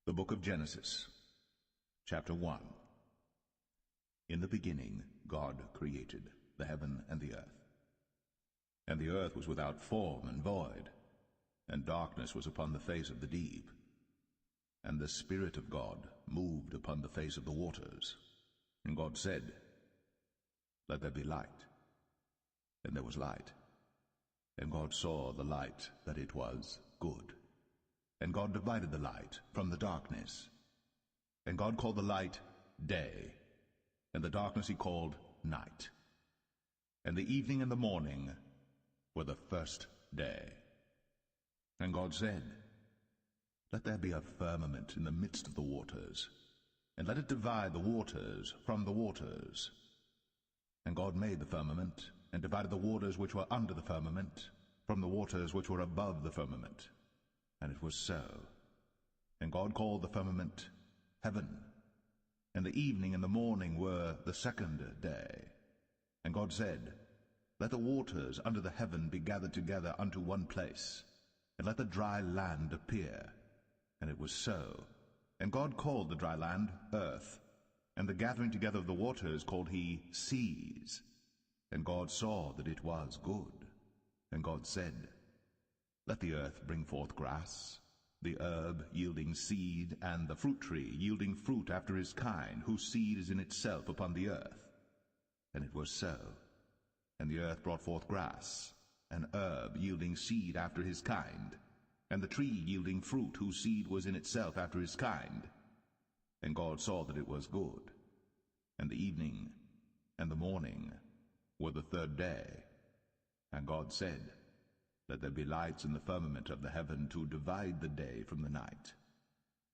The Book of Genesis, Chapter 1. In the beginning God created the heaven and the earth. And the earth was without form and void, and darkness was upon the face of the deep. And the Spirit of God moved upon the face of the waters. And God said, "Let there be light." And there was light. And God saw the light that it was good. And God divided the light from the darkness. And God called the light day, and the darkness he called night. And the evening and the morning were the first day. And God said, "Let there be a firmament in the midst of the waters, and let it divide the waters from the waters." And God made the firmament, and divided the waters which were under the firmament from the waters which were above the firmament. And it was so. And God called the firmament heaven. And the evening and the morning were the second day. And God said, "Let the waters under the heaven be gathered together unto one place, and let the dry land appear." And it was so. And God called the dry land earth, and the gathering together of the waters called he seas. And God saw that it was good. And God said, "Let the earth bring forth grass, the herb yielding seed, and the fruit tree yielding fruit after his kind, whose seed is in itself upon the earth." And it was so. And the earth brought forth grass, an herb yielding seed after his kind, and the tree yielding fruit, whose seed was in itself after his kind. And God saw that it was good. And the evening and the morning were the third day. And God said, "Let there be lights in the firmament of the heaven to divide the day from the night.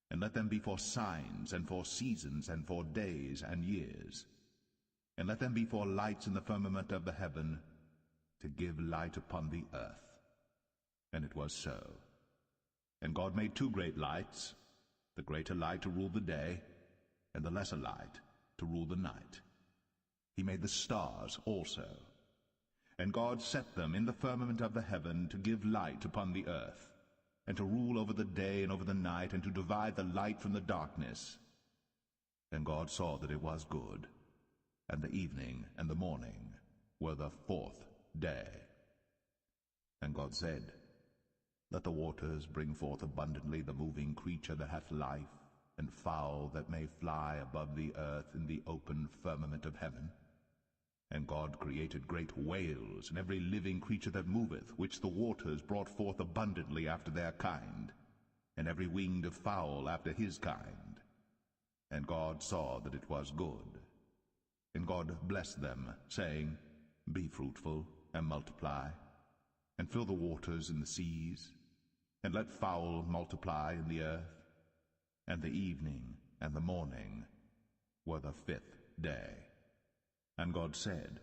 And let them be for signs, and for seasons, and for days and years. And let them be for lights in the firmament of the heaven, to give light upon the earth." And it was so. And God made two great lights, the greater light to rule the day, and the lesser light to rule the night. He made the stars also. And God set them in the firmament of the heaven to give light upon the earth, and to rule over the day and over the night, and to divide the light from the darkness. And God saw that it was good. And the evening and the morning were the fourth day. And God said, "Let the waters bring forth abundantly the moving creature that hath life, and fowl that may fly above the earth in the open firmament of heaven." And God created great whales, and every living creature that moveth, which the waters brought forth abundantly after their kind, and every winged fowl after his kind. And God saw that it was good. And God blessed them, saying, "Be fruitful, and multiply, and fill the waters in the seas, and let fowl multiply in the earth." And the evening and the morning were the fifth day. And God said,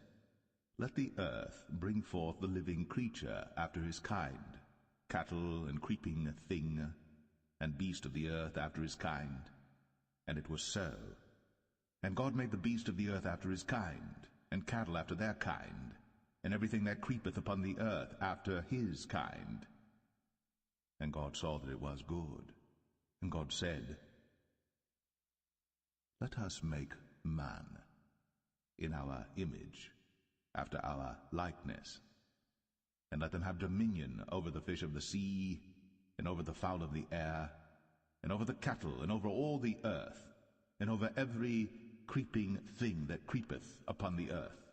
"Let the earth bring forth the living creature after his kind, cattle and creeping thing, and beast of the earth after his kind." And it was so. And God made the beast of the earth after his kind, and cattle after their kind, and everything that creepeth upon the earth after his kind. And God saw that it was good. And God said, "Let us make man in our image, after our likeness, and let them have dominion over the fish of the sea, and over the fowl of the air, and over the cattle, and over all the earth, and over every creeping thing that creepeth upon the earth."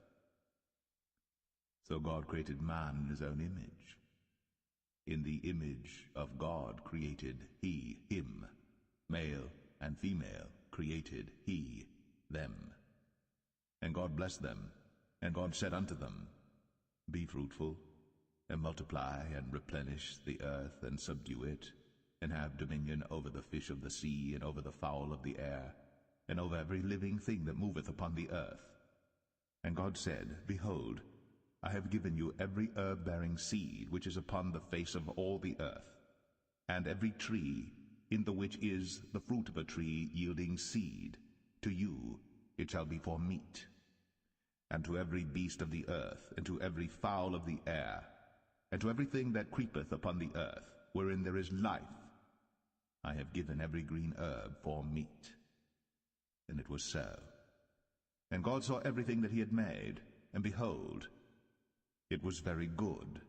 So God created man in his own image. In the image of God created he him, male and female created he them. And God blessed them, and God said unto them, "Be fruitful, and multiply, and replenish the earth, and subdue it, and have dominion over the fish of the sea, and over the fowl of the air, and over every living thing that moveth upon the earth." And God said, "Behold, I have given you every herb-bearing seed which is upon the face of all the earth, and every tree in the which is the fruit of a tree yielding seed. To you it shall be for meat. And to every beast of the earth, and to every fowl of the air, and to everything that creepeth upon the earth, wherein there is life, I have given every green herb for meat. And it was so. And God saw everything that he had made, and behold, it was very good.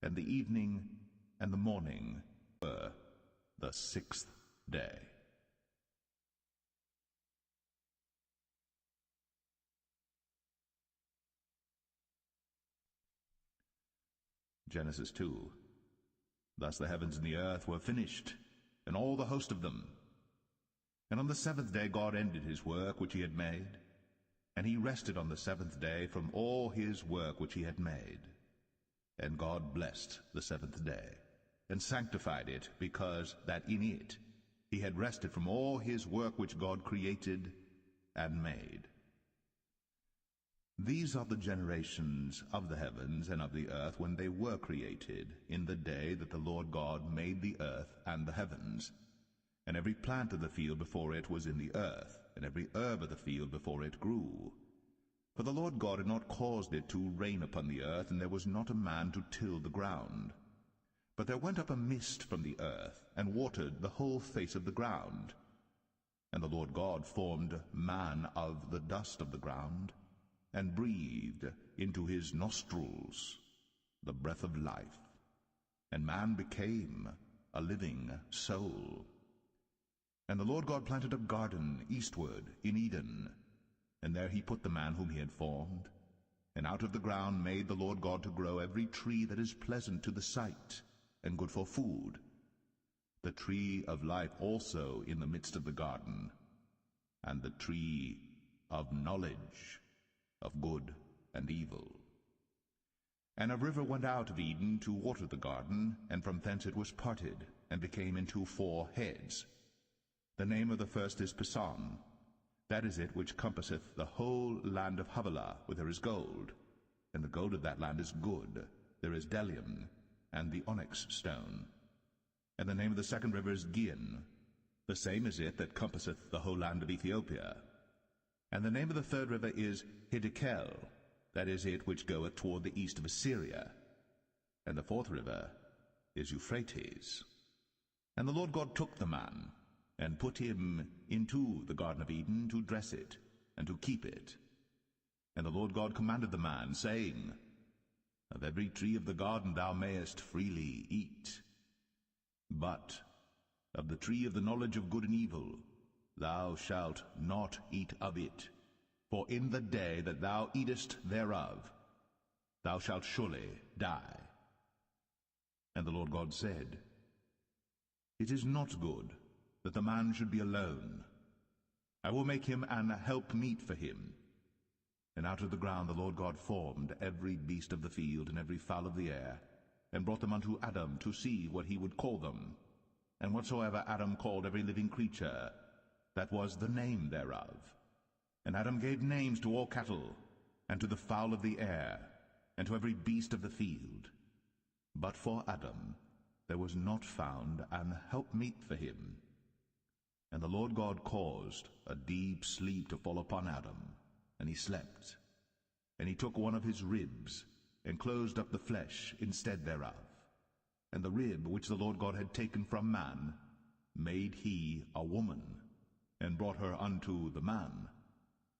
And the evening and the morning were the 6th day. Genesis 2. Thus the heavens and the earth were finished, and all the host of them. And on the 7th day God ended his work which he had made, and he rested on the 7th day from all his work which he had made. And God blessed the 7th day, and sanctified it, because that in it he had rested from all his work which God created and made. These are the generations of the heavens and of the earth when they were created, in the day that the Lord God made the earth and the heavens. And every plant of the field before it was in the earth, and every herb of the field before it grew. For the Lord God had not caused it to rain upon the earth, and there was not a man to till the ground. But there went up a mist from the earth, and watered the whole face of the ground. And the Lord God formed man of the dust of the ground, and breathed into his nostrils the breath of life, and man became a living soul. And the Lord God planted a garden eastward in Eden, and there he put the man whom he had formed. And out of the ground made the Lord God to grow every tree that is pleasant to the sight, and good for food, the tree of life also in the midst of the garden, and the tree of knowledge of good and evil. And a river went out of Eden to water the garden, and from thence it was parted, and became into 4 heads. The name of the first is Pison. That is it which compasseth the whole land of Havilah, where there is gold. And the gold of that land is good. There is bdellium, and the onyx stone. And the name of the second river is Gihon. The same is it that compasseth the whole land of Ethiopia. And the name of the third river is Hiddekel. That is it which goeth toward the east of Assyria. And the fourth river is Euphrates. And the Lord God took the man, and put him into the Garden of Eden to dress it, and to keep it. And the Lord God commanded the man, saying, Of every tree of the garden thou mayest freely eat, but of the tree of the knowledge of good and evil thou shalt not eat of it, for in the day that thou eatest thereof thou shalt surely die. And the Lord God said, It is not good that the man should be alone. I will make him an helpmeet for him. And out of the ground the Lord God formed every beast of the field and every fowl of the air, and brought them unto Adam to see what he would call them. And whatsoever Adam called every living creature, that was the name thereof. And Adam gave names to all cattle, and to the fowl of the air, and to every beast of the field. But for Adam there was not found an helpmeet for him. And the Lord God caused a deep sleep to fall upon Adam, and he slept. And he took one of his ribs, and closed up the flesh instead thereof. And the rib which the Lord God had taken from man made he a woman, and brought her unto the man.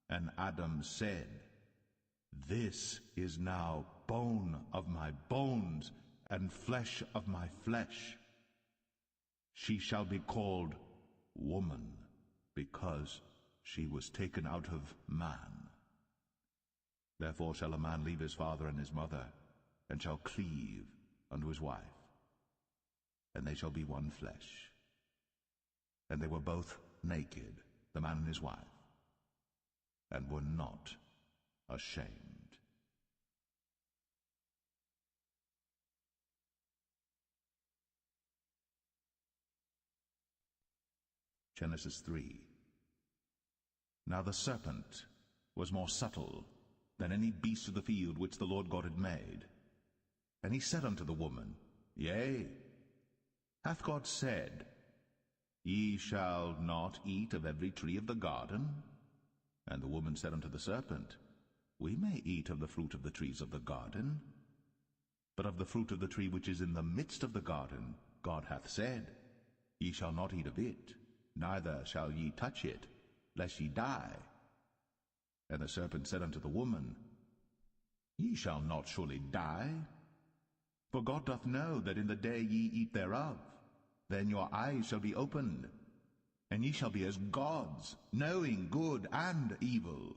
And Adam said, This is now bone of my bones, and flesh of my flesh. She shall be called woman, because she was taken out of man. Therefore shall a man leave his father and his mother, and shall cleave unto his wife, and they shall be one flesh. And they were both naked, the man and his wife, and were not ashamed. Genesis 3. Now the serpent was more subtle than any beast of the field which the Lord God had made. And he said unto the woman, Yea, hath God said, Ye shall not eat of every tree of the garden? And the woman said unto the serpent, We may eat of the fruit of the trees of the garden, but of the fruit of the tree which is in the midst of the garden God hath said, Ye shall not eat of it, neither shall ye touch it, lest ye die. And the serpent said unto the woman, Ye shall not surely die. For God doth know that in the day ye eat thereof, then your eyes shall be opened, and ye shall be as gods, knowing good and evil.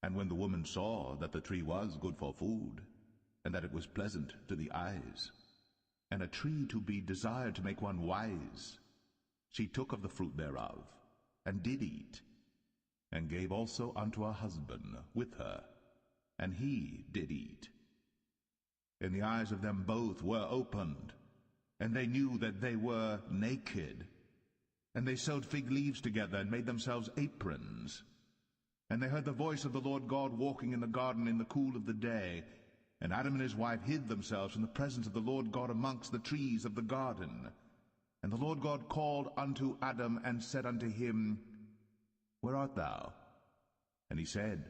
And when the woman saw that the tree was good for food, and that it was pleasant to the eyes, and a tree to be desired to make one wise, she took of the fruit thereof, and did eat, and gave also unto her husband with her, and he did eat. And the eyes of them both were opened, and they knew that they were naked. And they sewed fig leaves together, and made themselves aprons. And they heard the voice of the Lord God walking in the garden in the cool of the day. And Adam and his wife hid themselves from the presence of the Lord God amongst the trees of the garden. And the Lord God called unto Adam, and said unto him, Where art thou? And he said,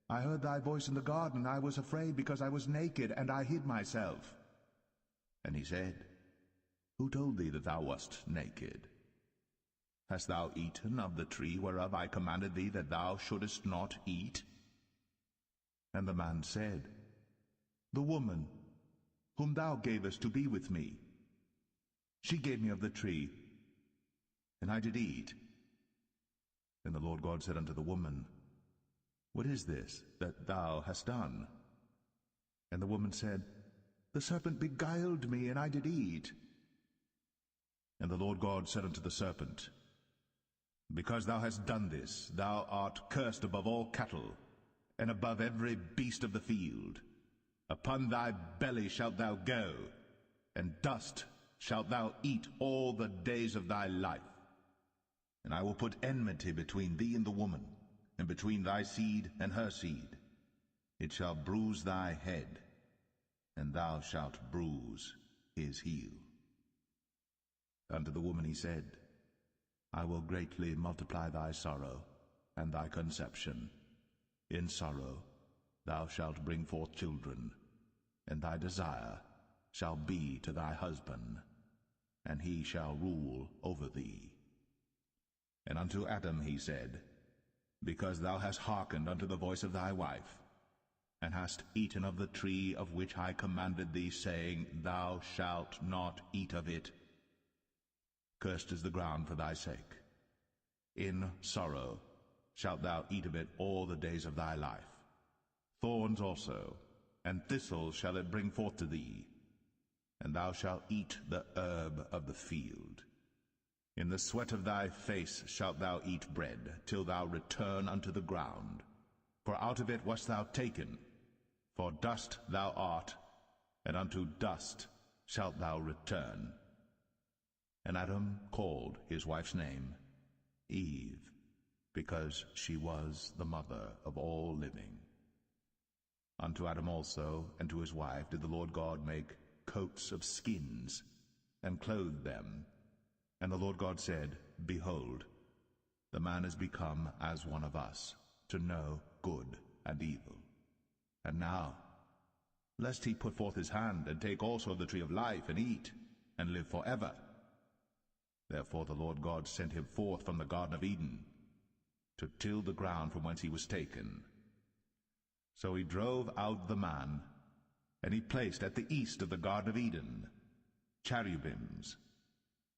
I heard thy voice in the garden. I was afraid, because I was naked, and I hid myself. And he said, Who told thee that thou wast naked? Hast thou eaten of the tree whereof I commanded thee that thou shouldest not eat? And the man said, The woman, whom thou gavest to be with me, she gave me of the tree, and I did eat. And the Lord God said unto the woman, What is this that thou hast done? And the woman said, The serpent beguiled me, and I did eat. And the Lord God said unto the serpent, Because thou hast done this, thou art cursed above all cattle, and above every beast of the field. Upon thy belly shalt thou go, and dust shalt thou eat all the days of thy life. And I will put enmity between thee and the woman, and between thy seed and her seed. It shall bruise thy head, and thou shalt bruise his heel. Unto the woman he said, I will greatly multiply thy sorrow, and thy conception. In sorrow thou shalt bring forth children, and thy desire shall be to thy husband, and he shall rule over thee. And unto Adam he said, Because thou hast hearkened unto the voice of thy wife, and hast eaten of the tree of which I commanded thee, saying, Thou shalt not eat of it, cursed is the ground for thy sake. In sorrow shalt thou eat of it all the days of thy life. Thorns also and thistles shall it bring forth to thee, and thou shalt eat the herb of the field. In the sweat of thy face shalt thou eat bread, till thou return unto the ground. For out of it wast thou taken, for dust thou art, and unto dust shalt thou return. And Adam called his wife's name Eve, because she was the mother of all living. Unto Adam also and to his wife did the Lord God make coats of skins, and clothed them. And the Lord God said, Behold, the man is become as one of us, to know good and evil. And now, lest he put forth his hand, and take also of the tree of life, and eat, and live forever. Therefore the Lord God sent him forth from the Garden of Eden, to till the ground from whence he was taken. So he drove out the man, and he placed at the east of the Garden of Eden cherubims,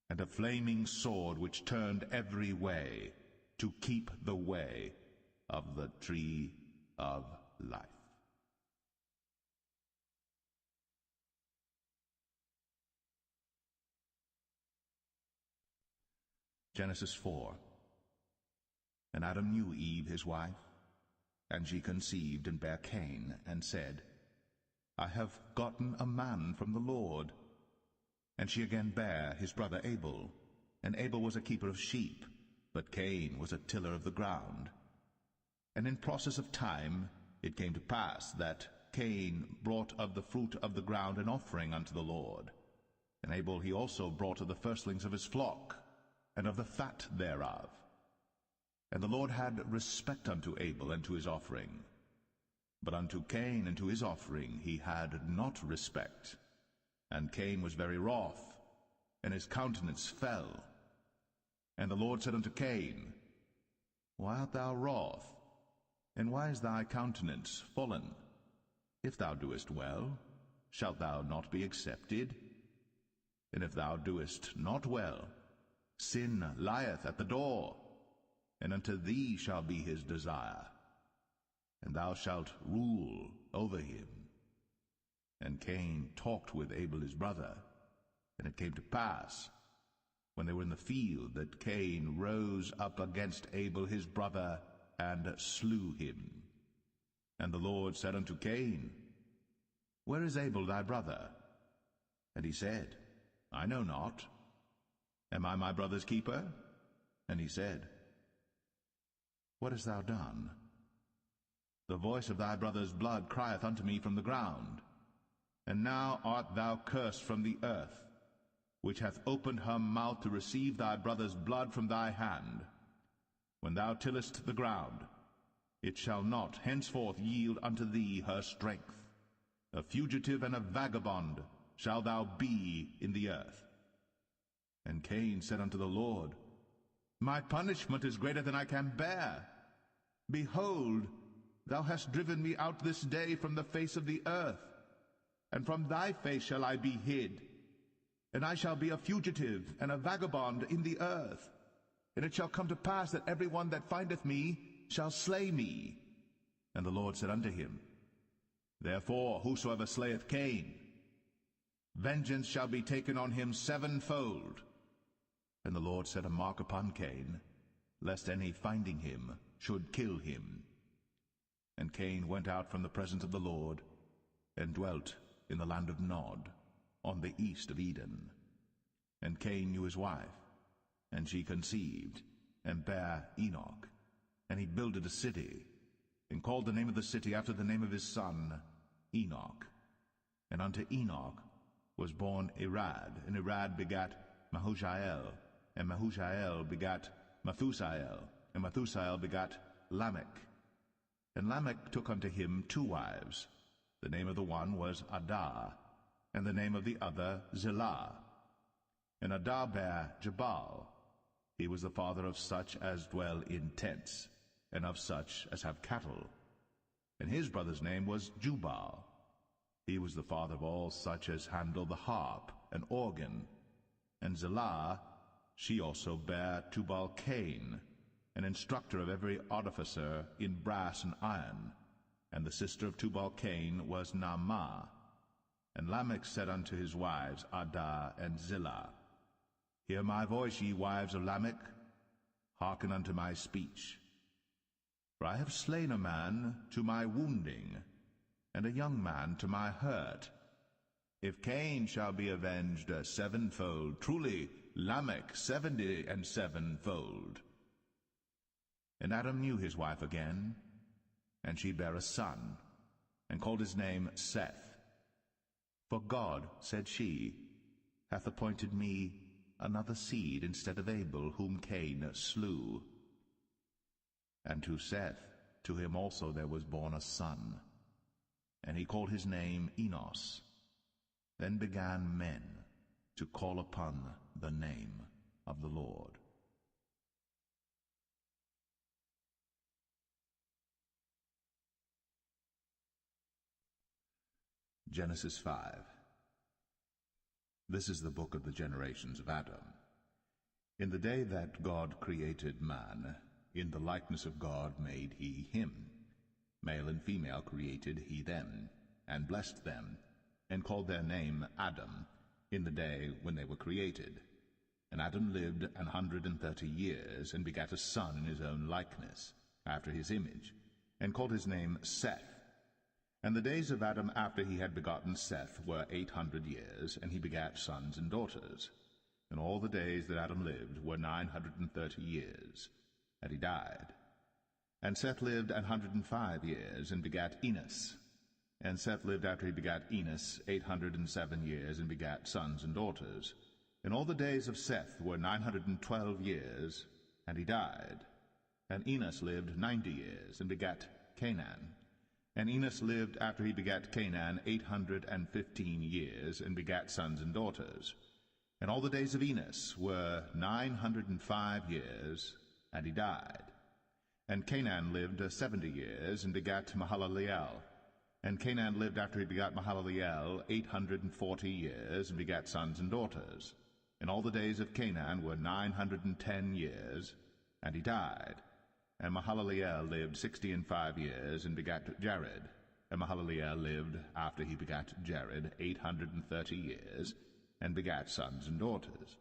and a flaming sword which turned every way, to keep the way of the tree of life. Genesis 4. And Adam knew Eve his wife, and she conceived and bare Cain, and said, I have gotten a man from the Lord. And she again bare his brother Abel. And Abel was a keeper of sheep, but Cain was a tiller of the ground. And in process of time it came to pass that Cain brought of the fruit of the ground an offering unto the Lord. And Abel he also brought of the firstlings of his flock, and of the fat thereof. And the Lord had respect unto Abel and to his offering. But unto Cain and to his offering he had not respect. And Cain was very wroth, and his countenance fell. And the Lord said unto Cain, Why art thou wroth? And why is thy countenance fallen? If thou doest well, shalt thou not be accepted? And if thou doest not well, sin lieth at the door, and unto thee shall be his desire, and thou shalt rule over him. And Cain talked with Abel his brother, and it came to pass, when they were in the field, that Cain rose up against Abel his brother, and slew him. And the Lord said unto Cain, Where is Abel thy brother? And he said, I know not. Am I my brother's keeper? And he said, What hast thou done? The voice of thy brother's blood crieth unto me from the ground. And now art thou cursed from the earth, which hath opened her mouth to receive thy brother's blood from thy hand. When thou tillest the ground, it shall not henceforth yield unto thee her strength. A fugitive and a vagabond shalt thou be in the earth. And Cain said unto the Lord, My punishment is greater than I can bear. Behold, thou hast driven me out this day from the face of the earth, and from thy face shall I be hid. And I shall be a fugitive and a vagabond in the earth. And it shall come to pass that every one that findeth me shall slay me. And the Lord said unto him, Therefore whosoever slayeth Cain, vengeance shall be taken on him sevenfold. And the Lord set a mark upon Cain, lest any finding him should kill him. And Cain went out from the presence of the Lord, and dwelt in the land of Nod, on the east of Eden. And Cain knew his wife, and she conceived, and bare Enoch. And he builded a city, and called the name of the city after the name of his son, Enoch. And unto Enoch was born Irad, and Irad begat Mahushael, and Mahushael begat Methusael, and Methusael begat Lamech. And Lamech took unto him 2 wives. The name of the one was Adah, and the name of the other Zillah. And Adah bare Jabal. He was the father of such as dwell in tents, and of such as have cattle. And his brother's name was Jubal. He was the father of all such as handle the harp and organ. And Zillah, she also bare Tubal-Cain, an instructor of every artificer in brass and iron. And the sister of Tubal-Cain was Naamah. And Lamech said unto his wives, Adah and Zillah, Hear my voice, ye wives of Lamech, hearken unto my speech. For I have slain a man to my wounding, and a young man to my hurt. If Cain shall be avenged sevenfold, truly Lamech 77-fold. And Adam knew his wife again, and she bare a son, and called his name Seth. For God, said she, hath appointed me another seed instead of Abel, whom Cain slew. And to Seth, to him also there was born a son, and he called his name Enos. Then began men to call upon the name of the Lord. Genesis 5. This is the book of the generations of Adam. In the day that God created man, in the likeness of God made he him. Male and female created he them, and blessed them, and called their name Adam, in the day when they were created. And Adam lived 130 years, and begat a son in his own likeness, after his image, and called his name Seth. And the days of Adam after he had begotten Seth were 800 years, and he begat sons and daughters. And all the days that Adam lived were 930 years, and he died. And Seth lived 105 years, and begat Enos. And Seth lived after he begat Enos 807 years, and begat sons and daughters. And all the days of Seth were 912 years, and he died. And Enos lived 90 years, and begat Canaan. And Enos lived after he begat Canaan 815 years, and begat sons and daughters. And all the days of Enos were 905 years, and he died. And Canaan lived 70 years, and begat Mahalaleel. And Canaan lived after he begat Mahalaleel 840 years, and begat sons and daughters. And all the days of Canaan were 910 years, and he died. And Mahalaleel lived 65 years, and begat Jared. And Mahalaleel lived after he begat Jared 830 years, and begat sons and daughters.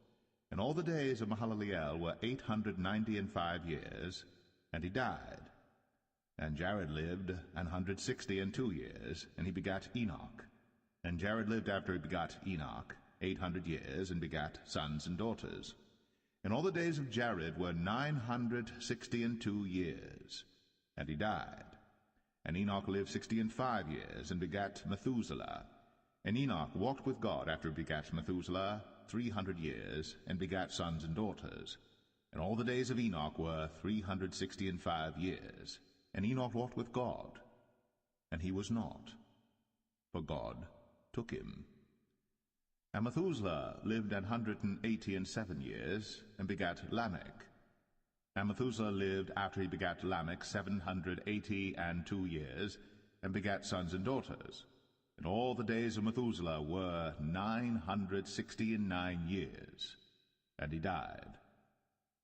And all the days of Mahalaleel were 895 years, and he died. And Jared lived 162 years, and he begat Enoch. And Jared lived after he begat Enoch 800 years, and begat sons and daughters. And all the days of Jared were 962 years, and he died. And Enoch lived 65 years, and begat Methuselah. And Enoch walked with God after he begat Methuselah 300 years, and begat sons and daughters. And all the days of Enoch were 365 years. And Enoch walked with God, and he was not, for God took him. And Methuselah lived 187 years, and begat Lamech. And Methuselah lived after he begat Lamech 782 years, and begat sons and daughters. And all the days of Methuselah were 969 years, and he died.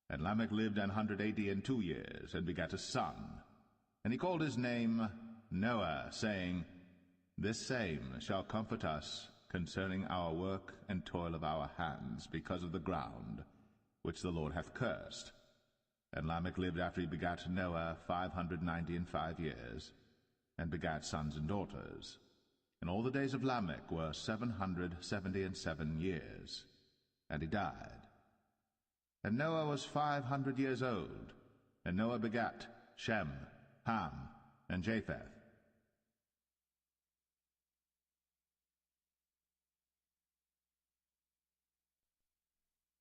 And Lamech lived 182 years, and begat a son. And he called his name Noah, saying, This same shall comfort us concerning our work and toil of our hands, because of the ground which the Lord hath cursed. And Lamech lived after he begat Noah 595 years, and begat sons and daughters. And all the days of Lamech were 777 years, and he died. And Noah was 500 years old, and Noah begat Shem, Ham, and Japheth.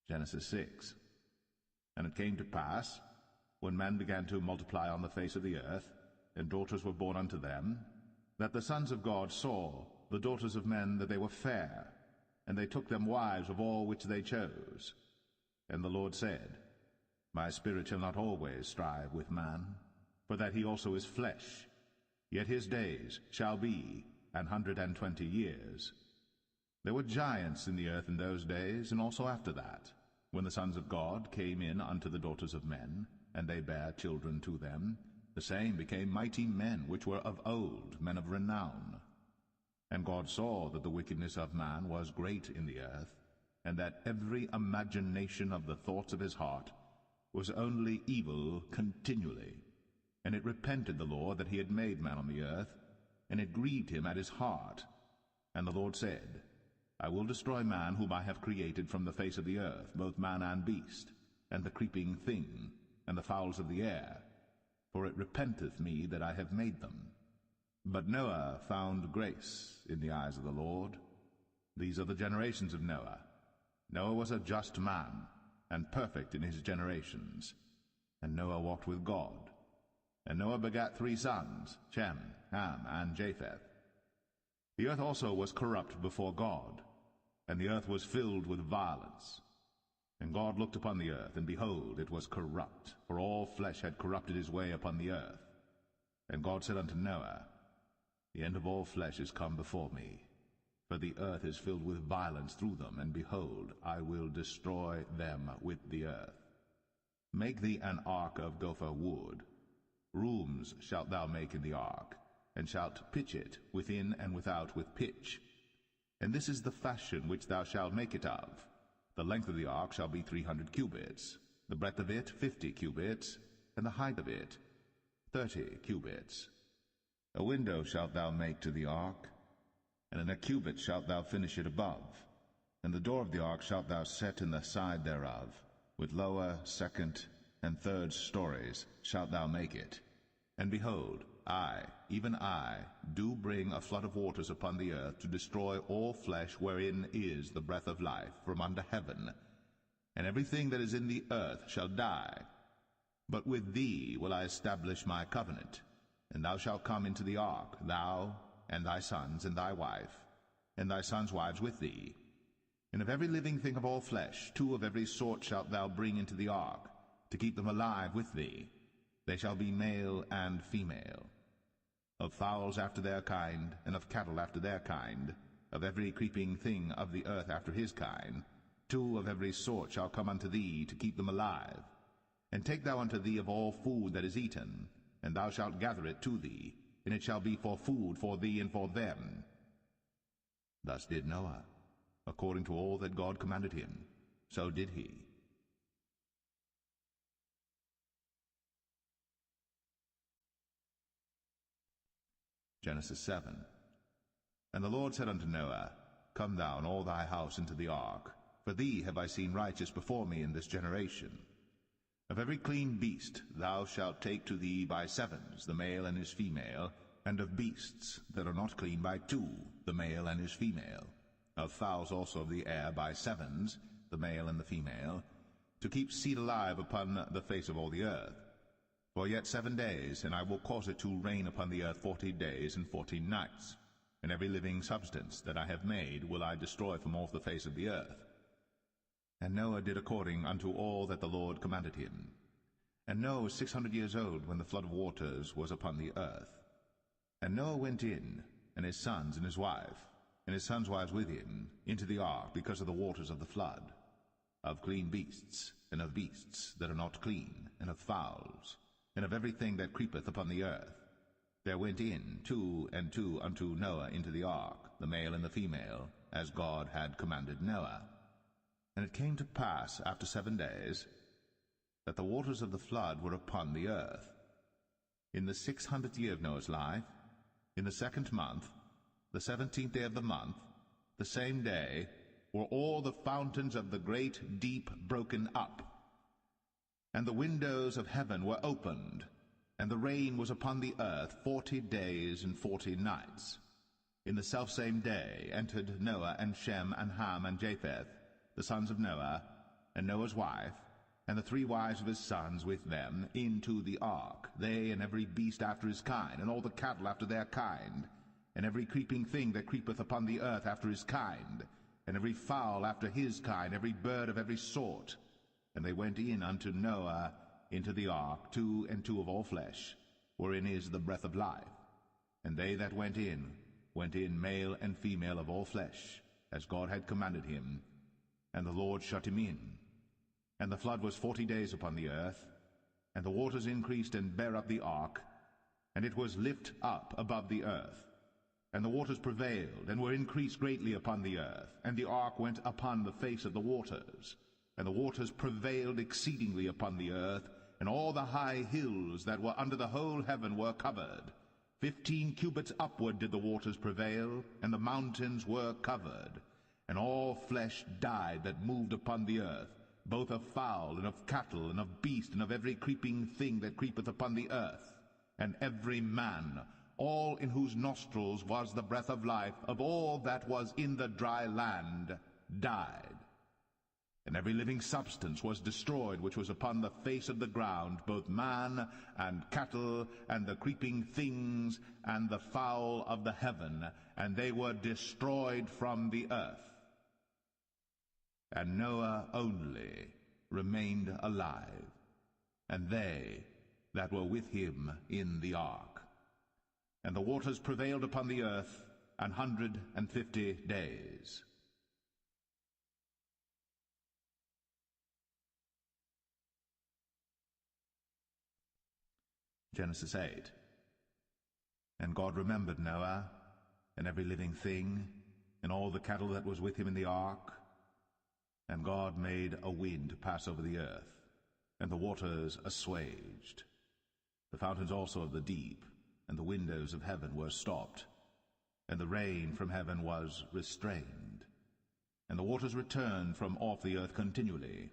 Genesis 6. And it came to pass, when men began to multiply on the face of the earth, and daughters were born unto them, that the sons of God saw the daughters of men that they were fair, and they took them wives of all which they chose. And the Lord said, My spirit shall not always strive with man, for that he also is flesh, yet his days shall be 120 years. There were giants in the earth in those days, and also after that, when the sons of God came in unto the daughters of men, and they bare children to them, the same became mighty men which were of old, men of renown. And God saw that the wickedness of man was great in the earth, and that every imagination of the thoughts of his heart was only evil continually. And it repented the Lord that he had made man on the earth, and it grieved him at his heart. And the Lord said, I will destroy man whom I have created from the face of the earth, both man and beast, and the creeping thing, and the fowls of the air, for it repenteth me that I have made them. But Noah found grace in the eyes of the Lord. These are the generations of Noah. Noah was a just man, and perfect in his generations. And Noah walked with God. And Noah begat 3 sons, Shem, Ham, and Japheth. The earth also was corrupt before God, and the earth was filled with violence. And God looked upon the earth, and behold, it was corrupt, for all flesh had corrupted his way upon the earth. And God said unto Noah, The end of all flesh is come before me, for the earth is filled with violence through them, and behold, I will destroy them with the earth. Make thee an ark of gopher wood. Rooms shalt thou make in the ark, and shalt pitch it within and without with pitch. And this is the fashion which thou shalt make it of. The length of the ark shall be 300 cubits, the breadth of it 50 cubits, and the height of it 30 cubits. A window shalt thou make to the ark, and in a cubit shalt thou finish it above. And the door of the ark shalt thou set in the side thereof, with lower, second, and third stories shalt thou make it. And behold, I, even I, do bring a flood of waters upon the earth to destroy all flesh wherein is the breath of life from under heaven, and everything that is in the earth shall die. But with thee will I establish my covenant, and thou shalt come into the ark, thou, and thy sons, and thy wife, and thy sons' wives with thee. And of every living thing of all flesh, 2 of every sort shalt thou bring into the ark, to keep them alive with thee. They shall be male and female. Of fowls after their kind, and of cattle after their kind, of every creeping thing of the earth after his kind, 2 of every sort shall come unto thee, to keep them alive. And take thou unto thee of all food that is eaten, and thou shalt gather it to thee, and it shall be for food for thee and for them. Thus did Noah, according to all that God commanded him, so did he. Genesis 7. And the Lord said unto Noah, Come thou and all thy house into the ark, for thee have I seen righteous before me in this generation. Of every clean beast thou shalt take to thee by 7s, the male and his female, and of beasts that are not clean by 2, the male and his female. Of fowls also of the air by 7s, the male and the female, to keep seed alive upon the face of all the earth. For yet 7 days, and I will cause it to rain upon the earth 40 days and 40 nights. And every living substance that I have made will I destroy from off the face of the earth. And Noah did according unto all that the Lord commanded him. And Noah was 600 years old when the flood of waters was upon the earth. And Noah went in, and his sons and his wife, and his sons' wives with him, into the ark because of the waters of the flood, of clean beasts, and of beasts that are not clean, and of fowls, and of everything that creepeth upon the earth. There went in 2 and 2 unto Noah into the ark, the male and the female, as God had commanded Noah. And it came to pass after 7 days, that the waters of the flood were upon the earth. In the 600th year of Noah's life, in the 2nd month, the 17th day of the month, the same day, were all the fountains of the great deep broken up. And the windows of heaven were opened, and the rain was upon the earth 40 days and 40 nights. In the selfsame day entered Noah and Shem and Ham and Japheth, the sons of Noah, and Noah's wife, and the 3 wives of his sons with them, into the ark, they and every beast after his kind, and all the cattle after their kind, and every creeping thing that creepeth upon the earth after his kind, and every fowl after his kind, every bird of every sort. And they went in unto Noah into the ark, 2 and 2 of all flesh, wherein is the breath of life. And they that went in male and female of all flesh, as God had commanded him. And the Lord shut him in. And the flood was 40 days upon the earth, and the waters increased and bare up the ark, and it was lift up above the earth. And the waters prevailed, and were increased greatly upon the earth, and the ark went upon the face of the waters. And the waters prevailed exceedingly upon the earth, and all the high hills that were under the whole heaven were covered. 15 cubits upward did the waters prevail, and the mountains were covered. And all flesh died that moved upon the earth, both of fowl, and of cattle, and of beast, and of every creeping thing that creepeth upon the earth. And every man, all in whose nostrils was the breath of life, of all that was in the dry land, died. And every living substance was destroyed which was upon the face of the ground, both man and cattle, and the creeping things, and the fowl of the heaven, and they were destroyed from the earth. And Noah only remained alive, and they that were with him in the ark. And the waters prevailed upon the earth 150 days. Genesis 8. And God remembered Noah, and every living thing, and all the cattle that was with him in the ark. And God made a wind to pass over the earth, and the waters assuaged. The fountains also of the deep, and the windows of heaven were stopped, and the rain from heaven was restrained. And the waters returned from off the earth continually.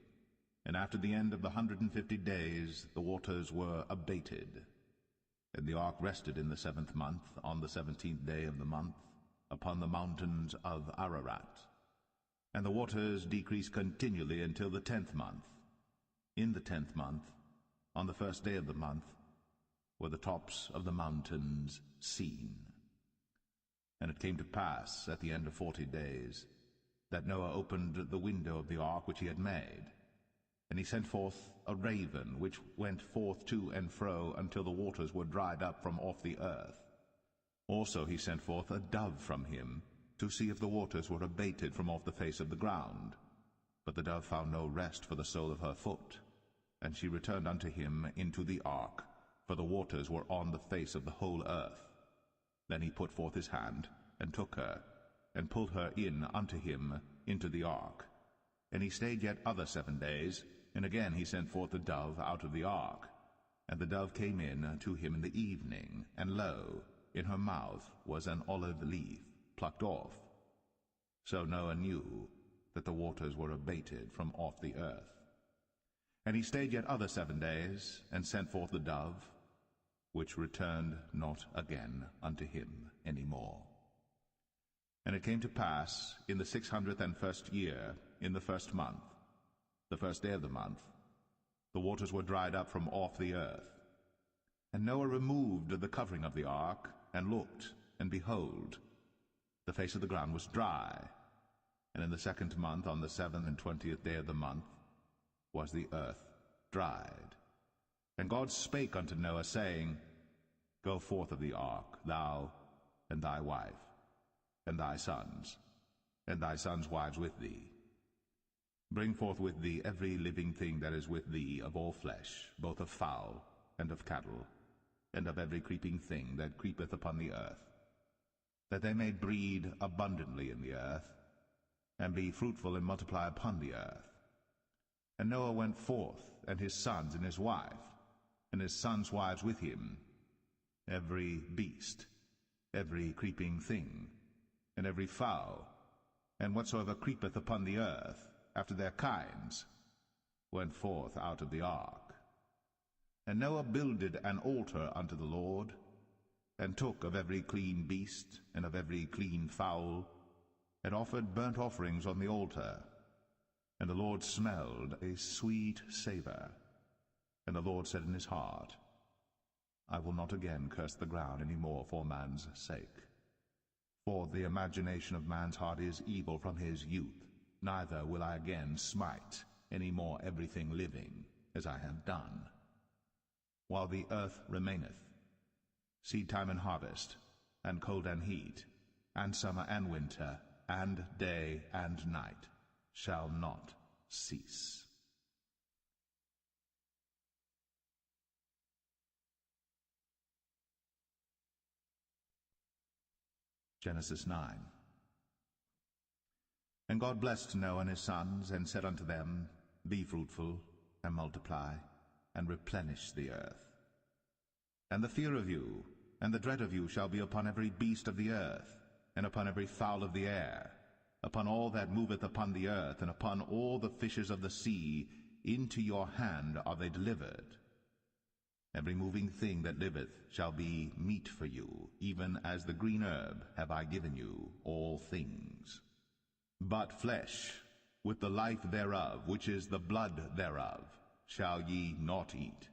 And after the end of the 150 days the waters were abated. And the ark rested in the 7th month, on the 17th day of the month, upon the mountains of Ararat. And the waters decreased continually until the 10th month. In the 10th month, on the 1st day of the month, were the tops of the mountains seen. And it came to pass at the end of 40 days, that Noah opened the window of the ark which he had made. And he sent forth a raven, which went forth to and fro until the waters were dried up from off the earth. Also he sent forth a dove from him, to see if the waters were abated from off the face of the ground. But the dove found no rest for the sole of her foot. And she returned unto him into the ark, for the waters were on the face of the whole earth. Then he put forth his hand, and took her, and pulled her in unto him into the ark. And he stayed yet other 7 days, and again he sent forth the dove out of the ark. And the dove came in to him in the evening, and lo, in her mouth was an olive leaf plucked off. So Noah knew that the waters were abated from off the earth. And he stayed yet other 7 days, and sent forth the dove, which returned not again unto him any more. And it came to pass in the 601st year, in the 1st month, the 1st day of the month, the waters were dried up from off the earth. And Noah removed the covering of the ark, and looked, and behold, the face of the ground was dry. And in the 2nd month, on the 27th day of the month, was the earth dried. And God spake unto Noah, saying, Go forth of the ark, thou, and thy wife, and thy sons wives with thee. Bring forth with thee every living thing that is with thee of all flesh, both of fowl, and of cattle, and of every creeping thing that creepeth upon the earth, that they may breed abundantly in the earth, and be fruitful and multiply upon the earth. And Noah went forth, and his sons and his wife, and his sons' wives with him, every beast, every creeping thing, and every fowl, and whatsoever creepeth upon the earth, after their kinds, went forth out of the ark. And Noah builded an altar unto the Lord, and took of every clean beast, and of every clean fowl, and offered burnt offerings on the altar. And the Lord smelled a sweet savour. And the Lord said in his heart, I will not again curse the ground any more for man's sake. For the imagination of man's heart is evil from his youth, neither will I again smite any more everything living, as I have done. While the earth remaineth, seed time and harvest, and cold and heat, and summer and winter, and day and night, shall not cease. Genesis 9. And God blessed Noah and his sons, and said unto them, Be fruitful, and multiply, and replenish the earth. And the fear of you, and the dread of you shall be upon every beast of the earth, and upon every fowl of the air, upon all that moveth upon the earth, and upon all the fishes of the sea. Into your hand are they delivered. Every moving thing that liveth shall be meat for you, even as the green herb have I given you all things. But flesh, with the life thereof, which is the blood thereof, shall ye not eat.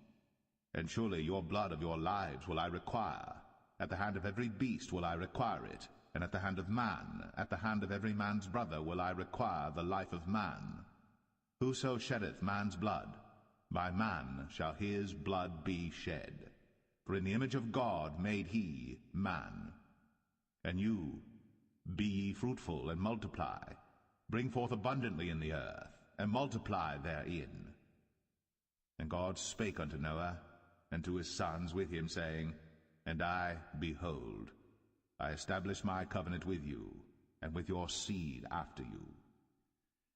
And surely your blood of your lives will I require. At the hand of every beast will I require it, and at the hand of man, at the hand of every man's brother will I require the life of man. Whoso sheddeth man's blood, by man shall his blood be shed. For in the image of God made he man. And you, be ye fruitful, and multiply, bring forth abundantly in the earth, and multiply therein. And God spake unto Noah, and to his sons with him, saying, And I, behold, I establish my covenant with you, and with your seed after you,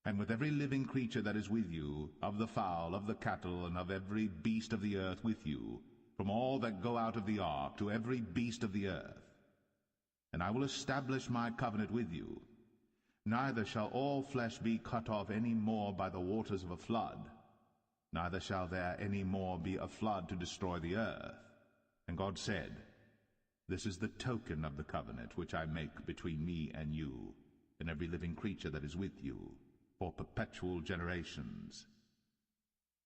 and with every living creature that is with you, of the fowl, of the cattle, and of every beast of the earth with you, from all that go out of the ark to every beast of the earth. And I will establish my covenant with you. Neither shall all flesh be cut off any more by the waters of a flood, neither shall there any more be a flood to destroy the earth. And God said, This is the token of the covenant which I make between me and you, and every living creature that is with you, for perpetual generations.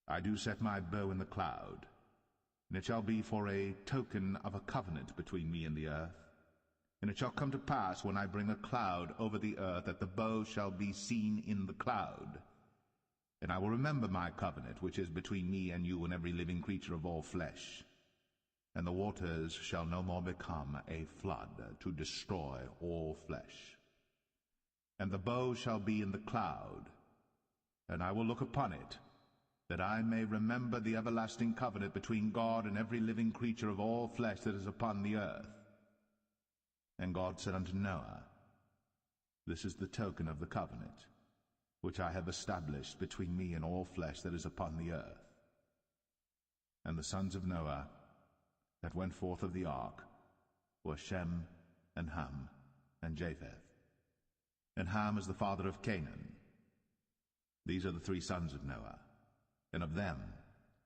I do set my bow in the cloud, and it shall be for a token of a covenant between me and the earth. And it shall come to pass, when I bring a cloud over the earth, that the bow shall be seen in the cloud. And I will remember my covenant, which is between me and you and every living creature of all flesh. And the waters shall no more become a flood to destroy all flesh. And the bow shall be in the cloud, and I will look upon it, that I may remember the everlasting covenant between God and every living creature of all flesh that is upon the earth. And God said unto Noah, This is the token of the covenant, which I have established between me and all flesh that is upon the earth. And the sons of Noah that went forth of the ark were Shem, and Ham, and Japheth. And Ham is the father of Canaan. These are the 3 sons of Noah, and of them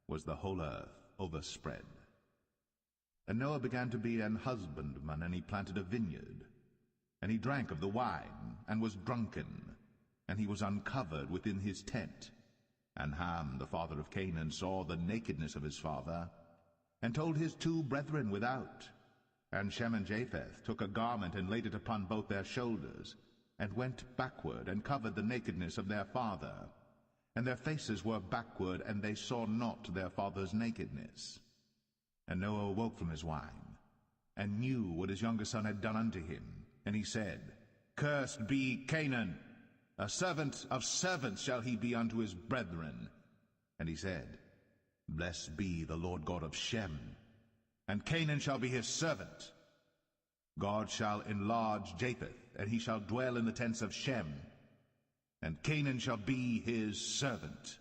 was the whole earth overspread. And Noah began to be an husbandman, and he planted a vineyard. And he drank of the wine, and was drunken, and he was uncovered within his tent. And Ham, the father of Canaan, saw the nakedness of his father, and told his 2 brethren without. And Shem and Japheth took a garment, and laid it upon both their shoulders, and went backward, and covered the nakedness of their father. And their faces were backward, and they saw not their father's nakedness. And Noah awoke from his wine, and knew what his younger son had done unto him. And he said, Cursed be Canaan, a servant of servants shall he be unto his brethren. And he said, Blessed be the Lord God of Shem, and Canaan shall be his servant. God shall enlarge Japheth, and he shall dwell in the tents of Shem, and Canaan shall be his servant.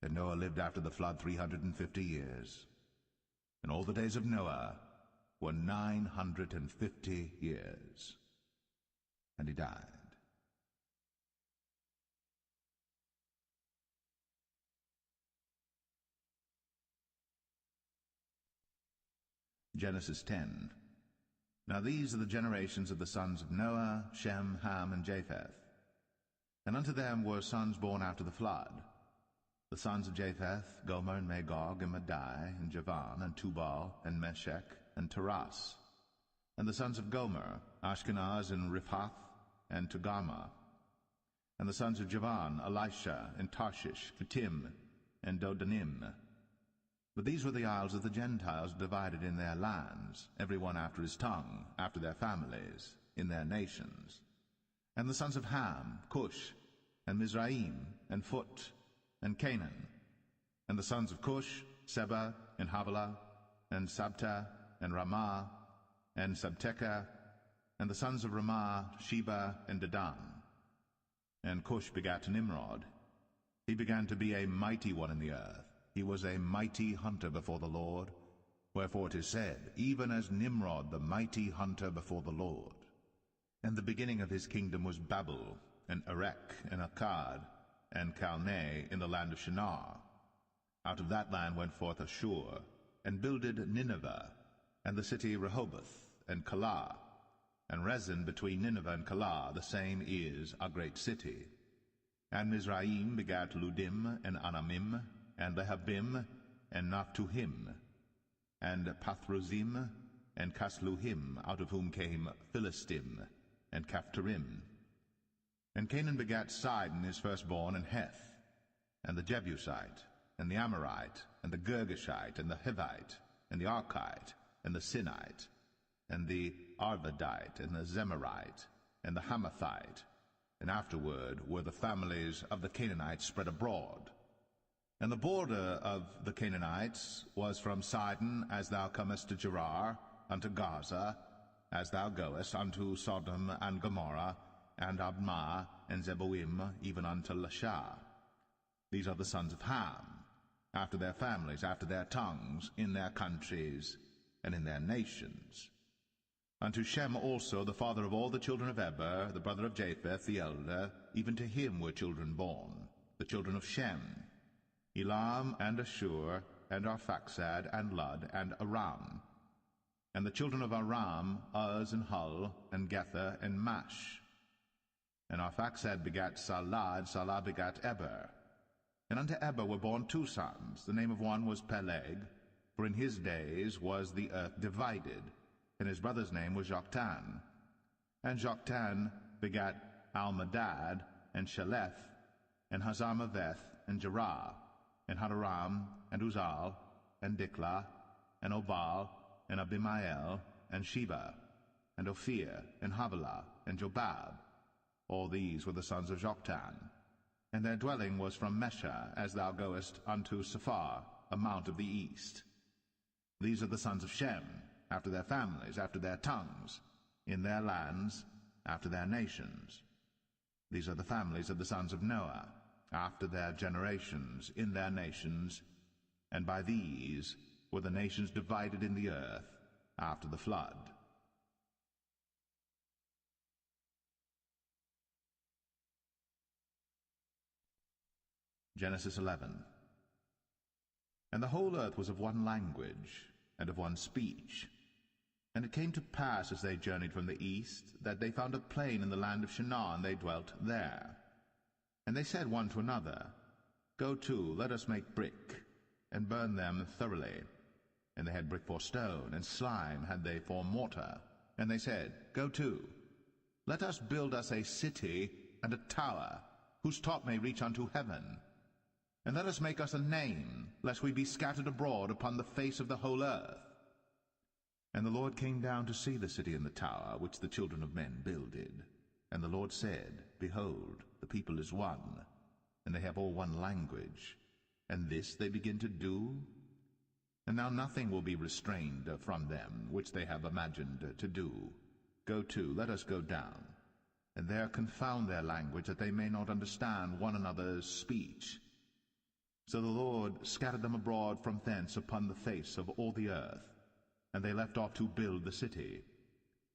And Noah lived after the flood 350 years. And all the days of Noah were 950 years. And he died. Genesis 10. Now these are the generations of the sons of Noah, Shem, Ham, and Japheth. And unto them were sons born after the flood. The sons of Japheth, Gomer, and Magog, and Madai, and Javan, and Tubal, and Meshech, and Taras. And the sons of Gomer, Ashkenaz, and Riphath, and Togarmah. And the sons of Javan, Elisha, and Tarshish, Kittim, and Dodanim. But these were the isles of the Gentiles divided in their lands, every one after his tongue, after their families, in their nations. And the sons of Ham, Cush, and Mizraim, and Phut, and Canaan. And the sons of Cush, Seba, and Havilah, and Sabta, and Ramah, and Sabteca. And the sons of Ramah, Sheba, and Dedan. And Cush begat Nimrod. He began to be a mighty one in the earth. He was a mighty hunter before the Lord. Wherefore it is said, Even as Nimrod, the mighty hunter before the Lord. And the beginning of his kingdom was Babel, and Erech, and Akkad, and Calneh in the land of Shinar. Out of that land went forth Ashur, and builded Nineveh, and the city Rehoboth, and Calah. And Rezin between Nineveh and Calah, the same is a great city. And Mizraim begat Ludim, and Anamim, and Lehabim, and Naphtuhim, and Pathrozim, and Casluhim, out of whom came Philistim, and Caphtorim. And Canaan begat Sidon his firstborn, and Heth, and the Jebusite, and the Amorite, and the Girgashite, and the Hivite, and the Archite, and the Sinite, and the Arvadite, and the Zemarite, and the Hamathite. And afterward were the families of the Canaanites spread abroad. And the border of the Canaanites was from Sidon, as thou comest to Gerar, unto Gaza, as thou goest unto Sodom and Gomorrah, and Admah, and Zeboim, even unto Lasha. These are the sons of Ham, after their families, after their tongues, in their countries, and in their nations. Unto Shem also, the father of all the children of Eber, the brother of Japheth, the elder, even to him were children born, the children of Shem, Elam, and Ashur, and Arphaxad, and Lud, and Aram. And the children of Aram, Uz, and Hul, and Gether, and Mash. And Arphaxad begat Salah, and Salah begat Eber. And unto Eber were born 2 sons. The name of one was Peleg, for in his days was the earth divided, and his brother's name was Joktan. And Joktan begat Almadad, and Sheleth, and Hazarmaveth, and Jerah, and Hadoram, and Uzal, and Diklah, and Obal, and Abimael, and Sheba, and Ophir, and Havilah, and Jobab. All these were the sons of Joktan. And their dwelling was from Mesha, as thou goest unto Sephar, a mount of the east. These are the sons of Shem, after their families, after their tongues, in their lands, after their nations. These are the families of the sons of Noah, after their generations, in their nations, and by these were the nations divided in the earth after the flood. Genesis 11. And the whole earth was of one language, and of one speech. And it came to pass, as they journeyed from the east, that they found a plain in the land of Shinar, and they dwelt there. And they said one to another, Go to, let us make brick, and burn them thoroughly. And they had brick for stone, and slime had they for mortar. And they said, Go to, let us build us a city and a tower, whose top may reach unto heaven. And let us make us a name, lest we be scattered abroad upon the face of the whole earth. And the Lord came down to see the city and the tower, which the children of men builded. And the Lord said, Behold, the people is one, and they have all one language, and this they begin to do. And now nothing will be restrained from them, which they have imagined to do. Go to, let us go down, and there confound their language, that they may not understand one another's speech. So the Lord scattered them abroad from thence upon the face of all the earth, and they left off to build the city.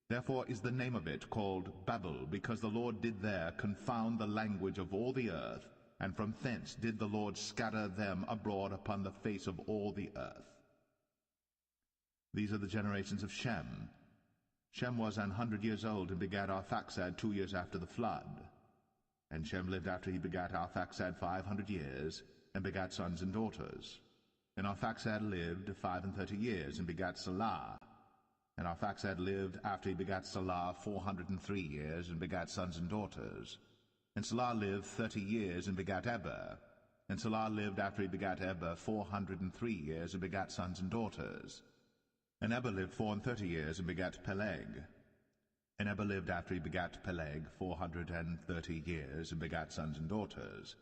Therefore is the name of it called Babel, because the Lord did there confound the language of all the earth, and from thence did the Lord scatter them abroad upon the face of all the earth. These are the generations of Shem. Shem was 100 years old, and begat Arphaxad 2 years after the flood. And Shem lived after he begat Arphaxad 500 years, and begat sons and daughters. And Arphaxad lived 35 years, and begat Salah. And Arphaxad lived after he begat Salah 403 years, and begat sons and daughters. And Salah lived 30 years, and begat Eber. And Salah lived after he begat Eber 403 years, and begat sons and daughters. And Eber lived 34 years, and begat Peleg. And Eber lived after he begat Peleg 430 years, and begat sons and daughters.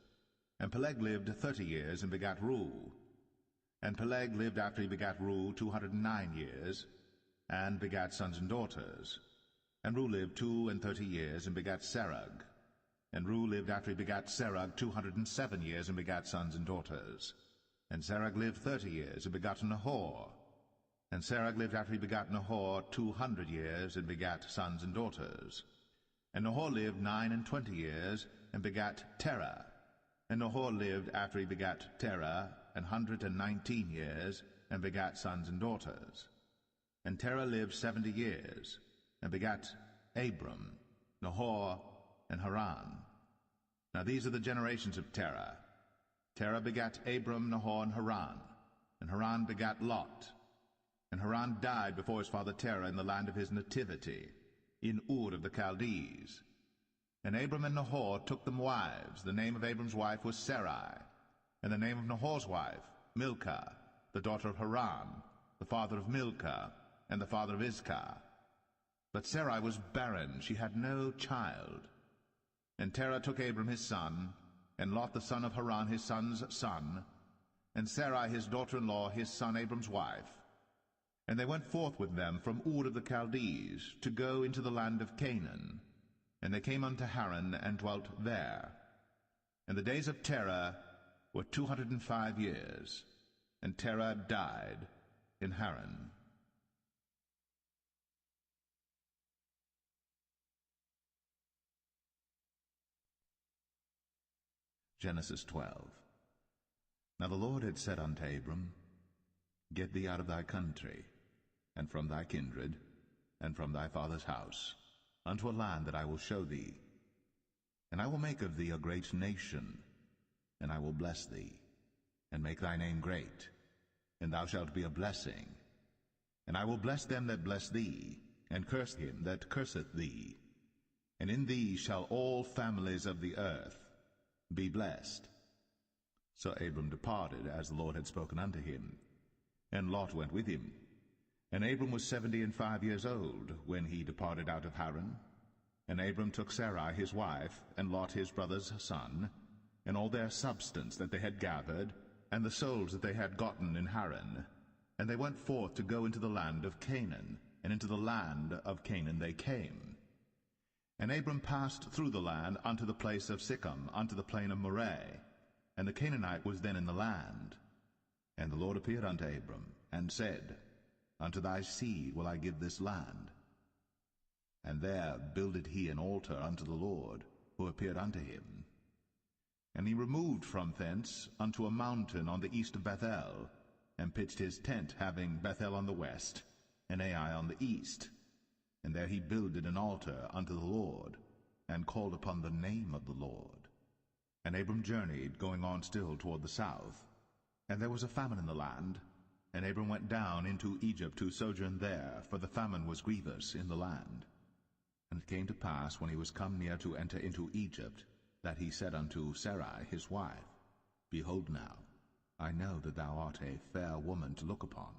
And Peleg lived 30 years, and begat Reu. And Peleg lived after he begat Reu 209 years, and begat sons and daughters. And Reu lived 32 years, and begat Serug. And Reu lived after he begat Serug 207 years, and begat sons and daughters. And Serug lived 30 years, and begat Nahor. And Serug lived after he begat Nahor 200 years, and begat sons and daughters. And Nahor lived 29 years, and begat Terah. And Nahor lived after he begat Terah 119 years, and begat sons and daughters. And Terah lived 70 years, and begat Abram, Nahor, and Haran. Now these are the generations of Terah. Terah begat Abram, Nahor, and Haran begat Lot. And Haran died before his father Terah in the land of his nativity, in Ur of the Chaldees. And Abram and Nahor took them wives. The name of Abram's wife was Sarai, and the name of Nahor's wife, Milcah, the daughter of Haran, the father of Milcah, and the father of Iscah. But Sarai was barren, she had no child. And Terah took Abram his son, and Lot the son of Haran his son's son, and Sarai his daughter-in-law his son Abram's wife. And they went forth with them from Ur of the Chaldees, to go into the land of Canaan. And they came unto Haran, and dwelt there. And the days of Terah were 205 years, and Terah died in Haran. Genesis 12. Now the Lord had said unto Abram, Get thee out of thy country, and from thy kindred, and from thy father's house, unto a land that I will show thee. And I will make of thee a great nation, and I will bless thee, and make thy name great, and thou shalt be a blessing. And I will bless them that bless thee, and curse him that curseth thee. And in thee shall all families of the earth be blessed. So Abram departed, as the Lord had spoken unto him. And Lot went with him. And Abram was 75 years old when he departed out of Haran. And Abram took Sarai his wife, and Lot his brother's son, and all their substance that they had gathered, and the souls that they had gotten in Haran. And they went forth to go into the land of Canaan, and into the land of Canaan they came. And Abram passed through the land unto the place of Sichem, unto the plain of Moreh, and the Canaanite was then in the land. And the Lord appeared unto Abram, and said, Unto thy seed will I give this land. And there builded he an altar unto the Lord, who appeared unto him. And he removed from thence unto a mountain on the east of Bethel, and pitched his tent, having Bethel on the west, and Ai on the east. And there he builded an altar unto the Lord, and called upon the name of the Lord. And Abram journeyed, going on still toward the south. And there was a famine in the land, and Abram went down into Egypt to sojourn there, for the famine was grievous in the land. And it came to pass, when he was come near to enter into Egypt, that he said unto Sarai his wife, Behold now, I know that thou art a fair woman to look upon.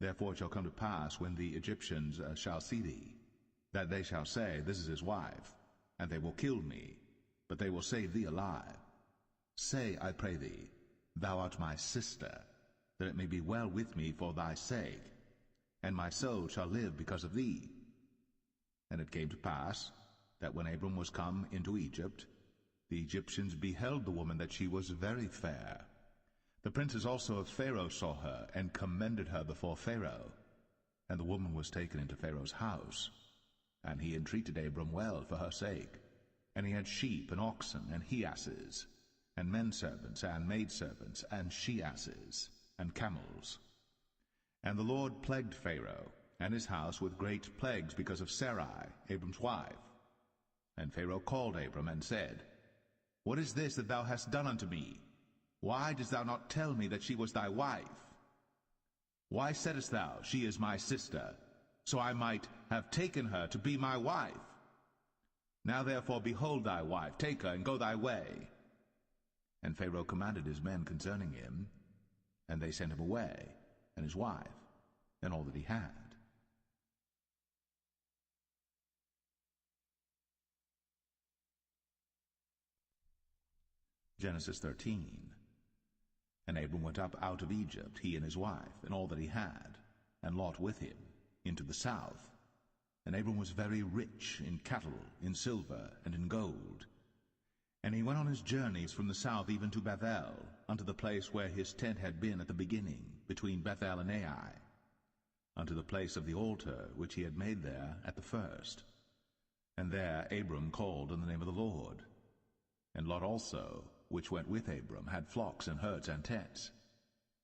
Therefore it shall come to pass, when the Egyptians shall see thee, that they shall say, This is his wife, and they will kill me, but they will save thee alive. Say, I pray thee, Thou art my sister, that it may be well with me for thy sake, and my soul shall live because of thee. And it came to pass, that when Abram was come into Egypt, the Egyptians beheld the woman that she was very fair. The princes also of Pharaoh saw her, and commended her before Pharaoh. And the woman was taken into Pharaoh's house. And he entreated Abram well for her sake. And he had sheep, and oxen, and he-asses, and men-servants, and maidservants, and she-asses, and camels. And the Lord plagued Pharaoh and his house with great plagues because of Sarai, Abram's wife. And Pharaoh called Abram, and said, What is this that thou hast done unto me? Why didst thou not tell me that she was thy wife? Why saidst thou, She is my sister, so I might have taken her to be my wife? Now therefore behold thy wife, take her, and go thy way. And Pharaoh commanded his men concerning him, and they sent him away, and his wife, and all that he had. Genesis 13. And Abram went up out of Egypt, he and his wife, and all that he had, and Lot with him, into the south. And Abram was very rich in cattle, in silver, and in gold. And he went on his journeys from the south even to Bethel, unto the place where his tent had been at the beginning, between Bethel and Ai, unto the place of the altar which he had made there at the first. And there Abram called on the name of the Lord. And Lot also, which went with Abram, had flocks and herds and tents.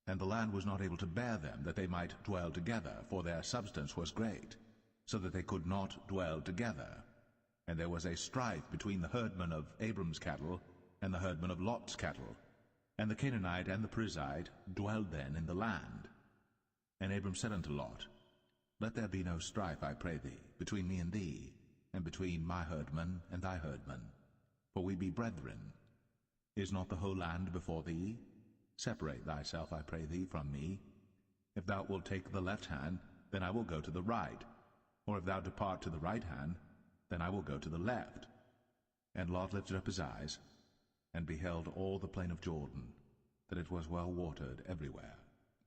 And the land was not able to bear them, that they might dwell together, for their substance was great, so that they could not dwell together. And there was a strife between the herdmen of Abram's cattle and the herdmen of Lot's cattle. And the Canaanite and the Perizzite dwelled then in the land. And Abram said unto Lot, Let there be no strife, I pray thee, between me and thee, and between my herdmen and thy herdmen, for we be brethren. Is not the whole land before thee? Separate thyself, I pray thee, from me. If thou wilt take the left hand, then I will go to the right, or if thou depart to the right hand, then I will go to the left. And Lot lifted up his eyes, and beheld all the plain of Jordan, that it was well watered everywhere,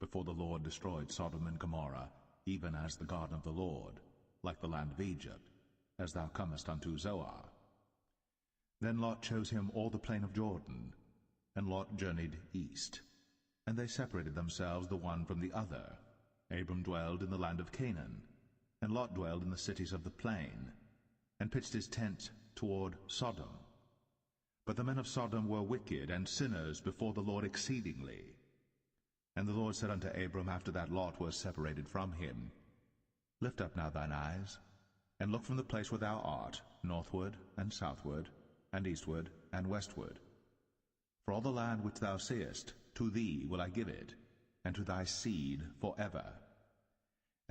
before the Lord destroyed Sodom and Gomorrah, even as the garden of the Lord, like the land of Egypt, as thou comest unto Zoar. Then Lot chose him all the plain of Jordan, and Lot journeyed east. And they separated themselves the one from the other. Abram dwelled in the land of Canaan, and Lot dwelled in the cities of the plain, and pitched his tent toward Sodom. But the men of Sodom were wicked and sinners before the Lord exceedingly. And the Lord said unto Abram, after that Lot was separated from him, Lift up now thine eyes, and look from the place where thou art, northward and southward, and eastward and westward. For all the land which thou seest, to thee will I give it, and to thy seed forever.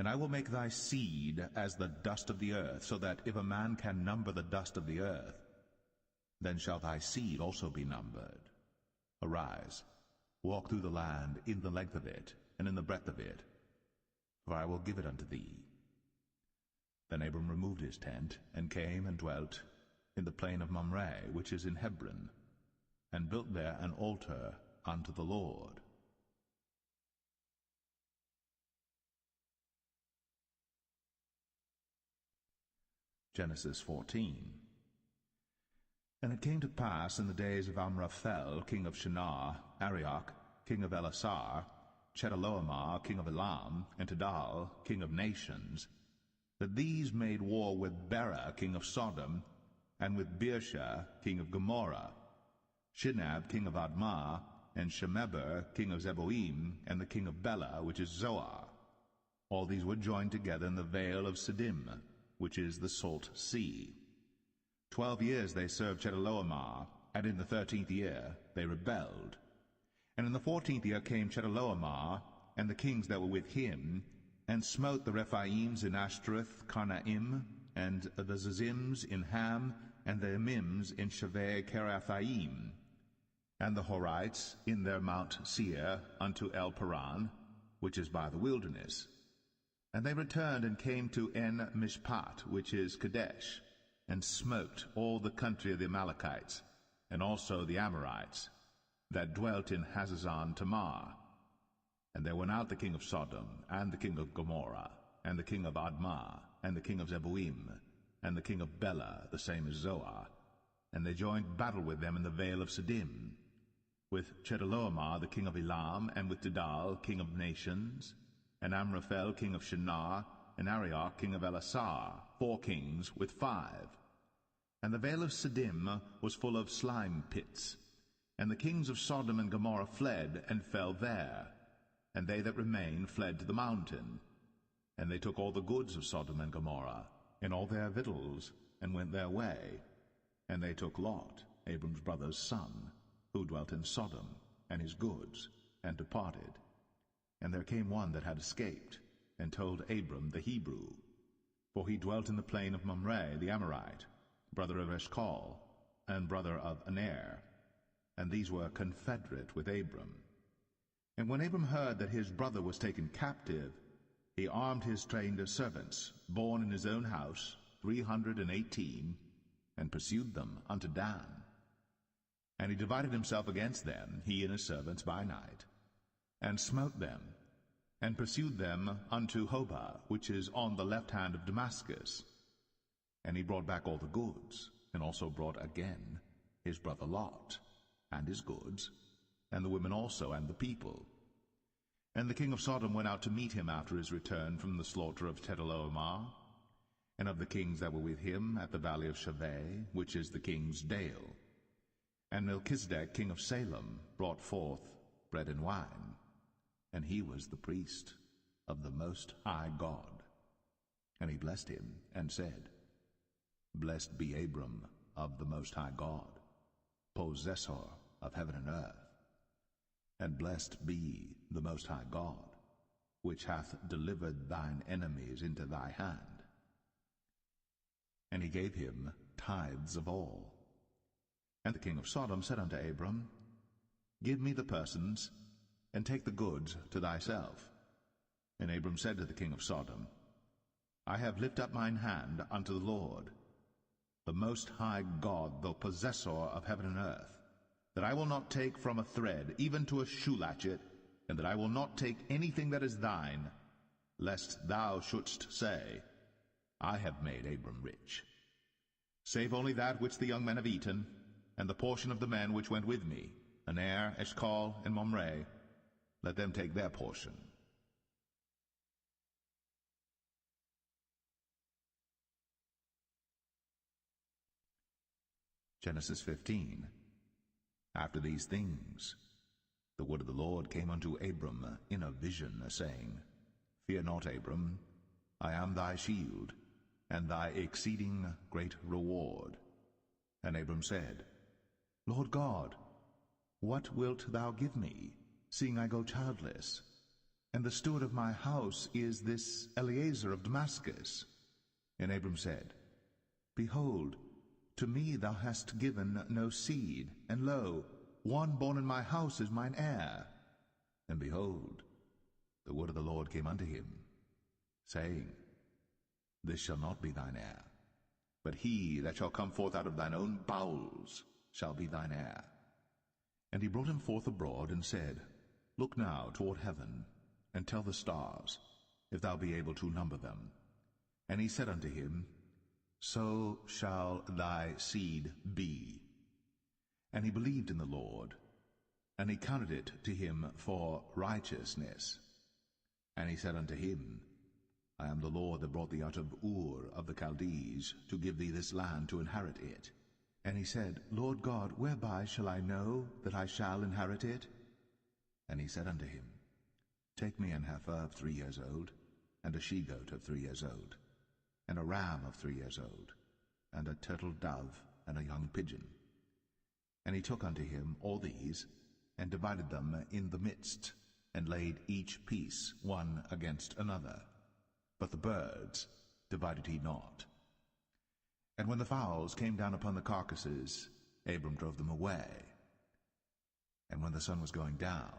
And I will make thy seed as the dust of the earth, so that if a man can number the dust of the earth, then shall thy seed also be numbered. Arise, walk through the land in the length of it, and in the breadth of it, for I will give it unto thee. Then Abram removed his tent, and came and dwelt in the plain of Mamre, which is in Hebron, and built there an altar unto the Lord. Genesis 14. And it came to pass in the days of Amraphel, king of Shinar, Arioch, king of Elasar, Chedorlaomer, king of Elam, and Tidal, king of nations, that these made war with Bera, king of Sodom, and with Birsha, king of Gomorrah, Shinab, king of Admah, and Shemeber, king of Zeboim, and the king of Bela, which is Zoar. All these were joined together in the vale of Siddim, which is the salt sea. 12 years they served Chedorlaomer, and in the 13th year they rebelled. And in the 14th year came Chedorlaomer, and the kings that were with him, and smote the Rephaims in Ashtaroth, Karnaim, and the Zazims in Ham, and the Emims in Shaveh Kerathaim, and the Horites in their Mount Seir unto El Paran, which is by the wilderness. And they returned and came to En Mishpat, which is Kadesh, and smote all the country of the Amalekites, and also the Amorites, that dwelt in Hazazon Tamar. And there went out the king of Sodom, and the king of Gomorrah, and the king of Admah, and the king of Zeboim, and the king of Bela, the same as Zoar, and they joined battle with them in the vale of Siddim, with Chedorlaomer the king of Elam, and with Tidal king of nations, and Amraphel king of Shinar, and Arioch king of Elasar, 4 kings with 5. And the vale of Siddim was full of slime pits, and the kings of Sodom and Gomorrah fled, and fell there, and they that remained fled to the mountain. And they took all the goods of Sodom and Gomorrah, and all their victuals, and went their way. And they took Lot, Abram's brother's son, who dwelt in Sodom, and his goods, and departed. And there came one that had escaped, and told Abram the Hebrew, for he dwelt in the plain of Mamre the Amorite, brother of Eshcol, and brother of Aner, and these were confederate with Abram. And when Abram heard that his brother was taken captive, he armed his trained servants, born in his own house, 318, and pursued them unto Dan. And he divided himself against them, he and his servants, by night, and smote them, and pursued them unto Hobah, which is on the left hand of Damascus. And he brought back all the goods, and also brought again his brother Lot, and his goods, and the women also, and the people. And the king of Sodom went out to meet him after his return from the slaughter of Chedorlaomer, and of the kings that were with him at the valley of Shaveh, which is the king's dale. And Melchizedek king of Salem brought forth bread and wine, and he was the priest of the Most High God. And he blessed him, and said, Blessed be Abram of the Most High God, possessor of heaven and earth. And blessed be the Most High God, which hath delivered thine enemies into thy hand. And he gave him tithes of all. And the king of Sodom said unto Abram, Give me the persons, and take the goods to thyself. And Abram said to the king of Sodom, I have lifted up mine hand unto the Lord, the Most High God, the possessor of heaven and earth, that I will not take from a thread, even to a shoe latchet, and that I will not take anything that is thine, lest thou shouldst say, I have made Abram rich. Save only that which the young men have eaten, and the portion of the men which went with me, Aner, Eshcol, and Mamre, let them take their portion. Genesis 15. After these things, the word of the Lord came unto Abram in a vision, saying, Fear not, Abram, I am thy shield, and thy exceeding great reward. And Abram said, Lord God, what wilt thou give me, seeing I go childless? And the steward of my house is this Eliezer of Damascus. And Abram said, Behold, to me thou hast given no seed, and lo, one born in my house is mine heir. And behold, the word of the Lord came unto him, saying, This shall not be thine heir, but he that shall come forth out of thine own bowels shall be thine heir. And he brought him forth abroad, and said, Look now toward heaven, and tell the stars, if thou be able to number them. And he said unto him, So shall thy seed be. And he believed in the Lord, and he counted it to him for righteousness. And he said unto him, I am the Lord that brought thee out of Ur of the Chaldees, to give thee this land to inherit it. And he said, Lord God, whereby shall I know that I shall inherit it? And he said unto him, Take me an heifer of 3 years old, and a she-goat of 3 years old, and a ram of 3 years old, and a turtle dove, and a young pigeon. And he took unto him all these, and divided them in the midst, and laid each piece one against another. But the birds divided he not. And when the fowls came down upon the carcasses, Abram drove them away. And when the sun was going down,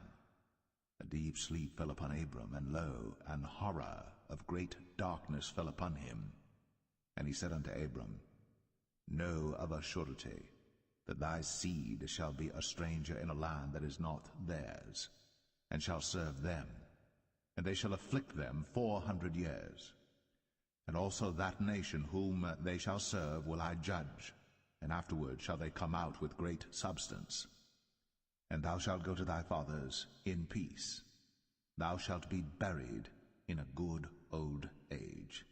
a deep sleep fell upon Abram, and lo, an horror of great darkness fell upon him. And he said unto Abram, Know of a surety that thy seed shall be a stranger in a land that is not theirs, and shall serve them, and they shall afflict them 400 years. And also that nation whom they shall serve will I judge, and afterward shall they come out with great substance. And thou shalt go to thy fathers in peace. Thou shalt be buried in a good old age.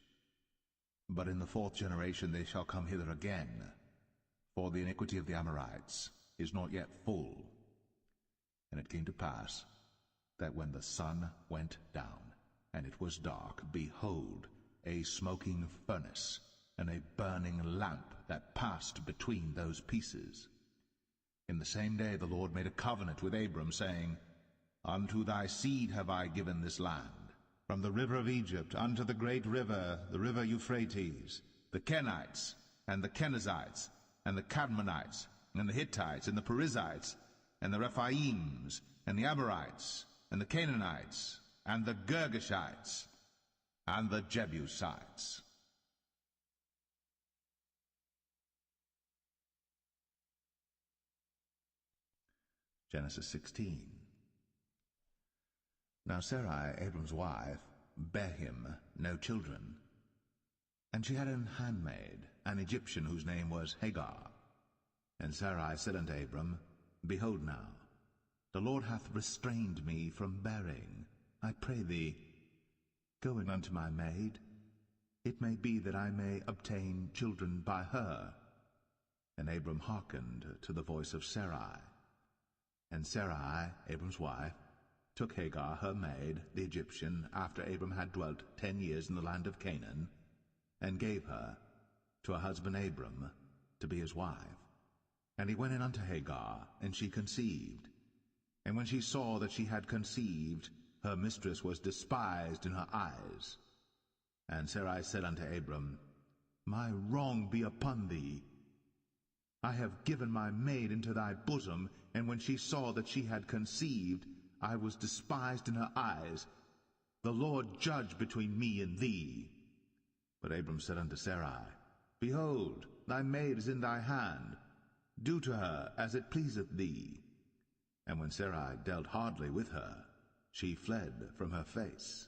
But in the 4th generation they shall come hither again, for the iniquity of the Amorites is not yet full. And it came to pass that when the sun went down, and it was dark, behold, a smoking furnace, and a burning lamp that passed between those pieces. In the same day the Lord made a covenant with Abram, saying, Unto thy seed have I given this land, from the river of Egypt unto the great river, the river Euphrates, the Kenites, and the Kenizzites, and the Cadmonites, and the Hittites, and the Perizzites, and the Rephaims, and the Amorites, and the Canaanites, and the Girgashites, and the Jebusites. Genesis 16. Now Sarai, Abram's wife, bare him no children, and she had an handmaid, an Egyptian, whose name was Hagar. And Sarai said unto Abram, Behold now, the Lord hath restrained me from bearing. I pray thee, go in unto my maid. It may be that I may obtain children by her. And Abram hearkened to the voice of Sarai. And Sarai, Abram's wife, took Hagar her maid, the Egyptian, after Abram had dwelt 10 years in the land of Canaan, and gave her to her husband Abram to be his wife. And he went in unto Hagar, and she conceived. And when she saw that she had conceived, her mistress was despised in her eyes. And Sarai said unto Abram, My wrong be upon thee. I have given my maid into thy bosom, and when she saw that she had conceived, I was despised in her eyes. The Lord judge between me and thee. But Abram said unto Sarai, Behold, thy maid is in thy hand. Do to her as it pleaseth thee. And when Sarai dealt hardly with her, she fled from her face.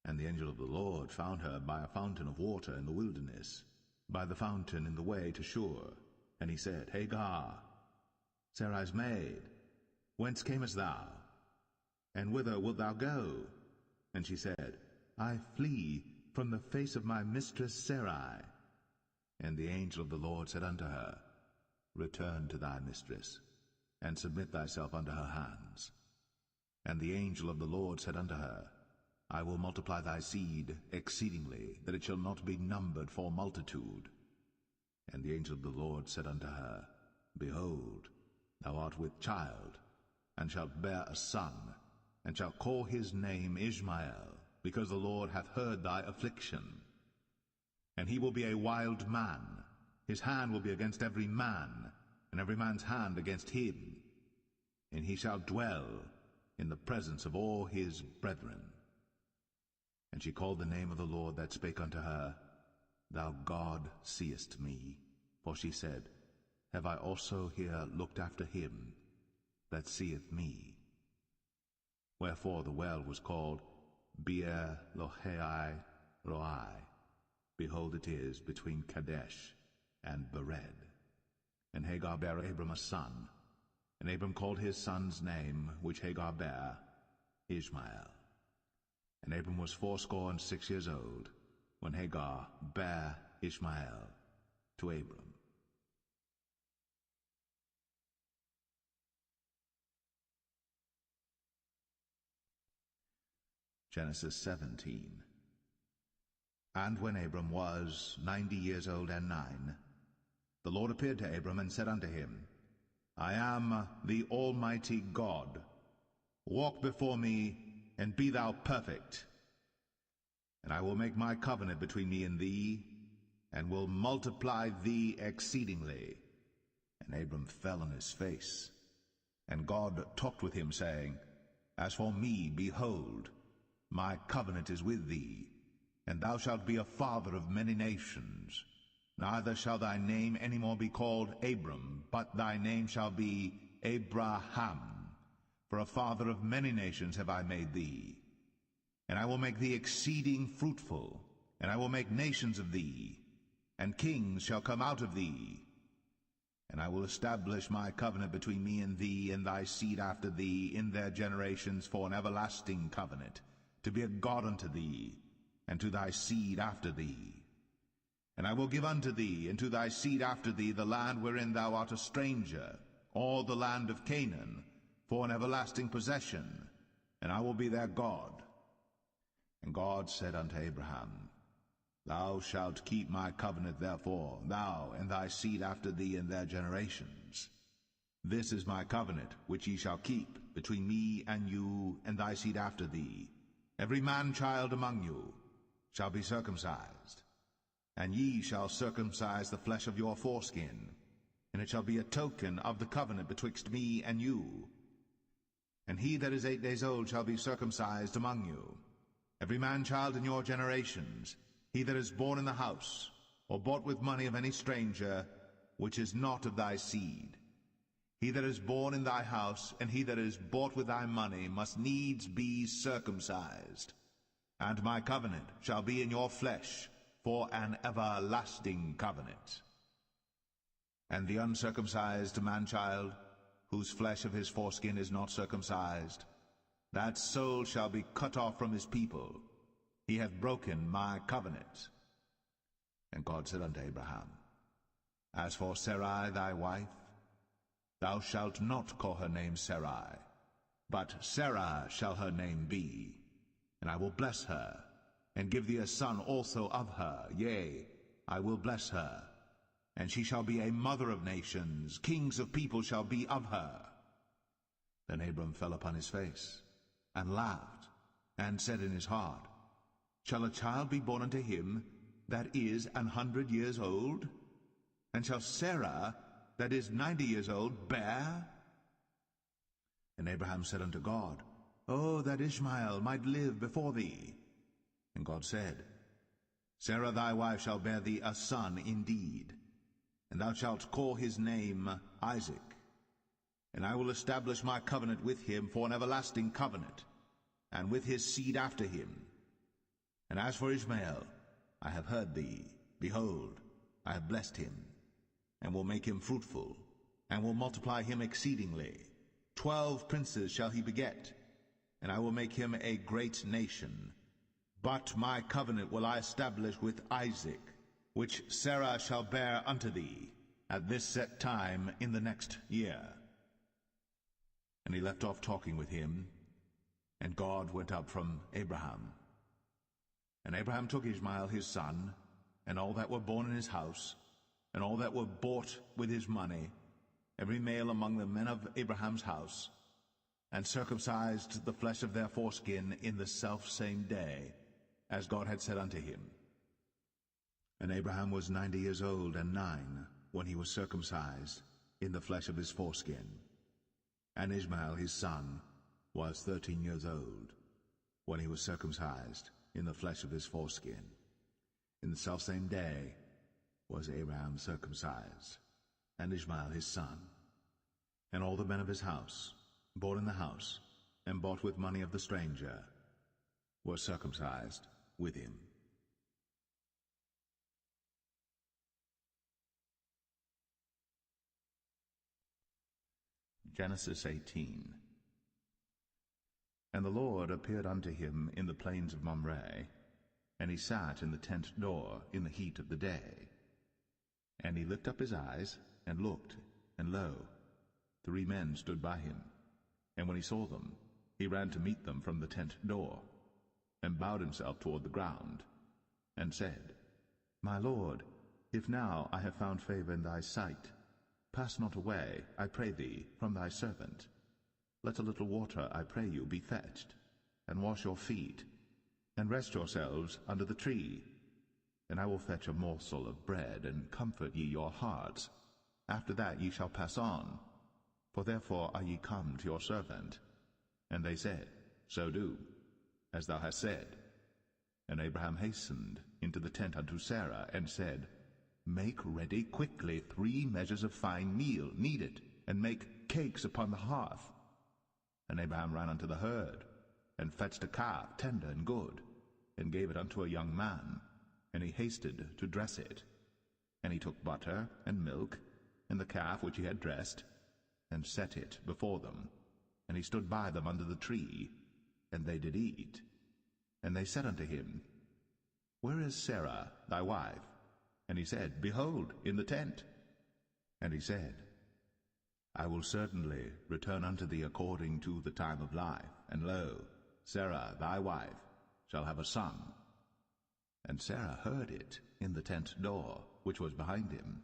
And the angel of the Lord found her by a fountain of water in the wilderness, by the fountain in the way to Shur. And he said, Hagar, Sarai's maid, whence camest thou? And whither wilt thou go? And she said, I flee from the face of my mistress Sarai. And the angel of the Lord said unto her, Return to thy mistress, and submit thyself unto her hands. And the angel of the Lord said unto her, I will multiply thy seed exceedingly, that it shall not be numbered for multitude. And the angel of the Lord said unto her, Behold, thou art with child, and shalt bear a son, and shalt call his name Ishmael, because the Lord hath heard thy affliction. And he will be a wild man, his hand will be against every man, and every man's hand against him. And he shall dwell in the presence of all his brethren. And she called the name of the Lord that spake unto her, Thou God seest me. For she said, Have I also here looked after him that seeth me? Wherefore the well was called Beer Lohai Roi. Behold, it is between Kadesh and Bered. And Hagar bare Abram a son, and Abram called his son's name, which Hagar bare, Ishmael. And Abram was 86 years old, when Hagar bare Ishmael to Abram. Genesis 17. And when Abram was 90 years old and 9, the Lord appeared to Abram and said unto him, I am the Almighty God. Walk before me, and be thou perfect. And I will make my covenant between me and thee, and will multiply thee exceedingly. And Abram fell on his face. And God talked with him, saying, As for me, behold, my covenant is with thee, and thou shalt be a father of many nations. Neither shall thy name any more be called Abram, but thy name shall be Abraham. For a father of many nations have I made thee. And I will make thee exceeding fruitful, and I will make nations of thee, and kings shall come out of thee. And I will establish my covenant between me and thee and thy seed after thee in their generations for an everlasting covenant, to be a God unto thee, and to thy seed after thee. And I will give unto thee and to thy seed after thee the land wherein thou art a stranger, all the land of Canaan, for an everlasting possession, and I will be their God. And God said unto Abraham, Thou shalt keep my covenant therefore, thou and thy seed after thee in their generations. This is my covenant which ye shall keep between me and you and thy seed after thee. Every man-child among you shall be circumcised, and ye shall circumcise the flesh of your foreskin, and it shall be a token of the covenant betwixt me and you. And he that is 8 days old shall be circumcised among you. Every man-child in your generations, he that is born in the house, or bought with money of any stranger, which is not of thy seed. He that is born in thy house, and he that is bought with thy money, must needs be circumcised. And my covenant shall be in your flesh, for an everlasting covenant. And the uncircumcised man-child, whose flesh of his foreskin is not circumcised, that soul shall be cut off from his people. He hath broken my covenant. And God said unto Abraham, As for Sarai thy wife, thou shalt not call her name Sarai, but Sarah shall her name be. And I will bless her, and give thee a son also of her. Yea, I will bless her, and she shall be a mother of nations. Kings of people shall be of her. Then Abram fell upon his face, and laughed, and said in his heart, Shall a child be born unto him that is 100 years old? And shall Sarah that is 90 years old bear? And Abraham said unto God, Oh, that Ishmael might live before thee. And God said, Sarah thy wife shall bear thee a son indeed, and thou shalt call his name Isaac. And I will establish my covenant with him for an everlasting covenant, and with his seed after him. And as for Ishmael, I have heard thee. Behold, I have blessed him, and will make him fruitful, and will multiply him exceedingly. 12 princes shall he beget, and I will make him a great nation. But my covenant will I establish with Isaac, which Sarah shall bear unto thee at this set time in the next year. And he left off talking with him, and God went up from Abraham. And Abraham took Ishmael his son, and all that were born in his house, and all that were bought with his money, every male among the men of Abraham's house, and circumcised the flesh of their foreskin in the selfsame day, as God had said unto him. And Abraham was 90 years old and 9 when he was circumcised in the flesh of his foreskin. And Ishmael his son was 13 years old when he was circumcised in the flesh of his foreskin. In the selfsame day was Abraham circumcised, and Ishmael his son. And all the men of his house, born in the house, and bought with money of the stranger, were circumcised with him. Genesis 18. And the Lord appeared unto him in the plains of Mamre, and he sat in the tent door in the heat of the day. And he lifted up his eyes, and looked, and lo, 3 men stood by him. And when he saw them, he ran to meet them from the tent door, and bowed himself toward the ground, and said, My Lord, if now I have found favor in thy sight, pass not away, I pray thee, from thy servant. Let a little water, I pray you, be fetched, and wash your feet, and rest yourselves under the tree. And I will fetch a morsel of bread, and comfort ye your hearts. After that ye shall pass on, for therefore are ye come to your servant. And they said, So do, as thou hast said. And Abraham hastened into the tent unto Sarah, and said, Make ready quickly 3 measures of fine meal, knead it, and make cakes upon the hearth. And Abraham ran unto the herd, and fetched a calf tender and good, and gave it unto a young man, and he hasted to dress it. And he took butter and milk, and the calf which he had dressed, and set it before them. And he stood by them under the tree, and they did eat. And they said unto him, Where is Sarah thy wife? And he said, Behold, in the tent. And he said, I will certainly return unto thee according to the time of life, and lo, Sarah thy wife shall have a son. And Sarah heard it in the tent door, which was behind him.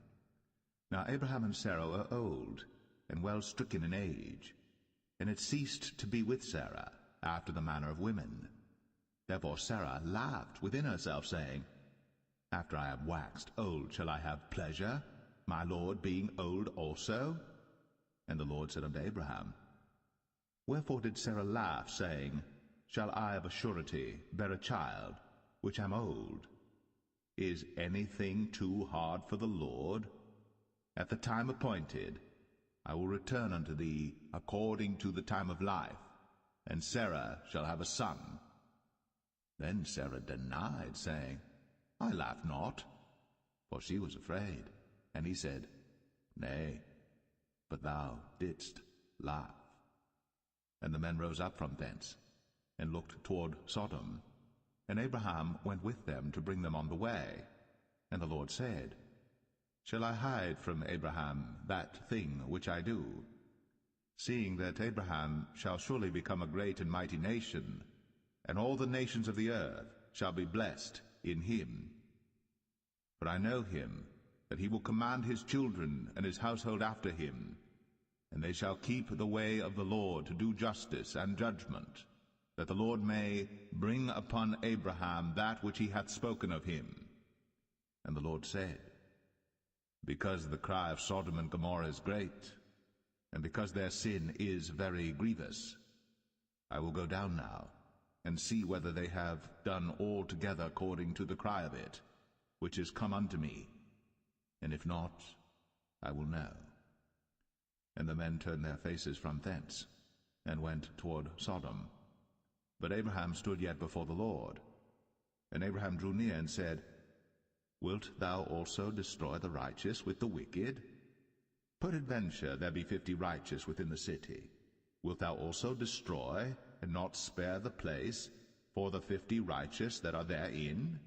Now Abraham and Sarah were old, and well stricken in age, and it ceased to be with Sarah after the manner of women. Therefore Sarah laughed within herself, saying, After I am waxed old shall I have pleasure, my Lord being old also? And the Lord said unto Abraham, Wherefore did Sarah laugh, saying, Shall I of a surety bear a child, which am old? Is anything too hard for the Lord? At the time appointed I will return unto thee according to the time of life, and Sarah shall have a son. Then Sarah denied, saying, I laugh not, for she was afraid. And he said, Nay, but thou didst laugh. And the men rose up from thence, and looked toward Sodom. And Abraham went with them to bring them on the way. And the Lord said, Shall I hide from Abraham that thing which I do? Seeing that Abraham shall surely become a great and mighty nation, and all the nations of the earth shall be blessed in him. For I know him, that he will command his children and his household after him, and they shall keep the way of the Lord to do justice and judgment, that the Lord may bring upon Abraham that which he hath spoken of him. And the Lord said, Because the cry of Sodom and Gomorrah is great, and because their sin is very grievous, I will go down now, and see whether they have done altogether according to the cry of it, which is come unto me, and if not, I will know. And the men turned their faces from thence, and went toward Sodom. But Abraham stood yet before the Lord. And Abraham drew near and said, Wilt thou also destroy the righteous with the wicked? Peradventure there be 50 righteous within the city. Wilt thou also destroy, and not spare the place, for the 50 righteous that are therein?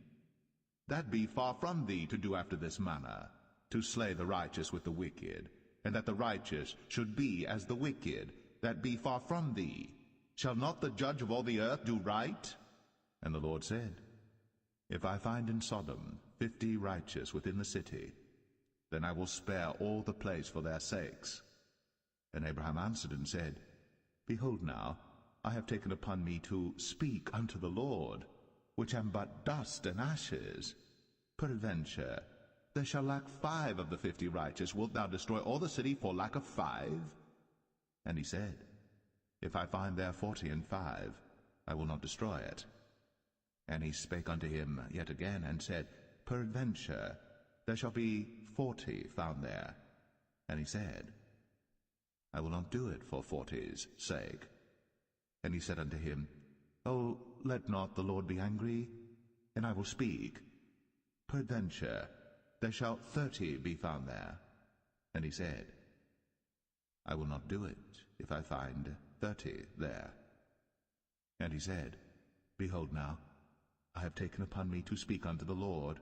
That be far from thee to do after this manner, to slay the righteous with the wicked, and that the righteous should be as the wicked, that be far from thee. Shall not the judge of all the earth do right? And the Lord said, If I find in Sodom 50 righteous within the city, then I will spare all the place for their sakes. And Abraham answered and said, Behold now, I have taken upon me to speak unto the Lord, which am but dust and ashes. Peradventure there shall lack 5 of the 50 righteous. Wilt thou destroy all the city for lack of 5? And he said, If I find there 45, I will not destroy it. And he spake unto him yet again, and said, Peradventure there shall be 40 found there. And he said, I will not do it for 40's sake. And he said unto him, O, let not the Lord be angry, and I will speak. Peradventure there shall 30 be found there. And he said, I will not do it, if I find 30 there. And he said, Behold now, I have taken upon me to speak unto the Lord.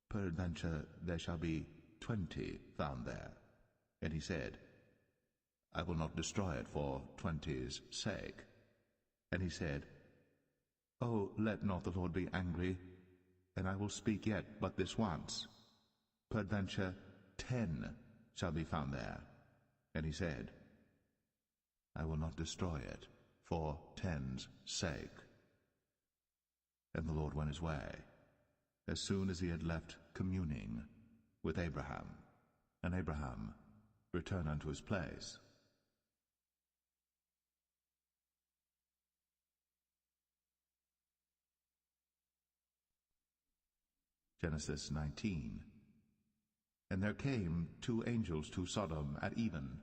Peradventure there shall be 20 found there. And he said, I will not destroy it for 20's sake. And he said, O, let not the Lord be angry, and I will speak yet but this once. Peradventure 10 shall be found there. And he said, I will not destroy it for 10's sake. And the Lord went his way, as soon as he had left communing with Abraham. And Abraham returned unto his place. Genesis 19. And there came 2 angels to Sodom at even,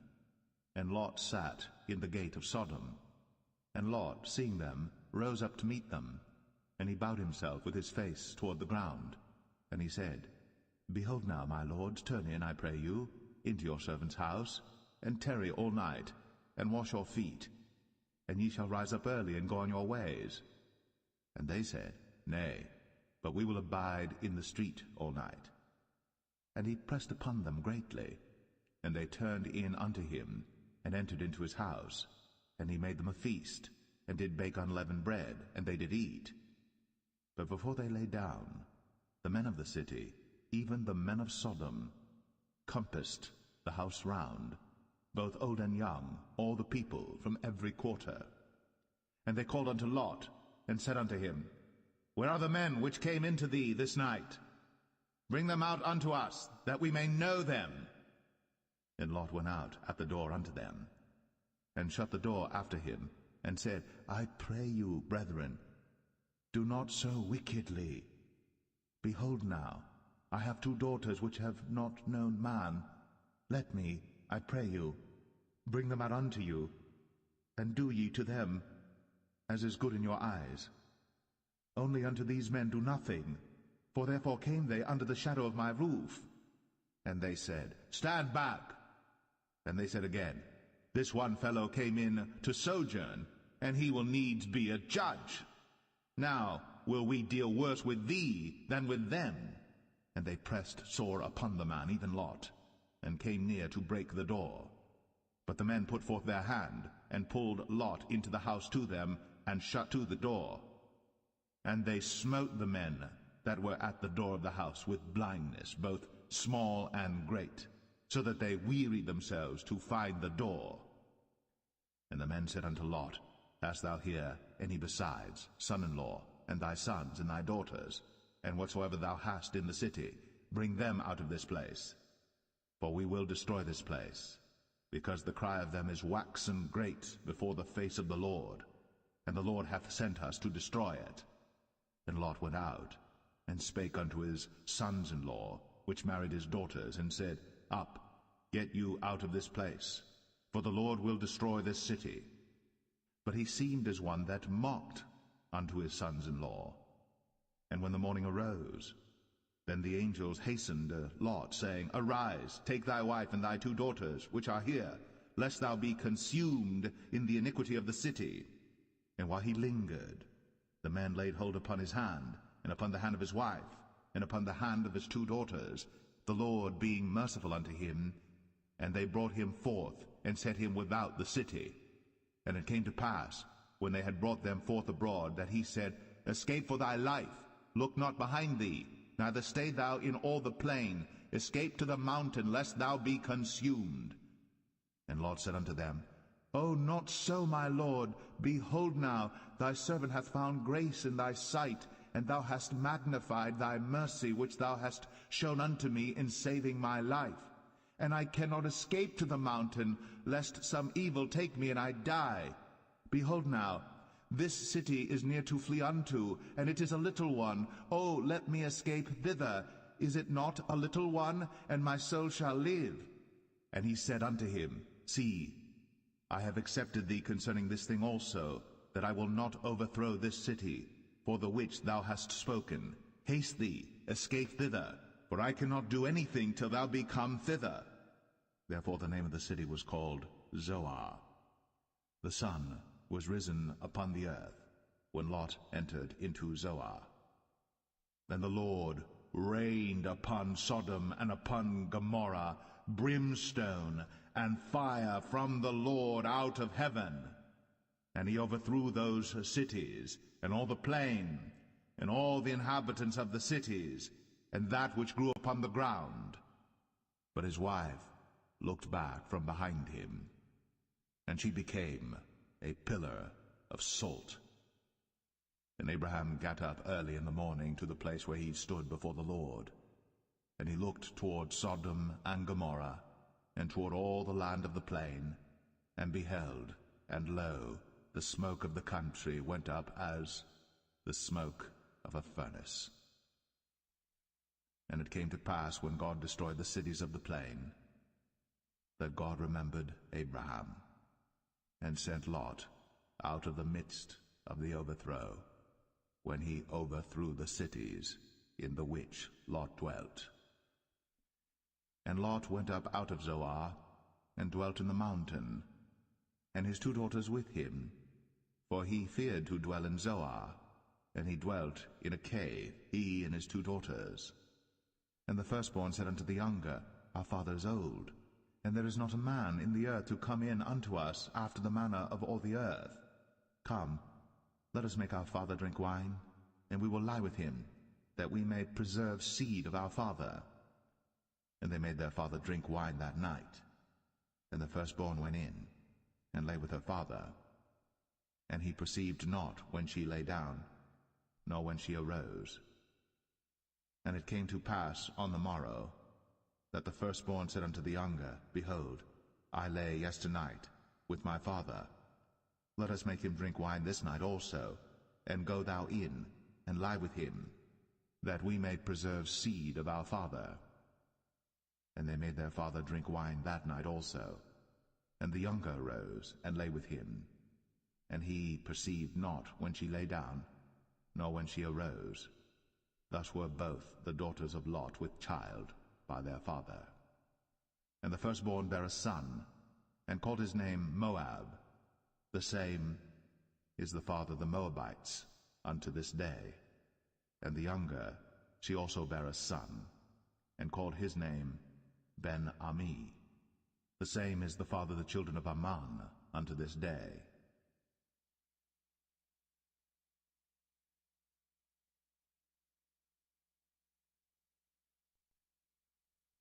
and Lot sat in the gate of Sodom. And Lot, seeing them, rose up to meet them, and he bowed himself with his face toward the ground. And he said, Behold now, my lords, turn in, I pray you, into your servant's house, and tarry all night, and wash your feet, and ye shall rise up early and go on your ways. And they said, Nay, but we will abide in the street all night. And he pressed upon them greatly, and they turned in unto him, and entered into his house. And he made them a feast, and did bake unleavened bread, and they did eat. But before they lay down, the men of the city, even the men of Sodom, compassed the house round, both old and young, all the people from every quarter. And they called unto Lot, and said unto him, Where are the men which came into thee this night? Bring them out unto us, that we may know them. And Lot went out at the door unto them, and shut the door after him, and said, I pray you, brethren, do not so wickedly. Behold now, I have 2 daughters which have not known man. Let me, I pray you, bring them out unto you, and do ye to them as is good in your eyes. Only unto these men do nothing, for therefore came they under the shadow of my roof. And they said, Stand back. And they said again, This one fellow came in to sojourn, and he will needs be a judge. Now will we deal worse with thee than with them. And they pressed sore upon the man, even Lot, and came near to break the door. But the men put forth their hand, and pulled Lot into the house to them, and shut to the door. And they smote the men that were at the door of the house with blindness, both small and great, so that they wearied themselves to find the door. And the men said unto Lot, Hast thou here any besides, son-in-law, and thy sons and thy daughters, and whatsoever thou hast in the city, bring them out of this place. For we will destroy this place, because the cry of them is waxen great before the face of the Lord, and the Lord hath sent us to destroy it. And Lot went out, and spake unto his sons-in-law, which married his daughters, and said, Up, get you out of this place, for the Lord will destroy this city. But he seemed as one that mocked unto his sons-in-law. And when the morning arose, then the angels hastened Lot, saying, Arise, take thy wife and thy 2 daughters, which are here, lest thou be consumed in the iniquity of the city. And while he lingered, the man laid hold upon his hand, and upon the hand of his wife, and upon the hand of his 2 daughters, the Lord being merciful unto him. And they brought him forth, and set him without the city. And it came to pass, when they had brought them forth abroad, that he said, Escape for thy life, look not behind thee, neither stay thou in all the plain, escape to the mountain, lest thou be consumed. And Lot said unto them, "O, not so, my lord. Behold now, thy servant hath found grace in thy sight, and thou hast magnified thy mercy which thou hast shown unto me in saving my life. And I cannot escape to the mountain, lest some evil take me and I die. Behold now, this city is near to flee unto, and it is a little one. O, let me escape thither. Is it not a little one? And my soul shall live." And he said unto him, "See, I have accepted thee concerning this thing also, that I will not overthrow this city, for the which thou hast spoken. Haste thee, escape thither, for I cannot do anything till thou be come thither." Therefore the name of the city was called Zoar. The sun was risen upon the earth when Lot entered into Zoar. Then the Lord rained upon Sodom and upon Gomorrah brimstone and fire from the Lord out of heaven. And he overthrew those cities, and all the plain, and all the inhabitants of the cities, and that which grew upon the ground. But his wife looked back from behind him, and she became a pillar of salt. And Abraham got up early in the morning to the place where he stood before the Lord. And he looked toward Sodom and Gomorrah, and toward all the land of the plain, and beheld, and lo, the smoke of the country went up as the smoke of a furnace. And it came to pass, when God destroyed the cities of the plain, that God remembered Abraham, and sent Lot out of the midst of the overthrow, when he overthrew the cities in the which Lot dwelt. And Lot went up out of Zoar, and dwelt in the mountain, and his 2 daughters with him, for he feared to dwell in Zoar, and he dwelt in a cave, he and his 2 daughters. And the firstborn said unto the younger, Our father is old, and there is not a man in the earth to come in unto us after the manner of all the earth. Come, let us make our father drink wine, and we will lie with him, that we may preserve seed of our father. And they made their father drink wine that night. And the firstborn went in, and lay with her father. And he perceived not when she lay down, nor when she arose. And it came to pass on the morrow, that the firstborn said unto the younger, Behold, I lay yesternight with my father. Let us make him drink wine this night also, and go thou in, and lie with him, that we may preserve seed of our father. And they made their father drink wine that night also. And the younger arose, and lay with him. And he perceived not when she lay down, nor when she arose. Thus were both the daughters of Lot with child by their father. And the firstborn bare a son, and called his name Moab. The same is the father of the Moabites unto this day. And the younger, she also bare a son, and called his name Ben-Ami. The same is the father of the children of Ammon unto this day.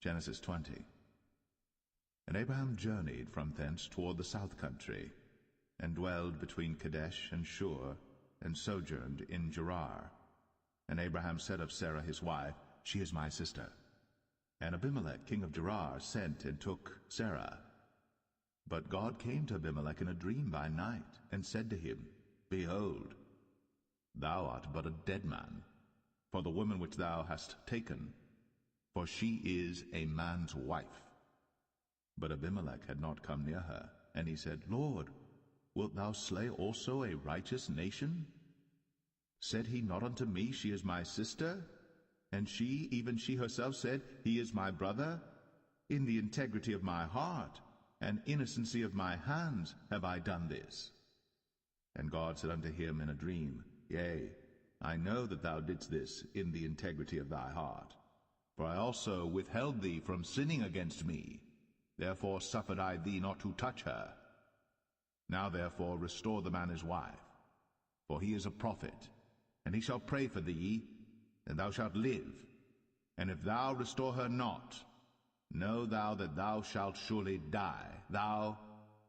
Genesis 20. And Abraham journeyed from thence toward the south country, and dwelled between Kadesh and Shur, and sojourned in Gerar. And Abraham said of Sarah his wife, She is my sister. And Abimelech king of Gerar sent and took Sarah. But God came to Abimelech in a dream by night, and said to him, Behold, thou art but a dead man, for the woman which thou hast taken, for she is a man's wife. But Abimelech had not come near her, and he said, Lord, wilt thou slay also a righteous nation? Said he not unto me, She is my sister? And she, even she herself, said, He is my brother? In the integrity of my heart and innocency of my hands have I done this. And God said unto him in a dream, Yea, I know that thou didst this in the integrity of thy heart. For I also withheld thee from sinning against me. Therefore suffered I thee not to touch her. Now therefore restore the man his wife, for he is a prophet, and he shall pray for thee, and thou shalt live. And if thou restore her not, know thou that thou shalt surely die, thou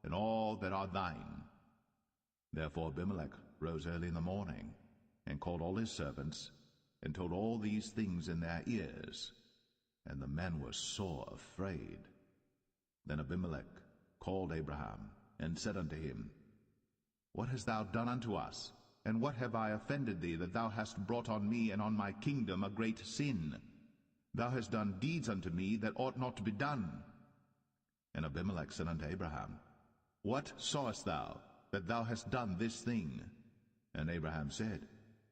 and all that are thine. Therefore Abimelech rose early in the morning, and called all his servants, and told all these things in their ears. And the men were sore afraid. Then Abimelech called Abraham, and said unto him, What hast thou done unto us? And what have I offended thee, that thou hast brought on me and on my kingdom a great sin? Thou hast done deeds unto me that ought not to be done. And Abimelech said unto Abraham, What sawest thou, that thou hast done this thing? And Abraham said,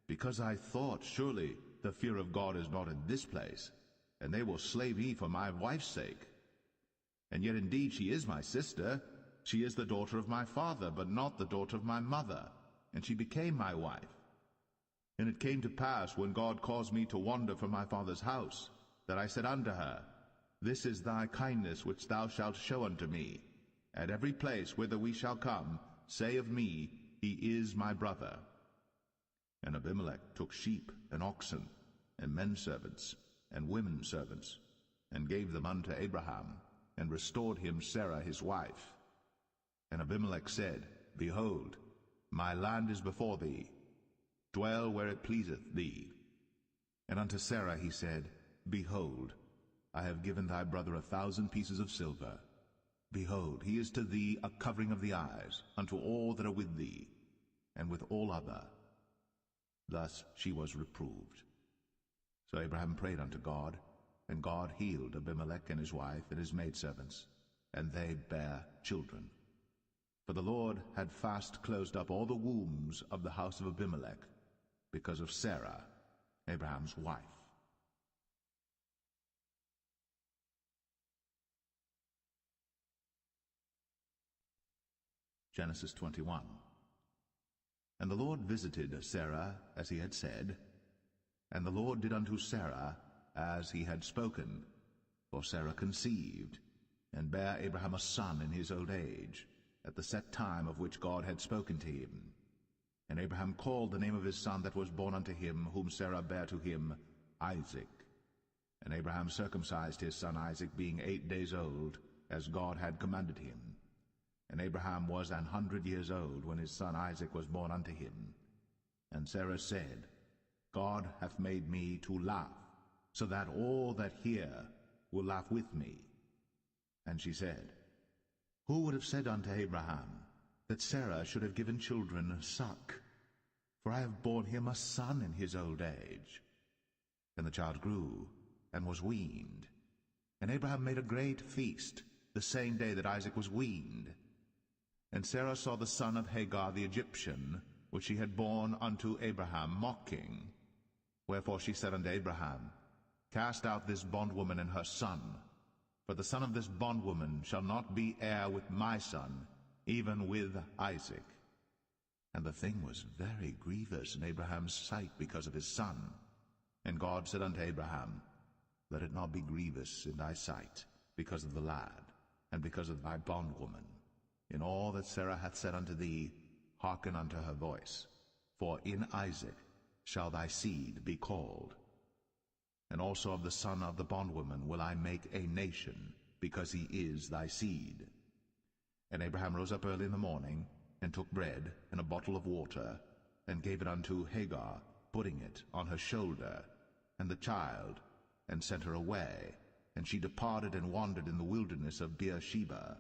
Because I thought, surely the fear of God is not in this place, and they will slay me for my wife's sake. And yet indeed she is my sister. She is the daughter of my father, but not the daughter of my mother, and she became my wife. And it came to pass, when God caused me to wander from my father's house, that I said unto her, This is thy kindness which thou shalt show unto me. At every place whither we shall come, say of me, He is my brother. And Abimelech took sheep and oxen, and men servants, and women servants, and gave them unto Abraham, and restored him Sarah his wife. And Abimelech said, Behold, my land is before thee. Dwell where it pleaseth thee. And unto Sarah he said, Behold, I have given thy brother 1,000 pieces of silver. Behold, he is to thee a covering of the eyes, unto all that are with thee, and with all other. Thus she was reproved. So Abraham prayed unto God, and God healed Abimelech and his wife and his maidservants, and they bare children. For the Lord had fast closed up all the wombs of the house of Abimelech, because of Sarah, Abraham's wife. Genesis 21. And the Lord visited Sarah as he had said, and the Lord did unto Sarah as he had spoken. For Sarah conceived, and bare Abraham a son in his old age, at the set time of which God had spoken to him. And Abraham called the name of his son that was born unto him, whom Sarah bare to him, Isaac. And Abraham circumcised his son Isaac, being 8 days old, as God had commanded him. And Abraham was 100 years old when his son Isaac was born unto him. And Sarah said, God hath made me to laugh, so that all that hear will laugh with me. And she said, Who would have said unto Abraham, that Sarah should have given children suck? For I have borne him a son in his old age. And the child grew, and was weaned. And Abraham made a great feast, the same day that Isaac was weaned. And Sarah saw the son of Hagar the Egyptian, which she had borne unto Abraham, mocking. Wherefore she said unto Abraham, Cast out this bondwoman and her son, for the son of this bondwoman shall not be heir with my son, even with Isaac. And the thing was very grievous in Abraham's sight because of his son. And God said unto Abraham, Let it not be grievous in thy sight because of the lad, and because of thy bondwoman. In all that Sarah hath said unto thee, hearken unto her voice. For in Isaac shall thy seed be called. And also of the son of the bondwoman will I make a nation, because he is thy seed. And Abraham rose up early in the morning, and took bread and a bottle of water, and gave it unto Hagar, putting it on her shoulder, and the child, and sent her away. And she departed and wandered in the wilderness of Beersheba.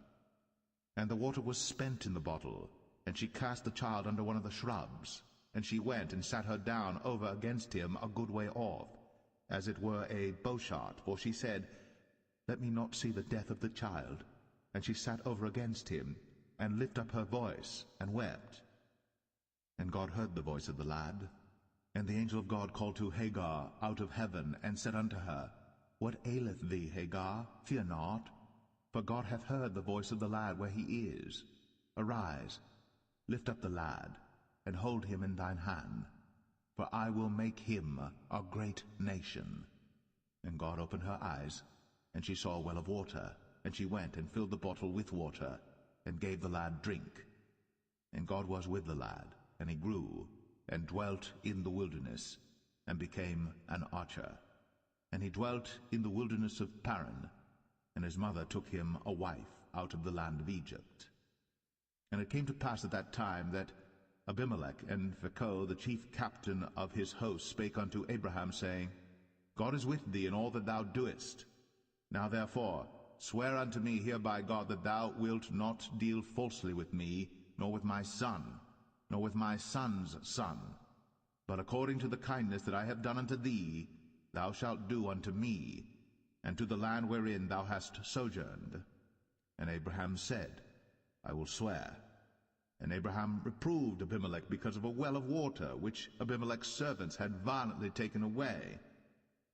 And the water was spent in the bottle, and she cast the child under one of the shrubs. And she went and sat her down over against him a good way off, as it were a bowshot, for she said, Let me not see the death of the child. And she sat over against him, and lifted up her voice, and wept. And God heard the voice of the lad. And the angel of God called to Hagar out of heaven, and said unto her, What aileth thee, Hagar? Fear not, for God hath heard the voice of the lad where he is. Arise, lift up the lad, and hold him in thine hand, for I will make him a great nation. And God opened her eyes, and she saw a well of water, and she went and filled the bottle with water, and gave the lad drink. And God was with the lad, and he grew, and dwelt in the wilderness, and became an archer. And he dwelt in the wilderness of Paran, and his mother took him a wife out of the land of Egypt. And it came to pass at that time that Abimelech and Phicol, the chief captain of his host, spake unto Abraham, saying, God is with thee in all that thou doest. Now therefore swear unto me here by God that thou wilt not deal falsely with me, nor with my son, nor with my son's son. But according to the kindness that I have done unto thee, thou shalt do unto me, and to the land wherein thou hast sojourned. And Abraham said, I will swear. And Abraham reproved Abimelech because of a well of water, which Abimelech's servants had violently taken away.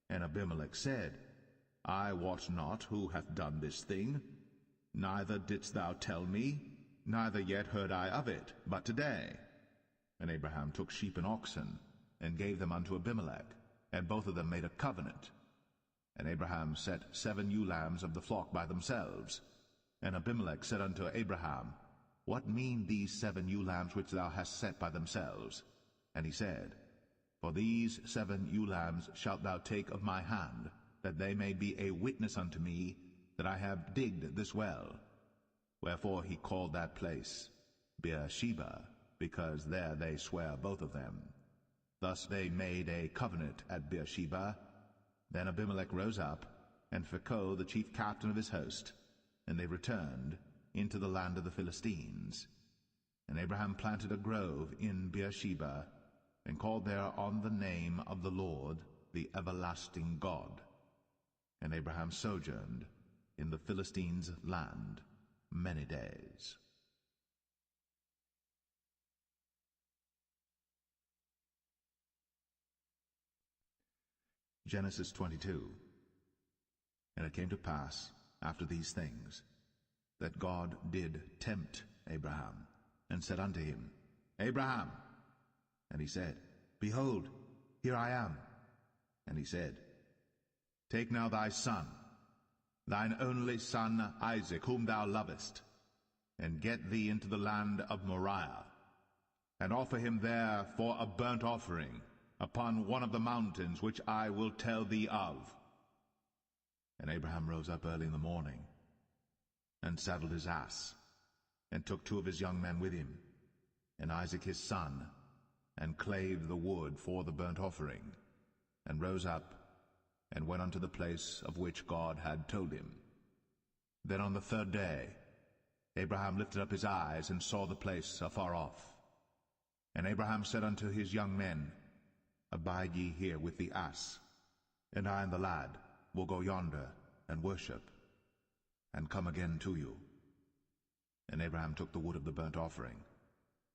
And Abimelech said, I wot not who hath done this thing, neither didst thou tell me, neither yet heard I of it, but today. And Abraham took sheep and oxen, and gave them unto Abimelech, and both of them made a covenant. And Abraham set 7 ewe lambs of the flock by themselves. And Abimelech said unto Abraham, What mean these 7 ewe lambs which thou hast set by themselves? And he said, For these 7 ewe lambs shalt thou take of my hand, that they may be a witness unto me that I have digged this well. Wherefore he called that place Beersheba, because there they sware both of them. Thus they made a covenant at Beersheba. Then Abimelech rose up, and Phicol the chief captain of his host, and they returned into the land of the Philistines. And Abraham planted a grove in Beersheba, and called there on the name of the Lord, the everlasting God. And Abraham sojourned in the Philistines' land many days. Genesis 22. And it came to pass, after these things, that God did tempt Abraham, and said unto him, Abraham. And he said, Behold, here I am. And he said, Take now thy son, thine only son Isaac, whom thou lovest, and get thee into the land of Moriah, and offer him there for a burnt offering upon one of the mountains which I will tell thee of. And Abraham rose up early in the morning, and saddled his ass, and took 2 of his young men with him, and Isaac his son, and clave the wood for the burnt offering, and rose up, and went unto the place of which God had told him. Then on the 3rd day Abraham lifted up his eyes, and saw the place afar off. And Abraham said unto his young men, Abide ye here with the ass, and I and the lad will go yonder and worship, and come again to you. And Abraham took the wood of the burnt offering,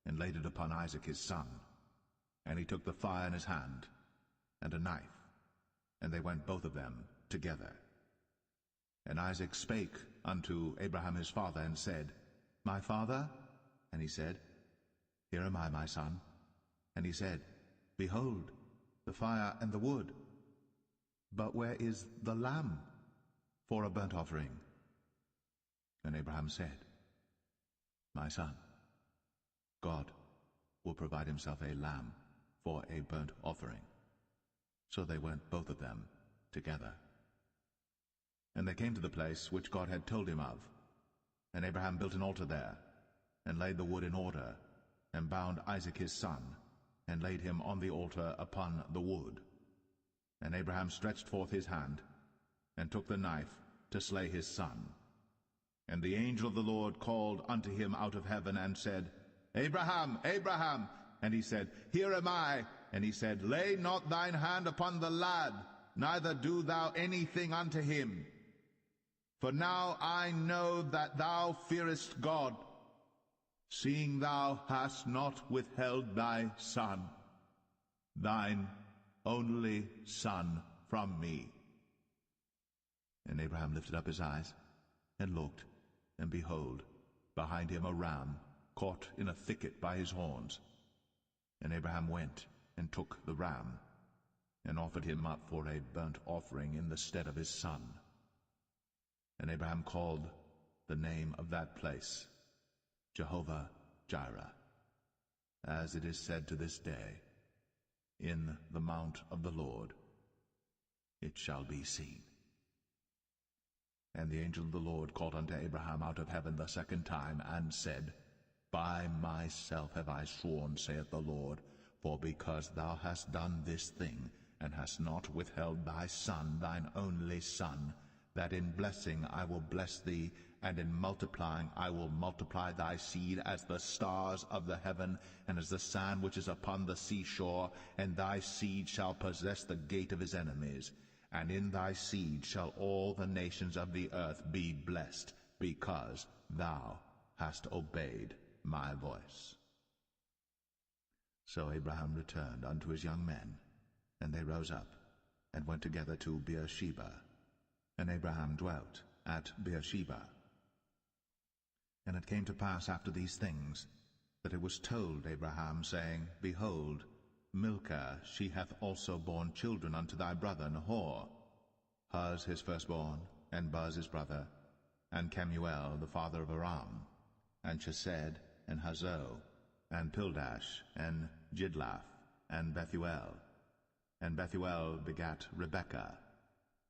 and laid it upon Isaac his son. And he took the fire in his hand, and a knife, and they went both of them together. And Isaac spake unto Abraham his father, and said, My father? And he said, Here am I, my son. And he said, Behold, the fire and the wood, but where is the lamb for a burnt offering? And Abraham said, My son, God will provide himself a lamb for a burnt offering. So they went both of them together. And they came to the place which God had told him of. And Abraham built an altar there, and laid the wood in order, and bound Isaac his son, and laid him on the altar upon the wood. And Abraham stretched forth his hand, and took the knife to slay his son. And the angel of the Lord called unto him out of heaven, and said, Abraham, Abraham! And he said, Here am I. And he said, Lay not thine hand upon the lad, neither do thou anything unto him. For now I know that thou fearest God, seeing thou hast not withheld thy son, thine only son, from me. And Abraham lifted up his eyes, and looked, and behold, behind him a ram, caught in a thicket by his horns. And Abraham went, and took the ram, and offered him up for a burnt offering in the stead of his son. And Abraham called the name of that place Jehovah-Jireh, as it is said to this day, In the mount of the Lord it shall be seen. And the angel of the Lord called unto Abraham out of heaven the 2nd time, and said, By myself have I sworn, saith the Lord, for because thou hast done this thing, and hast not withheld thy son, thine only son, that in blessing I will bless thee, and in multiplying I will multiply thy seed as the stars of the heaven, and as the sand which is upon the seashore, and thy seed shall possess the gate of his enemies. And in thy seed shall all the nations of the earth be blessed, because thou hast obeyed my voice. So Abraham returned unto his young men, and they rose up, and went together to Beersheba. And Abraham dwelt at Beersheba. And it came to pass after these things, that it was told Abraham, saying, Behold, Milcah, she hath also borne children unto thy brother Nahor, Huz his firstborn, and Buz his brother, and Kemuel the father of Aram, and Chesed, and Hazo, and Pildash, and Jidlaph, and Bethuel. And Bethuel begat Rebekah.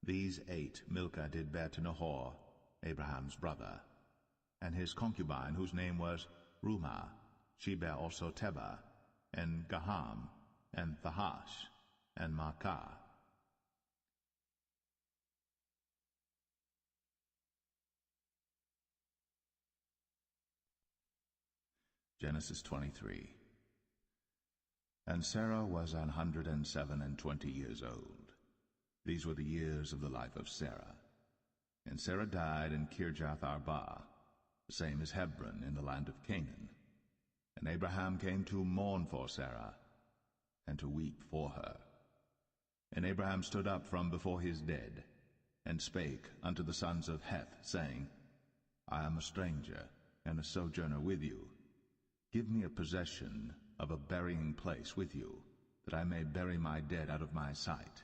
These 8 Milcah did bear to Nahor, Abraham's brother. And his concubine, whose name was Rumah, she bare also Tebah, and Gaham, and Thahash, and Maacah. Genesis 23. And Sarah was 127 years old. These were the years of the life of Sarah. And Sarah died in Kirjath Arba, the same as Hebron in the land of Canaan. And Abraham came to mourn for Sarah, and to weep for her. And Abraham stood up from before his dead, and spake unto the sons of Heth, saying, I am a stranger, and a sojourner with you. Give me a possession of a burying place with you, that I may bury my dead out of my sight.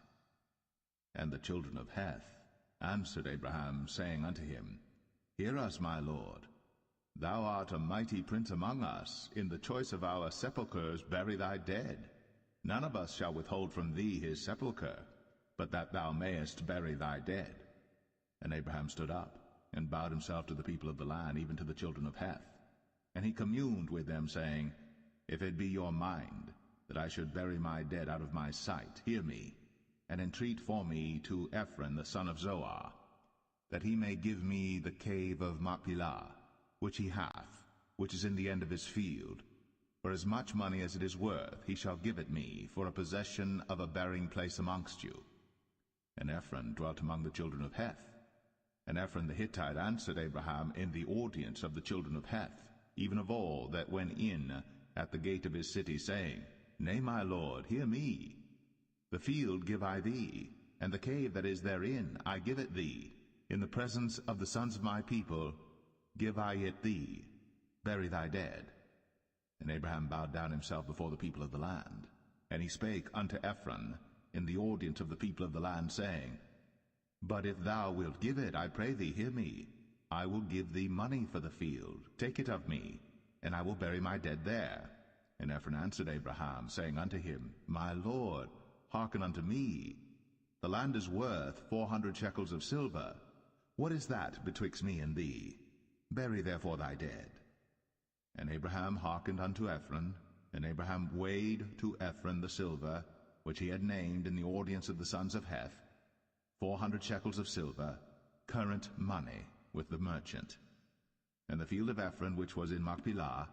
And the children of Heth answered Abraham, saying unto him, Hear us, my lord. Thou art a mighty prince among us. In the choice of our sepulchres bury thy dead. None of us shall withhold from thee his sepulchre, but that thou mayest bury thy dead. And Abraham stood up, and bowed himself to the people of the land, even to the children of Heth. And he communed with them, saying, If it be your mind that I should bury my dead out of my sight, hear me, and entreat for me to Ephron the son of Zoar, that he may give me the cave of Machpelah, which he hath, which is in the end of his field. For as much money as it is worth, he shall give it me, for a possession of a burying place amongst you. And Ephron dwelt among the children of Heth. And Ephron the Hittite answered Abraham in the audience of the children of Heth, even of all that went in at the gate of his city, saying, Nay, my lord, hear me. The field give I thee, and the cave that is therein I give it thee. In the presence of the sons of my people give I it thee. Bury thy dead. And Abraham bowed down himself before the people of the land. And he spake unto Ephron in the audience of the people of the land, saying, But if thou wilt give it, I pray thee, hear me. I will give thee money for the field. Take it of me, and I will bury my dead there. And Ephron answered Abraham, saying unto him, My lord, hearken unto me. The land is worth 400 shekels of silver. What is that betwixt me and thee? Bury therefore thy dead. And Abraham hearkened unto Ephron, and Abraham weighed to Ephron the silver, which he had named in the audience of the sons of Heth, 400 shekels of silver, current money with the merchant. And the field of Ephron, which was in Machpelah,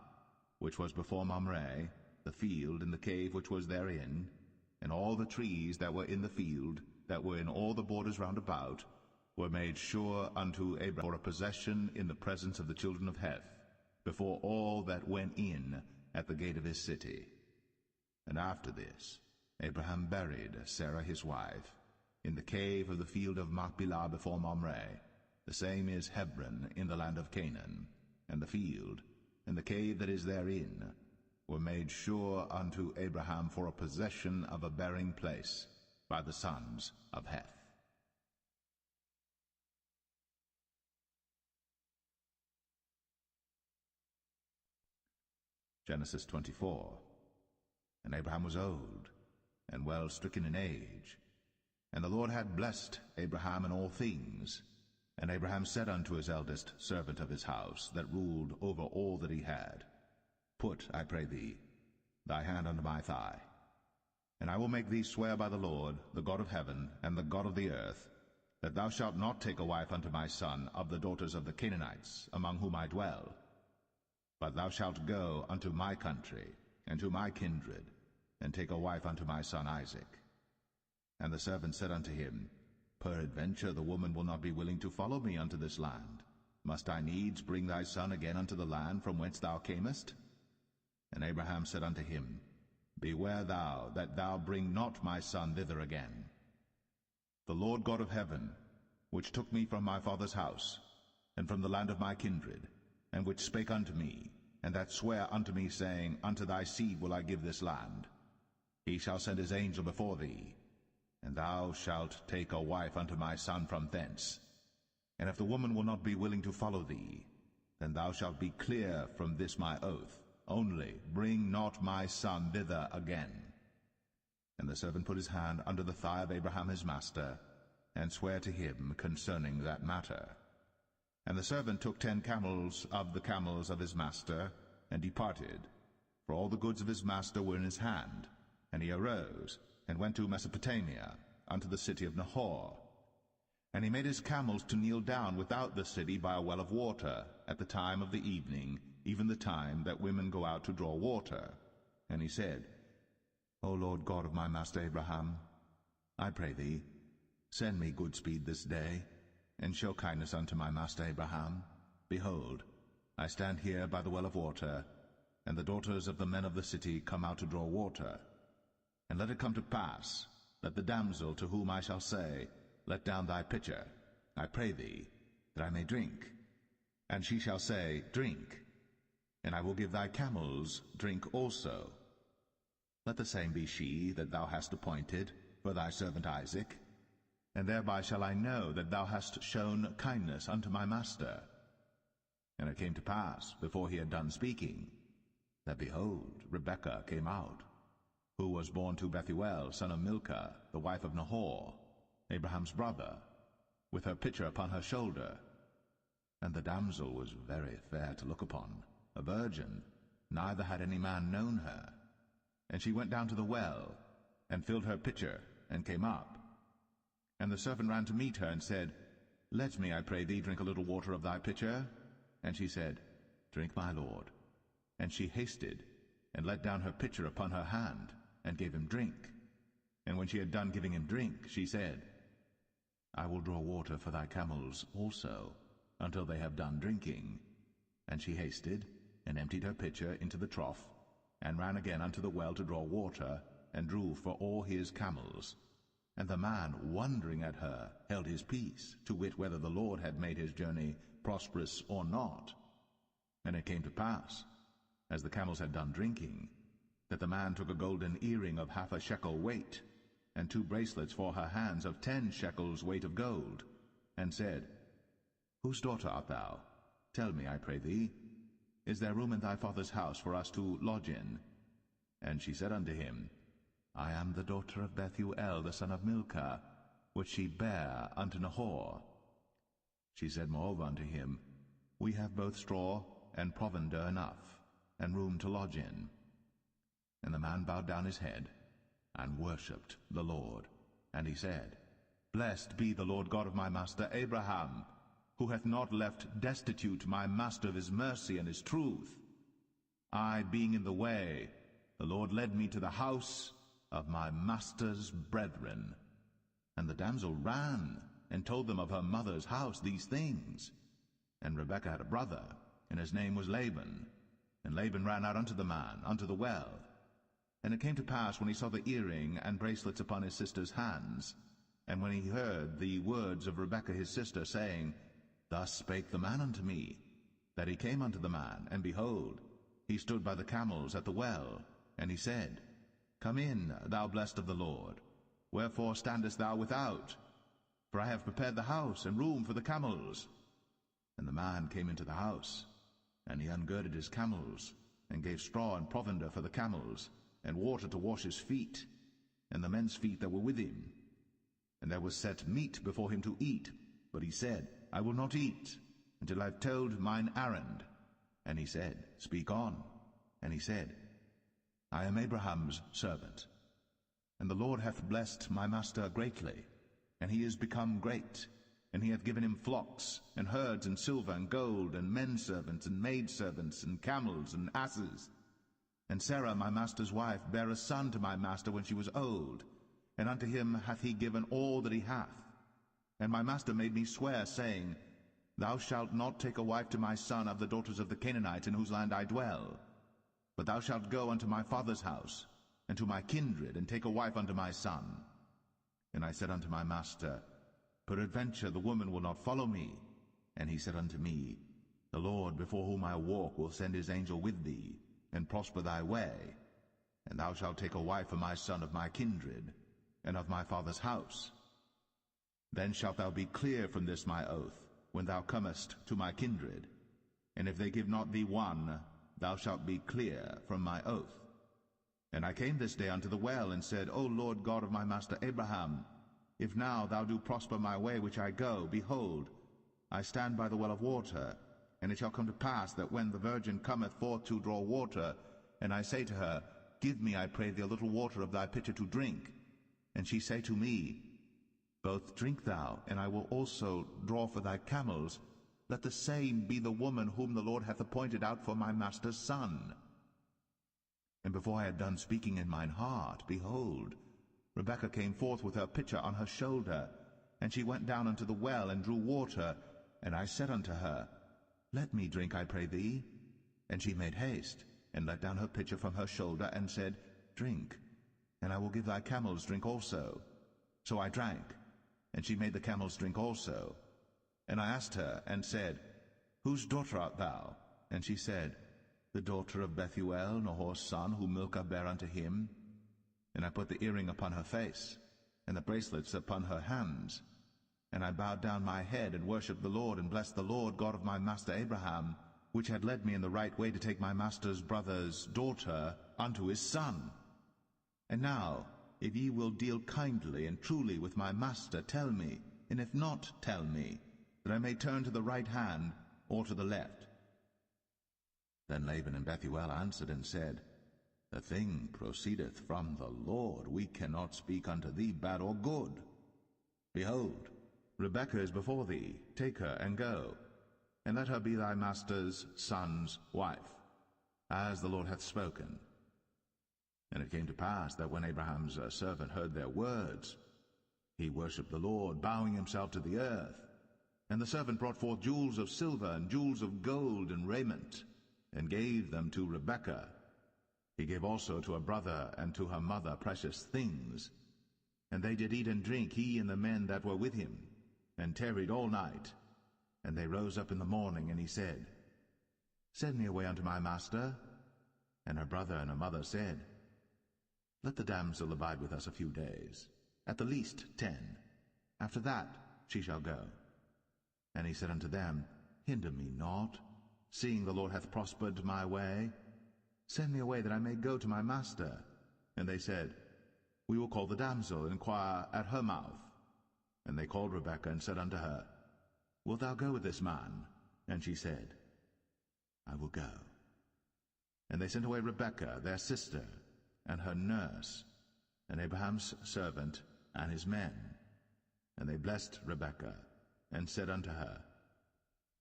which was before Mamre, the field and the cave which was therein, and all the trees that were in the field, that were in all the borders round about, were made sure unto Abraham for a possession in the presence of the children of Heth, before all that went in at the gate of his city. And after this Abraham buried Sarah his wife in the cave of the field of Machpelah before Mamre, the same is Hebron in the land of Canaan. And the field and the cave that is therein were made sure unto Abraham for a possession of a burying place by the sons of Heth. Genesis 24. And Abraham was old, and well stricken in age. And the Lord had blessed Abraham in all things. And Abraham said unto his eldest servant of his house, that ruled over all that he had, Put, I pray thee, thy hand under my thigh, and I will make thee swear by the Lord, the God of heaven, and the God of the earth, that thou shalt not take a wife unto my son of the daughters of the Canaanites, among whom I dwell, but thou shalt go unto my country, and to my kindred, and take a wife unto my son Isaac. And the servant said unto him, Peradventure the woman will not be willing to follow me unto this land. Must I needs bring thy son again unto the land from whence thou camest? And Abraham said unto him, Beware thou that thou bring not my son thither again. The Lord God of heaven, which took me from my father's house, and from the land of my kindred, and which spake unto me, and that sware unto me, saying, Unto thy seed will I give this land, he shall send his angel before thee, and thou shalt take a wife unto my son from thence. And if the woman will not be willing to follow thee, then thou shalt be clear from this my oath. Only bring not my son thither again. And the servant put his hand under the thigh of Abraham his master, and sware to him concerning that matter. And the servant took 10 camels of the camels of his master, and departed, for all the goods of his master were in his hand. And he arose, and went to Mesopotamia, unto the city of Nahor. And he made his camels to kneel down without the city by a well of water, at the time of the evening, even the time that women go out to draw water. And he said, O Lord God of my master Abraham, I pray thee, send me good speed this day, and show kindness unto my master Abraham. Behold, I stand here by the well of water, and the daughters of the men of the city come out to draw water. And let it come to pass, that the damsel to whom I shall say, Let down thy pitcher, I pray thee, that I may drink. And she shall say, Drink, and I will give thy camels drink also. Let the same be she that thou hast appointed for thy servant Isaac, and thereby shall I know that thou hast shown kindness unto my master. And it came to pass, before he had done speaking, that behold, Rebekah came out, who was born to Bethuel, son of Milcah, the wife of Nahor, Abraham's brother, with her pitcher upon her shoulder. And the damsel was very fair to look upon, a virgin, neither had any man known her. And she went down to the well, and filled her pitcher, and came up. And the servant ran to meet her, and said, Let me, I pray thee, drink a little water of thy pitcher. And she said, Drink, my lord. And she hasted, and let down her pitcher upon her hand, and gave him drink. And when she had done giving him drink, she said, I will draw water for thy camels also, until they have done drinking. And she hasted, and emptied her pitcher into the trough, and ran again unto the well to draw water, and drew for all his camels. And the man, wondering at her, held his peace, to wit whether the Lord had made his journey prosperous or not. And it came to pass, as the camels had done drinking, that the man took a golden earring of 1/2 shekel weight, and 2 bracelets for her hands of 10 shekels weight of gold, and said, Whose daughter art thou? Tell me, I pray thee, is there room in thy father's house for us to lodge in? And she said unto him, I am the daughter of Bethuel, the son of Milcah, which she bare unto Nahor. She said moreover unto him, We have both straw and provender enough, and room to lodge in. And the man bowed down his head, and worshipped the Lord. And he said, Blessed be the Lord God of my master Abraham, who hath not left destitute my master of his mercy and his truth. I being in the way, the Lord led me to the house of my master's brethren. And the damsel ran, and told them of her mother's house these things. And Rebekah had a brother, and his name was Laban. And Laban ran out unto the man, unto the well. And it came to pass, when he saw the earring and bracelets upon his sister's hands, and when he heard the words of Rebekah his sister, saying, Thus spake the man unto me, that he came unto the man, and behold, he stood by the camels at the well. And he said, Come in, thou blessed of the Lord. Wherefore standest thou without? For I have prepared the house and room for the camels. And the man came into the house, and he ungirded his camels, and gave straw and provender for the camels, and water to wash his feet, and the men's feet that were with him. And there was set meat before him to eat, but he said, I will not eat, until I have told mine errand. And he said, Speak on. And he said, I am Abraham's servant, and the Lord hath blessed my master greatly, and he is become great, and he hath given him flocks, and herds, and silver, and gold, and menservants, and maidservants, and camels, and asses. And Sarah my master's wife bare a son to my master when she was old, and unto him hath he given all that he hath. And my master made me swear, saying, Thou shalt not take a wife to my son of the daughters of the Canaanites in whose land I dwell, but thou shalt go unto my father's house, and to my kindred, and take a wife unto my son. And I said unto my master, Peradventure the woman will not follow me. And he said unto me, The Lord before whom I walk will send his angel with thee, and prosper thy way, and thou shalt take a wife for my son of my kindred, and of my father's house. Then shalt thou be clear from this my oath, when thou comest to my kindred, and if they give not thee one, thou shalt be clear from my oath. And I came this day unto the well, and said, O Lord God of my master Abraham, if now thou do prosper my way which I go, behold, I stand by the well of water, and it shall come to pass that when the virgin cometh forth to draw water, and I say to her, Give me, I pray thee, a little water of thy pitcher to drink, and she say to me, Both drink thou, and I will also draw for thy camels, let the same be the woman whom the Lord hath appointed out for my master's son. And before I had done speaking in mine heart, behold, Rebekah came forth with her pitcher on her shoulder, and she went down unto the well, and drew water. And I said unto her, Let me drink, I pray thee. And she made haste, and let down her pitcher from her shoulder, and said, Drink, and I will give thy camels drink also. So I drank, and she made the camels drink also. And I asked her, and said, Whose daughter art thou? And she said, The daughter of Bethuel, Nahor's son, whom Milcah bare unto him. And I put the earring upon her face, and the bracelets upon her hands. And I bowed down my head, and worshipped the Lord, and blessed the Lord God of my master Abraham, which had led me in the right way to take my master's brother's daughter unto his son. And now, if ye will deal kindly and truly with my master, tell me, and if not, tell me, that I may turn to the right hand or to the left. Then Laban and Bethuel answered and said, The thing proceedeth from the Lord. We cannot speak unto thee bad or good. Behold, Rebekah is before thee. Take her and go, and let her be thy master's son's wife, as the Lord hath spoken. And it came to pass that when Abraham's servant heard their words, he worshipped the Lord, bowing himself to the earth. And the servant brought forth jewels of silver and jewels of gold and raiment, and gave them to Rebekah. He gave also to her brother and to her mother precious things. And they did eat and drink, he and the men that were with him, and tarried all night. And they rose up in the morning, and he said, Send me away unto my master. And her brother and her mother said, Let the damsel abide with us a few days, at the least 10. After that she shall go. And he said unto them, Hinder me not, seeing the Lord hath prospered my way. Send me away that I may go to my master. And they said, We will call the damsel, and inquire at her mouth. And they called Rebekah, and said unto her, Wilt thou go with this man? And she said, I will go. And they sent away Rebekah, their sister, and her nurse, and Abraham's servant, and his men. And they blessed Rebekah, and said unto her,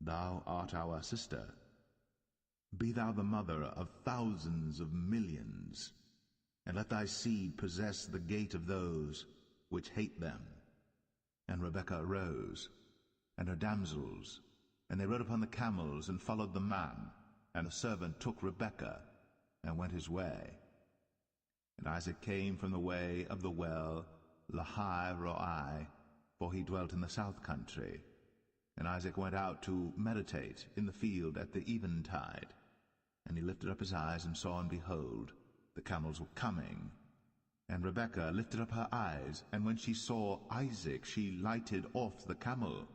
Thou art our sister. Be thou the mother of thousands of millions, and let thy seed possess the gate of those which hate them. And Rebekah arose, and her damsels, and they rode upon the camels, and followed the man. And the servant took Rebekah, and went his way. And Isaac came from the way of the well Lahai-Roi, for he dwelt in the south country. And Isaac went out to meditate in the field at the eventide. And he lifted up his eyes, and saw, and behold, the camels were coming. And Rebekah lifted up her eyes, and when she saw Isaac, she lighted off the camel.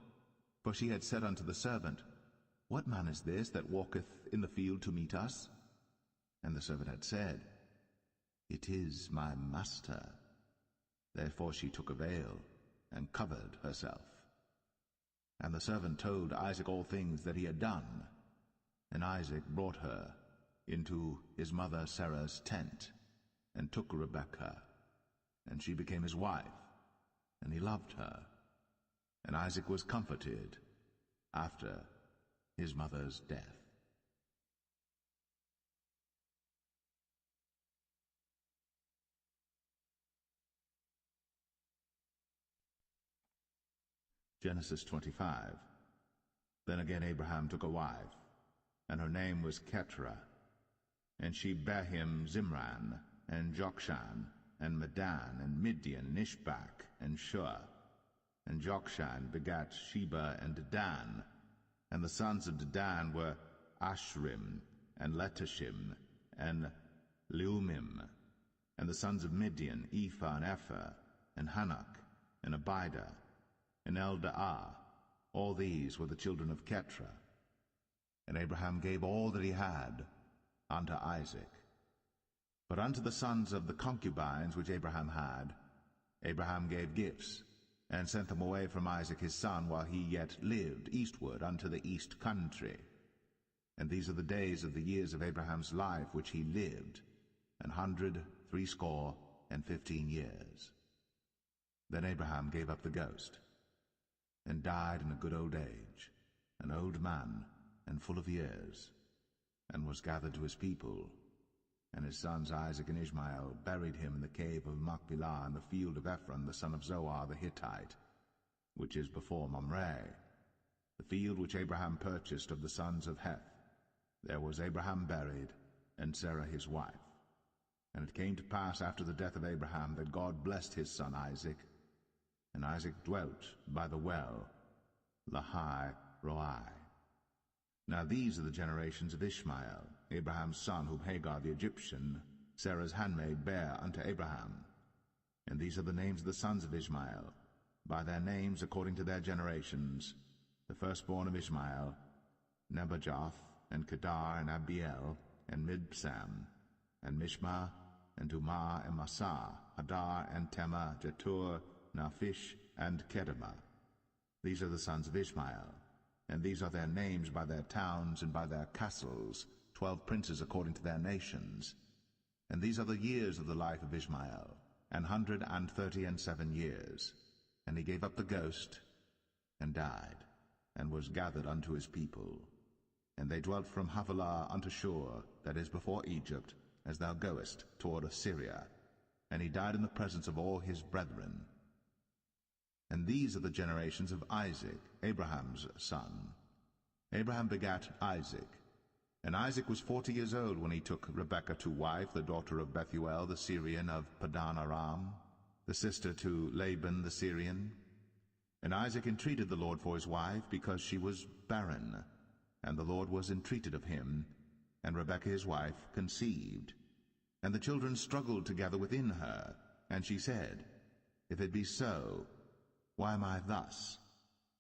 For she had said unto the servant, What man is this that walketh in the field to meet us? And the servant had said, It is my master. Therefore she took a veil, and covered herself. And the servant told Isaac all things that he had done. And Isaac brought her into his mother Sarah's tent, and took Rebekah, and she became his wife, and he loved her. And Isaac was comforted after his mother's death. Genesis 25. Then again Abraham took a wife, and her name was Keturah, and she bare him Zimran, and Jokshan, and Medan, and Midian, and Ishbak, and Shua. And Jokshan begat Sheba and Dedan, and the sons of Dedan were Ashrim, and Letashim, and Leumim. And the sons of Midian, Ephah, and Epher, and Hanok, and Abidah, and Eldaah. All these were the children of Keturah. And Abraham gave all that he had unto Isaac. But unto the sons of the concubines which Abraham had, Abraham gave gifts, and sent them away from Isaac his son while he yet lived eastward unto the east country. And these are the days of the years of Abraham's life which he lived, 160 years. Then Abraham gave up the ghost, and died in a good old age, an old man, and full of years, and was gathered to his people. And his sons Isaac and Ishmael buried him in the cave of Machpelah in the field of Ephron the son of Zoar the Hittite, which is before Mamre, the field which Abraham purchased of the sons of Heth. There was Abraham buried, and Sarah his wife. And it came to pass after the death of Abraham that God blessed his son Isaac, and Isaac dwelt by the well, Lahai Roi. Now these are the generations of Ishmael, Abraham's son, whom Hagar the Egyptian, Sarah's handmaid, bare unto Abraham. And these are the names of the sons of Ishmael, by their names according to their generations. The firstborn of Ishmael, Nebajoth, and Kedar, and Abiel, and Mibsam, and Mishma, and Dumah, and Massa, Hadar, and Tema, Jetur, Naphish, and Kedemah. These are the sons of Ishmael, and these are their names by their towns and by their castles, 12 princes according to their nations. And these are the years of the life of Ishmael, 137 years. And he gave up the ghost, and died, and was gathered unto his people. And they dwelt from Havilah unto Shur, that is before Egypt, as thou goest toward Assyria. And he died in the presence of all his brethren. And these are the generations of Isaac, Abraham's son. Abraham begat Isaac. And Isaac was 40 years old when he took Rebekah to wife, the daughter of Bethuel the Syrian of Padan Aram, the sister to Laban the Syrian. And Isaac entreated the Lord for his wife, because she was barren. And the Lord was entreated of him, and Rebekah his wife conceived. And the children struggled together within her, and she said, If it be so, why am I thus?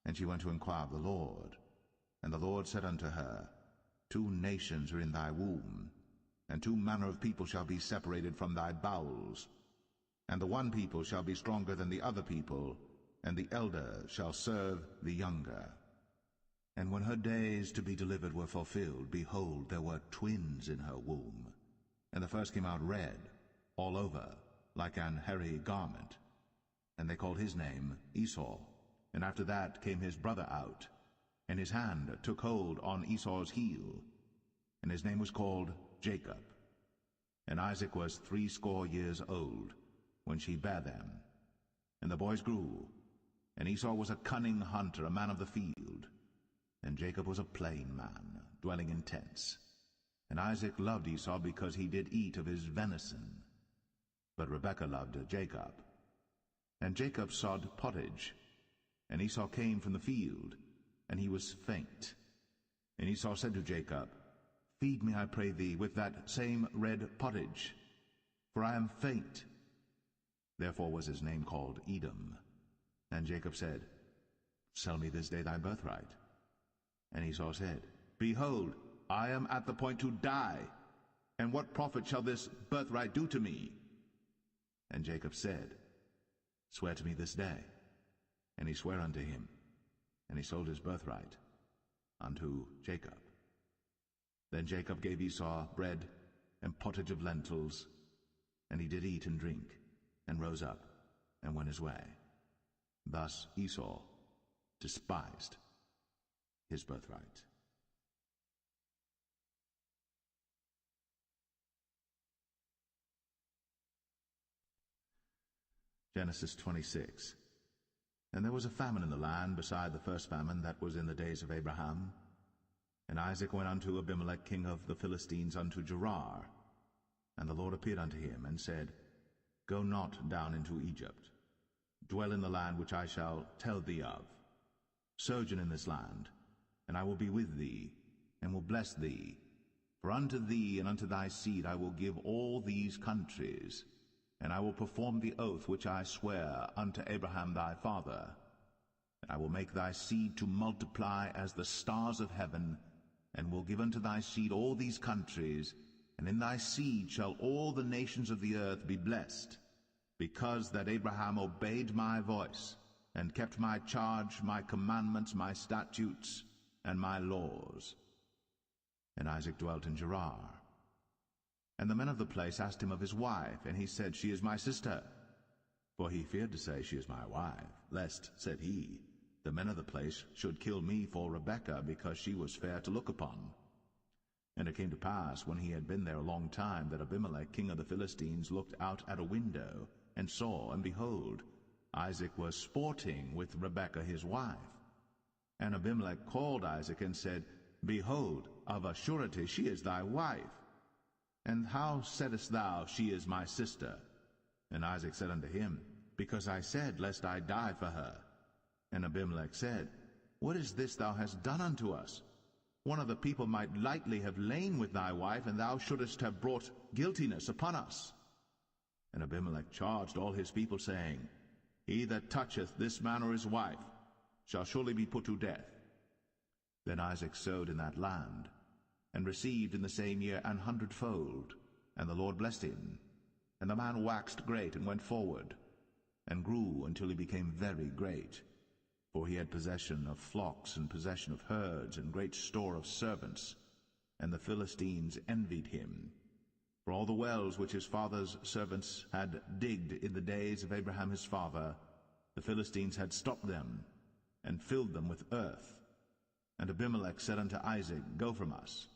And she went to inquire of the Lord. And the Lord said unto her, 2 nations are in thy womb, and 2 manner of people shall be separated from thy bowels. And the one people shall be stronger than the other people, and the elder shall serve the younger. And when her days to be delivered were fulfilled, behold, there were twins in her womb. And the first came out red, all over, like an hairy garment. And they called his name Esau. And after that came his brother out, and his hand took hold on Esau's heel, and his name was called Jacob. And Isaac was 80 years old when she bare them. And the boys grew, and Esau was a cunning hunter, a man of the field, and Jacob was a plain man, dwelling in tents. And Isaac loved Esau because he did eat of his venison, but Rebekah loved Jacob. And Jacob sod pottage, and Esau came from the field, and he was faint. And Esau said to Jacob, Feed me, I pray thee, with that same red pottage, for I am faint. Therefore was his name called Edom. And Jacob said, Sell me this day thy birthright. And Esau said, Behold, I am at the point to die, and what profit shall this birthright do to me? And Jacob said, Swear to me this day. And he sware unto him, and he sold his birthright unto Jacob. Then Jacob gave Esau bread and pottage of lentils, and he did eat and drink, and rose up, and went his way. Thus Esau despised his birthright. Genesis 26. And there was a famine in the land beside the first famine that was in the days of Abraham. And Isaac went unto Abimelech king of the Philistines unto Gerar. And the Lord appeared unto him, and said, Go not down into Egypt. Dwell in the land which I shall tell thee of. Sojourn in this land, and I will be with thee, and will bless thee. For unto thee and unto thy seed I will give all these countries, and I will perform the oath which I swear unto Abraham thy father. And I will make thy seed to multiply as the stars of heaven, and will give unto thy seed all these countries, and in thy seed shall all the nations of the earth be blessed, because that Abraham obeyed my voice, and kept my charge, my commandments, my statutes, and my laws. And Isaac dwelt in Gerar. And the men of the place asked him of his wife, and he said, She is my sister. For he feared to say, She is my wife, lest, said he, the men of the place should kill me for Rebekah, because she was fair to look upon. And it came to pass, when he had been there a long time, that Abimelech king of the Philistines looked out at a window, and saw, and behold, Isaac was sporting with Rebekah his wife. And Abimelech called Isaac, and said, Behold, of a surety she is thy wife. And how saidst thou, She is my sister? And Isaac said unto him, Because I said, Lest I die for her. And Abimelech said, What is this thou hast done unto us? One of the people might lightly have lain with thy wife, and thou shouldest have brought guiltiness upon us. And Abimelech charged all his people, saying, He that toucheth this man or his wife shall surely be put to death. Then Isaac sowed in that land, and received in the same year 100-fold, and the Lord blessed him. And the man waxed great, and went forward, and grew until he became very great. For he had possession of flocks, and possession of herds, and great store of servants. And the Philistines envied him. For all the wells which his father's servants had digged in the days of Abraham his father, the Philistines had stopped them, and filled them with earth. And Abimelech said unto Isaac, Go from us,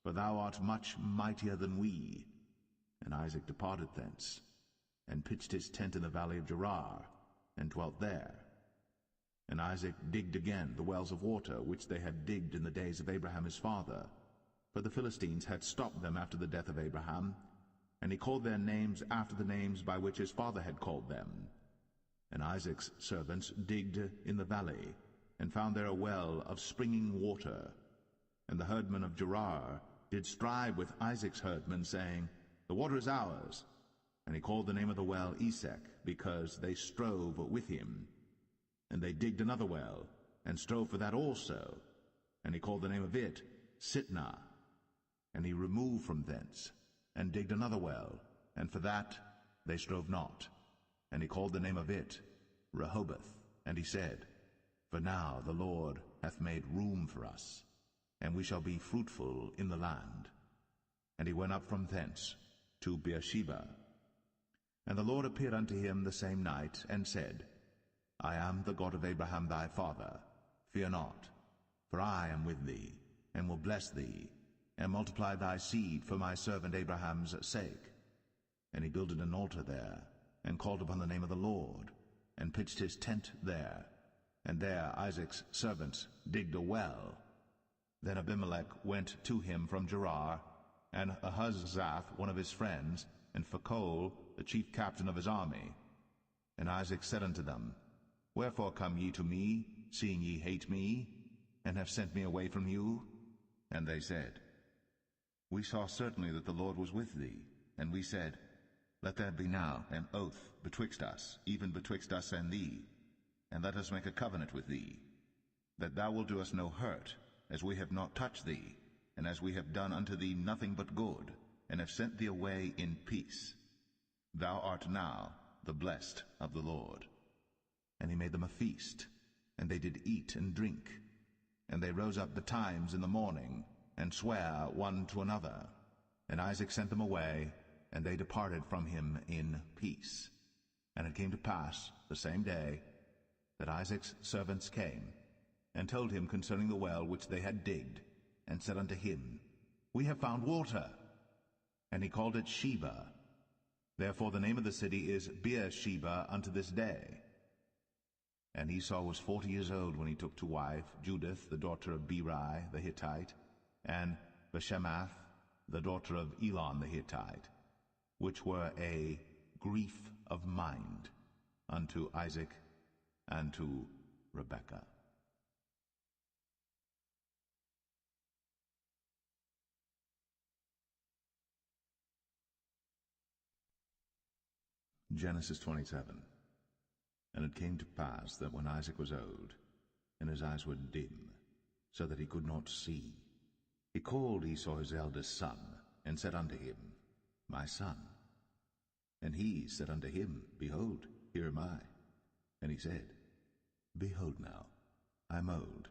for thou art much mightier than we. And Isaac departed thence, and pitched his tent in the valley of Gerar, and dwelt there. And Isaac digged again the wells of water, which they had digged in the days of Abraham his father. For the Philistines had stopped them after the death of Abraham, and he called their names after the names by which his father had called them. And Isaac's servants digged in the valley, and found there a well of springing water. And the herdmen of Gerar did strive with Isaac's herdmen, saying, The water is ours. And he called the name of the well Esek, because they strove with him. And they digged another well, and strove for that also. And he called the name of it Sitnah. And he removed from thence, and digged another well, and for that they strove not. And he called the name of it Rehoboth. And he said, For now the Lord hath made room for us, and we shall be fruitful in the land. And he went up from thence to Beersheba. And the Lord appeared unto him the same night, and said, I am the God of Abraham thy father. Fear not, for I am with thee, and will bless thee, and multiply thy seed for my servant Abraham's sake. And he builded an altar there, and called upon the name of the Lord, and pitched his tent there. And there Isaac's servants digged a well. Then Abimelech went to him from Gerar, and Ahuzzath one of his friends, and Phicol the chief captain of his army. And Isaac said unto them, Wherefore come ye to me, seeing ye hate me, and have sent me away from you? And they said, We saw certainly that the Lord was with thee. And we said, Let there be now an oath betwixt us, even betwixt us and thee, and let us make a covenant with thee, that thou wilt do us no hurt, as we have not touched thee, and as we have done unto thee nothing but good, and have sent thee away in peace. Thou art now the blessed of the Lord. And he made them a feast, and they did eat and drink. And they rose up betimes in the morning, and sware one to another. And Isaac sent them away, and they departed from him in peace. And it came to pass the same day that Isaac's servants came, and told him concerning the well which they had digged, and said unto him, We have found water. And he called it Sheba. Therefore the name of the city is Beersheba unto this day. And Esau was 40 years old when he took to wife Judith, the daughter of Beri the Hittite, and Bashemath, the daughter of Elon the Hittite, which were a grief of mind unto Isaac and to Rebekah. Genesis 27. And it came to pass that when Isaac was old, and his eyes were dim, so that he could not see, he called Esau his eldest son, and said unto him, My son. And he said unto him, Behold, here am I. And he said, Behold now, I am old,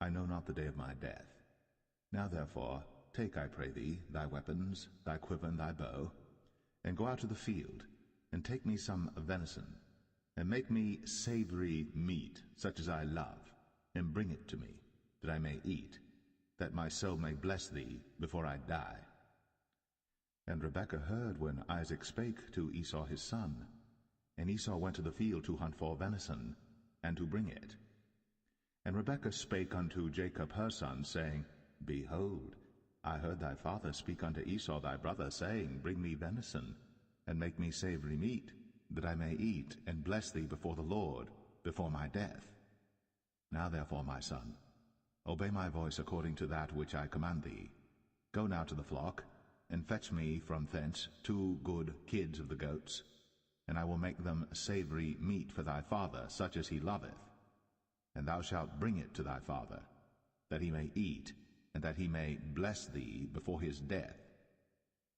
I know not the day of my death. Now therefore take, I pray thee, thy weapons, thy quiver, and thy bow, and go out to the field, and take me some venison, and make me savory meat, such as I love, and bring it to me, that I may eat, that my soul may bless thee before I die. And Rebekah heard when Isaac spake to Esau his son. And Esau went to the field to hunt for venison, and to bring it. And Rebekah spake unto Jacob her son, saying, Behold, I heard thy father speak unto Esau thy brother, saying, Bring me venison, and make me savory meat, that I may eat, and bless thee before the Lord, before my death. Now therefore, my son, obey my voice according to that which I command thee. Go now to the flock, and fetch me from thence 2 good kids of the goats, and I will make them savory meat for thy father, such as he loveth. And thou shalt bring it to thy father, that he may eat, and that he may bless thee before his death.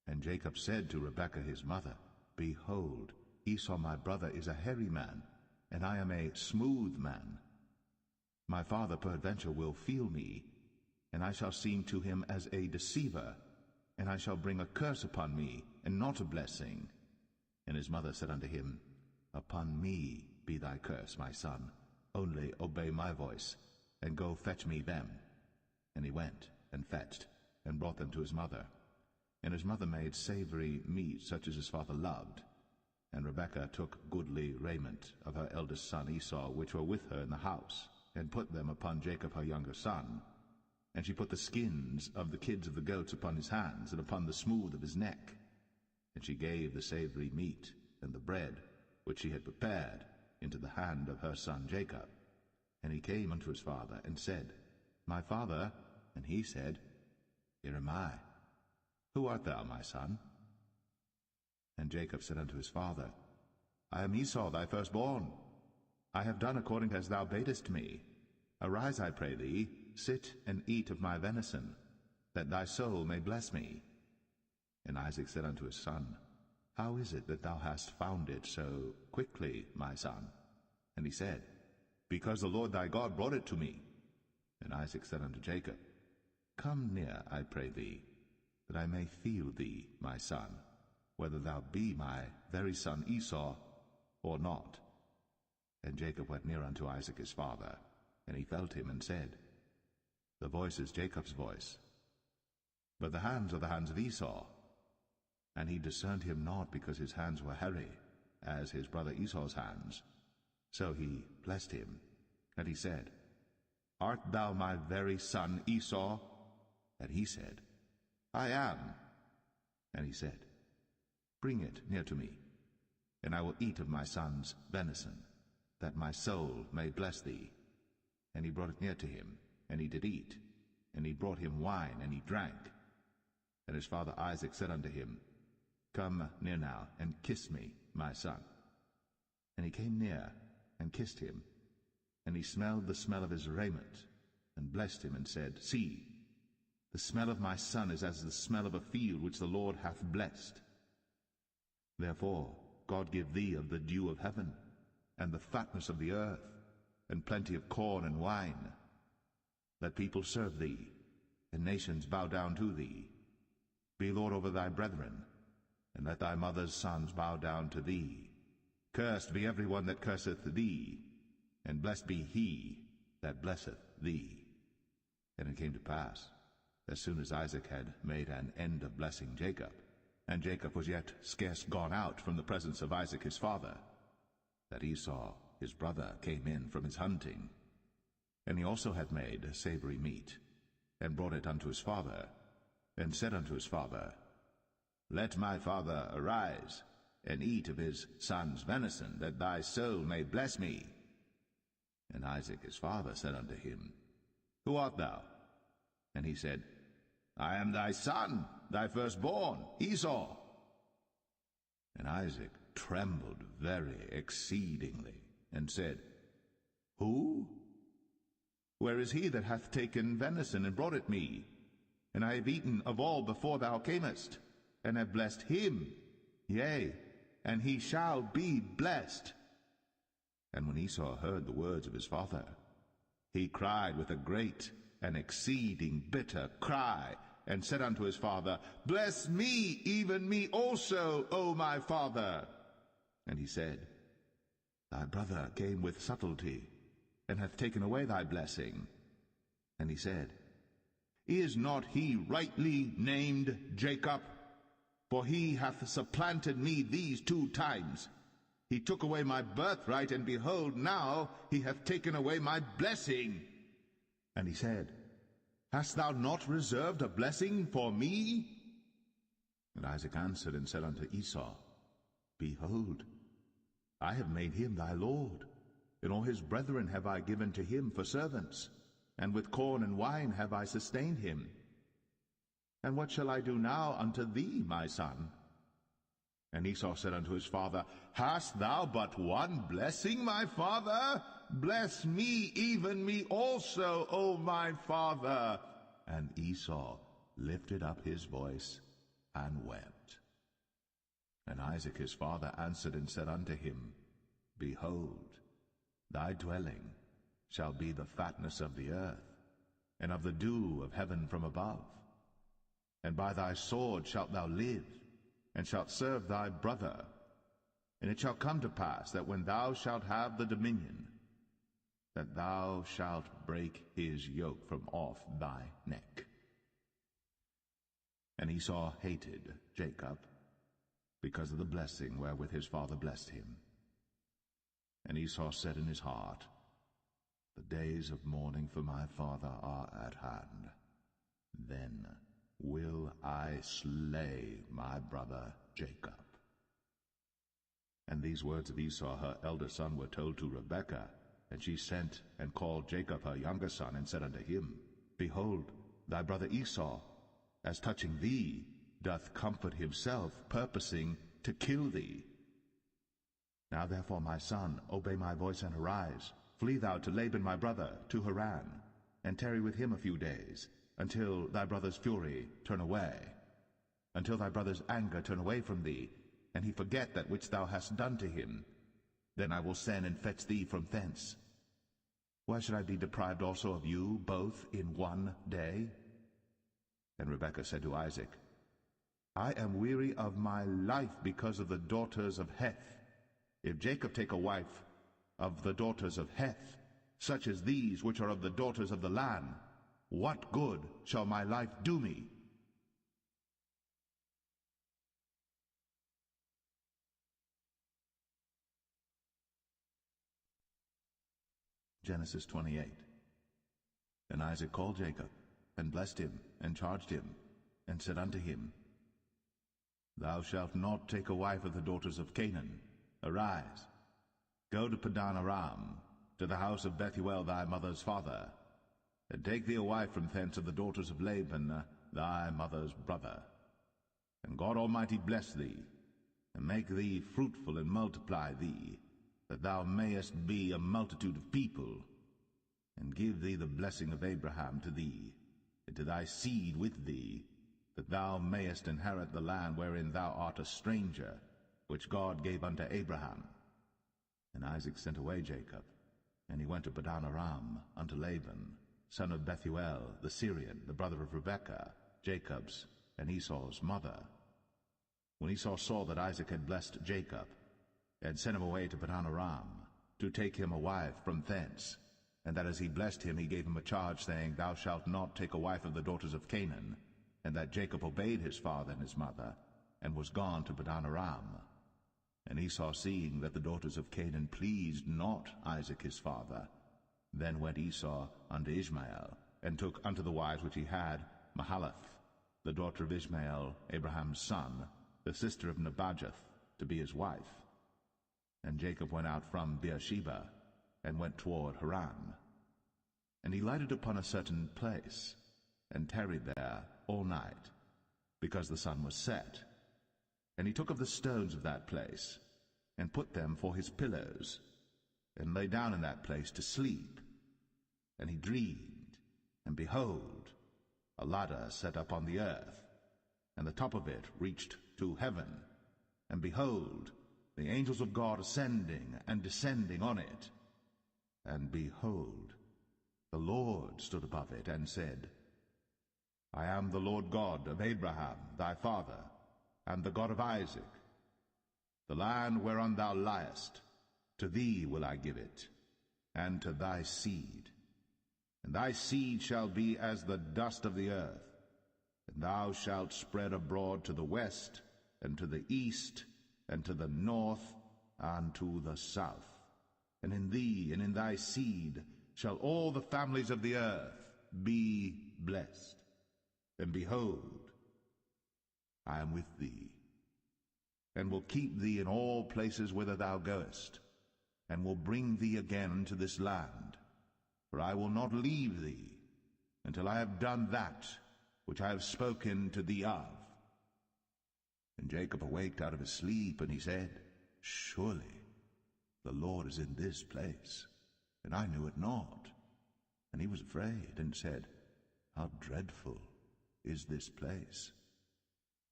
And Jacob said to Rebekah his mother, Behold, Esau my brother is a hairy man, and I am a smooth man. My father peradventure will feel me, and I shall seem to him as a deceiver, and I shall bring a curse upon me, and not a blessing. And his mother said unto him, Upon me be thy curse, my son, only obey my voice, and go fetch me them. And he went, and fetched, and brought them to his mother. And his mother made savory meat, such as his father loved. And Rebekah took goodly raiment of her eldest son Esau, which were with her in the house, and put them upon Jacob her younger son. And she put the skins of the kids of the goats upon his hands, and upon the smooth of his neck. And she gave the savory meat and the bread, which she had prepared, into the hand of her son Jacob. And he came unto his father, and said, My father. And he said, Here am I. Who art thou, my son? And Jacob said unto his father, I am Esau thy firstborn. I have done according as thou badest me. Arise, I pray thee, sit and eat of my venison, that thy soul may bless me. And Isaac said unto his son, How is it that thou hast found it so quickly, my son? And he said, Because the Lord thy God brought it to me. And Isaac said unto Jacob, Come near, I pray thee, that I may feel thee, my son, whether thou be my very son Esau or not. And Jacob went near unto Isaac his father, and he felt him, and said, The voice is Jacob's voice, but the hands are the hands of Esau. And he discerned him not, because his hands were hairy, as his brother Esau's hands. So he blessed him, and he said, Art thou my very son Esau? And he said, I am. And he said, Bring it near to me, and I will eat of my son's venison, that my soul may bless thee. And he brought it near to him, and he did eat. And he brought him wine, and he drank. And his father Isaac said unto him, Come near now, and kiss me, my son. And he came near, and kissed him. And he smelled the smell of his raiment, and blessed him, and said, See, the smell of my son is as the smell of a field which the Lord hath blessed. Therefore God give thee of the dew of heaven, and the fatness of the earth, and plenty of corn and wine. Let people serve thee, and nations bow down to thee. Be Lord over thy brethren, and let thy mother's sons bow down to thee. Cursed be every one that curseth thee, and blessed be he that blesseth thee. And it came to pass, as soon as Isaac had made an end of blessing Jacob, and Jacob was yet scarce gone out from the presence of Isaac his father, that Esau his brother came in from his hunting. And he also had made savory meat, and brought it unto his father, and said unto his father, Let my father arise, and eat of his son's venison, that thy soul may bless me. And Isaac his father said unto him, Who art thou? And he said, I am thy son, thy firstborn, Esau. And Isaac trembled very exceedingly, and said, Who? Where is he that hath taken venison and brought it me? And I have eaten of all before thou camest, and have blessed him, yea, and he shall be blessed. And when Esau heard the words of his father, he cried with a great and exceeding bitter cry, and said unto his father, Bless me, even me also, O my father. And he said, Thy brother came with subtlety, and hath taken away thy blessing. And he said, Is not he rightly named Jacob? For he hath supplanted me these 2 times. He took away my birthright, and behold, now he hath taken away my blessing. And he said, Hast thou not reserved a blessing for me? And Isaac answered and said unto Esau, Behold, I have made him thy lord, and all his brethren have I given to him for servants, and with corn and wine have I sustained him. And what shall I do now unto thee, my son? And Esau said unto his father, Hast thou but one blessing, my father? Bless me, even me also, O my father. And Esau lifted up his voice and wept. And Isaac his father answered and said unto him, Behold, thy dwelling shall be the fatness of the earth, and of the dew of heaven from above. And by thy sword shalt thou live, and shalt serve thy brother. And it shall come to pass that when thou shalt have the dominion, that thou shalt break his yoke from off thy neck. And Esau hated Jacob, because of the blessing wherewith his father blessed him. And Esau said in his heart, The days of mourning for my father are at hand. Then will I slay my brother Jacob. And these words of Esau her elder son were told to Rebekah, and she sent and called Jacob her younger son, and said unto him, Behold, thy brother Esau, as touching thee, doth comfort himself, purposing to kill thee. Now therefore, my son, obey my voice and arise. Flee thou to Laban my brother, to Haran, and tarry with him a few days, until thy brother's fury turn away, until thy brother's anger turn away from thee, and he forget that which thou hast done to him. Then I will send and fetch thee from thence. Why should I be deprived also of you both in one day? And Rebekah said to Isaac, I am weary of my life because of the daughters of Heth. If Jacob take a wife of the daughters of Heth, such as these which are of the daughters of the land, what good shall my life do me? Genesis 28. And Isaac called Jacob, and blessed him, and charged him, and said unto him, Thou shalt not take a wife of the daughters of Canaan. Arise, go to Padan Aram, to the house of Bethuel thy mother's father, and take thee a wife from thence of the daughters of Laban thy mother's brother. And God Almighty bless thee, and make thee fruitful, and multiply thee, that thou mayest be a multitude of people, and give thee the blessing of Abraham to thee, and to thy seed with thee, that thou mayest inherit the land wherein thou art a stranger, which God gave unto Abraham. And Isaac sent away Jacob, and he went to Padan Aram unto Laban, son of Bethuel the Syrian, the brother of Rebekah, Jacob's and Esau's mother. When Esau saw that Isaac had blessed Jacob, and sent him away to Padan-aram, to take him a wife from thence, and that as he blessed him he gave him a charge, saying, Thou shalt not take a wife of the daughters of Canaan, and that Jacob obeyed his father and his mother, and was gone to Padan-aram. And Esau, seeing that the daughters of Canaan pleased not Isaac his father, then went Esau unto Ishmael, and took unto the wives which he had Mahalath, the daughter of Ishmael, Abraham's son, the sister of Nebajoth, to be his wife. And Jacob went out from Beersheba, and went toward Haran. And he lighted upon a certain place, and tarried there all night, because the sun was set. And he took of the stones of that place, and put them for his pillows, and lay down in that place to sleep. And he dreamed, and behold, a ladder set up on the earth, and the top of it reached to heaven, and behold, the angels of God ascending and descending on it. And behold, the Lord stood above it, and said, I am the Lord God of Abraham thy father, and the God of Isaac. The land whereon thou liest, to thee will I give it, and to thy seed. And thy seed shall be as the dust of the earth, and thou shalt spread abroad to the west, and to the east, and to the north, and to the south. And in thee and in thy seed shall all the families of the earth be blessed. And behold, I am with thee, and will keep thee in all places whither thou goest, and will bring thee again to this land. For I will not leave thee until I have done that which I have spoken to thee of. And Jacob awaked out of his sleep, and he said, Surely the Lord is in this place, and I knew it not. And he was afraid, and said, How dreadful is this place!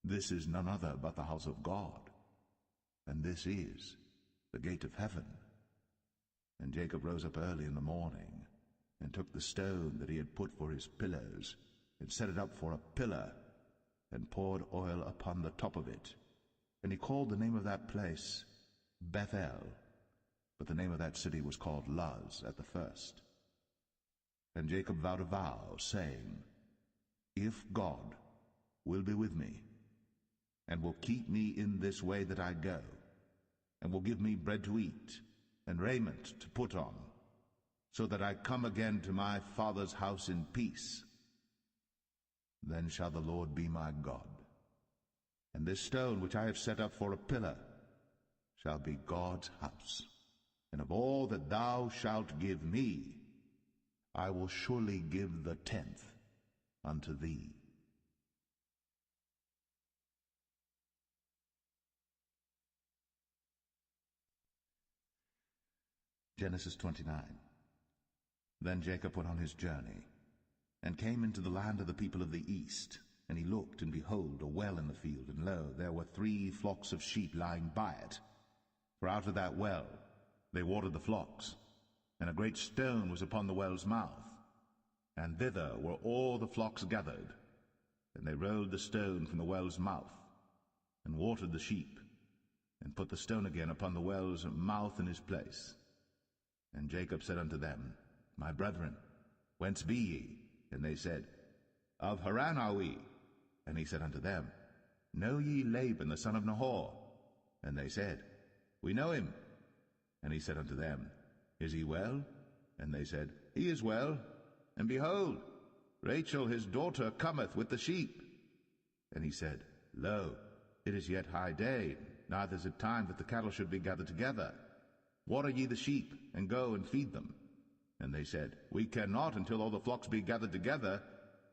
This is none other but the house of God, and this is the gate of heaven. And Jacob rose up early in the morning, and took the stone that he had put for his pillows, and set it up for a pillar, and poured oil upon the top of it. And he called the name of that place Bethel, but the name of that city was called Luz at the first. And Jacob vowed a vow, saying, If God will be with me, and will keep me in this way that I go, and will give me bread to eat, and raiment to put on, so that I come again to my father's house in peace, then shall the Lord be my God, and this stone which I have set up for a pillar shall be God's house. And of all that thou shalt give me, I will surely give the 10th unto thee. Genesis 29. Then Jacob went on his journey, and came into the land of the people of the east. And he looked, and behold, a well in the field, and lo, there were 3 flocks of sheep lying by it. For out of that well they watered the flocks, and a great stone was upon the well's mouth, and thither were all the flocks gathered. And they rolled the stone from the well's mouth, and watered the sheep, and put the stone again upon the well's mouth in his place. And Jacob said unto them, My brethren, whence be ye? And they said, Of Haran are we. And he said unto them, Know ye Laban the son of Nahor? And they said, We know him. And he said unto them, Is he well? And they said, He is well. And behold, Rachel his daughter cometh with the sheep. And he said, Lo, it is yet high day, neither is it time that the cattle should be gathered together. Water ye the sheep, and go and feed them. And they said, We cannot until all the flocks be gathered together,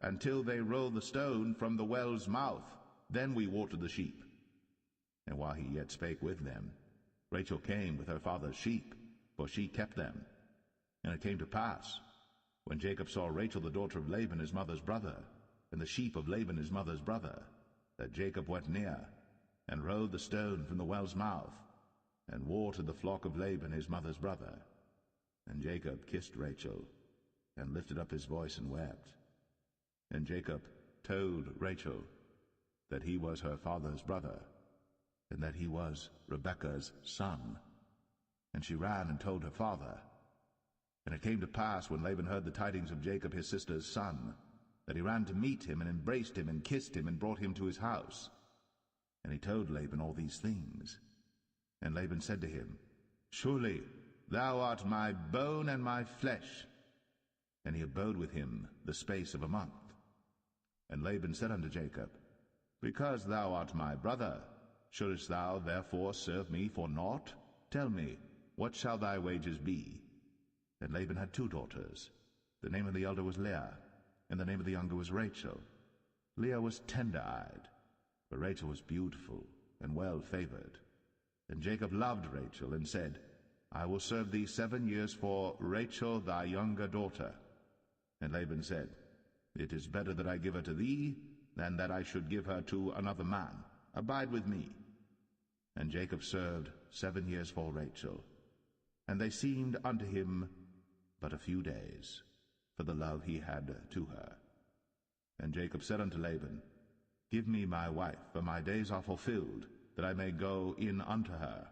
until they roll the stone from the well's mouth. Then we water the sheep. And while he yet spake with them, Rachel came with her father's sheep, for she kept them. And it came to pass, when Jacob saw Rachel the daughter of Laban his mother's brother, and the sheep of Laban his mother's brother, that Jacob went near, and rolled the stone from the well's mouth, and watered the flock of Laban his mother's brother. And Jacob kissed Rachel, and lifted up his voice and wept. And Jacob told Rachel that he was her father's brother, and that he was Rebekah's son. And she ran and told her father. And it came to pass, when Laban heard the tidings of Jacob his sister's son, that he ran to meet him, and embraced him, and kissed him, and brought him to his house. And he told Laban all these things. And Laban said to him, Surely thou art my bone and my flesh. And he abode with him the space of a month. And Laban said unto Jacob, Because thou art my brother, shouldest thou therefore serve me for naught? Tell me, what shall thy wages be? And Laban had 2 daughters. The name of the elder was Leah, and the name of the younger was Rachel. Leah was tender-eyed, but Rachel was beautiful and well-favored. And Jacob loved Rachel, and said, I will serve thee 7 years for Rachel thy younger daughter. And Laban said, It is better that I give her to thee, than that I should give her to another man. Abide with me. And Jacob served 7 years for Rachel. And they seemed unto him but a few days, for the love he had to her. And Jacob said unto Laban, Give me my wife, for my days are fulfilled, that I may go in unto her.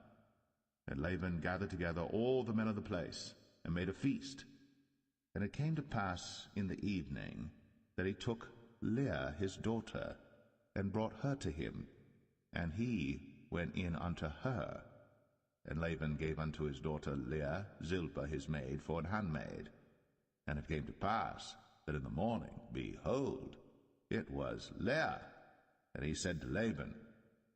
And Laban gathered together all the men of the place, and made a feast. And it came to pass in the evening, that he took Leah his daughter, and brought her to him, and he went in unto her. And Laban gave unto his daughter Leah Zilpah his maid for an handmaid. And it came to pass that in the morning, behold, it was Leah. And he said to Laban,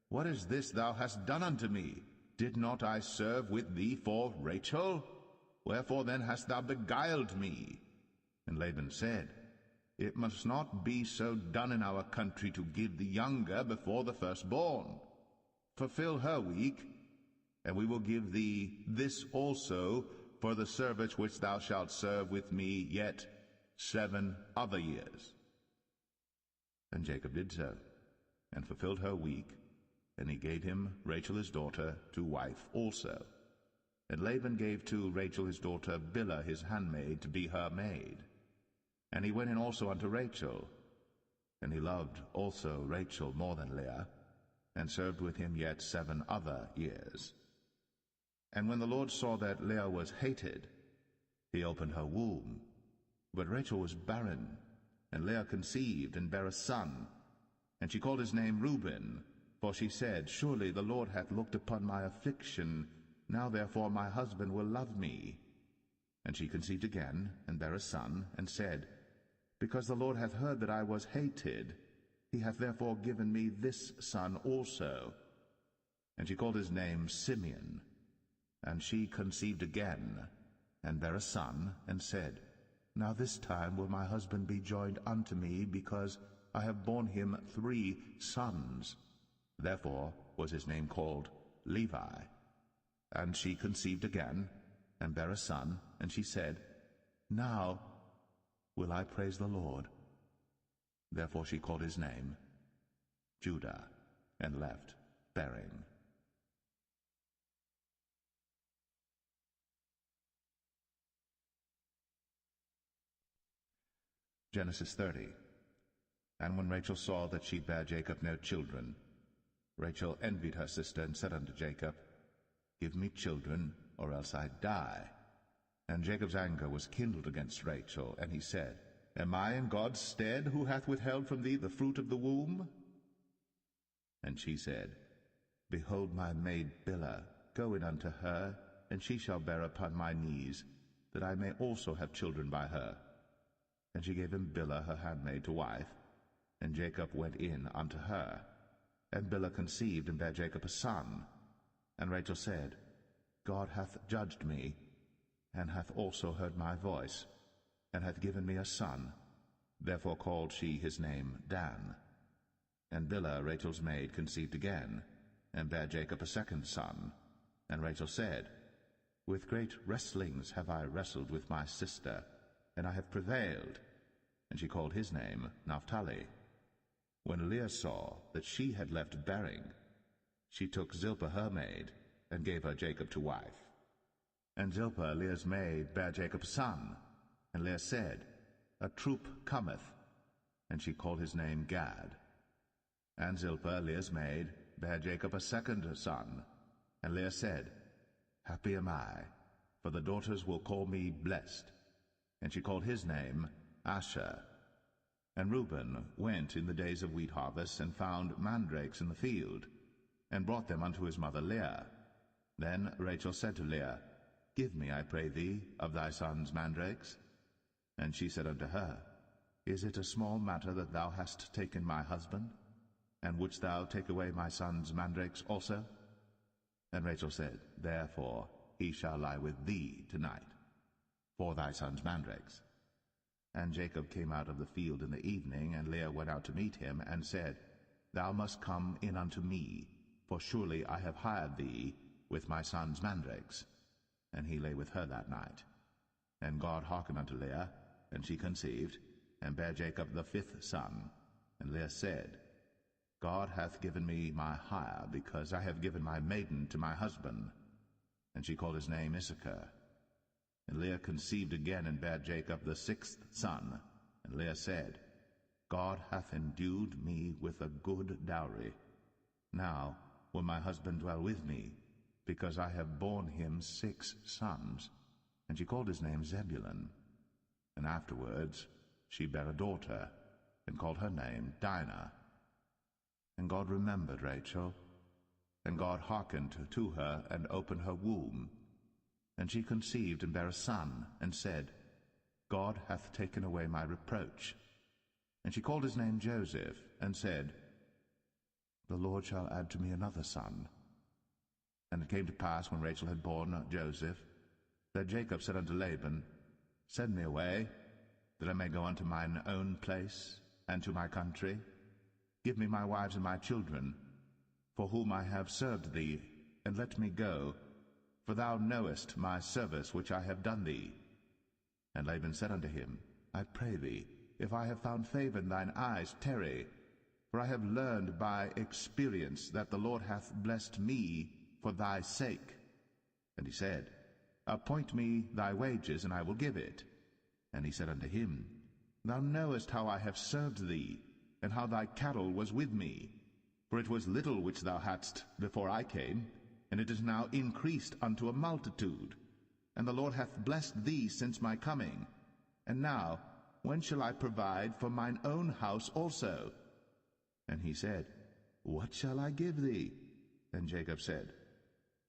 What is this thou hast done unto me? Did not I serve with thee for Rachel? Wherefore then hast thou beguiled me? And Laban said, It must not be so done in our country, to give the younger before the firstborn. Fulfill her week, and we will give thee this also for the service which thou shalt serve with me yet 7 other years. And Jacob did so, and fulfilled her week, and he gave him Rachel his daughter to wife also. And Laban gave to Rachel his daughter Bilhah his handmaid to be her maid. And he went in also unto Rachel, and he loved also Rachel more than Leah, and served with him yet 7 other years. And when the Lord saw that Leah was hated, he opened her womb. But Rachel was barren, and Leah conceived, and bare a son. And she called his name Reuben, for she said, Surely the Lord hath looked upon my affliction, now therefore my husband will love me. And she conceived again, and bare a son, and said, Because the Lord hath heard that I was hated, he hath therefore given me this son also. And she called his name Simeon. And she conceived again, and bare a son, and said, Now this time will my husband be joined unto me, because I have borne him 3 sons. Therefore was his name called Levi. And she conceived again, and bare a son, and she said, Now will I praise the Lord. Therefore she called his name Judah, and left bearing. Genesis 30. And when Rachel saw that she bare Jacob no children, Rachel envied her sister, and said unto Jacob, Give me children, or else I die. And Jacob's anger was kindled against Rachel, and he said, Am I in God's stead, who hath withheld from thee the fruit of the womb? And she said, Behold my maid Bilhah, go in unto her, and she shall bear upon my knees, that I may also have children by her. And she gave him Bilhah her handmaid to wife, and Jacob went in unto her. And Bilhah conceived, and bare Jacob a son. And Rachel said, God hath judged me, and hath also heard my voice, and hath given me a son. Therefore called she his name Dan. And Bilhah Rachel's maid conceived again, and bare Jacob a second son. And Rachel said, With great wrestlings have I wrestled with my sister, and I have prevailed. And she called his name Naphtali. When Leah saw that she had left bearing, she took Zilpah her maid, and gave her Jacob to wife. And Zilpah Leah's maid bare Jacob a son. And Leah said, A troop cometh. And she called his name Gad. And Zilpah, Leah's maid, bare Jacob a second son. And Leah said, Happy am I, for the daughters will call me blessed. And she called his name Asher. And Reuben went in the days of wheat harvest, and found mandrakes in the field, and brought them unto his mother Leah. Then Rachel said to Leah, Give me, I pray thee, of thy son's mandrakes. And she said unto her, Is it a small matter that thou hast taken my husband? And wouldst thou take away my son's mandrakes also? And Rachel said, Therefore he shall lie with thee tonight, for thy son's mandrakes. And Jacob came out of the field in the evening, and Leah went out to meet him, and said, Thou must come in unto me, for surely I have hired thee with my son's mandrakes. And he lay with her that night. And God hearkened unto Leah, and she conceived, and bare Jacob the fifth son. And Leah said, God hath given me my hire, because I have given my maiden to my husband. And she called his name Issachar. And Leah conceived again, and bare Jacob the sixth son. And Leah said, God hath endued me with a good dowry. Now will my husband dwell with me, because I have borne him 6 sons. And she called his name Zebulun. And afterwards she bare a daughter, and called her name Dinah. And God remembered Rachel, and God hearkened to her, and opened her womb. And she conceived, and bare a son, and said, God hath taken away my reproach. And she called his name Joseph, and said, The Lord shall add to me another son. And it came to pass, when Rachel had borne Joseph, that Jacob said unto Laban, Send me away, that I may go unto mine own place, and to my country. Give me my wives and my children, for whom I have served thee, and let me go, for thou knowest my service which I have done thee. And Laban said unto him, I pray thee, if I have found favor in thine eyes, tarry, for I have learned by experience that the Lord hath blessed me for thy sake. And he said, Appoint me thy wages, and I will give it. And he said unto him, Thou knowest how I have served thee, and how thy cattle was with me. For it was little which thou hadst before I came, and it is now increased unto a multitude. And the Lord hath blessed thee since my coming. And now, when shall I provide for mine own house also? And he said, What shall I give thee? And Jacob said,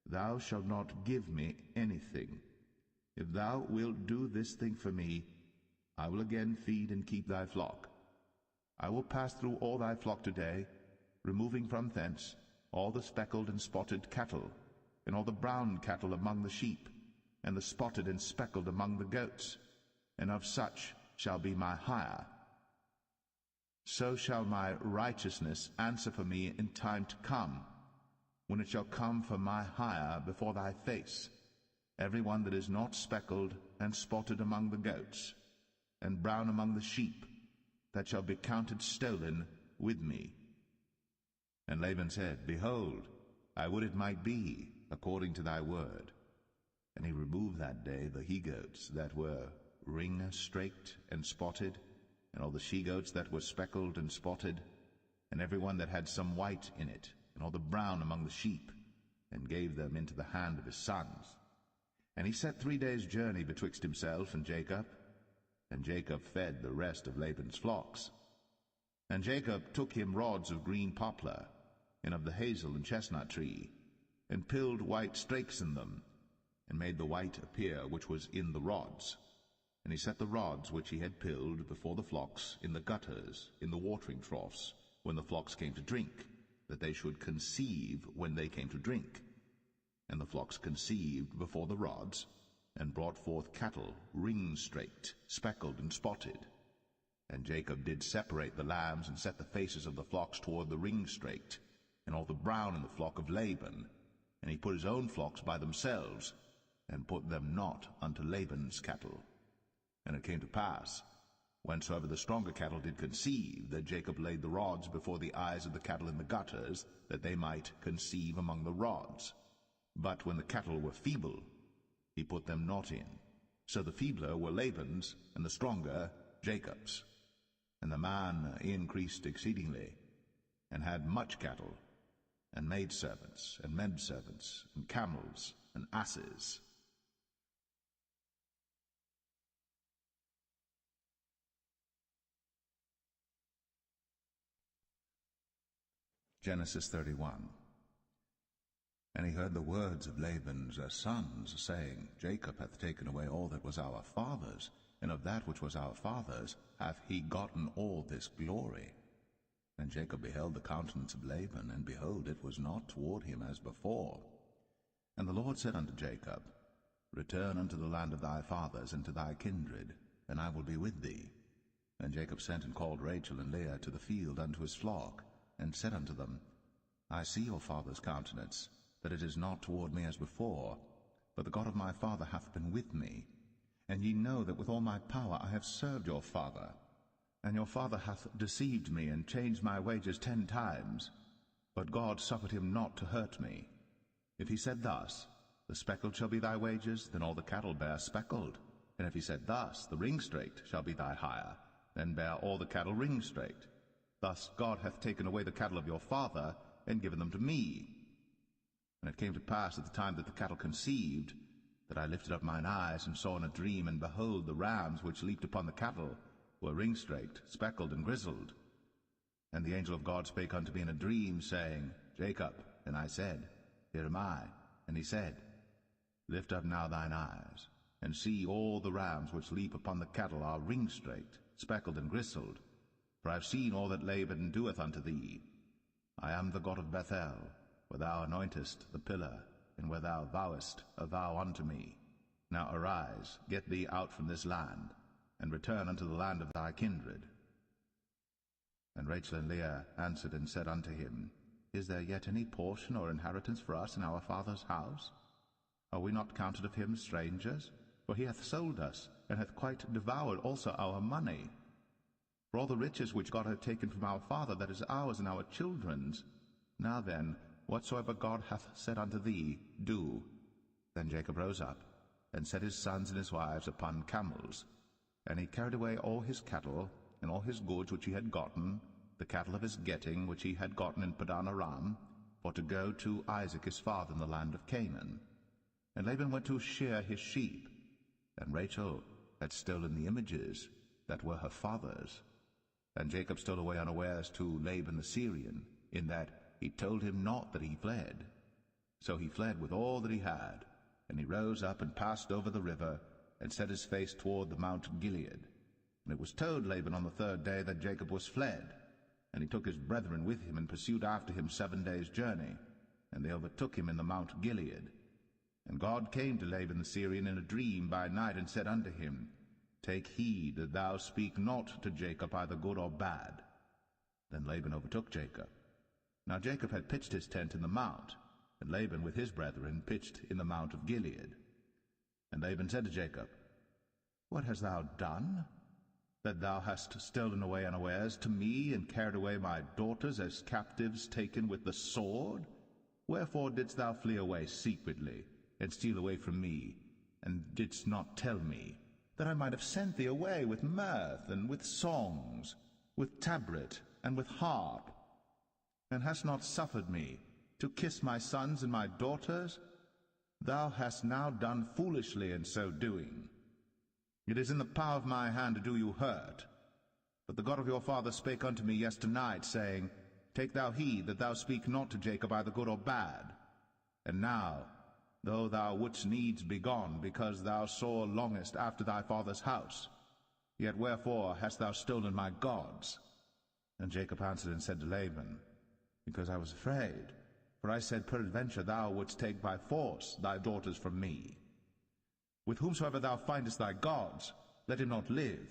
Thou shalt not give me anything. If thou wilt do this thing for me, I will again feed and keep thy flock. I will pass through all thy flock today, removing from thence all the speckled and spotted cattle, and all the brown cattle among the sheep, and the spotted and speckled among the goats, and of such shall be my hire. So shall my righteousness answer for me in time to come, when it shall come for my hire before thy face, every one that is not speckled and spotted among the goats, and brown among the sheep, that shall be counted stolen with me. And Laban said, Behold, I would it might be according to thy word. And he removed that day the he-goats that were ring-straked and spotted, and all the she-goats that were speckled and spotted, and every one that had some white in it, and all the brown among the sheep, and gave them into the hand of his sons. And he set 3 days' journey betwixt himself and Jacob, and Jacob fed the rest of Laban's flocks. And Jacob took him rods of green poplar, and of the hazel and chestnut tree, and pilled white strakes in them, and made the white appear which was in the rods. And he set the rods which he had pilled before the flocks in the gutters, in the watering troughs, when the flocks came to drink, that they should conceive when they came to drink. And the flocks conceived before the rods, and brought forth cattle ring-straked, speckled, and spotted. And Jacob did separate the lambs, and set the faces of the flocks toward the ring-straked, and all the brown in the flock of Laban. And he put his own flocks by themselves, and put them not unto Laban's cattle. And it came to pass, whensoever the stronger cattle did conceive, that Jacob laid the rods before the eyes of the cattle in the gutters, that they might conceive among the rods. But when the cattle were feeble, he put them not in. So the feebler were Laban's, and the stronger Jacob's. And the man increased exceedingly, and had much cattle, and maidservants, and menservants, and camels, and asses. Genesis 31. And he heard the words of Laban's sons, saying, Jacob hath taken away all that was our father's, and of that which was our father's hath he gotten all this glory. And Jacob beheld the countenance of Laban, and behold, it was not toward him as before. And the Lord said unto Jacob, Return unto the land of thy fathers, and to thy kindred, and I will be with thee. And Jacob sent and called Rachel and Leah to the field unto his flock, and said unto them, I see your father's countenance, that it is not toward me as before, but the God of my father hath been with me. And ye know that with all my power I have served your father. And your father hath deceived me, and changed my wages 10 times. But God suffered him not to hurt me. If he said thus, The speckled shall be thy wages, then all the cattle bear speckled. And if he said thus, The ringstraked shall be thy hire, then bear all the cattle ringstraked. Thus God hath taken away the cattle of your father, and given them to me. And it came to pass at the time that the cattle conceived, that I lifted up mine eyes, and saw in a dream, and behold, the rams which leaped upon the cattle were ringstraked, speckled, and grizzled. And the angel of God spake unto me in a dream, saying, Jacob. And I said, Here am I. And he said, Lift up now thine eyes, and see all the rams which leap upon the cattle are ringstraked, speckled, and grizzled. For I have seen all that Laban doeth unto thee. I am the God of Bethel, where thou anointest the pillar, and where thou vowest a vow unto me. Now arise, get thee out from this land, and return unto the land of thy kindred. And Rachel and Leah answered and said unto him, Is there yet any portion or inheritance for us in our father's house? Are we not counted of him strangers? For he hath sold us, and hath quite devoured also our money. For all the riches which God hath taken from our father, that is ours and our children's. Now then, whatsoever God hath said unto thee, do. Then Jacob rose up, and set his sons and his wives upon camels. And he carried away all his cattle, and all his goods which he had gotten, the cattle of his getting which he had gotten in Padan Aram, for to go to Isaac his father in the land of Canaan. And Laban went to shear his sheep, and Rachel had stolen the images that were her father's. And Jacob stole away unawares to Laban the Syrian, in that he told him not that he fled. So he fled with all that he had, and he rose up and passed over the river, and set his face toward the Mount Gilead. And it was told Laban on the 3rd day that Jacob was fled. And he took his brethren with him, and pursued after him 7 days' journey. And they overtook him in the Mount Gilead. And God came to Laban the Syrian in a dream by night, and said unto him, Take heed that thou speak not to Jacob either good or bad. Then Laban overtook Jacob. Now Jacob had pitched his tent in the mount, and Laban with his brethren pitched in the Mount of Gilead. And Laban said to Jacob, What hast thou done, that thou hast stolen away unawares to me, and carried away my daughters as captives taken with the sword? Wherefore didst thou flee away secretly, and steal away from me, and didst not tell me, that I might have sent thee away with mirth, and with songs, with tabret, and with harp, and hast not suffered me to kiss my sons and my daughters? Thou hast now done foolishly in so doing. It is in the power of my hand to do you hurt. But the God of your father spake unto me yesternight, saying, Take thou heed that thou speak not to Jacob either good or bad. And now, though thou wouldst needs be gone, because thou sore longest after thy father's house, yet wherefore hast thou stolen my gods? And Jacob answered and said to Laban, Because I was afraid, for I said, Peradventure thou wouldst take by force thy daughters from me. With whomsoever thou findest thy gods, let him not live.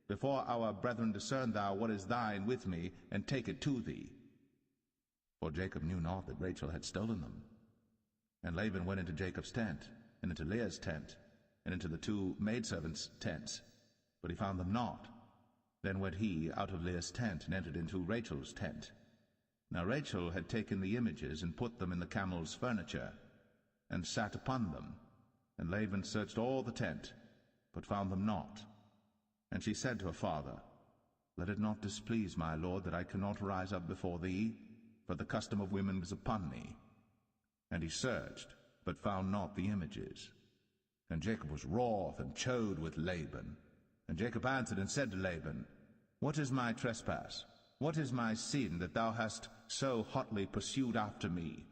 Before our brethren discern thou what is thine with me, and take it to thee. For Jacob knew not that Rachel had stolen them. And Laban went into Jacob's tent, and into Leah's tent, and into the 2 maidservants' tents, but he found them not. Then went he out of Leah's tent, and entered into Rachel's tent. Now Rachel had taken the images, and put them in the camel's furniture, and sat upon them. And Laban searched all the tent, but found them not. And she said to her father, Let it not displease my lord that I cannot rise up before thee, for the custom of women was upon me. And he searched, but found not the images. And Jacob was wroth and chode with Laban. And Jacob answered and said to Laban, What is my trespass? What is my sin, that thou hast so hotly pursued after me?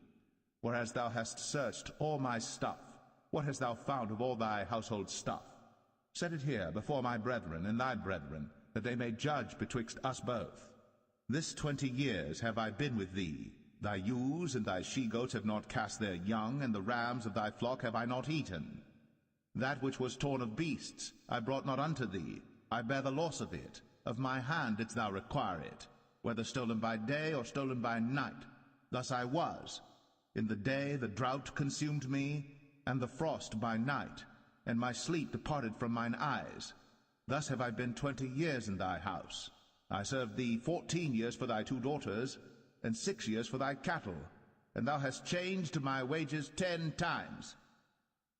Whereas thou hast searched all my stuff, what hast thou found of all thy household stuff? Set it here before my brethren and thy brethren, that they may judge betwixt us both. This 20 years have I been with thee. Thy ewes and thy she-goats have not cast their young, and the rams of thy flock have I not eaten. That which was torn of beasts I brought not unto thee. I bear the loss of it. Of my hand didst thou require it, whether stolen by day or stolen by night. Thus I was. In the day the drought consumed me, and the frost by night, and my sleep departed from mine eyes. Thus have I been 20 years in thy house. I served thee 14 years for thy 2 daughters, and 6 years for thy cattle, and thou hast changed my wages 10 times.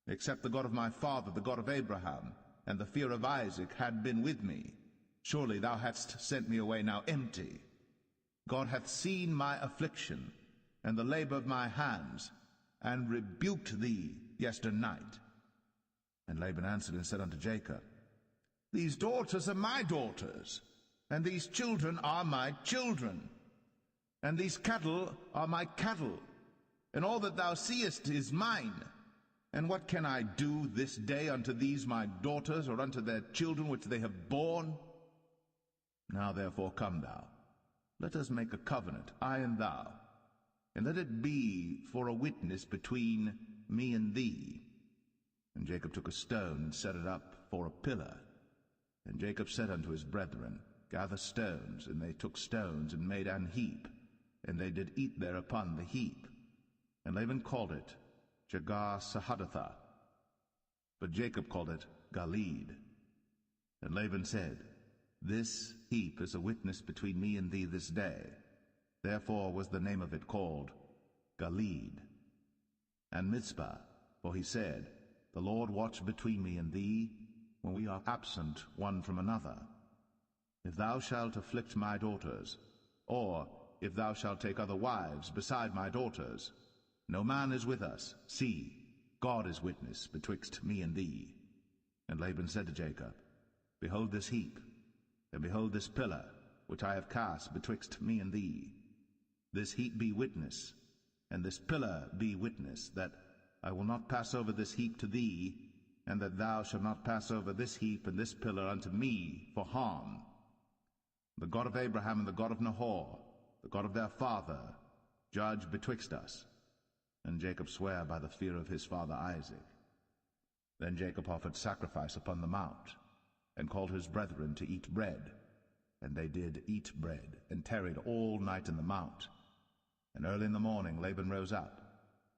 Except the God of my father, the God of Abraham, and the fear of Isaac had been with me, surely thou hadst sent me away now empty. God hath seen my affliction, and the labor of my hands, and rebuked thee yesternight. And Laban answered and said unto Jacob, These daughters are my daughters, and these children are my children, and these cattle are my cattle, and all that thou seest is mine. And what can I do this day unto these my daughters, or unto their children which they have borne? Now therefore come thou, let us make a covenant, I and thou, and let it be for a witness between me and thee. And Jacob took a stone, and set it up for a pillar. And Jacob said unto his brethren, Gather stones. And they took stones, and made an heap, and they did eat thereupon the heap. And Laban called it Jegar-sahadathah, but Jacob called it Galeed. And Laban said, This heap is a witness between me and thee this day. Therefore was the name of it called Galeed. And Mizpah, for he said, The Lord watch between me and thee, when we are absent one from another. If thou shalt afflict my daughters, or if thou shalt take other wives beside my daughters, no man is with us. See, God is witness betwixt me and thee. And Laban said to Jacob, Behold this heap, and behold this pillar, which I have cast betwixt me and thee. This heap be witness, and this pillar be witness, that I will not pass over this heap to thee, and that thou shalt not pass over this heap and this pillar unto me for harm. The God of Abraham and the God of Nahor, the God of their father, judge betwixt us. And Jacob sware by the fear of his father Isaac. Then Jacob offered sacrifice upon the mount, and called his brethren to eat bread. And they did eat bread, and tarried all night in the mount. And early in the morning Laban rose up,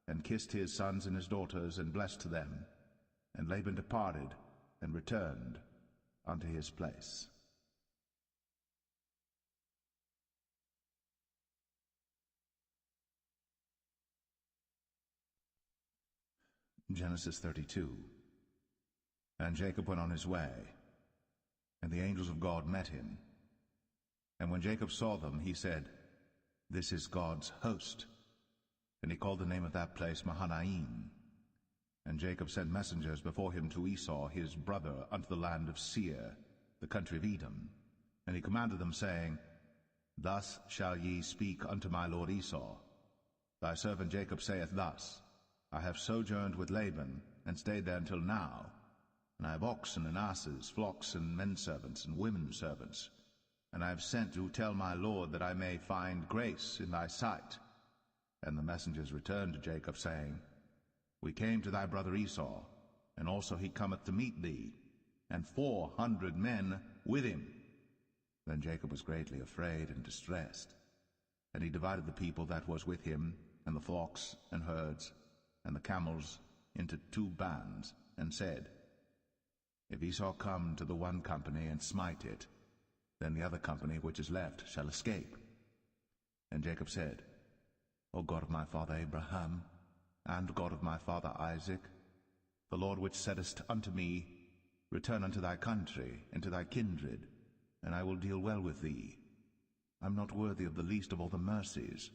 and kissed his sons and his daughters, and blessed them. And Laban departed, and returned unto his place. Genesis 32. And Jacob went on his way, and the angels of God met him. And when Jacob saw them, he said, This is God's host. And he called the name of that place Mahanaim. And Jacob sent messengers before him to Esau his brother unto the land of Seir, the country of Edom. And he commanded them, saying, Thus shall ye speak unto my lord Esau. Thy servant Jacob saith thus, I have sojourned with Laban, and stayed there until now. And I have oxen and asses, flocks and menservants and women servants. And I have sent to tell my lord that I may find grace in thy sight. And the messengers returned to Jacob, saying, We came to thy brother Esau, and also he cometh to meet thee, and 400 men with him. Then Jacob was greatly afraid and distressed. And he divided the people that was with him, and the flocks and herds, and the camels, into 2 bands, and said, If Esau come to the one company and smite it, then the other company which is left shall escape. And Jacob said, O God of my father Abraham, and God of my father Isaac, the Lord which saidest unto me, Return unto thy country, and to thy kindred, and I will deal well with thee. I am not worthy of the least of all the mercies,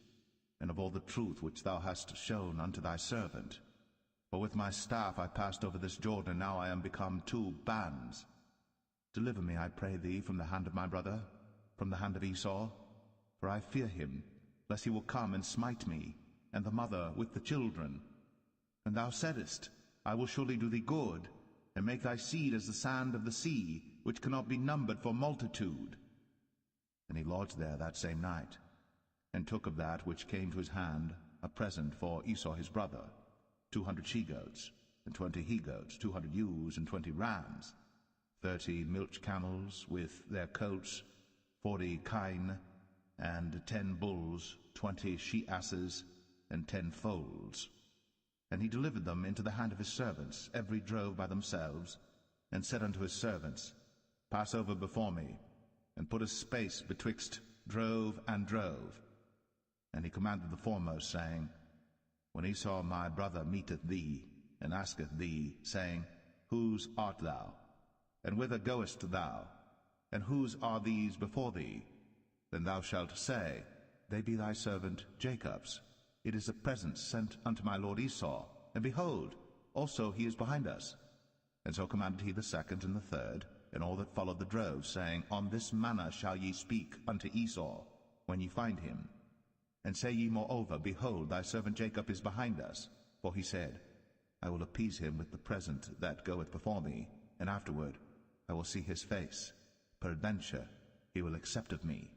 and of all the truth which thou hast shown unto thy servant. For with my staff I passed over this Jordan, and now I am become 2 bands. Deliver me, I pray thee, from the hand of my brother, from the hand of Esau, for I fear him, lest he will come and smite me, and the mother with the children. And thou saidest, I will surely do thee good, and make thy seed as the sand of the sea, which cannot be numbered for multitude. And he lodged there that same night, and took of that which came to his hand a present for Esau his brother, 200 she-goats, and 20 he-goats, 200 ewes, and 20 rams, 30 milch camels with their coats, 40 kine, and 10 bulls, 20 she-asses, and 10 foals. And he delivered them into the hand of his servants, every drove by themselves, and said unto his servants, Pass over before me, and put a space betwixt drove and drove. And he commanded the foremost, saying, When Esau my brother meeteth thee, and asketh thee, saying, Whose art thou? And whither goest thou? And whose are these before thee? Then thou shalt say, They be thy servant Jacob's. It is a present sent unto my lord Esau, and behold, also he is behind us. And so commanded he the second and the third, and all that followed the droves, saying, On this manner shall ye speak unto Esau, when ye find him. And say ye moreover, Behold, thy servant Jacob is behind us. For he said, I will appease him with the present that goeth before me, and afterward I will see his face. Peradventure he will accept of me.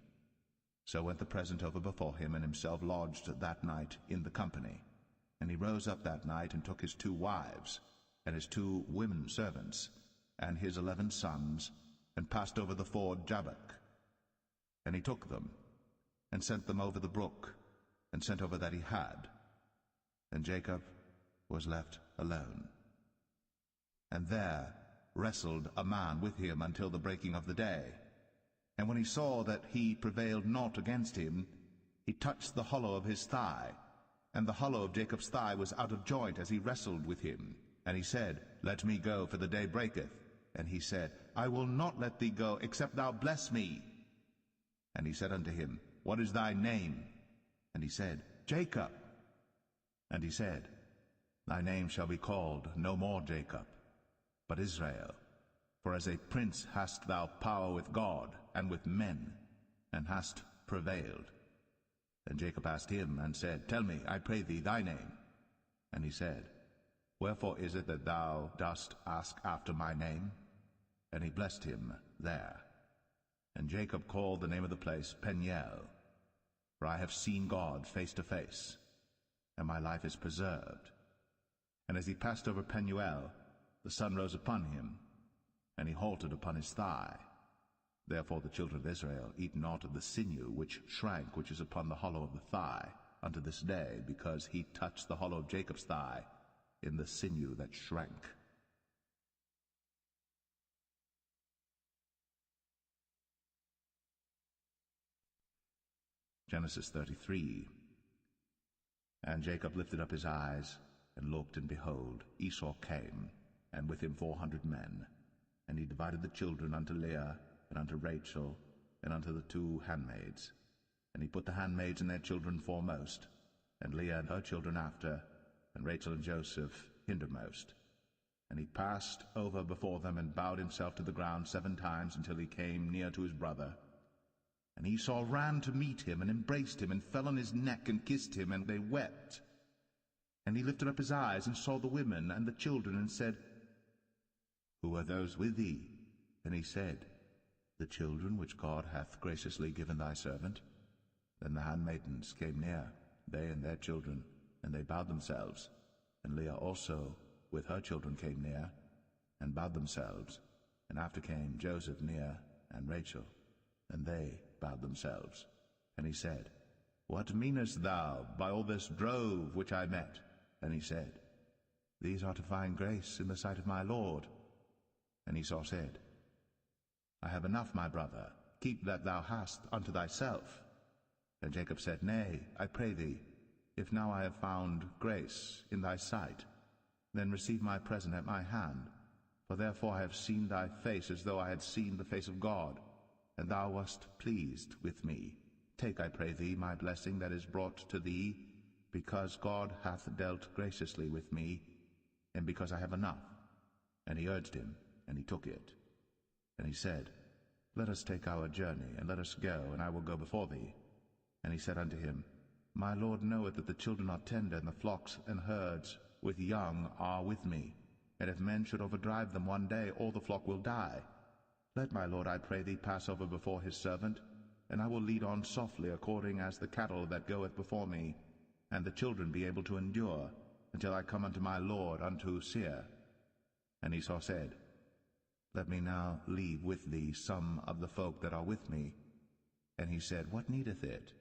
So went the present over before him, and himself lodged that night in the company. And he rose up that night, and took his 2 wives, and his 2 women servants, and his 11 sons, and passed over the ford Jabbok. And he took them, and sent them over the brook, and sent over that he had. And Jacob was left alone. And there wrestled a man with him until the breaking of the day. And when he saw that he prevailed not against him, he touched the hollow of his thigh, and the hollow of Jacob's thigh was out of joint as he wrestled with him. And he said, Let me go, for the day breaketh. And he said, I will not let thee go, except thou bless me. And he said unto him, What is thy name? And he said, Jacob. And he said, Thy name shall be called no more Jacob, but Israel. For as a prince hast thou power with God and with men, and hast prevailed. And Jacob asked him, and said, Tell me, I pray thee, thy name. And he said, Wherefore is it that thou dost ask after my name? And he blessed him there. And Jacob called the name of the place Peniel, for I have seen God face to face, and my life is preserved. And as he passed over Penuel, the sun rose upon him, and he halted upon his thigh. Therefore the children of Israel eat not of the sinew which shrank, which is upon the hollow of the thigh, unto this day, because he touched the hollow of Jacob's thigh in the sinew that shrank. Genesis 33. And Jacob lifted up his eyes, and looked, and behold, Esau came, and with him 400 men. And he divided the children unto Leah, and unto Rachel, and unto the 2 handmaids. And he put the handmaids and their children foremost, and Leah and her children after, and Rachel and Joseph hindermost. And he passed over before them, and bowed himself to the ground 7 times, until he came near to his brother. And Esau ran to meet him, and embraced him, and fell on his neck, and kissed him, and they wept. And he lifted up his eyes, and saw the women and the children, and said, Who are those with thee? And he said, The children which God hath graciously given thy servant. Then the handmaidens came near, they and their children, and they bowed themselves. And Leah also with her children came near, and bowed themselves. And after came Joseph near, and Rachel, and they bowed themselves. And he said, What meanest thou by all this drove which I met? And he said, These are to find grace in the sight of my Lord. And Esau said, I have enough, my brother, keep that thou hast unto thyself. And Jacob said, Nay, I pray thee, if now I have found grace in thy sight, then receive my present at my hand. For therefore I have seen thy face as though I had seen the face of God, and thou wast pleased with me. Take, I pray thee, my blessing that is brought to thee, because God hath dealt graciously with me, and because I have enough. And he urged him, and he took it. And he said, Let us take our journey, and let us go, and I will go before thee. And he said unto him, My Lord knoweth that the children are tender, and the flocks and herds with young are with me. And if men should overdrive them one day, all the flock will die. Let my Lord, I pray thee, pass over before his servant, and I will lead on softly, according as the cattle that goeth before me, and the children be able to endure, until I come unto my Lord, unto Seir. And Esau said, Let me now leave with thee some of the folk that are with me. And he said, What needeth it?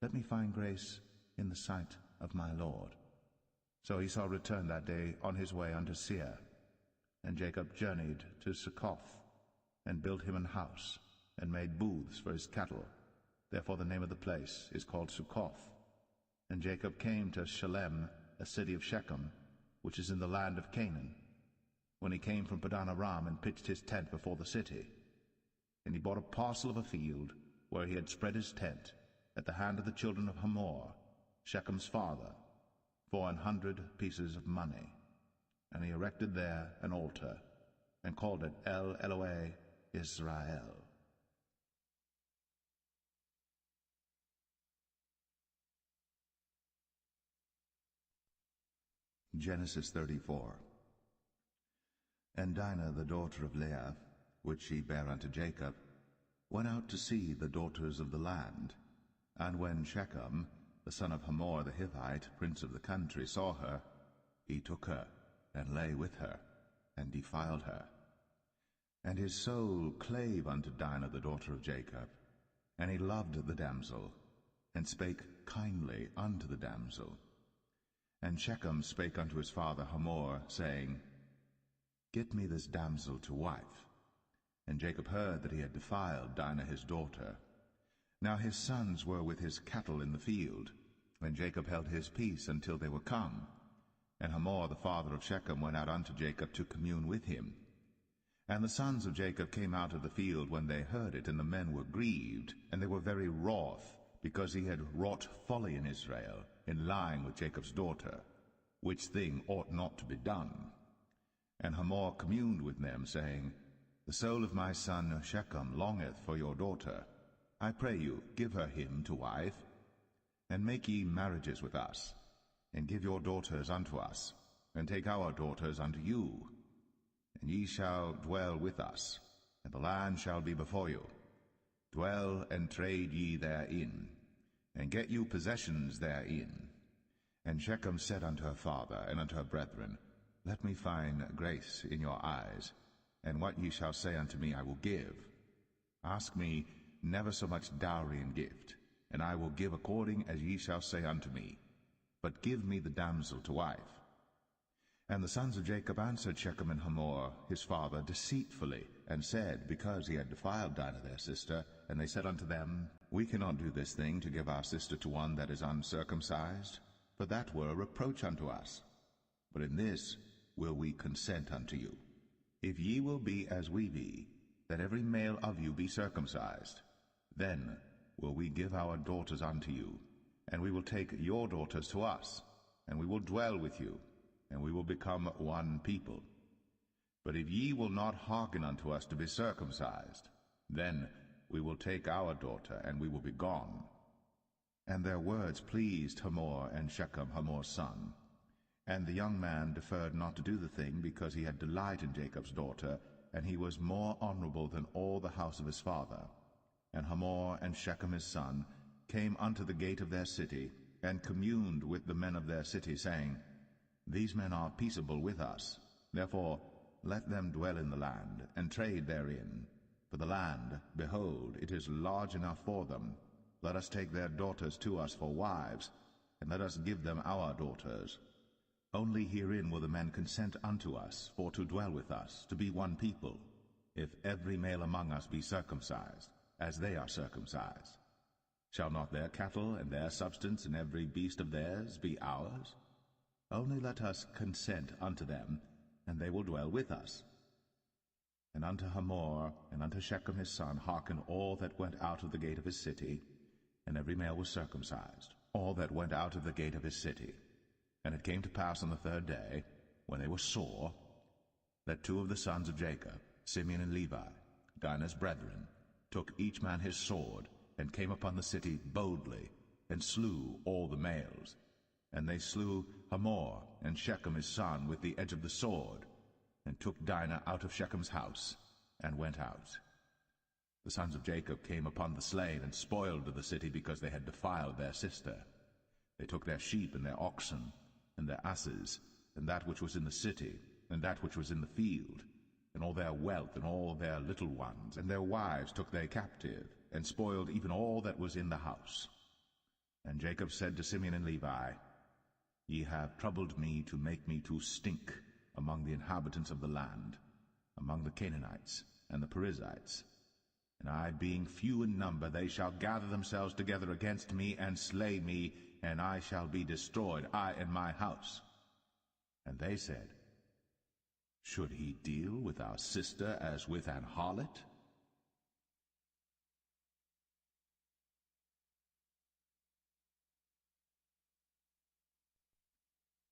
Let me find grace in the sight of my Lord. So Esau returned that day on his way unto Seir. And Jacob journeyed to Succoth, and built him an house, and made booths for his cattle. Therefore the name of the place is called Succoth. And Jacob came to Shalem, a city of Shechem, which is in the land of Canaan, when he came from Padan Aram, and pitched his tent before the city. And he bought a parcel of a field, where he had spread his tent, at the hand of the children of Hamor, Shechem's father, for 100 pieces of money. And he erected there an altar, and called it El Elohe Israel. Genesis 34. And Dinah, the daughter of Leah, which she bare unto Jacob, went out to see the daughters of the land. And when Shechem, the son of Hamor the Hittite, prince of the country, saw her, he took her, and lay with her, and defiled her. And his soul clave unto Dinah the daughter of Jacob, and he loved the damsel, and spake kindly unto the damsel. And Shechem spake unto his father Hamor, saying, Get me this damsel to wife. And Jacob heard that he had defiled Dinah his daughter. Now his sons were with his cattle in the field, and Jacob held his peace until they were come. And Hamor the father of Shechem went out unto Jacob to commune with him. And the sons of Jacob came out of the field when they heard it, and the men were grieved, and they were very wroth, because he had wrought folly in Israel, in lying with Jacob's daughter, which thing ought not to be done. And Hamor communed with them, saying, The soul of my son Shechem longeth for your daughter. I pray you, give her him to wife, and make ye marriages with us, and give your daughters unto us, and take our daughters unto you. And ye shall dwell with us, and the land shall be before you. Dwell and trade ye therein, and get you possessions therein. And Shechem said unto her father and unto her brethren, Let me find grace in your eyes, and what ye shall say unto me I will give. Ask me never so much dowry and gift, and I will give according as ye shall say unto me. But give me the damsel to wife. And the sons of Jacob answered Shechem and Hamor his father deceitfully, and said, because he had defiled Dinah their sister, and they said unto them, We cannot do this thing to give our sister to one that is uncircumcised, for that were a reproach unto us. But in this will we consent unto you. If ye will be as we be, that every male of you be circumcised, then will we give our daughters unto you, and we will take your daughters to us, and we will dwell with you, and we will become one people. But if ye will not hearken unto us to be circumcised, then we will take our daughter, and we will be gone. And their words pleased Hamor and Shechem, Hamor's son. And the young man deferred not to do the thing, because he had delight in Jacob's daughter, and he was more honorable than all the house of his father. And Hamor and Shechem his son came unto the gate of their city, and communed with the men of their city, saying, These men are peaceable with us. Therefore let them dwell in the land, and trade therein. For the land, behold, it is large enough for them. Let us take their daughters to us for wives, and let us give them our daughters. Only herein will the men consent unto us, for to dwell with us, to be one people, if every male among us be circumcised, as they are circumcised. Shall not their cattle and their substance and every beast of theirs be ours? Only let us consent unto them, and they will dwell with us. And unto Hamor, and unto Shechem his son, hearken all that went out of the gate of his city, and every male was circumcised, all that went out of the gate of his city. And it came to pass on the third day, when they were sore, that two of the sons of Jacob, Simeon and Levi, Dinah's brethren, took each man his sword, and came upon the city boldly, and slew all the males. And they slew Hamor and Shechem his son with the edge of the sword, and took Dinah out of Shechem's house, and went out. The sons of Jacob came upon the slain, and spoiled the city, because they had defiled their sister. They took their sheep and their oxen, and their asses, and that which was in the city, and that which was in the field, and all their wealth, and all their little ones, and their wives took they captive, and spoiled even all that was in the house. And Jacob said to Simeon and Levi, Ye have troubled me to make me to stink among the inhabitants of the land, among the Canaanites and the Perizzites. And I, being few in number, they shall gather themselves together against me, and slay me, and I shall be destroyed, I and my house. And they said, Should he deal with our sister as with an harlot?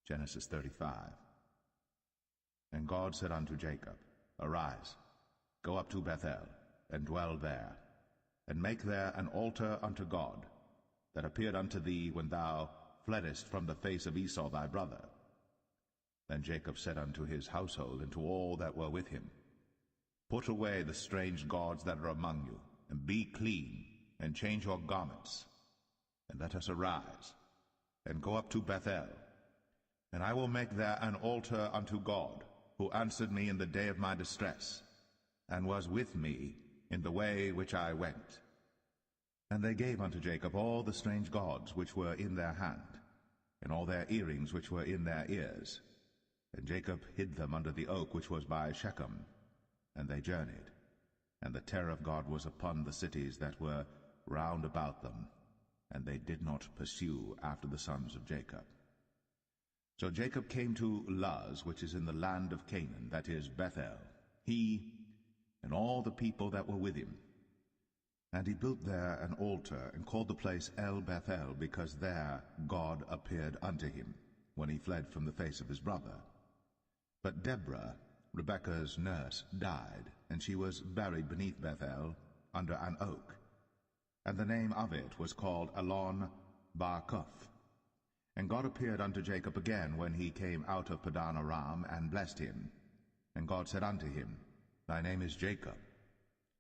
Genesis 35. And God said unto Jacob, Arise, go up to Bethel, and dwell there, and make there an altar unto God, that appeared unto thee when thou fleddest from the face of Esau thy brother. Then Jacob said unto his household, and to all that were with him, Put away the strange gods that are among you, and be clean, and change your garments, and let us arise, and go up to Bethel, and I will make there an altar unto God, who answered me in the day of my distress, and was with me in the way which I went. And they gave unto Jacob all the strange gods which were in their hand, and all their earrings which were in their ears. And Jacob hid them under the oak which was by Shechem. And they journeyed, and the terror of God was upon the cities that were round about them, and they did not pursue after the sons of Jacob. So Jacob came to Luz, which is in the land of Canaan, that is Bethel, he and all the people that were with him. And he built there an altar, and called the place El Bethel, because there God appeared unto him, when he fled from the face of his brother. But Deborah, Rebekah's nurse, died, and she was buried beneath Bethel, under an oak. And the name of it was called Elon Bar-Koth. And God appeared unto Jacob again when he came out of Padan Aram, and blessed him. And God said unto him, Thy name is Jacob.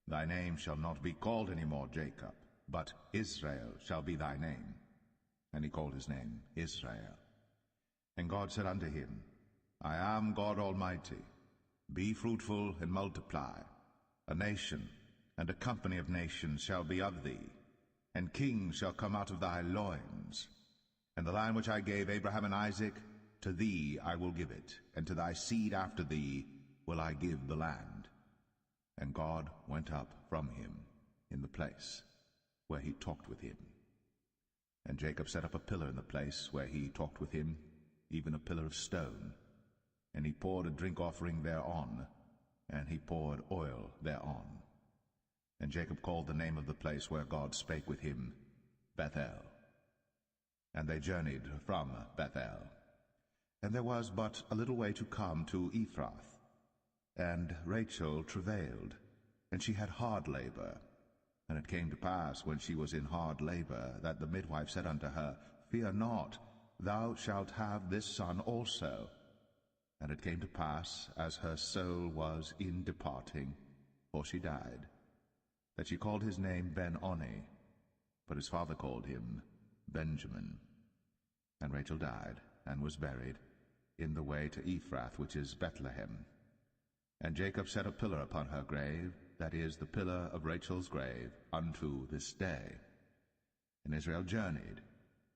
Thy name shall not be called any more Jacob, but Israel shall be thy name. And he called his name Israel. And God said unto him, I am God Almighty. Be fruitful and multiply. A nation and a company of nations shall be of thee, and kings shall come out of thy loins. And the land which I gave Abraham and Isaac, to thee I will give it, and to thy seed after thee will I give the land. And God went up from him in the place where he talked with him. And Jacob set up a pillar in the place where he talked with him, even a pillar of stone. And he poured a drink offering thereon, and he poured oil thereon. And Jacob called the name of the place where God spake with him, Bethel. And they journeyed from Bethel. And there was but a little way to come to Ephrath. And Rachel travailed, and she had hard labor. And it came to pass, when she was in hard labor, that the midwife said unto her, Fear not, thou shalt have this son also. And it came to pass, as her soul was in departing, for she died, that she called his name Ben-Oni, but his father called him Benjamin. And Rachel died, and was buried in the way to Ephrath, which is Bethlehem. And Jacob set a pillar upon her grave, that is, the pillar of Rachel's grave, unto this day. And Israel journeyed,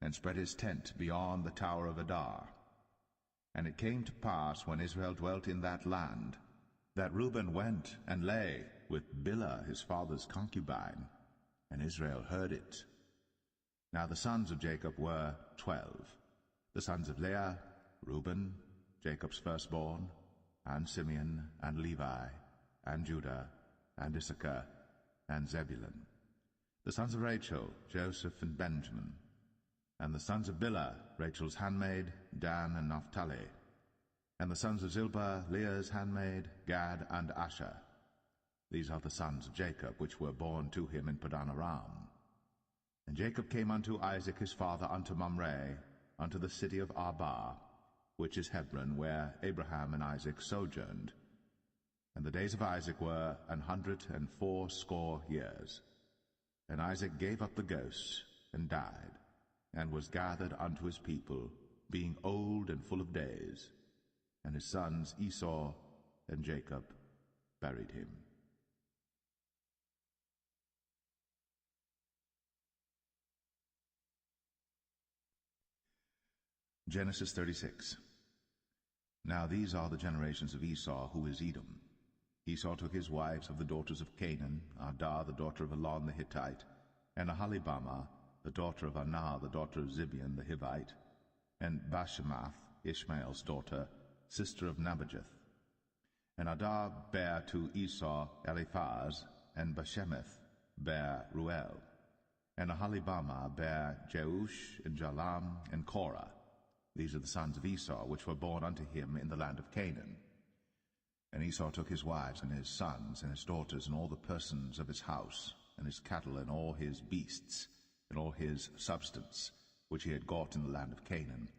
and spread his tent beyond the tower of Adar. And it came to pass, when Israel dwelt in that land, that Reuben went and lay with Bilhah his father's concubine, and Israel heard it. Now the sons of Jacob were 12, the sons of Leah, Reuben, Jacob's firstborn, and Simeon, and Levi, and Judah, and Issachar, and Zebulun. The sons of Rachel, Joseph and Benjamin. And the sons of Bilhah, Rachel's handmaid, Dan and Naphtali. And the sons of Zilpah, Leah's handmaid, Gad and Asher. These are the sons of Jacob, which were born to him in Padan Aram. And Jacob came unto Isaac his father unto Mamre, unto the city of Arba, which is Hebron, where Abraham and Isaac sojourned. And the days of Isaac were 180 years. And Isaac gave up the ghost, and died, and was gathered unto his people, being old and full of days. And his sons Esau and Jacob buried him. Genesis 36. Now these are the generations of Esau, who is Edom. Esau took his wives of the daughters of Canaan, Adah the daughter of Elon the Hittite, and Aholibamah the daughter of Anah the daughter of Zibeon the Hivite, and Bashemath Ishmael's daughter, sister of Nebajoth. And Adah bare to Esau Eliphaz, and Bashemath bare Ruel. And Aholibamah bare Jeush, and Jalam, and Korah. These are the sons of Esau, which were born unto him in the land of Canaan. And Esau took his wives, and his sons, and his daughters, and all the persons of his house, and his cattle, and all his beasts, and all his substance, which he had got in the land of Canaan,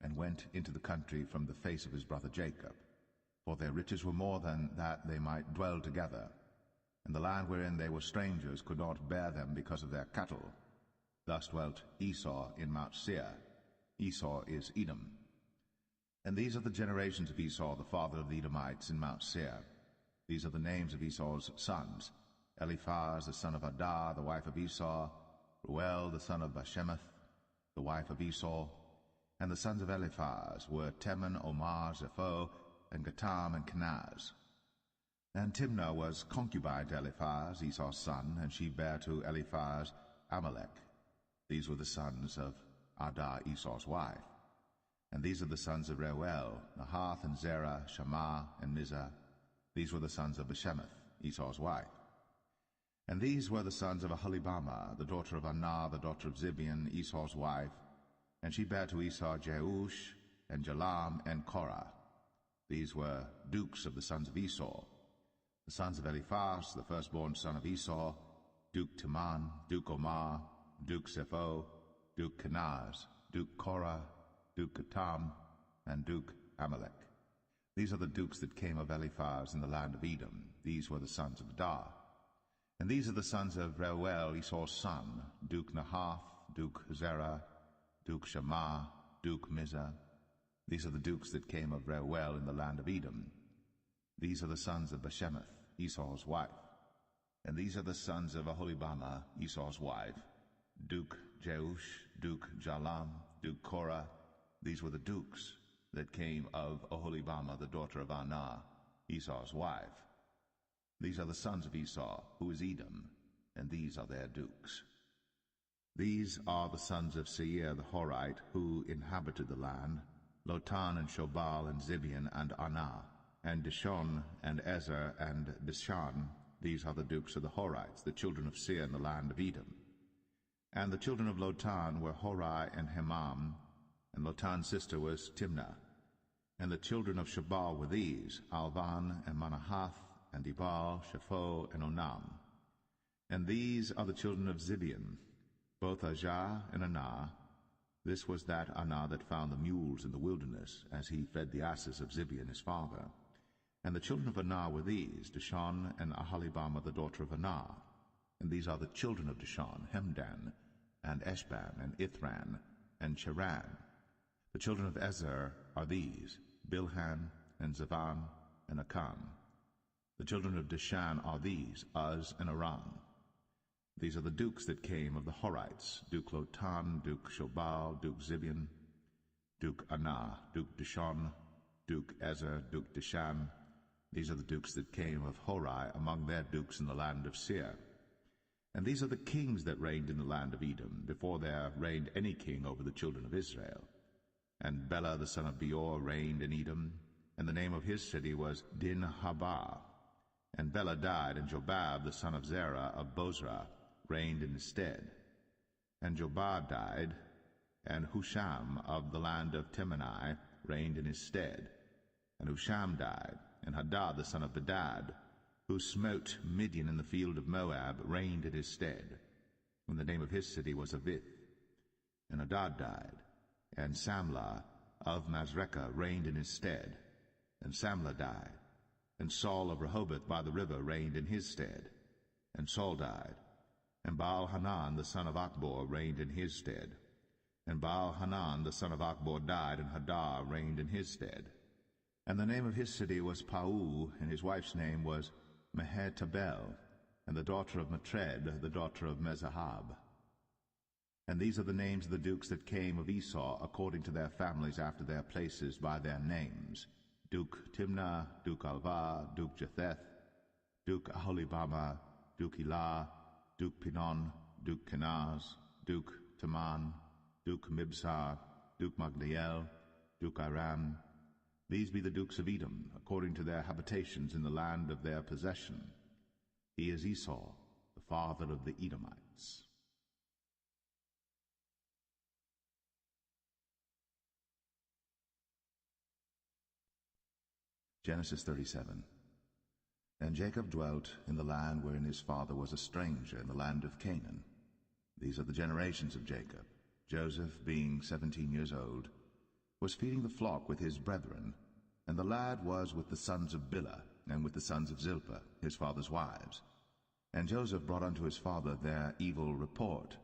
and went into the country from the face of his brother Jacob. For their riches were more than that they might dwell together, and the land wherein they were strangers could not bear them because of their cattle. Thus dwelt Esau in Mount Seir. Esau is Edom. And these are the generations of Esau, the father of the Edomites, in Mount Seir. These are the names of Esau's sons: Eliphaz, the son of Adah, the wife of Esau; Ruel, the son of Bashemath, the wife of Esau. And the sons of Eliphaz were Teman, Omar, Zepho, and Gatam, and Kenaz. And Timnah was concubine to Eliphaz, Esau's son, and she bare to Eliphaz Amalek. These were the sons of Adah, Esau's wife. And these are the sons of Reuel, Nahath, and Zerah, Shammah, and Mizah. These were the sons of Bashemath, Esau's wife. And these were the sons of Aholibamah, the daughter of Anah, the daughter of Zibeon, Esau's wife. And she bare to Esau Jeush, and Jalam, and Korah. These were dukes of the sons of Esau. The sons of Eliphaz, the firstborn son of Esau: Duke Teman, Duke Omar, Duke Zepho, Duke Kenaz, Duke Korah, Duke Gatam, and Duke Amalek. These are the dukes that came of Eliphaz in the land of Edom. These were the sons of Adah. And these are the sons of Reuel, Esau's son: Duke Nahath, Duke Zerah, Duke Shammah, Duke Mizah. These are the dukes that came of Reuel in the land of Edom. These are the sons of Bashemath, Esau's wife. And these are the sons of Aholibamah, Esau's wife: Duke Jeush, Duke Jalam, Duke Korah. These were the dukes that came of Aholibamah, the daughter of Anah, Esau's wife. These are the sons of Esau, who is Edom, and these are their dukes. These are the sons of Seir the Horite, who inhabited the land: Lotan, and Shobal, and Zibeon, and Anah, and Dishon, and Ezer, and Dishan. These are the dukes of the Horites, the children of Seir in the land of Edom. And the children of Lotan were Hori and Hemam, and Lotan's sister was Timnah. And the children of Shobal were these: Alvan, and Manahath, and Ebal, Shepho, and Onam. And these are the children of Zibeon, both Ajah and Anah. This was that Anah that found the mules in the wilderness, as he fed the asses of Zibeon his father. And the children of Anah were these: Dishon, and Aholibamah the daughter of Anah. And these are the children of Dishon: Hemdan, and Eshban, and Ithran, and Cheran. The children of Ezer are these: Bilhan, and Zavan, and Akan. The children of Dishan are these: Uz and Aram. These are the dukes that came of the Horites: Duke Lotan, Duke Shobal, Duke Zibeon, Duke Anah, Duke Dishon, Duke Ezer, Duke Dishan. These are the dukes that came of Hori among their dukes in the land of Seir. And these are the kings that reigned in the land of Edom, before there reigned any king over the children of Israel. And Bela the son of Beor reigned in Edom, and the name of his city was Dinhabah. And Bela died, and Jobab the son of Zerah of Bozrah reigned in his stead. And Jobab died, and Husham of the land of Temani reigned in his stead. And Husham died, and Hadad the son of Bedad, who smote Midian in the field of Moab, reigned in his stead. And the name of his city was Avith. And Hadad died, and Samlah of Masrekah reigned in his stead. And Samlah died, and Saul of Rehoboth by the river reigned in his stead. And Saul died, and Baal-Hanan the son of Achbor reigned in his stead. And Baal-Hanan the son of Achbor died, and Hadar reigned in his stead. And the name of his city was Pau, and his wife's name was Mehetabel, and the daughter of Matred, the daughter of Mezahab. And these are the names of the dukes that came of Esau, according to their families after their places by their names: Duke Timnah, Duke Alva, Duke Jetheth, Duke Aholibama, Duke Elah, Duke Pinon, Duke Kenaz, Duke Taman, Duke Mibsar, Duke Magdiel, Duke Aram. These be the dukes of Edom, according to their habitations in the land of their possession. He is Esau, the father of the Edomites. Genesis 37. And Jacob dwelt in the land wherein his father was a stranger, in the land of Canaan. These are the generations of Jacob. Joseph, being 17 years old, was feeding the flock with his brethren, and the lad was with the sons of Bilhah, and with the sons of Zilpah, his father's wives. And Joseph brought unto his father their evil report.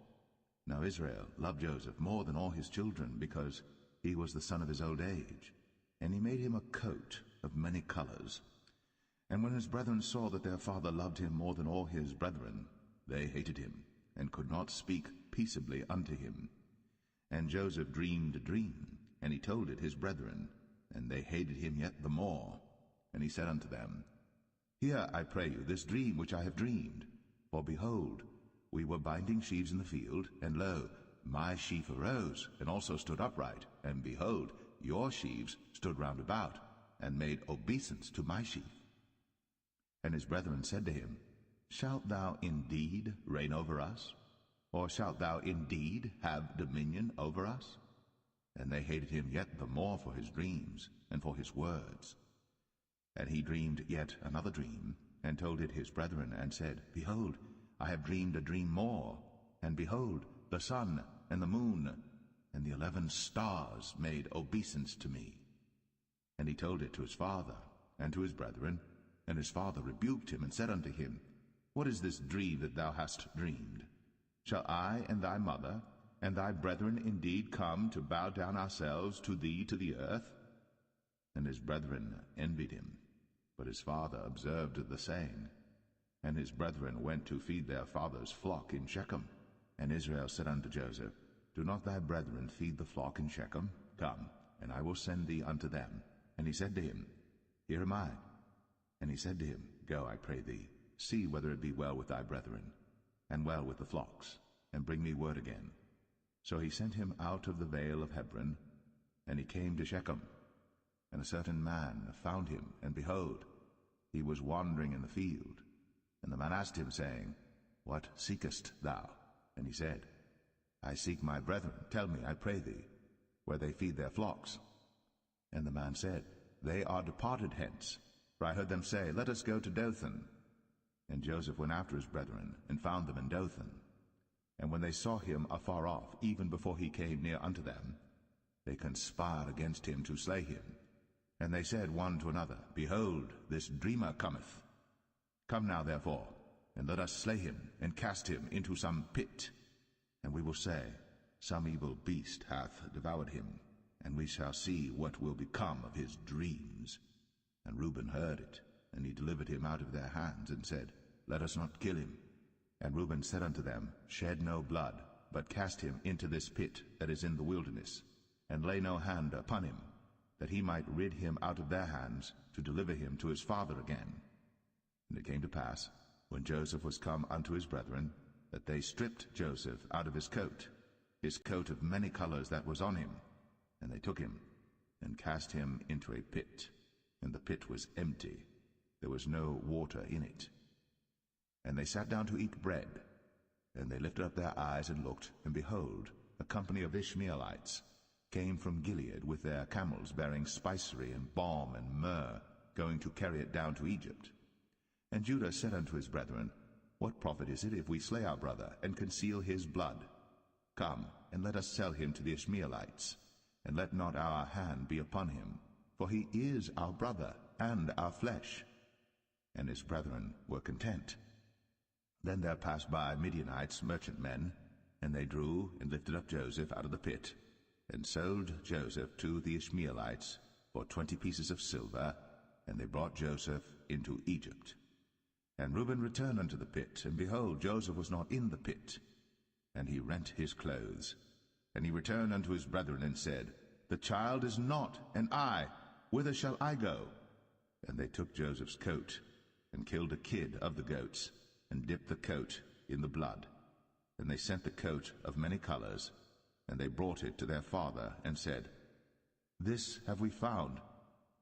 Now Israel loved Joseph more than all his children, because he was the son of his old age. And he made him a coat of many colors. And when his brethren saw that their father loved him more than all his brethren, they hated him, and could not speak peaceably unto him. And Joseph dreamed a dream, and he told it his brethren, and they hated him yet the more. And he said unto them, Hear, I pray you, this dream which I have dreamed. For behold, we were binding sheaves in the field, and lo, my sheaf arose, and also stood upright, and behold, your sheaves stood round about, and made obeisance to my sheaf. And his brethren said to him, Shalt thou indeed reign over us? Or shalt thou indeed have dominion over us? And they hated him yet the more for his dreams, and for his words. And he dreamed yet another dream, and told it his brethren, and said, Behold, I have dreamed a dream more, and behold, the sun and the moon and the 11 stars made obeisance to me. And he told it to his father and to his brethren, and his father rebuked him, and said unto him, What is this dream that thou hast dreamed? Shall I and thy mother and thy brethren indeed come to bow down ourselves to thee to the earth? And his brethren envied him, but his father observed the saying. And his brethren went to feed their father's flock in Shechem. And Israel said unto Joseph, Do not thy brethren feed the flock in Shechem? Come, and I will send thee unto them. And he said to him, Here am I. And he said to him, Go, I pray thee, see whether it be well with thy brethren, and well with the flocks, and bring me word again. So he sent him out of the vale of Hebron, and he came to Shechem. And a certain man found him, and behold, he was wandering in the field. And the man asked him, saying, What seekest thou? And he said, I seek my brethren. Tell me, I pray thee, where they feed their flocks. And the man said, They are departed hence, for I heard them say, Let us go to Dothan. And Joseph went after his brethren, and found them in Dothan. And when they saw him afar off, even before he came near unto them, they conspired against him to slay him. And they said one to another, Behold, this dreamer cometh. Come now, therefore, and let us slay him, and cast him into some pit. And we will say, Some evil beast hath devoured him, and we shall see what will become of his dreams. And Reuben heard it, and he delivered him out of their hands, and said, Let us not kill him. And Reuben said unto them, Shed no blood, but cast him into this pit that is in the wilderness, and lay no hand upon him, that he might rid him out of their hands, to deliver him to his father again. And it came to pass, when Joseph was come unto his brethren, that they stripped Joseph out of his coat of many colors that was on him, and they took him, and cast him into a pit, and the pit was empty. there was no water in it. And they sat down to eat bread, and they lifted up their eyes and looked, and behold, a company of Ishmaelites came from Gilead with their camels bearing spicery and balm and myrrh, going to carry it down to Egypt. And Judah said unto his brethren, What profit is it if we slay our brother, and conceal his blood? Come, and let us sell him to the Ishmaelites, and let not our hand be upon him, for he is our brother and our flesh. And his brethren were content. Then there passed by Midianites, merchantmen, and they drew and lifted up Joseph out of the pit, and sold Joseph to the Ishmaelites for 20 pieces of silver, and they brought Joseph into Egypt. And Reuben returned unto the pit, and behold, Joseph was not in the pit. And he rent his clothes. And he returned unto his brethren, and said, The child is not, and I, whither shall I go? And they took Joseph's coat, and killed a kid of the goats, and dipped the coat in the blood. And they sent the coat of many colors, and they brought it to their father, and said, This have we found.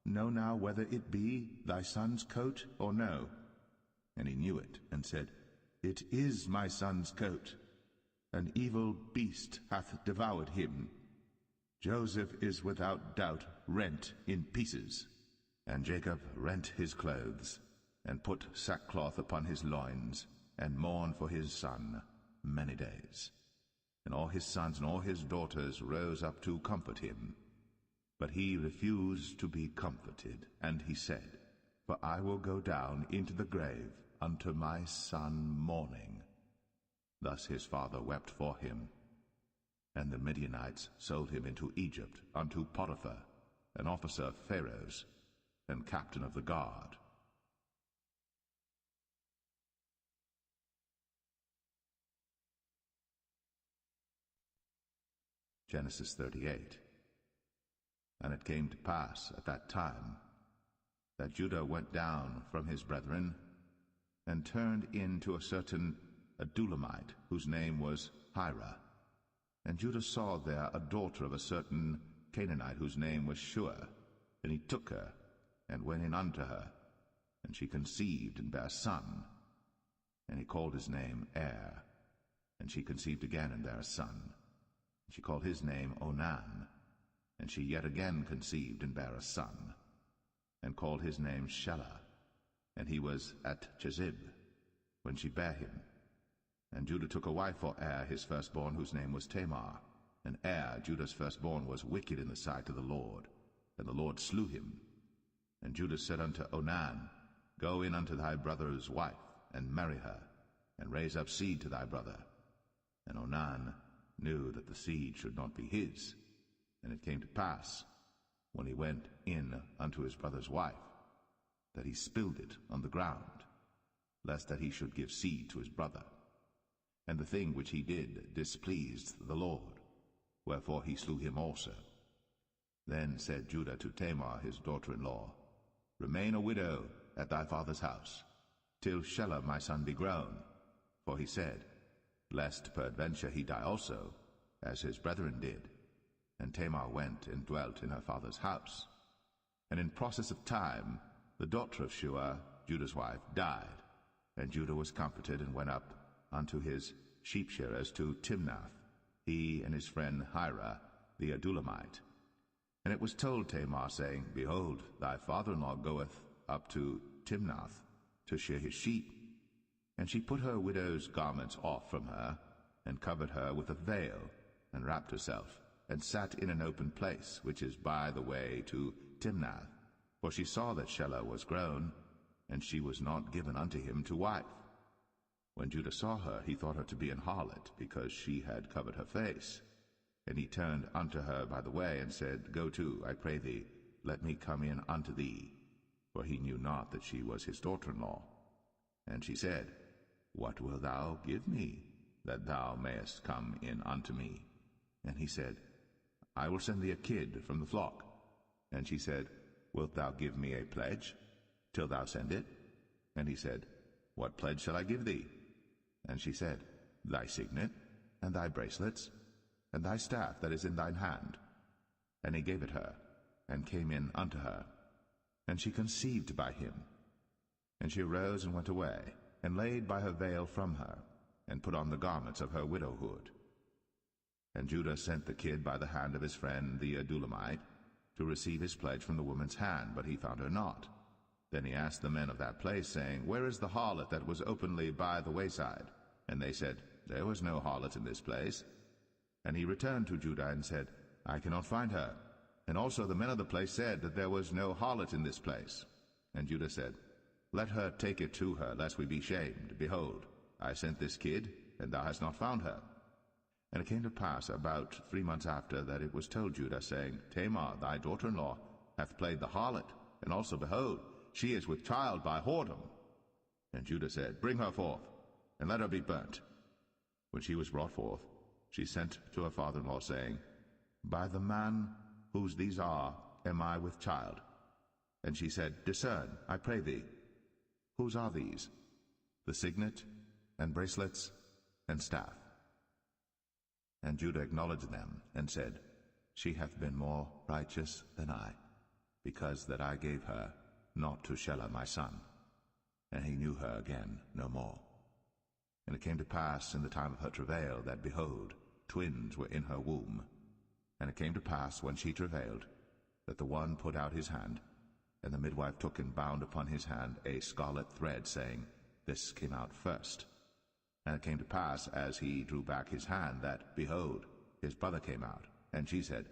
Know now whether it be thy son's coat or no. And he knew it, and said, It is my son's coat. An evil beast hath devoured him. Joseph is without doubt rent in pieces. And Jacob rent his clothes, and put sackcloth upon his loins, and mourned for his son many days. And all his sons and all his daughters rose up to comfort him. But he refused to be comforted, and he said, For I will go down into the grave unto my son mourning. Thus his father wept for him. And the Midianites sold him into Egypt unto Potiphar, an officer of Pharaoh's, and captain of the guard. Genesis 38. And it came to pass at that time that Judah went down from his brethren, and turned in to a certain Adulamite, whose name was Hira. And Judah saw there a daughter of a certain Canaanite, whose name was Shua. And he took her, and went in unto her, and she conceived and bare a son. And he called his name Er. And she conceived again and bare a son. And she called his name Onan. And she yet again conceived and bare a son, and called his name Shelah. And he was at Chezib, when she bare him. And Judah took a wife for Er his firstborn, whose name was Tamar. And Er, Judah's firstborn, was wicked in the sight of the Lord, and the Lord slew him. And Judah said unto Onan, Go in unto thy brother's wife, and marry her, and raise up seed to thy brother. And Onan knew that the seed should not be his. And it came to pass, when he went in unto his brother's wife, that he spilled it on the ground, lest that he should give seed to his brother. And the thing which he did displeased the Lord, wherefore he slew him also. Then said Judah to Tamar his daughter-in-law, Remain a widow at thy father's house, till Shelah my son be grown. For he said, Lest peradventure he die also, as his brethren did. And Tamar went and dwelt in her father's house. And in process of time, the daughter of Shua, Judah's wife, died. And Judah was comforted, and went up unto his sheep-shearers to Timnath, he and his friend Hira the Adulamite. And it was told Tamar, saying, Behold, thy father-in-law goeth up to Timnath to shear his sheep. And she put her widow's garments off from her, and covered her with a veil, and wrapped herself, and sat in an open place, which is by the way to Timnath. For she saw that Shelah was grown, and she was not given unto him to wife. When Judah saw her, he thought her to be an harlot, because she had covered her face. And he turned unto her by the way, and said, Go to, I pray thee, let me come in unto thee. For he knew not that she was his daughter-in-law. And she said, What wilt thou give me, that thou mayest come in unto me? And he said, I will send thee a kid from the flock. And she said, Wilt thou give me a pledge, till thou send it? And he said, What pledge shall I give thee? And she said, Thy signet, and thy bracelets, and thy staff that is in thine hand. And he gave it her, and came in unto her. And she conceived by him. And she arose and went away, and laid by her veil from her, and put on the garments of her widowhood. And Judah sent the kid by the hand of his friend the Adulamite, to receive his pledge from the woman's hand, but he found her not. Then he asked the men of that place, saying, Where is the harlot that was openly by the wayside? And they said, There was no harlot in this place. And he returned to Judah and said, I cannot find her. And also the men of the place said that there was no harlot in this place. And Judah said, Let her take it to her, lest we be shamed. Behold, I sent this kid, and thou hast not found her. And it came to pass about 3 months after that it was told Judah, saying, Tamar, thy daughter-in-law, hath played the harlot, and also, behold, she is with child by whoredom. And Judah said, Bring her forth, and let her be burnt. When she was brought forth, she sent to her father-in-law, saying, By the man whose these are am I with child. And she said, Discern, I pray thee, whose are these? The signet, and bracelets, and staff. And Judah acknowledged them, and said, She hath been more righteous than I, because that I gave her not to Shelah my son. And he knew her again no more. And it came to pass in the time of her travail, that, behold, twins were in her womb. And it came to pass, when she travailed, that the one put out his hand, and the midwife took and bound upon his hand a scarlet thread, saying, This came out first. And it came to pass, as he drew back his hand, that, behold, his brother came out. And she said,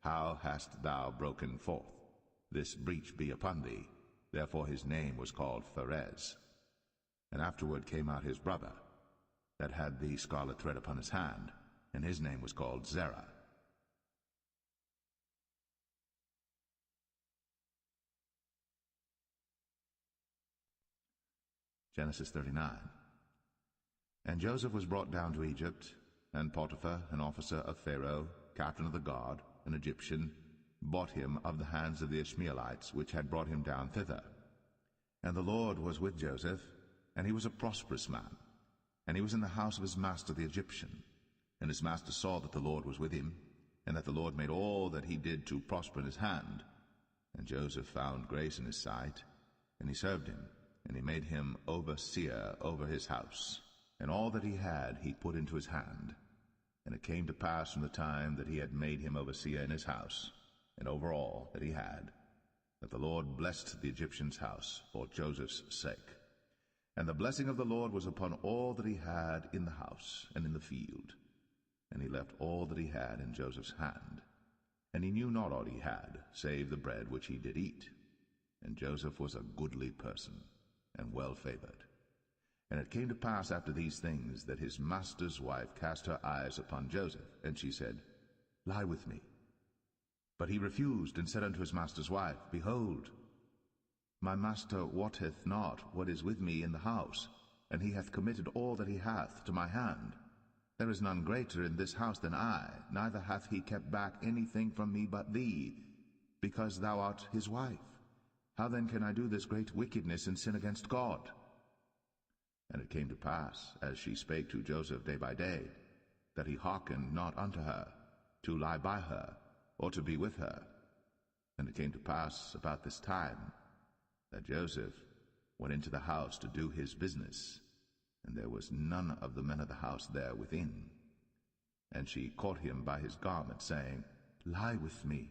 How hast thou broken forth? This breach be upon thee. Therefore his name was called Pharez. And afterward came out his brother, that had the scarlet thread upon his hand, and his name was called Zerah. Genesis 39. And Joseph was brought down to Egypt, and Potiphar, an officer of Pharaoh, captain of the guard, an Egyptian, bought him of the hands of the Ishmaelites, which had brought him down thither. And the Lord was with Joseph, and he was a prosperous man, and he was in the house of his master the Egyptian. And his master saw that the Lord was with him, and that the Lord made all that he did to prosper in his hand. And Joseph found grace in his sight, and he served him, and he made him overseer over his house. And all that he had he put into his hand. And it came to pass from the time that he had made him overseer in his house, and over all that he had, that the Lord blessed the Egyptian's house for Joseph's sake. And the blessing of the Lord was upon all that he had in the house and in the field. And he left all that he had in Joseph's hand. And he knew not aught he had, save the bread which he did eat. And Joseph was a goodly person, and well favored. And it came to pass after these things, that his master's wife cast her eyes upon Joseph, and she said, Lie with me. But he refused, and said unto his master's wife, Behold, my master wotteth not what is with me in the house, and he hath committed all that he hath to my hand. There is none greater in this house than I, neither hath he kept back anything from me but thee, because thou art his wife. How then can I do this great wickedness and sin against God? And it came to pass, as she spake to Joseph day by day, that he hearkened not unto her, to lie by her, or to be with her. And it came to pass about this time, that Joseph went into the house to do his business, and there was none of the men of the house there within. And she caught him by his garment, saying, Lie with me.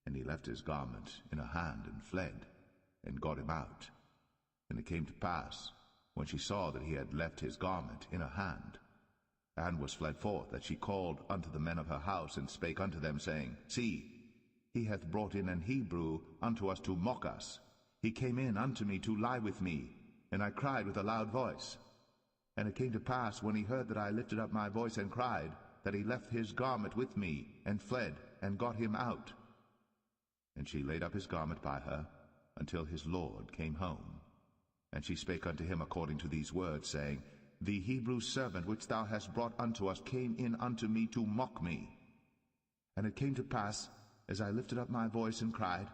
And he left his garment in her hand, and fled, and got him out. And it came to pass, when she saw that he had left his garment in her hand, and was fled forth, that she called unto the men of her house, and spake unto them, saying, See, he hath brought in an Hebrew unto us to mock us. He came in unto me to lie with me, and I cried with a loud voice. And it came to pass, when he heard that I lifted up my voice and cried, that he left his garment with me, and fled, and got him out. And she laid up his garment by her, until his Lord came home. And she spake unto him according to these words, saying, The Hebrew servant which thou hast brought unto us came in unto me to mock me. And it came to pass, as I lifted up my voice and cried,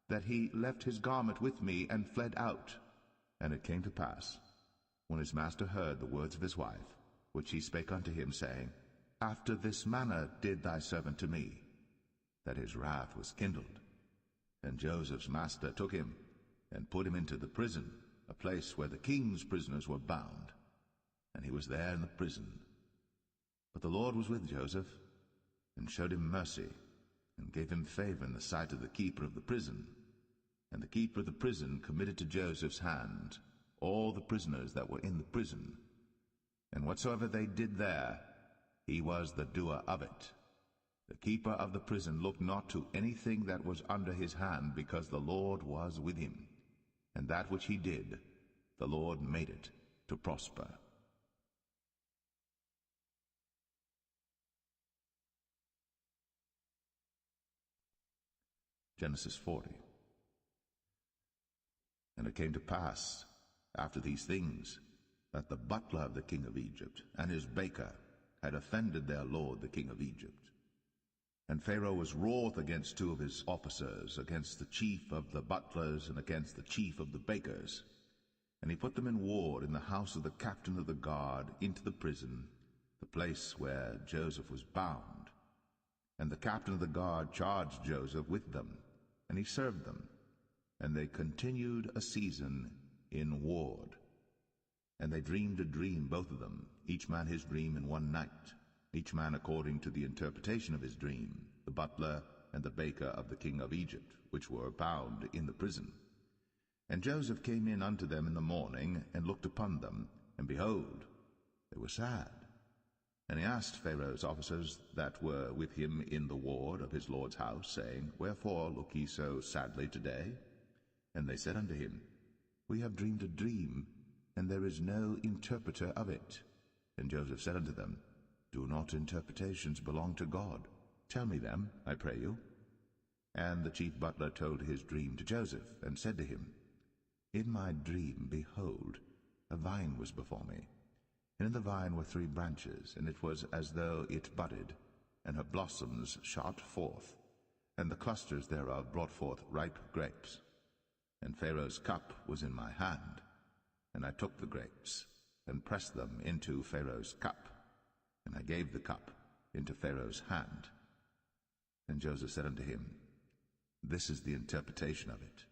that he left his garment with me, and fled out. And it came to pass, when his master heard the words of his wife, which she spake unto him, saying, After this manner did thy servant to me, that his wrath was kindled. And Joseph's master took him, and put him into the prison a place where the king's prisoners were bound, and he was there in the prison. But the Lord was with Joseph, and showed him mercy, and gave him favor in the sight of the keeper of the prison. And the keeper of the prison committed to Joseph's hand all the prisoners that were in the prison. And whatsoever they did there, he was the doer of it. The keeper of the prison looked not to anything that was under his hand, because the Lord was with him. And that which he did, the Lord made it to prosper. Genesis 40. And it came to pass, after these things, that the butler of the king of Egypt and his baker had offended their lord the king of Egypt. And Pharaoh was wroth against two of his officers, against the chief of the butlers and against the chief of the bakers. And he put them in ward in the house of the captain of the guard into the prison, the place where Joseph was bound. And the captain of the guard charged Joseph with them, and he served them. And they continued a season in ward. And they dreamed a dream, both of them, each man his dream in one night, each man according to the interpretation of his dream, the butler and the baker of the king of Egypt, which were bound in the prison. And Joseph came in unto them in the morning, and looked upon them, and behold, they were sad. And he asked Pharaoh's officers that were with him in the ward of his lord's house, saying, Wherefore look ye so sadly today? And they said unto him, We have dreamed a dream, and there is no interpreter of it. And Joseph said unto them, Do not interpretations belong to God? Tell me them, I pray you. And the chief butler told his dream to Joseph, and said to him, In my dream, behold, a vine was before me. And in the vine were 3 branches, and it was as though it budded, and her blossoms shot forth, and the clusters thereof brought forth ripe grapes. And Pharaoh's cup was in my hand, and I took the grapes, and pressed them into Pharaoh's cup, and I gave the cup into Pharaoh's hand. And Joseph said unto him, This is the interpretation of it.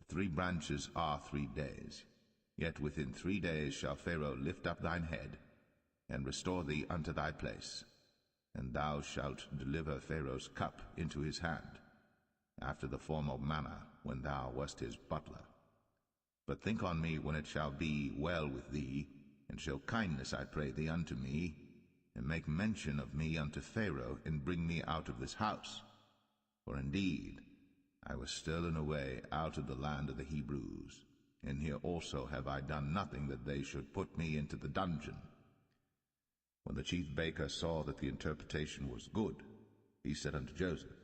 The 3 branches are 3 days. Yet within 3 days shall Pharaoh lift up thine head, and restore thee unto thy place, and thou shalt deliver Pharaoh's cup into his hand, after the former manner when thou wast his butler. But think on me when it shall be well with thee, and show kindness, I pray thee, unto me, and make mention of me unto Pharaoh, and bring me out of this house. For indeed I was stolen away out of the land of the Hebrews, and here also have I done nothing that they should put me into the dungeon. When the chief baker saw that the interpretation was good, he said unto Joseph,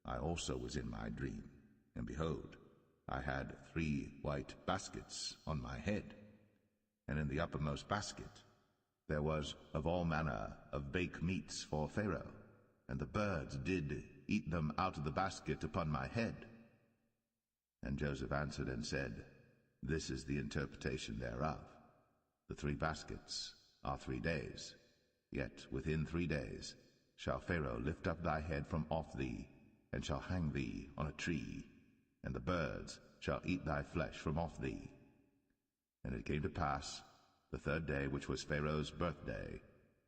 I also was in my dream, and behold, I had 3 white baskets on my head, and in the uppermost basket there was of all manner of baked meats for Pharaoh, and the birds did eat them out of the basket upon my head. And Joseph answered and said, This is the interpretation thereof. The 3 baskets are 3 days, yet within 3 days shall Pharaoh lift up thy head from off thee, and shall hang thee on a tree, and the birds shall eat thy flesh from off thee. And it came to pass, the 3rd day, which was Pharaoh's birthday,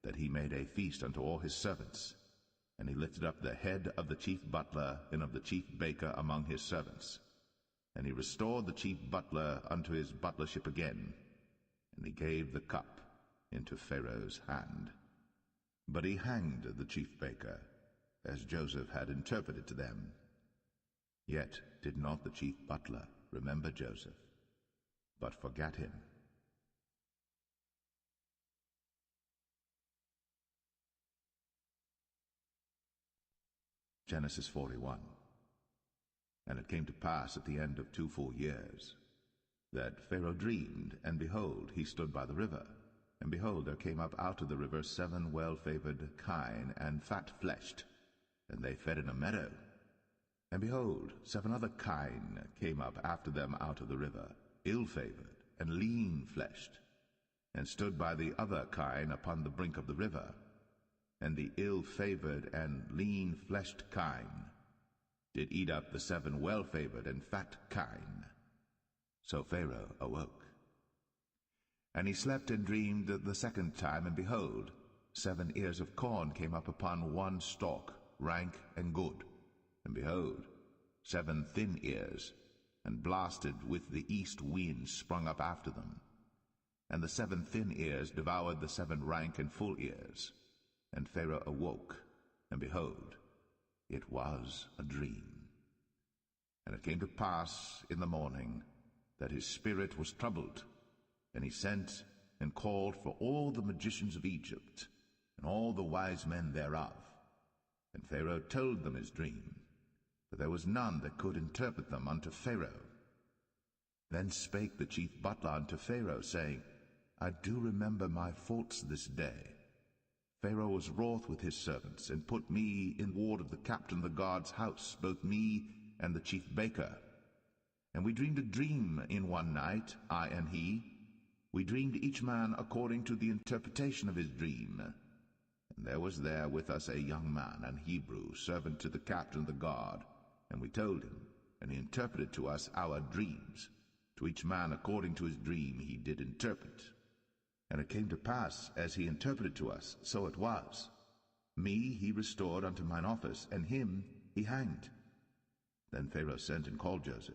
that he made a feast unto all his servants, and he lifted up the head of the chief butler and of the chief baker among his servants. And he restored the chief butler unto his butlership again, and he gave the cup into Pharaoh's hand. But he hanged the chief baker, as Joseph had interpreted to them. Yet did not the chief butler remember Joseph, but forgat him. Genesis 41. And it came to pass at the end of 2 full years, that Pharaoh dreamed, and behold, he stood by the river. And behold, there came up out of the river 7 well-favored kine, and fat-fleshed, and they fed in a meadow. And behold, 7 other kine came up after them out of the river, ill-favored, and lean-fleshed, and stood by the other kine upon the brink of the river. And the ill-favored and lean-fleshed kine did eat up the 7 well-favored and fat kine. So Pharaoh awoke. And he slept and dreamed the second time, and behold, 7 ears of corn came up upon one stalk, rank and good. And behold, 7 thin ears, and blasted with the east wind, sprung up after them. And the 7 thin ears devoured the 7 rank and full ears. And Pharaoh awoke, and behold, it was a dream. And it came to pass in the morning that his spirit was troubled, and he sent and called for all the magicians of Egypt, and all the wise men thereof. And Pharaoh told them his dream, but there was none that could interpret them unto Pharaoh. Then spake the chief butler unto Pharaoh, saying, I do remember my faults this day. Pharaoh was wroth with his servants, and put me in ward of the captain of the guard's house, both me and the chief baker. And we dreamed a dream in one night, I and he. We dreamed each man according to the interpretation of his dream. And there was there with us a young man, an Hebrew, servant to the captain of the guard. And we told him, and he interpreted to us our dreams. To each man according to his dream he did interpret. And it came to pass, as he interpreted to us, so it was. Me he restored unto mine office, and him he hanged. Then Pharaoh sent and called Joseph,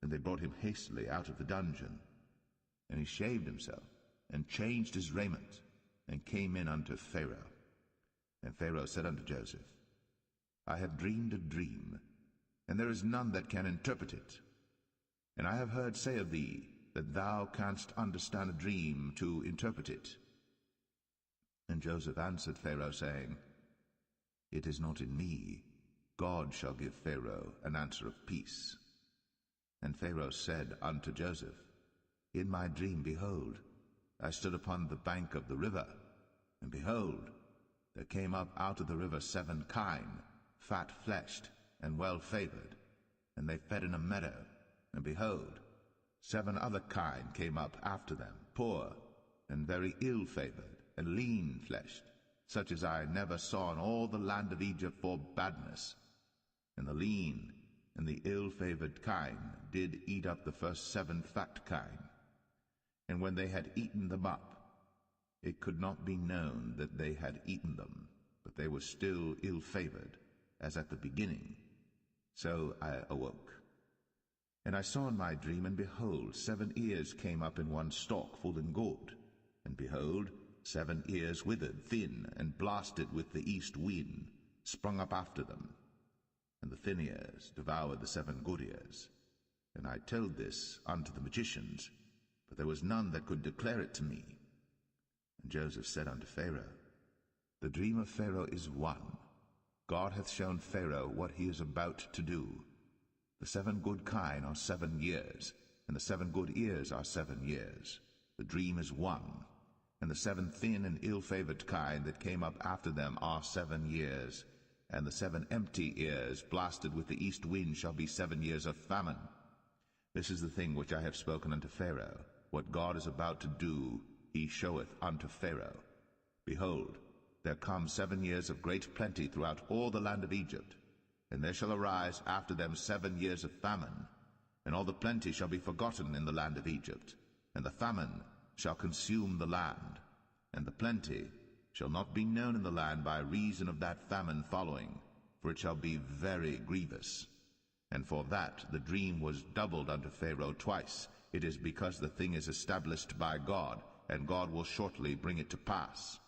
and they brought him hastily out of the dungeon. And he shaved himself, and changed his raiment, and came in unto Pharaoh. And Pharaoh said unto Joseph, I have dreamed a dream, and there is none that can interpret it. And I have heard say of thee, that thou canst understand a dream to interpret it. And Joseph answered Pharaoh, saying, It is not in me. God shall give Pharaoh an answer of peace. And Pharaoh said unto Joseph, In my dream, behold, I stood upon the bank of the river, and behold, there came up out of the river 7 kine, fat-fleshed and well-favored, and they fed in a meadow, and behold, 7 other kine came up after them, poor, and very ill-favored, and lean-fleshed, such as I never saw in all the land of Egypt for badness. And the lean and the ill-favored kine did eat up the first 7 fat kine. And when they had eaten them up, it could not be known that they had eaten them, but they were still ill-favored, as at the beginning. So I awoke. And I saw in my dream, and behold, 7 ears came up in one stalk, full and good. And behold, 7 ears withered, thin, and blasted with the east wind, sprung up after them. And the thin ears devoured the 7 good ears. And I told this unto the magicians, but there was none that could declare it to me. And Joseph said unto Pharaoh, The dream of Pharaoh is one. God hath shown Pharaoh what he is about to do. The 7 good kine are 7 years, and the 7 good ears are 7 years. The dream is one. And the 7 thin and ill-favored kine that came up after them are 7 years. And the 7 empty ears, blasted with the east wind, shall be 7 years of famine. This is the thing which I have spoken unto Pharaoh. What God is about to do, he showeth unto Pharaoh. Behold, there come 7 years of great plenty throughout all the land of Egypt. And there shall arise after them 7 years of famine, and all the plenty shall be forgotten in the land of Egypt, and the famine shall consume the land, and the plenty shall not be known in the land by reason of that famine following, for it shall be very grievous. And for that the dream was doubled unto Pharaoh twice. It is because the thing is established by God, and God will shortly bring it to pass.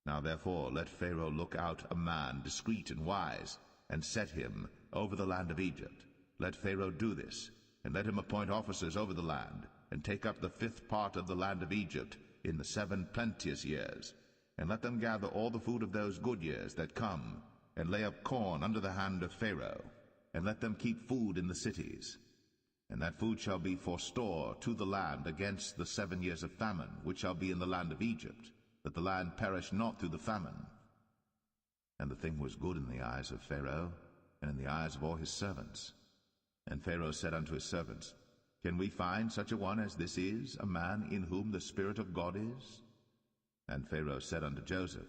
Now therefore let Pharaoh look out a man discreet and wise, and set him over the land of Egypt. Let Pharaoh do this, and let him appoint officers over the land, and take up the 5th part of the land of Egypt in the 7 plenteous years, and let them gather all the food of those good years that come, and lay up corn under the hand of Pharaoh, and let them keep food in the cities. And that food shall be for store to the land against the 7 years of famine, which shall be in the land of Egypt, that the land perish not through the famine. And the thing was good in the eyes of Pharaoh, and in the eyes of all his servants. And Pharaoh said unto his servants, Can we find such a one as this is, a man in whom the Spirit of God is? And Pharaoh said unto Joseph,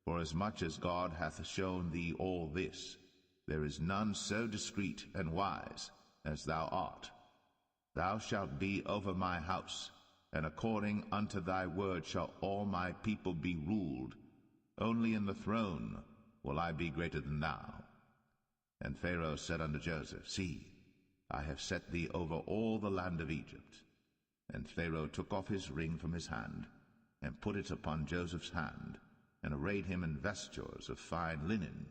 Forasmuch as God hath shown thee all this, there is none so discreet and wise as thou art. Thou shalt be over my house, and according unto thy word shall all my people be ruled. Only in the throne will I be greater than thou. And Pharaoh said unto Joseph, See, I have set thee over all the land of Egypt. And Pharaoh took off his ring from his hand, and put it upon Joseph's hand, and arrayed him in vestures of fine linen,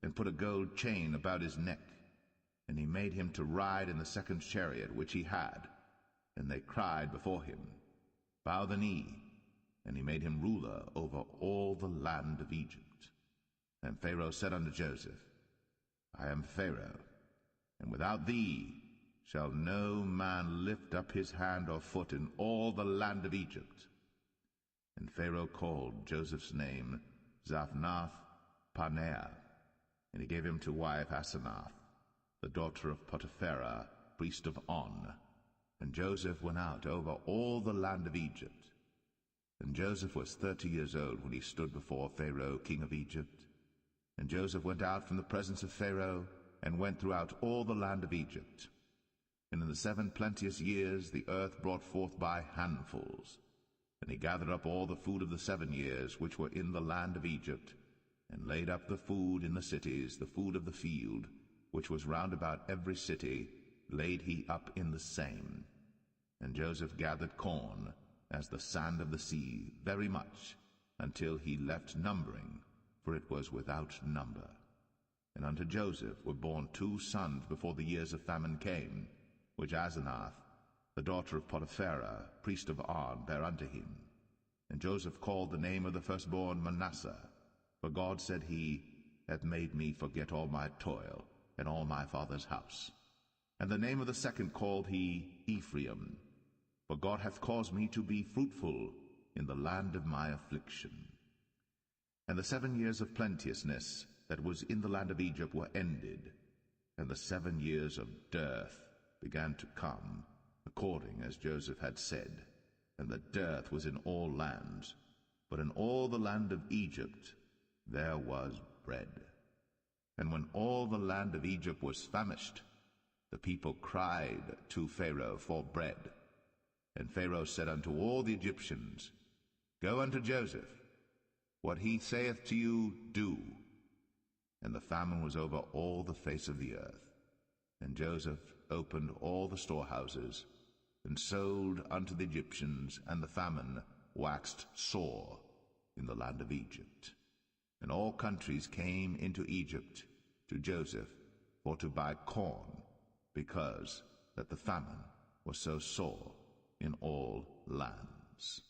and put a gold chain about his neck. And he made him to ride in the second chariot which he had. And they cried before him, Bow the knee. And he made him ruler over all the land of Egypt. And Pharaoh said unto Joseph, I am Pharaoh, and without thee shall no man lift up his hand or foot in all the land of Egypt. And Pharaoh called Joseph's name Zaphnath-Paneah, and he gave him to wife Asenath, the daughter of Potipharah, priest of On. And Joseph went out over all the land of Egypt. And Joseph was 30 years old when he stood before Pharaoh, king of Egypt. And Joseph went out from the presence of Pharaoh, and went throughout all the land of Egypt. And in the 7 plenteous years the earth brought forth by handfuls. And he gathered up all the food of the 7 years which were in the land of Egypt, and laid up the food in the cities, the food of the field, which was round about every city, laid he up in the same. And Joseph gathered corn, as the sand of the sea, very much, until he left numbering, for it was without number. And unto Joseph were born 2 sons before the years of famine came, which Asenath, the daughter of Potipharah, priest of On, bare unto him. And Joseph called the name of the firstborn Manasseh, for God, said he, hath made me forget all my toil, and all my father's house. And the name of the second called he Ephraim, for God hath caused me to be fruitful in the land of my affliction. And the 7 years of plenteousness that was in the land of Egypt were ended, and the 7 years of dearth began to come, according as Joseph had said. And the dearth was in all lands, but in all the land of Egypt there was bread. And when all the land of Egypt was famished, the people cried to Pharaoh for bread. And Pharaoh said unto all the Egyptians, Go unto Joseph, what he saith to you, do. And the famine was over all the face of the earth. And Joseph opened all the storehouses, and sold unto the Egyptians, and the famine waxed sore in the land of Egypt. And all countries came into Egypt to Joseph for to buy corn, because that the famine was so sore in all lands.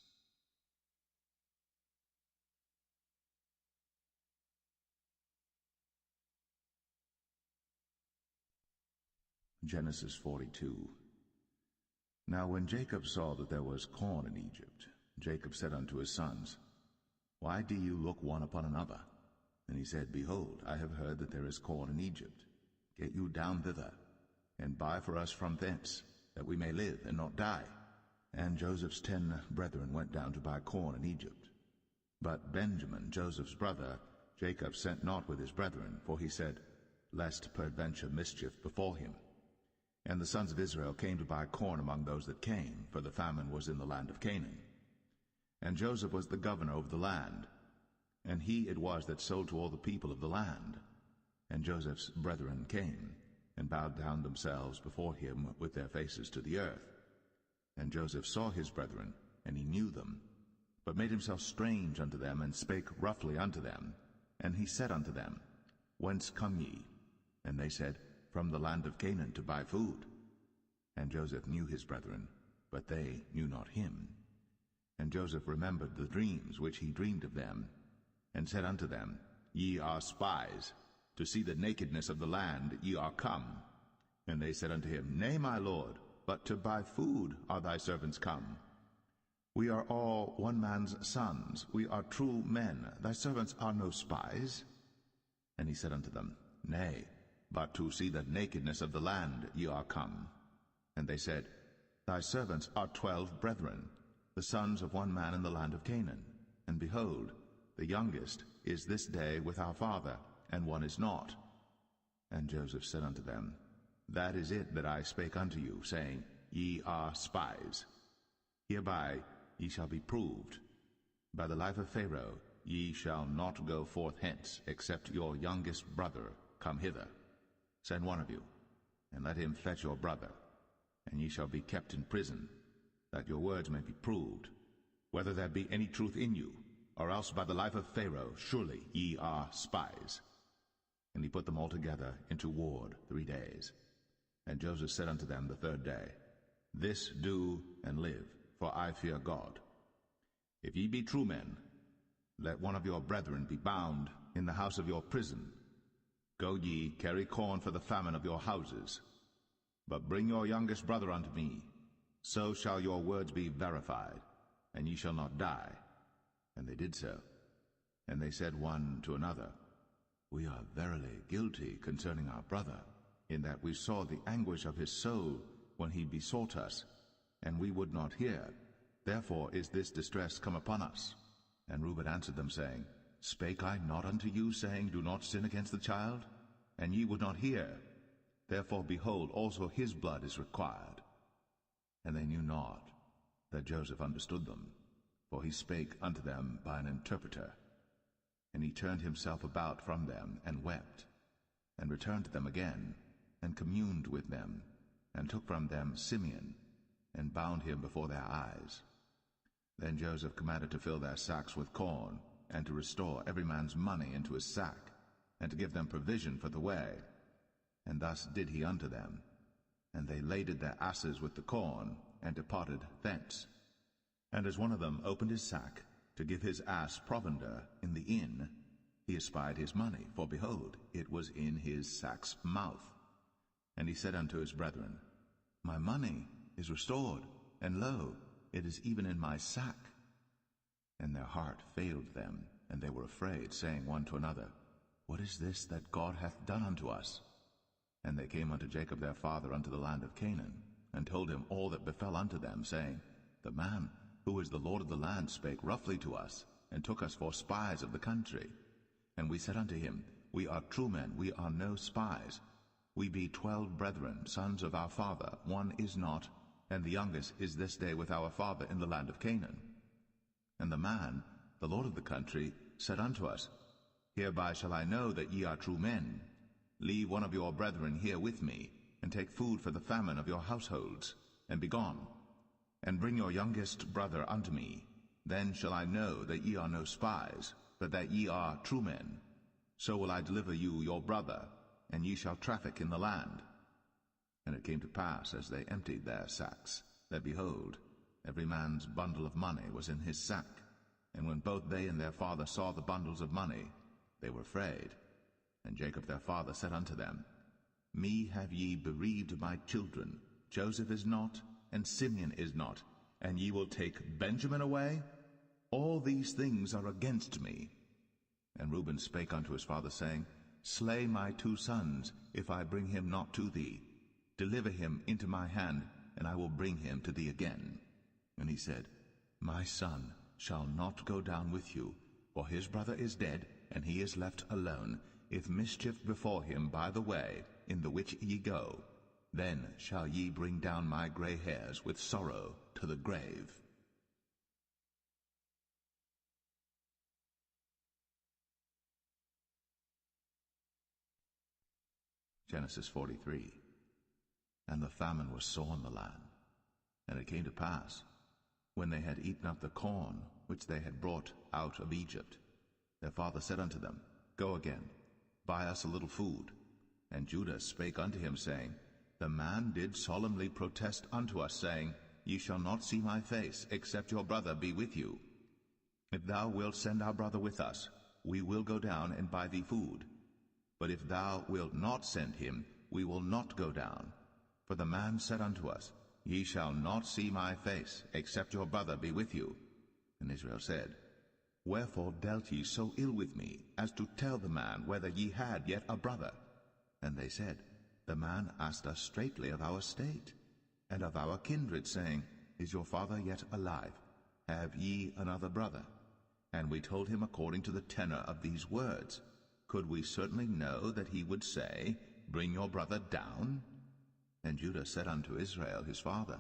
Genesis 42. Now when Jacob saw that there was corn in Egypt, Jacob said unto his sons, Why do you look one upon another? And he said, Behold, I have heard that there is corn in Egypt. Get you down thither, and buy for us from thence, that we may live and not die. And Joseph's 10 brethren went down to buy corn in Egypt. But Benjamin, Joseph's brother, Jacob sent not with his brethren, for he said, Lest peradventure mischief befall him. And the sons of Israel came to buy corn among those that came, for the famine was in the land of Canaan. And Joseph was the governor over the land, and he it was that sold to all the people of the land. And Joseph's brethren came, and bowed down themselves before him with their faces to the earth. And Joseph saw his brethren, and he knew them, but made himself strange unto them, and spake roughly unto them. And he said unto them, Whence come ye? And they said, From the land of Canaan, to buy food. And Joseph knew his brethren, but they knew not him. And Joseph remembered the dreams which he dreamed of them, and said unto them, Ye are spies, to see the nakedness of the land ye are come. And they said unto him, Nay, my lord, but to buy food are thy servants come. We are all one man's sons, we are true men, thy servants are no spies. And he said unto them, Nay, but to see the nakedness of the land ye are come. And they said, Thy servants are 12 brethren, the sons of one man in the land of Canaan. And behold, the youngest is this day with our father, and one is not. And Joseph said unto them, That is it that I spake unto you, saying, Ye are spies. Hereby ye shall be proved. By the life of Pharaoh ye shall not go forth hence, except your youngest brother come hither. Send one of you, and let him fetch your brother, and ye shall be kept in prison, that your words may be proved, whether there be any truth in you, or else by the life of Pharaoh surely ye are spies. And he put them all together into ward 3 days. And Joseph said unto them the 3rd day, This do and live, for I fear God. If ye be true men, let one of your brethren be bound in the house of your prison. Go ye, carry corn for the famine of your houses. But bring your youngest brother unto me. So shall your words be verified, and ye shall not die. And they did so. And they said one to another, We are verily guilty concerning our brother, in that we saw the anguish of his soul when he besought us, and we would not hear. Therefore is this distress come upon us. And Reuben answered them, saying, Spake I not unto you, saying, Do not sin against the child? And ye would not hear. Therefore, behold, also his blood is required. And they knew not that Joseph understood them, for he spake unto them by an interpreter. And he turned himself about from them, and wept, and returned to them again, and communed with them, and took from them Simeon, and bound him before their eyes. Then Joseph commanded to fill their sacks with corn, and to restore every man's money into his sack, and to give them provision for the way. And thus did he unto them. And they laded their asses with the corn, and departed thence. And as one of them opened his sack, to give his ass provender in the inn, he espied his money, for behold, it was in his sack's mouth. And he said unto his brethren, My money is restored, and lo, it is even in my sack. And their heart failed them, and they were afraid, saying one to another, What is this that God hath done unto us? And they came unto Jacob their father unto the land of Canaan, and told him all that befell unto them, saying, The man who is the Lord of the land spake roughly to us, and took us for spies of the country. And we said unto him, We are true men, we are no spies. We be 12 brethren, sons of our father, one is not, and the youngest is this day with our father in the land of Canaan. And the man, the Lord of the country, said unto us, Hereby shall I know that ye are true men. Leave one of your brethren here with me, and take food for the famine of your households, and be gone. And bring your youngest brother unto me. Then shall I know that ye are no spies, but that ye are true men. So will I deliver you your brother, and ye shall traffic in the land. And it came to pass, as they emptied their sacks, that, behold, every man's bundle of money was in his sack. And when both they and their father saw the bundles of money, they were afraid. And Jacob their father said unto them, Me have ye bereaved my children. Joseph is not, and Simeon is not, and ye will take Benjamin away? All these things are against me. And Reuben spake unto his father, saying, Slay my 2 sons, if I bring him not to thee. Deliver him into my hand, and I will bring him to thee again. And he said, My son shall not go down with you, for his brother is dead, and he is left alone. If mischief befall him by the way in the which ye go, then shall ye bring down my gray hairs with sorrow to the grave. Genesis 43. And the famine was sore in the land. And it came to pass, when they had eaten up the corn which they had brought out of Egypt, their father said unto them, Go again, buy us a little food. And Judah spake unto him, saying, The man did solemnly protest unto us, saying, Ye shall not see my face, except your brother be with you. If thou wilt send our brother with us, we will go down and buy thee food. But if thou wilt not send him, we will not go down. For the man said unto us, Ye shall not see my face, except your brother be with you. And Israel said, Wherefore dealt ye so ill with me, as to tell the man whether ye had yet a brother? And they said, The man asked us straitly of our state, and of our kindred, saying, Is your father yet alive? Have ye another brother? And we told him according to the tenor of these words. Could we certainly know that he would say, Bring your brother down? And Judah said unto Israel his father,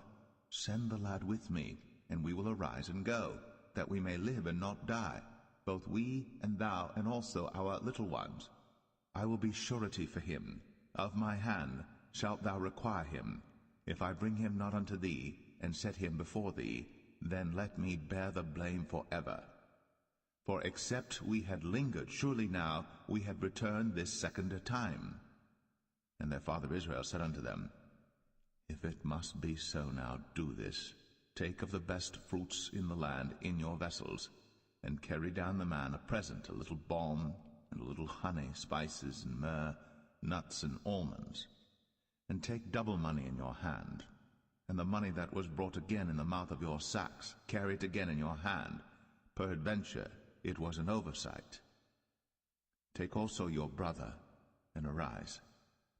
Send the lad with me, and we will arise and go, that we may live and not die, both we and thou, and also our little ones. I will be surety for him. Of my hand shalt thou require him. If I bring him not unto thee, and set him before thee, then let me bear the blame forever. For except we had lingered, surely now we had returned this second time. And their father Israel said unto them, If it must be so now, do this. Take of the best fruits in the land in your vessels, and carry down the man a present, a little balm, and a little honey, spices, and myrrh, nuts, and almonds. And take double money in your hand, and the money that was brought again in the mouth of your sacks, carry it again in your hand. Peradventure it was an oversight. Take also your brother, and arise,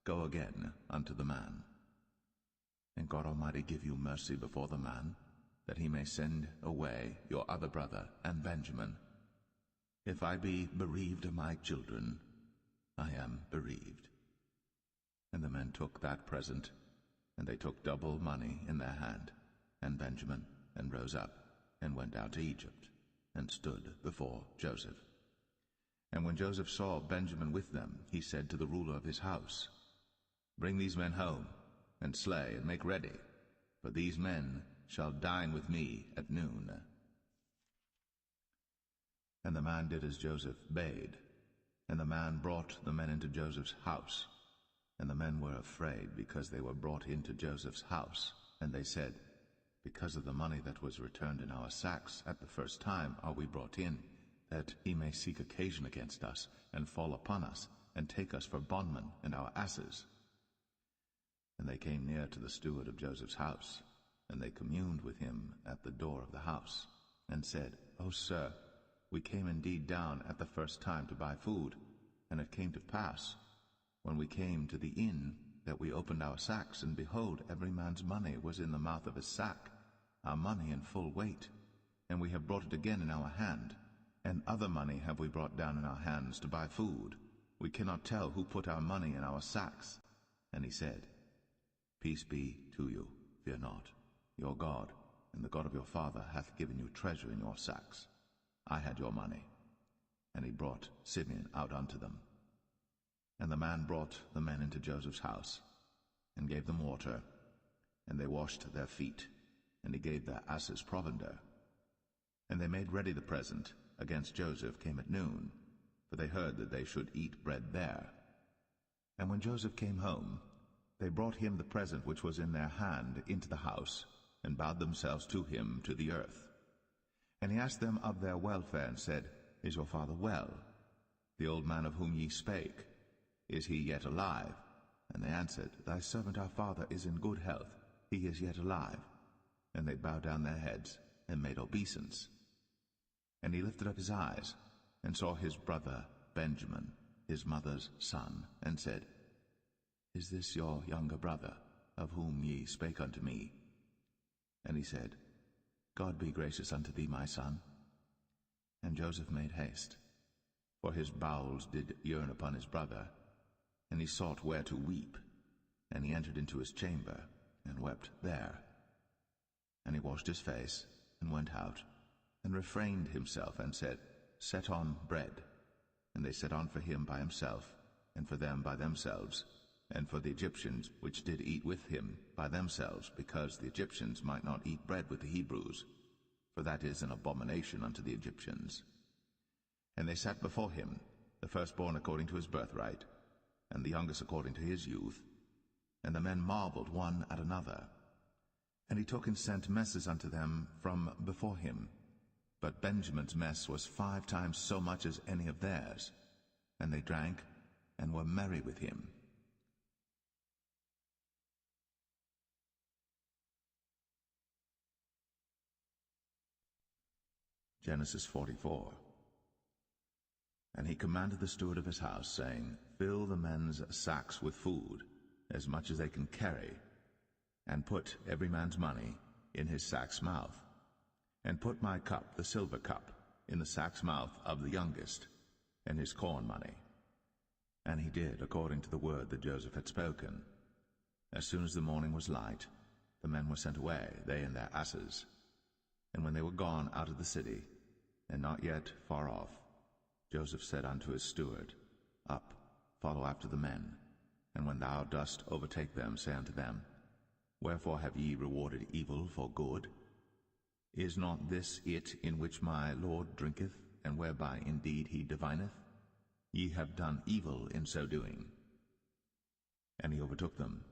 go again unto the man. And God Almighty give you mercy before the man, that he may send away your other brother and Benjamin. If I be bereaved of my children, I am bereaved. And the men took that present, and they took double money in their hand, and Benjamin, and rose up, and went down to Egypt, and stood before Joseph. And when Joseph saw Benjamin with them, he said to the ruler of his house, Bring these men home, and slay, and make ready, for these men shall dine with me at noon. And the man did as Joseph bade, and the man brought the men into Joseph's house. And the men were afraid, because they were brought into Joseph's house. And they said, Because of the money that was returned in our sacks at the first time are we brought in, that he may seek occasion against us, and fall upon us, and take us for bondmen and our asses. And they came near to the steward of Joseph's house, and they communed with him at the door of the house, and said, O sir, we came indeed down at the first time to buy food, and it came to pass, when we came to the inn, that we opened our sacks, and behold, every man's money was in the mouth of his sack, our money in full weight, and we have brought it again in our hand, and other money have we brought down in our hands to buy food. We cannot tell who put our money in our sacks. And he said, Peace be to you, fear not. Your God, and the God of your father, hath given you treasure in your sacks. I had your money. And he brought Simeon out unto them. And the man brought the men into Joseph's house, and gave them water, and they washed their feet, and he gave their asses provender. And they made ready the present against Joseph came at noon, for they heard that they should eat bread there. And when Joseph came home, they brought him the present which was in their hand into the house, and bowed themselves to him to the earth. And he asked them of their welfare, and said, Is your father well? The old man of whom ye spake, is he yet alive? And they answered, Thy servant our father is in good health, he is yet alive. And they bowed down their heads, and made obeisance. And he lifted up his eyes, and saw his brother Benjamin, his mother's son, and said, Is this your younger brother, of whom ye spake unto me? And he said, God be gracious unto thee, my son. And Joseph made haste, for his bowels did yearn upon his brother, and he sought where to weep. And he entered into his chamber, and wept there. And he washed his face, and went out, and refrained himself, and said, Set on bread. And they set on for him by himself, and for them by themselves, and for the Egyptians which did eat with him by themselves, because the Egyptians might not eat bread with the Hebrews, for that is an abomination unto the Egyptians. And they sat before him, the firstborn according to his birthright, and the youngest according to his youth. And the men marveled one at another. And he took and sent messes unto them from before him. But Benjamin's mess was 5 times so much as any of theirs. And they drank, and were merry with him. Genesis 44. And he commanded the steward of his house, saying, Fill the men's sacks with food, as much as they can carry, and put every man's money in his sack's mouth, and put my cup, the silver cup, in the sack's mouth of the youngest, and his corn money. And he did according to the word that Joseph had spoken. As soon as the morning was light, the men were sent away, they and their asses. And when they were gone out of the city, and not yet far off, Joseph said unto his steward, Up, follow after the men, and when thou dost overtake them, say unto them, Wherefore have ye rewarded evil for good? Is not this it in which my Lord drinketh, and whereby indeed he divineth? Ye have done evil in so doing. And he overtook them,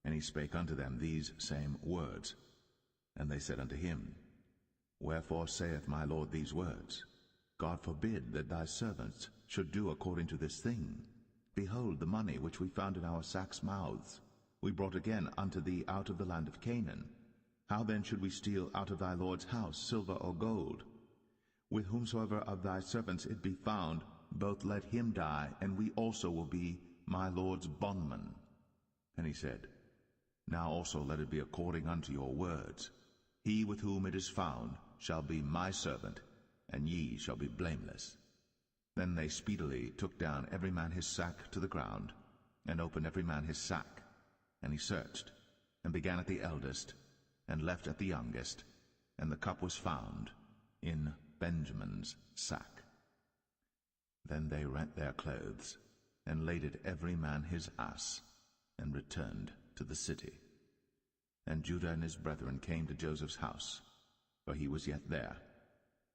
and he spake unto them these same words. And they said unto him, Wherefore saith my Lord these words? God forbid that thy servants should do according to this thing. Behold, the money which we found in our sacks' mouths, we brought again unto thee out of the land of Canaan. How then should we steal out of thy Lord's house silver or gold? With whomsoever of thy servants it be found, both let him die, and we also will be my Lord's bondmen. And he said, Now also let it be according unto your words. He with whom it is found shall be my servant, and ye shall be blameless. Then they speedily took down every man his sack to the ground, and opened every man his sack. And he searched, and began at the eldest, and left at the youngest, and the cup was found in Benjamin's sack. Then they rent their clothes, and laded every man his ass, and returned to the city. And Judah and his brethren came to Joseph's house, for he was yet there,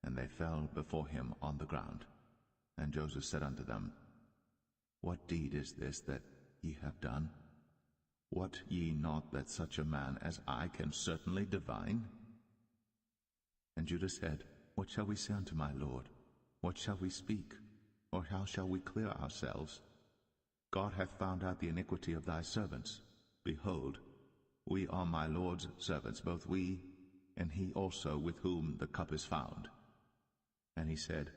and they fell before him on the ground. And Joseph said unto them, What deed is this that ye have done? Wot ye not that such a man as I can certainly divine? And Judah said, What shall we say unto my Lord? What shall we speak? Or how shall we clear ourselves? God hath found out the iniquity of thy servants. Behold, we are my Lord's servants, both we, and he also with whom the cup is found. And he said,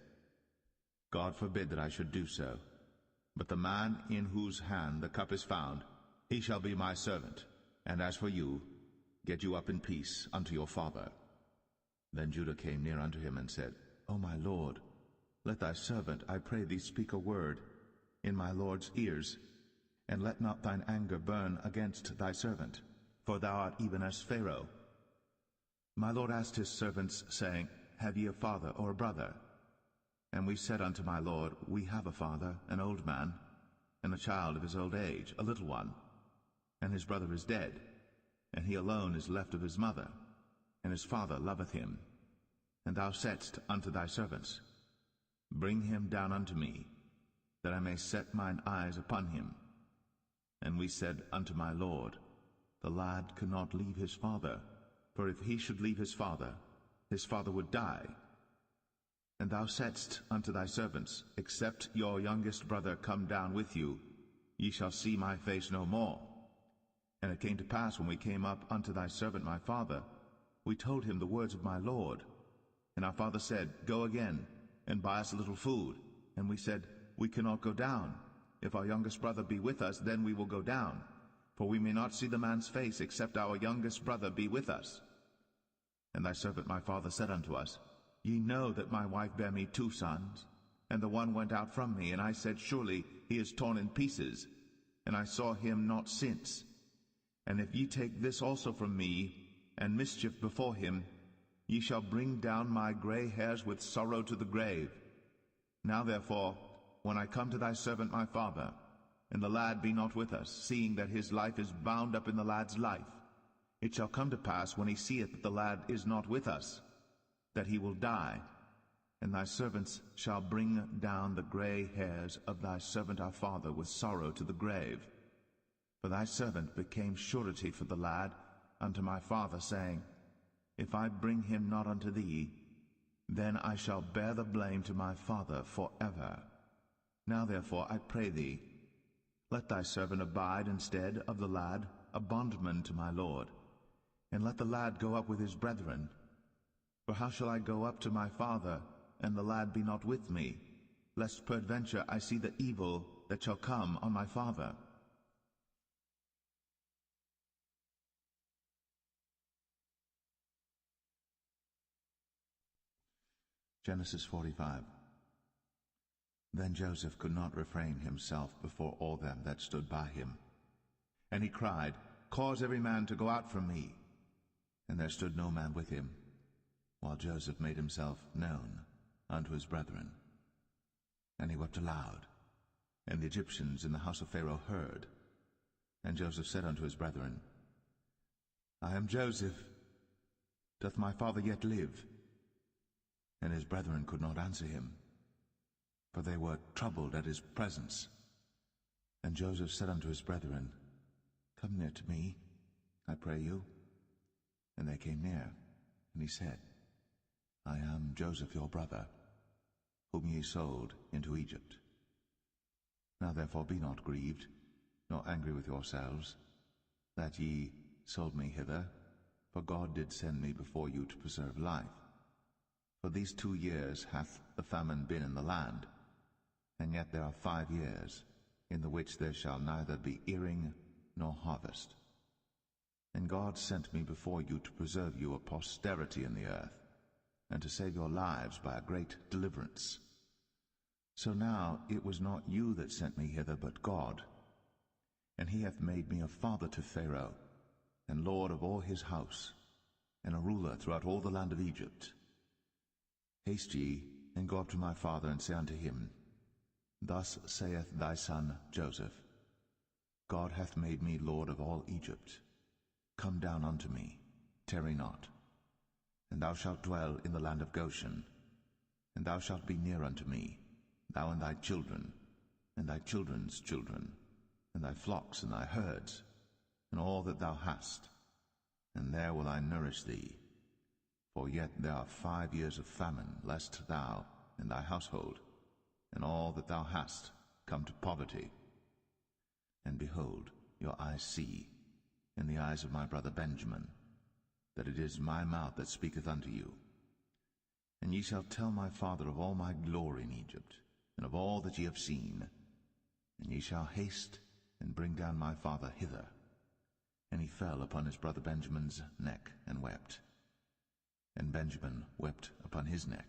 God forbid that I should do so. But the man in whose hand the cup is found, he shall be my servant. And as for you, get you up in peace unto your father. Then Judah came near unto him and said, O my Lord, let thy servant, I pray thee, speak a word in my Lord's ears, and let not thine anger burn against thy servant, for thou art even as Pharaoh. My Lord asked his servants, saying, Have ye a father or a brother? And we said unto my Lord, We have a father, an old man, and a child of his old age, a little one. And his brother is dead, and he alone is left of his mother, and his father loveth him. And thou saidst unto thy servants, Bring him down unto me, that I may set mine eyes upon him. And we said unto my Lord, The lad cannot leave his father, for if he should leave his father would die. And thou saidst unto thy servants, Except your youngest brother come down with you, ye shall see my face no more. And it came to pass, when we came up unto thy servant my father, we told him the words of my Lord. And our father said, Go again, and buy us a little food. And we said, We cannot go down. If our youngest brother be with us, then we will go down. For we may not see the man's face, except our youngest brother be with us. And thy servant my father said unto us, Ye know that my wife bare me 2 sons, and the one went out from me, and I said, Surely he is torn in pieces, and I saw him not since. And if ye take this also from me, and mischief before him, ye shall bring down my gray hairs with sorrow to the grave. Now therefore, when I come to thy servant my father, and the lad be not with us, seeing that his life is bound up in the lad's life, it shall come to pass, when he seeth that the lad is not with us, that he will die, and thy servants shall bring down the gray hairs of thy servant our father with sorrow to the grave. For thy servant became surety for the lad unto my father, saying, If I bring him not unto thee, then I shall bear the blame to my father forever. Now therefore, I pray thee, let thy servant abide instead of the lad, a bondman to my Lord, and let the lad go up with his brethren. For how shall I go up to my father, and the lad be not with me, lest peradventure I see the evil that shall come on my father? Genesis 45. Then Joseph could not refrain himself before all them that stood by him. And he cried, cause every man to go out from me. And there stood no man with him, while Joseph made himself known unto his brethren. And he wept aloud, and the Egyptians in the house of Pharaoh heard. And Joseph said unto his brethren, I am Joseph. Doth my father yet live? And his brethren could not answer him, for they were troubled at his presence. And Joseph said unto his brethren, Come near to me, I pray you. And they came near, and he said, I am Joseph your brother, whom ye sold into Egypt. Now therefore be not grieved, nor angry with yourselves, that ye sold me hither, for God did send me before you to preserve life. For these 2 years hath the famine been in the land, and yet there are 5 years, in the which there shall neither be earing nor harvest. And God sent me before you to preserve you a posterity in the earth, and to save your lives by a great deliverance. So now it was not you that sent me hither, but God. And he hath made me a father to Pharaoh, and lord of all his house, and a ruler throughout all the land of Egypt. Haste ye, and go up to my father, and say unto him, Thus saith thy son Joseph, God hath made me lord of all Egypt. Come down unto me, tarry not. And thou shalt dwell in the land of Goshen, and thou shalt be near unto me, thou and thy children, and thy children's children, and thy flocks and thy herds, and all that thou hast, and there will I nourish thee. For yet there are 5 years of famine, lest thou and thy household, and all that thou hast, come to poverty. And behold, your eyes see, in the eyes of my brother Benjamin, that it is my mouth that speaketh unto you. And ye shall tell my father of all my glory in Egypt, and of all that ye have seen. And ye shall haste and bring down my father hither. And he fell upon his brother Benjamin's neck, and wept. And Benjamin wept upon his neck.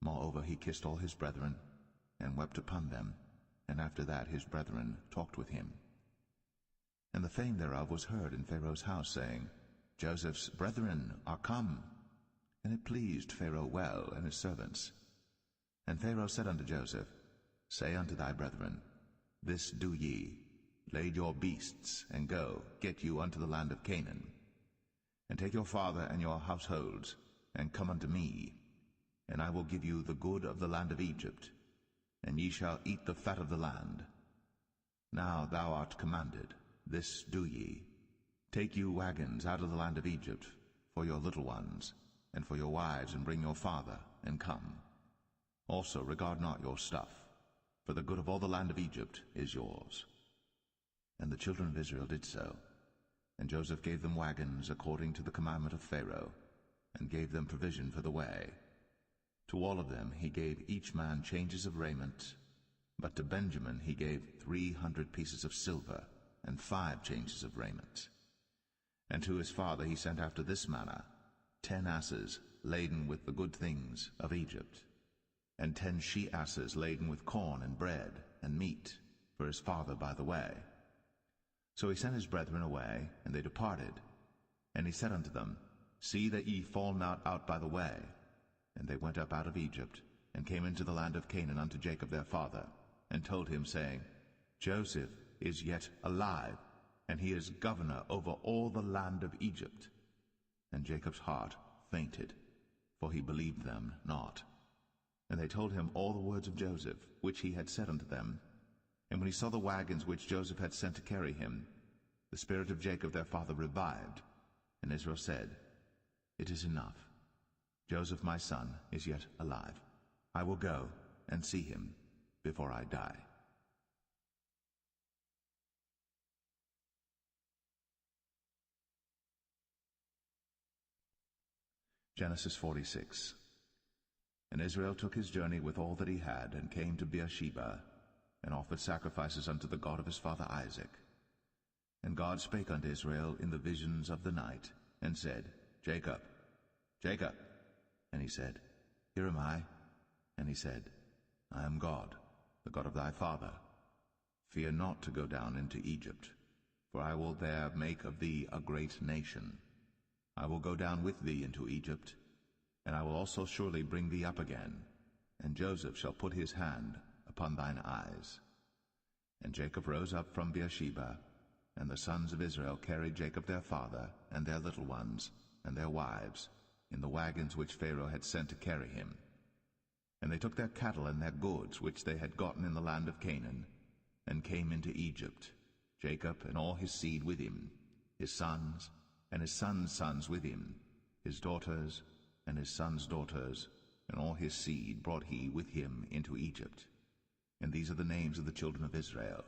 Moreover he kissed all his brethren, and wept upon them, and after that his brethren talked with him. And the fame thereof was heard in Pharaoh's house, saying, Joseph's brethren are come. And it pleased Pharaoh well, and his servants. And Pharaoh said unto Joseph, Say unto thy brethren, This do ye, lade your beasts, and go, get you unto the land of Canaan. And take your father and your households, and come unto me, and I will give you the good of the land of Egypt, and ye shall eat the fat of the land. Now thou art commanded, this do ye. Take you wagons out of the land of Egypt, for your little ones, and for your wives, and bring your father, and come. Also regard not your stuff, for the good of all the land of Egypt is yours. And the children of Israel did so. And Joseph gave them wagons according to the commandment of Pharaoh, and gave them provision for the way. To all of them he gave each man changes of raiment, but to Benjamin he gave 300 pieces of silver, and 5 changes of raiment. And to his father he sent after this manner, 10 asses laden with the good things of Egypt, and 10 she-asses laden with corn and bread and meat for his father by the way. So he sent his brethren away, and they departed. And he said unto them, See that ye fall not out by the way. And they went up out of Egypt, and came into the land of Canaan unto Jacob their father, and told him, saying, Joseph is yet alive, and he is governor over all the land of Egypt. And Jacob's heart fainted, for he believed them not. And they told him all the words of Joseph, which he had said unto them. And when he saw the wagons which Joseph had sent to carry him, the spirit of Jacob their father revived. And Israel said, It is enough. Joseph my son is yet alive. I will go and see him before I die. Genesis 46. And Israel took his journey with all that he had, and came to Beersheba, and offered sacrifices unto the God of his father Isaac. And God spake unto Israel in the visions of the night, and said, Jacob, Jacob. And he said, Here am I. And he said, I am God, the God of thy father. Fear not to go down into Egypt, for I will there make of thee a great nation. I will go down with thee into Egypt, and I will also surely bring thee up again, and Joseph shall put his hand upon thine eyes. And Jacob rose up from Beersheba, and the sons of Israel carried Jacob their father, and their little ones, and their wives, in the wagons which Pharaoh had sent to carry him. And they took their cattle and their goods which they had gotten in the land of Canaan, and came into Egypt, Jacob and all his seed with him, his sons, and his sons' sons with him, his daughters, and his sons' daughters, and all his seed brought he with him into Egypt. And these are the names of the children of Israel,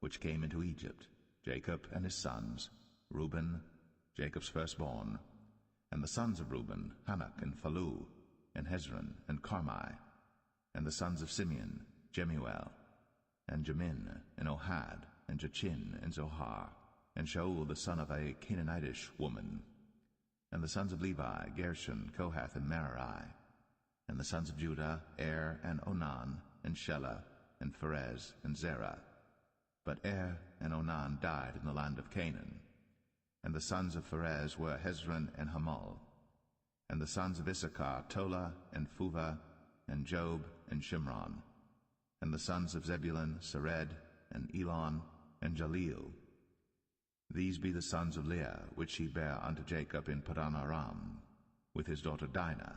which came into Egypt, Jacob and his sons, Reuben, Jacob's firstborn, and the sons of Reuben, Hanok and Phalu, and Hezron and Carmi, and the sons of Simeon, Jemuel, and Jamin, and Ohad, and Jachin, and Zohar, and Shaul the son of a Canaanitish woman, and the sons of Levi, Gershon, Kohath, and Merari, and the sons of Judah, Er, and Onan, and Shelah, and Pharez, and Zerah. But Er and Onan died in the land of Canaan. And the sons of Pharez were Hezron and Hamul. And the sons of Issachar, Tola, and Phuvah, and Job, and Shimron. And the sons of Zebulun, Sered, and Elon, and Jaleel. These be the sons of Leah, which she bare unto Jacob in Padan Aram, with his daughter Dinah.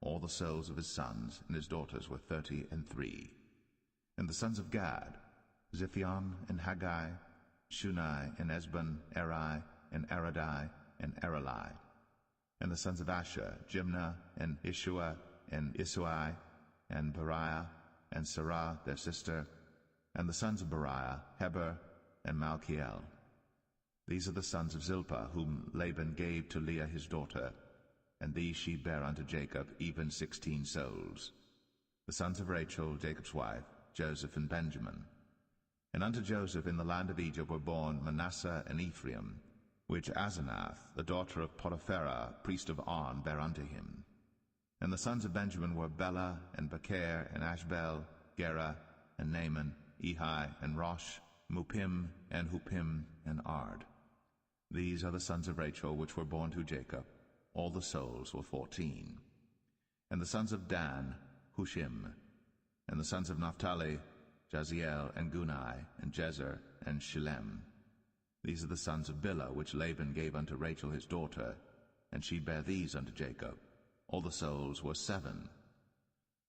All the souls of his sons and his daughters were 33. And the sons of Gad, Ziphion, and Haggai, Shunai, and Esbon, Eri, and Aradai, and Aralai. And the sons of Asher, Jimnah, and Ishua, and Isui, and Beriah, and Sarah their sister. And the sons of Beriah, Heber, and Malchiel. These are the sons of Zilpah, whom Laban gave to Leah his daughter, and these she bare unto Jacob, even 16 souls. The sons of Rachel, Jacob's wife, Joseph and Benjamin. And unto Joseph in the land of Egypt were born Manasseh and Ephraim, which Asenath, the daughter of Potipharah, priest of On, bare unto him. And the sons of Benjamin were Bela, and Becher, and Ashbel, Gera, and Naaman, Ehi, and Rosh, Mupim, and Hupim, and Ard. These are the sons of Rachel, which were born to Jacob. All the souls were 14. And the sons of Dan, Hushim. And the sons of Naphtali, Jaziel, and Gunai, and Jezer, and Shillem. These are the sons of Bilhah, which Laban gave unto Rachel his daughter, and she bare these unto Jacob. All the souls were 7.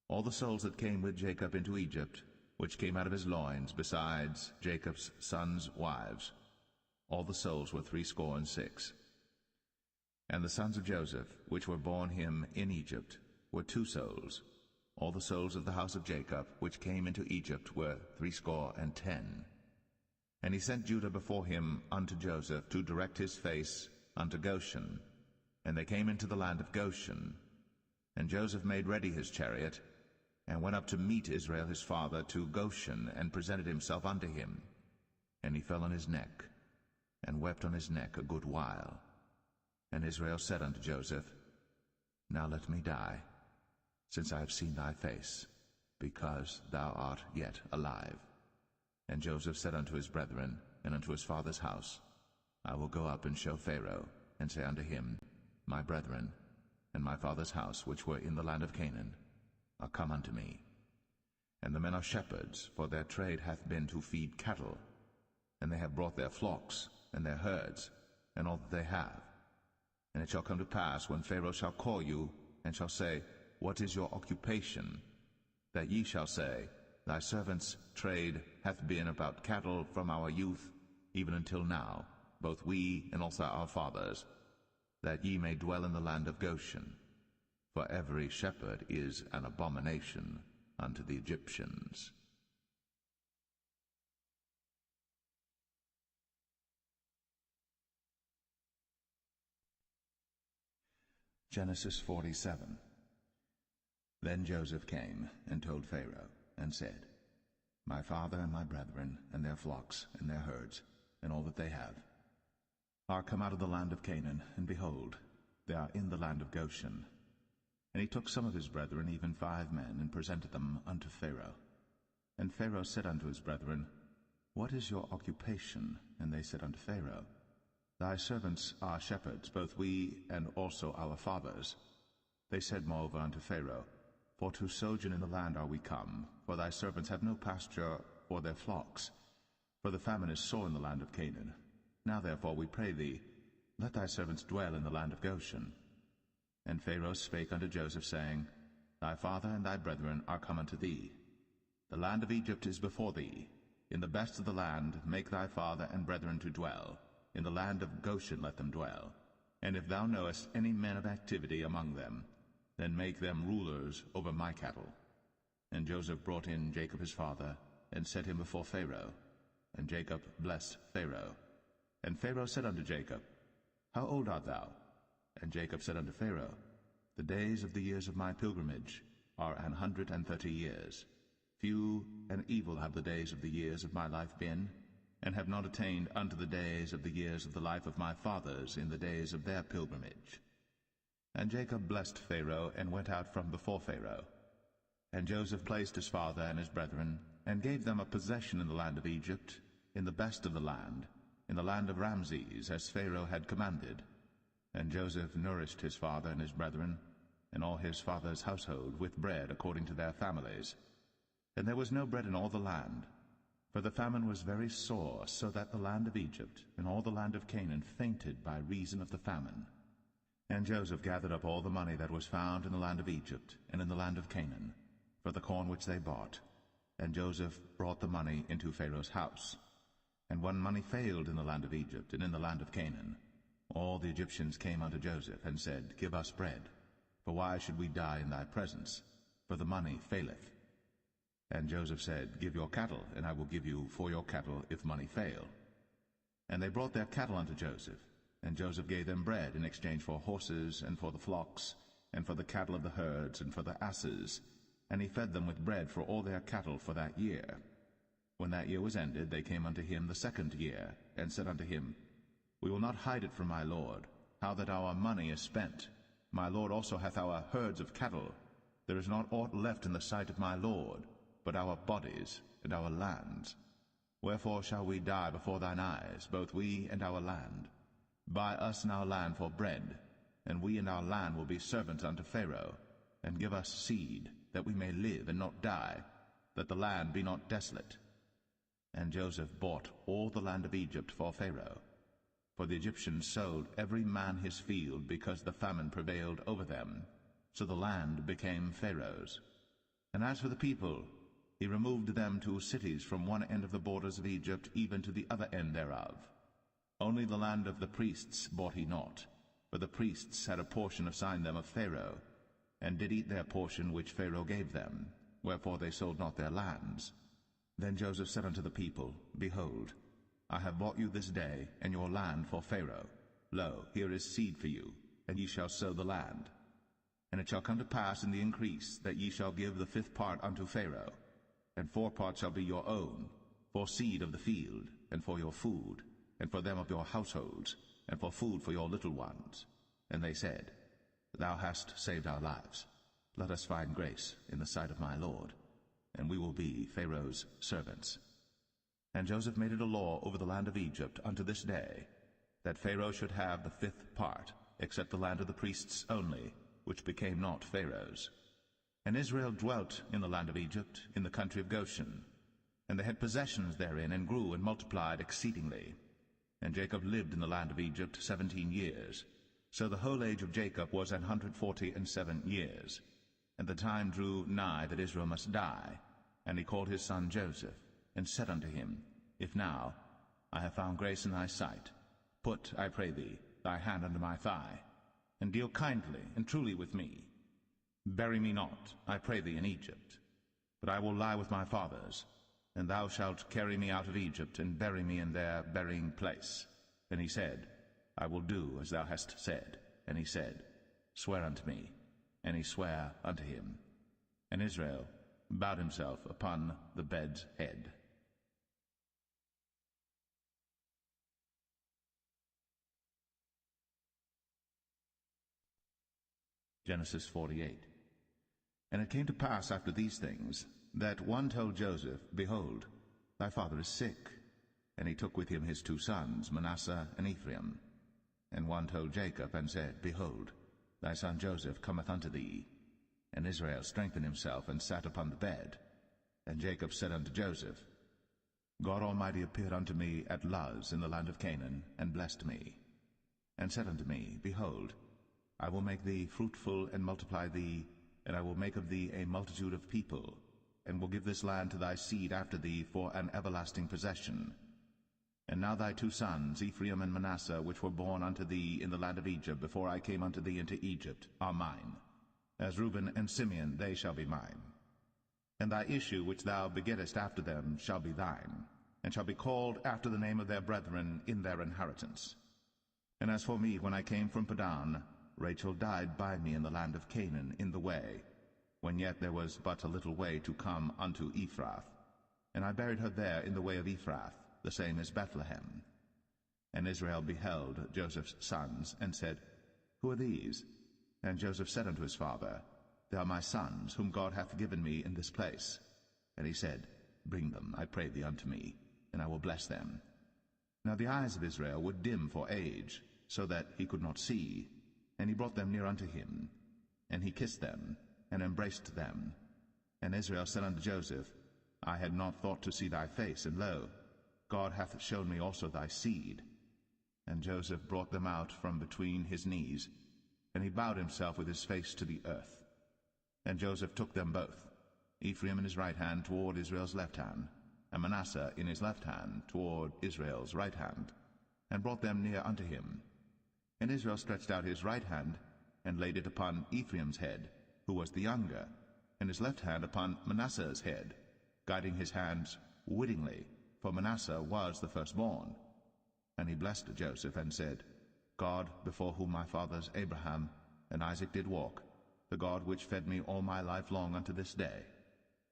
All the souls that came with Jacob into Egypt, which came out of his loins, besides Jacob's sons' wives, all the souls were 66. And the sons of Joseph, which were born him in Egypt, were 2 souls. All the souls of the house of Jacob, which came into Egypt, were 10. And he sent Judah before him unto Joseph, to direct his face unto Goshen. And they came into the land of Goshen. And Joseph made ready his chariot, and went up to meet Israel his father to Goshen, and presented himself unto him. And he fell on his neck, and wept on his neck a good while. And Israel said unto Joseph, Now let me die, since I have seen thy face, because thou art yet alive. And Joseph said unto his brethren, and unto his father's house, I will go up and show Pharaoh, and say unto him, My brethren, and my father's house, which were in the land of Canaan, are come unto me. And the men are shepherds, for their trade hath been to feed cattle, and they have brought their flocks, and their herds, and all that they have. And it shall come to pass, when Pharaoh shall call you, and shall say, What is your occupation? That ye shall say, Thy servant's trade hath been about cattle from our youth, even until now, both we and also our fathers, that ye may dwell in the land of Goshen. For every shepherd is an abomination unto the Egyptians. Genesis 47. Then Joseph came and told Pharaoh, and said, My father and my brethren, and their flocks, and their herds, and all that they have, are come out of the land of Canaan, and behold, they are in the land of Goshen. And he took some of his brethren, even 5 men, and presented them unto Pharaoh. And Pharaoh said unto his brethren, What is your occupation? And they said unto Pharaoh, Thy servants are shepherds, both we and also our fathers. They said moreover unto Pharaoh, For to sojourn in the land are we come, for thy servants have no pasture for their flocks, for the famine is sore in the land of Canaan. Now therefore, we pray thee, let thy servants dwell in the land of Goshen. And Pharaoh spake unto Joseph, saying, Thy father and thy brethren are come unto thee. The land of Egypt is before thee. In the best of the land make thy father and brethren to dwell. In the land of Goshen let them dwell. And if thou knowest any men of activity among them, then make them rulers over my cattle. And Joseph brought in Jacob his father, and set him before Pharaoh. And Jacob blessed Pharaoh. And Pharaoh said unto Jacob, How old art thou? And Jacob said unto Pharaoh, The days of the years of my pilgrimage are 130 years. Few and evil have the days of the years of my life been, and have not attained unto the days of the years of the life of my fathers in the days of their pilgrimage. And Jacob blessed Pharaoh, and went out from before Pharaoh. And Joseph placed his father and his brethren, and gave them a possession in the land of Egypt, in the best of the land, in the land of Ramses, as Pharaoh had commanded. And Joseph nourished his father and his brethren, and all his father's household, with bread according to their families. And there was no bread in all the land, for the famine was very sore, so that the land of Egypt and all the land of Canaan fainted by reason of the famine. And Joseph gathered up all the money that was found in the land of Egypt and in the land of Canaan, for the corn which they bought. And Joseph brought the money into Pharaoh's house. And when money failed in the land of Egypt and in the land of Canaan, all the Egyptians came unto Joseph, and said, Give us bread, for why should we die in thy presence? For the money faileth. And Joseph said, Give your cattle, and I will give you for your cattle, if money fail. And they brought their cattle unto Joseph, and Joseph gave them bread in exchange for horses, and for the flocks, and for the cattle of the herds, and for the asses, and he fed them with bread for all their cattle for that year. When that year was ended, they came unto him the second year, and said unto him, We will not hide it from my lord, how that our money is spent. My lord also hath our herds of cattle. There is not aught left in the sight of my lord, but our bodies and our lands. Wherefore shall we die before thine eyes, both we and our land? Buy us and our land for bread, and we and our land will be servants unto Pharaoh, and give us seed, that we may live and not die, that the land be not desolate. And Joseph bought all the land of Egypt for Pharaoh. For the Egyptians sold every man his field, because the famine prevailed over them. So the land became Pharaoh's. And as for the people, he removed them to cities from one end of the borders of Egypt even to the other end thereof. Only the land of the priests bought he not, for the priests had a portion assigned them of Pharaoh, and did eat their portion which Pharaoh gave them, wherefore they sold not their lands. Then Joseph said unto the people, Behold, I have bought you this day and your land for Pharaoh. Lo, here is seed for you, and ye shall sow the land. And it shall come to pass in the increase that ye shall give the 5th part unto Pharaoh, and 4 parts shall be your own, for seed of the field, and for your food, and for them of your households, and for food for your little ones. And they said, Thou hast saved our lives. Let us find grace in the sight of my lord, and we will be Pharaoh's servants. And Joseph made it a law over the land of Egypt unto this day, that Pharaoh should have the 5th part, except the land of the priests only, which became not Pharaoh's. And Israel dwelt in the land of Egypt, in the country of Goshen. And they had possessions therein, and grew and multiplied exceedingly. And Jacob lived in the land of Egypt 17 years. So the whole age of Jacob was 147 years. And the time drew nigh that Israel must die. And he called his son Joseph, and said unto him, If now I have found grace in thy sight, put, I pray thee, thy hand under my thigh, and deal kindly and truly with me. Bury me not, I pray thee, in Egypt, but I will lie with my fathers, and thou shalt carry me out of Egypt, and bury me in their burying place. And he said, I will do as thou hast said. And he said, Swear unto me. And he sware unto him. And Israel bowed himself upon the bed's head. Genesis 48. And it came to pass after these things, that one told Joseph, Behold, thy father is sick. And he took with him his 2 sons, Manasseh and Ephraim. And one told Jacob, and said, Behold, thy son Joseph cometh unto thee. And Israel strengthened himself, and sat upon the bed. And Jacob said unto Joseph, God Almighty appeared unto me at Luz in the land of Canaan, and blessed me, and said unto me, Behold, I will make thee fruitful, and multiply thee, and I will make of thee a multitude of people, and will give this land to thy seed after thee for an everlasting possession. And now thy 2 sons, Ephraim and Manasseh, which were born unto thee in the land of Egypt, before I came unto thee into Egypt, are mine. As Reuben and Simeon, they shall be mine. And thy issue which thou begettest after them shall be thine, and shall be called after the name of their brethren in their inheritance. And as for me, when I came from Padan, Rachel died by me in the land of Canaan in the way, when yet there was but a little way to come unto Ephrath. And I buried her there in the way of Ephrath, the same as Bethlehem. And Israel beheld Joseph's sons, and said, Who are these? And Joseph said unto his father, They are my sons, whom God hath given me in this place. And he said, Bring them, I pray thee, unto me, and I will bless them. Now the eyes of Israel were dim for age, so that he could not see. And he brought them near unto him, and he kissed them, and embraced them. And Israel said unto Joseph, I had not thought to see thy face, and lo, God hath shown me also thy seed. And Joseph brought them out from between his knees, and he bowed himself with his face to the earth. And Joseph took them both, Ephraim in his right hand toward Israel's left hand, and Manasseh in his left hand toward Israel's right hand, and brought them near unto him. And Israel stretched out his right hand, and laid it upon Ephraim's head, who was the younger, and his left hand upon Manasseh's head, guiding his hands wittingly, for Manasseh was the firstborn. And he blessed Joseph, and said, God, before whom my fathers Abraham and Isaac did walk, the God which fed me all my life long unto this day,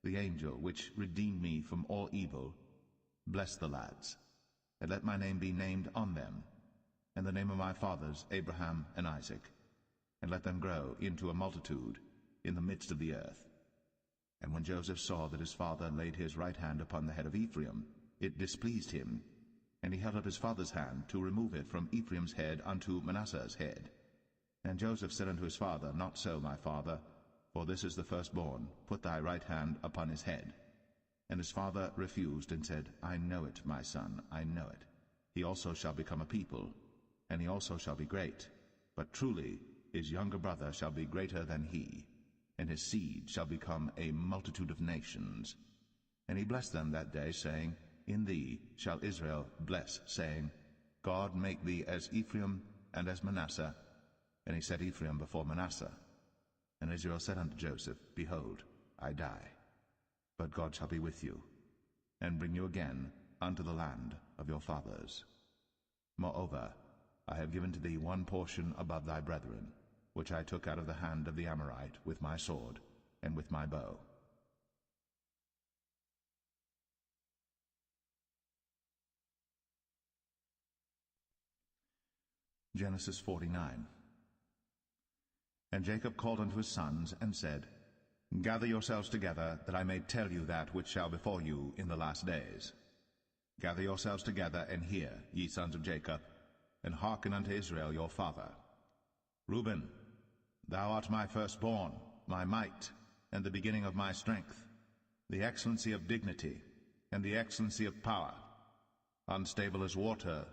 the angel which redeemed me from all evil, bless the lads, and let my name be named on them, and the name of my fathers Abraham and Isaac, and let them grow into a multitude in the midst of the earth. And when Joseph saw that his father laid his right hand upon the head of Ephraim, it displeased him, and he held up his father's hand to remove it from Ephraim's head unto Manasseh's head. And Joseph said unto his father, Not so, my father, for this is the firstborn. Put thy right hand upon his head. And his father refused, and said, I know it, my son, I know it. He also shall become a people, and he also shall be great. But truly his younger brother shall be greater than he, and his seed shall become a multitude of nations. And he blessed them that day, saying, In thee shall Israel bless, saying, God make thee as Ephraim and as Manasseh. And he set Ephraim before Manasseh. And Israel said unto Joseph, Behold, I die, but God shall be with you, and bring you again unto the land of your fathers. Moreover, I have given to thee one portion above thy brethren, which I took out of the hand of the Amorite with my sword and with my bow. Genesis 49. And Jacob called unto his sons, and said, Gather yourselves together, that I may tell you that which shall befall you in the last days. Gather yourselves together, and hear, ye sons of Jacob, and hearken unto Israel your father. Reuben, thou art my firstborn, my might, and the beginning of my strength, the excellency of dignity, and the excellency of power. Unstable as water,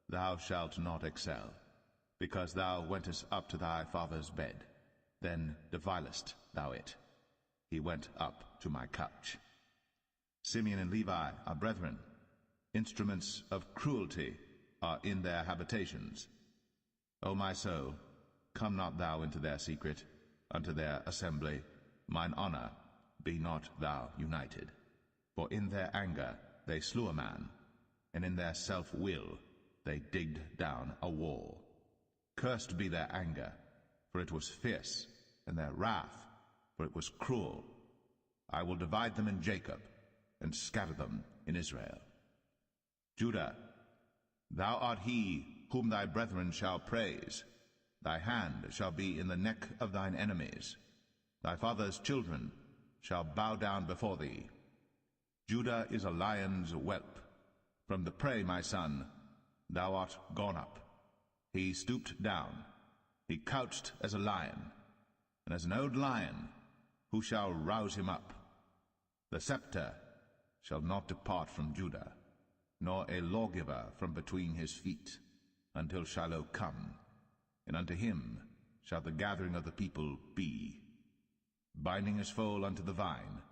thou shalt not excel, because thou wentest up to thy father's bed, then devilest thou it. He went up to my couch. Simeon and Levi are brethren. Instruments of cruelty are in their habitations. O my soul, come not thou into their secret, unto their assembly. Mine honor, be not thou united. For in their anger they slew a man, and in their self-will they digged down a wall. Cursed be their anger, for it was fierce, and their wrath, for it was cruel. I will divide them in Jacob, and scatter them in Israel. Judah, thou art he whom thy brethren shall praise. Thy hand shall be in the neck of thine enemies. Thy father's children shall bow down before thee. Judah is a lion's whelp. From the prey, my son, thou art gone up. He stooped down. He couched as a lion, and as an old lion, who shall rouse him up? The scepter shall not depart from Judah, nor a lawgiver from between his feet, until Shiloh come, and unto him shall the gathering of the people be. Binding his foal unto the vine,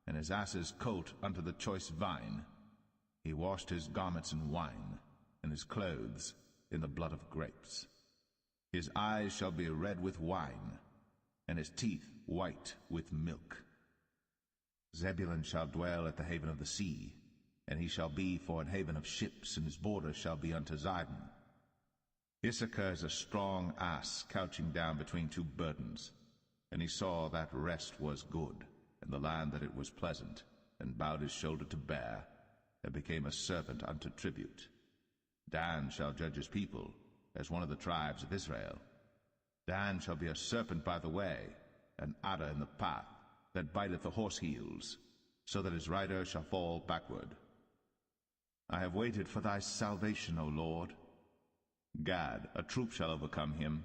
and his ass's colt unto the choice vine, he washed his garments in wine, and his clothes in the blood of grapes. His eyes shall be red with wine, and his teeth white with milk. Zebulun shall dwell at the haven of the sea, and he shall be for an haven of ships, and his border shall be unto Zidon. Issachar is a strong ass couching down between two burdens, and he saw that rest was good, and the land that it was pleasant, and bowed his shoulder to bear, and became a servant unto tribute. Dan shall judge his people, as one of the tribes of Israel. Dan shall be a serpent by the way, an adder in the path, that biteth the horse heels, so that his rider shall fall backward. I have waited for thy salvation, O Lord. Gad, a troop shall overcome him,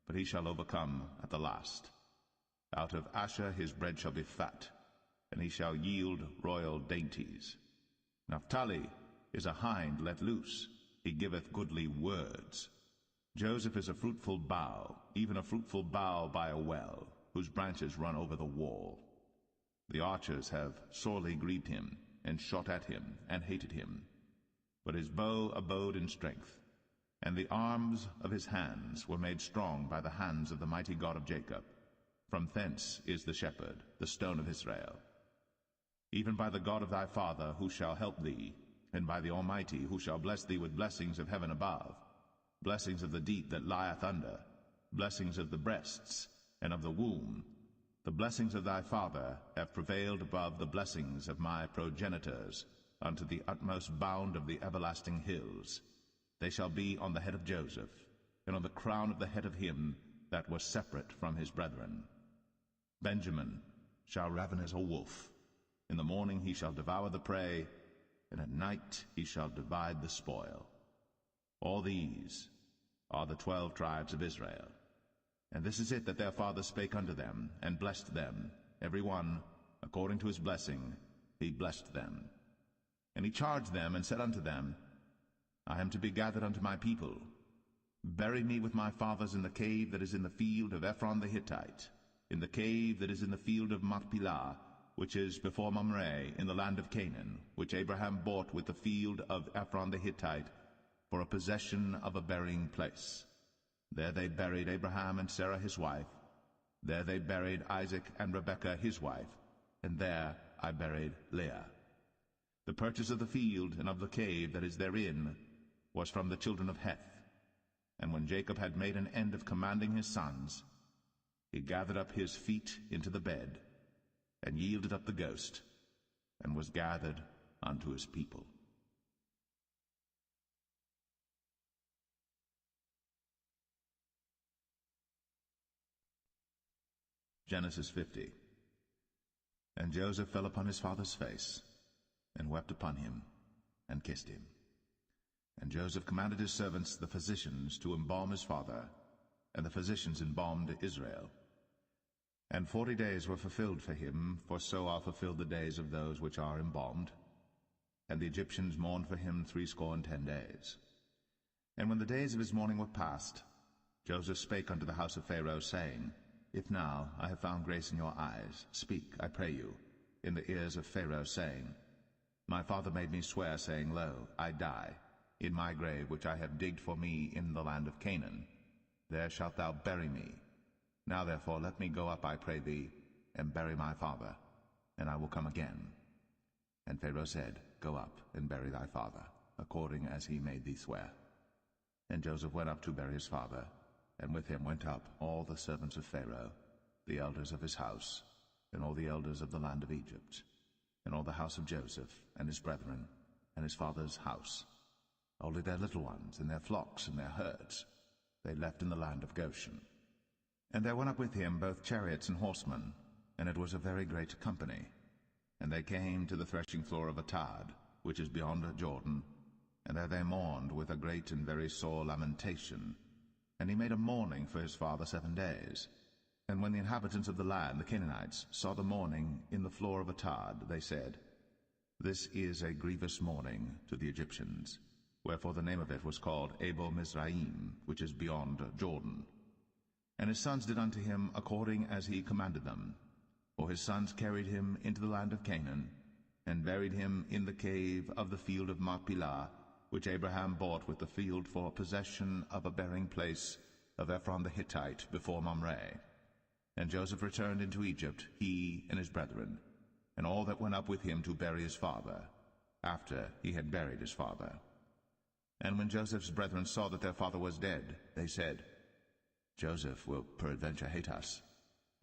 but he shall overcome at the last. Out of Asher his bread shall be fat, and he shall yield royal dainties. Naphtali is a hind let loose, he giveth goodly words. Joseph is a fruitful bough, even a fruitful bough by a well, whose branches run over the wall. The archers have sorely grieved him, and shot at him, and hated him. But his bow abode in strength, and the arms of his hands were made strong by the hands of the mighty God of Jacob. From thence is the shepherd, the stone of Israel. Even by the God of thy father, who shall help thee, and by the Almighty, who shall bless thee with blessings of heaven above, blessings of the deep that lieth under, blessings of the breasts, and of the womb. The blessings of thy father have prevailed above the blessings of my progenitors, unto the utmost bound of the everlasting hills. They shall be on the head of Joseph, and on the crown of the head of him that was separate from his brethren. Benjamin shall raven as a wolf. In the morning he shall devour the prey, and at night he shall divide the spoil. All these are the 12 tribes of Israel. And this is it that their father spake unto them, and blessed them, every one according to his blessing he blessed them. And he charged them, and said unto them, I am to be gathered unto my people. Bury me with my fathers in the cave that is in the field of Ephron the Hittite, in the cave that is in the field of Machpelah, which is before Mamre, in the land of Canaan, which Abraham bought with the field of Ephron the Hittite, for a possession of a burying place. There they buried Abraham and Sarah his wife. There they buried Isaac and Rebekah his wife, and there I buried Leah. The purchase of the field and of the cave that is therein was from the children of Heth. And when Jacob had made an end of commanding his sons, he gathered up his feet into the bed, and yielded up the ghost, and was gathered unto his people. Genesis 50. And Joseph fell upon his father's face, and wept upon him, and kissed him. And Joseph commanded his servants, the physicians, to embalm his father, and the physicians embalmed Israel. And 40 days were fulfilled for him, for so are fulfilled the days of those which are embalmed. And the Egyptians mourned for him 60 days. And when the days of his mourning were past, Joseph spake unto the house of Pharaoh, saying, If now I have found grace in your eyes, speak, I pray you, in the ears of Pharaoh, saying, My father made me swear, saying, Lo, I die, in my grave which I have digged for me in the land of Canaan. There shalt thou bury me. Now therefore let me go up, I pray thee, and bury my father, and I will come again. And Pharaoh said, Go up, and bury thy father, according as he made thee swear. And Joseph went up to bury his father, and with him went up all the servants of Pharaoh, the elders of his house, and all the elders of the land of Egypt, and all the house of Joseph, and his brethren, and his father's house. Only their little ones, and their flocks, and their herds, they left in the land of Goshen. And there went up with him both chariots and horsemen, and it was a very great company. And they came to the threshing floor of Atad, which is beyond Jordan, And there they mourned with a great and very sore lamentation. And he made a mourning for his father 7 days. And when the inhabitants of the land, the Canaanites, saw the mourning in the floor of Atad, they said, This is a grievous mourning to the Egyptians. Wherefore the name of it was called Abel Mizraim, which is beyond Jordan. And his sons did unto him according as he commanded them. For his sons carried him into the land of Canaan, and buried him in the cave of the field of Machpelah, which Abraham bought with the field for possession of a burying place of Ephron the Hittite before Mamre. And Joseph returned into Egypt, he and his brethren, and all that went up with him to bury his father, after he had buried his father. And when Joseph's brethren saw that their father was dead, they said, Joseph will peradventure hate us,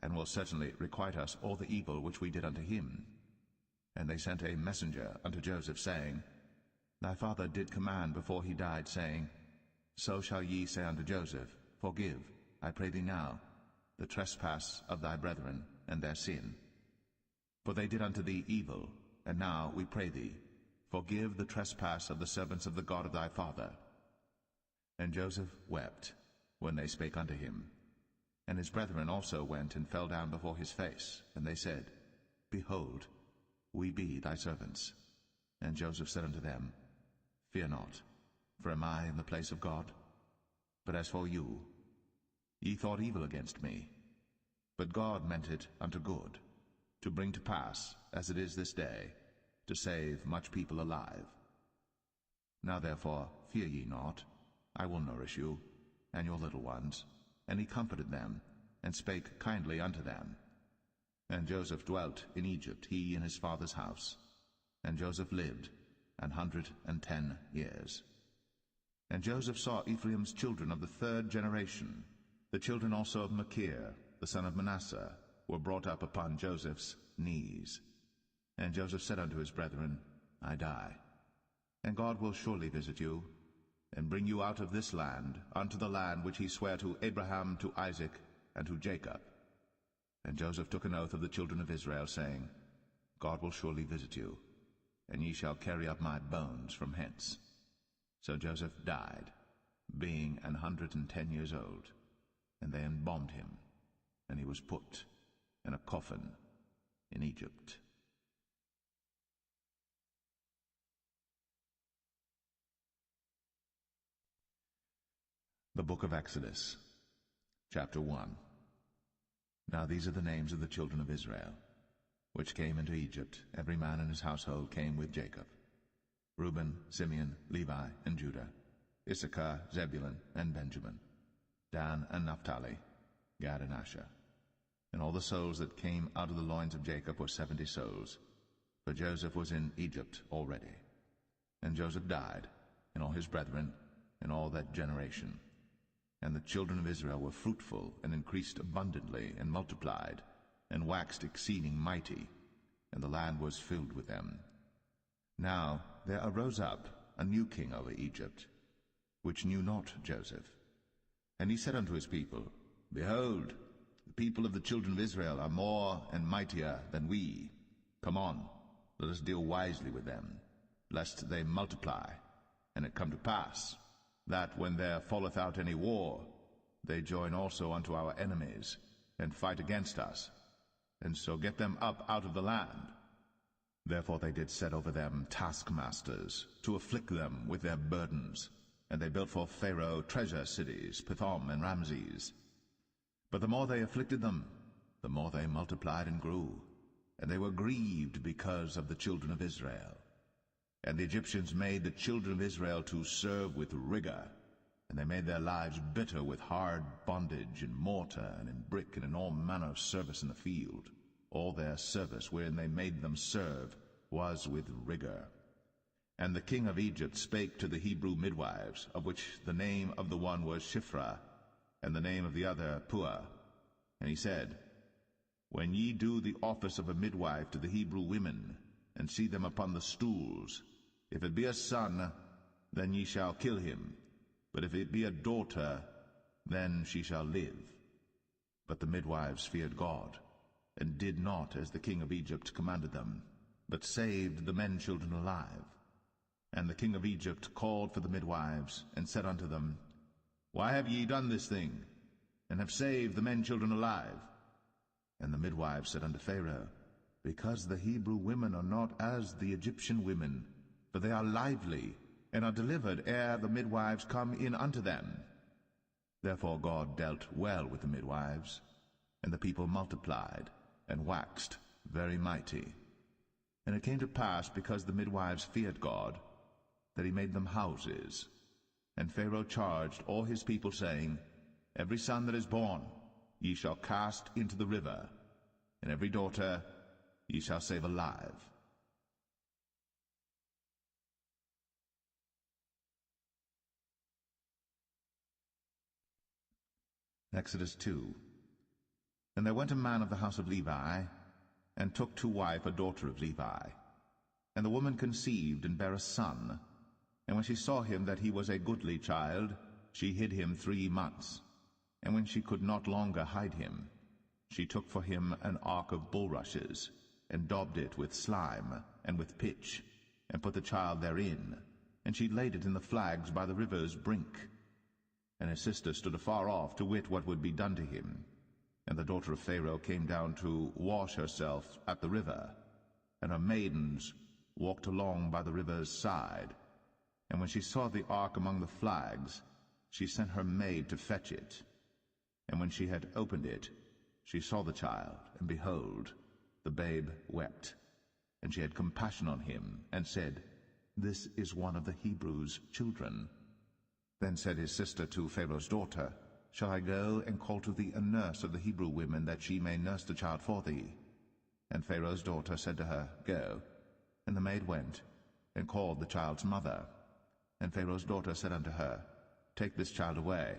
and will certainly requite us all the evil which we did unto him. And they sent a messenger unto Joseph, saying, Thy father did command before he died, saying, So shall ye say unto Joseph, Forgive, I pray thee now, the trespass of thy brethren, and their sin. For they did unto thee evil, and now we pray thee, forgive the trespass of the servants of the God of thy father. And Joseph wept when they spake unto him. And his brethren also went and fell down before his face, and they said, Behold, we be thy servants. And Joseph said unto them, Fear not, for am I in the place of God? But as for you, ye thought evil against me, but God meant it unto good, to bring to pass, as it is this day, to save much people alive. Now therefore fear ye not, I will nourish you, and your little ones. And he comforted them, and spake kindly unto them. And Joseph dwelt in Egypt, he and his father's house. And Joseph lived 110 years. And Joseph saw Ephraim's children of the 3rd generation. The children also of Machir, the son of Manasseh, were brought up upon Joseph's knees. And Joseph said unto his brethren, I die, and God will surely visit you, and bring you out of this land unto the land which he sware to Abraham, to Isaac, and to Jacob. And Joseph took an oath of the children of Israel, saying, God will surely visit you, and ye shall carry up my bones from hence. So Joseph died, being 110 years old. And they embalmed him, and he was put in a coffin in Egypt. The Book of Exodus, chapter 1. Now these are the names of the children of Israel, which came into Egypt. Every man in his household came with Jacob: Reuben, Simeon, Levi, and Judah, Issachar, Zebulun, and Benjamin, Dan and Naphtali, Gad and Asher. And all the souls that came out of the loins of Jacob were 70 souls, for Joseph was in Egypt already. And Joseph died, and all his brethren, and all that generation. And the children of Israel were fruitful, and increased abundantly, and multiplied, and waxed exceeding mighty, and the land was filled with them. Now there arose up a new king over Egypt, which knew not Joseph. And he said unto his people, Behold, the people of the children of Israel are more and mightier than we. Come on, let us deal wisely with them, lest they multiply. And it come to pass, that when there falleth out any war, they join also unto our enemies, and fight against us, and so get them up out of the land. Therefore they did set over them taskmasters, to afflict them with their burdens. And they built for Pharaoh treasure cities, Pithom and Ramses. But the more they afflicted them, the more they multiplied and grew, and they were grieved because of the children of Israel. And the Egyptians made the children of Israel to serve with rigor, and they made their lives bitter with hard bondage, in mortar, and in brick, and in all manner of service in the field. All their service wherein they made them serve was with rigor. And the king of Egypt spake to the Hebrew midwives, of which the name of the one was Shiphrah, and the name of the other Puah. And he said, When ye do the office of a midwife to the Hebrew women, and see them upon the stools, if it be a son, then ye shall kill him, but if it be a daughter, then she shall live. But the midwives feared God, and did not as the king of Egypt commanded them, but saved the men children alive. And the king of Egypt called for the midwives, and said unto them, Why have ye done this thing, and have saved the men children alive? And the midwives said unto Pharaoh, Because the Hebrew women are not as the Egyptian women, for they are lively, and are delivered ere the midwives come in unto them. Therefore God dealt well with the midwives, and the people multiplied, and waxed very mighty. And it came to pass, because the midwives feared God, that he made them houses. And Pharaoh charged all his people, saying, Every son that is born ye shall cast into the river, and every daughter ye shall save alive. Exodus 2. And there went a man of the house of Levi, and took to wife a daughter of Levi. And the woman conceived, and bare a son. And when she saw him that he was a goodly child, she hid him 3 months. And when she could not longer hide him, she took for him an ark of bulrushes, and daubed it with slime, and with pitch, and put the child therein. And she laid it in the flags by the river's brink. And his sister stood afar off to wit what would be done to him. And the daughter of Pharaoh came down to wash herself at the river, and her maidens walked along by the river's side. And when she saw the ark among the flags, she sent her maid to fetch it. And when she had opened it, she saw the child, and behold, the babe wept. And she had compassion on him, and said, This is one of the Hebrews' children. Then said his sister to Pharaoh's daughter, Shall I go and call to thee a nurse of the Hebrew women, that she may nurse the child for thee? And Pharaoh's daughter said to her, Go. And the maid went, and called the child's mother. And Pharaoh's daughter said unto her, Take this child away,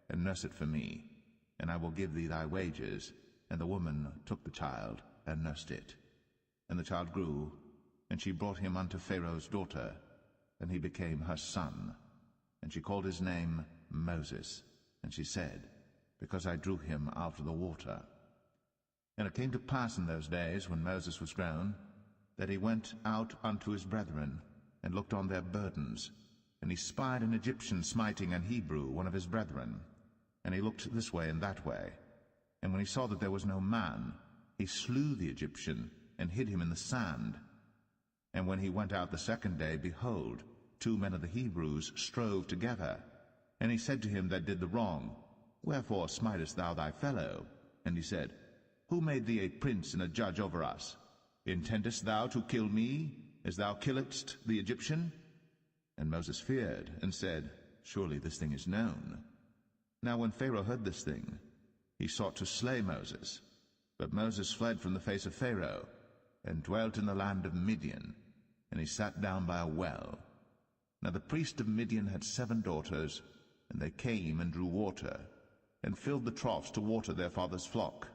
and nurse it for me, and I will give thee thy wages. And the woman took the child, and nursed it. And the child grew, and she brought him unto Pharaoh's daughter, and he became her son. And she called his name Moses. And she said, Because I drew him out of the water. And it came to pass in those days, when Moses was grown, that he went out unto his brethren, and looked on their burdens. And he spied an Egyptian smiting an Hebrew, one of his brethren. And he looked this way and that way. And when he saw that there was no man, he slew the Egyptian, and hid him in the sand. And when he went out the second day, behold, 2 men of the Hebrews strove together. And he said to him that did the wrong, Wherefore smitest thou thy fellow? And he said, Who made thee a prince and a judge over us? Intendest thou to kill me, as thou killedst the Egyptian? And Moses feared, and said, Surely this thing is known. Now when Pharaoh heard this thing, he sought to slay Moses. But Moses fled from the face of Pharaoh, and dwelt in the land of Midian, and he sat down by a well. Now the priest of Midian had 7 daughters, and they came and drew water, and filled the troughs to water their father's flock.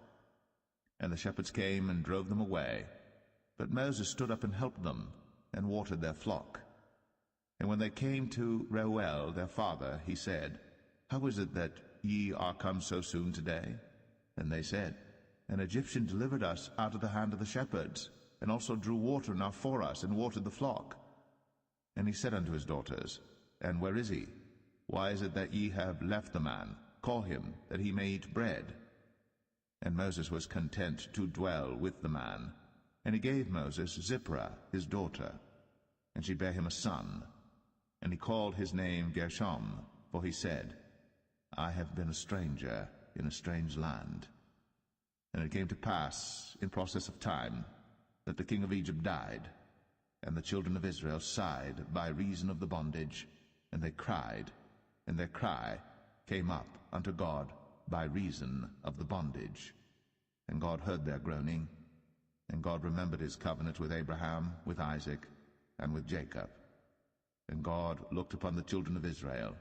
And the shepherds came and drove them away. But Moses stood up and helped them, and watered their flock. And when they came to Reuel their father, he said, How is it that ye are come so soon today? And they said, An Egyptian delivered us out of the hand of the shepherds, and also drew water enough for us, and watered the flock. And he said unto his daughters, And where is he? Why is it that ye have left the man? Call him, that he may eat bread. And Moses was content to dwell with the man. And he gave Moses Zipporah his daughter, and she bare him a son. And he called his name Gershom, for he said, I have been a stranger in a strange land. And it came to pass, in process of time, that the king of Egypt died, and the children of Israel sighed by reason of the bondage, and they cried, and their cry came up unto God by reason of the bondage. And God heard their groaning, and God remembered his covenant with Abraham, with Isaac, and with Jacob. And God looked upon the children of Israel,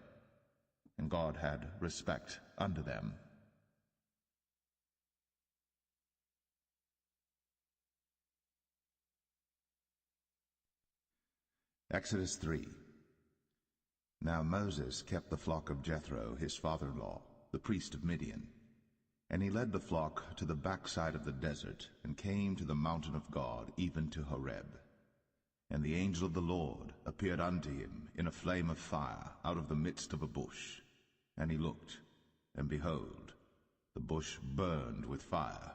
and God had respect unto them. Exodus 3. Now Moses kept the flock of Jethro, his father-in-law, the priest of Midian. And he led the flock to the backside of the desert, and came to the mountain of God, even to Horeb. And the angel of the Lord appeared unto him in a flame of fire out of the midst of a bush. And he looked, and behold, the bush burned with fire,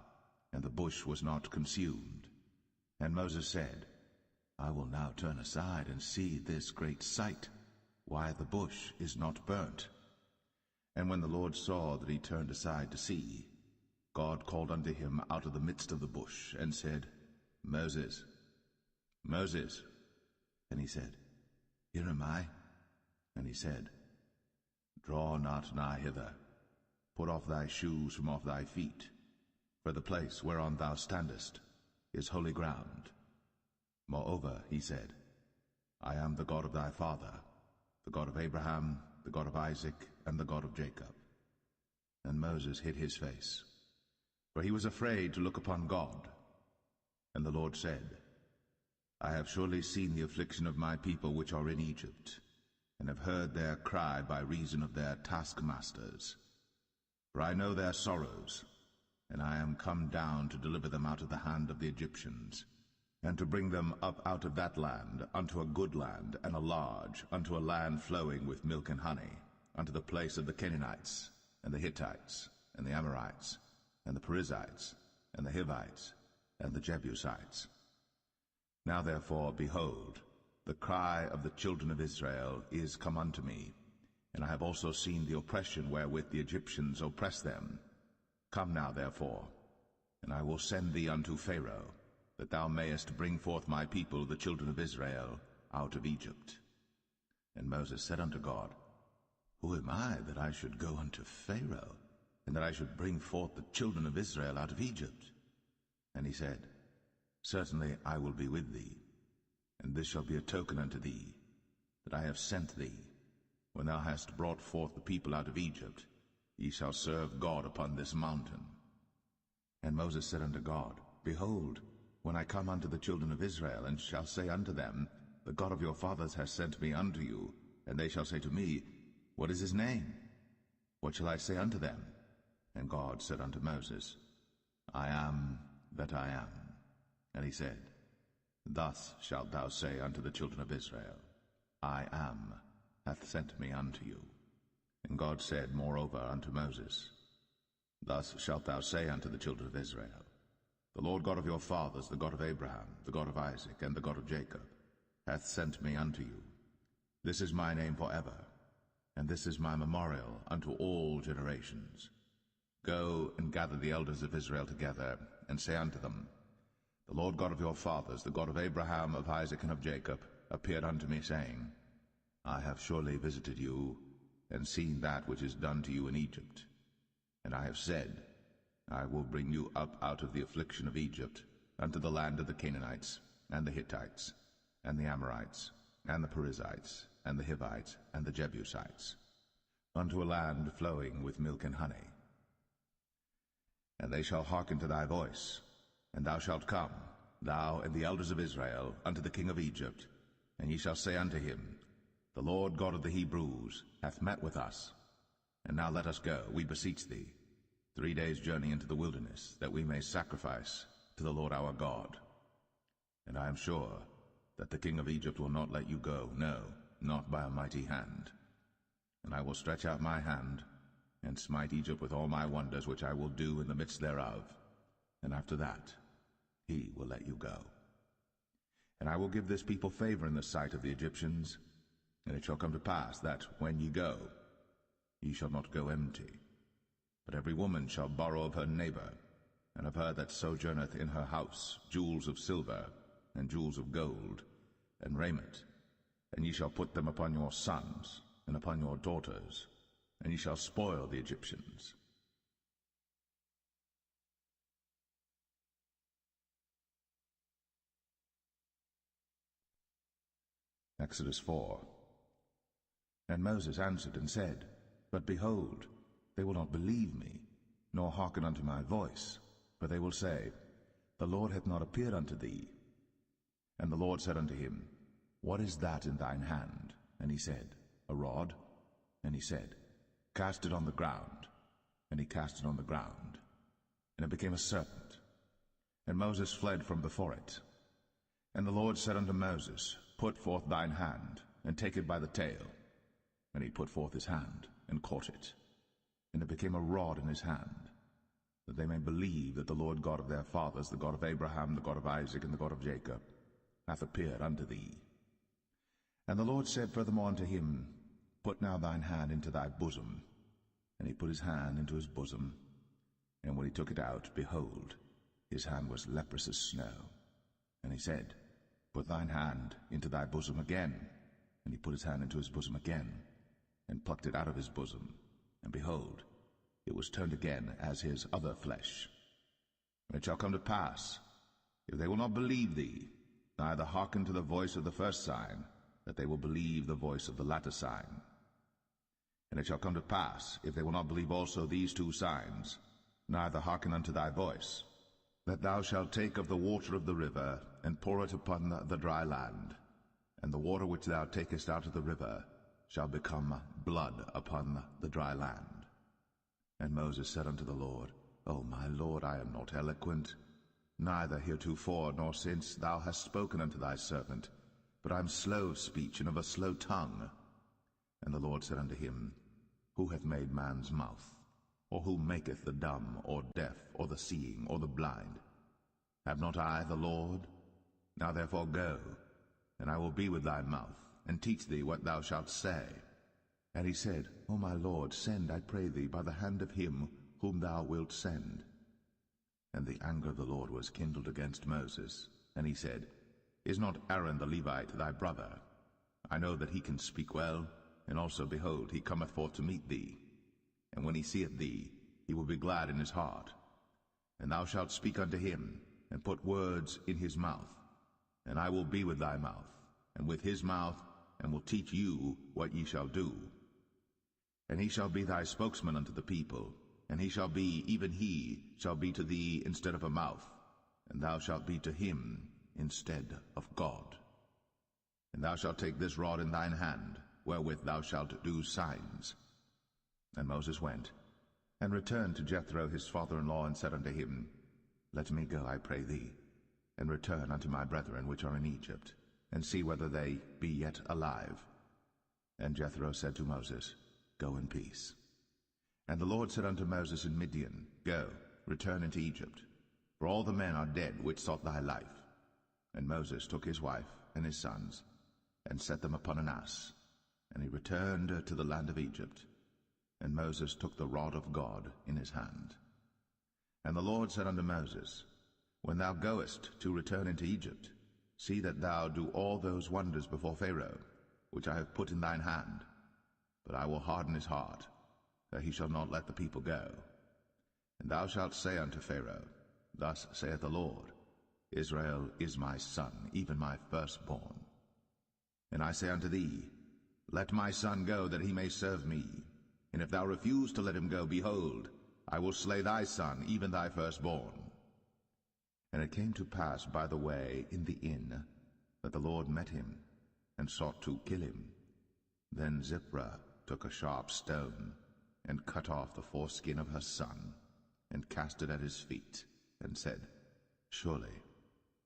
and the bush was not consumed. And Moses said, I will now turn aside and see this great sight, why the bush is not burnt. And when the Lord saw that he turned aside to see, God called unto him out of the midst of the bush, and said, Moses, Moses. And he said, Here am I. And he said, Draw not nigh hither. Put off thy shoes from off thy feet, for the place whereon thou standest is holy ground. Moreover, he said, I am the God of thy father, the God of Abraham, the God of Isaac, and the God of Jacob. And Moses hid his face, for he was afraid to look upon God. And the Lord said, I have surely seen the affliction of my people which are in Egypt, and have heard their cry by reason of their taskmasters. For I know their sorrows, and I am come down to deliver them out of the hand of the Egyptians, and to bring them up out of that land unto a good land, and a large, unto a land flowing with milk and honey, unto the place of the Canaanites, and the Hittites, and the Amorites, and the Perizzites, and the Hivites, and the Jebusites. Now therefore, behold, the cry of the children of Israel is come unto me, and I have also seen the oppression wherewith the Egyptians oppress them. Come now therefore, and I will send thee unto Pharaoh, that thou mayest bring forth my people, the children of Israel, out of Egypt. And Moses said unto God, Who am I, that I should go unto Pharaoh, and that I should bring forth the children of Israel out of Egypt? And he said, Certainly I will be with thee, and this shall be a token unto thee, that I have sent thee. When thou hast brought forth the people out of Egypt, ye shall serve God upon this mountain. And Moses said unto God, Behold, when I come unto the children of Israel, and shall say unto them, The God of your fathers has sent me unto you, and they shall say to me, What is his name? What shall I say unto them? And God said unto Moses, I am that I am. And he said, Thus shalt thou say unto the children of Israel, I am hath sent me unto you. And God said moreover unto Moses, Thus shalt thou say unto the children of Israel, The Lord God of your fathers, the God of Abraham, the God of Isaac, and the God of Jacob, hath sent me unto you. This is my name forever, and this is my memorial unto all generations. Go and gather the elders of Israel together, and say unto them, The Lord God of your fathers, the God of Abraham, of Isaac, and of Jacob, appeared unto me, saying, I have surely visited you, and seen that which is done to you in Egypt. And I have said, I will bring you up out of the affliction of Egypt, unto the land of the Canaanites, and the Hittites, and the Amorites, and the Perizzites, and the Hivites, and the Jebusites, unto a land flowing with milk and honey. And they shall hearken to thy voice, and thou shalt come, thou and the elders of Israel, unto the king of Egypt, and ye shall say unto him, The Lord God of the Hebrews hath met with us. And now let us go, we beseech thee, 3 days' journey into the wilderness, that we may sacrifice to the Lord our God. And I am sure that the king of Egypt will not let you go, no, not by a mighty hand. And I will stretch out my hand, and smite Egypt with all my wonders which I will do in the midst thereof. And after that he will let you go. And I will give this people favor in the sight of the Egyptians, and it shall come to pass that, when ye go, ye shall not go empty. But every woman shall borrow of her neighbor, and of her that sojourneth in her house, jewels of silver, and jewels of gold, and raiment. And ye shall put them upon your sons, and upon your daughters, and ye shall spoil the Egyptians. Exodus 4. And Moses answered and said, But behold, they will not believe me, nor hearken unto my voice, for they will say, The Lord hath not appeared unto thee. And the Lord said unto him, What is that in thine hand? And he said, A rod. And he said, Cast it on the ground. And he cast it on the ground, and it became a serpent. And Moses fled from before it. And the Lord said unto Moses, Put forth thine hand, and take it by the tail. And he put forth his hand, and caught it. And it became a rod in his hand, that they may believe that the Lord God of their fathers, the God of Abraham, the God of Isaac, and the God of Jacob, hath appeared unto thee. And the Lord said furthermore unto him, Put now thine hand into thy bosom. And he put his hand into his bosom, and when he took it out, behold, his hand was leprous as snow. And he said, Put thine hand into thy bosom again. And he put his hand into his bosom again, and plucked it out of his bosom. And behold, it was turned again as his other flesh. And it shall come to pass, if they will not believe thee, neither hearken to the voice of the first sign, that they will believe the voice of the latter sign. And it shall come to pass, if they will not believe also these two signs, neither hearken unto thy voice, that thou shalt take of the water of the river, and pour it upon the dry land, and the water which thou takest out of the river shall become blood upon the dry land. And Moses said unto the Lord, O my Lord, I am not eloquent, neither heretofore nor since thou hast spoken unto thy servant, but I am slow of speech and of a slow tongue. And the Lord said unto him, Who hath made man's mouth? Or who maketh the dumb, or deaf, or the seeing, or the blind? Have not I the Lord? Now therefore go, and I will be with thy mouth, and teach thee what thou shalt say. And he said, O my Lord, send, I pray thee, by the hand of him whom thou wilt send. And the anger of the Lord was kindled against Moses, and he said, Is not Aaron the Levite thy brother? I know that he can speak well, and also, behold, he cometh forth to meet thee. And when he seeth thee, he will be glad in his heart. And thou shalt speak unto him, and put words in his mouth. And I will be with thy mouth, and with his mouth, and will teach you what ye shall do. And he shall be thy spokesman unto the people, and he shall be, even he shall be to thee instead of a mouth, and thou shalt be to him instead of God. And thou shalt take this rod in thine hand, wherewith thou shalt do signs. And Moses went, and returned to Jethro his father-in-law, and said unto him, Let me go, I pray thee, and return unto my brethren which are in Egypt, and see whether they be yet alive. And Jethro said to Moses, Go in peace. And the Lord said unto Moses in Midian, Go, return into Egypt, for all the men are dead which sought thy life. And Moses took his wife and his sons, and set them upon an ass, and he returned to the land of Egypt. And Moses took the rod of God in his hand. And the Lord said unto Moses, When thou goest to return into Egypt, see that thou do all those wonders before Pharaoh, which I have put in thine hand. But I will harden his heart, that he shall not let the people go. And thou shalt say unto Pharaoh, Thus saith the Lord, Israel is my son, even my firstborn. And I say unto thee, Let my son go, that he may serve me. And if thou refuse to let him go, behold, I will slay thy son, even thy firstborn. And it came to pass by the way in the inn, that the Lord met him, and sought to kill him. Then Zipporah took a sharp stone, and cut off the foreskin of her son, and cast it at his feet, and said, Surely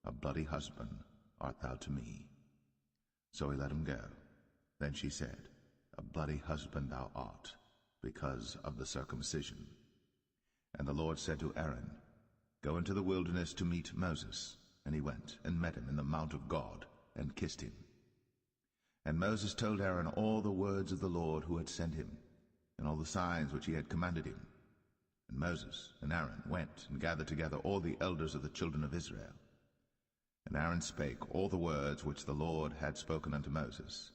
a bloody husband art thou to me. So he let him go. Then she said, A bloody husband thou art, because of the circumcision. And the Lord said to Aaron, Go into the wilderness to meet Moses. And he went, and met him in the mount of God, and kissed him. And Moses told Aaron all the words of the Lord who had sent him, and all the signs which he had commanded him. And Moses and Aaron went and gathered together all the elders of the children of Israel. And Aaron spake all the words which the Lord had spoken unto Moses,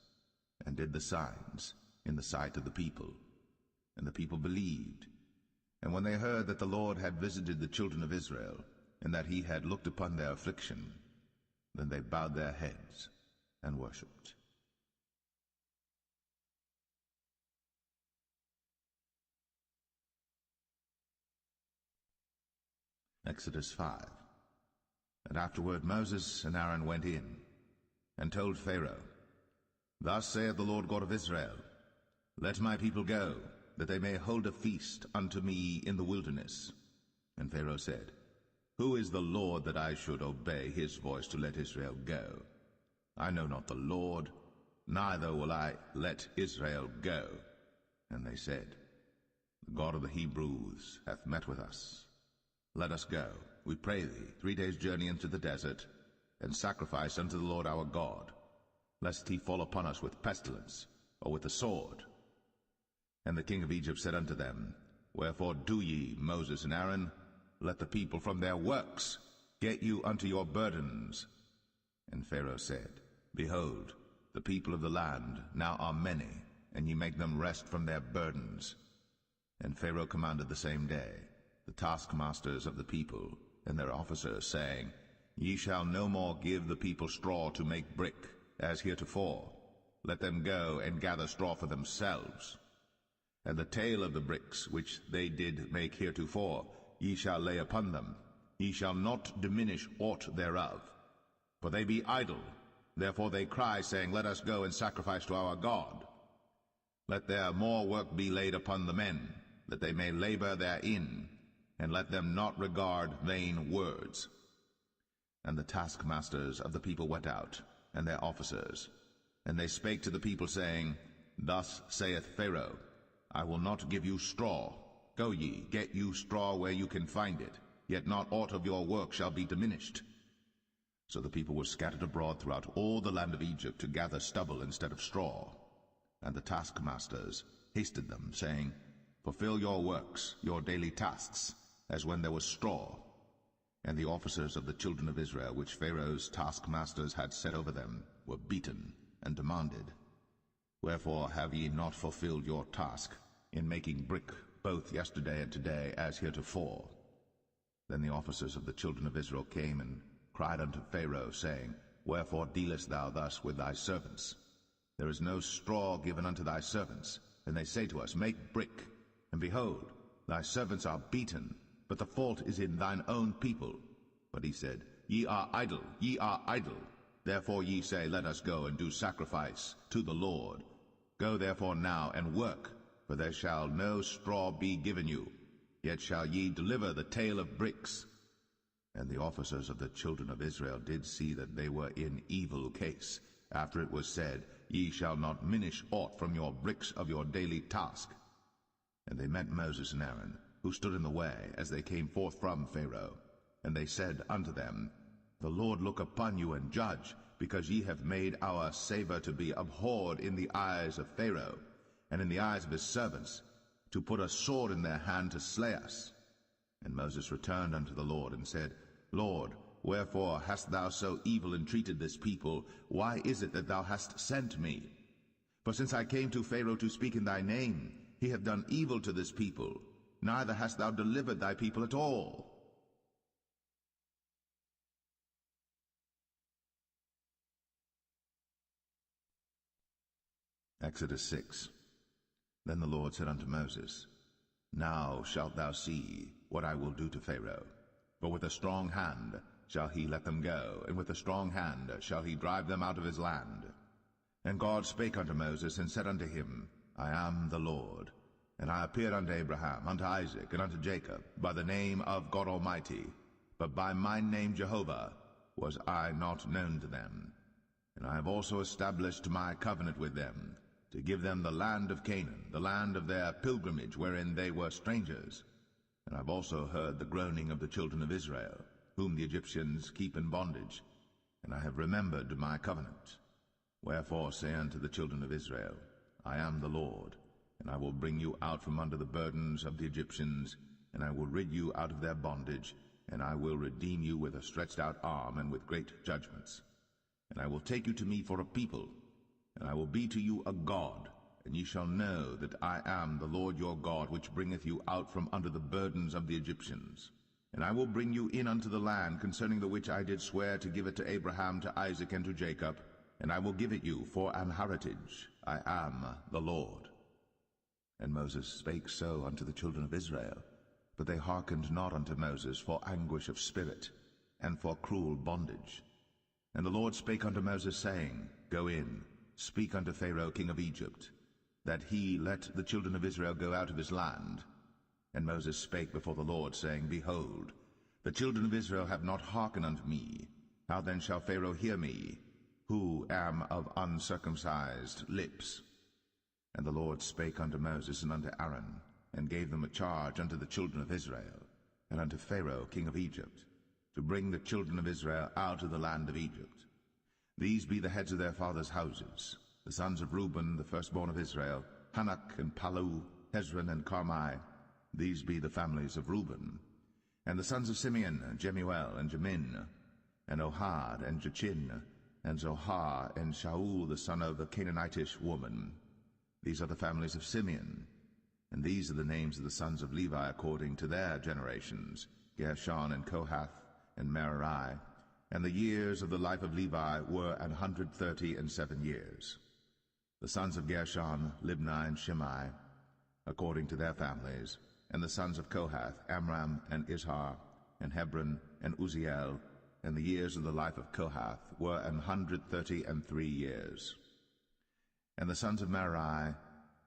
and did the signs in the sight of the people. And the people believed. And when they heard that the Lord had visited the children of Israel, and that he had looked upon their affliction, then they bowed their heads and worshipped. Exodus 5. And afterward Moses and Aaron went in, and told Pharaoh, Thus saith the Lord God of Israel, Let my people go, that they may hold a feast unto me in the wilderness. And Pharaoh said, Who is the Lord that I should obey his voice to let Israel go? I know not the Lord, neither will I let Israel go. And they said, The God of the Hebrews hath met with us. Let us go, we pray thee, 3 days' journey into the desert, and sacrifice unto the Lord our God, lest he fall upon us with pestilence, or with the sword. And the king of Egypt said unto them, Wherefore do ye, Moses and Aaron, let the people from their works get you unto your burdens. And Pharaoh said, Behold, the people of the land now are many, and ye make them rest from their burdens. And Pharaoh commanded the same day the taskmasters of the people and their officers, saying, Ye shall no more give the people straw to make brick, as heretofore. Let them go and gather straw for themselves. And the tale of the bricks which they did make heretofore, ye shall lay upon them. Ye shall not diminish aught thereof. For they be idle, therefore they cry, saying, Let us go and sacrifice to our God. Let their more work be laid upon the men, that they may labor therein, and let them not regard vain words. And the taskmasters of the people went out, and their officers, and they spake to the people, saying, Thus saith Pharaoh, I will not give you straw. Go ye, get you straw where you can find it, yet not aught of your work shall be diminished. So the people were scattered abroad throughout all the land of Egypt to gather stubble instead of straw. And the taskmasters hasted them, saying, Fulfill your works, your daily tasks, as when there was straw. And the officers of the children of Israel, which Pharaoh's taskmasters had set over them, were beaten, and demanded, Wherefore have ye not fulfilled your task, in making brick both yesterday and today, as heretofore? Then the officers of the children of Israel came and cried unto Pharaoh, saying, Wherefore dealest thou thus with thy servants? There is no straw given unto thy servants. And they say to us, Make brick. And behold, thy servants are beaten, but the fault is in thine own people. But he said, Ye are idle, ye are idle. Therefore ye say, Let us go and do sacrifice to the Lord. Go therefore now and work, for there shall no straw be given you, yet shall ye deliver the tale of bricks. And the officers of the children of Israel did see that they were in evil case, after it was said, Ye shall not minish aught from your bricks of your daily task. And they met Moses and Aaron, who stood in the way, as they came forth from Pharaoh. And they said unto them, The Lord look upon you and judge, because ye have made our savour to be abhorred in the eyes of Pharaoh, and in the eyes of his servants, to put a sword in their hand to slay us. And Moses returned unto the Lord, and said, Lord, wherefore hast thou so evil entreated this people? Why is it that thou hast sent me? For since I came to Pharaoh to speak in thy name, he hath done evil to this people, neither hast thou delivered thy people at all. Exodus 6. Then the Lord said unto Moses, Now shalt thou see what I will do to Pharaoh. For with a strong hand shall he let them go, and with a strong hand shall he drive them out of his land. And God spake unto Moses, and said unto him, I am the Lord. And I appeared unto Abraham, unto Isaac, and unto Jacob, by the name of God Almighty, but by my name Jehovah was I not known to them. And I have also established my covenant with them, to give them the land of Canaan, the land of their pilgrimage, wherein they were strangers. And I have also heard the groaning of the children of Israel, whom the Egyptians keep in bondage, and I have remembered my covenant. Wherefore say unto the children of Israel, I am the Lord, and I will bring you out from under the burdens of the Egyptians, and I will rid you out of their bondage, and I will redeem you with a stretched out arm and with great judgments. And I will take you to me for a people, and I will be to you a God, and ye shall know that I am the Lord your God, which bringeth you out from under the burdens of the Egyptians. And I will bring you in unto the land, concerning the which I did swear to give it to Abraham, to Isaac, and to Jacob, and I will give it you for an heritage. I am the Lord. And Moses spake so unto the children of Israel, but they hearkened not unto Moses for anguish of spirit, and for cruel bondage. And the Lord spake unto Moses, saying, Go in, speak unto Pharaoh king of Egypt, that he let the children of Israel go out of his land. And Moses spake before the Lord, saying, Behold, The children of Israel have not hearkened unto me. How then shall Pharaoh hear me, who am of uncircumcised lips? And the Lord spake unto Moses and unto Aaron, and gave them a charge unto the children of Israel, and unto Pharaoh king of Egypt, to bring the children of Israel out of the land of Egypt. These be the heads of their fathers' houses, the sons of Reuben, the firstborn of Israel, Hanok and Palu, Hezron and Carmi. These be the families of Reuben. And the sons of Simeon, Jemuel and Jamin, and Ohad and Jachin, and Zohar and Shaul the son of a Canaanitish woman. These are the families of Simeon. And these are the names of the sons of Levi according to their generations, Gershon and Kohath and Merari. And the years of the life of Levi were 137 years. The sons of Gershon, Libni and Shimei, according to their families. And the sons of Kohath, Amram and Izhar, and Hebron and Uzziel. And the years of the life of Kohath were 133 years. And the sons of Merari,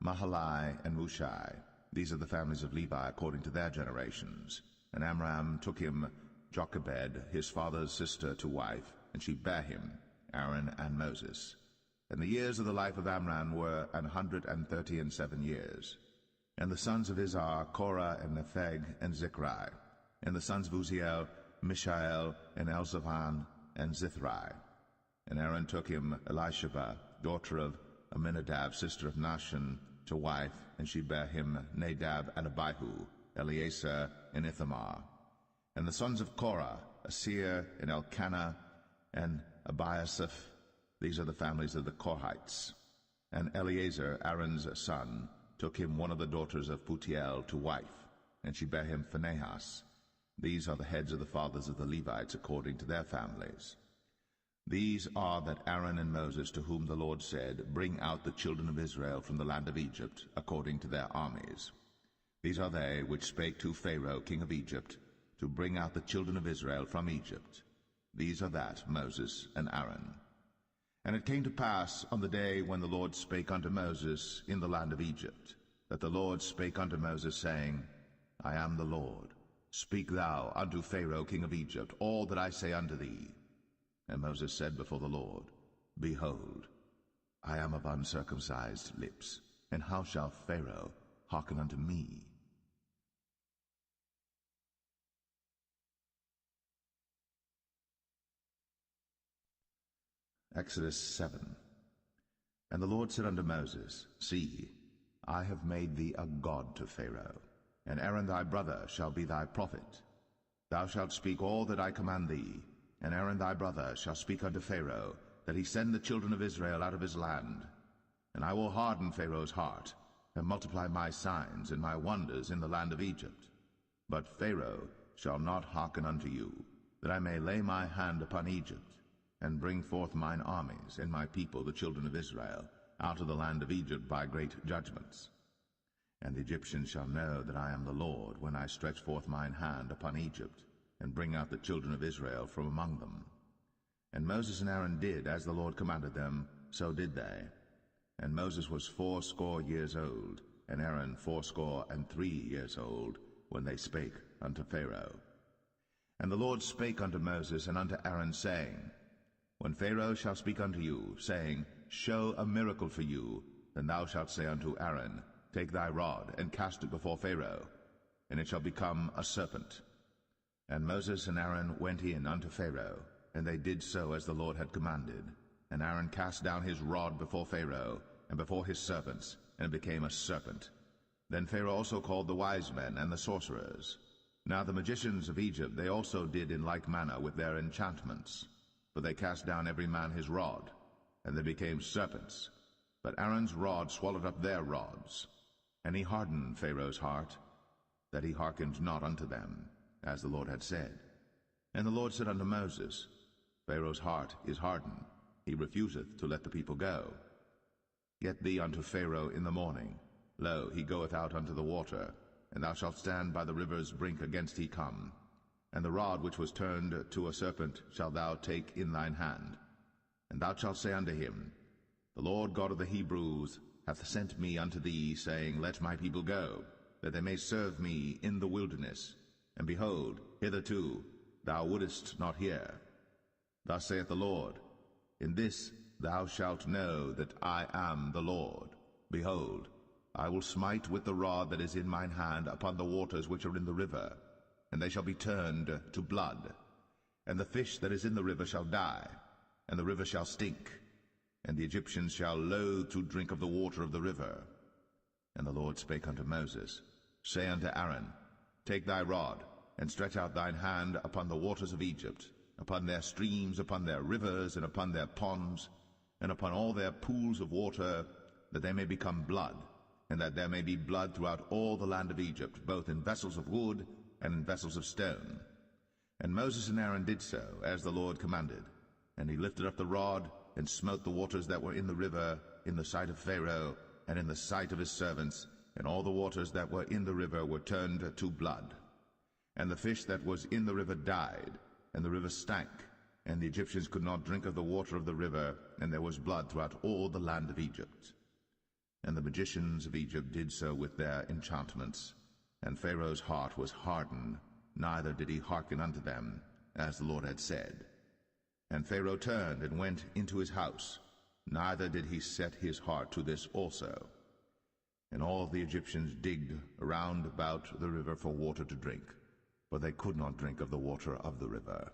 Mahali and Mushai. These are the families of Levi according to their generations. And Amram took him Jochebed, his father's sister, to wife, and she bare him, Aaron and Moses. And the years of the life of Amram were 137 years. And the sons of Izhar, Korah and Nepheg and Zichri. And the sons of Uzziel, Mishael and Elzaphan and Zithri. And Aaron took him Elisheba, daughter of Aminadab, sister of Nahshon, to wife, and she bare him Nadab and Abihu, Eleazar and Ithamar. And the sons of Korah, Asir and Elkanah and Abiasaph. These are the families of the Korhites. And Eleazar, Aaron's son, took him one of the daughters of Putiel to wife, and she bare him Phinehas. These are the heads of the fathers of the Levites according to their families. These are that Aaron and Moses, to whom the Lord said, Bring out the children of Israel from the land of Egypt, according to their armies. These are they which spake to Pharaoh king of Egypt, to bring out the children of Israel from Egypt. These are that Moses and Aaron. And it came to pass on the day when the Lord spake unto Moses in the land of Egypt, that the Lord spake unto Moses, saying, I am the Lord. Speak thou unto Pharaoh king of Egypt all that I say unto thee. And Moses said before the Lord, Behold, I am of uncircumcised lips, and how shall Pharaoh hearken unto me? Exodus 7. And the Lord said unto Moses, See, I have made thee a god to Pharaoh, and Aaron thy brother shall be thy prophet. Thou shalt speak all that I command thee, and Aaron thy brother shall speak unto Pharaoh, that he send the children of Israel out of his land. And I will harden Pharaoh's heart, and multiply my signs and my wonders in the land of Egypt. But Pharaoh shall not hearken unto you, that I may lay my hand upon Egypt, and bring forth mine armies and my people the children of Israel out of the land of Egypt by great judgments. And the Egyptians shall know that I am the Lord, when I stretch forth mine hand upon Egypt, and bring out the children of Israel from among them. And Moses and Aaron did as the Lord commanded them, so did they. And Moses was 80 years old, and Aaron 83 years old, when they spake unto Pharaoh. And the Lord spake unto Moses and unto Aaron, saying, When Pharaoh shall speak unto you, saying, Show a miracle for you, then thou shalt say unto Aaron, Take thy rod, and cast it before Pharaoh, and it shall become a serpent. And Moses and Aaron went in unto Pharaoh, and they did so as the Lord had commanded. And Aaron cast down his rod before Pharaoh, and before his servants, and it became a serpent. Then Pharaoh also called the wise men and the sorcerers. Now the magicians of Egypt they also did in like manner with their enchantments. For they cast down every man his rod, and they became serpents. But Aaron's rod swallowed up their rods. And he hardened Pharaoh's heart, that he hearkened not unto them, as the Lord had said. And the Lord said unto Moses, Pharaoh's heart is hardened, he refuseth to let the people go. Get thee unto Pharaoh in the morning. Lo, he goeth out unto the water, and thou shalt stand by the river's brink against he come. And the rod which was turned to a serpent shalt thou take in thine hand. And thou shalt say unto him, The Lord God of the Hebrews hath sent me unto thee, saying, Let my people go, that they may serve me in the wilderness. And behold, hitherto thou wouldest not hear. Thus saith the Lord, In this thou shalt know that I am the Lord. Behold, I will smite with the rod that is in mine hand upon the waters which are in the river, and they shall be turned to blood. And the fish that is in the river shall die, and the river shall stink, and the Egyptians shall loathe to drink of the water of the river. And the Lord spake unto Moses, Say unto Aaron, Take thy rod, and stretch out thine hand upon the waters of Egypt, upon their streams, upon their rivers, and upon their ponds, and upon all their pools of water, that they may become blood, and that there may be blood throughout all the land of Egypt, both in vessels of wood and in vessels of stone. And Moses and Aaron did so, as the Lord commanded. And he lifted up the rod, and smote the waters that were in the river, in the sight of Pharaoh, and in the sight of his servants, and all the waters that were in the river were turned to blood. And the fish that was in the river died, and the river stank, and the Egyptians could not drink of the water of the river, and there was blood throughout all the land of Egypt. And the magicians of Egypt did so with their enchantments, and Pharaoh's heart was hardened, neither did he hearken unto them, as the Lord had said. And Pharaoh turned and went into his house, neither did he set his heart to this also. And all the Egyptians digged around about the river for water to drink, but they could not drink of the water of the river.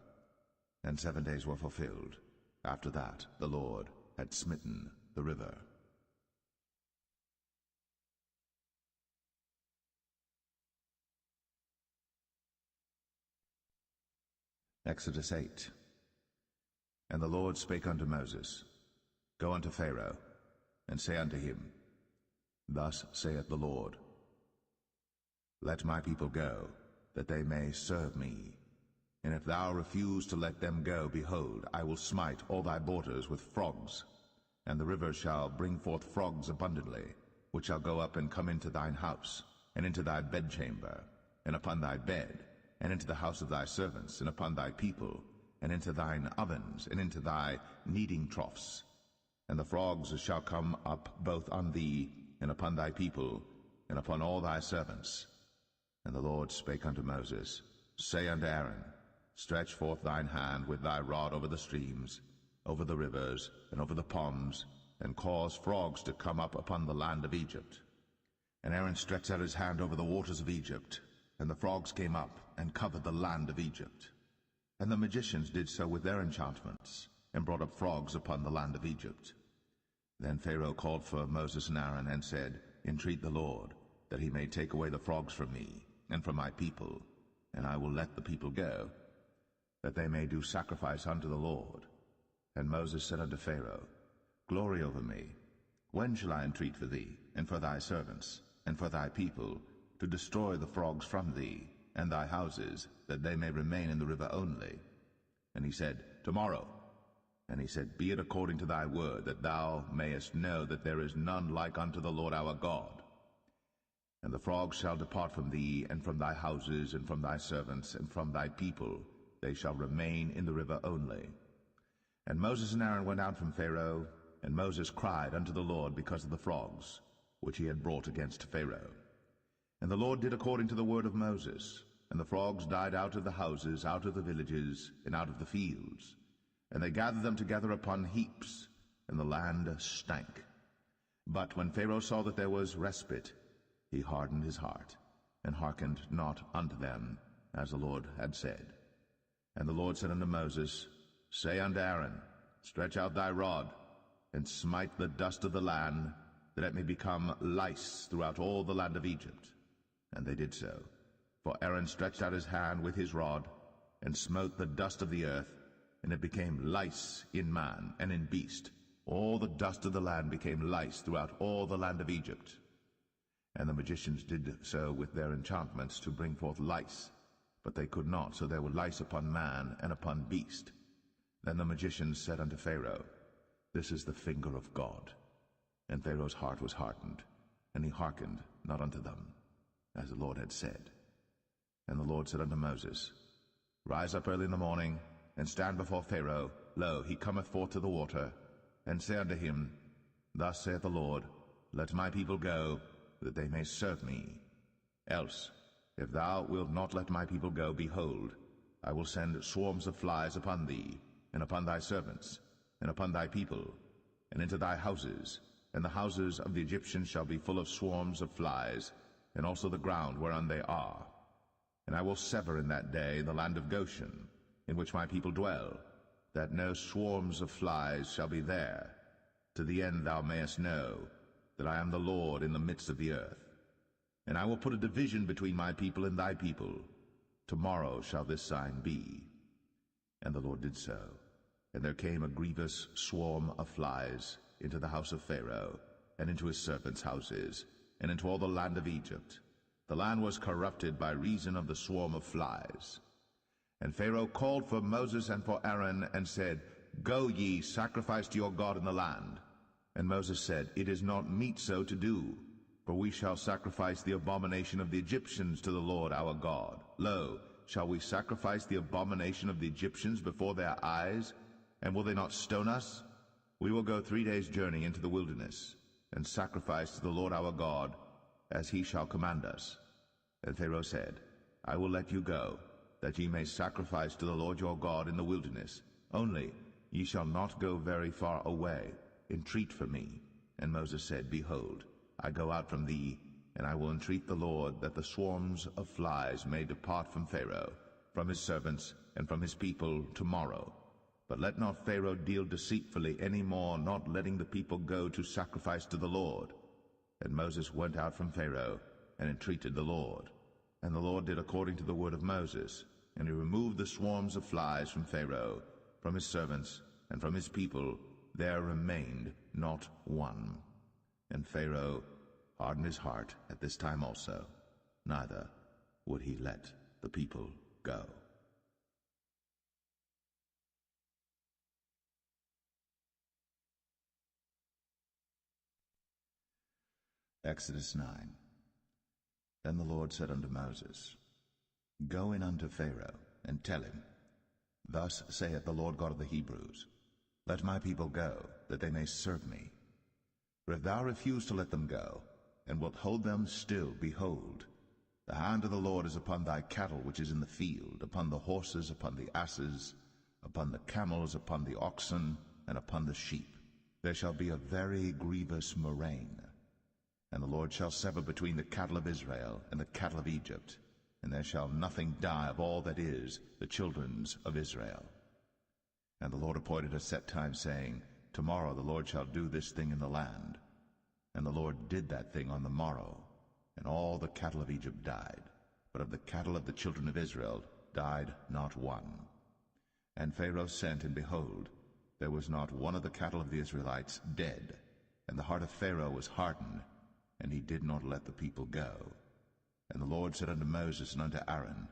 And 7 days were fulfilled. After that the Lord had smitten the river. Exodus 8. And the Lord spake unto Moses, Go unto Pharaoh, and say unto him, Thus saith the Lord, Let my people go, that they may serve me. And if thou refuse to let them go, behold, I will smite all thy borders with frogs, and the river shall bring forth frogs abundantly, which shall go up and come into thine house, and into thy bedchamber, and upon thy bed, and into the house of thy servants, and upon thy people, and into thine ovens, and into thy kneading troughs. And the frogs shall come up both on thee, and upon thy people, and upon all thy servants. And the Lord spake unto Moses, Say unto Aaron, Stretch forth thine hand with thy rod over the streams, over the rivers, and over the ponds, and cause frogs to come up upon the land of Egypt. And Aaron stretched out his hand over the waters of Egypt, and the frogs came up and covered the land of Egypt. And the magicians did so with their enchantments, and brought up frogs upon the land of Egypt. Then Pharaoh called for Moses and Aaron, and said, Entreat the Lord, that he may take away the frogs from me, and from my people, and I will let the people go, that they may do sacrifice unto the Lord. And Moses said unto Pharaoh, Glory over me. When shall I entreat for thee, and for thy servants, and for thy people, to destroy the frogs from thee, and thy houses, that they may remain in the river only? And he said, Tomorrow. And he said, Be it according to thy word, that thou mayest know that there is none like unto the Lord our God. And the frogs shall depart from thee, and from thy houses, and from thy servants, and from thy people. They shall remain in the river only. And Moses and Aaron went out from Pharaoh, and Moses cried unto the Lord because of the frogs, which he had brought against Pharaoh. And the Lord did according to the word of Moses, and the frogs died out of the houses, out of the villages, and out of the fields. And they gathered them together upon heaps, and the land stank. But when Pharaoh saw that there was respite, he hardened his heart, and hearkened not unto them, as the Lord had said. And the Lord said unto Moses, Say unto Aaron, Stretch out thy rod, and smite the dust of the land, that it may become lice throughout all the land of Egypt. And they did so. For Aaron stretched out his hand with his rod, and smote the dust of the earth, and it became lice in man and in beast. All the dust of the land became lice throughout all the land of Egypt. And the magicians did so with their enchantments to bring forth lice, but they could not, so there were lice upon man and upon beast. Then the magicians said unto Pharaoh, This is the finger of God. And Pharaoh's heart was hardened, and he hearkened not unto them, as the Lord had said. And the Lord said unto Moses, Rise up early in the morning, and stand before Pharaoh. Lo, he cometh forth to the water. And say unto him, Thus saith the Lord, Let my people go, that they may serve me. Else If thou wilt not let my people go, behold, I will send swarms of flies upon thee, and upon thy servants, and upon thy people, and into thy houses, and the houses of the Egyptians shall be full of swarms of flies, and also the ground whereon they are. And I will sever in that day the land of Goshen, in which my people dwell, that no swarms of flies shall be there, to the end thou mayest know that I am the Lord in the midst of the earth. And I will put a division between my people and thy people. Tomorrow shall this sign be. And the Lord did so. And there came a grievous swarm of flies into the house of Pharaoh, and into his servants' houses, and into all the land of Egypt. The land was corrupted by reason of the swarm of flies. And Pharaoh called for Moses and for Aaron, and said, Go ye, sacrifice to your God in the land. And Moses said, It is not meet so to do, for we shall sacrifice the abomination of the Egyptians to the Lord our God. Lo, shall we sacrifice the abomination of the Egyptians before their eyes? And will they not stone us? We will go 3 days' journey into the wilderness, and sacrifice to the Lord our God, as he shall command us. And Pharaoh said, I will let you go, that ye may sacrifice to the Lord your God in the wilderness. Only ye shall not go very far away. Entreat for me. And Moses said, Behold, I go out from thee, and I will entreat the Lord that the swarms of flies may depart from Pharaoh, from his servants, and from his people tomorrow. But let not Pharaoh deal deceitfully any more, not letting the people go to sacrifice to the Lord. And Moses went out from Pharaoh, and entreated the Lord. And the Lord did according to the word of Moses, and he removed the swarms of flies from Pharaoh, from his servants, and from his people. There remained not one. And Pharaoh hardened his heart at this time also, neither would he let the people go. Exodus 9. Then the Lord said unto Moses, Go in unto Pharaoh, and tell him, Thus saith the Lord God of the Hebrews, Let my people go, that they may serve me. For if thou refuse to let them go, and wilt hold them still, behold, the hand of the Lord is upon thy cattle which is in the field, upon the horses, upon the asses, upon the camels, upon the oxen, and upon the sheep. There shall be a very grievous murrain. And the Lord shall sever between the cattle of Israel and the cattle of Egypt, and there shall nothing die of all that is the children's of Israel. And the Lord appointed a set time, saying, Tomorrow the Lord shall do this thing in the land. And the Lord did that thing on the morrow, and all the cattle of Egypt died, but of the cattle of the children of Israel died not one. And Pharaoh sent, and behold, there was not one of the cattle of the Israelites dead, and the heart of Pharaoh was hardened, and he did not let the people go. And the Lord said unto Moses and unto Aaron,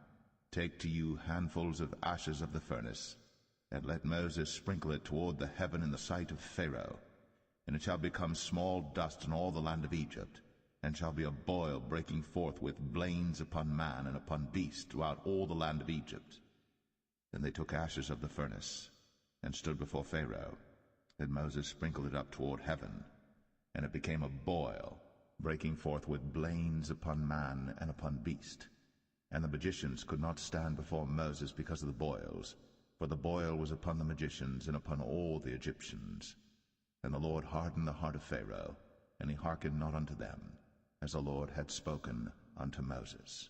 Take to you handfuls of ashes of the furnace, and let Moses sprinkle it toward the heaven in the sight of Pharaoh, and it shall become small dust in all the land of Egypt, and shall be a boil breaking forth with blains upon man and upon beast throughout all the land of Egypt. Then they took ashes of the furnace, and stood before Pharaoh. Then Moses sprinkled it up toward heaven, and it became a boil, breaking forth with blains upon man and upon beast. And the magicians could not stand before Moses because of the boils, for the boil was upon the magicians and upon all the Egyptians. And the Lord hardened the heart of Pharaoh, and he hearkened not unto them, as the Lord had spoken unto Moses.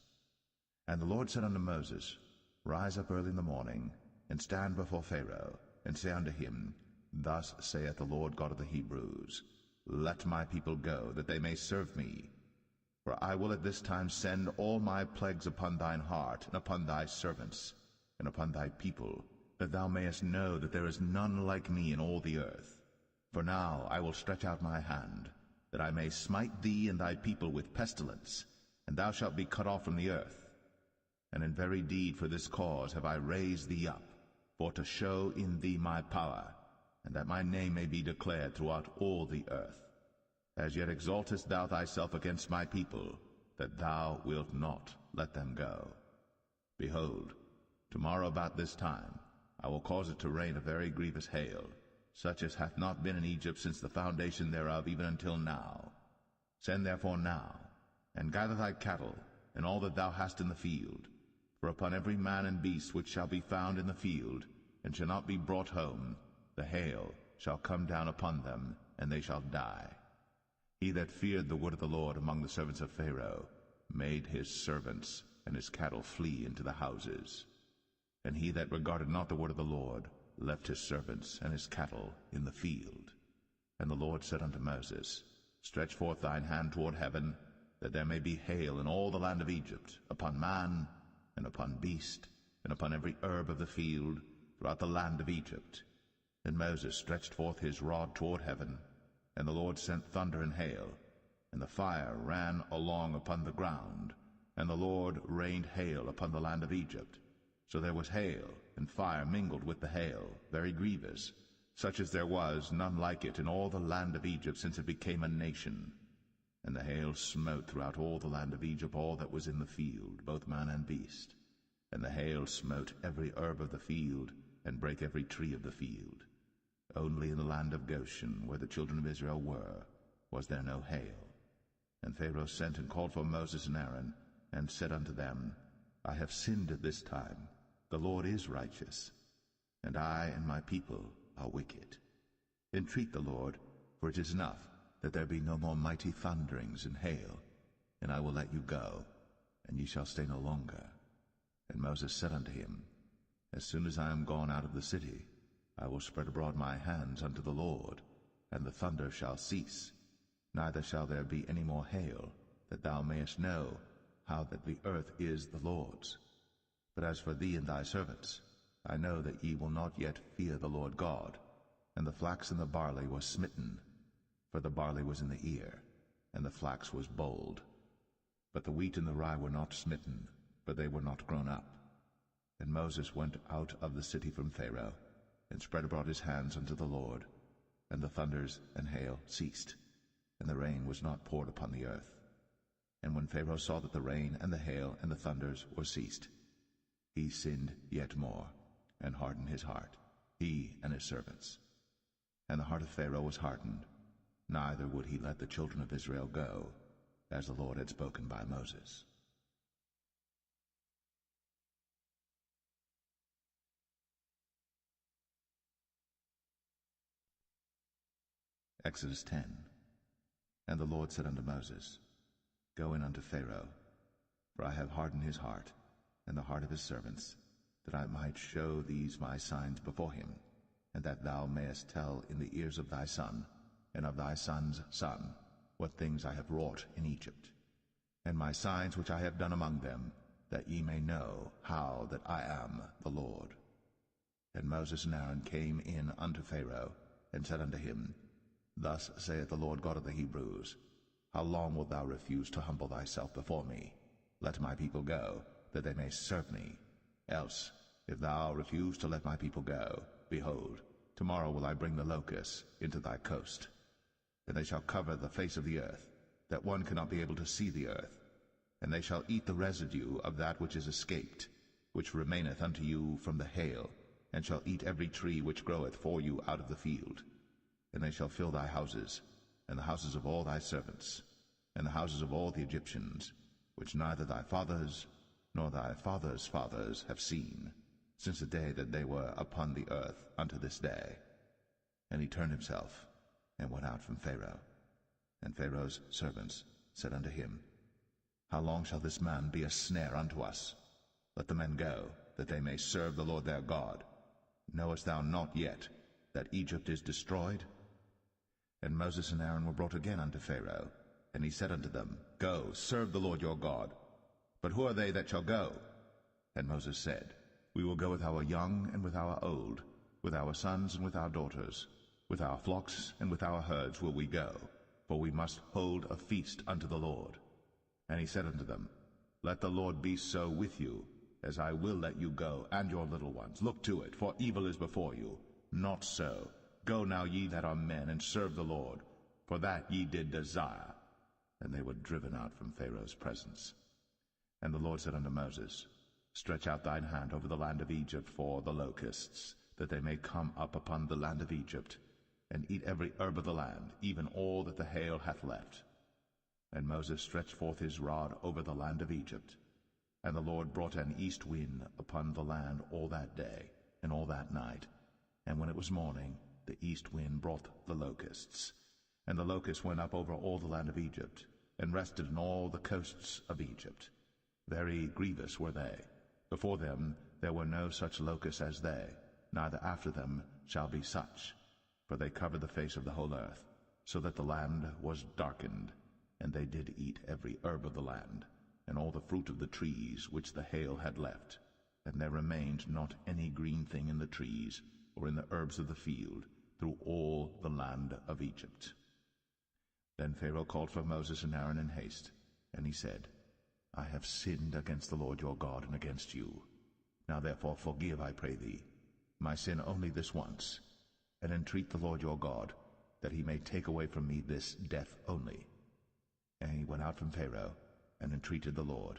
And the Lord said unto Moses, Rise up early in the morning, and stand before Pharaoh, and say unto him, Thus saith the Lord God of the Hebrews, Let my people go, that they may serve me. For I will at this time send all my plagues upon thine heart, and upon thy servants, and upon thy people, that thou mayest know that there is none like me in all the earth. For now I will stretch out my hand, that I may smite thee and thy people with pestilence, and thou shalt be cut off from the earth. And in very deed for this cause have I raised thee up, for to show in thee my power, and that my name may be declared throughout all the earth. As yet exaltest thou thyself against my people, that thou wilt not let them go. Behold, tomorrow about this time I will cause it to rain a very grievous hail, such as hath not been in Egypt since the foundation thereof even until now. Send therefore now, and gather thy cattle, and all that thou hast in the field. For upon every man and beast which shall be found in the field, and shall not be brought home, the hail shall come down upon them, and they shall die. He that feared the word of the Lord among the servants of Pharaoh made his servants and his cattle flee into the houses. And he that regarded not the word of the Lord left his servants and his cattle in the field. And the Lord said unto Moses, Stretch forth thine hand toward heaven, that there may be hail in all the land of Egypt, upon man, and upon beast, and upon every herb of the field, throughout the land of Egypt. And Moses stretched forth his rod toward heaven, and the Lord sent thunder and hail, and the fire ran along upon the ground, and the Lord rained hail upon the land of Egypt. So there was hail and fire mingled with the hail, very grievous, such as there was none like it in all the land of Egypt since it became a nation. And the hail smote throughout all the land of Egypt all that was in the field, both man and beast. And the hail smote every herb of the field, and brake every tree of the field. Only in the land of Goshen, where the children of Israel were, was there no hail. And Pharaoh sent and called for Moses and Aaron, and said unto them, I have sinned at this time. The Lord is righteous, and I and my people are wicked. Entreat the Lord, for it is enough that there be no more mighty thunderings and hail, and I will let you go, and ye shall stay no longer. And Moses said unto him, As soon as I am gone out of the city, I will spread abroad my hands unto the Lord, and the thunder shall cease, neither shall there be any more hail, that thou mayest know how that the earth is the Lord's. But as for thee and thy servants, I know that ye will not yet fear the Lord God. And the flax and the barley were smitten, for the barley was in the ear, and the flax was bold. But the wheat and the rye were not smitten, for they were not grown up. And Moses went out of the city from Pharaoh, and spread abroad his hands unto the Lord, and the thunders and hail ceased, and the rain was not poured upon the earth. And when Pharaoh saw that the rain and the hail and the thunders were ceased, he sinned yet more, and hardened his heart, he and his servants. And the heart of Pharaoh was hardened, neither would he let the children of Israel go, as the Lord had spoken by Moses. Exodus 10. And the Lord said unto Moses, Go in unto Pharaoh, for I have hardened his heart, and the heart of his servants, that I might show these my signs before him, and that thou mayest tell in the ears of thy son, and of thy son's son, what things I have wrought in Egypt, and my signs which I have done among them, that ye may know how that I am the Lord. And Moses and Aaron came in unto Pharaoh, and said unto him, Thus saith the Lord God of the Hebrews, How long wilt thou refuse to humble thyself before me? Let my people go, that they may serve me. Else, if thou refuse to let my people go, behold, tomorrow will I bring the locusts into thy coast. And they shall cover the face of the earth, that one cannot be able to see the earth. And they shall eat the residue of that which is escaped, which remaineth unto you from the hail, and shall eat every tree which groweth for you out of the field. And they shall fill thy houses, and the houses of all thy servants, and the houses of all the Egyptians, which neither thy fathers nor thy fathers' fathers have seen, since the day that they were upon the earth unto this day. And he turned himself, and went out from Pharaoh. And Pharaoh's servants said unto him, How long shall this man be a snare unto us? Let the men go, that they may serve the Lord their God. Knowest thou not yet that Egypt is destroyed? And Moses and Aaron were brought again unto Pharaoh, and he said unto them, Go, serve the Lord your God. But who are they that shall go? And Moses said, We will go with our young and with our old, with our sons and with our daughters, with our flocks and with our herds will we go, for we must hold a feast unto the Lord. And he said unto them, Let the Lord be so with you, as I will let you go, and your little ones. Look to it, for evil is before you. Not so. Go now, ye that are men, and serve the Lord, for that ye did desire. And they were driven out from Pharaoh's presence. And the Lord said unto Moses, Stretch out thine hand over the land of Egypt for the locusts, that they may come up upon the land of Egypt, and eat every herb of the land, even all that the hail hath left. And Moses stretched forth his rod over the land of Egypt. And the Lord brought an east wind upon the land all that day, and all that night. And when it was morning, the east wind brought the locusts. And the locusts went up over all the land of Egypt, and rested in all the coasts of Egypt. Very grievous were they. Before them there were no such locusts as they, neither after them shall be such. For they covered the face of the whole earth, so that the land was darkened. And they did eat every herb of the land, and all the fruit of the trees which the hail had left. And there remained not any green thing in the trees, or in the herbs of the field, through all the land of Egypt. Then Pharaoh called for Moses and Aaron in haste, and he said, I have sinned against the Lord your God and against you. Now therefore forgive, I pray thee, my sin only this once, and entreat the Lord your God, that he may take away from me this death only. And he went out from Pharaoh, and entreated the Lord.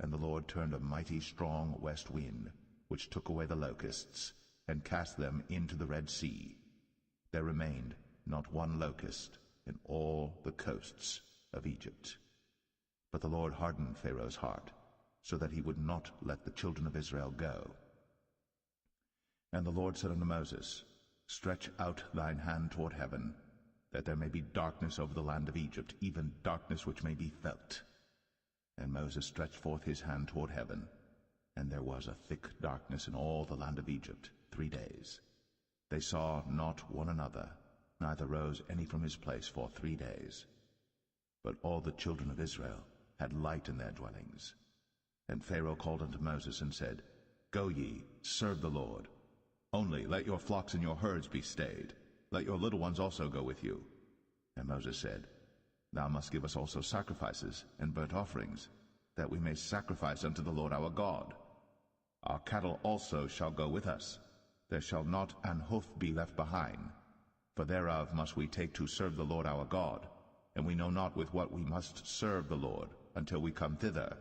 And the Lord turned a mighty strong west wind, which took away the locusts, and cast them into the Red Sea. There remained not one locust in all the coasts of Egypt. But the Lord hardened Pharaoh's heart, so that he would not let the children of Israel go. And the Lord said unto Moses, Stretch out thine hand toward heaven, that there may be darkness over the land of Egypt, even darkness which may be felt. And Moses stretched forth his hand toward heaven, and there was a thick darkness in all the land of Egypt 3 days. They saw not one another, neither rose any from his place for 3 days. But all the children of Israel had light in their dwellings. And Pharaoh called unto Moses and said, Go ye, serve the Lord. Only let your flocks and your herds be stayed. Let your little ones also go with you. And Moses said, Thou must give us also sacrifices and burnt offerings, that we may sacrifice unto the Lord our God. Our cattle also shall go with us. There shall not an hoof be left behind, for thereof must we take to serve the Lord our God, and we know not with what we must serve the Lord until we come thither.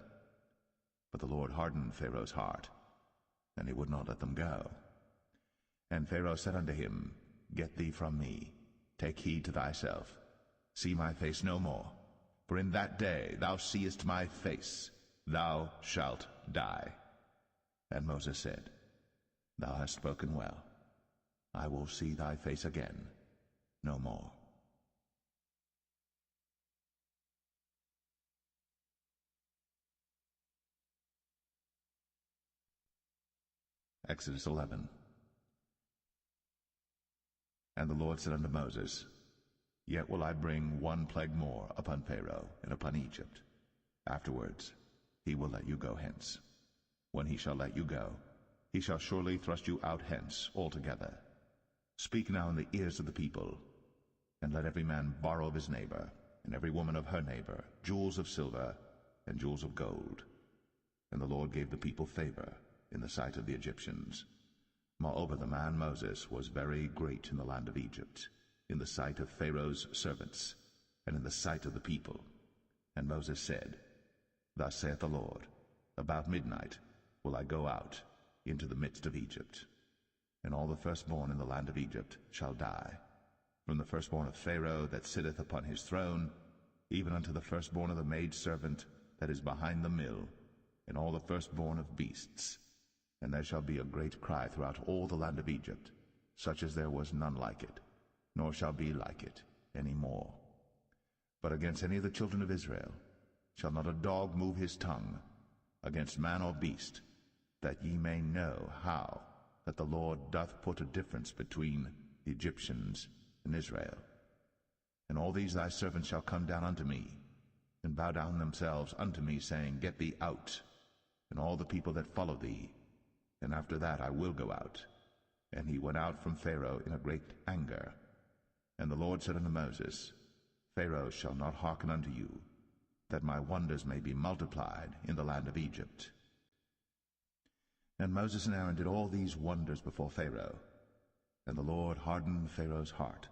But the Lord hardened Pharaoh's heart, and he would not let them go. And Pharaoh said unto him, Get thee from me, take heed to thyself, see my face no more, for in that day thou seest my face, thou shalt die. And Moses said, Thou hast spoken well. I will see thy face again no more. Exodus 11. And the Lord said unto Moses, Yet will I bring one plague more upon Pharaoh and upon Egypt. Afterwards he will let you go hence. When he shall let you go, he shall surely thrust you out hence altogether. Speak now in the ears of the people, and let every man borrow of his neighbor, and every woman of her neighbor, jewels of silver and jewels of gold. And the Lord gave the people favor in the sight of the Egyptians. Moreover, the man Moses was very great in the land of Egypt, in the sight of Pharaoh's servants, and in the sight of the people. And Moses said, Thus saith the Lord, About midnight will I go out into the midst of Egypt, and all the firstborn in the land of Egypt shall die, from the firstborn of Pharaoh that sitteth upon his throne, even unto the firstborn of the maidservant that is behind the mill, and all the firstborn of beasts. And there shall be a great cry throughout all the land of Egypt, such as there was none like it, nor shall be like it any more. But against any of the children of Israel shall not a dog move his tongue, against man or beast, that ye may know how that the Lord doth put a difference between the Egyptians and Israel. And all these thy servants shall come down unto me, and bow down themselves unto me, saying, Get thee out, and all the people that follow thee. And after that I will go out. And he went out from Pharaoh in a great anger. And the Lord said unto Moses, Pharaoh shall not hearken unto you, that my wonders may be multiplied in the land of Egypt. And Moses and Aaron did all these wonders before Pharaoh. And the Lord hardened Pharaoh's heart,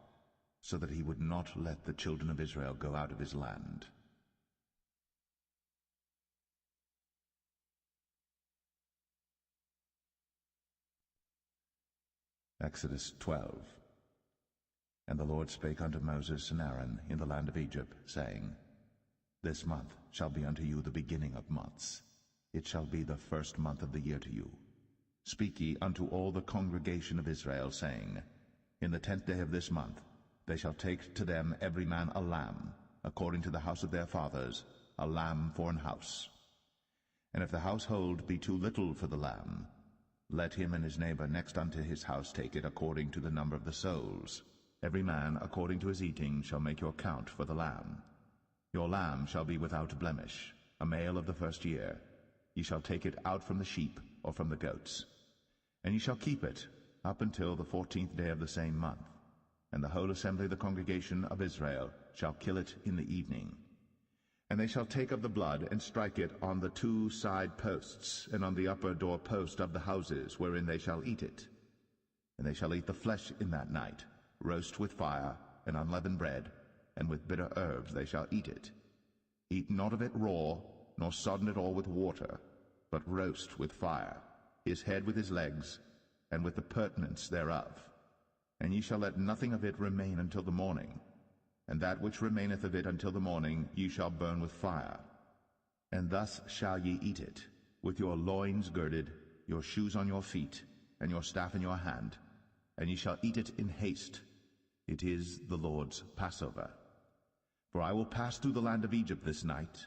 so that he would not let the children of Israel go out of his land. Exodus 12. And the Lord spake unto Moses and Aaron in the land of Egypt, saying, This month shall be unto you the beginning of months. It shall be the first month of the year to you. Speak ye unto all the congregation of Israel, saying, In the 10th day of this month they shall take to them every man a lamb, according to the house of their fathers, a lamb for an house. And if the household be too little for the lamb, let him and his neighbor next unto his house take it according to the number of the souls. Every man according to his eating shall make your count for the lamb. Your lamb shall be without blemish, a male of the first year. Ye shall take it out from the sheep or from the goats. And ye shall keep it up until the 14th day of the same month. And the whole assembly of the congregation of Israel shall kill it in the evening. And they shall take of the blood, and strike it on the 2 side posts, and on the upper door post of the houses wherein they shall eat it. And they shall eat the flesh in that night, roast with fire, and unleavened bread, and with bitter herbs they shall eat it. Eat not of it raw, nor sodden it all with water, but roast with fire, his head with his legs, and with the purtenance thereof. And ye shall let nothing of it remain until the morning. And that which remaineth of it until the morning ye shall burn with fire. And thus shall ye eat it, with your loins girded, your shoes on your feet, and your staff in your hand. And ye shall eat it in haste. It is the Lord's Passover. For I will pass through the land of Egypt this night,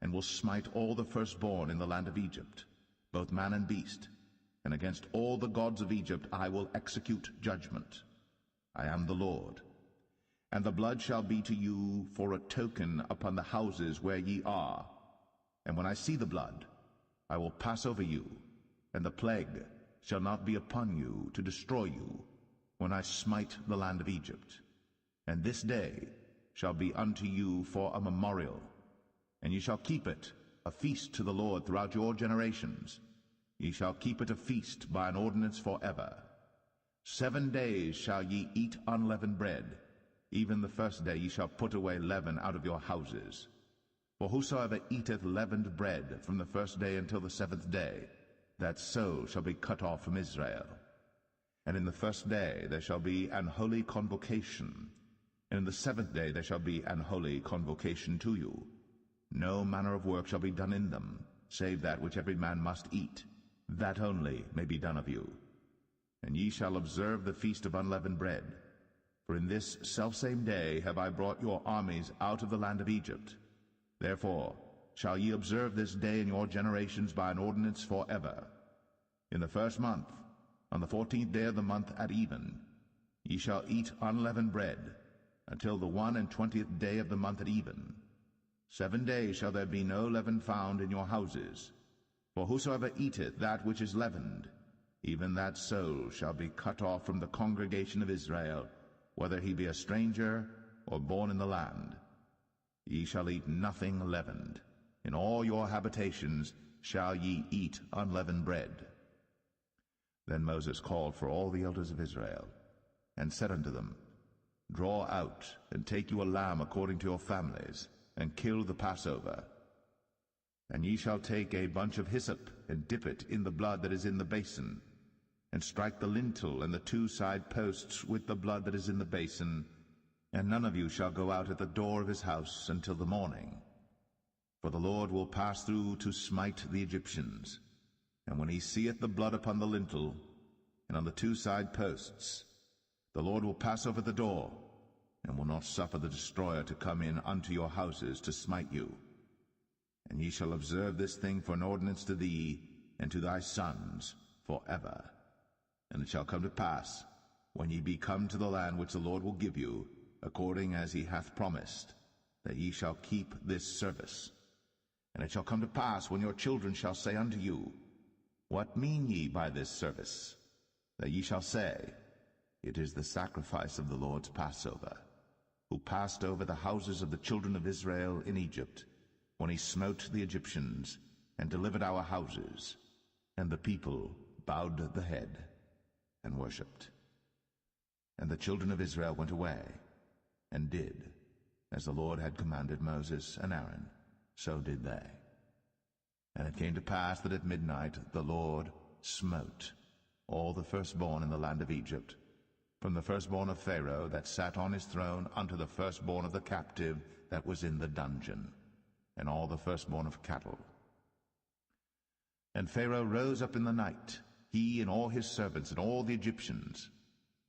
and will smite all the firstborn in the land of Egypt, both man and beast. And against all the gods of Egypt I will execute judgment. I am the Lord. And the blood shall be to you for a token upon the houses where ye are. And when I see the blood, I will pass over you, and the plague shall not be upon you to destroy you, when I smite the land of Egypt. And this day shall be unto you for a memorial, and ye shall keep it a feast to the Lord throughout your generations. Ye shall keep it a feast by an ordinance forever. 7 days shall ye eat unleavened bread. Even the first day ye shall put away leaven out of your houses. For whosoever eateth leavened bread from the first day until the 7th day, that soul shall be cut off from Israel. And in the first day there shall be an holy convocation, and in the 7th day there shall be an holy convocation to you. No manner of work shall be done in them, save that which every man must eat. That only may be done of you. And ye shall observe the feast of unleavened bread. For in this selfsame day have I brought your armies out of the land of Egypt. Therefore shall ye observe this day in your generations by an ordinance forever. In the 1st month, on the 14th day of the month at even, ye shall eat unleavened bread, until the 21st day of the month at even. 7 days shall there be no leaven found in your houses. For whosoever eateth that which is leavened, even that soul shall be cut off from the congregation of Israel, whether he be a stranger or born in the land. Ye shall eat nothing leavened. In all your habitations shall ye eat unleavened bread. Then Moses called for all the elders of Israel, and said unto them, Draw out, and take you a lamb according to your families, and kill the Passover. And ye shall take a bunch of hyssop, and dip it in the blood that is in the basin, and strike the lintel and the 2 side posts with the blood that is in the basin, and none of you shall go out at the door of his house until the morning. For the Lord will pass through to smite the Egyptians. And when he seeth the blood upon the lintel, and on the 2 side posts, the Lord will pass over the door, and will not suffer the destroyer to come in unto your houses to smite you. And ye shall observe this thing for an ordinance to thee and to thy sons forever. And it shall come to pass, when ye be come to the land which the Lord will give you, according as he hath promised, that ye shall keep this service. And it shall come to pass, when your children shall say unto you, What mean ye by this service? That ye shall say, It is the sacrifice of the Lord's Passover, who passed over the houses of the children of Israel in Egypt, when he smote the Egyptians, and delivered our houses. And the people bowed the head, and worshipped. And the children of Israel went away, and did, as the Lord had commanded Moses and Aaron, so did they. And it came to pass that at midnight the Lord smote all the firstborn in the land of Egypt, from the firstborn of Pharaoh that sat on his throne unto the firstborn of the captive that was in the dungeon. and all the firstborn of cattle. And Pharaoh rose up in the night, he and all his servants and all the Egyptians.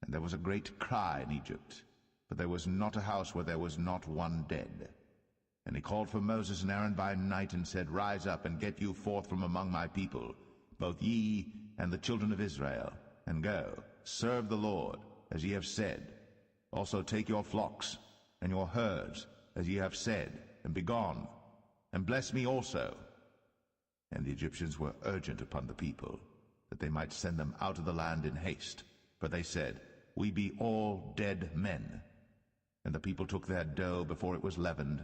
And there was a great cry in Egypt, but there was not a house where there was not one dead. And he called for Moses and Aaron by night, and said, Rise up, and get you forth from among my people, both ye and the children of Israel, and go, serve the Lord, as ye have said. Also take your flocks and your herds, as ye have said, and be gone, and bless me also. And the Egyptians were urgent upon the people, that they might send them out of the land in haste. For they said, We be all dead men. And the people took their dough before it was leavened,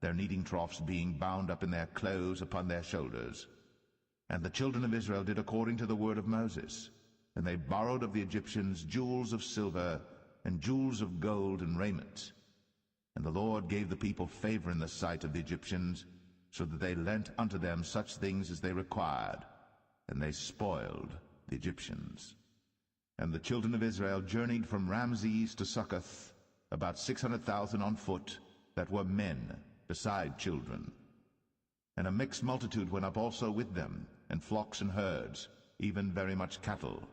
their kneading troughs being bound up in their clothes upon their shoulders. And the children of Israel did according to the word of Moses. And they borrowed of the Egyptians jewels of silver, and jewels of gold, and raiment. And the Lord gave the people favor in the sight of the Egyptians, so that they lent unto them such things as they required, and they spoiled the Egyptians. And the children of Israel journeyed from Ramses to Succoth, about 600,000 on foot, that were men, beside children. And a mixed multitude went up also with them, and flocks and herds, even very much cattle.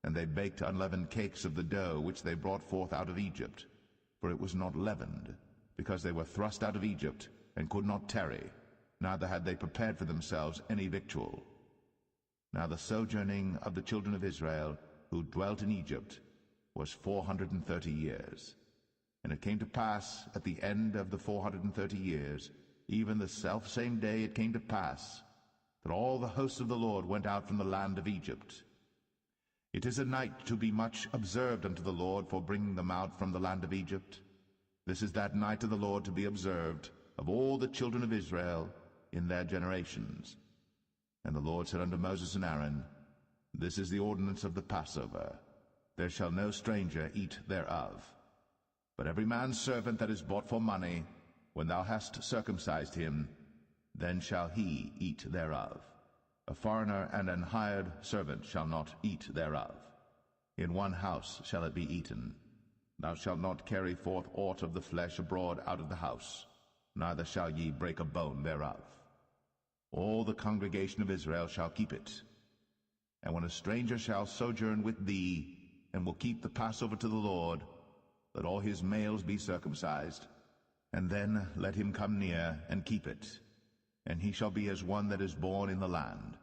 And they baked unleavened cakes of the dough which they brought forth out of Egypt, for it was not leavened, because they were thrust out of Egypt, and could not tarry, neither had they prepared for themselves any victual. Now the sojourning of the children of Israel, who dwelt in Egypt, was 430 years. And it came to pass at the end of the 430 years, even the selfsame day it came to pass, that all the hosts of the Lord went out from the land of Egypt. It is a night to be much observed unto the Lord for bringing them out from the land of Egypt. This is that night of the Lord to be observed of all the children of Israel in their generations. And the Lord said unto Moses and Aaron, This is the ordinance of the Passover. There shall no stranger eat thereof. But every man's servant that is bought for money, when thou hast circumcised him, then shall he eat thereof. A foreigner and an hired servant shall not eat thereof. In one house shall it be eaten. Thou shalt not carry forth aught of the flesh abroad out of the house, neither shall ye break a bone thereof. All the congregation of Israel shall keep it. And when a stranger shall sojourn with thee, and will keep the Passover to the Lord, let all his males be circumcised, and then let him come near and keep it, and he shall be as one that is born in the land.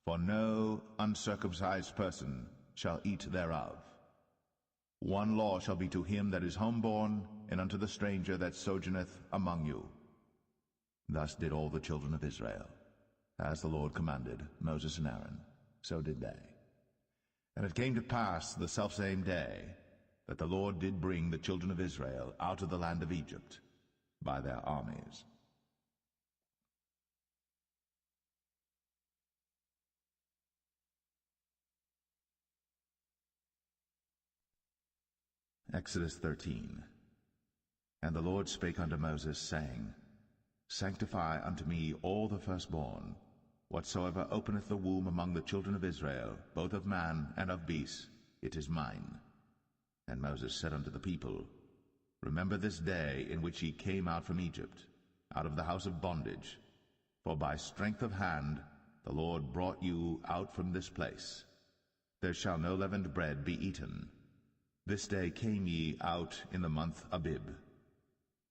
For no uncircumcised person shall eat thereof. One law shall be to him that is homeborn, and unto the stranger that sojourneth among you. Thus did all the children of Israel, as the Lord commanded Moses and Aaron, so did they. And it came to pass the selfsame day, that the Lord did bring the children of Israel out of the land of Egypt by their armies. Exodus 13. And the Lord spake unto Moses, saying, Sanctify unto me all the firstborn, whatsoever openeth the womb among the children of Israel, both of man and of beast, it is mine. And Moses said unto the people, Remember this day in which ye came out from Egypt, out of the house of bondage. For by strength of hand the Lord brought you out from this place. There shall no leavened bread be eaten. This day came ye out in the month Abib.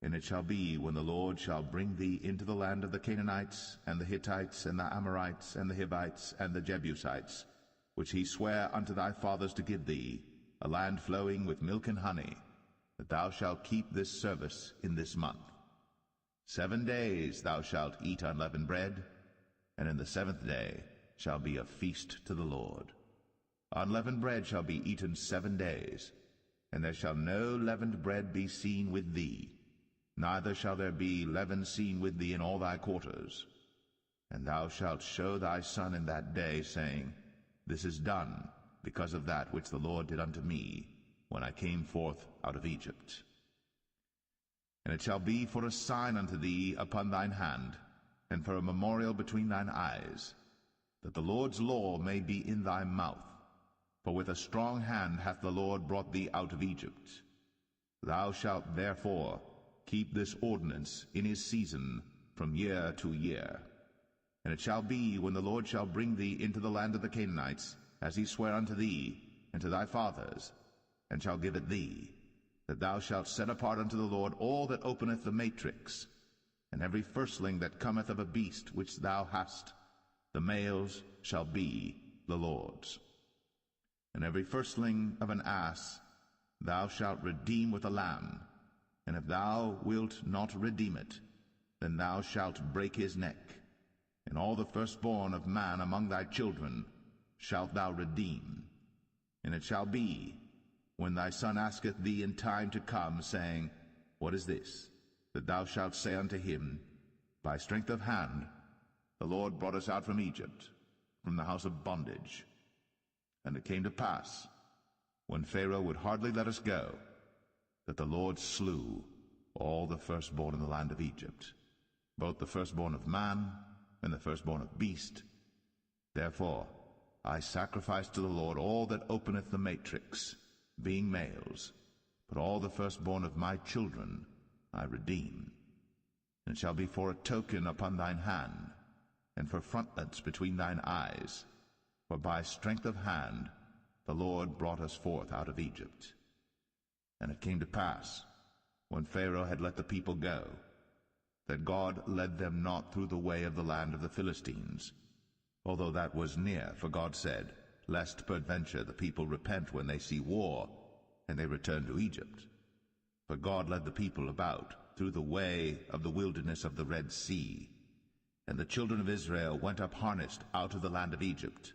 And it shall be, when the Lord shall bring thee into the land of the Canaanites, and the Hittites, and the Amorites, and the Hivites, and the Jebusites, which he sware unto thy fathers to give thee, a land flowing with milk and honey, that thou shalt keep this service in this month. 7 days thou shalt eat unleavened bread, and in the 7th day shall be a feast to the Lord. Unleavened bread shall be eaten 7 days, and there shall no leavened bread be seen with thee, neither shall there be leaven seen with thee in all thy quarters. And thou shalt show thy son in that day, saying, This is done because of that which the Lord did unto me, when I came forth out of Egypt. And it shall be for a sign unto thee upon thine hand, and for a memorial between thine eyes, that the Lord's law may be in thy mouth. For with a strong hand hath the Lord brought thee out of Egypt. Thou shalt therefore keep this ordinance in his season, from year to year. And it shall be, when the Lord shall bring thee into the land of the Canaanites, as he sware unto thee and to thy fathers, and shall give it thee, that thou shalt set apart unto the Lord all that openeth the matrix, and every firstling that cometh of a beast which thou hast, the males shall be the Lord's. And every firstling of an ass thou shalt redeem with a lamb, and if thou wilt not redeem it, then thou shalt break his neck. And all the firstborn of man among thy children shalt thou redeem. And it shall be, when thy son asketh thee in time to come, saying, What is this? That thou shalt say unto him, By strength of hand the Lord brought us out from Egypt, from the house of bondage. And it came to pass, when Pharaoh would hardly let us go, that the Lord slew all the firstborn in the land of Egypt, both the firstborn of man and the firstborn of beast. Therefore I sacrifice to the Lord all that openeth the matrix, being males, but all the firstborn of my children I redeem. And it shall be for a token upon thine hand, and for frontlets between thine eyes, for by strength of hand the Lord brought us forth out of Egypt. And it came to pass, when Pharaoh had let the people go, that God led them not through the way of the land of the Philistines, although that was near, for God said, Lest peradventure the people repent when they see war, and they return to Egypt. But God led the people about through the way of the wilderness of the Red Sea. And the children of Israel went up harnessed out of the land of Egypt.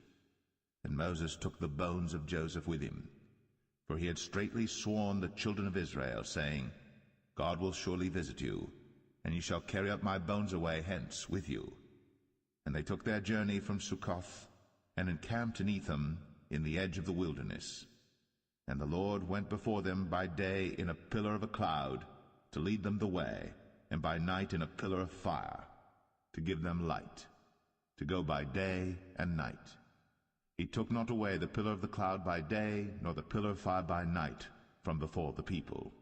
And Moses took the bones of Joseph with him, for he had straitly sworn the children of Israel, saying, God will surely visit you, and ye shall carry up my bones away hence with you. And they took their journey from Succoth, and encamped in Etham in the edge of the wilderness. And the Lord went before them by day in a pillar of a cloud, to lead them the way, and by night in a pillar of fire, to give them light, to go by day and night. He took not away the pillar of the cloud by day, nor the pillar of fire by night, from before the people.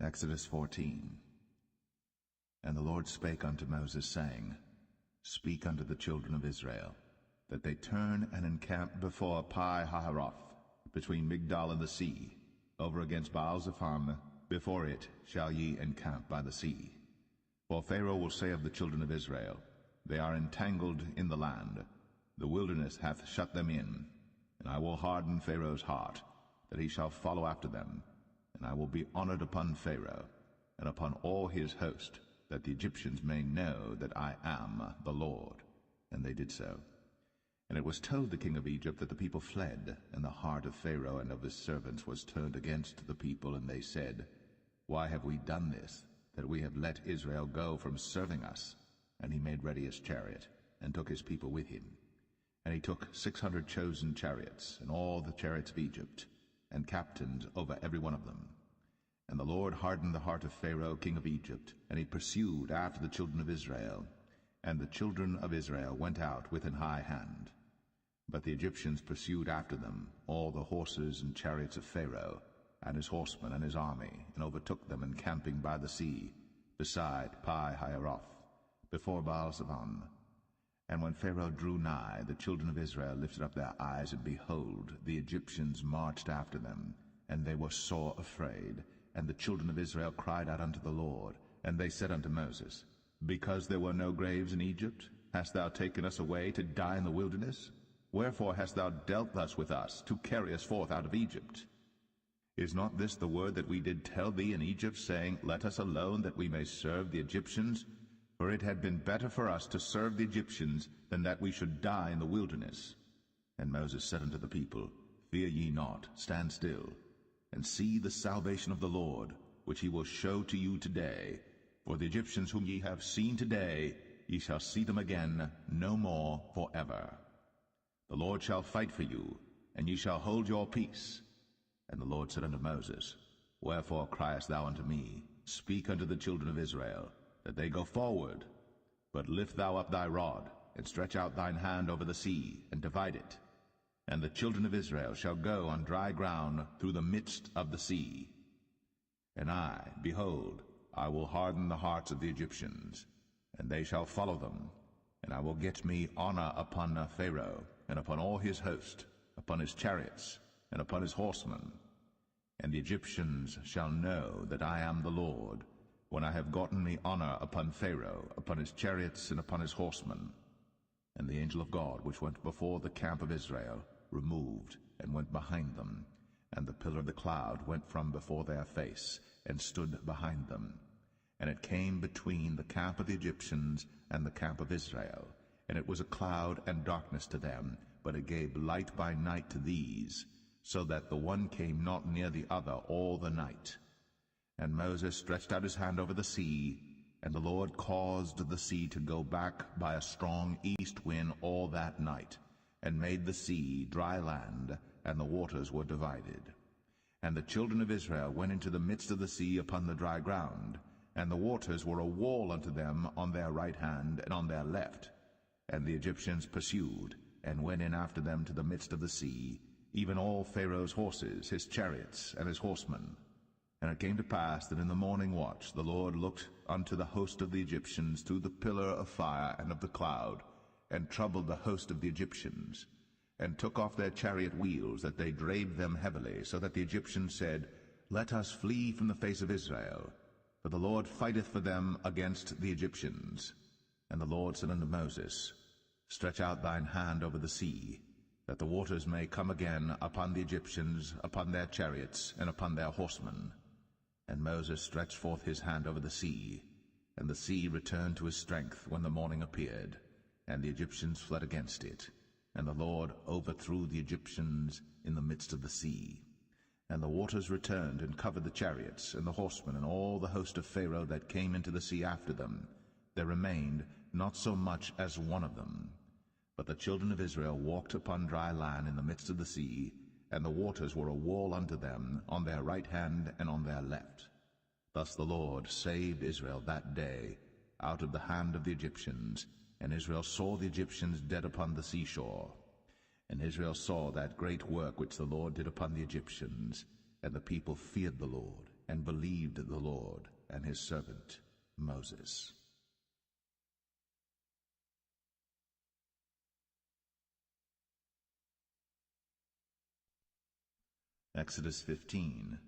Exodus 14. And the Lord spake unto Moses, saying, Speak unto the children of Israel, that they turn and encamp before Pi-hahiroth, between Migdol and the sea, over against Baal-zephon. Before it shall ye encamp by the sea. For Pharaoh will say of the children of Israel, They are entangled in the land, the wilderness hath shut them in, and I will harden Pharaoh's heart, that he shall follow after them, and I will be honored upon Pharaoh, and upon all his host, that the Egyptians may know that I am the Lord. And they did so. And it was told the king of Egypt that the people fled, and the heart of Pharaoh and of his servants was turned against the people, and they said, Why have we done this, that we have let Israel go from serving us? And he made ready his chariot, and took his people with him. And he took 600 chosen chariots, and all the chariots of Egypt, and captains over every one of them. And the Lord hardened the heart of Pharaoh king of Egypt, and he pursued after the children of Israel. And the children of Israel went out with an high hand. But the Egyptians pursued after them all the horses and chariots of Pharaoh, and his horsemen and his army, and overtook them encamping by the sea, beside Pi-hahiroth, before Baal-zephon. And when Pharaoh drew nigh, the children of Israel lifted up their eyes, and behold, the Egyptians marched after them, and they were sore afraid. And the children of Israel cried out unto the Lord, and they said unto Moses, Because there were no graves in Egypt, hast thou taken us away to die in the wilderness? Wherefore hast thou dealt thus with us, to carry us forth out of Egypt? Is not this the word that we did tell thee in Egypt, saying, Let us alone, that we may serve the Egyptians? For it had been better for us to serve the Egyptians, than that we should die in the wilderness. And Moses said unto the people, Fear ye not, stand still, and see the salvation of the Lord, which he will show to you today. For the Egyptians whom ye have seen today, ye shall see them again no more forever. The Lord shall fight for you, and ye shall hold your peace. And the Lord said unto Moses, Wherefore criest thou unto me? Speak unto the children of Israel, that they go forward. But lift thou up thy rod, and stretch out thine hand over the sea, and divide it. And the children of Israel shall go on dry ground through the midst of the sea. And I, behold, I will harden the hearts of the Egyptians, and they shall follow them. And I will get me honor upon Pharaoh, and upon all his host, upon his chariots, and upon his horsemen. And the Egyptians shall know that I am the Lord, when I have gotten me honor upon Pharaoh, upon his chariots, and upon his horsemen. And the angel of God, which went before the camp of Israel, removed, and went behind them. And the pillar of the cloud went from before their face, and stood behind them. And it came between the camp of the Egyptians and the camp of Israel. And it was a cloud and darkness to them, but it gave light by night to these, so that the one came not near the other all the night. And Moses stretched out his hand over the sea, and the Lord caused the sea to go back by a strong east wind all that night, and made the sea dry land, and the waters were divided. And the children of Israel went into the midst of the sea upon the dry ground, and the waters were a wall unto them on their right hand and on their left. And the Egyptians pursued, and went in after them to the midst of the sea, even all Pharaoh's horses, his chariots, and his horsemen. And it came to pass that in the morning watch the Lord looked unto the host of the Egyptians through the pillar of fire and of the cloud, and troubled the host of the Egyptians, and took off their chariot wheels, that they drave them heavily, so that the Egyptians said, Let us flee from the face of Israel, for the Lord fighteth for them against the Egyptians. And the Lord said unto Moses, Stretch out thine hand over the sea, that the waters may come again upon the Egyptians, upon their chariots, and upon their horsemen. And Moses stretched forth his hand over the sea, and the sea returned to his strength when the morning appeared, and the Egyptians fled against it. And the Lord overthrew the Egyptians in the midst of the sea. And the waters returned and covered the chariots, and the horsemen, and all the host of Pharaoh that came into the sea after them. There remained not so much as one of them. But the children of Israel walked upon dry land in the midst of the sea, and the waters were a wall unto them on their right hand and on their left. Thus the Lord saved Israel that day out of the hand of the Egyptians, and Israel saw the Egyptians dead upon the seashore. And Israel saw that great work which the Lord did upon the Egyptians, and the people feared the Lord, and believed the Lord and his servant Moses. Exodus 15.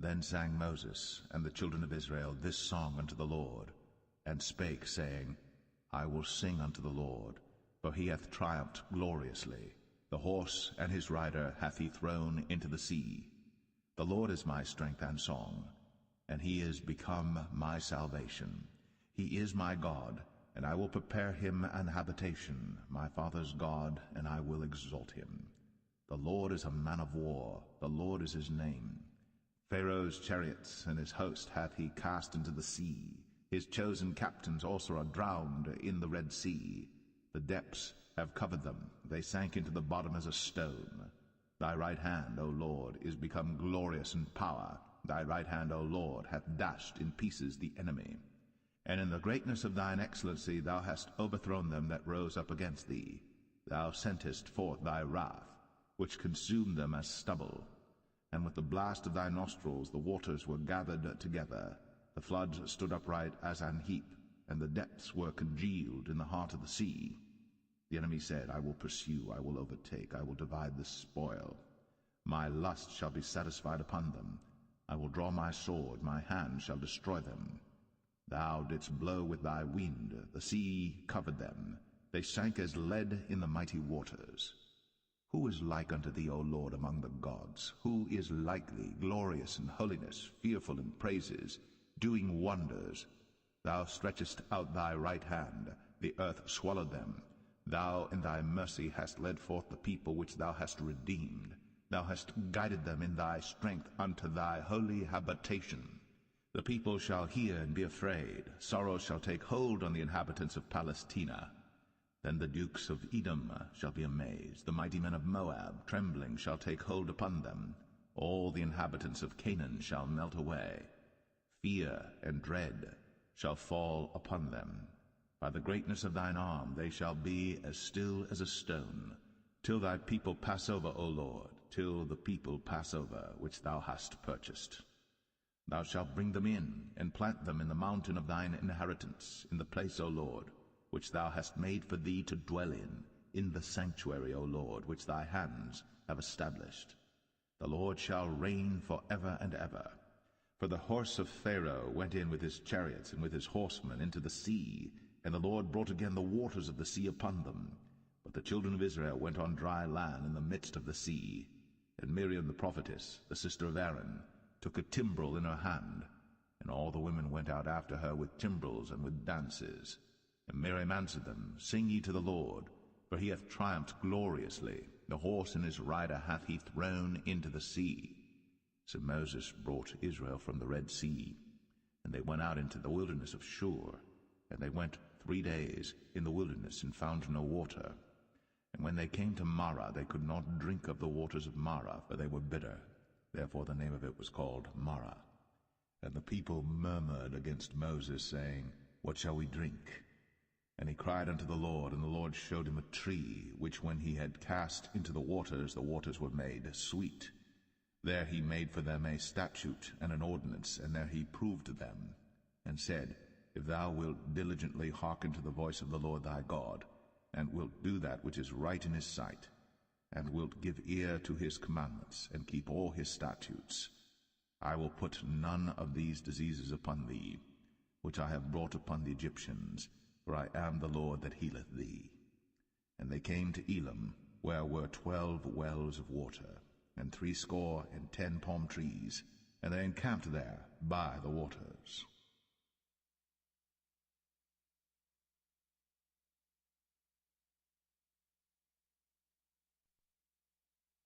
Then sang Moses and the children of Israel this song unto the Lord, and spake, saying, I will sing unto the Lord, for he hath triumphed gloriously. The horse and his rider hath he thrown into the sea. The Lord is my strength and song, and he is become my salvation. He is my God, and I will prepare him an habitation, my father's God, and I will exalt him. The Lord is a man of war, the Lord is his name. Pharaoh's chariots and his host hath he cast into the sea. His chosen captains also are drowned in the Red Sea. The depths have covered them, they sank into the bottom as a stone. Thy right hand, O Lord, is become glorious in power. Thy right hand, O Lord, hath dashed in pieces the enemy. And in the greatness of thine excellency thou hast overthrown them that rose up against thee. Thou sentest forth thy wrath, which consumed them as stubble. And with the blast of thy nostrils the waters were gathered together. The floods stood upright as an heap, and the depths were congealed in the heart of the sea. The enemy said, I will pursue, I will overtake, I will divide the spoil. My lust shall be satisfied upon them. I will draw my sword, my hand shall destroy them. Thou didst blow with thy wind, the sea covered them. They sank as lead in the mighty waters. Who is like unto thee, O Lord, among the gods? Who is like thee, glorious in holiness, fearful in praises, doing wonders? Thou stretchest out thy right hand, the earth swallowed them. Thou in thy mercy hast led forth the people which thou hast redeemed. Thou hast guided them in thy strength unto thy holy habitation. The people shall hear and be afraid. Sorrow shall take hold on the inhabitants of Palestina. Then the dukes of Edom shall be amazed. The mighty men of Moab, trembling, shall take hold upon them. All the inhabitants of Canaan shall melt away. Fear and dread shall fall upon them. By the greatness of thine arm they shall be as still as a stone. till thy people pass over, O Lord, till the people pass over, which thou hast purchased. Thou shalt bring them in, and plant them in the mountain of thine inheritance, in the place, O Lord, which thou hast made for thee to dwell in the sanctuary, O Lord, which thy hands have established. The Lord shall reign for ever and ever. For the horse of Pharaoh went in with his chariots and with his horsemen into the sea, and the Lord brought again the waters of the sea upon them. But the children of Israel went on dry land in the midst of the sea. And Miriam the prophetess, the sister of Aaron, took a timbrel in her hand, and all the women went out after her with timbrels and with dances. And Miriam answered them, Sing ye to the Lord, for he hath triumphed gloriously. The horse and his rider hath he thrown into the sea. So Moses brought Israel from the Red Sea, and they went out into the wilderness of Shur. And they went 3 days in the wilderness, and found no water. And when they came to Marah, they could not drink of the waters of Marah, for they were bitter. Therefore the name of it was called Marah. And the people murmured against Moses, saying, What shall we drink? And he cried unto the Lord, and the Lord showed him a tree, which when he had cast into the waters were made sweet. There he made for them a statute and an ordinance, and there he proved them, and said, If thou wilt diligently hearken to the voice of the Lord thy God, and wilt do that which is right in his sight, and wilt give ear to his commandments, and keep all his statutes, I will put none of these diseases upon thee, which I have brought upon the Egyptians, for I am the Lord that healeth thee. And they came to Elim, where were 12 wells of water, and 70 palm trees, and they encamped there by the waters.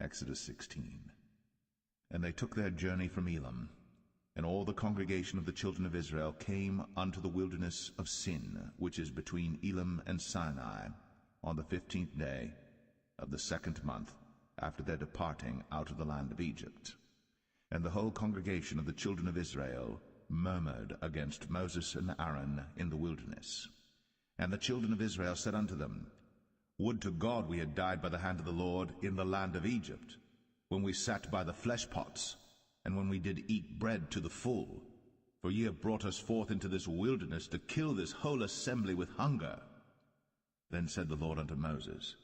Exodus 16. And they took their journey from Elim, and all the congregation of the children of Israel came unto the wilderness of Sin, which is between Elim and Sinai, on the 15th day of the 2nd month, after their departing out of the land of Egypt. And the whole congregation of the children of Israel murmured against Moses and Aaron in the wilderness. And the children of Israel said unto them, Would to God we had died by the hand of the Lord in the land of Egypt, when we sat by the flesh pots, and when we did eat bread to the full. For ye have brought us forth into this wilderness to kill this whole assembly with hunger. Then said the Lord unto Moses,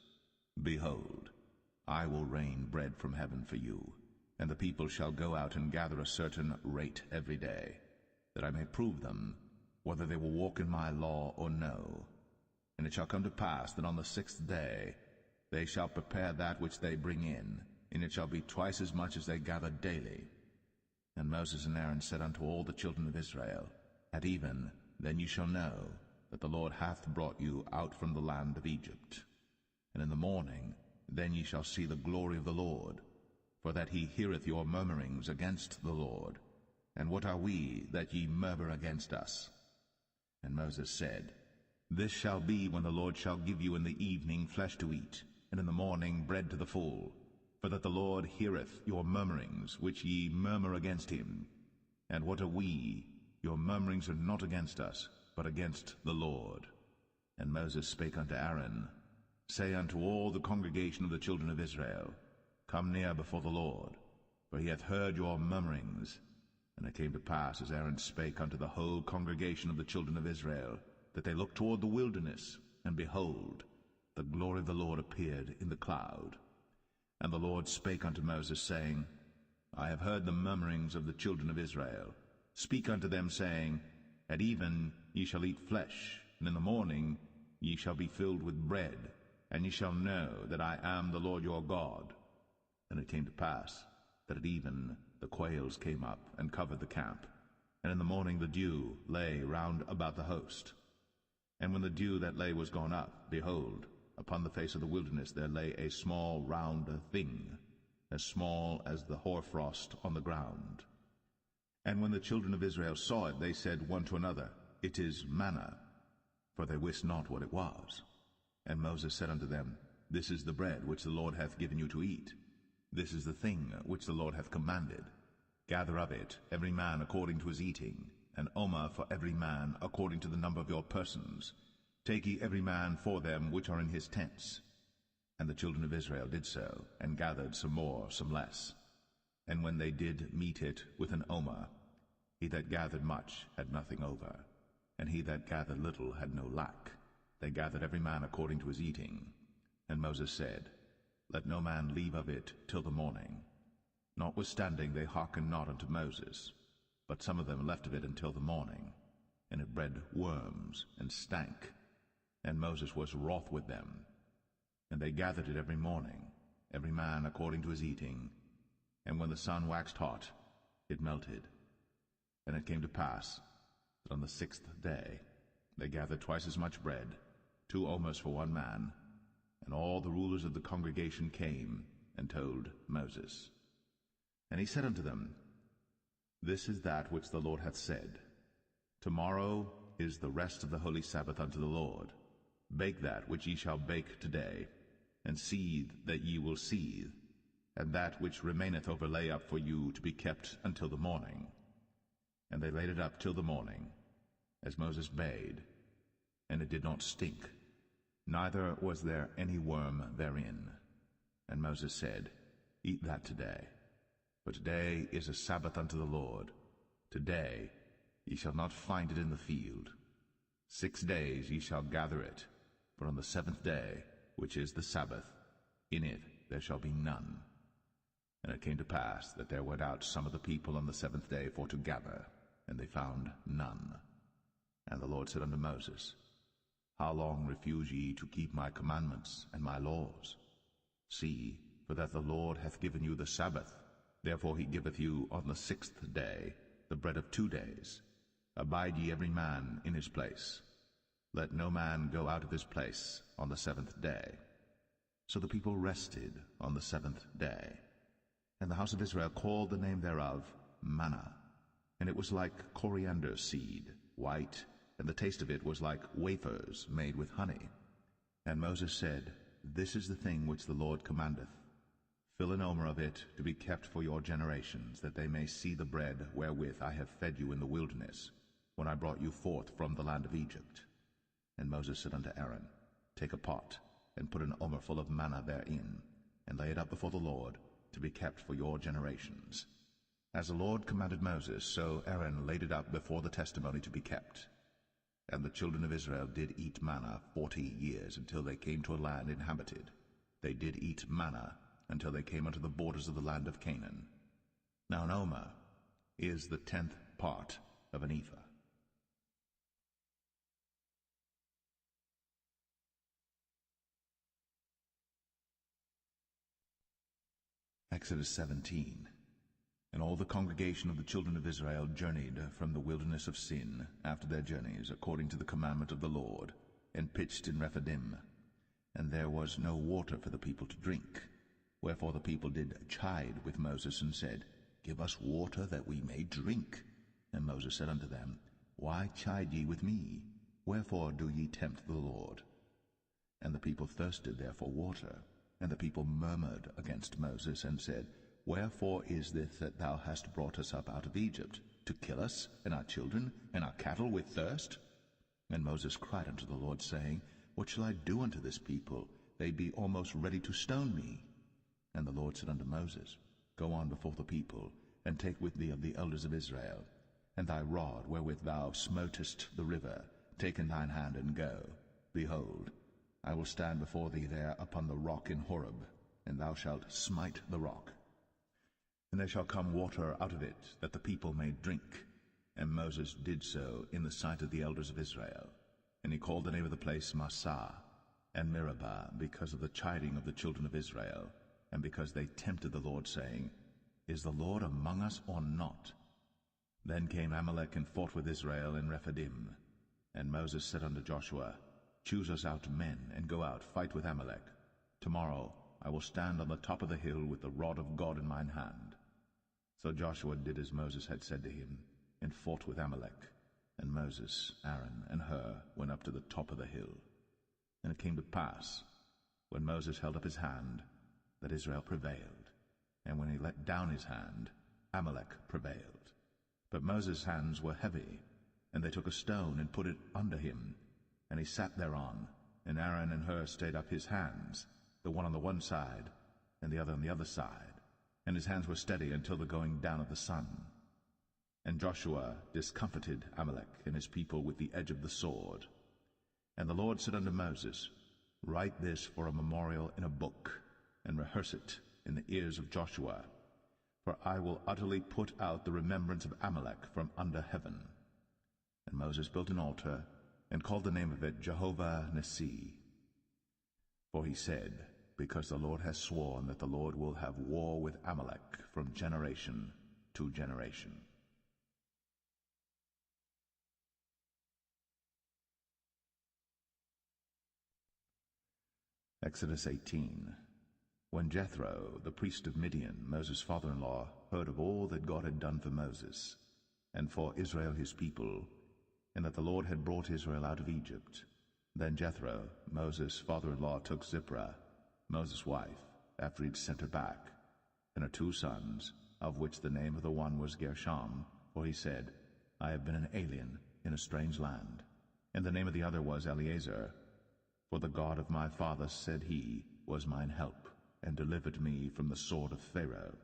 Behold, I will rain bread from heaven for you, and the people shall go out and gather a certain rate every day, that I may prove them, whether they will walk in my law or no. And it shall come to pass that on the 6th day they shall prepare that which they bring in, and it shall be twice as much as they gather daily. And Moses and Aaron said unto all the children of Israel, At even then ye shall know that the Lord hath brought you out from the land of Egypt. And in the morning then ye shall see the glory of the Lord, for that he heareth your murmurings against the Lord. And what are we that ye murmur against us? And Moses said, This shall be when the Lord shall give you in the evening flesh to eat, and in the morning bread to the full, for that the Lord heareth your murmurings, which ye murmur against him. And what are we? Your murmurings are not against us, but against the Lord. And Moses spake unto Aaron, Say unto all the congregation of the children of Israel, Come near before the Lord, for he hath heard your murmurings. And it came to pass, as Aaron spake unto the whole congregation of the children of Israel, that they looked toward the wilderness, and behold, the glory of the Lord appeared in the cloud. And the Lord spake unto Moses, saying, I have heard the murmurings of the children of Israel. Speak unto them, saying, At even ye shall eat flesh, and in the morning ye shall be filled with bread, and ye shall know that I am the Lord your God. And it came to pass that at even the quails came up and covered the camp, and in the morning the dew lay round about the host. And when the dew that lay was gone up, behold, upon the face of the wilderness there lay a small round thing, as small as the hoarfrost on the ground. And when the children of Israel saw it, they said one to another, It is manna, for they wist not what it was. And Moses said unto them, This is the bread which the Lord hath given you to eat. This is the thing which the Lord hath commanded. Gather of it every man according to his eating, an omer for every man according to the number of your persons. Take ye every man for them which are in his tents. And the children of Israel did so, and gathered some more, some less. And when they did meet it with an omer, he that gathered much had nothing over, and he that gathered little had no lack. They gathered every man according to his eating. And Moses said, Let no man leave of it till the morning. Notwithstanding they hearkened not unto Moses, but some of them left of it until the morning, and it bred worms, and stank. And Moses was wroth with them. And they gathered it every morning, every man according to his eating. And when the sun waxed hot, it melted. And it came to pass that on the 6th day they gathered twice as much bread, 2 omers for one man. And all the rulers of the congregation came and told Moses. And he said unto them, This is that which the Lord hath said. Tomorrow is the rest of the holy Sabbath unto the Lord. Bake that which ye shall bake today, and seethe that ye will seethe, and that which remaineth over lay up for you to be kept until the morning. And they laid it up till the morning, as Moses bade, and it did not stink, neither was there any worm therein. And Moses said, Eat that today, for today is a Sabbath unto the Lord. Today ye shall not find it in the field. 6 days ye shall gather it, but on the 7th day, which is the Sabbath, in it there shall be none. And it came to pass that there went out some of the people on the 7th day for to gather, and they found none. And the Lord said unto Moses, How long refuse ye to keep my commandments and my laws? See, for that the Lord hath given you the Sabbath. Therefore he giveth you on the 6th day the bread of 2 days. Abide ye every man in his place. Let no man go out of his place on the 7th day. So the people rested on the 7th day. And the house of Israel called the name thereof manna. And it was like coriander seed, white, and the taste of it was like wafers made with honey. And Moses said, This is the thing which the Lord commandeth. Fill an omer of it to be kept for your generations, that they may see the bread wherewith I have fed you in the wilderness, when I brought you forth from the land of Egypt. And Moses said unto Aaron, Take a pot, and put an omer full of manna therein, and lay it up before the Lord, to be kept for your generations. As the Lord commanded Moses, so Aaron laid it up before the testimony to be kept. And the children of Israel did eat manna 40 years, until they came to a land inhabited. They did eat manna until they came unto the borders of the land of Canaan. Now an omer is the 10th part of an ephah. Exodus 17. And all the congregation of the children of Israel journeyed from the wilderness of Sin after their journeys, according to the commandment of the Lord, and pitched in Rephidim. And there was no water for the people to drink. Wherefore the people did chide with Moses, and said, Give us water that we may drink. And Moses said unto them, Why chide ye with me? Wherefore do ye tempt the Lord? And the people thirsted there for water. And the people murmured against Moses, and said, Wherefore is this that thou hast brought us up out of Egypt, to kill us, and our children, and our cattle with thirst? And Moses cried unto the Lord, saying, What shall I do unto this people? They be almost ready to stone me. And the Lord said unto Moses, Go on before the people, and take with thee of the elders of Israel, and thy rod wherewith thou smotest the river, take in thine hand, and go. Behold, I will stand before thee there upon the rock in Horeb, and thou shalt smite the rock. And there shall come water out of it, that the people may drink. And Moses did so in the sight of the elders of Israel. And he called the name of the place Massah, and Meribah, because of the chiding of the children of Israel, and because they tempted the Lord, saying, Is the Lord among us or not? Then came Amalek and fought with Israel in Rephidim. And Moses said unto Joshua, Choose us out men, and go out, fight with Amalek. Tomorrow I will stand on the top of the hill with the rod of God in mine hand. So Joshua did as Moses had said to him, and fought with Amalek. And Moses, Aaron, and Hur went up to the top of the hill. And it came to pass, when Moses held up his hand, that Israel prevailed. And when he let down his hand, Amalek prevailed. But Moses' hands were heavy, and they took a stone and put it under him, and he sat thereon, and Aaron and Hur stayed up his hands, the one on the one side, and the other on the other side, and his hands were steady until the going down of the sun. And Joshua discomfited Amalek and his people with the edge of the sword. And the Lord said unto Moses, Write this for a memorial in a book, and rehearse it in the ears of Joshua, for I will utterly put out the remembrance of Amalek from under heaven. And Moses built an altar, and called the name of it Jehovah Nissi. For he said, Because the Lord has sworn that the Lord will have war with Amalek from generation to generation. Exodus 18. When Jethro, the priest of Midian, Moses' father-in-law, heard of all that God had done for Moses, and for Israel his people, and that the Lord had brought Israel out of Egypt, then Jethro, Moses' father-in-law, took Zipporah, Moses' wife, after he had sent her back, and her 2 sons, of which the name of the one was Gershom, for he said, I have been an alien in a strange land. And the name of the other was Eleazar, for the God of my father, said he, was mine help, and delivered me from the sword of Pharaoh.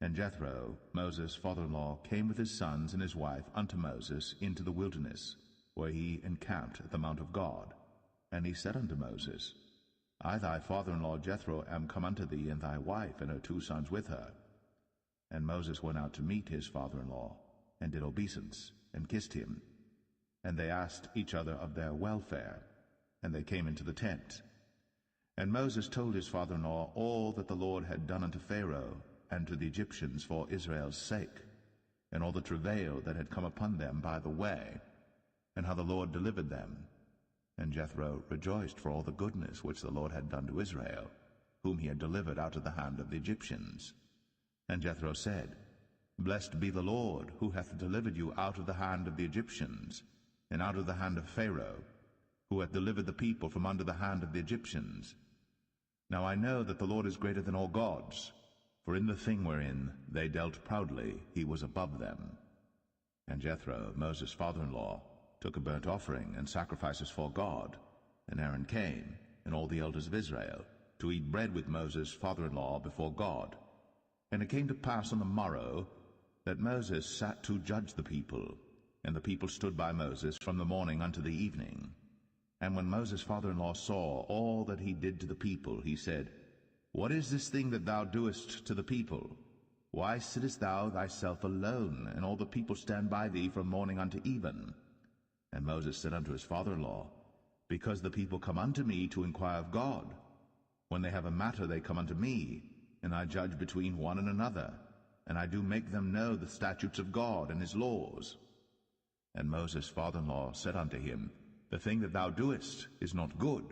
And Jethro, Moses' father-in-law, came with his sons and his wife unto Moses into the wilderness, where he encamped at the mount of God. And he said unto Moses, I thy father-in-law Jethro am come unto thee, and thy wife and her 2 sons with her. And Moses went out to meet his father-in-law, and did obeisance, and kissed him. And they asked each other of their welfare, and they came into the tent. And Moses told his father-in-law all that the Lord had done unto Pharaoh and to the Egyptians for Israel's sake, and all the travail that had come upon them by the way, and how the Lord delivered them. And Jethro rejoiced for all the goodness which the Lord had done to Israel, whom he had delivered out of the hand of the Egyptians. And Jethro said, Blessed be the Lord, who hath delivered you out of the hand of the Egyptians, and out of the hand of Pharaoh, who hath delivered the people from under the hand of the Egyptians. Now I know that the Lord is greater than all gods, for in the thing wherein they dealt proudly he was above them. And Jethro, Moses' father-in-law, took a burnt offering and sacrifices for God. And Aaron came, and all the elders of Israel, to eat bread with Moses' father-in-law before God. And it came to pass on the morrow that Moses sat to judge the people, and the people stood by Moses from the morning unto the evening. And when Moses' father-in-law saw all that he did to the people, he said, What is this thing that thou doest to the people? Why sittest thou thyself alone, and all the people stand by thee from morning unto even? And Moses said unto his father-in-law, Because the people come unto me to inquire of God. When they have a matter they come unto me, and I judge between one and another, and I do make them know the statutes of God and his laws. And Moses' father-in-law said unto him, The thing that thou doest is not good.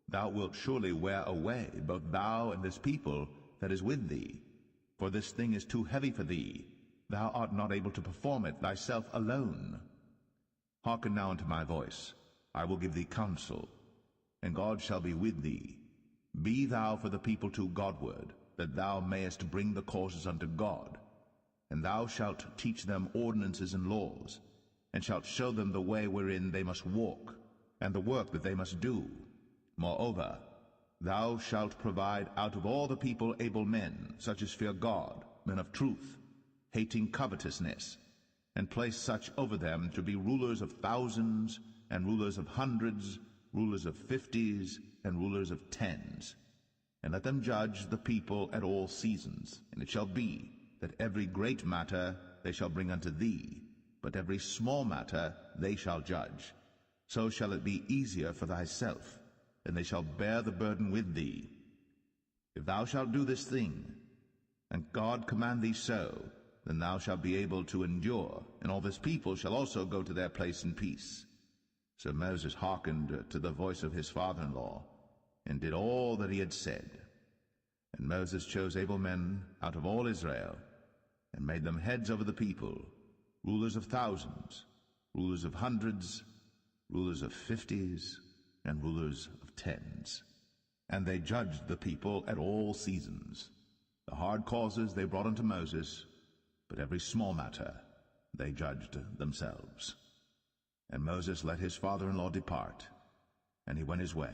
Thou wilt surely wear away both thou and this people that is with thee. For this thing is too heavy for thee. Thou art not able to perform it thyself alone. Hearken now unto my voice. I will give thee counsel, and God shall be with thee. Be thou for the people too Godward, that thou mayest bring the causes unto God. And thou shalt teach them ordinances and laws, and shalt show them the way wherein they must walk, and the work that they must do. Moreover, thou shalt provide out of all the people able men, such as fear God, men of truth, hating covetousness, and place such over them to be rulers of thousands, and rulers of hundreds, rulers of 50s, and rulers of 10s. And let them judge the people at all seasons. And it shall be that every great matter they shall bring unto thee, but every small matter they shall judge. So shall it be easier for thyself, and they shall bear the burden with thee. If thou shalt do this thing, and God command thee so, then thou shalt be able to endure, and all this people shall also go to their place in peace. So Moses hearkened to the voice of his father-in-law, and did all that he had said. And Moses chose able men out of all Israel, and made them heads over the people, rulers of thousands, rulers of hundreds, rulers of 50s, and rulers of 10s. And they judged the people at all seasons. The hard causes they brought unto Moses, but every small matter they judged themselves. And Moses let his father-in-law depart, and he went his way.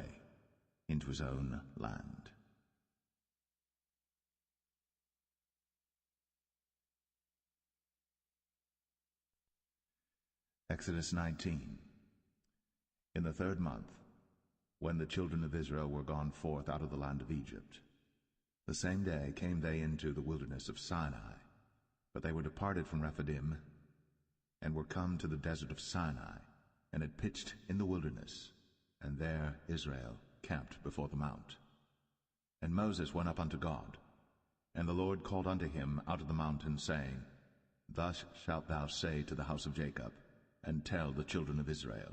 into his own land. Exodus 19. In the 3rd month, when the children of Israel were gone forth out of the land of Egypt, the same day came they into the wilderness of Sinai. But they were departed from Rephidim, and were come to the desert of Sinai, and had pitched in the wilderness, and there Israel camped before the mount. And Moses went up unto God, and the Lord called unto him out of the mountain, saying, Thus shalt thou say to the house of Jacob, and tell the children of Israel,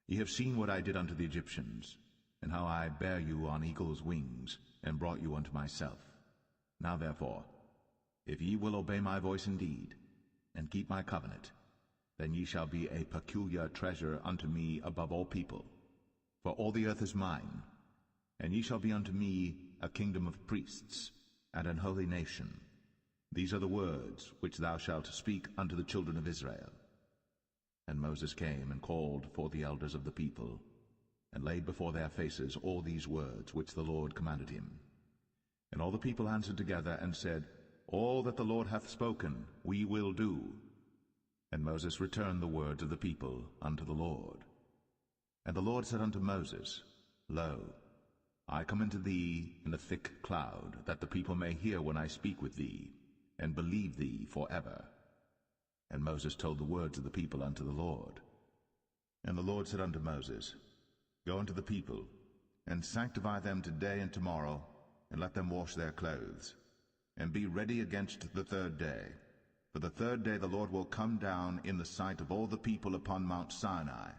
Ye have seen what I did unto the Egyptians, and how I bare you on eagle's wings, and brought you unto myself. Now therefore, if ye will obey my voice indeed, and keep my covenant, then ye shall be a peculiar treasure unto me above all people. For all the earth is mine, and ye shall be unto me a kingdom of priests, and an holy nation. These are the words which thou shalt speak unto the children of Israel. And Moses came and called for the elders of the people, and laid before their faces all these words which the Lord commanded him. And all the people answered together and said, All that the Lord hath spoken we will do. And Moses returned the words of the people unto the Lord. And the Lord said unto Moses, Lo, I come unto thee in a thick cloud, that the people may hear when I speak with thee, and believe thee for ever. And Moses told the words of the people unto the Lord. And the Lord said unto Moses, Go unto the people, and sanctify them today and tomorrow, and let them wash their clothes, and be ready against the 3rd day. For the 3rd day the Lord will come down in the sight of all the people upon Mount Sinai.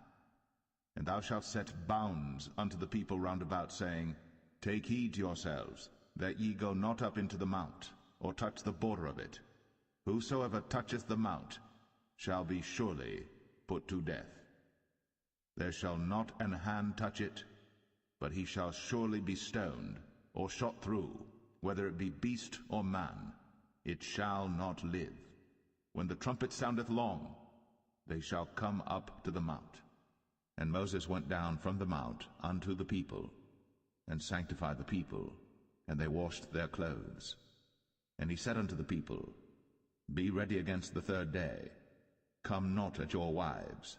And thou shalt set bounds unto the people round about, saying, Take heed to yourselves, that ye go not up into the mount, or touch the border of it. Whosoever toucheth the mount shall be surely put to death. There shall not an hand touch it, but he shall surely be stoned, or shot through, whether it be beast or man. It shall not live. When the trumpet soundeth long, they shall come up to the mount. And Moses went down from the mount unto the people, and sanctified the people, and they washed their clothes. And he said unto the people, Be ready against the 3rd day, come not at your wives.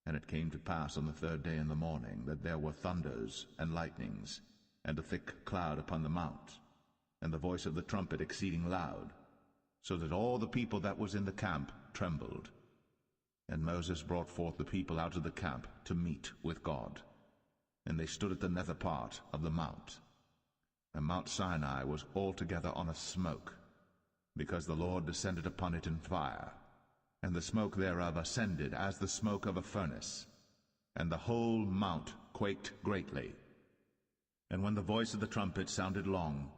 And it came to pass on the 3rd day in the morning, that there were thunders and lightnings, and a thick cloud upon the mount, and the voice of the trumpet exceeding loud, so that all the people that was in the camp trembled. And Moses brought forth the people out of the camp to meet with God. And they stood at the nether part of the mount. And Mount Sinai was altogether on a smoke, because the Lord descended upon it in fire, and the smoke thereof ascended as the smoke of a furnace, and the whole mount quaked greatly. And when the voice of the trumpet sounded long,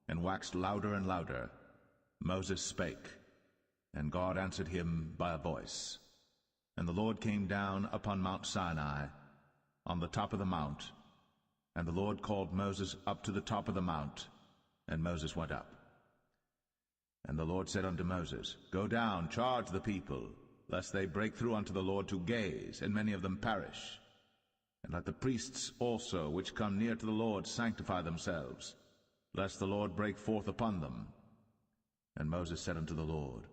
and waxed louder and louder, Moses spake, and God answered him by a voice. And the Lord came down upon Mount Sinai, on the top of the mount, and the Lord called Moses up to the top of the mount, and Moses went up. And the Lord said unto Moses, Go down, charge the people, lest they break through unto the Lord to gaze, and many of them perish. And let the priests also which come near to the Lord sanctify themselves, lest the Lord break forth upon them. And Moses said unto the Lord,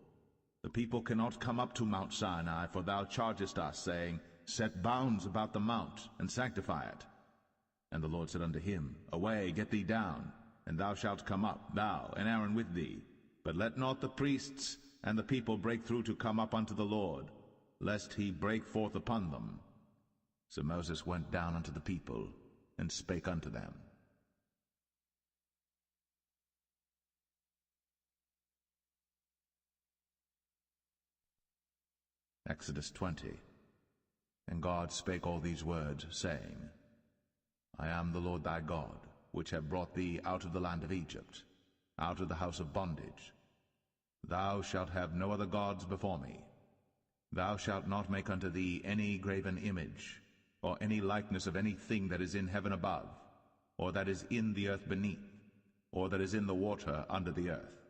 The people cannot come up to Mount Sinai, for thou chargest us, saying, Set bounds about the mount, and sanctify it. And the Lord said unto him, Away, get thee down, and thou shalt come up, thou and Aaron with thee. But let not the priests and the people break through to come up unto the Lord, lest he break forth upon them. So Moses went down unto the people, and spake unto them. Exodus 20. And God spake all these words, saying, I am the Lord thy God, which have brought thee out of the land of Egypt, out of the house of bondage. Thou shalt have no other gods before me. Thou shalt not make unto thee any graven image, or any likeness of any thing that is in heaven above, or that is in the earth beneath, or that is in the water under the earth.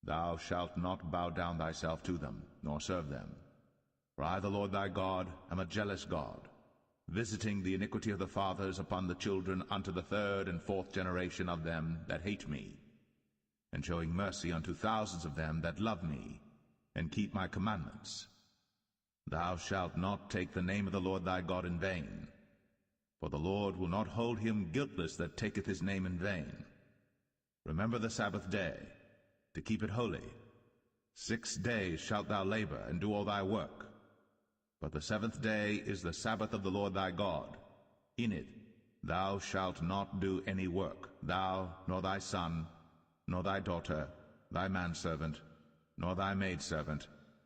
Thou shalt not bow down thyself to them, nor serve them. For I, the Lord thy God, am a jealous God, visiting the iniquity of the fathers upon the children unto the third and fourth generation of them that hate me, and showing mercy unto thousands of them that love me, and keep my commandments. Thou shalt not take the name of the Lord thy God in vain, for the Lord will not hold him guiltless that taketh his name in vain. Remember the Sabbath day, to keep it holy. 6 days shalt thou labor, and do all thy work. But the seventh day is the Sabbath of the Lord thy God. In it thou shalt not do any work, thou, nor thy son, nor thy daughter, thy manservant, nor thy maidservant,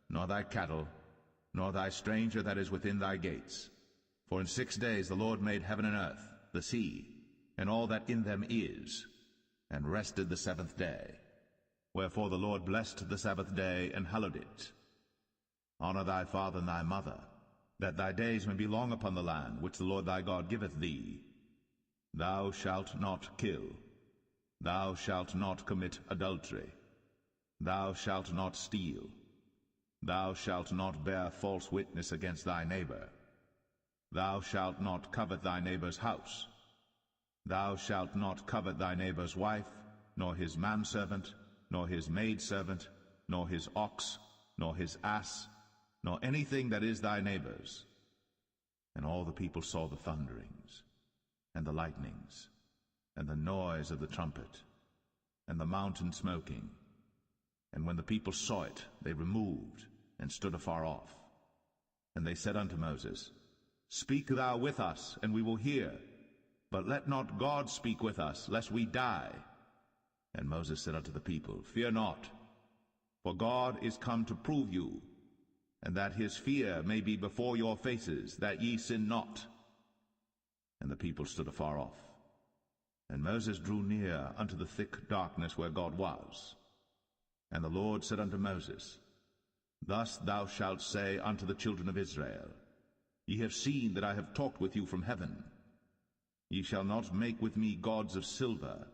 nor thy cattle, nor thy stranger that is within thy gates. For in 6 days the Lord made heaven and earth, the sea, and all that in them is, and rested the seventh day. Wherefore the Lord blessed the Sabbath day, and hallowed it. Honor thy father and thy mother, that thy days may be long upon the land which the Lord thy God giveth thee. Thou shalt not kill. Thou shalt not commit adultery. Thou shalt not steal. Thou shalt not bear false witness against thy neighbor. Thou shalt not covet thy neighbor's house. Thou shalt not covet thy neighbor's wife, nor his manservant, nor his maidservant, nor his ox, nor his ass, nor anything that is thy neighbor's. And all the people saw the thunderings, and the lightnings, and the noise of the trumpet, and the mountain smoking. And when the people saw it, they removed, and stood afar off. And they said unto Moses, Speak thou with us, and we will hear. But let not God speak with us, lest we die. And Moses said unto the people, Fear not, for God is come to prove you, and that his fear may be before your faces, that ye sin not. And the people stood afar off. And Moses drew near unto the thick darkness where God was. And the Lord said unto Moses, Thus thou shalt say unto the children of Israel, Ye have seen that I have talked with you from heaven. Ye shall not make with me gods of silver,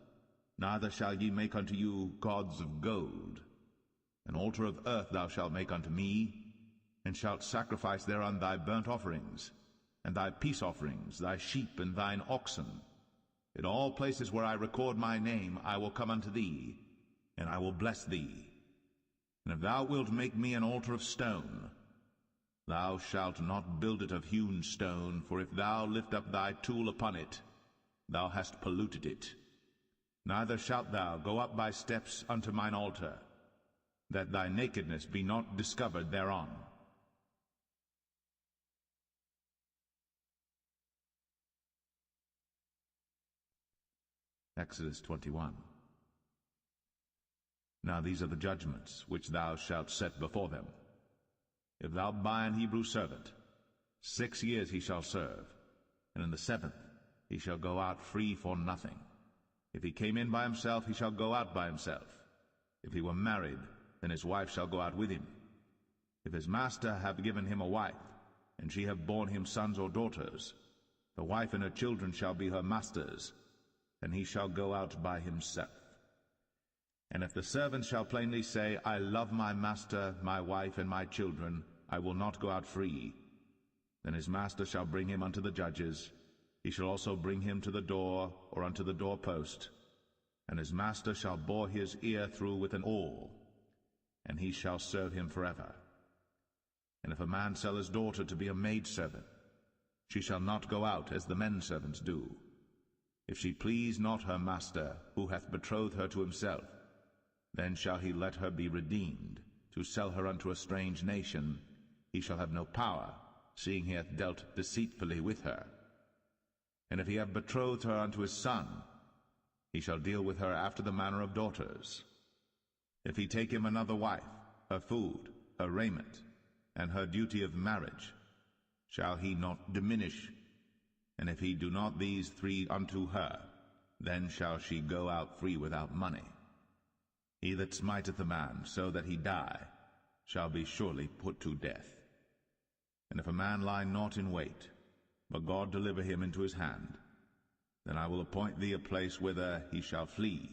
neither shall ye make unto you gods of gold. An altar of earth thou shalt make unto me, and shalt sacrifice thereon thy burnt offerings, and thy peace offerings, thy sheep and thine oxen. In all places where I record my name I will come unto thee, and I will bless thee. And if thou wilt make me an altar of stone, thou shalt not build it of hewn stone, for if thou lift up thy tool upon it, thou hast polluted it. Neither shalt thou go up by steps unto mine altar, that thy nakedness be not discovered thereon. Exodus 21. Now these are the judgments which thou shalt set before them. If thou buy an Hebrew servant, 6 years he shall serve, and in the 7th he shall go out free for nothing. If he came in by himself, he shall go out by himself. If he were married, then his wife shall go out with him. If his master have given him a wife, and she have borne him sons or daughters, the wife and her children shall be her master's, and he shall go out by himself. And if the servant shall plainly say, I love my master, my wife, and my children, I will not go out free, then his master shall bring him unto the judges. He shall also bring him to the door, or unto the doorpost, and his master shall bore his ear through with an awl, and he shall serve him forever. And if a man sell his daughter to be a maidservant, she shall not go out as the men servants do. If she please not her master, who hath betrothed her to himself, then shall he let her be redeemed. To sell her unto a strange nation, he shall have no power, seeing he hath dealt deceitfully with her. And if he have betrothed her unto his son, he shall deal with her after the manner of daughters. If he take him another wife, her food, her raiment, and her duty of marriage, shall he not diminish? And if he do not these 3 unto her, then shall she go out free without money. He that smiteth a man so that he die shall be surely put to death. And if a man lie not in wait, but God deliver him into his hand, then I will appoint thee a place whither he shall flee.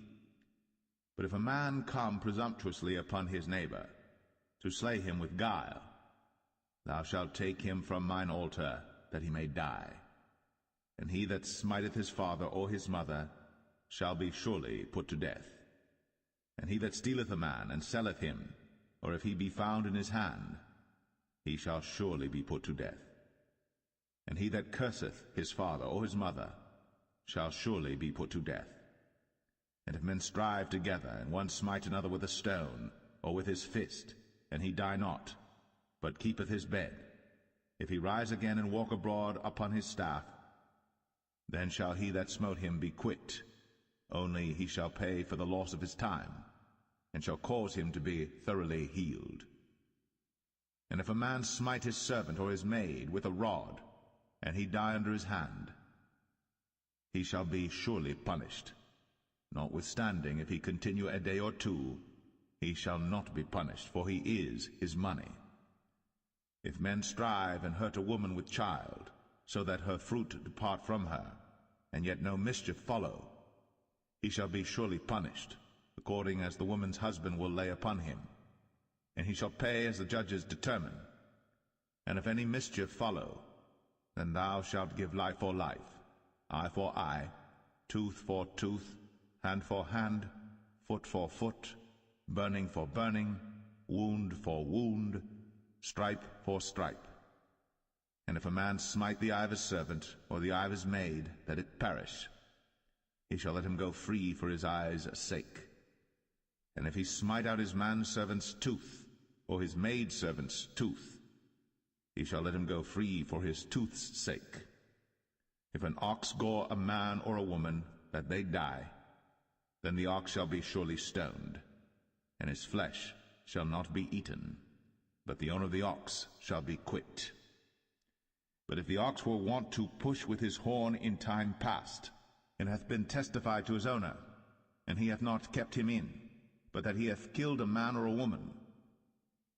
But if a man come presumptuously upon his neighbor, to slay him with guile, thou shalt take him from mine altar, that he may die. And he that smiteth his father or his mother shall be surely put to death. And he that stealeth a man and selleth him, or if he be found in his hand, he shall surely be put to death. And he that curseth his father or his mother shall surely be put to death. And if men strive together, and one smite another with a stone, or with his fist, and he die not, but keepeth his bed, if he rise again and walk abroad upon his staff, then shall he that smote him be quit, only he shall pay for the loss of his time, and shall cause him to be thoroughly healed. And if a man smite his servant or his maid with a rod, and he die under his hand, he shall be surely punished. Notwithstanding, if he continue a day or two, he shall not be punished, for he is his money. If men strive and hurt a woman with child, so that her fruit depart from her, and yet no mischief follow, he shall be surely punished, according as the woman's husband will lay upon him, and he shall pay as the judges determine. And if any mischief follow, then thou shalt give life for life, eye for eye, tooth for tooth, hand for hand, foot for foot, burning for burning, wound for wound, stripe for stripe. And if a man smite the eye of his servant, or the eye of his maid, that it perish, he shall let him go free for his eye's sake. And if he smite out his manservant's tooth, or his maidservant's tooth, he shall let him go free for his tooth's sake. If an ox gore a man or a woman, that they die, then the ox shall be surely stoned, and his flesh shall not be eaten, but the owner of the ox shall be quit. But if the ox were wont to push with his horn in time past, and hath been testified to his owner, and he hath not kept him in, but that he hath killed a man or a woman,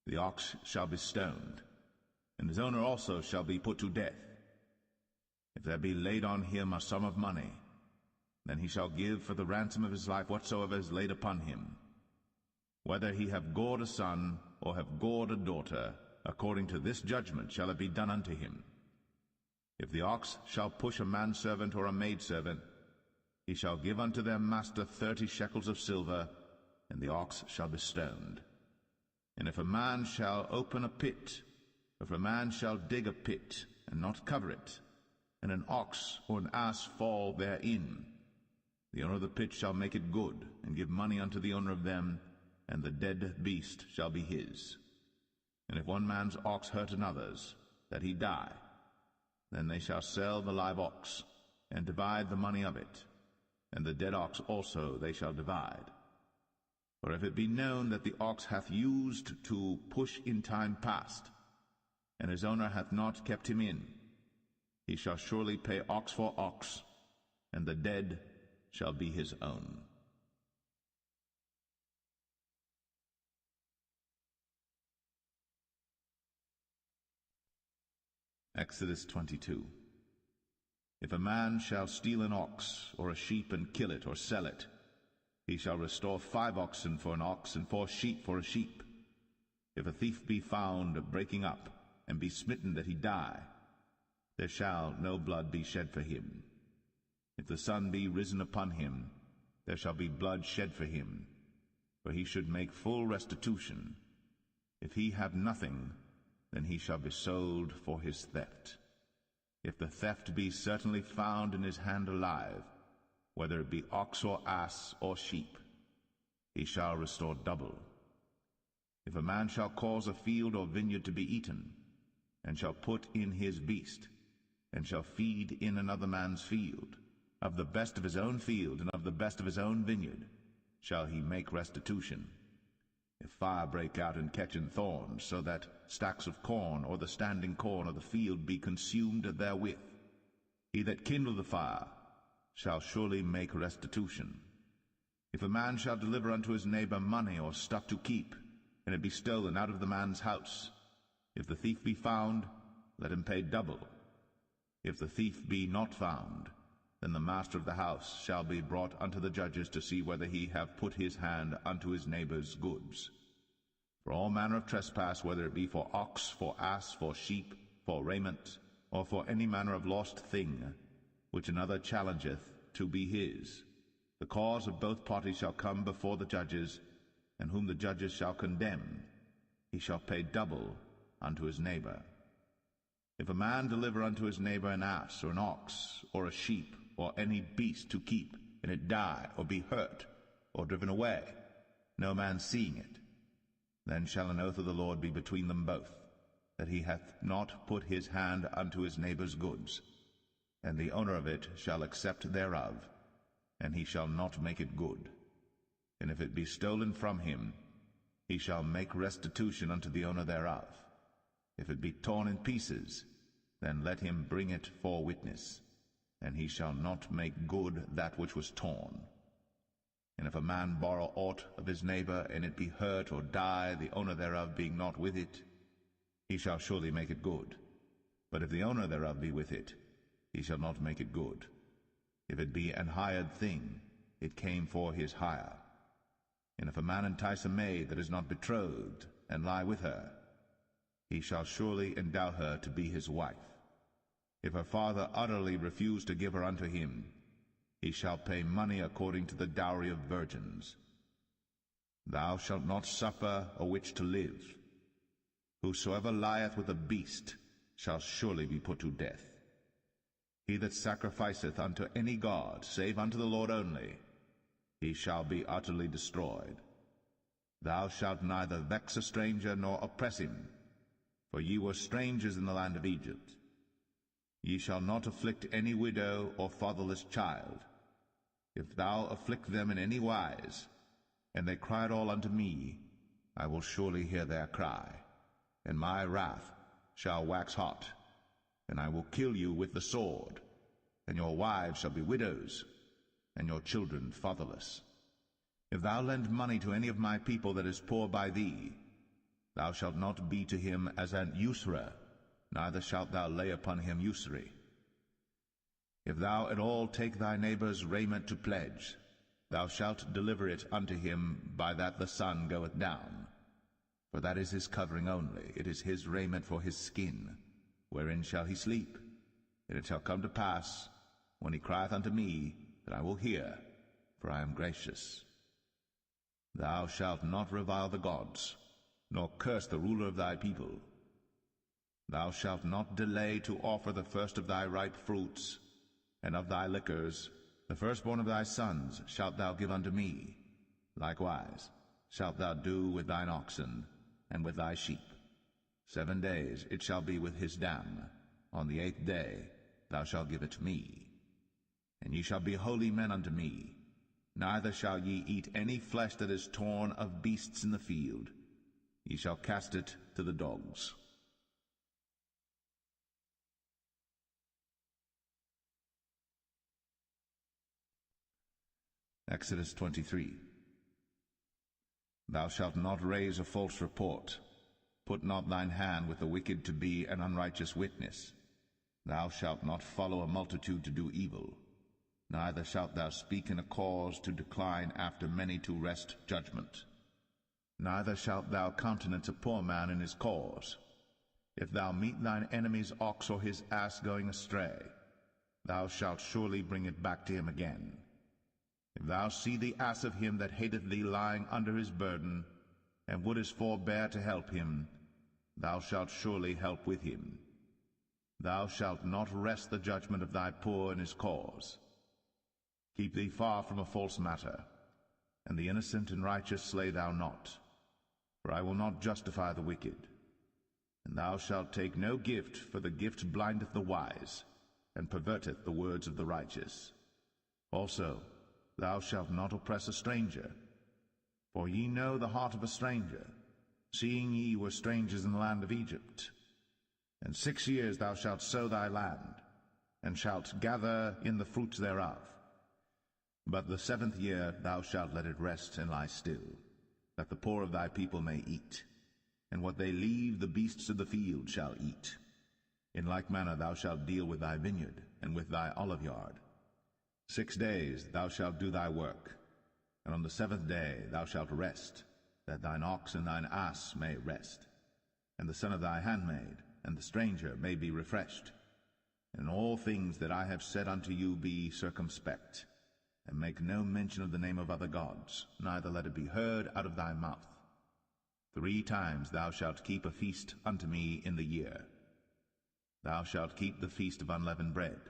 the ox shall be stoned, and his owner also shall be put to death. If there be laid on him a sum of money, then he shall give for the ransom of his life whatsoever is laid upon him. Whether he have gored a son, or have gored a daughter, according to this judgment shall it be done unto him. If the ox shall push a manservant or a maidservant, he shall give unto their master 30 shekels of silver, and the ox shall be stoned. And if a man shall open a pit, if a man shall dig a pit, and not cover it, and an ox or an ass fall therein, the owner of the pit shall make it good, and give money unto the owner of them, and the dead beast shall be his. And if one man's ox hurt another's, that he die, then they shall sell the live ox, and divide the money of it, and the dead ox also they shall divide. For if it be known that the ox hath used to push in time past, and his owner hath not kept him in, he shall surely pay ox for ox, and the dead shall be his own. Exodus 22. If a man shall steal an ox or a sheep and kill it or sell it, he shall restore 5 oxen for an ox and 4 sheep for a sheep. If a thief be found breaking up, and be smitten that he die, there shall no blood be shed for him. If the sun be risen upon him, there shall be blood shed for him, for he should make full restitution. If he have nothing, then he shall be sold for his theft. If the theft be certainly found in his hand alive, whether it be ox or ass or sheep, he shall restore double. If a man shall cause a field or vineyard to be eaten, and shall put in his beast, and shall feed in another man's field, of the best of his own field and of the best of his own vineyard shall he make restitution. If fire break out and catch in thorns, so that stacks of corn or the standing corn of the field be consumed therewith, he that kindled the fire shall surely make restitution. If a man shall deliver unto his neighbor money or stuff to keep, and it be stolen out of the man's house, if the thief be found, let him pay double. If the thief be not found, then the master of the house shall be brought unto the judges to see whether he have put his hand unto his neighbor's goods. For all manner of trespass, whether it be for ox, for ass, for sheep, for raiment, or for any manner of lost thing, which another challengeth to be his, the cause of both parties shall come before the judges, and whom the judges shall condemn, he shall pay double unto his neighbor. If a man deliver unto his neighbor an ass, or an ox, or a sheep, or any beast to keep, and it die, or be hurt, or driven away, no man seeing it, then shall an oath of the Lord be between them both, that he hath not put his hand unto his neighbor's goods, and the owner of it shall accept thereof, and he shall not make it good. And if it be stolen from him, he shall make restitution unto the owner thereof. If it be torn in pieces, then let him bring it for witness, and he shall not make good that which was torn. And if a man borrow aught of his neighbor, and it be hurt or die, the owner thereof being not with it, he shall surely make it good. But if the owner thereof be with it, he shall not make it good. If it be an hired thing, it came for his hire. And if a man entice a maid that is not betrothed, and lie with her, he shall surely endow her to be his wife. If her father utterly refuse to give her unto him, he shall pay money according to the dowry of virgins. Thou shalt not suffer a witch to live. Whosoever lieth with a beast shall surely be put to death. He that sacrificeth unto any god, save unto the Lord only, he shall be utterly destroyed. Thou shalt neither vex a stranger nor oppress him, for ye were strangers in the land of Egypt. Ye shall not afflict any widow or fatherless child. If thou afflict them in any wise, and they cry at all unto me, I will surely hear their cry, and my wrath shall wax hot, and I will kill you with the sword, and your wives shall be widows, and your children fatherless. If thou lend money to any of my people that is poor by thee, thou shalt not be to him as an usurer, neither shalt thou lay upon him usury. If thou at all take thy neighbor's raiment to pledge, thou shalt deliver it unto him by that the sun goeth down. For that is his covering only, it is his raiment for his skin. Wherein shall he sleep? And it shall come to pass, when he crieth unto me, that I will hear, for I am gracious. Thou shalt not revile the gods, nor curse the ruler of thy people. Thou shalt not delay to offer the first of thy ripe fruits, and of thy liquors, the firstborn of thy sons shalt thou give unto me. Likewise shalt thou do with thine oxen, and with thy sheep. 7 days it shall be with his dam. On the 8th day thou shalt give it to me. And ye shall be holy men unto me. Neither shall ye eat any flesh that is torn of beasts in the field. Ye shall cast it to the dogs. Exodus 23. Thou shalt not raise a false report. Put not thine hand with the wicked to be an unrighteous witness. Thou shalt not follow a multitude to do evil. Neither shalt thou speak in a cause to decline after many to wrest judgment. Neither shalt thou countenance a poor man in his cause. If thou meet thine enemy's ox or his ass going astray, thou shalt surely bring it back to him again. If thou see the ass of him that hateth thee lying under his burden, and wouldest forbear to help him, thou shalt surely help with him. Thou shalt not wrest the judgment of thy poor in his cause. Keep thee far from a false matter, and the innocent and righteous slay thou not, for I will not justify the wicked. And thou shalt take no gift, for the gift blindeth the wise, and perverteth the words of the righteous. Also, thou shalt not oppress a stranger, for ye know the heart of a stranger, seeing ye were strangers in the land of Egypt. And 6 years thou shalt sow thy land, and shalt gather in the fruits thereof. But the 7th year thou shalt let it rest and lie still, that the poor of thy people may eat, and what they leave the beasts of the field shall eat. In like manner thou shalt deal with thy vineyard, and with thy oliveyard. 6 days thou shalt do thy work, and on the 7th day thou shalt rest, that thine ox and thine ass may rest, and the son of thy handmaid, and the stranger may be refreshed. In all things that I have said unto you be circumspect, and make no mention of the name of other gods, neither let it be heard out of thy mouth. 3 times thou shalt keep a feast unto me in the year. Thou shalt keep the feast of unleavened bread.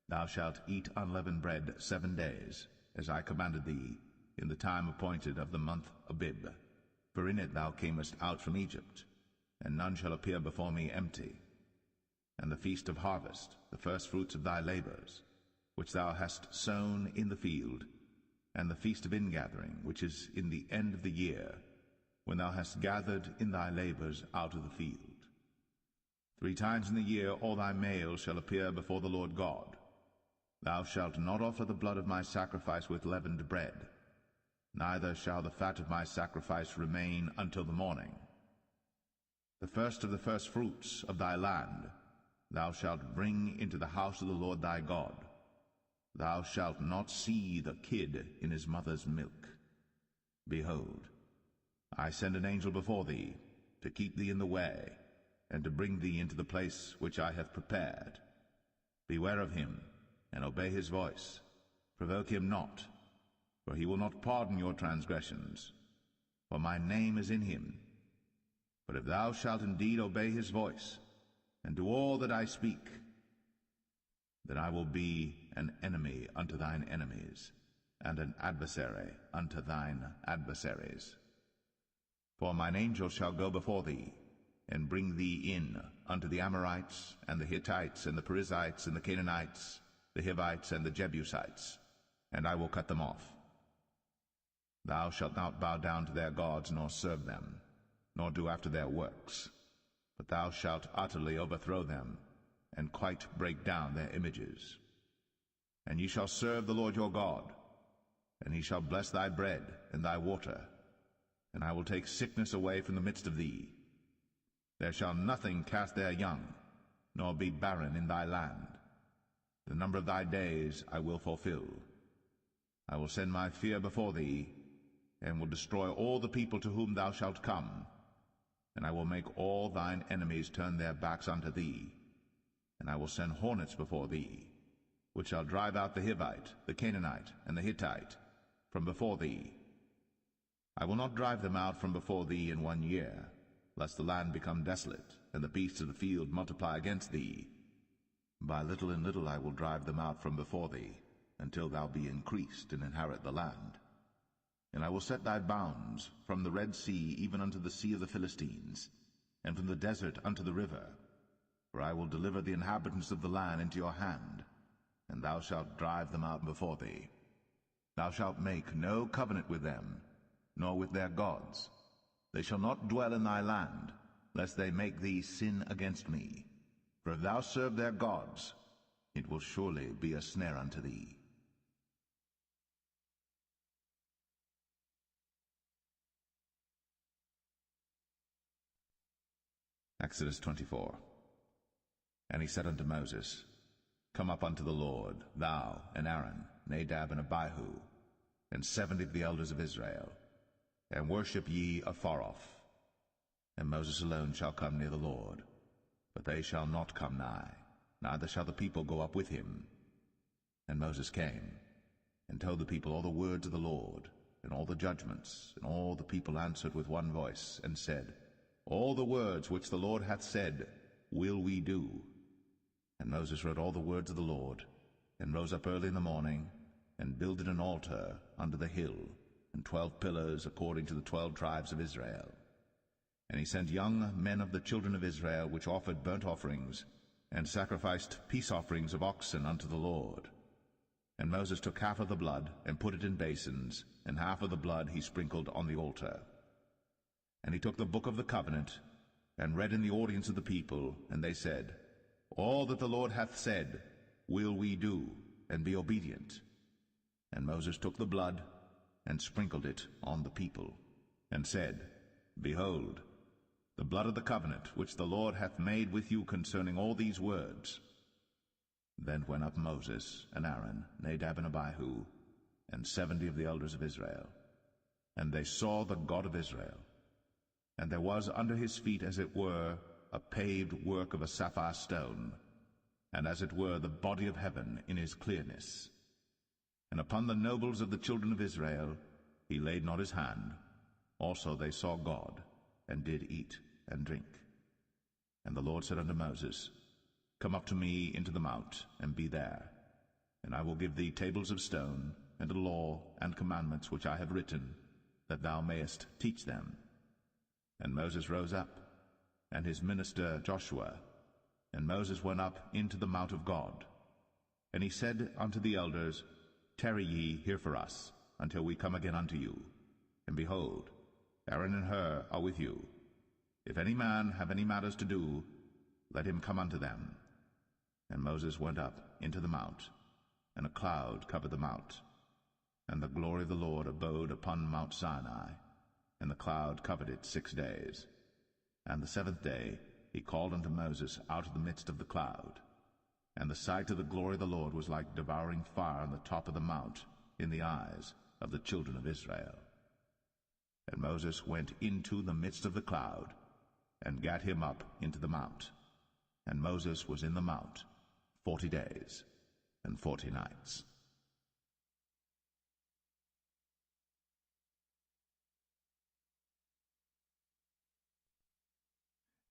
Thou shalt eat unleavened bread 7 days, as I commanded thee, in the time appointed of the month Abib. For in it thou camest out from Egypt, and none shall appear before me empty. And the feast of harvest, the firstfruits of thy labors, which thou hast sown in the field, and the feast of ingathering, which is in the end of the year, when thou hast gathered in thy labors out of the field. 3 times in the year all thy males shall appear before the Lord God. Thou shalt not offer the blood of my sacrifice with leavened bread, neither shall the fat of my sacrifice remain until the morning. The first of the firstfruits of thy land thou shalt bring into the house of the Lord thy God. Thou shalt not see the kid in his mother's milk. Behold, I send an angel before thee, to keep thee in the way, and to bring thee into the place which I have prepared. Beware of him, and obey his voice. Provoke him not, for he will not pardon your transgressions, for my name is in him. But if thou shalt indeed obey his voice, and do all that I speak, then I will be an enemy unto thine enemies, and an adversary unto thine adversaries. For mine angel shall go before thee, and bring thee in unto the Amorites, and the Hittites, and the Perizzites, and the Canaanites, the Hivites, and the Jebusites, and I will cut them off. Thou shalt not bow down to their gods, nor serve them, nor do after their works, but thou shalt utterly overthrow them, and quite break down their images. And ye shall serve the Lord your God, and he shall bless thy bread and thy water, and I will take sickness away from the midst of thee. There shall nothing cast their young, nor be barren in thy land. The number of thy days I will fulfill. I will send my fear before thee, and will destroy all the people to whom thou shalt come, and I will make all thine enemies turn their backs unto thee. And I will send hornets before thee, which shall drive out the Hivite, the Canaanite, and the Hittite from before thee. I will not drive them out from before thee in 1 year, lest the land become desolate, and the beasts of the field multiply against thee. By little and little I will drive them out from before thee, until thou be increased and inherit the land. And I will set thy bounds from the Red Sea even unto the sea of the Philistines, and from the desert unto the river. For I will deliver the inhabitants of the land into your hand, and thou shalt drive them out before thee. Thou shalt make no covenant with them, nor with their gods. They shall not dwell in thy land, lest they make thee sin against me. For if thou serve their gods, it will surely be a snare unto thee. Exodus 24. And he said unto Moses, Come up unto the Lord, thou and Aaron, Nadab and Abihu, and 70 of the elders of Israel, and worship ye afar off. And Moses alone shall come near the Lord, but they shall not come nigh, neither shall the people go up with him. And Moses came, and told the people all the words of the Lord, and all the judgments, and all the people answered with one voice, and said, All the words which the Lord hath said will we do. And Moses wrote all the words of the Lord, and rose up early in the morning, and builded an altar under the hill, and 12 pillars according to the 12 tribes of Israel. And he sent young men of the children of Israel, which offered burnt offerings, and sacrificed peace offerings of oxen unto the Lord. And Moses took half of the blood, and put it in basins, and half of the blood he sprinkled on the altar. And he took the book of the covenant, and read in the audience of the people, and they said, All that the Lord hath said will we do, and be obedient. And Moses took the blood, and sprinkled it on the people, and said, Behold, the blood of the covenant which the Lord hath made with you concerning all these words. Then went up Moses and Aaron, Nadab and Abihu, and 70 of the elders of Israel. And they saw the God of Israel. And there was under his feet, as it were, a paved work of a sapphire stone. and as it were the body of heaven in his clearness. And upon the nobles of the children of Israel he laid not his hand. Also they saw God, and did eat and drink. And the Lord said unto Moses, Come up to me into the mount, and be there. And I will give thee tables of stone, and a law and commandments which I have written, that thou mayest teach them. And Moses rose up, and his minister Joshua. And Moses went up into the mount of God. And he said unto the elders, Tarry ye here for us, until we come again unto you. And behold, Aaron and Hur are with you. If any man have any matters to do, let him come unto them. And Moses went up into the mount, and a cloud covered the mount. And the glory of the Lord abode upon Mount Sinai, and the cloud covered it 6 days. And the 7th day he called unto Moses out of the midst of the cloud. And the sight of the glory of the Lord was like devouring fire on the top of the mount in the eyes of the children of Israel. And Moses went into the midst of the cloud, and gat him up into the mount. And Moses was in the mount 40 days and 40 nights.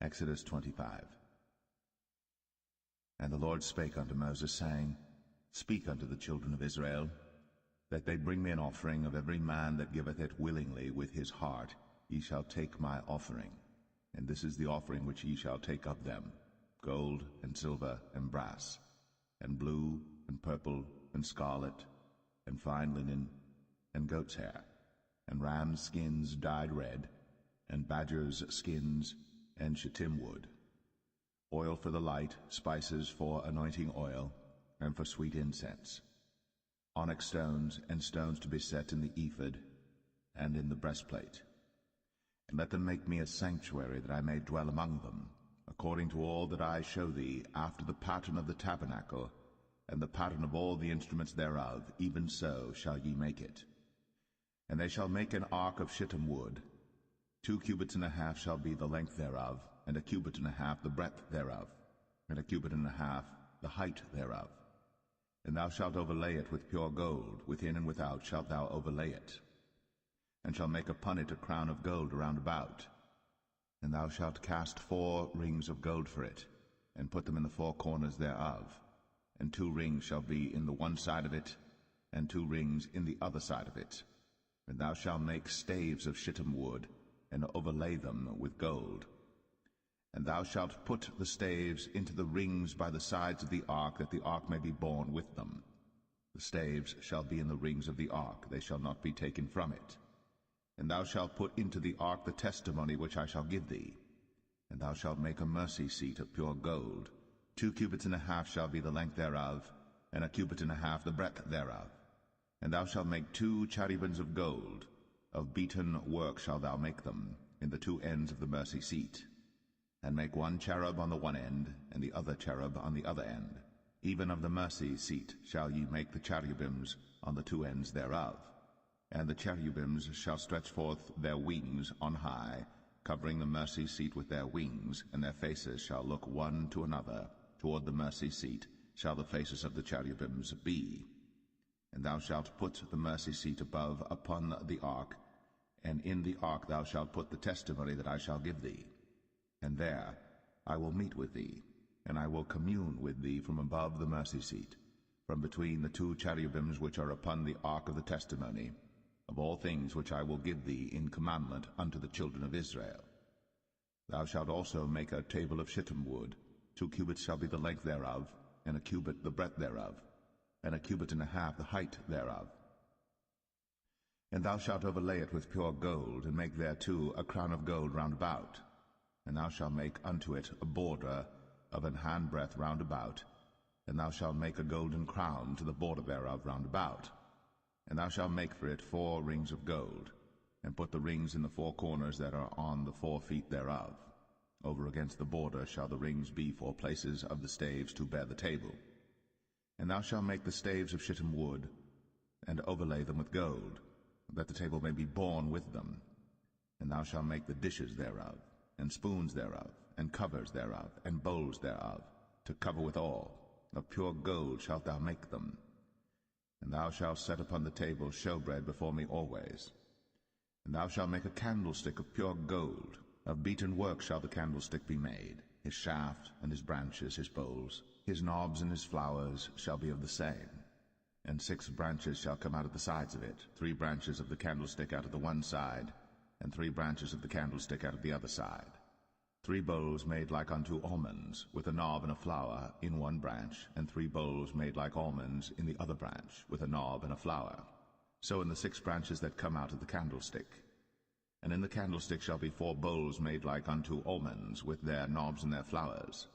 Exodus 25. And the Lord spake unto Moses, saying, Speak unto the children of Israel, that they bring me an offering of every man that giveth it willingly with his heart. Ye shall take my offering. And this is the offering which ye shall take of them, gold and silver and brass, and blue and purple and scarlet, and fine linen, and goat's hair, and rams' skins dyed red, and badgers' skins, and shittim wood, oil for the light, spices for anointing oil, and for sweet incense, onyx stones, and stones to be set in the ephod, and in the breastplate. And let them make me a sanctuary, that I may dwell among them, according to all that I show thee, after the pattern of the tabernacle, and the pattern of all the instruments thereof, even so shall ye make it. And they shall make an ark of shittim wood. 2 cubits and a half shall be the length thereof, and 1 cubit and a half the breadth thereof, and 1 cubit and a half the height thereof. And thou shalt overlay it with pure gold, within and without shalt thou overlay it, and shalt make upon it a crown of gold round about. And thou shalt cast 4 rings of gold for it, and put them in the 4 corners thereof, and 2 rings shall be in the one side of it, and 2 rings in the other side of it. And thou shalt make staves of shittim wood, and overlay them with gold. And thou shalt put the staves into the rings by the sides of the ark, that the ark may be borne with them. The staves shall be in the rings of the ark, they shall not be taken from it. And thou shalt put into the ark the testimony which I shall give thee. And thou shalt make a mercy seat of pure gold. 2 cubits and a half shall be the length thereof, and 1 cubit and a half the breadth thereof. And thou shalt make 2 cherubims of gold. Of beaten work shalt thou make them, in the 2 ends of the mercy seat. And make 1 cherub on the one end, and the other cherub on the other end. Even of the mercy seat shall ye make the cherubims on the 2 ends thereof. And the cherubims shall stretch forth their wings on high, covering the mercy seat with their wings, and their faces shall look one to another. Toward the mercy seat shall the faces of the cherubims be. And thou shalt put the mercy seat above upon the ark, and in the ark thou shalt put the testimony that I shall give thee. And there I will meet with thee, and I will commune with thee from above the mercy seat, from between the 2 cherubims which are upon the ark of the testimony, of all things which I will give thee in commandment unto the children of Israel. Thou shalt also make a table of shittim wood. 2 cubits shall be the length thereof, and 1 cubit the breadth thereof, and 1 cubit and a half the height thereof. And thou shalt overlay it with pure gold, and make thereto a crown of gold round about. And thou shalt make unto it a border of an handbreadth round about, and thou shalt make a golden crown to the border thereof round about. And thou shalt make for it 4 rings of gold, and put the rings in the 4 corners that are on the 4 feet thereof. Over against the border shall the rings be for places of the staves to bear the table. And thou shalt make the staves of shittim wood, and overlay them with gold, that the table may be borne with them. And thou shalt make the dishes thereof, and spoons thereof, and covers thereof, and bowls thereof, to cover withal. of pure gold shalt thou make them. And thou shalt set upon the table showbread before me always. And thou shalt make a candlestick of pure gold. Of beaten work shall the candlestick be made. His shaft and his branches, his bowls, his knobs and his flowers shall be of the same. And 6 branches shall come out of the sides of it, 3 branches of the candlestick out of the one side, and 3 branches of the candlestick out of the other side. 3 bowls made like unto almonds, with a knob and a flower in one branch, and 3 bowls made like almonds in the other branch, with a knob and a flower. So in the 6 branches that come out of the candlestick. And in the candlestick shall be 4 bowls made like unto almonds, with their knobs and their flowers.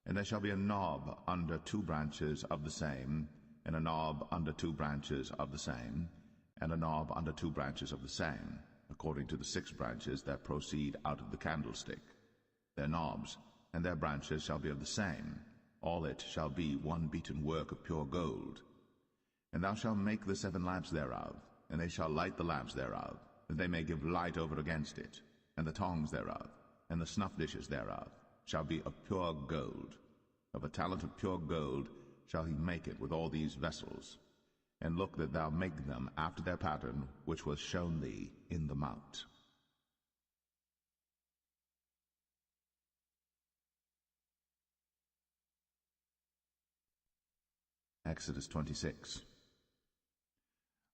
And there shall be a knob under 2 branches of the same, and a knob under 2 branches of the same, and a knob under 2 branches of the same, according to the 6 branches that proceed out of the candlestick. Their knobs and their branches shall be of the same. All it shall be one beaten work of pure gold. And thou shalt make the 7 lamps thereof, and they shall light the lamps thereof, that they may give light over against it. And the tongs thereof, and the snuff dishes thereof, shall be of pure gold. Of a talent of pure gold shall he make it with all these vessels. And look that thou make them after their pattern, which was shown thee in the mount. Exodus 26.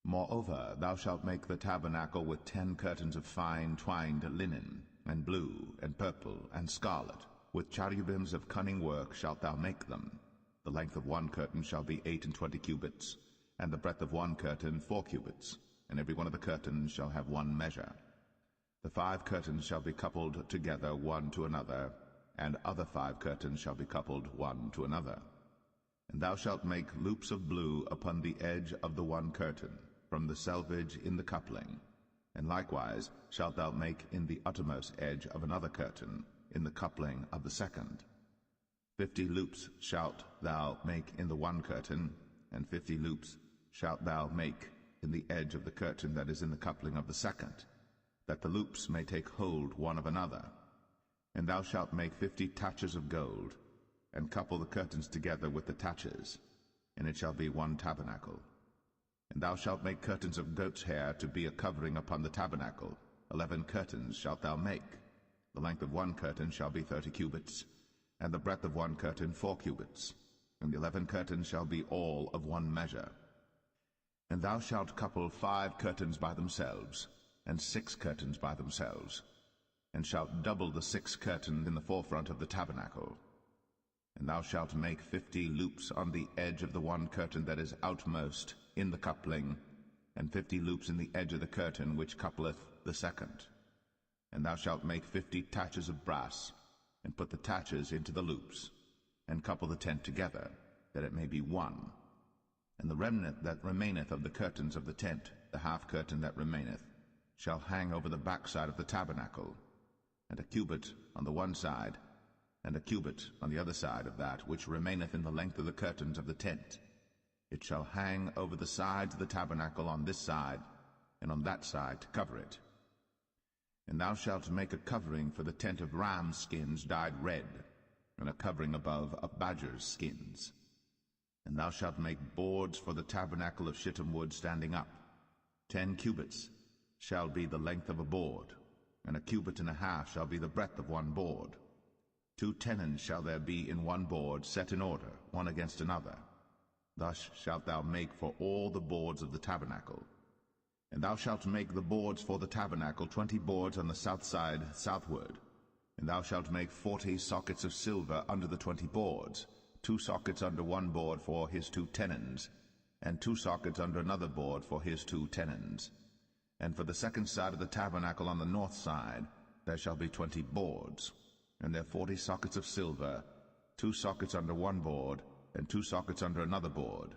Moreover, thou shalt make the tabernacle with 10 curtains of fine twined linen, and blue, and purple, and scarlet. With cherubims of cunning work shalt thou make them. The length of one curtain shall be 28 cubits, and the breadth of one curtain 4 cubits, and every one of the curtains shall have one measure. The 5 curtains shall be coupled together one to another, and other 5 curtains shall be coupled one to another. And thou shalt make loops of blue upon the edge of the one curtain, from the selvage in the coupling. And likewise shalt thou make in the uttermost edge of another curtain, in the coupling of the second. 50 loops shalt thou make in the one curtain, and 50 loops shalt thou make in the edge of the curtain that is in the coupling of the second, that the loops may take hold one of another. And thou shalt make 50 taches of gold, and couple the curtains together with the taches, and it shall be one tabernacle. And thou shalt make curtains of goat's hair to be a covering upon the tabernacle. 11 curtains shalt thou make. The length of one curtain shall be 30 cubits, and the breadth of one curtain 4 cubits, and the 11 curtains shall be all of one measure. And thou shalt couple 5 curtains by themselves, and 6 curtains by themselves, and shalt double the 6 curtains in the forefront of the tabernacle. And thou shalt make 50 loops on the edge of the one curtain that is outmost in the coupling, and 50 loops in the edge of the curtain which coupleth the second. And thou shalt make 50 taches of brass, and put the taches into the loops, and couple the tent together, that it may be one. And the remnant that remaineth of the curtains of the tent, the half curtain that remaineth, shall hang over the backside of the tabernacle, and a cubit on the one side, and a cubit on the other side of that which remaineth in the length of the curtains of the tent. It shall hang over the sides of the tabernacle on this side, and on that side to cover it. And thou shalt make a covering for the tent of ram skins dyed red, and a covering above of badgers' skins. And thou shalt make boards for the tabernacle of shittim wood standing up. 10 cubits shall be the length of a board, and a cubit and a half shall be the breadth of one board. 2 tenons shall there be in one board, set in order, one against another. Thus shalt thou make for all the boards of the tabernacle. And thou shalt make the boards for the tabernacle 20 boards on the south side southward. And thou shalt make 40 sockets of silver under the 20 boards, 2 sockets under one board for his 2 tenons, and 2 sockets under another board for his 2 tenons. And for the second side of the tabernacle on the north side there shall be 20 boards, and there 40 sockets of silver, 2 sockets under one board, and 2 sockets under another board.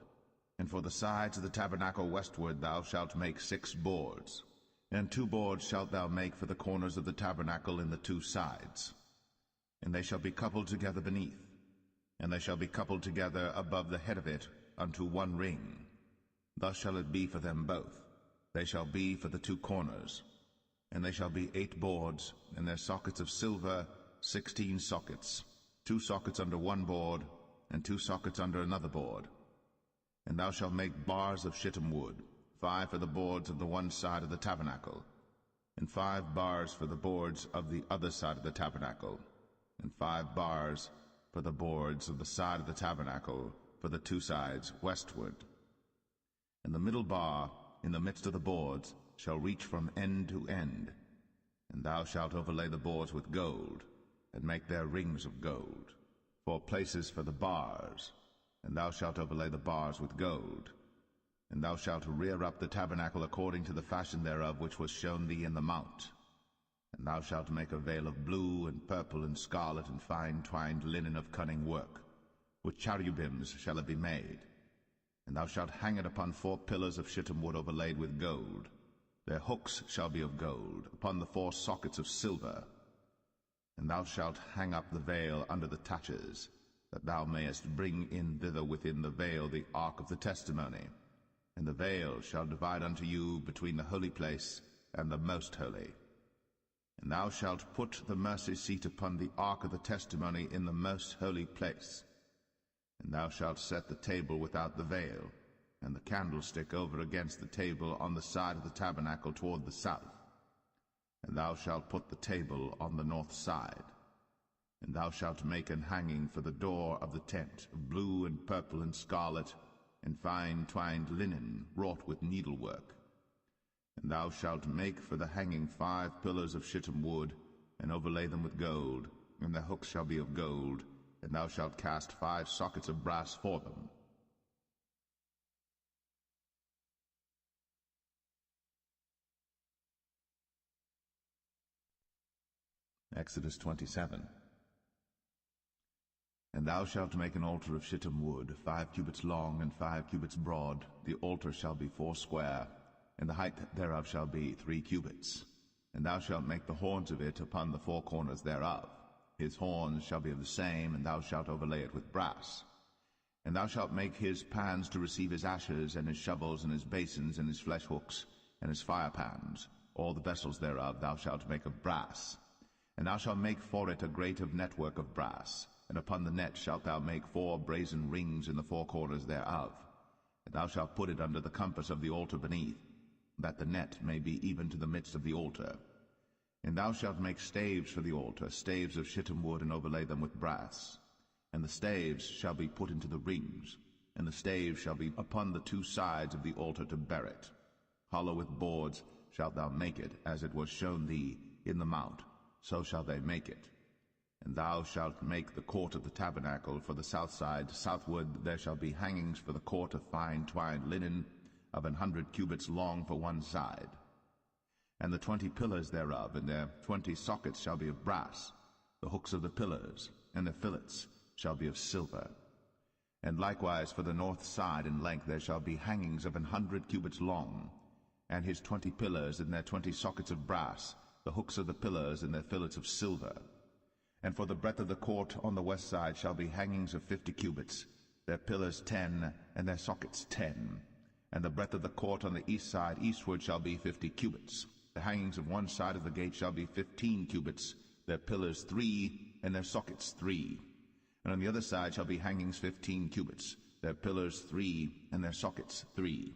And for the sides of the tabernacle westward thou shalt make 6 boards, and 2 boards shalt thou make for the corners of the tabernacle in the 2 sides. And they shall be coupled together beneath, and they shall be coupled together above the head of it unto one ring. Thus shall it be for them both. They shall be for the 2 corners. And they shall be 8 boards, and their sockets of silver 16 sockets, 2 sockets under one board, and 2 sockets under another board. And thou shalt make bars of shittim wood, 5 for the boards of the one side of the tabernacle, and 5 bars for the boards of the other side of the tabernacle, and 5 bars for the boards of the side of the tabernacle for the 2 sides westward. And the middle bar in the midst of the boards shall reach from end to end, and thou shalt overlay the boards with gold, and make their rings of gold, for places for the bars, and thou shalt overlay the bars with gold. And thou shalt rear up the tabernacle according to the fashion thereof which was shown thee in the mount. And thou shalt make a veil of blue and purple and scarlet and fine twined linen of cunning work. With cherubims shall it be made. And thou shalt hang it upon 4 pillars of shittim wood overlaid with gold. Their hooks shall be of gold, upon the 4 sockets of silver. And thou shalt hang up the veil under the taches, that thou mayest bring in thither within the veil the ark of the testimony. And the veil shall divide unto you between the holy place and the most holy. And thou shalt put the mercy seat upon the ark of the testimony in the most holy place. And thou shalt set the table without the veil, and the candlestick over against the table on the side of the tabernacle toward the south. And thou shalt put the table on the north side. And thou shalt make an hanging for the door of the tent, of blue and purple and scarlet, and fine twined linen wrought with needlework. And thou shalt make for the hanging 5 pillars of shittim wood, and overlay them with gold, and their hooks shall be of gold, and thou shalt cast 5 sockets of brass for them. Exodus 27. And thou shalt make an altar of shittim wood, 5 cubits long and 5 cubits broad. The altar shall be 4 square, and the height thereof shall be 3 cubits. And thou shalt make the horns of it upon the 4 corners thereof. His horns shall be of the same, and thou shalt overlay it with brass. And thou shalt make his pans to receive his ashes, and his shovels, and his basins, and his flesh hooks, and his fire pans. All the vessels thereof thou shalt make of brass. And thou shalt make for it a grate of network of brass. And upon the net shalt thou make 4 brazen rings in the 4 corners thereof. And thou shalt put it under the compass of the altar beneath, that the net may be even to the midst of the altar. And thou shalt make staves for the altar, staves of shittim wood, and overlay them with brass. And the staves shall be put into the rings, and the staves shall be upon the 2 sides of the altar to bear it. Hollow with boards shalt thou make it, as it was shown thee in the mount, so shall they make it. And thou shalt make the court of the tabernacle for the south side. Southward there shall be hangings for the court of fine twined linen, of 100 cubits long for one side. And the 20 pillars thereof, and their 20 sockets shall be of brass. The hooks of the pillars, and their fillets, shall be of silver. And likewise for the north side in length there shall be hangings of 100 cubits long, and his 20 pillars, and their 20 sockets of brass, the hooks of the pillars, and their fillets of silver. And for the breadth of the court on the west side shall be hangings of 50 cubits, their pillars 10, and their sockets 10. And the breadth of the court on the east side eastward shall be 50 cubits. The hangings of one side of the gate shall be 15 cubits, their pillars 3, and their sockets 3. And on the other side shall be hangings 15 cubits, their pillars 3, and their sockets 3.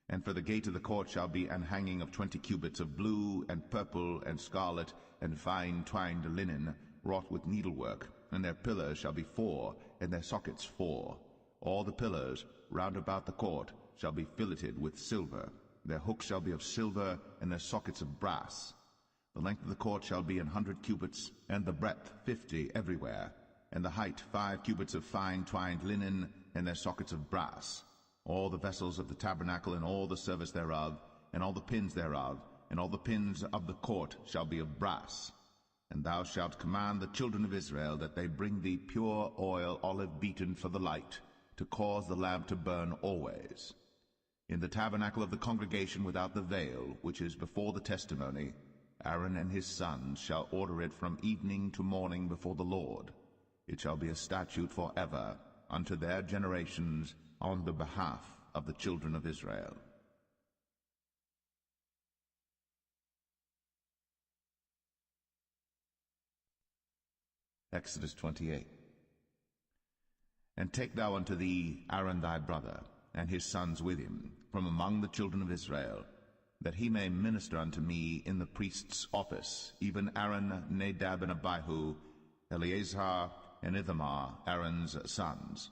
And for the gate of the court shall be an hanging of 20 cubits of blue and purple and scarlet and fine twined linen, wrought with needlework, and their pillars shall be 4, and their sockets 4. All the pillars round about the court shall be filleted with silver. Their hooks shall be of silver, and their sockets of brass. The length of the court shall be 100 cubits, and the breadth 50 everywhere, and the height 5 cubits of fine twined linen, and their sockets of brass. All the vessels of the tabernacle, and all the service thereof, and all the pins thereof, and all the pins of the court shall be of brass. And thou shalt command the children of Israel that they bring thee pure oil, olive beaten for the light, to cause the lamp to burn always. In the tabernacle of the congregation without the veil, which is before the testimony, Aaron and his sons shall order it from evening to morning before the Lord. It shall be a statute forever unto their generations on the behalf of the children of Israel. Exodus 28. And take thou unto thee Aaron thy brother, and his sons with him, from among the children of Israel, that he may minister unto me in the priest's office, even Aaron, Nadab, and Abihu, Eleazar, and Ithamar, Aaron's sons.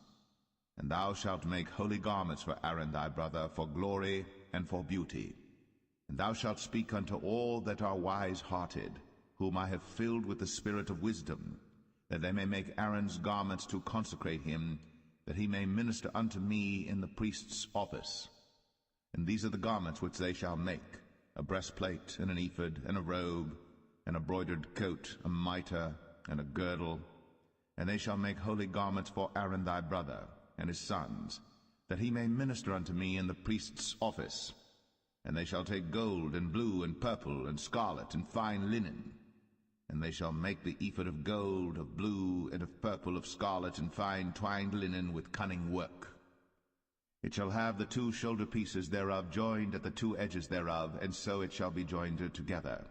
And thou shalt make holy garments for Aaron thy brother, for glory and for beauty. And thou shalt speak unto all that are wise-hearted, whom I have filled with the spirit of wisdom, that they may make Aaron's garments to consecrate him, that he may minister unto me in the priest's office. And these are the garments which they shall make: a breastplate, and an ephod, and a robe, and a broidered coat, a mitre, and a girdle. And they shall make holy garments for Aaron thy brother, and his sons, that he may minister unto me in the priest's office. And they shall take gold, and blue, and purple, and scarlet, and fine linen. And they shall make the ephod of gold, of blue, and of purple, of scarlet, and fine twined linen with cunning work. It shall have the 2 shoulder pieces thereof joined at the 2 edges thereof, and so it shall be joined together.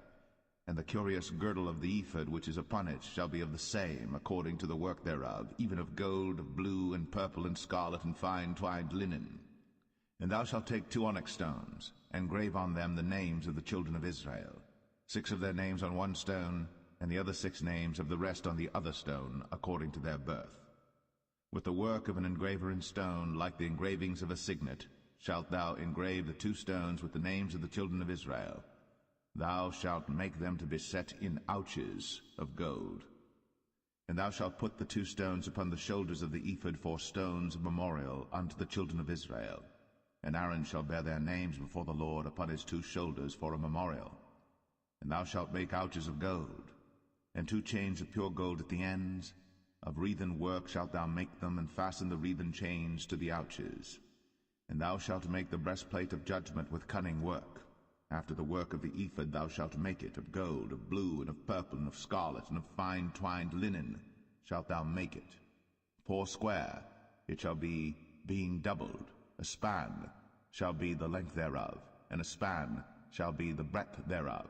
And the curious girdle of the ephod which is upon it shall be of the same, according to the work thereof, even of gold, of blue, and purple, and scarlet, and fine twined linen. And thou shalt take 2 onyx stones, and grave on them the names of the children of Israel, 6 of their names on one stone, and the other 6 names of the rest on the other stone, according to their birth. With the work of an engraver in stone, like the engravings of a signet, shalt thou engrave the 2 stones with the names of the children of Israel. Thou shalt make them to be set in ouches of gold. And thou shalt put the 2 stones upon the shoulders of the ephod for stones of memorial unto the children of Israel. And Aaron shall bear their names before the Lord upon his 2 shoulders for a memorial. And thou shalt make ouches of gold, and 2 chains of pure gold at the ends. Of wreathen work shalt thou make them, and fasten the wreathen chains to the ouches. And thou shalt make the breastplate of judgment with cunning work. After the work of the ephod thou shalt make it, of gold, of blue, and of purple, and of scarlet, and of fine twined linen shalt thou make it. 4 square it shall be, being doubled. A span shall be the length thereof, and a span shall be the breadth thereof.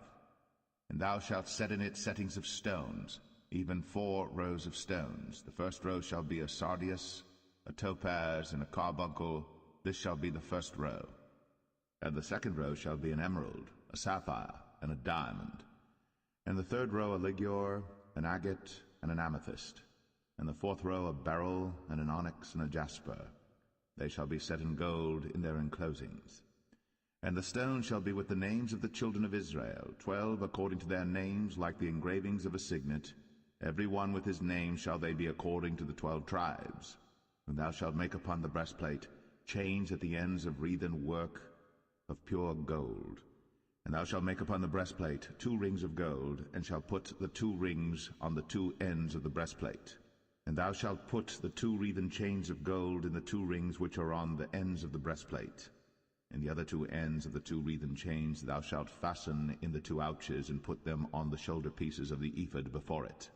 And thou shalt set in it settings of stones, even 4 rows of stones. The first row shall be a sardius, a topaz, and a carbuncle. This shall be the first row. And the second row shall be an emerald, a sapphire, and a diamond. And the third row a ligure, an agate, and an amethyst. And the 4th row a beryl, and an onyx, and a jasper. They shall be set in gold in their enclosings. And the stone shall be with the names of the children of Israel, 12 according to their names, like the engravings of a signet. Every one with his name shall they be according to the 12 tribes. And thou shalt make upon the breastplate chains at the ends of wreathen work of pure gold. And thou shalt make upon the breastplate 2 rings of gold, and shalt put the 2 rings on the 2 ends of the breastplate. And thou shalt put the 2 wreathen chains of gold in the 2 rings which are on the ends of the breastplate. And the other 2 ends of the 2 wreathen chains thou shalt fasten in the 2 ouches, and put them on the shoulder pieces of the ephod before it.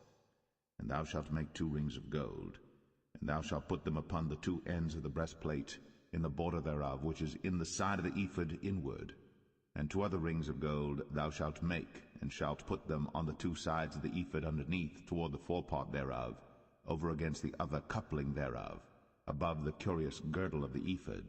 And thou shalt make 2 rings of gold, and thou shalt put them upon the 2 ends of the breastplate, in the border thereof, which is in the side of the ephod inward. And 2 other rings of gold thou shalt make, and shalt put them on the 2 sides of the ephod underneath, toward the forepart thereof, over against the other coupling thereof, above the curious girdle of the ephod.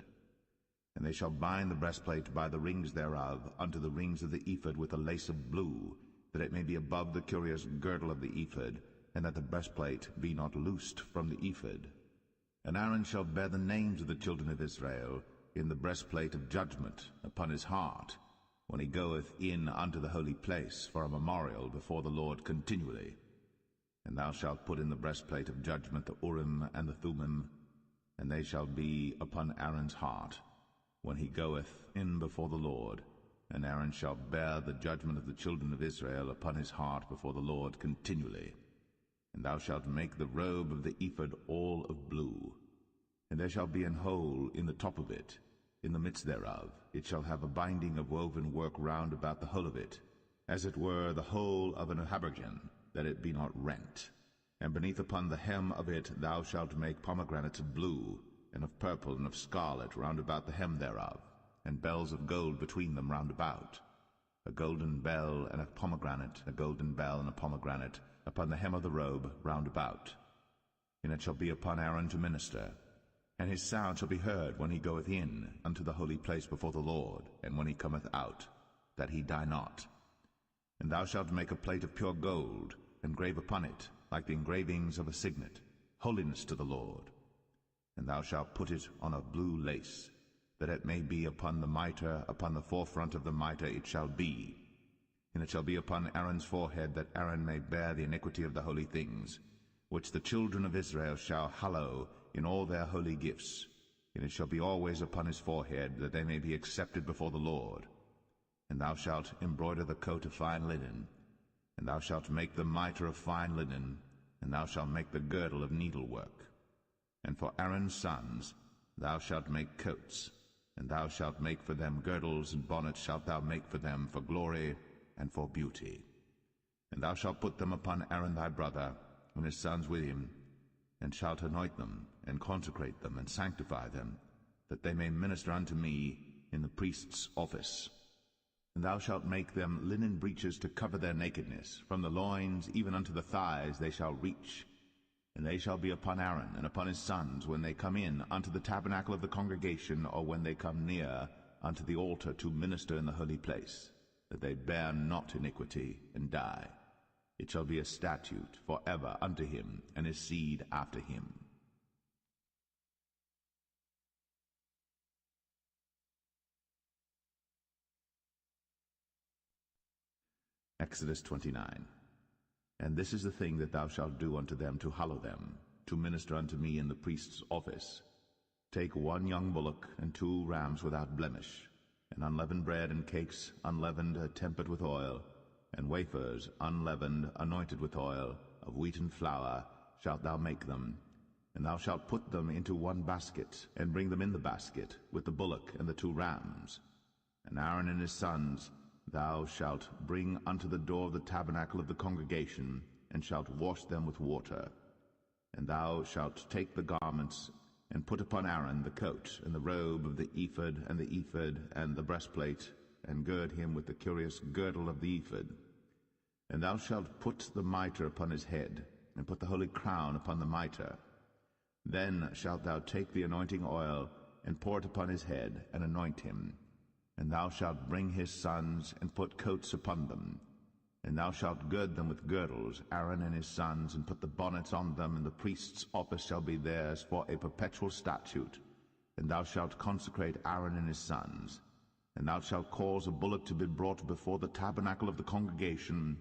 And they shall bind the breastplate by the rings thereof unto the rings of the ephod with a lace of blue, that it may be above the curious girdle of the ephod, and that the breastplate be not loosed from the ephod. And Aaron shall bear the names of the children of Israel in the breastplate of judgment upon his heart, when he goeth in unto the holy place for a memorial before the Lord continually. And thou shalt put in the breastplate of judgment the Urim and the Thummim, and they shall be upon Aaron's heart, when he goeth in before the Lord. And Aaron shall bear the judgment of the children of Israel upon his heart before the Lord continually. And thou shalt make the robe of the ephod all of blue. And there shall be an hole in the top of it, in the midst thereof. It shall have a binding of woven work round about the whole of it, as it were the whole of an habergeon, that it be not rent. And beneath upon the hem of it thou shalt make pomegranates of blue, and of purple, and of scarlet round about the hem thereof, and bells of gold between them round about, a golden bell and a pomegranate, a golden bell and a pomegranate, upon the hem of the robe round about. and it shall be upon Aaron to minister. And his sound shall be heard when he goeth in unto the holy place before the Lord, and when he cometh out, that he die not. And thou shalt make a plate of pure gold, and grave upon it, like the engravings of a signet, holiness to the Lord. And thou shalt put it on a blue lace, that it may be upon the mitre, upon the forefront of the mitre it shall be. And it shall be upon Aaron's forehead, that Aaron may bear the iniquity of the holy things, which the children of Israel shall hallow in all their holy gifts. And it shall be always upon his forehead, that they may be accepted before the Lord. And thou shalt embroider the coat of fine linen, and thou shalt make the mitre of fine linen, and thou shalt make the girdle of needlework. And for Aaron's sons thou shalt make coats, and thou shalt make for them girdles, and bonnets shalt thou make for them for glory and for beauty. And thou shalt put them upon Aaron thy brother, and his sons with him, and shalt anoint them, and consecrate them, and sanctify them, that they may minister unto me in the priest's office. And thou shalt make them linen breeches to cover their nakedness. From the loins even unto the thighs they shall reach. And they shall be upon Aaron and upon his sons when they come in unto the tabernacle of the congregation, or when they come near unto the altar to minister in the holy place, that they bear not iniquity and die. It shall be a statute for ever unto him and his seed after him. Exodus 29. And this is the thing that thou shalt do unto them to hallow them, to minister unto me in the priest's office. Take 1 young bullock and 2 rams without blemish, and unleavened bread and cakes unleavened tempered with oil, and wafers unleavened anointed with oil, of wheaten flour shalt thou make them. And thou shalt put them into 1 basket, and bring them in the basket, with the bullock and the 2 rams. And Aaron and his sons thou shalt bring unto the door of the tabernacle of the congregation, and shalt wash them with water. And thou shalt take the garments, and put upon Aaron the coat, and the robe of the ephod, and the breastplate, and gird him with the curious girdle of the ephod. And thou shalt put the mitre upon his head, and put the holy crown upon the mitre. Then shalt thou take the anointing oil, and pour it upon his head, and anoint him. And thou shalt bring his sons, and put coats upon them. And thou shalt gird them with girdles, Aaron and his sons, and put the bonnets on them, and the priest's office shall be theirs for a perpetual statute. And thou shalt consecrate Aaron and his sons. And thou shalt cause a bullock to be brought before the tabernacle of the congregation,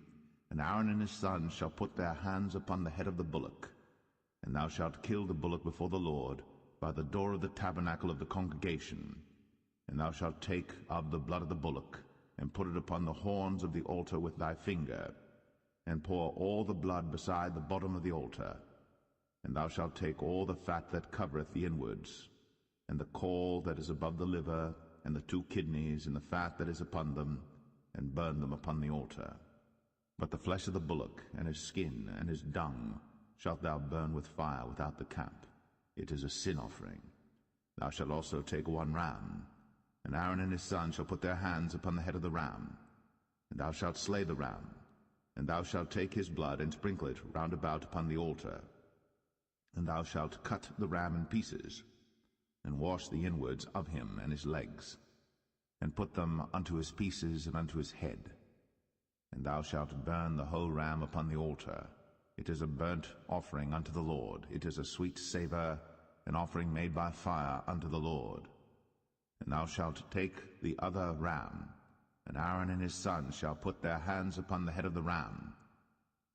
and Aaron and his sons shall put their hands upon the head of the bullock. And thou shalt kill the bullock before the Lord, by the door of the tabernacle of the congregation. And thou shalt take of the blood of the bullock, and put it upon the horns of the altar with thy finger, and pour all the blood beside the bottom of the altar. And thou shalt take all the fat that covereth the inwards, and the caul that is above the liver, and the 2 kidneys, and the fat that is upon them, and burn them upon the altar. But the flesh of the bullock, and his skin, and his dung, shalt thou burn with fire without the camp. It is a sin offering. Thou shalt also take 1 ram, and Aaron and his sons shall put their hands upon the head of the ram. And thou shalt slay the ram, and thou shalt take his blood, and sprinkle it round about upon the altar. And thou shalt cut the ram in pieces, and wash the inwards of him and his legs, and put them unto his pieces and unto his head. And thou shalt burn the whole ram upon the altar. It is a burnt offering unto the Lord. It is a sweet savour, an offering made by fire unto the Lord. And thou shalt take the other ram, and Aaron and his sons shall put their hands upon the head of the ram.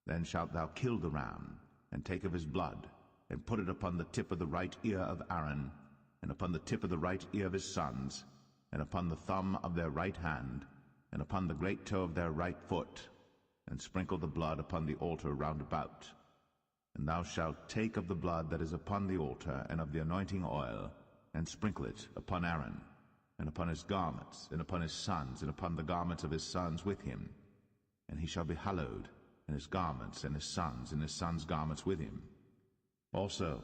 Then shalt thou kill the ram, and take of his blood, and put it upon the tip of the right ear of Aaron, and upon the tip of the right ear of his sons, and upon the thumb of their right hand, and upon the great toe of their right foot, and sprinkle the blood upon the altar round about. And thou shalt take of the blood that is upon the altar, and of the anointing oil, and sprinkle it upon Aaron, and upon his garments, and upon his sons, and upon the garments of his sons with him. And he shall be hallowed, and his garments, and his sons' garments with him. Also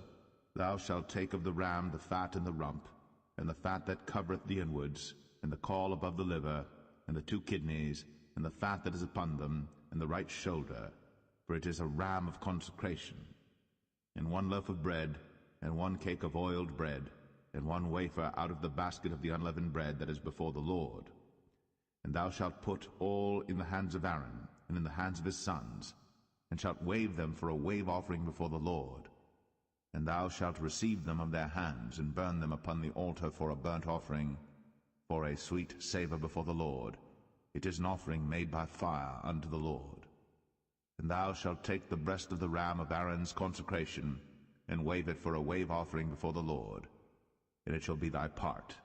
thou shalt take of the ram the fat and the rump, and the fat that covereth the inwards, and the caul above the liver, and the 2 kidneys, and the fat that is upon them, and the right shoulder, for it is a ram of consecration. and 1 loaf of bread, and 1 cake of oiled bread, and 1 wafer out of the basket of the unleavened bread that is before the Lord. And thou shalt put all in the hands of Aaron, and in the hands of his sons, and shalt wave them for a wave offering before the Lord. And thou shalt receive them of their hands, and burn them upon the altar for a burnt offering, for a sweet savour before the Lord. It is an offering made by fire unto the Lord. And thou shalt take the breast of the ram of Aaron's consecration, and wave it for a wave offering before the Lord, and it shall be thy part.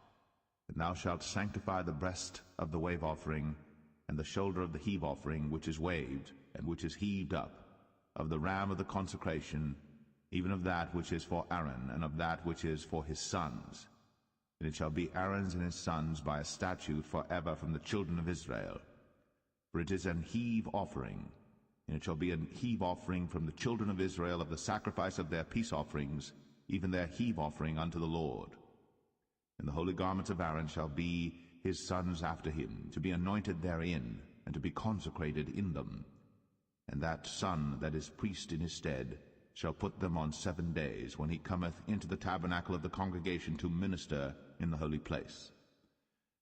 And thou shalt sanctify the breast of the wave offering, and the shoulder of the heave offering, which is waved, and which is heaved up, of the ram of the consecration, even of that which is for Aaron, and of that which is for his sons. And it shall be Aaron's and his sons by a statute for ever from the children of Israel. For it is an heave offering, and it shall be an heave offering from the children of Israel of the sacrifice of their peace offerings, even their heave offering unto the Lord. And the holy garments of Aaron shall be his sons after him, to be anointed therein, and to be consecrated in them. And that son that is priest in his stead shall put them on 7 days, when he cometh into the tabernacle of the congregation to minister in the holy place.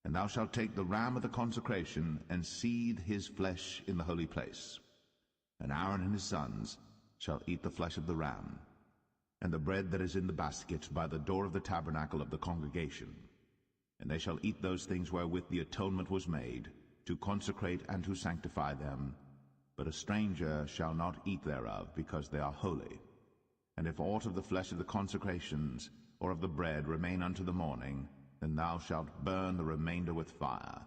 And thou shalt take the ram of the consecration, and seethe his flesh in the holy place. And Aaron and his sons shall eat the flesh of the ram, and the bread that is in the basket by the door of the tabernacle of the congregation. And they shall eat those things wherewith the atonement was made, to consecrate and to sanctify them. But a stranger shall not eat thereof, because they are holy. And if aught of the flesh of the consecrations, or of the bread, remain unto the morning, then thou shalt burn the remainder with fire.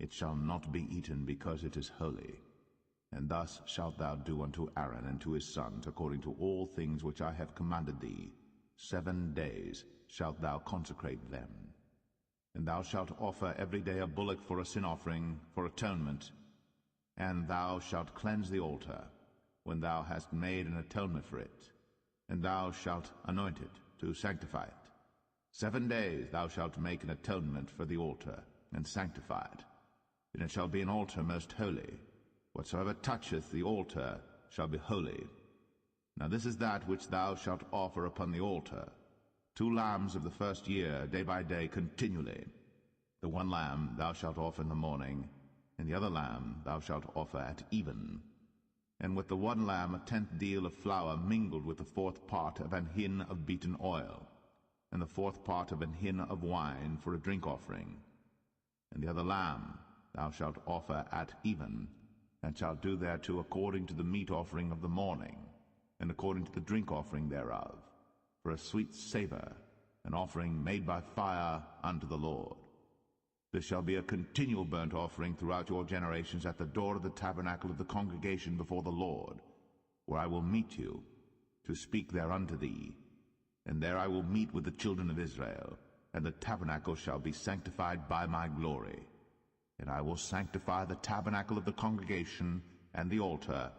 It shall not be eaten, because it is holy. And thus shalt thou do unto Aaron and to his sons, according to all things which I have commanded thee. 7 days shalt thou consecrate them. And thou shalt offer every day a bullock for a sin offering, for atonement. And thou shalt cleanse the altar, when thou hast made an atonement for it. And thou shalt anoint it, to sanctify it. 7 days thou shalt make an atonement for the altar, and sanctify it. And it shall be an altar most holy. Whatsoever toucheth the altar shall be holy. Now this is that which thou shalt offer upon the altar: 2 lambs of the first year, day by day, continually. The 1 lamb thou shalt offer in the morning, and the other lamb thou shalt offer at even. And with the 1 lamb 1/10 deal of flour mingled with the 4th part of an hin of beaten oil, and the 4th part of an hin of wine for a drink offering. And the other lamb thou shalt offer at even, and shalt do thereto according to the meat offering of the morning, and according to the drink offering thereof, for a sweet savour, an offering made by fire unto the Lord. This shall be a continual burnt offering throughout your generations at the door of the tabernacle of the congregation before the Lord, where I will meet you, to speak there unto thee. And there I will meet with the children of Israel, and the tabernacle shall be sanctified by my glory. And I will sanctify the tabernacle of the congregation and the altar.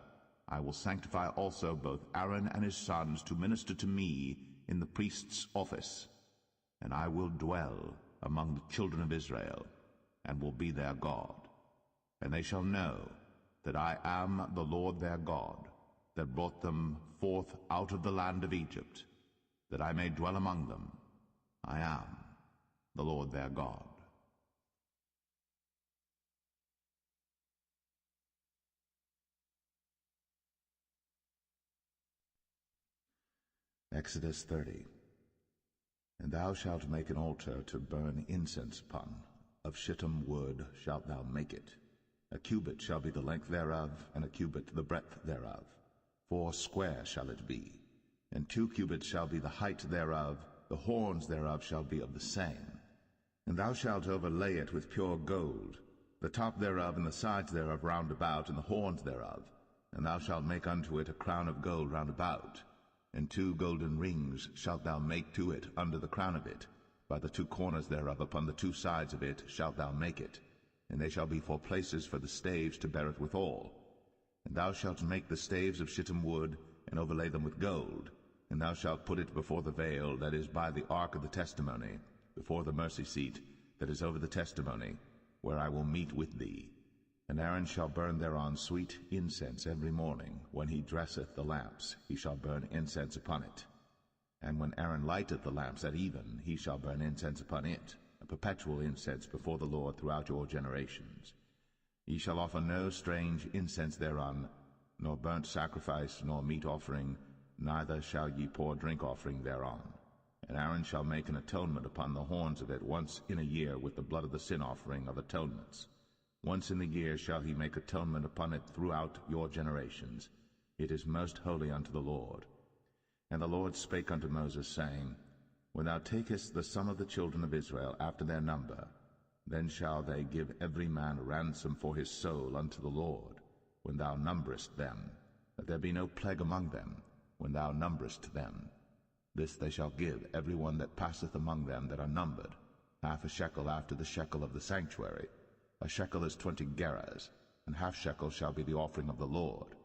I will sanctify also both Aaron and his sons to minister to me in the priest's office. And I will dwell among the children of Israel, and will be their God. And they shall know that I am the Lord their God, that brought them forth out of the land of Egypt, that I may dwell among them. I am the Lord their God. Exodus 30. And thou shalt make an altar to burn incense upon. Of shittim wood shalt thou make it. A cubit shall be the length thereof, and a cubit the breadth thereof. 4 square shall it be. And 2 cubits shall be the height thereof. The horns thereof shall be of the same. And thou shalt overlay it with pure gold, the top thereof and the sides thereof round about, and the horns thereof. And thou shalt make unto it a crown of gold round about. And 2 golden rings shalt thou make to it under the crown of it. By the 2 corners thereof upon the 2 sides of it shalt thou make it. And they shall be for places for the staves to bear it withal. And thou shalt make the staves of shittim wood, and overlay them with gold. And thou shalt put it before the veil that is by the ark of the testimony, before the mercy seat that is over the testimony, where I will meet with thee. And Aaron shall burn thereon sweet incense every morning. When he dresseth the lamps, he shall burn incense upon it. And when Aaron lighteth the lamps at even, he shall burn incense upon it, a perpetual incense before the Lord throughout your generations. Ye shall offer no strange incense thereon, nor burnt sacrifice, nor meat offering, neither shall ye pour drink offering thereon. And Aaron shall make an atonement upon the horns of it once in a year with the blood of the sin offering of atonements. Once in the year shall he make atonement upon it throughout your generations. It is most holy unto the Lord. And the Lord spake unto Moses, saying, When thou takest the sum of the children of Israel after their number, then shall they give every man a ransom for his soul unto the Lord, when thou numberest them, that there be no plague among them, when thou numberest them. This they shall give every one that passeth among them that are numbered, half a shekel after the shekel of the sanctuary. A shekel is 20 gerahs, and half shekel shall be the offering of the Lord.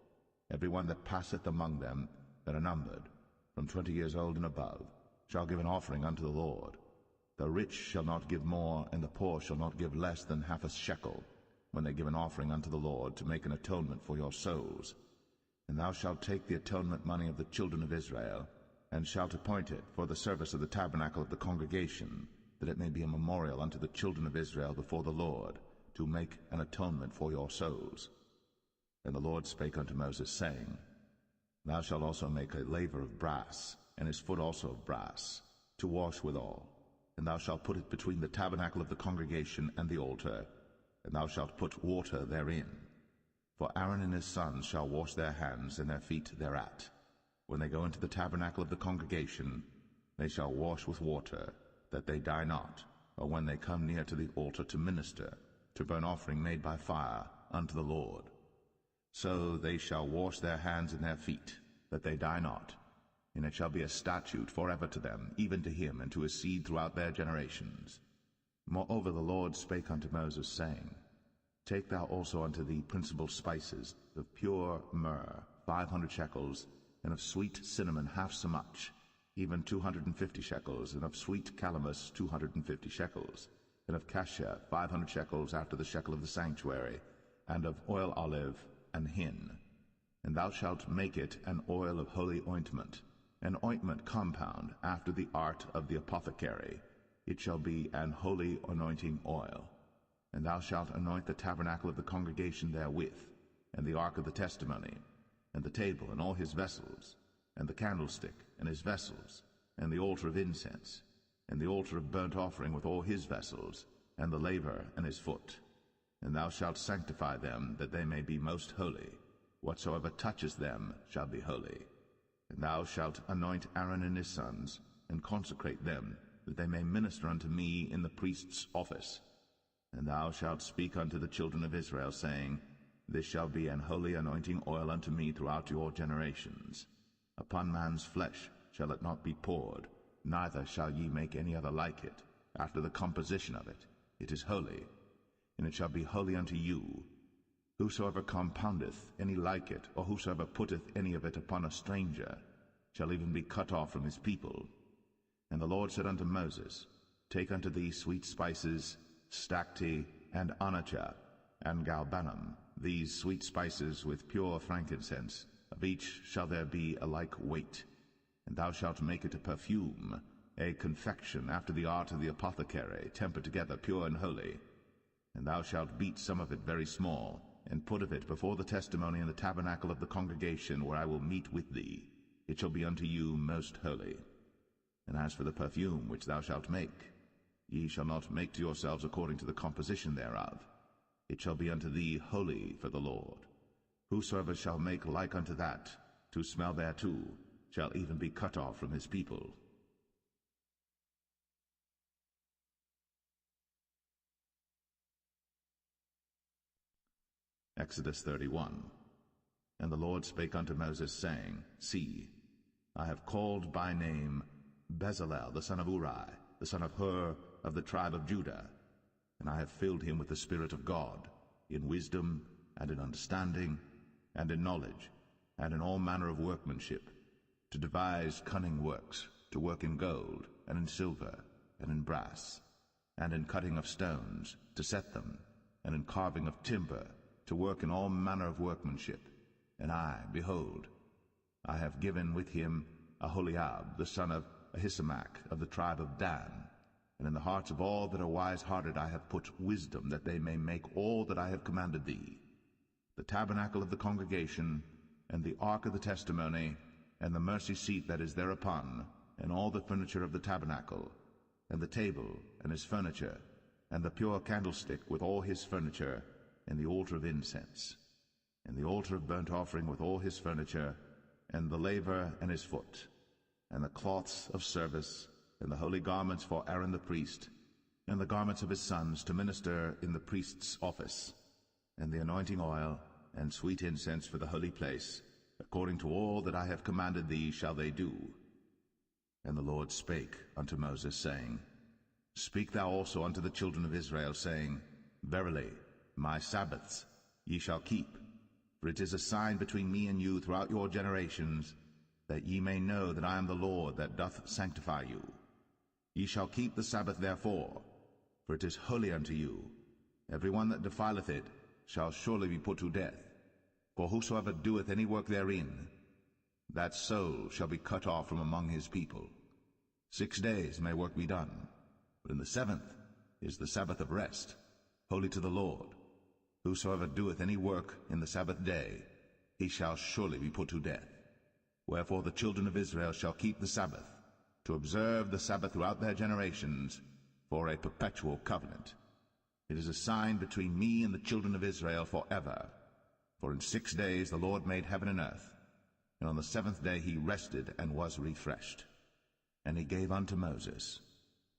Every one that passeth among them that are numbered, from 20 years old and above, shall give an offering unto the Lord. The rich shall not give more, and the poor shall not give less than half a shekel, when they give an offering unto the Lord, to make an atonement for your souls. And thou shalt take the atonement money of the children of Israel, and shalt appoint it for the service of the tabernacle of the congregation, that it may be a memorial unto the children of Israel before the Lord, to make an atonement for your souls. And the Lord spake unto Moses, saying, Thou shalt also make a laver of brass, and his foot also of brass, to wash withal. And thou shalt put it between the tabernacle of the congregation and the altar, and thou shalt put water therein. For Aaron and his sons shall wash their hands and their feet thereat. When they go into the tabernacle of the congregation, they shall wash with water, that they die not, or when they come near to the altar to minister, to burn offering made by fire unto the Lord. So they shall wash their hands and their feet, that they die not. And it shall be a statute forever to them, even to him and to his seed throughout their generations. Moreover the Lord spake unto Moses, saying, Take thou also unto thee principal spices, of pure myrrh 500 shekels, and of sweet cinnamon half so much, even 250 shekels, and of sweet calamus 250 shekels, and of cassia 500 shekels after the shekel of the sanctuary, and of oil olive and hin. And thou shalt make it an oil of holy ointment, an ointment compound after the art of the apothecary. It shall be an holy anointing oil. And thou shalt anoint the tabernacle of the congregation therewith, and the ark of the testimony, and the table and all his vessels, and the candlestick and his vessels, and the altar of incense, and the altar of burnt offering with all his vessels, and the laver and his foot. And thou shalt sanctify them, that they may be most holy. Whatsoever touches them shall be holy. And thou shalt anoint Aaron and his sons, and consecrate them, that they may minister unto me in the priest's office. And thou shalt speak unto the children of Israel, saying, This shall be an holy anointing oil unto me throughout your generations. Upon man's flesh shall it not be poured, neither shall ye make any other like it, after the composition of it. It is holy, and it shall be holy unto you. Whosoever compoundeth any like it, or whosoever putteth any of it upon a stranger, shall even be cut off from his people. And the Lord said unto Moses, Take unto thee sweet spices, stacte, and onycha, and galbanum, these sweet spices with pure frankincense, of each shall there be a like weight. And thou shalt make it a perfume, a confection after the art of the apothecary, tempered together, pure and holy. And thou shalt beat some of it very small, and put of it before the testimony in the tabernacle of the congregation, where I will meet with thee. It shall be unto you most holy. And as for the perfume which thou shalt make, ye shall not make to yourselves according to the composition thereof. It shall be unto thee holy for the Lord. Whosoever shall make like unto that, to smell thereto, shall even be cut off from his people. Exodus 31. And the Lord spake unto Moses, saying, See, I have called by name Bezalel the son of Uri, the son of Hur, of the tribe of Judah, and I have filled him with the Spirit of God, in wisdom, and in understanding, and in knowledge, and in all manner of workmanship, to devise cunning works, to work in gold, and in silver, and in brass, and in cutting of stones, to set them, and in carving of timber, to work in all manner of workmanship. And I, behold, I have given with him Aholiab, the son of Ahisamach, of the tribe of Dan. And in the hearts of all that are wise-hearted I have put wisdom, that they may make all that I have commanded thee: the tabernacle of the congregation, and the ark of the testimony, and the mercy seat that is thereupon, and all the furniture of the tabernacle, and the table and his furniture, and the pure candlestick with all his furniture, and the altar of incense, and the altar of burnt offering with all his furniture, and the laver and his foot, and the cloths of service, and the holy garments for Aaron the priest, and the garments of his sons to minister in the priest's office, and the anointing oil, and sweet incense for the holy place, according to all that I have commanded thee shall they do. And the Lord spake unto Moses, saying, Speak thou also unto the children of Israel, saying, Verily, my Sabbaths ye shall keep, for it is a sign between me and you throughout your generations, that ye may know that I am the Lord that doth sanctify you. Ye shall keep the Sabbath therefore, for it is holy unto you. Every one that defileth it shall surely be put to death. For whosoever doeth any work therein, that soul shall be cut off from among his people. 6 days may work be done, but in the 7th is the Sabbath of rest, holy to the Lord. Whosoever doeth any work in the Sabbath day, he shall surely be put to death. Wherefore the children of Israel shall keep the Sabbath, to observe the Sabbath throughout their generations, for a perpetual covenant. It is a sign between me and the children of Israel forever. For in 6 days the Lord made heaven and earth, and on the 7th day he rested and was refreshed. And he gave unto Moses,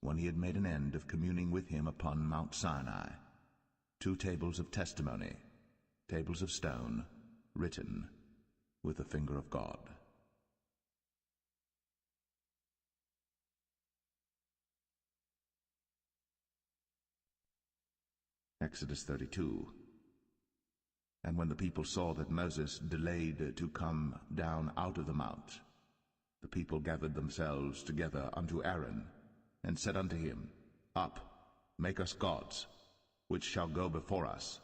when he had made an end of communing with him upon Mount Sinai, 2 tables of testimony, tables of stone, written with the finger of God. Exodus 32. And when the people saw that Moses delayed to come down out of the mount, the people gathered themselves together unto Aaron, and said unto him, Up, make us gods, which shall go before us.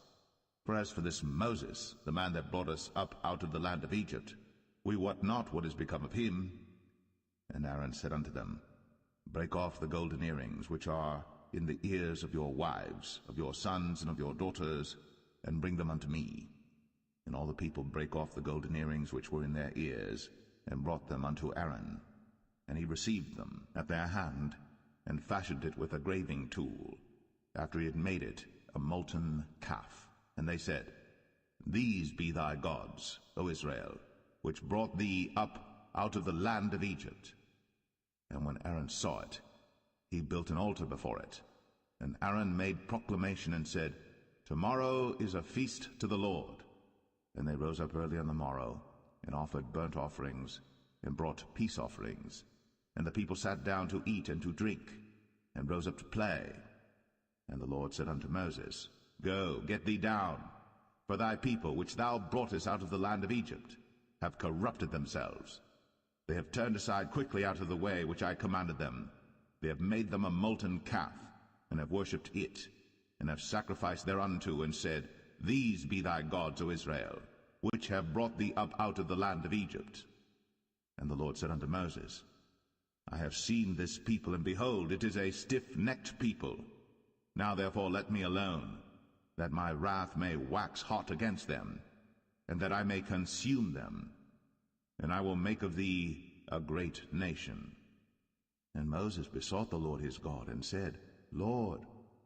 For as for this Moses, the man that brought us up out of the land of Egypt, we wot not what is become of him. And Aaron said unto them, Break off the golden earrings which are in the ears of your wives, of your sons, and of your daughters, and bring them unto me. And all the people brake off the golden earrings which were in their ears, and brought them unto Aaron. And he received them at their hand, and fashioned it with a graving tool, after he had made it a molten calf. And they said, These be thy gods, O Israel, which brought thee up out of the land of Egypt. And when Aaron saw it, he built an altar before it. And Aaron made proclamation and said, Tomorrow is a feast to the Lord. And they rose up early on the morrow, and offered burnt offerings, and brought peace offerings. And the people sat down to eat and to drink, and rose up to play. And the Lord said unto Moses, Go, get thee down, for thy people, which thou broughtest out of the land of Egypt, have corrupted themselves. They have turned aside quickly out of the way which I commanded them. They have made them a molten calf, and have worshipped it, and have sacrificed thereunto, and said, These be thy gods, O Israel, which have brought thee up out of the land of Egypt. And the Lord said unto Moses, I have seen this people, and behold, it is a stiff-necked people. Now therefore let me alone, that my wrath may wax hot against them, and that I may consume them, and I will make of thee a great nation. And Moses besought the Lord his God, and said, Lord,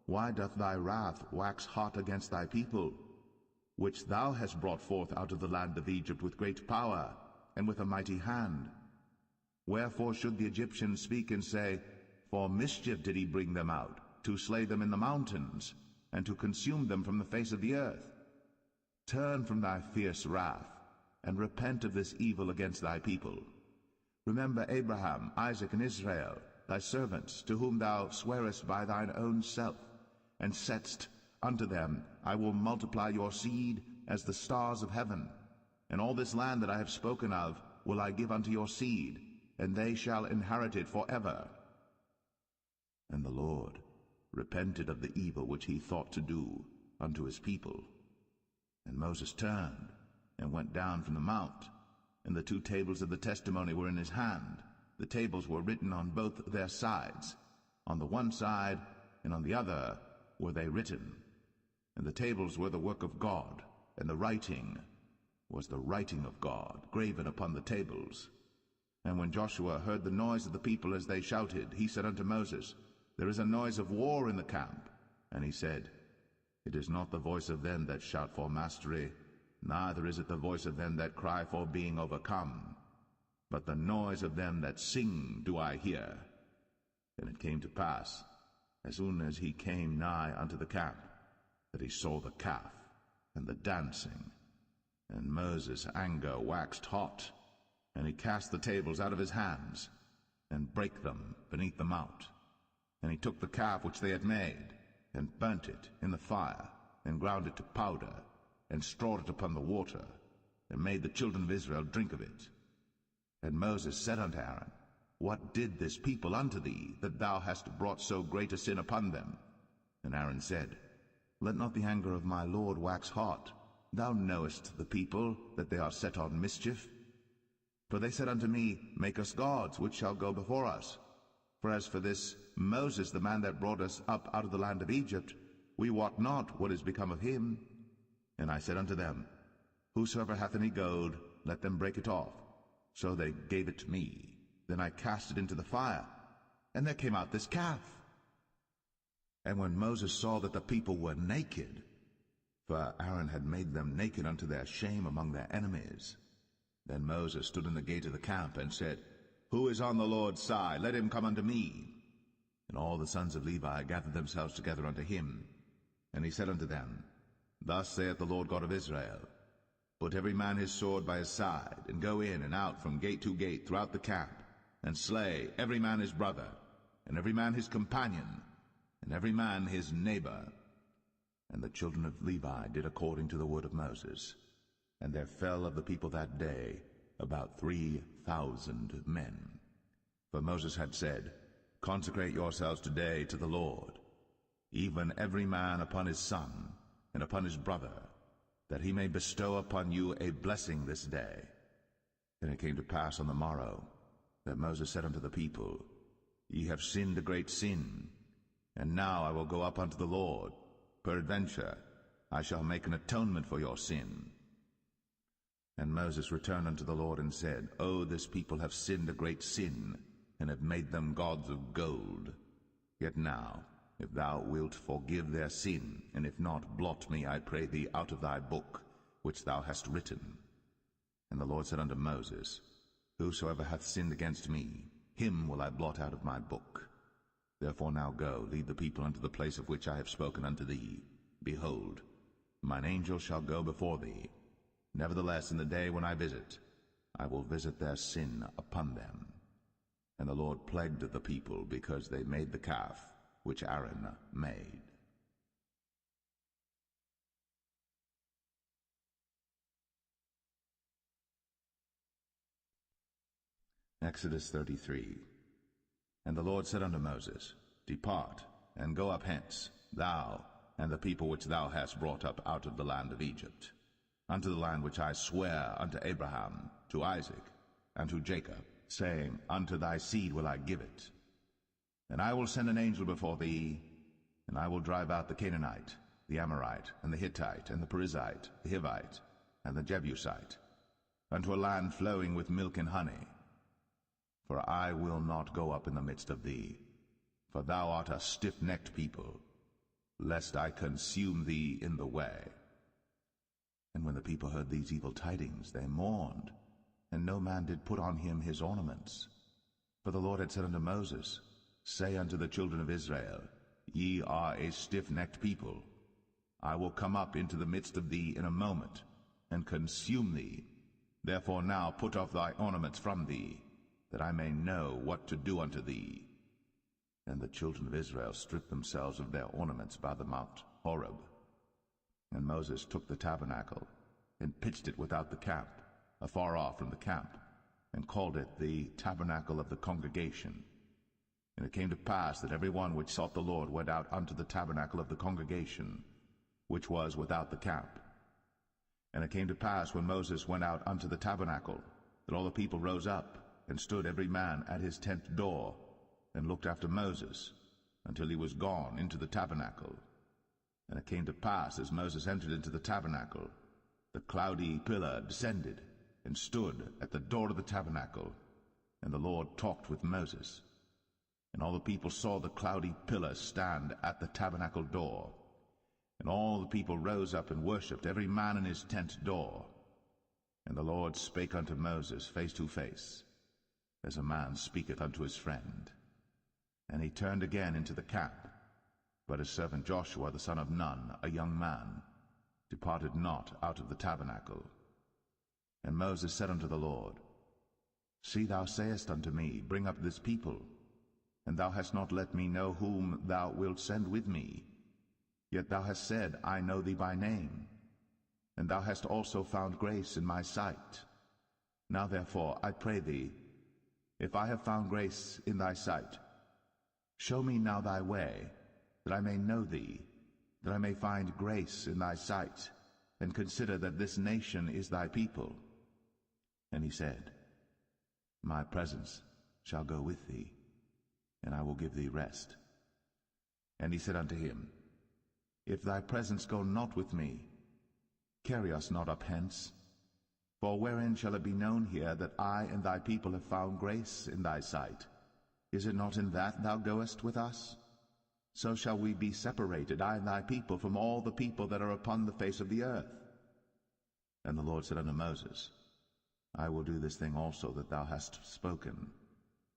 why doth thy wrath wax hot against thy people, which thou hast brought forth out of the land of Egypt with great power, and with a mighty hand? Wherefore should the Egyptians speak and say, For mischief did he bring them out, to slay them in the mountains, and to consume them from the face of the earth? Turn from thy fierce wrath, and repent of this evil against thy people. Remember Abraham, Isaac, and Israel, thy servants, to whom thou swarest by thine own self, and saidst unto them, I will multiply your seed as the stars of heaven. And all this land that I have spoken of will I give unto your seed, and they shall inherit it forever. And the Lord repented of the evil which he thought to do unto his people. And Moses turned, and went down from the mount, and the 2 tables of the testimony were in his hand. The tables were written on both their sides. On the one side and on the other were they written. And the tables were the work of God, and the writing was the writing of God, graven upon the tables. And when Joshua heard the noise of the people as they shouted, he said unto Moses, There is a noise of war in the camp. And he said, It is not the voice of them that shout for mastery, neither is it the voice of them that cry for being overcome, but the noise of them that sing do I hear. And it came to pass, as soon as he came nigh unto the camp, that he saw the calf and the dancing. And Moses' anger waxed hot, and he cast the tables out of his hands, and brake them beneath the mount. And he took the calf which they had made, and burnt it in the fire, and ground it to powder, and strawed it upon the water, and made the children of Israel drink of it. And Moses said unto Aaron, What did this people unto thee, that thou hast brought so great a sin upon them? And Aaron said, Let not the anger of my Lord wax hot. Thou knowest the people, that they are set on mischief. For they said unto me, Make us gods, which shall go before us. For as for this Moses, the man that brought us up out of the land of Egypt, we wot not what is become of him. And I said unto them, Whosoever hath any gold, let them break it off. So they gave it to me. Then I cast it into the fire, and there came out this calf. And when Moses saw that the people were naked, for Aaron had made them naked unto their shame among their enemies, then Moses stood in the gate of the camp, and said, Who is on the Lord's side? Let him come unto me. And all the sons of Levi gathered themselves together unto him. And he said unto them, Thus saith the Lord God of Israel, Put every man his sword by his side, and go in and out from gate to gate throughout the camp, and slay every man his brother, and every man his companion, and every man his neighbor. And the children of Levi did according to the word of Moses. And there fell of the people that day about 3,000 men. For Moses had said, Consecrate yourselves today to the Lord, even every man upon his son, and upon his brother, that he may bestow upon you a blessing this day. And it came to pass on the morrow, that Moses said unto the people, Ye have sinned a great sin, and now I will go up unto the Lord. Peradventure I shall make an atonement for your sin. And Moses returned unto the Lord, and said, O this people have sinned a great sin, and have made them gods of gold. Yet now, if thou wilt forgive their sin, and if not, blot me, I pray thee, out of thy book, which thou hast written. And the Lord said unto Moses, Whosoever hath sinned against me, him will I blot out of my book. Therefore now go, lead the people unto the place of which I have spoken unto thee. Behold, mine angel shall go before thee. Nevertheless, in the day when I visit, I will visit their sin upon them. And the Lord plagued the people, because they made the calf which Aaron made. Exodus 33. And the Lord said unto Moses, Depart, and go up hence, thou and the people which thou hast brought up out of the land of Egypt, unto the land which I swear unto Abraham, to Isaac, and to Jacob, saying, Unto thy seed will I give it. And I will send an angel before thee, and I will drive out the Canaanite, the Amorite, and the Hittite, and the Perizzite, the Hivite, and the Jebusite, unto a land flowing with milk and honey. For I will not go up in the midst of thee, for thou art a stiff-necked people, lest I consume thee in the way. And when the people heard these evil tidings, they mourned, and no man did put on him his ornaments. For the Lord had said unto Moses, Say unto the children of Israel, Ye are a stiff-necked people. I will come up into the midst of thee in a moment, and consume thee. Therefore now put off thy ornaments from thee, that I may know what to do unto thee. And the children of Israel stripped themselves of their ornaments by the Mount Horeb. And Moses took the tabernacle, and pitched it without the camp, afar off from the camp, and called it the tabernacle of the congregation. And it came to pass that every one which sought the Lord went out unto the tabernacle of the congregation, which was without the camp. And it came to pass, when Moses went out unto the tabernacle, that all the people rose up, and stood every man at his tent door, and looked after Moses, until he was gone into the tabernacle. And it came to pass, as Moses entered into the tabernacle, the cloudy pillar descended, and stood at the door of the tabernacle, and the Lord talked with Moses. And all the people saw the cloudy pillar stand at the tabernacle door. And all the people rose up and worshipped, every man in his tent door. And the Lord spake unto Moses face to face, as a man speaketh unto his friend. And he turned again into the camp. But his servant Joshua the son of Nun, a young man, departed not out of the tabernacle. And Moses said unto the Lord, See, thou sayest unto me, Bring up this people, and thou hast not let me know whom thou wilt send with me. Yet thou hast said, I know thee by name, and thou hast also found grace in my sight. Now therefore, I pray thee, if I have found grace in thy sight, show me now thy way, that I may know thee, that I may find grace in thy sight, and consider that this nation is thy people. And he said, My presence shall go with thee, and I will give thee rest. And he said unto him, If thy presence go not with me, carry us not up hence. For wherein shall it be known here that I and thy people have found grace in thy sight? Is it not in that thou goest with us? So shall we be separated, I and thy people, from all the people that are upon the face of the earth. And the Lord said unto Moses, I will do this thing also that thou hast spoken,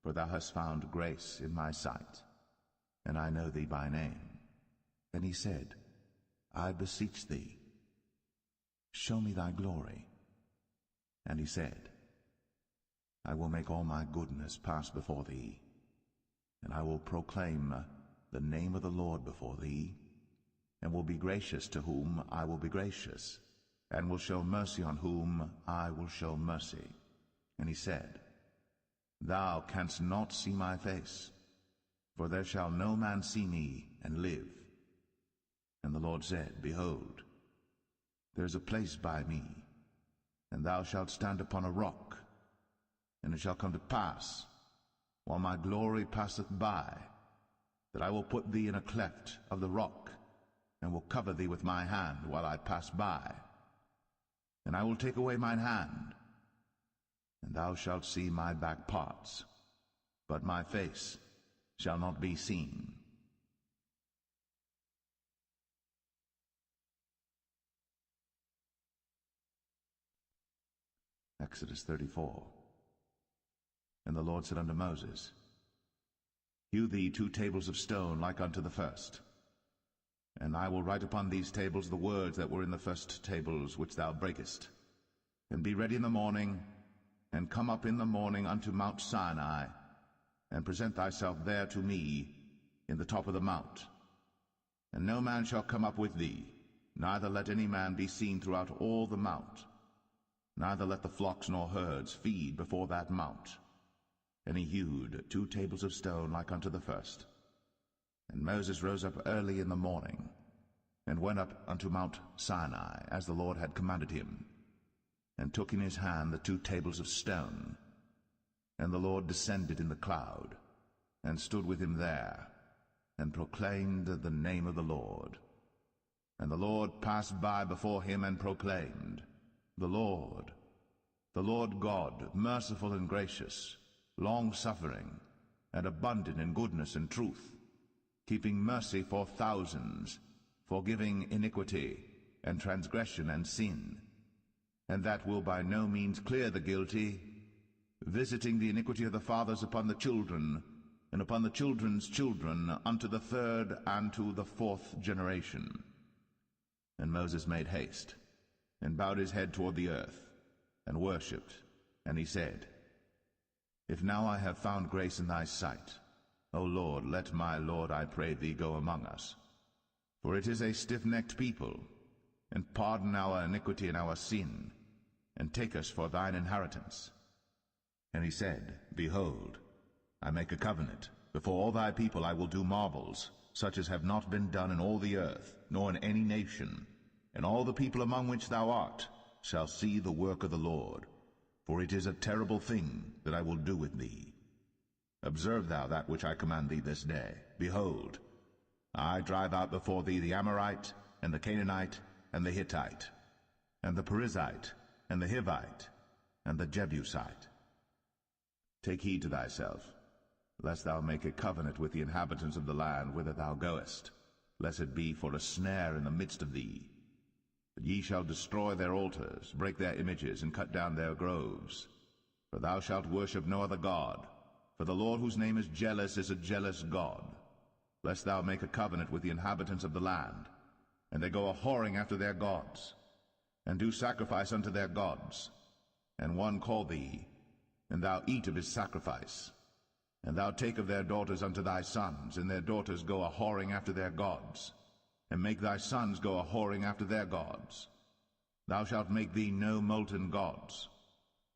for thou hast found grace in my sight, and I know thee by name. And he said, I beseech thee, show me thy glory. And he said, I will make all my goodness pass before thee, and I will proclaim the name of the Lord before thee, and will be gracious to whom I will be gracious, and will show mercy on whom I will show mercy. And he said, Thou canst not see my face, for there shall no man see me and live. And the Lord said, Behold, there is a place by me, and thou shalt stand upon a rock. And it shall come to pass, while my glory passeth by, that I will put thee in a cleft of the rock, and will cover thee with my hand while I pass by. And I will take away mine hand, and thou shalt see my back parts, but my face shall not be seen. Exodus 34. And the Lord said unto Moses, Hew thee 2 tables of stone like unto the first. And I will write upon these tables the words that were in the first tables which thou breakest. And be ready in the morning, and come up in the morning unto Mount Sinai, and present thyself there to me in the top of the mount. And no man shall come up with thee, neither let any man be seen throughout all the mount. Neither let the flocks nor herds feed before that mount. And he hewed 2 tables of stone like unto the first. And Moses rose up early in the morning, and went up unto Mount Sinai, as the Lord had commanded him, and took in his hand the 2 tables of stone. And the Lord descended in the cloud, and stood with him there, and proclaimed the name of the Lord. And the Lord passed by before him, and proclaimed, the Lord God, merciful and gracious, long-suffering, and abundant in goodness and truth, keeping mercy for thousands, forgiving iniquity and transgression and sin, and that will by no means clear the guilty, visiting the iniquity of the fathers upon the children, and upon the children's children, unto the 3rd and to the 4th generation. And Moses made haste, and bowed his head toward the earth, and worshipped. And he said, If now I have found grace in thy sight, O Lord, let my Lord, I pray thee, go among us. For it is a stiff-necked people, and pardon our iniquity and our sin, and take us for thine inheritance. And he said, Behold, I make a covenant. Before all thy people I will do marvels, such as have not been done in all the earth, nor in any nation. And all the people among which thou art shall see the work of the Lord, for it is a terrible thing that I will do with thee. Observe thou that which I command thee this day. Behold, I drive out before thee the Amorite, and the Canaanite, and the Hittite, and the Perizzite, and the Hivite, and the Jebusite. Take heed to thyself, lest thou make a covenant with the inhabitants of the land whither thou goest, lest it be for a snare in the midst of thee. But ye shall destroy their altars, break their images, and cut down their groves. For thou shalt worship no other god, for the Lord whose name is a jealous God. Lest thou make a covenant with the inhabitants of the land, and they go a-whoring after their gods, and do sacrifice unto their gods, and one call thee, and thou eat of his sacrifice. And thou take of their daughters unto thy sons, and their daughters go a-whoring after their gods, and make thy sons go a-whoring after their gods. Thou shalt make thee no molten gods.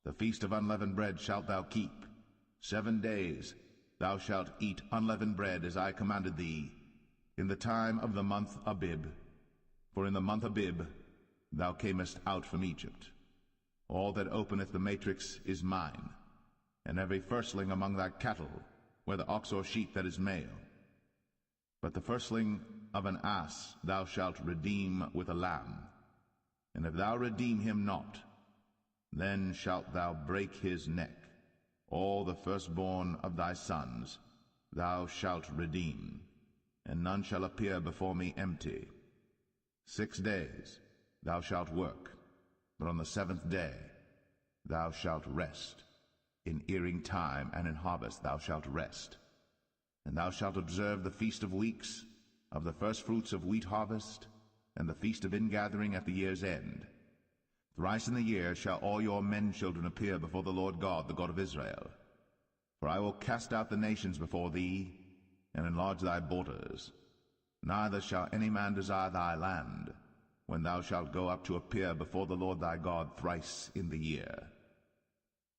The feast of unleavened bread shalt thou keep. 7 days thou shalt eat unleavened bread, as I commanded thee, in the time of the month Abib. For in the month Abib thou camest out from Egypt. All that openeth the matrix is mine, and every firstling among thy cattle, whether ox or sheep that is male. But the firstling of an ass thou shalt redeem with a lamb. And if thou redeem him not, then shalt thou break his neck. All the firstborn of thy sons thou shalt redeem, and none shall appear before me empty. 6 days thou shalt work, but on the 7th day thou shalt rest. In earing time and in harvest thou shalt rest. And thou shalt observe the feast of weeks, of the firstfruits of wheat harvest, and the feast of ingathering at the year's end. Thrice in the year shall all your men children appear before the Lord God, the God of Israel. For I will cast out the nations before thee, and enlarge thy borders. Neither shall any man desire thy land, when thou shalt go up to appear before the Lord thy God thrice in the year.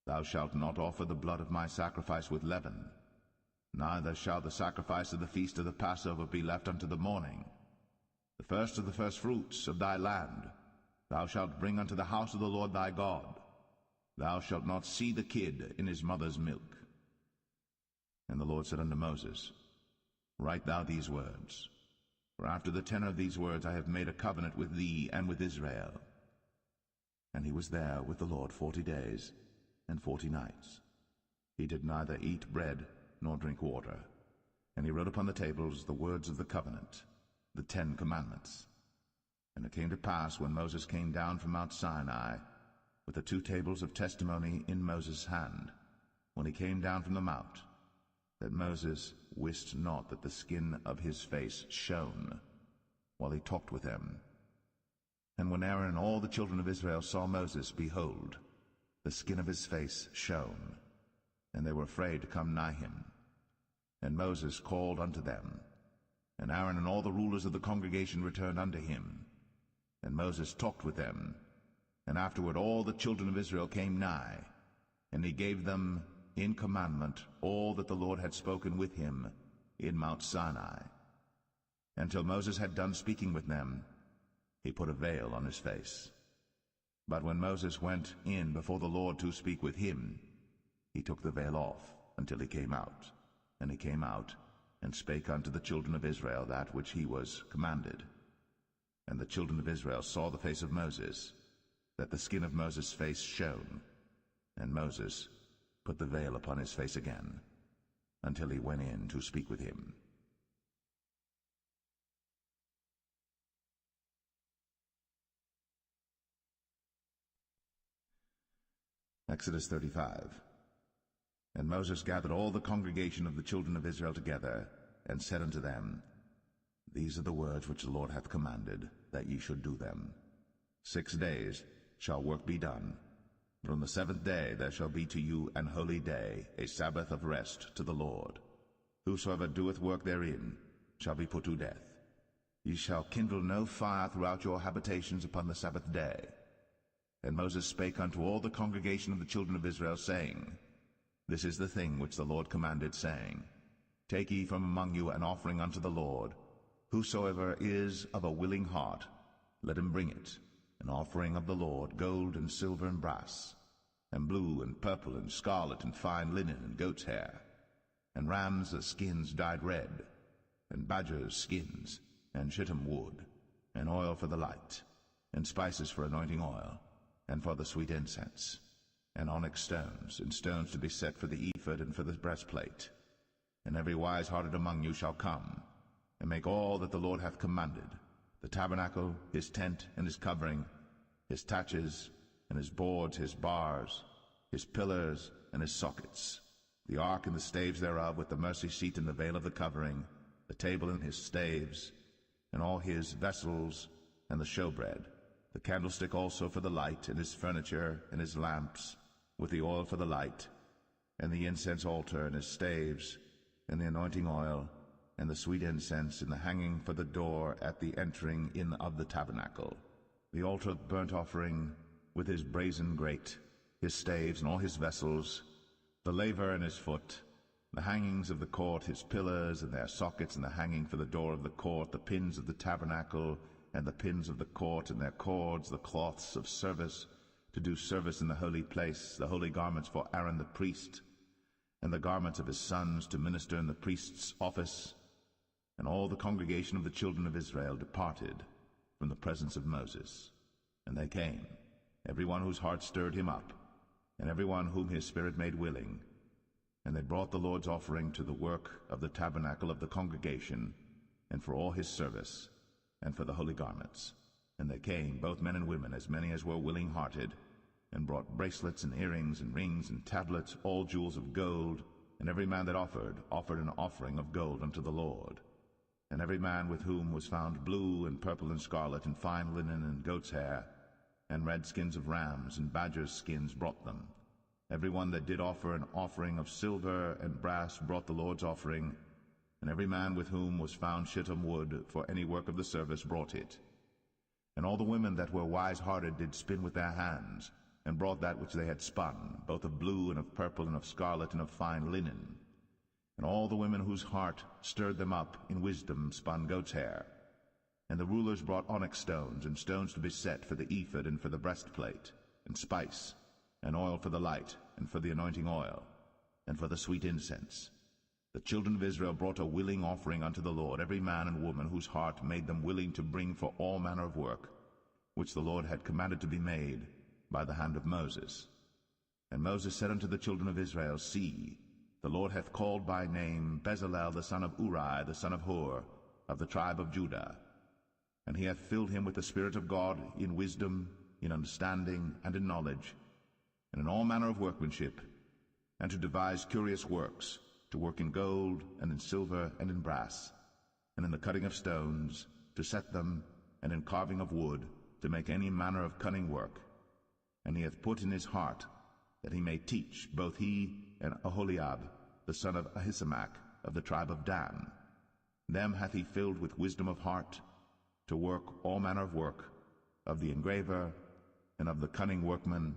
Thou shalt not offer the blood of my sacrifice with leaven, neither shall the sacrifice of the feast of the Passover be left unto the morning. The first of the firstfruits of thy land thou shalt bring unto the house of the Lord thy God. Thou shalt not see the kid in his mother's milk. And the Lord said unto Moses, Write thou these words, for after the tenor of these words I have made a covenant with thee and with Israel. And he was there with the Lord 40 days and 40 nights. He did neither eat bread nor drink water. And he wrote upon the tables the words of the covenant, the 10 commandments. And it came to pass, when Moses came down from Mount Sinai, with the 2 tables of testimony in Moses' hand, when he came down from the mount, that Moses wist not that the skin of his face shone, while he talked with them. And when Aaron and all the children of Israel saw Moses, behold, the skin of his face shone, and they were afraid to come nigh him. And Moses called unto them, and Aaron and all the rulers of the congregation returned unto him. And Moses talked with them, and afterward all the children of Israel came nigh, and he gave them in commandment all that the Lord had spoken with him in Mount Sinai. Until Moses had done speaking with them, he put a veil on his face. But when Moses went in before the Lord to speak with him, he took the veil off until he came out. And he came out, and spake unto the children of Israel that which he was commanded. And the children of Israel saw the face of Moses, that the skin of Moses' face shone. And Moses put the veil upon his face again, until he went in to speak with him. Exodus 35. And Moses gathered all the congregation of the children of Israel together, and said unto them, These are the words which the Lord hath commanded, that ye should do them. 6 days shall work be done, but on the 7th day there shall be to you an holy day, a Sabbath of rest to the Lord. Whosoever doeth work therein shall be put to death. Ye shall kindle no fire throughout your habitations upon the Sabbath day. And Moses spake unto all the congregation of the children of Israel, saying, This is the thing which the Lord commanded, saying, Take ye from among you an offering unto the Lord. Whosoever is of a willing heart, let him bring it. an offering of the Lord, gold and silver and brass, and blue and purple and scarlet and fine linen and goat's hair, and rams' skins dyed red, and badgers' skins, and shittim wood, and oil for the light, and spices for anointing oil, and for the sweet incense, and onyx stones, and stones to be set for the ephod and for the breastplate. And every wise-hearted among you shall come, and make all that the Lord hath commanded, the tabernacle, his tent, and his covering, his taches, and his boards, his bars, his pillars, and his sockets, the ark and the staves thereof, with the mercy seat and the veil of the covering, the table and his staves, and all his vessels, and the showbread, the candlestick also for the light, and his furniture, and his lamps, with the oil for the light, and the incense altar, and his staves, and the anointing oil, and the sweet incense, and the hanging for the door at the entering in of the tabernacle, the altar of burnt offering, with his brazen grate, his staves, and all his vessels, the laver and his foot, the hangings of the court, his pillars, and their sockets, and the hanging for the door of the court, the pins of the tabernacle, and the pins of the court, and their cords, the cloths of service, to do service in the holy place, the holy garments for Aaron the priest, and the garments of his sons to minister in the priest's office. And all the congregation of the children of Israel departed from the presence of Moses. And they came, every one whose heart stirred him up, and every one whom his spirit made willing. And they brought the Lord's offering to the work of the tabernacle of the congregation, and for all his service, and for the holy garments. And they came, both men and women, as many as were willing-hearted, and brought bracelets and earrings and rings and tablets, all jewels of gold. And every man that offered an offering of gold unto the Lord. And every man with whom was found blue and purple and scarlet and fine linen and goat's hair, and red skins of rams and badgers' skins brought them. Every one that did offer an offering of silver and brass brought the Lord's offering, and every man with whom was found shittim wood for any work of the service brought it. And all the women that were wise-hearted did spin with their hands, and brought that which they had spun, both of blue and of purple and of scarlet and of fine linen. And all the women whose heart stirred them up in wisdom spun goat's hair. And the rulers brought onyx stones, and stones to be set for the ephod and for the breastplate, and spice, and oil for the light, and for the anointing oil, and for the sweet incense. The children of Israel brought a willing offering unto the Lord, every man and woman whose heart made them willing to bring for all manner of work, which the Lord had commanded to be made by the hand of Moses. And Moses said unto the children of Israel, See, the Lord hath called by name Bezalel the son of Uri, the son of Hur, of the tribe of Judah. And he hath filled him with the Spirit of God in wisdom, in understanding, and in knowledge, and in all manner of workmanship, and to devise curious works, to work in gold, and in silver, and in brass, and in the cutting of stones, to set them, and in carving of wood, to make any manner of cunning work. And he hath put in his heart that he may teach, both he and Aholiab, the son of Ahisamach, of the tribe of Dan. Them hath he filled with wisdom of heart, to work all manner of work, of the engraver, and of the cunning workman,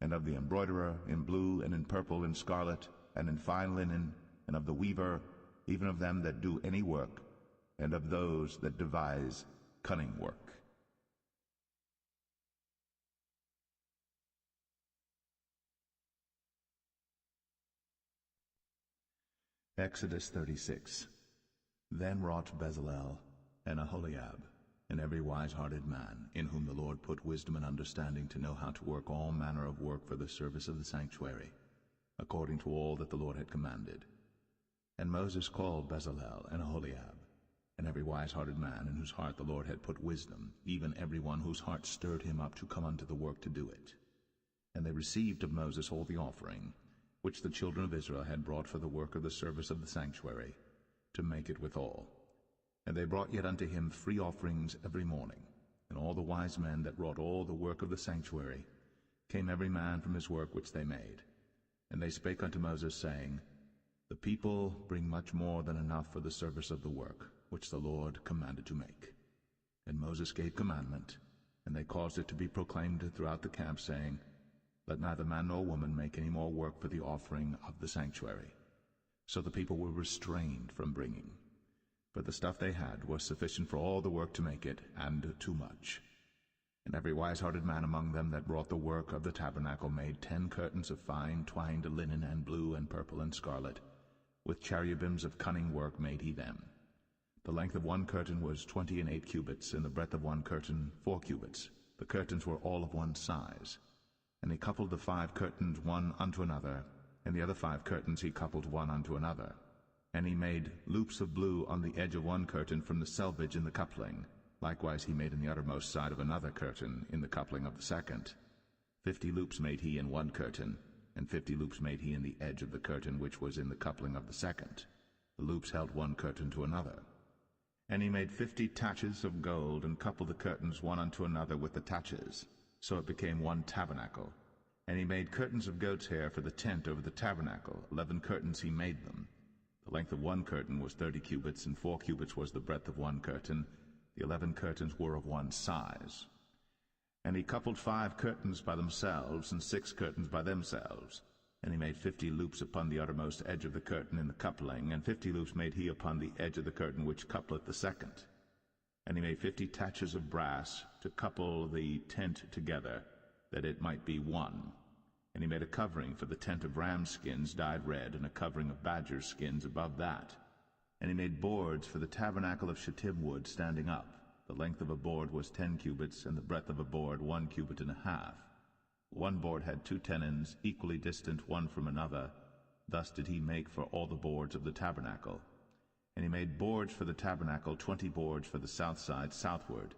and of the embroiderer, in blue, and in purple, and scarlet, and in fine linen, and of the weaver, even of them that do any work, and of those that devise cunning work. Exodus 36. Then wrought Bezalel and Aholiab, and every wise-hearted man, in whom the Lord put wisdom and understanding to know how to work all manner of work for the service of the sanctuary, according to all that the Lord had commanded. And Moses called Bezalel and Aholiab, and every wise-hearted man, in whose heart the Lord had put wisdom, even every one whose heart stirred him up to come unto the work to do it. And they received of Moses all the offering, which the children of Israel had brought for the work of the service of the sanctuary, to make it withal. And they brought yet unto him free offerings every morning. And all the wise men that wrought all the work of the sanctuary came every man from his work which they made. And they spake unto Moses, saying, The people bring much more than enough for the service of the work, which the Lord commanded to make. And Moses gave commandment, and they caused it to be proclaimed throughout the camp, saying, Let neither man nor woman make any more work for the offering of the sanctuary. So the people were restrained from bringing, for the stuff they had was sufficient for all the work to make it, and too much. And every wise-hearted man among them that wrought the work of the tabernacle made 10 curtains of fine twined linen and blue and purple and scarlet. With cherubims of cunning work made he them. The length of one curtain was 28 cubits, and the breadth of one curtain 4 cubits. The curtains were all of one size. And he coupled the 5 curtains one unto another, and the other 5 curtains he coupled one unto another. And he made loops of blue on the edge of one curtain from the selvage in the coupling. Likewise he made in the uttermost side of another curtain in the coupling of the second. 50 loops made he in one curtain, and 50 loops made he in the edge of the curtain which was in the coupling of the second. The loops held one curtain to another. And he made 50 taches of gold, and coupled the curtains one unto another with the taches. So it became one tabernacle. And he made curtains of goat's hair for the tent over the tabernacle. 11 curtains he made them. The length of one curtain was 30 cubits, and 4 cubits was the breadth of one curtain. The 11 curtains were of one size. And he coupled 5 curtains by themselves, and 6 curtains by themselves. And he made 50 loops upon the uttermost edge of the curtain in the coupling, and 50 loops made he upon the edge of the curtain which coupleth the second. And he made 50 taches of brass to couple the tent together, that it might be one. And he made a covering for the tent of ram skins dyed red, and a covering of badger skins above that. And he made boards for the tabernacle of shittim wood standing up. The length of a board was 10 cubits, and the breadth of a board 1 cubit and a half. One board had 2 tenons, equally distant one from another. Thus did he make for all the boards of the tabernacle. And he made boards for the tabernacle, 20 boards for the south side southward.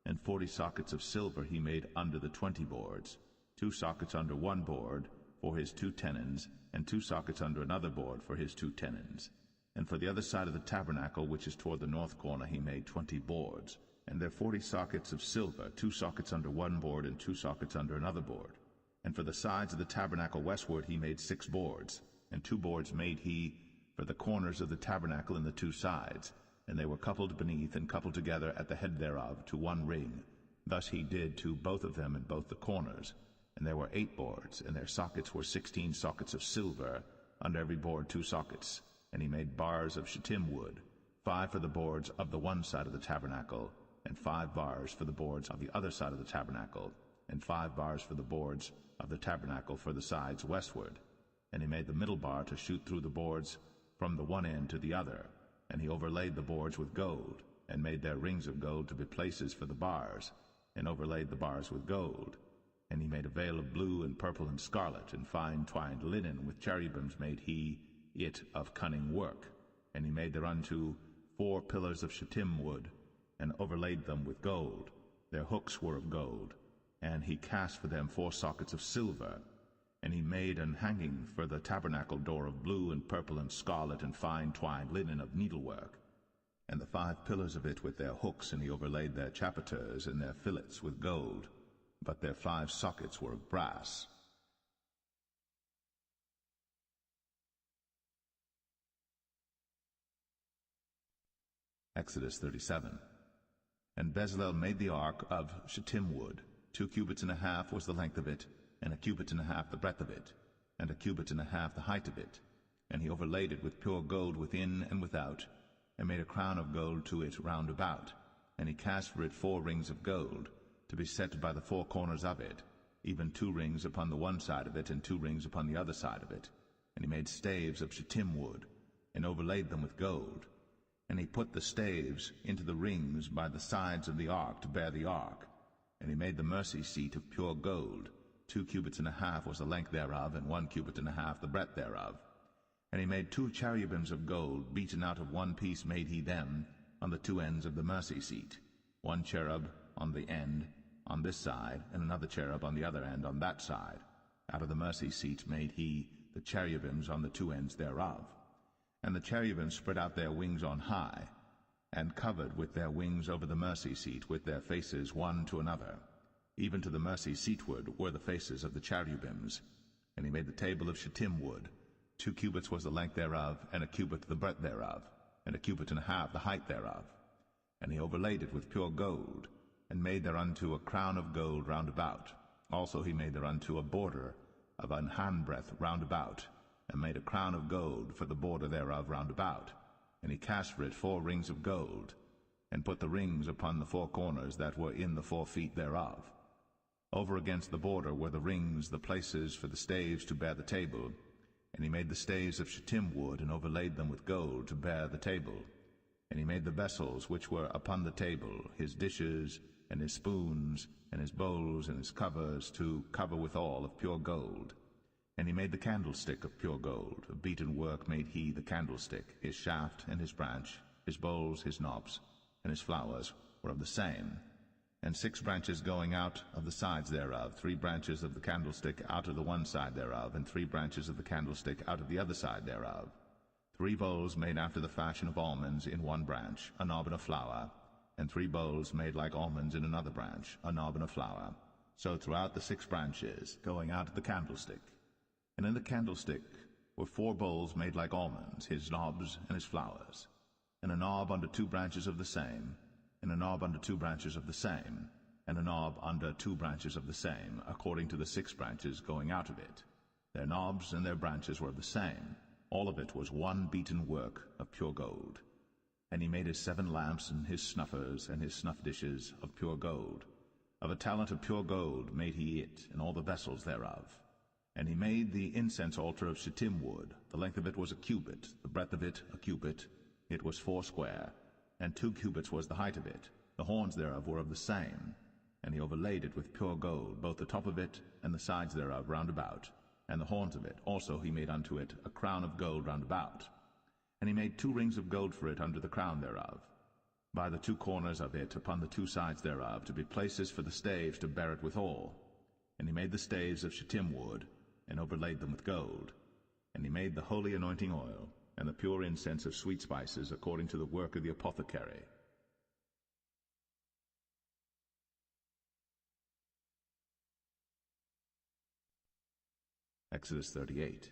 And 40 sockets of silver he made under the 20 boards, 2 sockets under one board for his 2 tenons, and 2 sockets under another board for his 2 tenons. And for the other side of the tabernacle, which is toward the north corner, he made 20 boards. And there 40 sockets of silver, 2 sockets under one board, and 2 sockets under another board. And for the sides of the tabernacle westward he made 6 boards, and 2 boards made he for the corners of the tabernacle in the 2 sides, and they were coupled beneath and coupled together at the head thereof to one ring. Thus he did to both of them in both the corners. And there were 8 boards, and their sockets were 16 sockets of silver, under every board 2 sockets. And he made bars of shittim wood, 5 for the boards of the one side of the tabernacle, and 5 bars for the boards of the other side of the tabernacle, and 5 bars for the boards of the tabernacle for the sides westward. And he made the middle bar to shoot through the boards from the one end to the other. And he overlaid the boards with gold, and made their rings of gold to be places for the bars, and overlaid the bars with gold. And he made a veil of blue and purple and scarlet, and fine twined linen, with cherubims made he it of cunning work. And he made thereunto 4 pillars of shittim wood, and overlaid them with gold. Their hooks were of gold. And he cast for them 4 sockets of silver. And he made an hanging for the tabernacle door of blue and purple and scarlet and fine twined linen of needlework. And the 5 pillars of it with their hooks, and he overlaid their chapiters and their fillets with gold. But their 5 sockets were of brass. Exodus 37. And Bezalel made the ark of shittim wood. 2 cubits and a half was the length of it, and a cubit and a half the breadth of it, and a cubit and a half the height of it. And he overlaid it with pure gold within and without, and made a crown of gold to it round about. And he cast for it 4 rings of gold, to be set by the 4 corners of it, even 2 rings upon the one side of it, and 2 rings upon the other side of it. And he made staves of shittim wood, and overlaid them with gold. And he put the staves into the rings by the sides of the ark to bear the ark. And he made the mercy seat of pure gold. 2 cubits and a half was the length thereof, and 1 cubit and a half the breadth thereof. And he made 2 cherubims of gold, beaten out of one piece made he them, on the 2 ends of the mercy seat. 1 cherub on the end on this side, and another cherub on the other end on that side. Out of the mercy seat made he the cherubims on the 2 ends thereof. And the cherubims spread out their wings on high, and covered with their wings over the mercy seat, with their faces one to another. Even to the mercy seatward were the faces of the cherubims. And he made the table of shittim wood. 2 cubits was the length thereof, and a cubit the breadth thereof, and a cubit and a half the height thereof. And he overlaid it with pure gold, and made thereunto a crown of gold round about. Also he made thereunto a border of an handbreadth round about, and made a crown of gold for the border thereof round about. And he cast for it 4 rings of gold, and put the rings upon the 4 corners that were in the 4 feet thereof. Over against the border were the rings, the places for the staves to bear the table. And he made the staves of shittim wood, and overlaid them with gold, to bear the table. And he made the vessels which were upon the table, his dishes, and his spoons, and his bowls, and his covers, to cover withal of pure gold. And he made the candlestick of pure gold. Of beaten work made he the candlestick. His shaft and his branch, his bowls, his knobs, and his flowers were of the same. And 6 branches going out of the sides thereof, 3 branches of the candlestick out of the one side thereof, and 3 branches of the candlestick out of the other side thereof. 3 bowls made after the fashion of almonds in one branch, a knob and a flower, and 3 bowls made like almonds in another branch, a knob and a flower. So throughout the 6 branches, going out of the candlestick. And in the candlestick were 4 bowls made like almonds, his knobs and his flowers, and a knob under 2 branches of the same, and a knob under 2 branches of the same, and a knob under 2 branches of the same, according to the 6 branches going out of it. Their knobs and their branches were of the same. All of it was one beaten work of pure gold. And he made his 7 lamps, and his snuffers, and his snuff dishes of pure gold. Of a talent of pure gold made he it, and all the vessels thereof. And he made the incense altar of shittim wood. The length of it was a cubit, the breadth of it a cubit. It was 4 square, and 2 cubits was the height of it. The horns thereof were of the same. And he overlaid it with pure gold, both the top of it and the sides thereof round about. And the horns of it also he made unto it a crown of gold round about. And he made 2 rings of gold for it under the crown thereof, by the 2 corners of it upon the 2 sides thereof, to be places for the staves to bear it withal. And he made the staves of shittim wood, and overlaid them with gold. And he made the holy anointing oil, and the pure incense of sweet spices, according to the work of the apothecary. Exodus 38.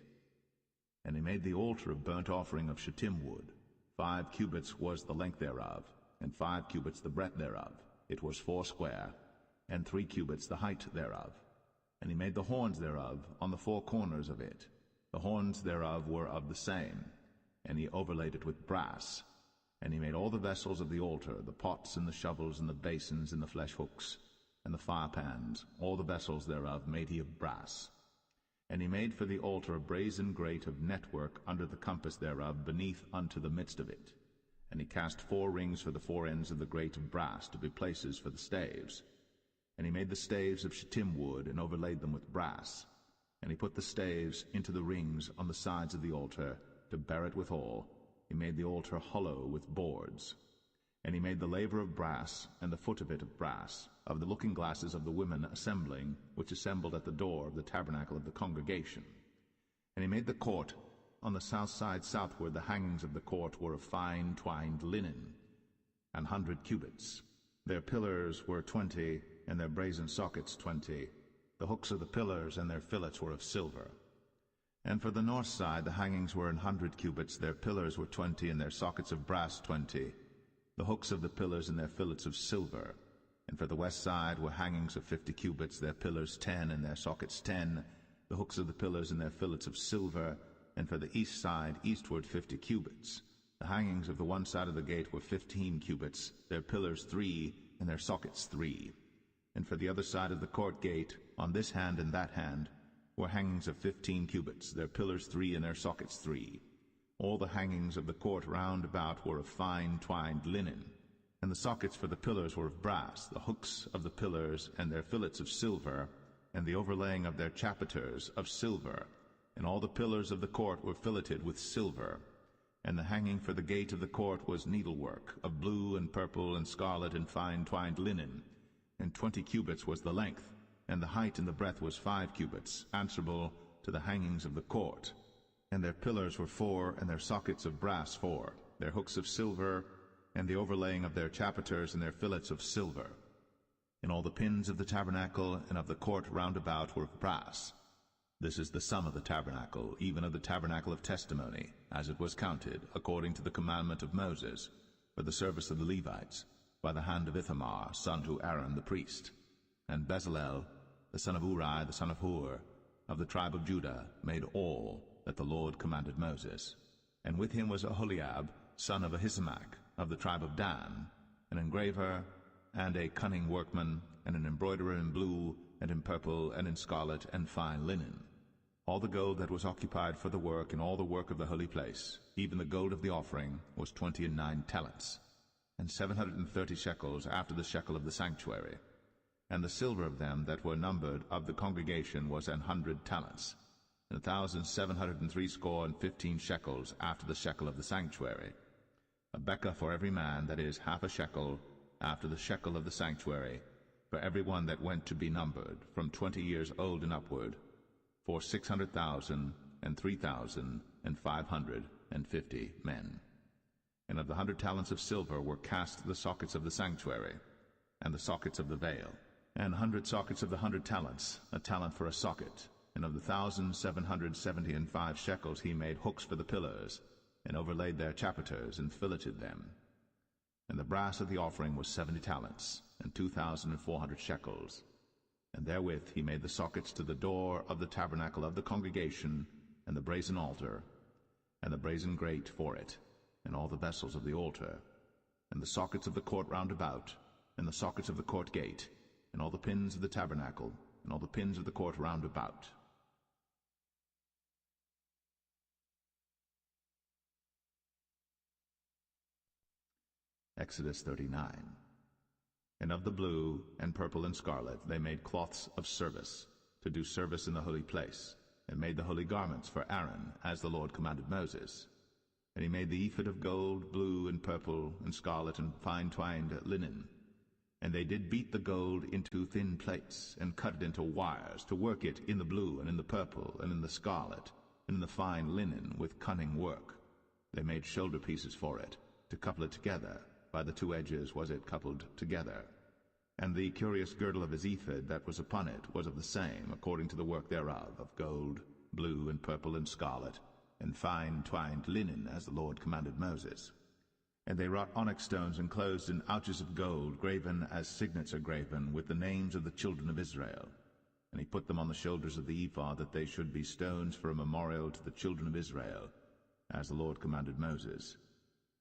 And he made the altar of burnt offering of shittim wood. 5 cubits was the length thereof, and 5 cubits the breadth thereof. It was 4 square, and 3 cubits the height thereof. And he made the horns thereof on the 4 corners of it. The horns thereof were of the same. And he overlaid it with brass. And he made all the vessels of the altar, the pots and the shovels and the basins and the flesh hooks and the fire pans, all the vessels thereof made he of brass. And he made for the altar a brazen grate of network under the compass thereof, beneath unto the midst of it. And he cast 4 rings for the 4 ends of the grate of brass, to be places for the staves. And he made the staves of shittim wood, and overlaid them with brass. And he put the staves into the rings on the sides of the altar, to bear it withal. He made the altar hollow with boards. And he made the laver of brass, and the foot of it of brass, of the looking glasses of the women assembling, which assembled at the door of the tabernacle of the congregation. And he made the court. On the south side southward the hangings of the court were of fine twined linen, 100 cubits. Their pillars were 20, and their brazen sockets 20. The hooks of the pillars and their fillets were of silver. And for the north side the hangings were 100 cubits, their pillars were 20, and their sockets of brass 20. The hooks of the pillars and their fillets of silver. And for the west side were hangings of 50 cubits, their pillars 10, and their sockets 10. The hooks of the pillars and their fillets of silver. And for the east side eastward 50 cubits. The hangings of the one side of the gate were 15 cubits, their pillars 3, and their sockets 3. And for the other side of the court gate, on this hand and that hand, were hangings of 15 cubits, their pillars 3, and their sockets 3. All the hangings of the court round about were of fine twined linen. And the sockets for the pillars were of brass, the hooks of the pillars and their fillets of silver, and the overlaying of their chapiters of silver. And all the pillars of the court were filleted with silver. And the hanging for the gate of the court was needlework, of blue and purple and scarlet and fine twined linen. And 20 cubits was the length, and the height and the breadth was 5 cubits, answerable to the hangings of the court. And their pillars were 4, and their sockets of brass 4, their hooks of silver, and the overlaying of their chapiters and their fillets of silver. And all the pins of the tabernacle and of the court round about were of brass. This is the sum of the tabernacle, even of the tabernacle of testimony, as it was counted, according to the commandment of Moses, for the service of the Levites, by the hand of Ithamar, son to Aaron the priest. And Bezalel, the son of Uri, the son of Hur, of the tribe of Judah, made all that the Lord commanded Moses. And with him was Aholiab, son of Ahisamach, of the tribe of Dan, an engraver and a cunning workman, and an embroiderer in blue, and in purple, and in scarlet, and fine linen. All the gold that was occupied for the work, and all the work of the holy place, even the gold of the offering, was 29 talents, and 730 shekels after the shekel of the sanctuary. And the silver of them that were numbered of the congregation was 100 talents, and 1,760 shekels after the shekel of the sanctuary. A bekah for every man, that is, half a shekel, after the shekel of the sanctuary, for every one that went to be numbered, from 20 years old and upward, for 600,000 and 3,550 men. And of the 100 talents of silver were cast the sockets of the sanctuary, and the sockets of the veil, and 100 sockets of the 100 talents, a talent for a socket. And of the 1,775 shekels he made hooks for the pillars, and overlaid their chapiters, and filleted them. And the brass of the offering was 70 talents, and 2,400 shekels. And therewith he made the sockets to the door of the tabernacle of the congregation, and the brazen altar, and the brazen grate for it, and all the vessels of the altar, and the sockets of the court round about, and the sockets of the court gate, and all the pins of the tabernacle, and all the pins of the court round about. Exodus 39. And of the blue, and purple, and scarlet they made cloths of service, to do service in the holy place, and made the holy garments for Aaron, as the Lord commanded Moses. And he made the ephod of gold, blue, and purple, and scarlet, and fine twined linen. And they did beat the gold into thin plates, and cut it into wires, to work it in the blue, and in the purple, and in the scarlet, and in the fine linen, with cunning work. They made shoulder pieces for it, to couple it together. By the two edges was it coupled together. And the curious girdle of his ephod that was upon it was of the same, according to the work thereof, of gold, blue, and purple, and scarlet, and fine twined linen, as the Lord commanded Moses. And they wrought onyx stones enclosed in ouches of gold, graven as signets are graven, with the names of the children of Israel. And he put them on the shoulders of the ephod, that they should be stones for a memorial to the children of Israel, as the Lord commanded Moses.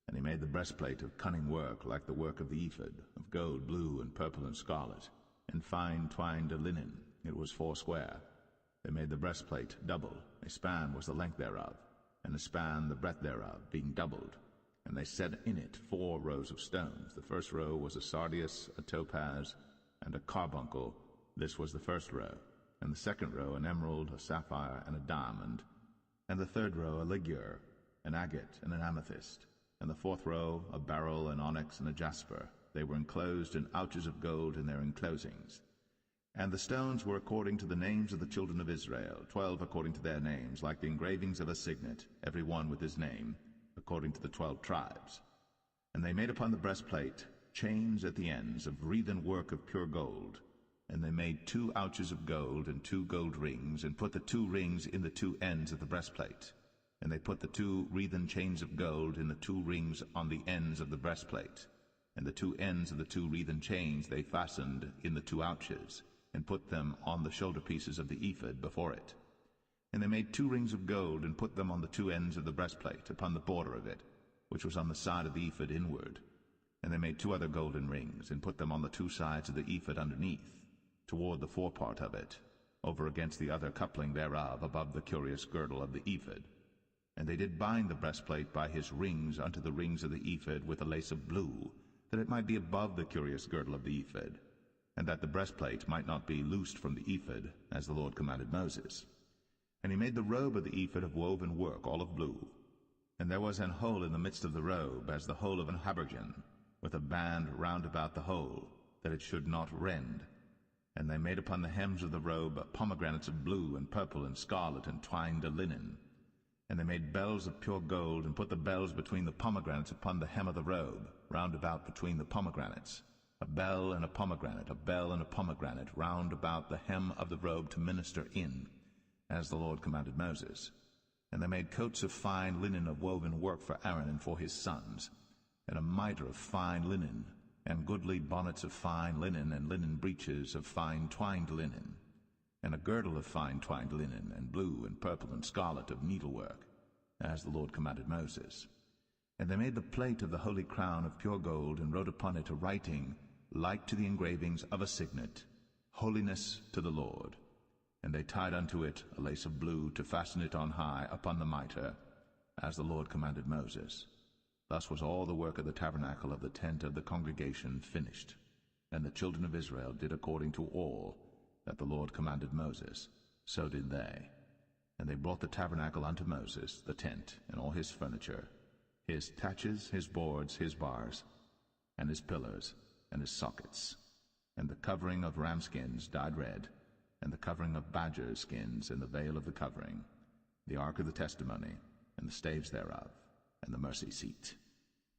And he made the breastplate of cunning work, like the work of the ephod, of gold, blue, and purple, and scarlet, and fine twined linen. It was foursquare. They made the breastplate double. A span was the length thereof, and a span the breadth thereof, being doubled. And they set in it 4 rows of stones. The first row was a sardius, a topaz, and a carbuncle. This was the first row. And the second row an emerald, a sapphire, and a diamond. And the third row a ligure, an agate, and an amethyst. And the fourth row a beryl, an onyx, and a jasper. They were enclosed in ouches of gold in their enclosings. And the stones were according to the names of the children of Israel, 12 according to their names, like the engravings of a signet, every one with his name, according to the 12 tribes. And they made upon the breastplate chains at the ends of wreathen work of pure gold. And they made 2 ouches of gold, and 2 gold rings, and put the 2 rings in the 2 ends of the breastplate. And they put the 2 wreathen chains of gold in the 2 rings on the ends of the breastplate. And the 2 ends of the 2 wreathen chains they fastened in the 2 ouches, and put them on the shoulder pieces of the ephod before it. And they made 2 rings of gold, and put them on the 2 ends of the breastplate, upon the border of it, which was on the side of the ephod inward. And they made 2 other golden rings, and put them on the 2 sides of the ephod underneath, toward the forepart of it, over against the other coupling thereof, above the curious girdle of the ephod. And they did bind the breastplate by his rings unto the rings of the ephod with a lace of blue, that it might be above the curious girdle of the ephod, and that the breastplate might not be loosed from the ephod, as the Lord commanded Moses. And he made the robe of the ephod of woven work, all of blue. And there was an hole in the midst of the robe, as the hole of an habergeon, with a band round about the hole, that it should not rend. And they made upon the hems of the robe pomegranates of blue, and purple, and scarlet, and twined linen. And they made bells of pure gold, and put the bells between the pomegranates upon the hem of the robe, round about between the pomegranates. A bell and a pomegranate, a bell and a pomegranate, round about the hem of the robe to minister in, as the Lord commanded Moses. And they made coats of fine linen of woven work for Aaron and for his sons, and a mitre of fine linen, and goodly bonnets of fine linen, and linen breeches of fine twined linen, and a girdle of fine twined linen, and blue and purple and scarlet of needlework, as the Lord commanded Moses. And they made the plate of the holy crown of pure gold, and wrote upon it a writing like to the engravings of a signet, Holiness to the Lord. And they tied unto it a lace of blue to fasten it on high upon the mitre, as the Lord commanded Moses. Thus was all the work of the tabernacle of the tent of the congregation finished. And the children of Israel did according to all that the Lord commanded Moses, so did they. And they brought the tabernacle unto Moses, the tent, and all his furniture, his taches, his boards, his bars, and his pillars, and his sockets, and the covering of ram skins dyed red, and the covering of badger skins, and the veil of the covering, the ark of the testimony, and the staves thereof, and the mercy seat,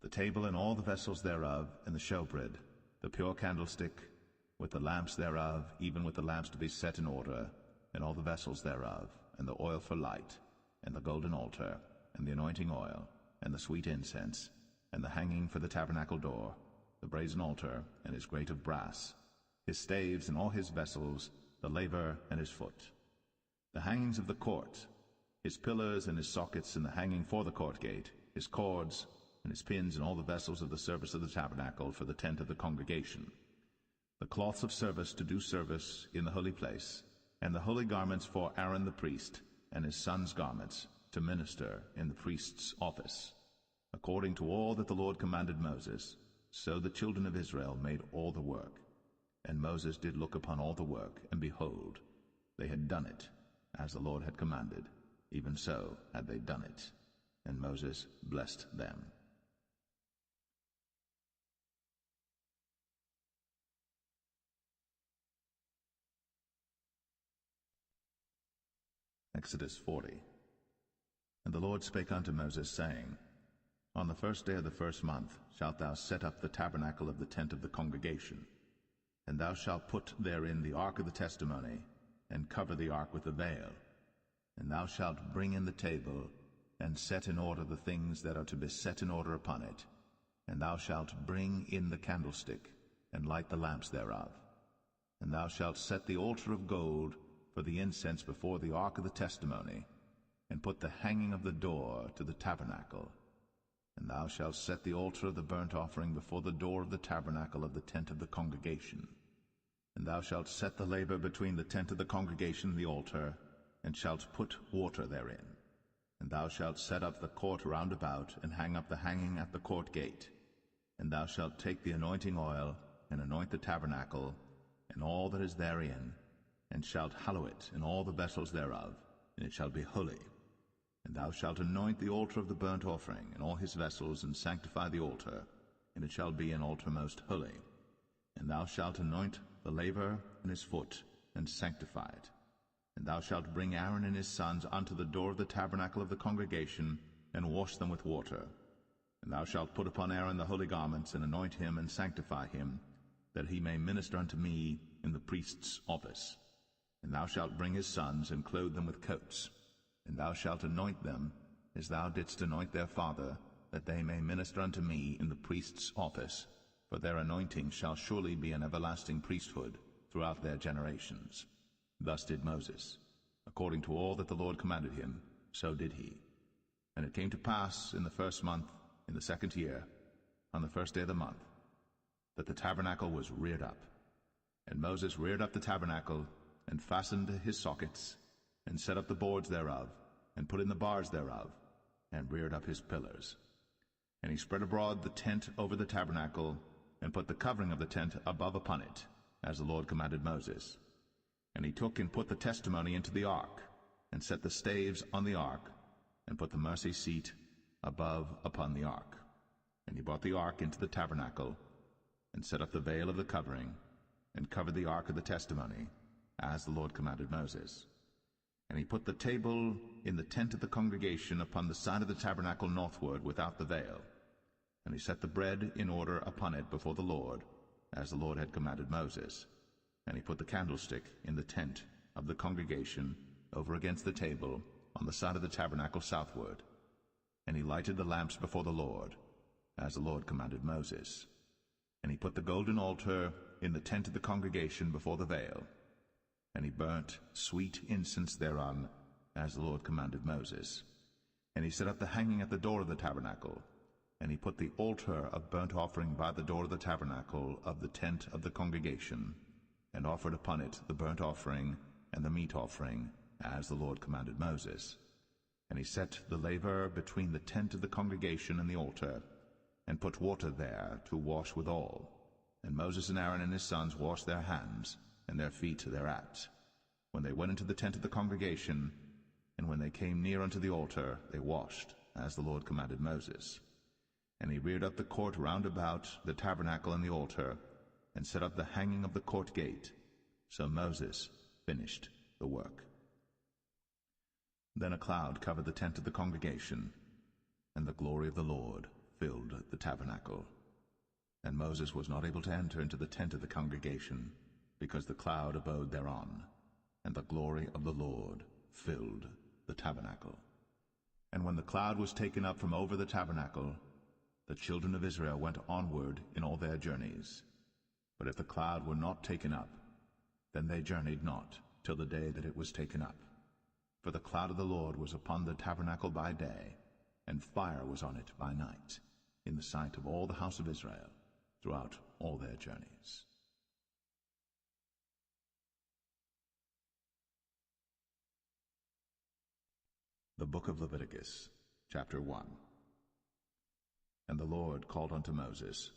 the table and all the vessels thereof, and the showbread, the pure candlestick, with the lamps thereof, even with the lamps to be set in order, and all the vessels thereof, and the oil for light, and the golden altar, and the anointing oil, and the sweet incense, and the hanging for the tabernacle door, the brazen altar, and his grate of brass, his staves and all his vessels, the laver and his foot, the hangings of the court, his pillars and his sockets, and the hanging for the court gate, his cords, and his pins, and all the vessels of the service of the tabernacle for the tent of the congregation, the cloths of service to do service in the holy place, and the holy garments for Aaron the priest, and his sons' garments, to minister in the priest's office. According to all that the Lord commanded Moses, so the children of Israel made all the work. And Moses did look upon all the work, and behold, they had done it, as the Lord had commanded, even so had they done it. And Moses blessed them. Exodus 40. And the Lord spake unto Moses, saying, On the first day of the first month shalt thou set up the tabernacle of the tent of the congregation, and thou shalt put therein the ark of the testimony, and cover the ark with the veil. And thou shalt bring in the table, and set in order the things that are to be set in order upon it. And thou shalt bring in the candlestick, and light the lamps thereof. And thou shalt set the altar of gold for the incense before the ark of the testimony, and put the hanging of the door to the tabernacle. And thou shalt set the altar of the burnt offering before the door of the tabernacle of the tent of the congregation. And thou shalt set the laver between the tent of the congregation and the altar, and shalt put water therein. And thou shalt set up the court round about, and hang up the hanging at the court gate. And thou shalt take the anointing oil, and anoint the tabernacle, and all that is therein, and shalt hallow it, and all the vessels thereof, and it shall be holy. And thou shalt anoint the altar of the burnt offering, and all his vessels, and sanctify the altar, and it shall be an altar most holy. And thou shalt anoint the laver and his foot, and sanctify it. And thou shalt bring Aaron and his sons unto the door of the tabernacle of the congregation, and wash them with water. And thou shalt put upon Aaron the holy garments, and anoint him, and sanctify him, that he may minister unto me in the priest's office. And thou shalt bring his sons, and clothe them with coats. And thou shalt anoint them, as thou didst anoint their father, that they may minister unto me in the priest's office, for their anointing shall surely be an everlasting priesthood throughout their generations. Thus did Moses. According to all that the Lord commanded him, so did he. And it came to pass in the first month, in the second year, on the first day of the month, that the tabernacle was reared up. And Moses reared up the tabernacle, and fastened his sockets, and set up the boards thereof, and put in the bars thereof, and reared up his pillars. And he spread abroad the tent over the tabernacle, and put the covering of the tent above upon it, as the Lord commanded Moses. And he took and put the testimony into the ark, and set the staves on the ark, and put the mercy seat above upon the ark. And he brought the ark into the tabernacle, and set up the veil of the covering, and covered the ark of the testimony, as the Lord commanded Moses. And he put the table in the tent of the congregation upon the side of the tabernacle northward without the veil. And he set the bread in order upon it before the Lord, as the Lord had commanded Moses. And he put the candlestick in the tent of the congregation over against the table on the side of the tabernacle southward. And he lighted the lamps before the Lord, as the Lord commanded Moses. And he put the golden altar in the tent of the congregation before the veil. And he burnt sweet incense thereon, as the Lord commanded Moses. And he set up the hanging at the door of the tabernacle, And he put the altar of burnt offering by the door of the tabernacle of the tent of the congregation, and offered upon it the burnt offering and the meat offering, as the Lord commanded Moses. And he set the laver between the tent of the congregation and the altar, and put water there to wash withal. And Moses and Aaron and his sons washed their hands and their feet thereat, when they went into the tent of the congregation, and when they came near unto the altar, they washed, as the Lord commanded Moses. And he reared up the court round about the tabernacle and the altar, and set up the hanging of the court gate. So Moses finished the work. Then a cloud covered the tent of the congregation, and the glory of the Lord filled the tabernacle. And Moses was not able to enter into the tent of the congregation, because the cloud abode thereon, and the glory of the Lord filled the tabernacle. And when the cloud was taken up from over the tabernacle, the children of Israel went onward in all their journeys. But if the cloud were not taken up, then they journeyed not till the day that it was taken up. For the cloud of the Lord was upon the tabernacle by day, and fire was on it by night, in the sight of all the house of Israel, throughout all their journeys. The Book of Leviticus, chapter 1. And the Lord called unto Moses,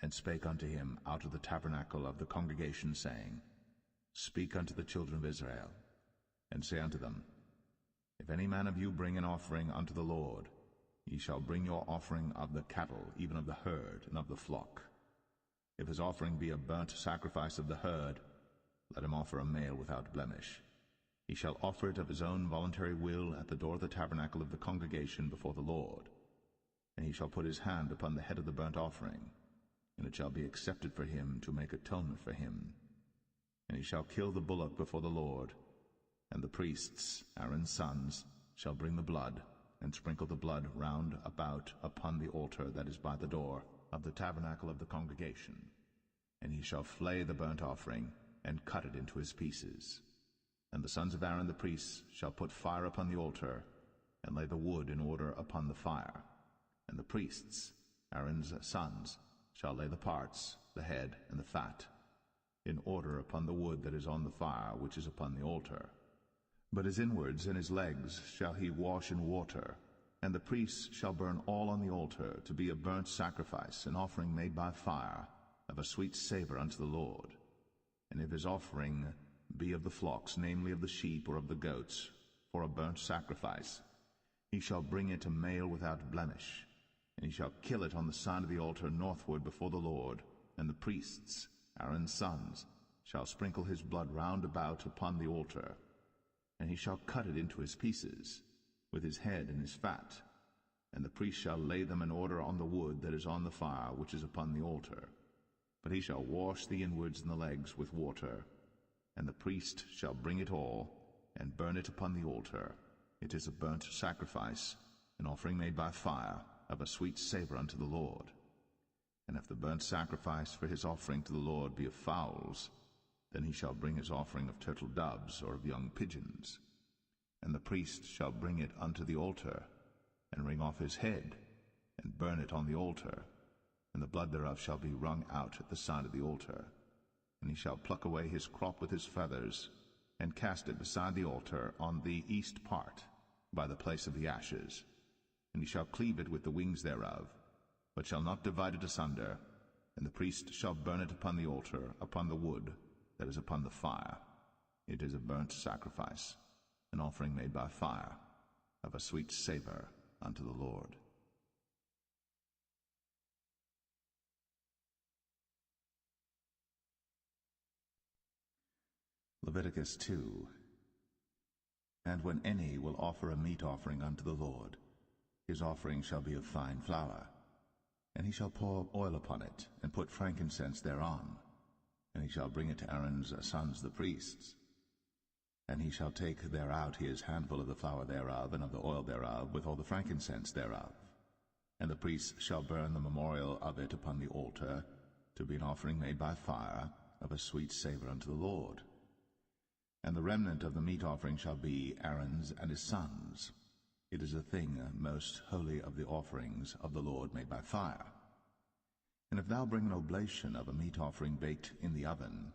and spake unto him out of the tabernacle of the congregation, saying, Speak unto the children of Israel, and say unto them, If any man of you bring an offering unto the Lord, ye shall bring your offering of the cattle, even of the herd, and of the flock. If his offering be a burnt sacrifice of the herd, let him offer a male without blemish. He shall offer it of his own voluntary will at the door of the tabernacle of the congregation before the Lord. And he shall put his hand upon the head of the burnt offering, and it shall be accepted for him to make atonement for him. And he shall kill the bullock before the Lord, and the priests, Aaron's sons, shall bring the blood, and sprinkle the blood round about upon the altar that is by the door of the tabernacle of the congregation. And he shall flay the burnt offering, and cut it into his pieces. And the sons of Aaron the priests shall put fire upon the altar, and lay the wood in order upon the fire. And the priests, Aaron's sons, shall lay the parts, the head, and the fat, in order upon the wood that is on the fire, which is upon the altar. But his inwards and his legs shall he wash in water, and the priests shall burn all on the altar, to be a burnt sacrifice, an offering made by fire, of a sweet savour unto the Lord. And if his offering be of the flocks, namely of the sheep or of the goats, for a burnt sacrifice, he shall bring it a male without blemish, and he shall kill it on the side of the altar northward before the Lord. And the priests, Aaron's sons, shall sprinkle his blood round about upon the altar. And he shall cut it into his pieces, with his head and his fat. And the priest shall lay them in order on the wood that is on the fire, which is upon the altar. But he shall wash the inwards and the legs with water. And the priest shall bring it all, and burn it upon the altar. It is a burnt sacrifice, an offering made by fire, of a sweet savour unto the Lord. And if the burnt sacrifice for his offering to the Lord be of fowls, then he shall bring his offering of turtle doves or of young pigeons. And the priest shall bring it unto the altar, and wring off his head, and burn it on the altar. And the blood thereof shall be wrung out at the side of the altar. And he shall pluck away his crop with his feathers, and cast it beside the altar on the east part, by the place of the ashes. And he shall cleave it with the wings thereof, but shall not divide it asunder. And the priest shall burn it upon the altar, upon the wood that is upon the fire. It is a burnt sacrifice, an offering made by fire, of a sweet savour unto the Lord. Leviticus 2. And when any will offer a meat offering unto the Lord, his offering shall be of fine flour, and he shall pour oil upon it, and put frankincense thereon, and he shall bring it to Aaron's sons the priests. And he shall take thereout his handful of the flour thereof, and of the oil thereof, with all the frankincense thereof. And the priests shall burn the memorial of it upon the altar, to be an offering made by fire, of a sweet savour unto the Lord. And the remnant of the meat offering shall be Aaron's and his sons. It is a thing most holy of the offerings of the Lord made by fire. And if thou bring an oblation of a meat offering baked in the oven,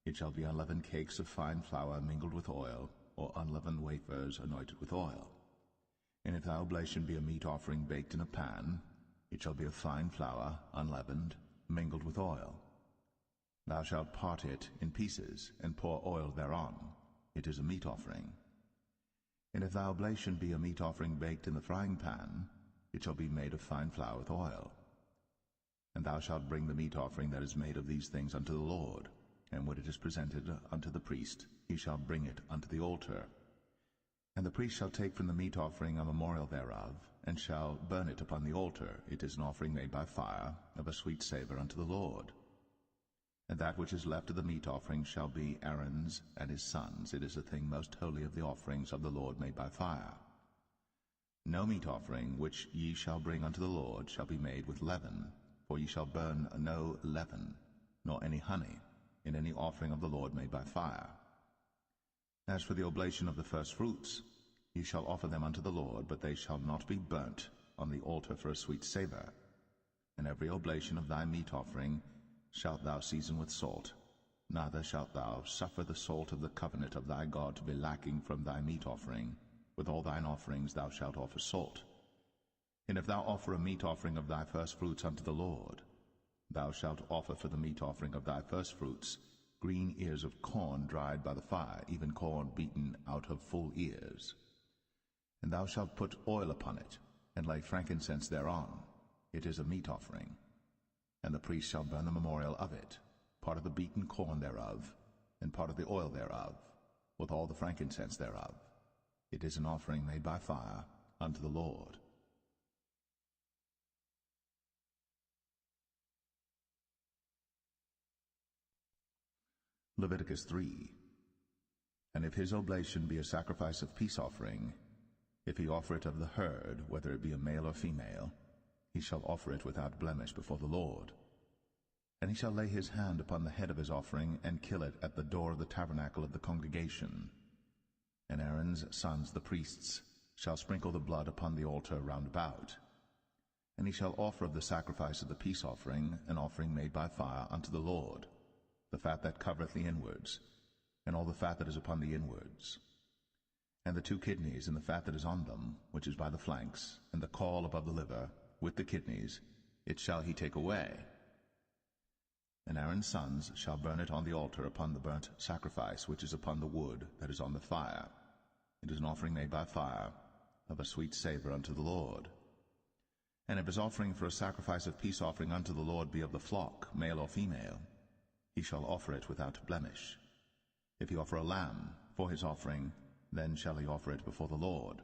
it shall be unleavened cakes of fine flour mingled with oil, or unleavened wafers anointed with oil. And if thy oblation be a meat offering baked in a pan, it shall be of fine flour, unleavened, mingled with oil. Thou shalt part it in pieces, and pour oil thereon. It is a meat offering. And if thy oblation be a meat offering baked in the frying pan, it shall be made of fine flour with oil. And thou shalt bring the meat offering that is made of these things unto the Lord, and when it is presented unto the priest, he shall bring it unto the altar. And the priest shall take from the meat offering a memorial thereof, and shall burn it upon the altar. It is an offering made by fire, of a sweet savour unto the Lord. And that which is left of the meat offering shall be Aaron's and his sons'. It is a thing most holy of the offerings of the Lord made by fire. No meat offering which ye shall bring unto the Lord shall be made with leaven, for ye shall burn no leaven, nor any honey, in any offering of the Lord made by fire. As for the oblation of the firstfruits, ye shall offer them unto the Lord, but they shall not be burnt on the altar for a sweet savour. And every oblation of thy meat offering shalt thou season with salt, neither shalt thou suffer the salt of the covenant of thy God to be lacking from thy meat offering. With all thine offerings thou shalt offer salt. And if thou offer a meat offering of thy firstfruits unto the Lord, thou shalt offer for the meat offering of thy firstfruits green ears of corn dried by the fire, even corn beaten out of full ears. And thou shalt put oil upon it, and lay frankincense thereon. It is a meat offering. And the priest shall burn the memorial of it, part of the beaten corn thereof, and part of the oil thereof, with all the frankincense thereof. It is an offering made by fire unto the Lord. Leviticus 3. And if his oblation be a sacrifice of peace offering, if he offer it of the herd, whether it be a male or female, he shall offer it without blemish before the Lord. And he shall lay his hand upon the head of his offering, and kill it at the door of the tabernacle of the congregation. And Aaron's sons, the priests, shall sprinkle the blood upon the altar round about. And he shall offer of the sacrifice of the peace offering an offering made by fire unto the Lord, the fat that covereth the inwards, and all the fat that is upon the inwards, and the 2 kidneys, and the fat that is on them, which is by the flanks, and the caul above the liver, with the kidneys, it shall he take away. And Aaron's sons shall burn it on the altar upon the burnt sacrifice which is upon the wood that is on the fire. It is an offering made by fire, of a sweet savour unto the Lord. And if his offering for a sacrifice of peace offering unto the Lord be of the flock, male or female, he shall offer it without blemish. If he offer a lamb for his offering, then shall he offer it before the Lord.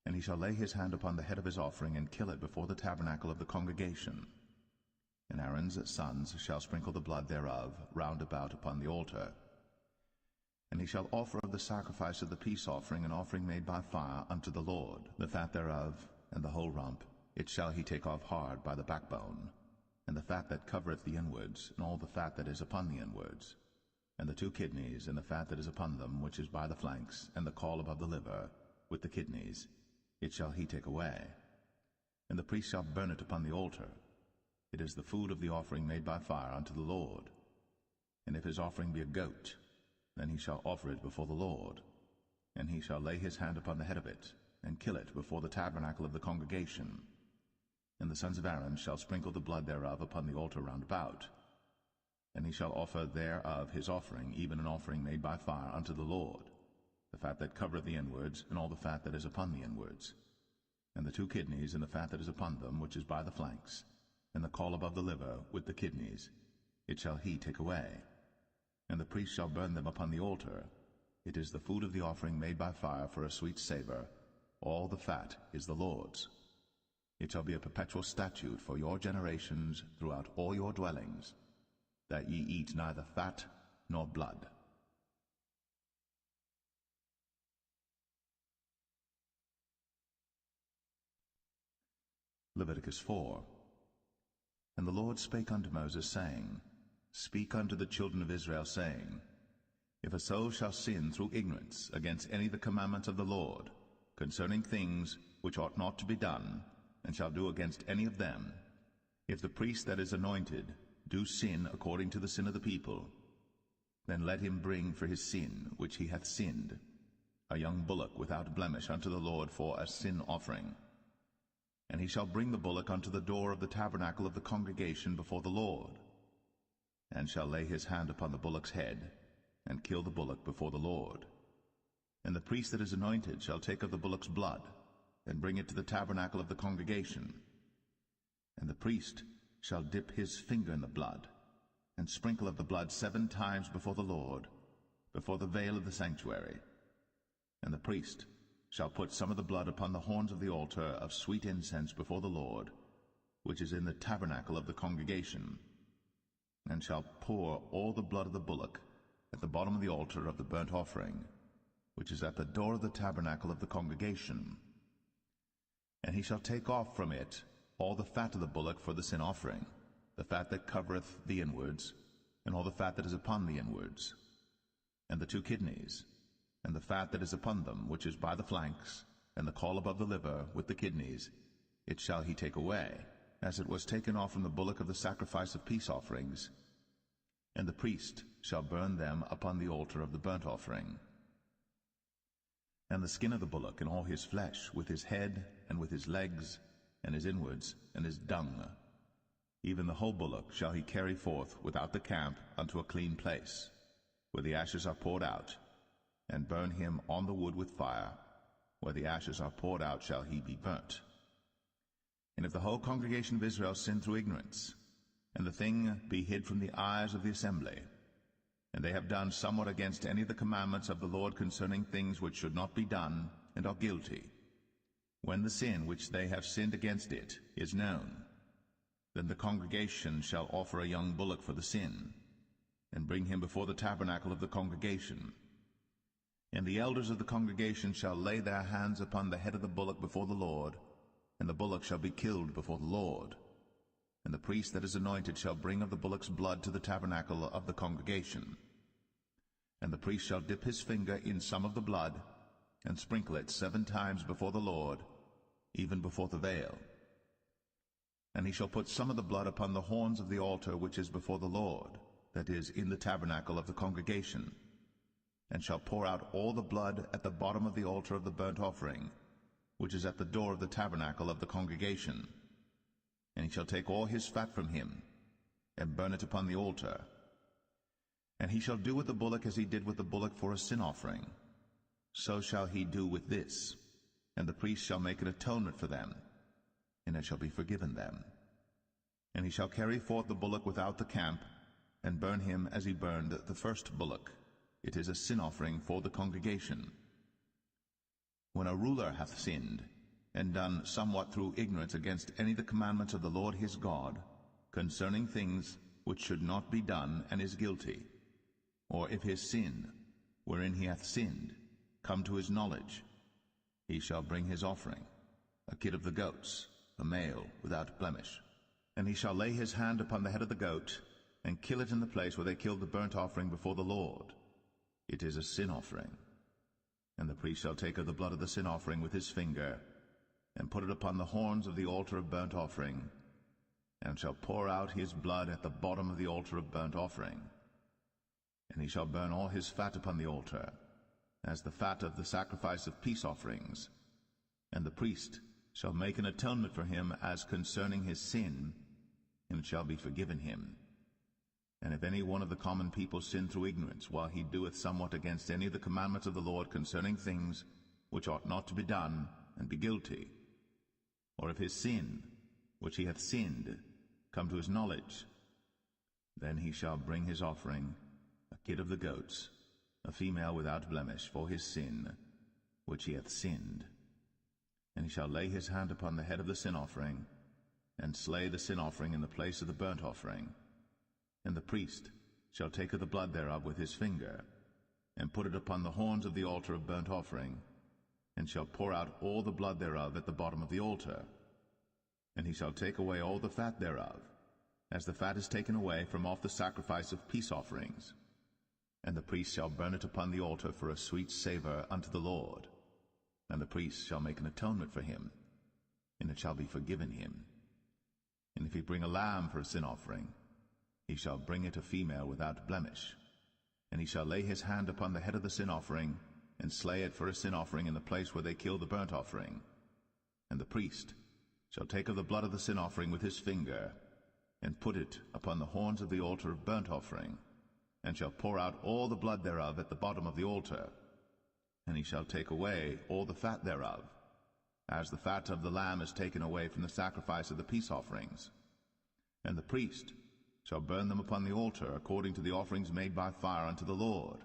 And he shall lay his hand upon the head of his offering, and kill it before the tabernacle of the congregation. And Aaron's sons shall sprinkle the blood thereof round about upon the altar. And he shall offer of the sacrifice of the peace offering an offering made by fire unto the Lord, the fat thereof, and the whole rump, it shall he take off hard by the backbone, and the fat that covereth the inwards, and all the fat that is upon the inwards, and the 2 kidneys, and the fat that is upon them, which is by the flanks, and the caul above the liver, with the kidneys, it shall he take away. And the priest shall burn it upon the altar. It is the food of the offering made by fire unto the Lord. And if his offering be a goat, then he shall offer it before the Lord. And he shall lay his hand upon the head of it, and kill it before the tabernacle of the congregation. And the sons of Aaron shall sprinkle the blood thereof upon the altar round about. And he shall offer thereof his offering, even an offering made by fire unto the Lord, the fat that covereth the inwards, and all the fat that is upon the inwards, and the 2 kidneys, and the fat that is upon them, which is by the flanks, and the caul above the liver, with the kidneys, it shall he take away. And the priest shall burn them upon the altar. It is the food of the offering made by fire for a sweet savour. All the fat is the Lord's. It shall be a perpetual statute for your generations throughout all your dwellings, that ye eat neither fat nor blood. Leviticus 4. And the Lord spake unto Moses, saying, Speak unto the children of Israel, saying, If a soul shall sin through ignorance against any of the commandments of the Lord, concerning things which ought not to be done, and shall do against any of them, if the priest that is anointed do sin according to the sin of the people, then let him bring for his sin which he hath sinned a young bullock without blemish unto the Lord for a sin offering. And he shall bring the bullock unto the door of the tabernacle of the congregation before the Lord, and shall lay his hand upon the bullock's head, and kill the bullock before the Lord. And the priest that is anointed shall take of the bullock's blood, and bring it to the tabernacle of the congregation. And the priest shall dip his finger in the blood, and sprinkle of the blood 7 times before the Lord, before the veil of the sanctuary. And the priest shall put some of the blood upon the horns of the altar of sweet incense before the Lord, which is in the tabernacle of the congregation, and shall pour all the blood of the bullock at the bottom of the altar of the burnt offering, which is at the door of the tabernacle of the congregation. And he shall take off from it all the fat of the bullock for the sin offering, the fat that covereth the inwards, and all the fat that is upon the inwards, and the 2 kidneys, and the fat that is upon them, which is by the flanks, and the caul above the liver, with the kidneys, it shall he take away, as it was taken off from the bullock of the sacrifice of peace offerings, and the priest shall burn them upon the altar of the burnt offering. And the skin of the bullock, and all his flesh, with his head, and with his legs, and his inwards, and his dung, even the whole bullock shall he carry forth without the camp unto a clean place, where the ashes are poured out, and burn him on the wood with fire. Where the ashes are poured out shall he be burnt. And if the whole congregation of Israel sin through ignorance, and the thing be hid from the eyes of the assembly, and they have done somewhat against any of the commandments of the Lord concerning things which should not be done, and are guilty, when the sin which they have sinned against it is known, then the congregation shall offer a young bullock for the sin, and bring him before the tabernacle of the congregation. And the elders of the congregation shall lay their hands upon the head of the bullock before the Lord, and the bullock shall be killed before the Lord. And the priest that is anointed shall bring of the bullock's blood to the tabernacle of the congregation. And the priest shall dip his finger in some of the blood, and sprinkle it 7 times before the Lord, even before the veil. And he shall put some of the blood upon the horns of the altar which is before the Lord, that is, in the tabernacle of the congregation, and shall pour out all the blood at the bottom of the altar of the burnt offering, which is at the door of the tabernacle of the congregation. And he shall take all his fat from him, and burn it upon the altar. And he shall do with the bullock as he did with the bullock for a sin offering. So shall he do with this, and the priest shall make an atonement for them, and it shall be forgiven them. And he shall carry forth the bullock without the camp, and burn him as he burned the first bullock. It is a sin offering for the congregation. When a ruler hath sinned, and done somewhat through ignorance against any of the commandments of the Lord his God, concerning things which should not be done, and is guilty, or if his sin, wherein he hath sinned, come to his knowledge, he shall bring his offering, a kid of the goats, a male without blemish. And he shall lay his hand upon the head of the goat, and kill it in the place where they killed the burnt offering before the Lord. It is a sin offering. And the priest shall take of the blood of the sin offering with his finger, and put it upon the horns of the altar of burnt offering, and shall pour out his blood at the bottom of the altar of burnt offering. And he shall burn all his fat upon the altar, as the fat of the sacrifice of peace offerings. And the priest shall make an atonement for him as concerning his sin, and it shall be forgiven him. And if any one of the common people sin through ignorance, while he doeth somewhat against any of the commandments of the Lord concerning things which ought not to be done, and be guilty, or if his sin, which he hath sinned, come to his knowledge, then he shall bring his offering, a kid of the goats, a female without blemish, for his sin, which he hath sinned. And he shall lay his hand upon the head of the sin offering, and slay the sin offering in the place of the burnt offering. And the priest shall take of the blood thereof with his finger, and put it upon the horns of the altar of burnt offering, and shall pour out all the blood thereof at the bottom of the altar. And he shall take away all the fat thereof, as the fat is taken away from off the sacrifice of peace offerings. And the priest shall burn it upon the altar for a sweet savour unto the Lord. And the priest shall make an atonement for him, and it shall be forgiven him. And if he bring a lamb for a sin offering, he shall bring it a female without blemish. And he shall lay his hand upon the head of the sin offering, and slay it for a sin offering in the place where they kill the burnt offering. And the priest shall take of the blood of the sin offering with his finger, and put it upon the horns of the altar of burnt offering, and shall pour out all the blood thereof at the bottom of the altar. And he shall take away all the fat thereof, as the fat of the lamb is taken away from the sacrifice of the peace offerings. And the priest shall burn them upon the altar according to the offerings made by fire unto the Lord.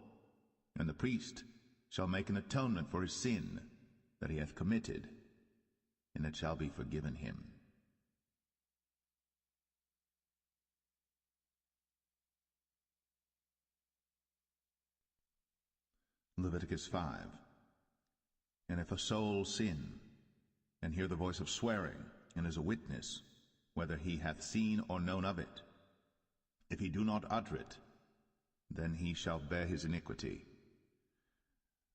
And the priest shall make an atonement for his sin that he hath committed, and it shall be forgiven him. Leviticus 5. And if a soul sin, and hear the voice of swearing, and is a witness, whether he hath seen or known of it, if he do not utter it, then he shall bear his iniquity.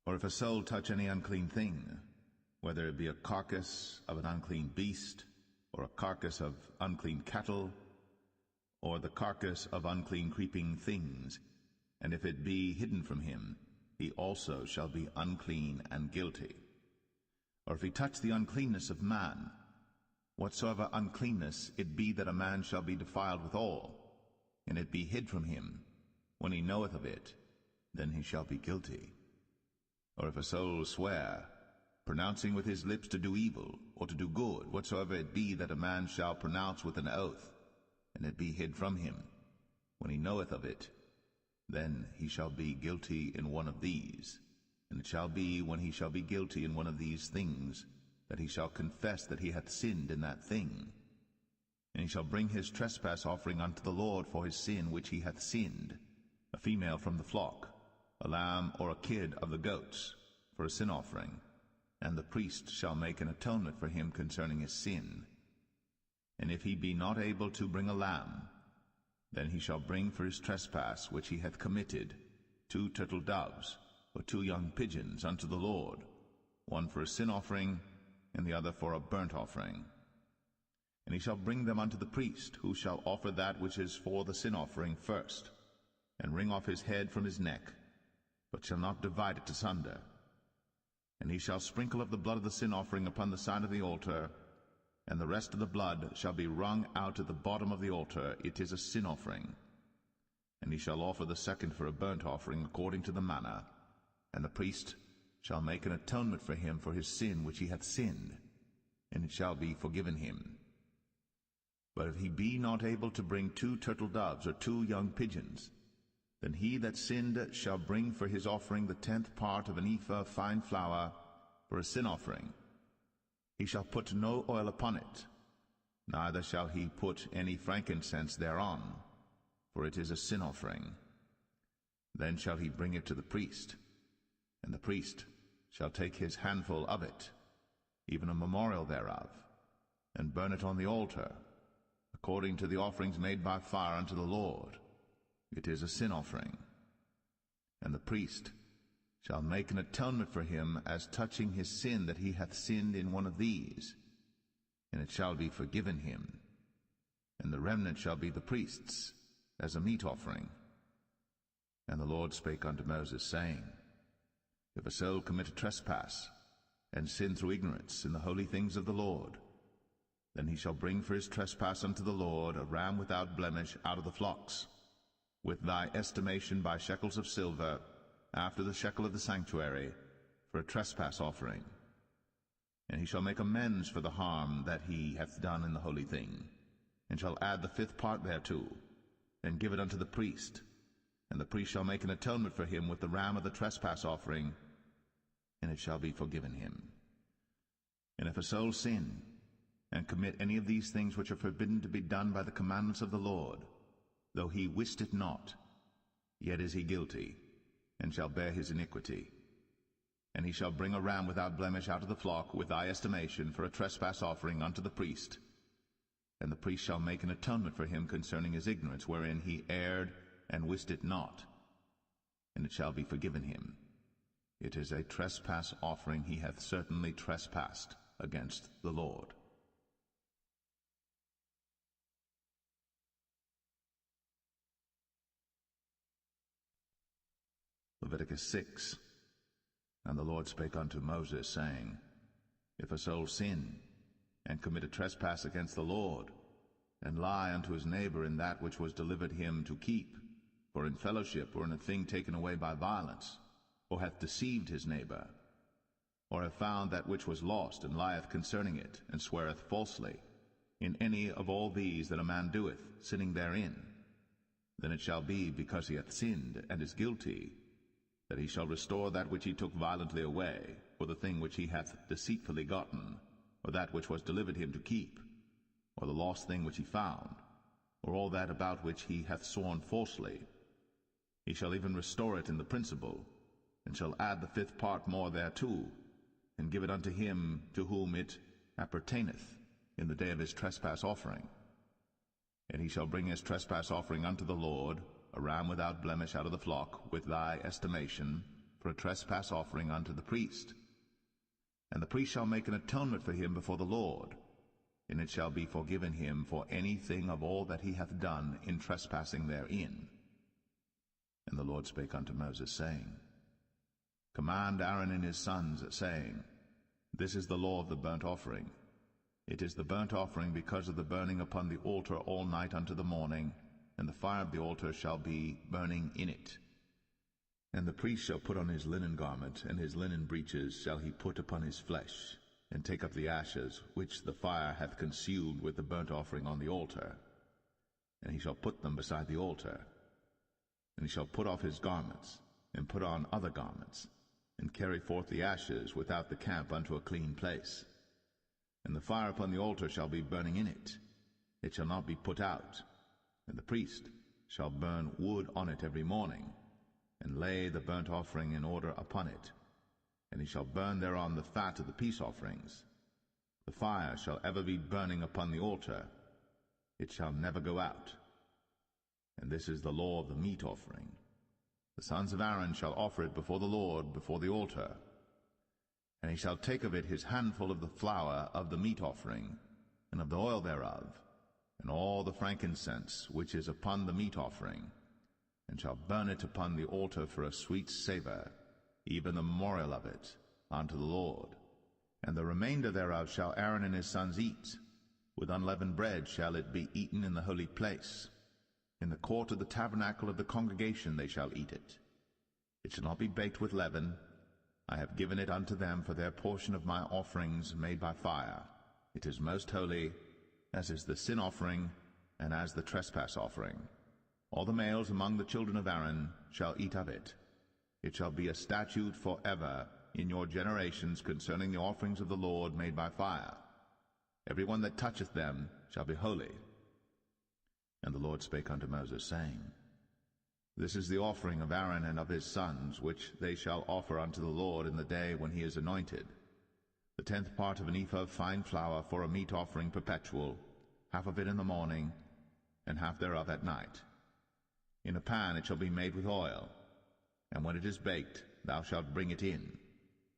Or if a soul touch any unclean thing, whether it be a carcass of an unclean beast, or a carcass of unclean cattle, or the carcass of unclean creeping things, and if it be hidden from him, he also shall be unclean and guilty. Or if he touch the uncleanness of man, whatsoever uncleanness it be that a man shall be defiled withal, and it be hid from him, when he knoweth of it, then he shall be guilty. Or if a soul swear, pronouncing with his lips to do evil, or to do good, whatsoever it be that a man shall pronounce with an oath, and it be hid from him, when he knoweth of it, then he shall be guilty in one of these. And it shall be, when he shall be guilty in one of these things, that he shall confess that he hath sinned in that thing. And he shall bring his trespass offering unto the Lord for his sin which he hath sinned, a female from the flock, a lamb or a kid of the goats, for a sin offering. And the priest shall make an atonement for him concerning his sin. And if he be not able to bring a lamb, then he shall bring for his trespass which he hath committed 2 turtle doves, or 2 young pigeons unto the Lord, one for a sin offering, and the other for a burnt offering. And he shall bring them unto the priest, who shall offer that which is for the sin offering first, and wring off his head from his neck, but shall not divide it asunder. And he shall sprinkle of the blood of the sin offering upon the side of the altar, and the rest of the blood shall be wrung out at the bottom of the altar. It is a sin offering. And he shall offer the second for a burnt offering according to the manner, and the priest shall make an atonement for him for his sin which he hath sinned, and it shall be forgiven him. But if he be not able to bring 2 turtle doves or 2 young pigeons, then he that sinned shall bring for his offering the 10th part of an ephah of fine flour for a sin offering. He shall put no oil upon it, neither shall he put any frankincense thereon, for it is a sin offering. Then shall he bring it to the priest, and the priest shall take his handful of it, even a memorial thereof, and burn it on the altar, according to the offerings made by fire unto the Lord. It is a sin offering. And the priest shall make an atonement for him as touching his sin that he hath sinned in one of these, and it shall be forgiven him. And the remnant shall be the priest's, as a meat offering. And the Lord spake unto Moses, saying, If a soul commit a trespass, and sin through ignorance in the holy things of the Lord, then he shall bring for his trespass unto the Lord a ram without blemish out of the flocks, with thy estimation by shekels of silver, after the shekel of the sanctuary, for a trespass offering. And he shall make amends for the harm that he hath done in the holy thing, and shall add the 5th part thereto, and give it unto the priest. And the priest shall make an atonement for him with the ram of the trespass offering, and it shall be forgiven him. And if a soul sin, and commit any of these things which are forbidden to be done by the commandments of the Lord, though he wist it not, yet is he guilty, and shall bear his iniquity. And he shall bring a ram without blemish out of the flock, with thy estimation, for a trespass offering unto the priest. And the priest shall make an atonement for him concerning his ignorance, wherein he erred and wist it not, and it shall be forgiven him. It is a trespass offering. He hath certainly trespassed against the Lord. Leviticus 6. And the Lord spake unto Moses, saying, If a soul sin, and commit a trespass against the Lord, and lie unto his neighbor in that which was delivered him to keep, for in fellowship, or in a thing taken away by violence, or hath deceived his neighbor, or hath found that which was lost, and lieth concerning it, and sweareth falsely, in any of all these that a man doeth, sinning therein, then it shall be, because he hath sinned, and is guilty, that he shall restore that which he took violently away, or the thing which he hath deceitfully gotten, or that which was delivered him to keep, or the lost thing which he found, or all that about which he hath sworn falsely. He shall even restore it in the principal, and shall add the 5th part more thereto, and give it unto him to whom it appertaineth in the day of his trespass offering. And he shall bring his trespass offering unto the Lord, a ram without blemish out of the flock, with thy estimation, for a trespass offering unto the priest. And the priest shall make an atonement for him before the Lord, and it shall be forgiven him for anything of all that he hath done in trespassing therein. And the Lord spake unto Moses, saying, Command Aaron and his sons, saying, This is the law of the burnt offering. It is the burnt offering because of the burning upon the altar all night unto the morning, and the fire of the altar shall be burning in it. And the priest shall put on his linen garment, and his linen breeches shall he put upon his flesh, and take up the ashes which the fire hath consumed with the burnt offering on the altar, and he shall put them beside the altar. And he shall put off his garments, and put on other garments, and carry forth the ashes without the camp unto a clean place. And the fire upon the altar shall be burning in it. It shall not be put out. And the priest shall burn wood on it every morning, and lay the burnt offering in order upon it. And he shall burn thereon the fat of the peace offerings. The fire shall ever be burning upon the altar. It shall never go out. And this is the law of the meat offering. The sons of Aaron shall offer it before the Lord, before the altar. And he shall take of it his handful of the flour of the meat offering, and of the oil thereof, and all the frankincense which is upon the meat offering, and shall burn it upon the altar for a sweet savour, even the memorial of it, unto the Lord. And the remainder thereof shall Aaron and his sons eat. With unleavened bread shall it be eaten in the holy place. In the court of the tabernacle of the congregation they shall eat it. It shall not be baked with leaven. I have given it unto them for their portion of my offerings made by fire. It is most holy, as is the sin offering, and as the trespass offering. All the males among the children of Aaron shall eat of it. It shall be a statute for ever in your generations concerning the offerings of the Lord made by fire. Every one that toucheth them shall be holy. And the Lord spake unto Moses, saying, This is the offering of Aaron and of his sons, which they shall offer unto the Lord in the day when he is anointed. The 10th part of an ephah of fine flour for a meat offering perpetual, half of it in the morning, and half thereof at night. In a pan it shall be made with oil, and when it is baked, thou shalt bring it in.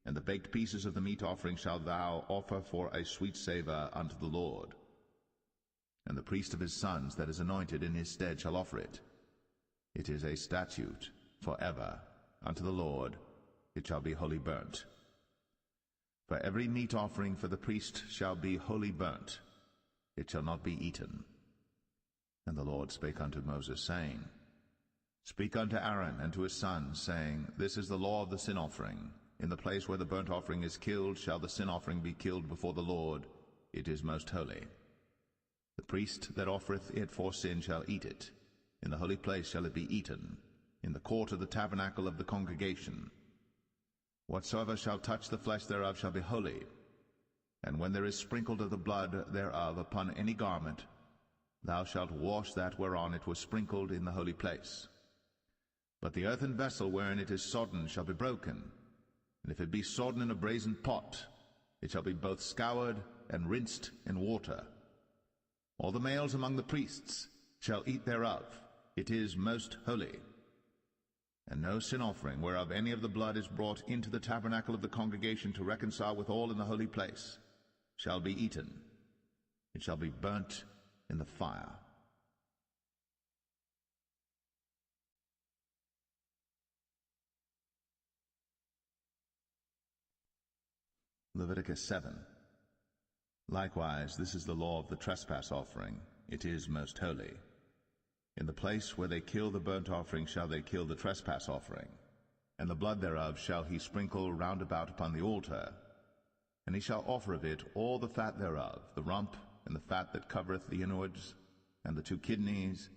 And the baked pieces of the meat offering shalt thou offer for a sweet savour unto the Lord. And the priest of his sons that is anointed in his stead shall offer it. It is a statute for ever unto the Lord. It shall be wholly burnt. For every meat offering for the priest shall be wholly burnt. It shall not be eaten. And the Lord spake unto Moses, saying, Speak unto Aaron and to his sons, saying, This is the law of the sin offering. In the place where the burnt offering is killed shall the sin offering be killed before the Lord. It is most holy. The priest that offereth it for sin shall eat it. In the holy place shall it be eaten, in the court of the tabernacle of the congregation. Whatsoever shall touch the flesh thereof shall be holy. And when there is sprinkled of the blood thereof upon any garment, thou shalt wash that whereon it was sprinkled in the holy place. But the earthen vessel wherein it is sodden shall be broken, and if it be sodden in a brazen pot, it shall be both scoured and rinsed in water. All the males among the priests shall eat thereof. It is most holy. And no sin offering, whereof any of the blood is brought into the tabernacle of the congregation to reconcile with all in the holy place, shall be eaten. It shall be burnt in the fire. Leviticus 7. Likewise, this is the law of the trespass offering. It is most holy. In the place where they kill the burnt offering shall they kill the trespass offering, and the blood thereof shall he sprinkle round about upon the altar. And he shall offer of it all the fat thereof, the rump, and the fat that covereth the inwards, and the 2 kidneys,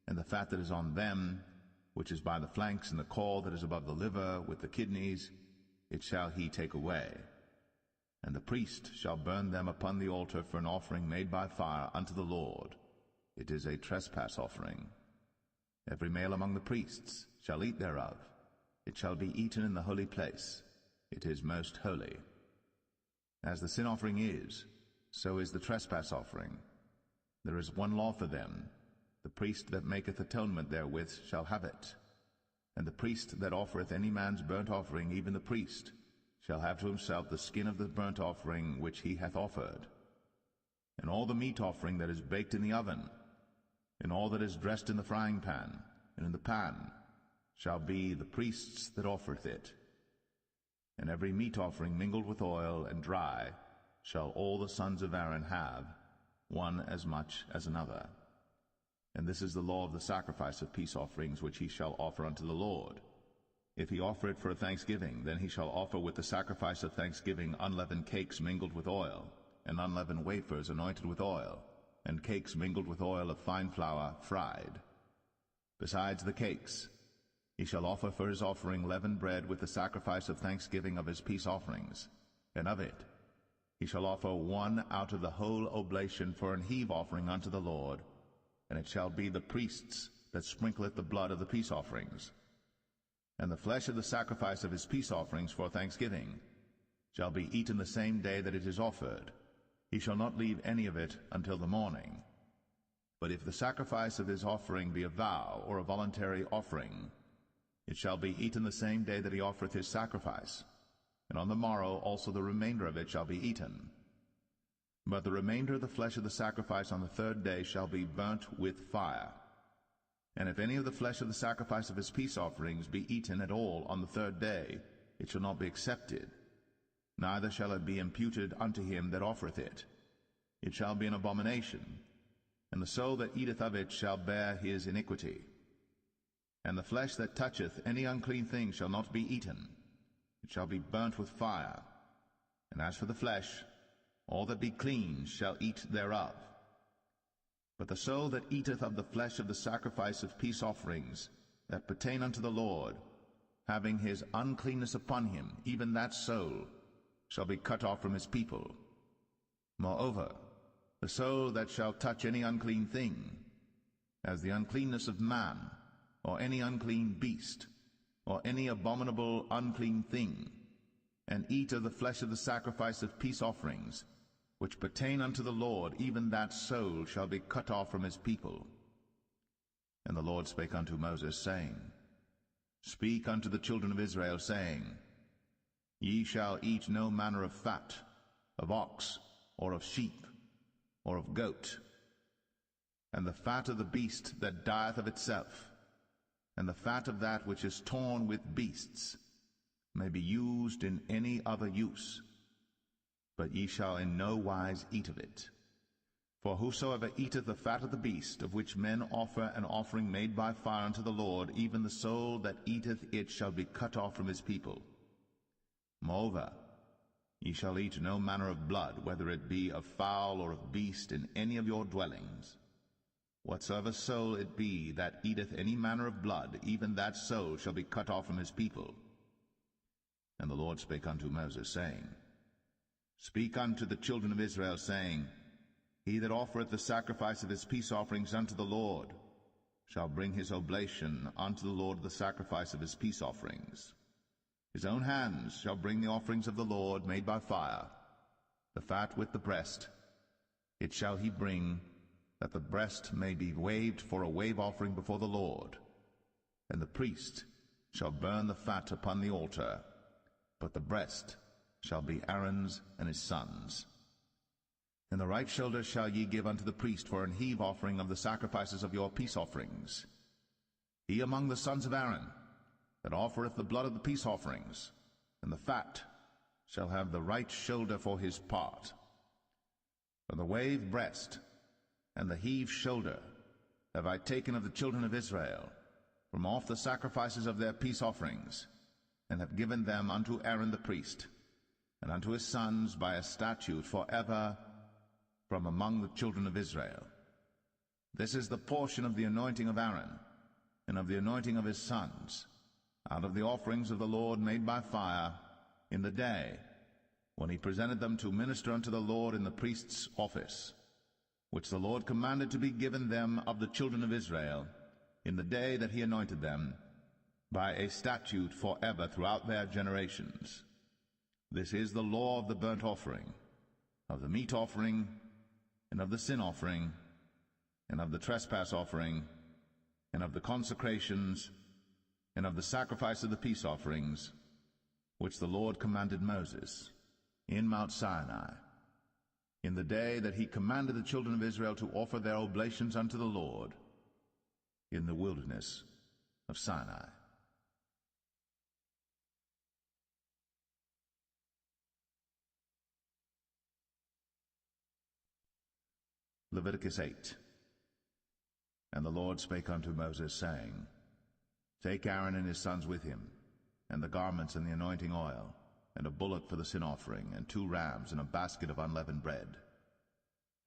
and the fat that is on them, which is by the flanks, and the caul that is above the liver, with the kidneys, it shall he take away. And the priest shall burn them upon the altar for an offering made by fire unto the Lord. It is a trespass offering. Every male among the priests shall eat thereof. It shall be eaten in the holy place. It is most holy. As the sin offering is, so is the trespass offering. There is one law for them. The priest that maketh atonement therewith shall have it. And the priest that offereth any man's burnt offering, even the priest, shall have to himself the skin of the burnt offering which he hath offered. And all the meat offering that is baked in the oven, and all that is dressed in the frying pan, and in the pan, shall be the priest's that offereth it. And every meat offering mingled with oil and dry shall all the sons of Aaron have, one as much as another. And this is the law of the sacrifice of peace offerings which he shall offer unto the Lord. If he offer it for a thanksgiving, then he shall offer with the sacrifice of thanksgiving unleavened cakes mingled with oil, and unleavened wafers anointed with oil, and cakes mingled with oil of fine flour fried. Besides the cakes, he shall offer for his offering leavened bread with the sacrifice of thanksgiving of his peace offerings, and of it he shall offer one out of the whole oblation for an heave offering unto the Lord, and it shall be the priest's that sprinkleth the blood of the peace offerings. And the flesh of the sacrifice of his peace offerings for thanksgiving shall be eaten the same day that it is offered. He shall not leave any of it until the morning. But if the sacrifice of his offering be a vow or a voluntary offering, it shall be eaten the same day that he offereth his sacrifice, and on the morrow also the remainder of it shall be eaten. But the remainder of the flesh of the sacrifice on the 3rd day shall be burnt with fire. And if any of the flesh of the sacrifice of his peace offerings be eaten at all on the 3rd day, it shall not be accepted, neither shall it be imputed unto him that offereth it. It shall be an abomination, and the soul that eateth of it shall bear his iniquity. And the flesh that toucheth any unclean thing shall not be eaten. It shall be burnt with fire. And as for the flesh, all that be clean shall eat thereof. But the soul that eateth of the flesh of the sacrifice of peace offerings that pertain unto the Lord, having his uncleanness upon him, even that soul shall be cut off from his people. Moreover, the soul that shall touch any unclean thing, as the uncleanness of man, or any unclean beast, or any abominable unclean thing, and eat of the flesh of the sacrifice of peace offerings, which pertain unto the Lord, even that soul shall be cut off from his people. And the Lord spake unto Moses, saying, Speak unto the children of Israel, saying, Ye shall eat no manner of fat, of ox, or of sheep, or of goat, and the fat of the beast that dieth of itself, and the fat of that which is torn with beasts, may be used in any other use, but ye shall in no wise eat of it. For whosoever eateth the fat of the beast, of which men offer an offering made by fire unto the Lord, even the soul that eateth it shall be cut off from his people. Moreover, ye shall eat no manner of blood, whether it be of fowl or of beast, in any of your dwellings. Whatsoever soul it be that eateth any manner of blood, even that soul shall be cut off from his people. And the Lord spake unto Moses, saying, Speak unto the children of Israel, saying, He that offereth the sacrifice of his peace offerings unto the Lord shall bring his oblation unto the Lord the sacrifice of his peace offerings. His own hands shall bring the offerings of the Lord made by fire, the fat with the breast. It shall he bring, that the breast may be waved for a wave offering before the Lord. And the priest shall burn the fat upon the altar, but the breast shall be Aaron's and his sons'. And the right shoulder shall ye give unto the priest for an heave offering of the sacrifices of your peace offerings. He among the sons of Aaron, that offereth the blood of the peace offerings, and the fat, shall have the right shoulder for his part. From the wave breast and the heave shoulder have I taken of the children of Israel, from off the sacrifices of their peace offerings, and have given them unto Aaron the priest, and unto his sons by a statute forever from among the children of Israel. This is the portion of the anointing of Aaron, and of the anointing of his sons, out of the offerings of the Lord made by fire, in the day when he presented them to minister unto the Lord in the priest's office, which the Lord commanded to be given them of the children of Israel, in the day that he anointed them, by a statute forever throughout their generations. This is the law of the burnt offering, of the meat offering, and of the sin offering, and of the trespass offering, and of the consecrations, and of the sacrifice of the peace offerings, which the Lord commanded Moses in Mount Sinai, in the day that he commanded the children of Israel to offer their oblations unto the Lord in the wilderness of Sinai. Leviticus 8. And the Lord spake unto Moses, saying, Take Aaron and his sons with him, and the garments and the anointing oil, and a bullock for the sin offering, and 2 rams, and a basket of unleavened bread.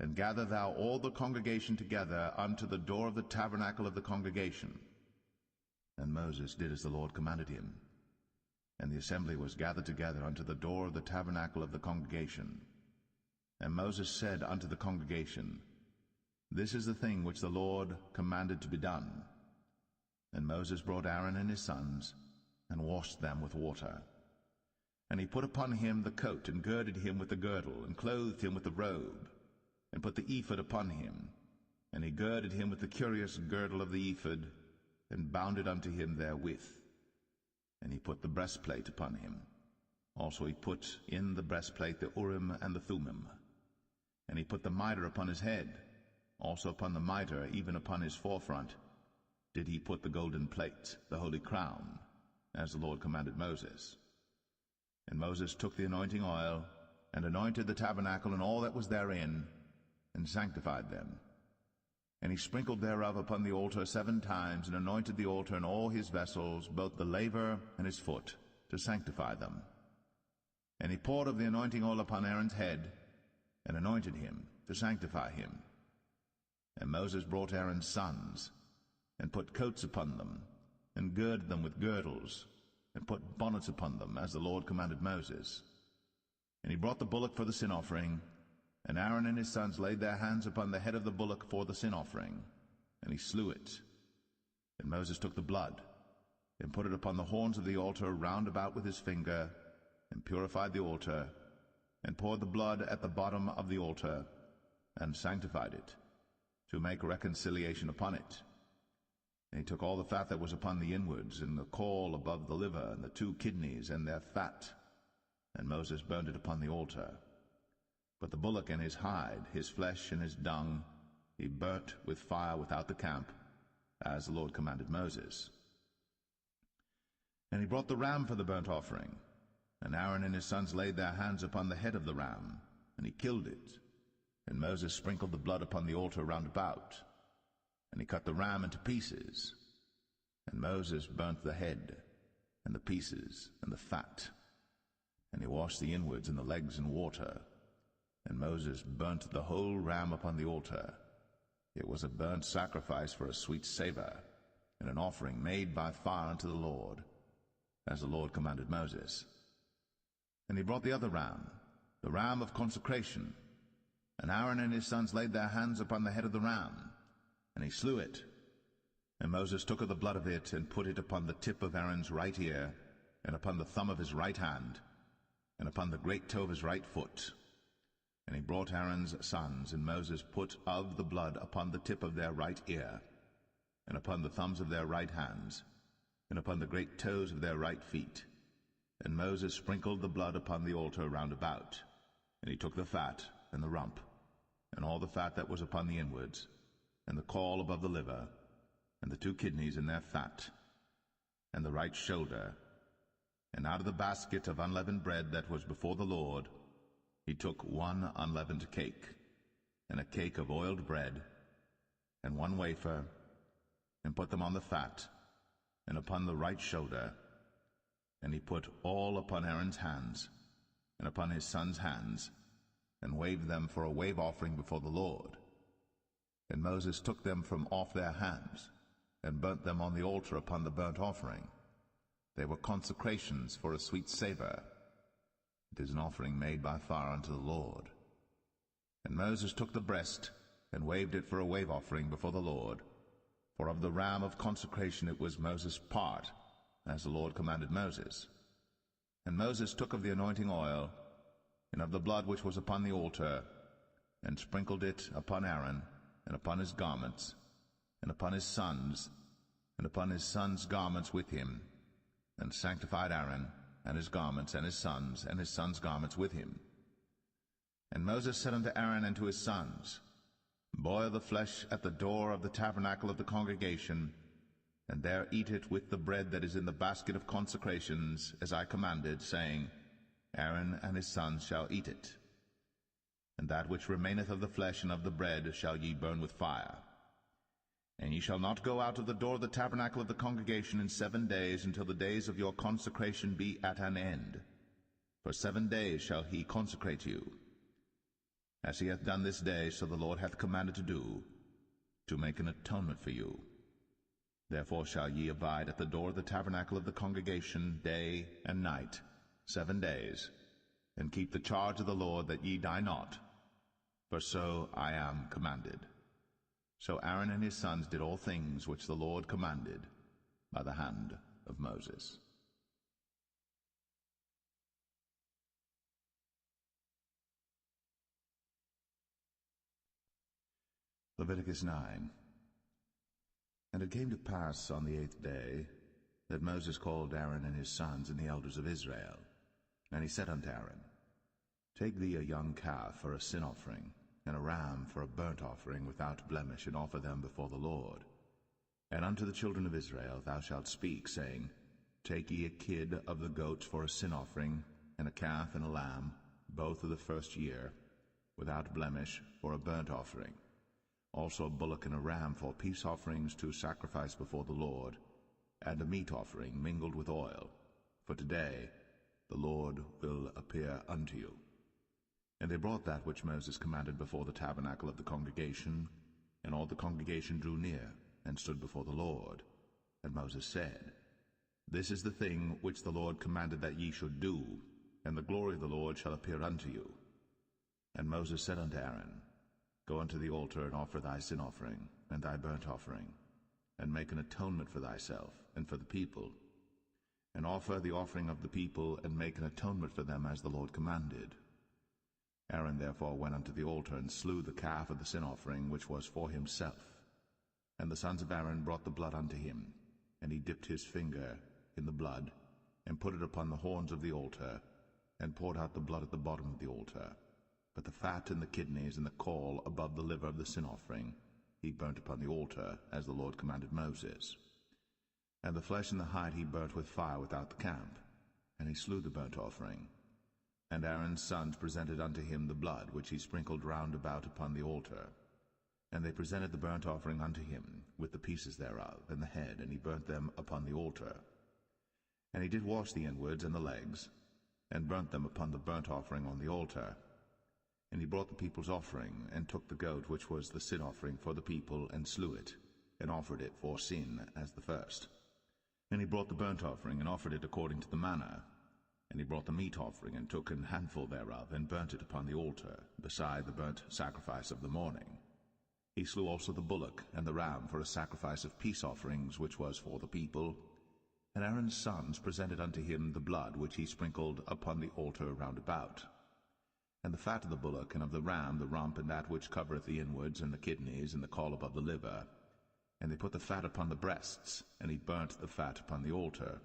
And gather thou all the congregation together unto the door of the tabernacle of the congregation. And Moses did as the Lord commanded him. And the assembly was gathered together unto the door of the tabernacle of the congregation. And Moses said unto the congregation, This is the thing which the Lord commanded to be done. And Moses brought Aaron and his sons, and washed them with water. And he put upon him the coat, and girded him with the girdle, and clothed him with the robe, and put the ephod upon him. And he girded him with the curious girdle of the ephod, and bound it unto him therewith. And he put the breastplate upon him. Also he put in the breastplate the Urim and the Thummim. And he put the mitre upon his head. Also upon the mitre, even upon his forefront, did he put the golden plate, the holy crown, as the Lord commanded Moses. And Moses took the anointing oil, and anointed the tabernacle and all that was therein, and sanctified them. And he sprinkled thereof upon the altar 7 times, and anointed the altar and all his vessels, both the laver and his foot, to sanctify them. And he poured of the anointing oil upon Aaron's head, and anointed him, to sanctify him. And Moses brought Aaron's sons, and put coats upon them, and girded them with girdles, and put bonnets upon them, as the Lord commanded Moses. And he brought the bullock for the sin offering, and Aaron and his sons laid their hands upon the head of the bullock for the sin offering, and he slew it. And Moses took the blood, and put it upon the horns of the altar round about with his finger, and purified the altar, and poured the blood at the bottom of the altar, and sanctified it, to make reconciliation upon it. And he took all the fat that was upon the inwards, and the caul above the liver, and the 2 kidneys, and their fat, and Moses burned it upon the altar. But the bullock and his hide, his flesh and his dung, he burnt with fire without the camp, as the Lord commanded Moses. And he brought the ram for the burnt offering, and Aaron and his sons laid their hands upon the head of the ram, and he killed it. And Moses sprinkled the blood upon the altar round about, and he cut the ram into pieces. And Moses burnt the head, and the pieces, and the fat. And he washed the inwards and the legs in water. And Moses burnt the whole ram upon the altar. It was a burnt sacrifice for a sweet savour, and an offering made by fire unto the Lord, as the Lord commanded Moses. And he brought the other ram, the ram of consecration. And Aaron and his sons laid their hands upon the head of the ram, and he slew it. And Moses took of the blood of it, and put it upon the tip of Aaron's right ear, and upon the thumb of his right hand, and upon the great toe of his right foot. And he brought Aaron's sons, and Moses put of the blood upon the tip of their right ear, and upon the thumbs of their right hands, and upon the great toes of their right feet. And Moses sprinkled the blood upon the altar round about. And he took the fat, and the rump, and all the fat that was upon the inwards, and the caul above the liver, and the 2 kidneys in their fat, and the right shoulder, and out of the basket of unleavened bread that was before the Lord, he took 1 unleavened cake, and a cake of oiled bread, and 1 wafer, and put them on the fat, and upon the right shoulder. And he put all upon Aaron's hands, and upon his sons' hands, and waved them for a wave offering before the Lord. And Moses took them from off their hands, and burnt them on the altar upon the burnt offering. They were consecrations for a sweet savour. It is an offering made by fire unto the Lord. And Moses took the breast, and waved it for a wave offering before the Lord. For of the ram of consecration it was Moses' part, as the Lord commanded Moses. And Moses took of the anointing oil, and of the blood which was upon the altar, and sprinkled it upon Aaron, and upon his garments, and upon his sons, and upon his sons' garments with him, and sanctified Aaron, and his garments, and his sons' garments with him. And Moses said unto Aaron and to his sons, Boil the flesh at the door of the tabernacle of the congregation, and there eat it with the bread that is in the basket of consecrations, as I commanded, saying, Aaron and his sons shall eat it. And that which remaineth of the flesh and of the bread shall ye burn with fire. And ye shall not go out of the door of the tabernacle of the congregation in 7 days, until the days of your consecration be at an end. For 7 days shall he consecrate you, as he hath done this day, so the Lord hath commanded to do, to make an atonement for you. Therefore shall ye abide at the door of the tabernacle of the congregation day and night 7 days, and keep the charge of the Lord, that ye die not, for so I am commanded. So Aaron and his sons did all things which the Lord commanded by the hand of Moses. Leviticus 9. And it came to pass on the 8th day that Moses called Aaron and his sons and the elders of Israel. And he said unto Aaron, Take thee a young calf for a sin offering, and a ram for a burnt offering without blemish, and offer them before the Lord. And unto the children of Israel thou shalt speak, saying, Take ye a kid of the goats for a sin offering, and a calf and a lamb, both of the first year, without blemish, for a burnt offering. Also a bullock and a ram for peace offerings to sacrifice before the Lord, and a meat offering mingled with oil. For today the Lord will appear unto you. And they brought that which Moses commanded before the tabernacle of the congregation, and all the congregation drew near, and stood before the Lord. And Moses said, This is the thing which the Lord commanded that ye should do, and the glory of the Lord shall appear unto you. And Moses said unto Aaron, Go unto the altar, and offer thy sin offering, and thy burnt offering, and make an atonement for thyself, and for the people. And offer the offering of the people, and make an atonement for them, as the Lord commanded. Aaron therefore went unto the altar, and slew the calf of the sin offering, which was for himself. And the sons of Aaron brought the blood unto him, and he dipped his finger in the blood, and put it upon the horns of the altar, and poured out the blood at the bottom of the altar. But the fat and the kidneys and the caul above the liver of the sin offering he burnt upon the altar, as the Lord commanded Moses. And the flesh and the hide he burnt with fire without the camp, and he slew the burnt offering. And Aaron's sons presented unto him the blood, which he sprinkled round about upon the altar. And they presented the burnt offering unto him, with the pieces thereof, and the head, and he burnt them upon the altar. And he did wash the inwards and the legs, and burnt them upon the burnt offering on the altar. And he brought the people's offering, and took the goat which was the sin offering for the people, and slew it, and offered it for sin as the first. And he brought the burnt offering, and offered it according to the manner. And he brought the meat offering, and took an handful thereof, and burnt it upon the altar, beside the burnt sacrifice of the morning. He slew also the bullock and the ram for a sacrifice of peace offerings, which was for the people. And Aaron's sons presented unto him the blood which he sprinkled upon the altar round about. And the fat of the bullock and of the ram, the rump, and that which covereth the inwards, and the kidneys, and the caul above the liver, And they put the fat upon the breasts, and he burnt the fat upon the altar.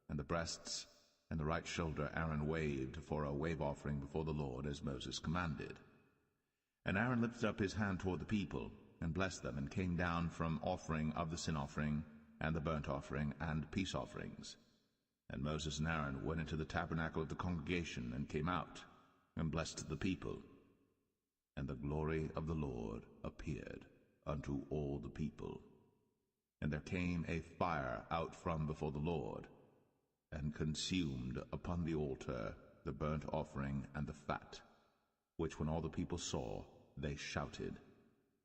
And the breasts and the right shoulder Aaron waved for a wave offering before the Lord, as Moses commanded. And Aaron lifted up his hand toward the people, and blessed them, and came down from offering of the sin offering, and the burnt offering, and peace offerings. And Moses and Aaron went into the tabernacle of the congregation, and came out, and blessed the people. And the glory of the Lord appeared unto all the people. And there came a fire out from before the Lord, and consumed upon the altar the burnt offering and the fat, which when all the people saw, they shouted,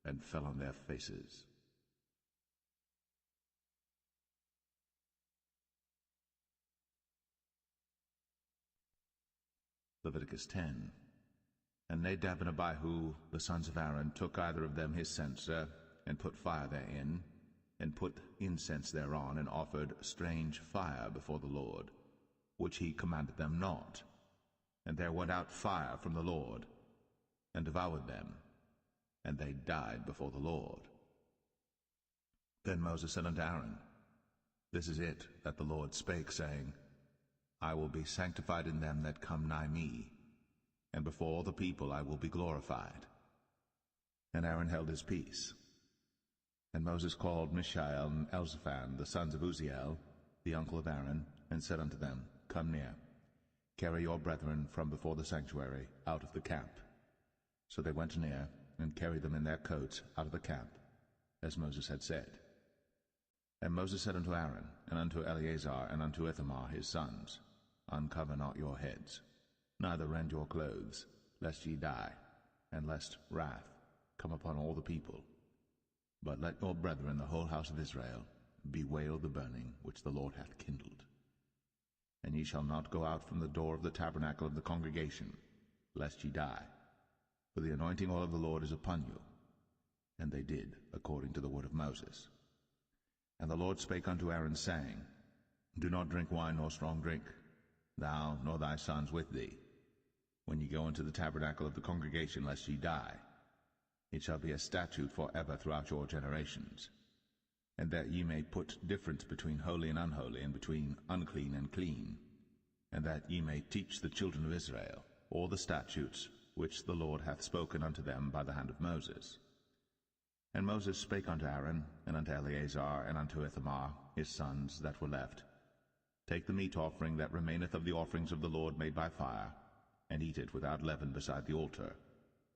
and fell on their faces. Leviticus 10. And Nadab and Abihu, the sons of Aaron, took either of them his censer, and put fire therein, and put incense thereon, and offered strange fire before the Lord, which he commanded them not. And there went out fire from the Lord, and devoured them, and they died before the Lord. Then Moses said unto Aaron, This is it that the Lord spake, saying, I will be sanctified in them that come nigh me, and before all the people I will be glorified. And Aaron held his peace. And Moses called Mishael and Elzaphan, the sons of Uzziel, the uncle of Aaron, and said unto them, Come near, carry your brethren from before the sanctuary out of the camp. So they went near, and carried them in their coats out of the camp, as Moses had said. And Moses said unto Aaron, and unto Eleazar, and unto Ithamar his sons, Uncover not your heads, neither rend your clothes, lest ye die, and lest wrath come upon all the people. But let your brethren, the whole house of Israel, bewail the burning which the Lord hath kindled. And ye shall not go out from the door of the tabernacle of the congregation, lest ye die, for the anointing oil of the Lord is upon you. And they did according to the word of Moses. And the Lord spake unto Aaron, saying, Do not drink wine nor strong drink, thou nor thy sons with thee, when ye go into the tabernacle of the congregation, lest ye die. It shall be a statute for ever throughout your generations. And that ye may put difference between holy and unholy, and between unclean and clean, and that ye may teach the children of Israel all the statutes which the Lord hath spoken unto them by the hand of Moses. And Moses spake unto Aaron, and unto Eleazar, and unto Ithamar his sons that were left, Take the meat offering that remaineth of the offerings of the Lord made by fire, and eat it without leaven beside the altar,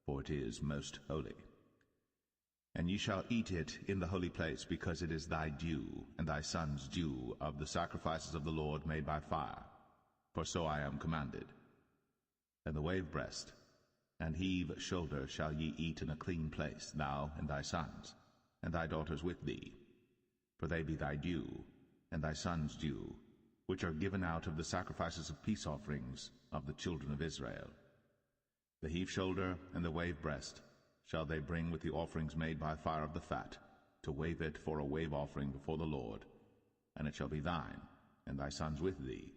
for it is most holy. And ye shall eat it in the holy place, because it is thy due, and thy son's due, of the sacrifices of the Lord made by fire, for so I am commanded. And the wave breast and heave shoulder shall ye eat in a clean place, thou and thy sons, and thy daughters with thee, for they be thy due, and thy son's due, which are given out of the sacrifices of peace offerings of the children of Israel. The heave shoulder and the wave breast shall they bring with the offerings made by fire of the fat, to wave it for a wave offering before the Lord, and it shall be thine, and thy sons with thee,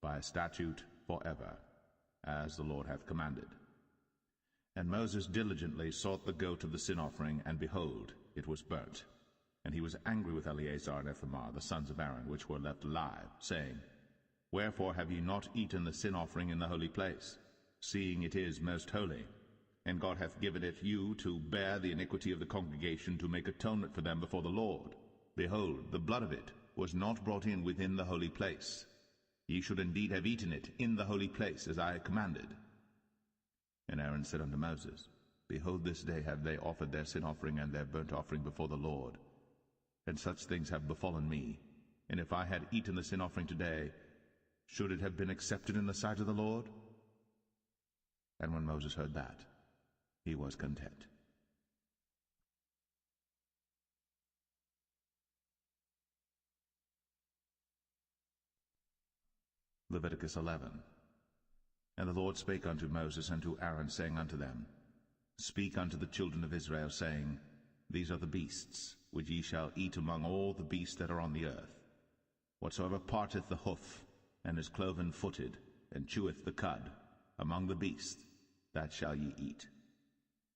by a statute for ever, as the Lord hath commanded. And Moses diligently sought the goat of the sin offering, and behold, it was burnt. And he was angry with Eleazar and Ithamar, the sons of Aaron, which were left alive, saying, Wherefore have ye not eaten the sin offering in the holy place, seeing it is most holy? And God hath given it you to bear the iniquity of the congregation, to make atonement for them before the Lord. Behold, the blood of it was not brought in within the holy place. Ye should indeed have eaten it in the holy place, as I commanded. And Aaron said unto Moses, Behold, this day have they offered their sin offering and their burnt offering before the Lord. And such things have befallen me. And if I had eaten the sin offering today, should it have been accepted in the sight of the Lord? And when Moses heard that, he was content. Leviticus 11. And the Lord spake unto Moses and to Aaron, saying unto them, Speak unto the children of Israel, saying, These are the beasts which ye shall eat among all the beasts that are on the earth. Whatsoever parteth the hoof, and is cloven-footed, and cheweth the cud, among the beasts, that shall ye eat.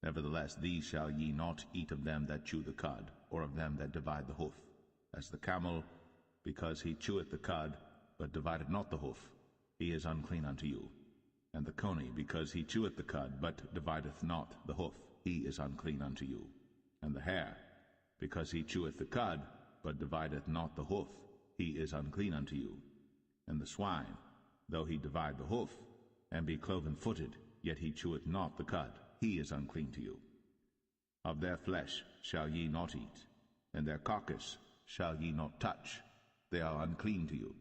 Nevertheless, these shall ye not eat of them that chew the cud, or of them that divide the hoof, as the camel, because he cheweth the cud, but divideth not the hoof, he is unclean unto you. And the coney, because he cheweth the cud, but divideth not the hoof, he is unclean unto you. And the hare, because he cheweth the cud, but divideth not the hoof, he is unclean unto you. And the swine, though he divide the hoof, and be cloven-footed, yet he cheweth not the cud, he is unclean to you. Of their flesh shall ye not eat, and their carcass shall ye not touch, they are unclean to you.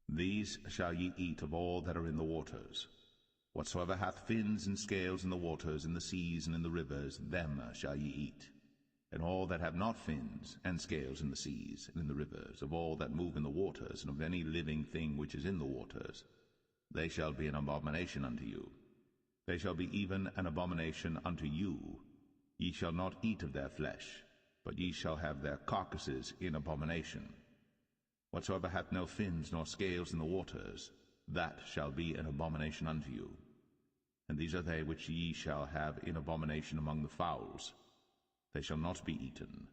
These shall ye eat of all that are in the waters. Whatsoever hath fins and scales in the waters, in the seas, and in the rivers, them shall ye eat. And all that have not fins and scales in the seas, and in the rivers, of all that move in the waters, and of any living thing which is in the waters, they shall be an abomination unto you. They shall be even an abomination unto you. Ye shall not eat of their flesh, but ye shall have their carcasses in abomination. Whatsoever hath no fins nor scales in the waters, that shall be an abomination unto you. And these are they which ye shall have in abomination among the fowls. They shall not be eaten.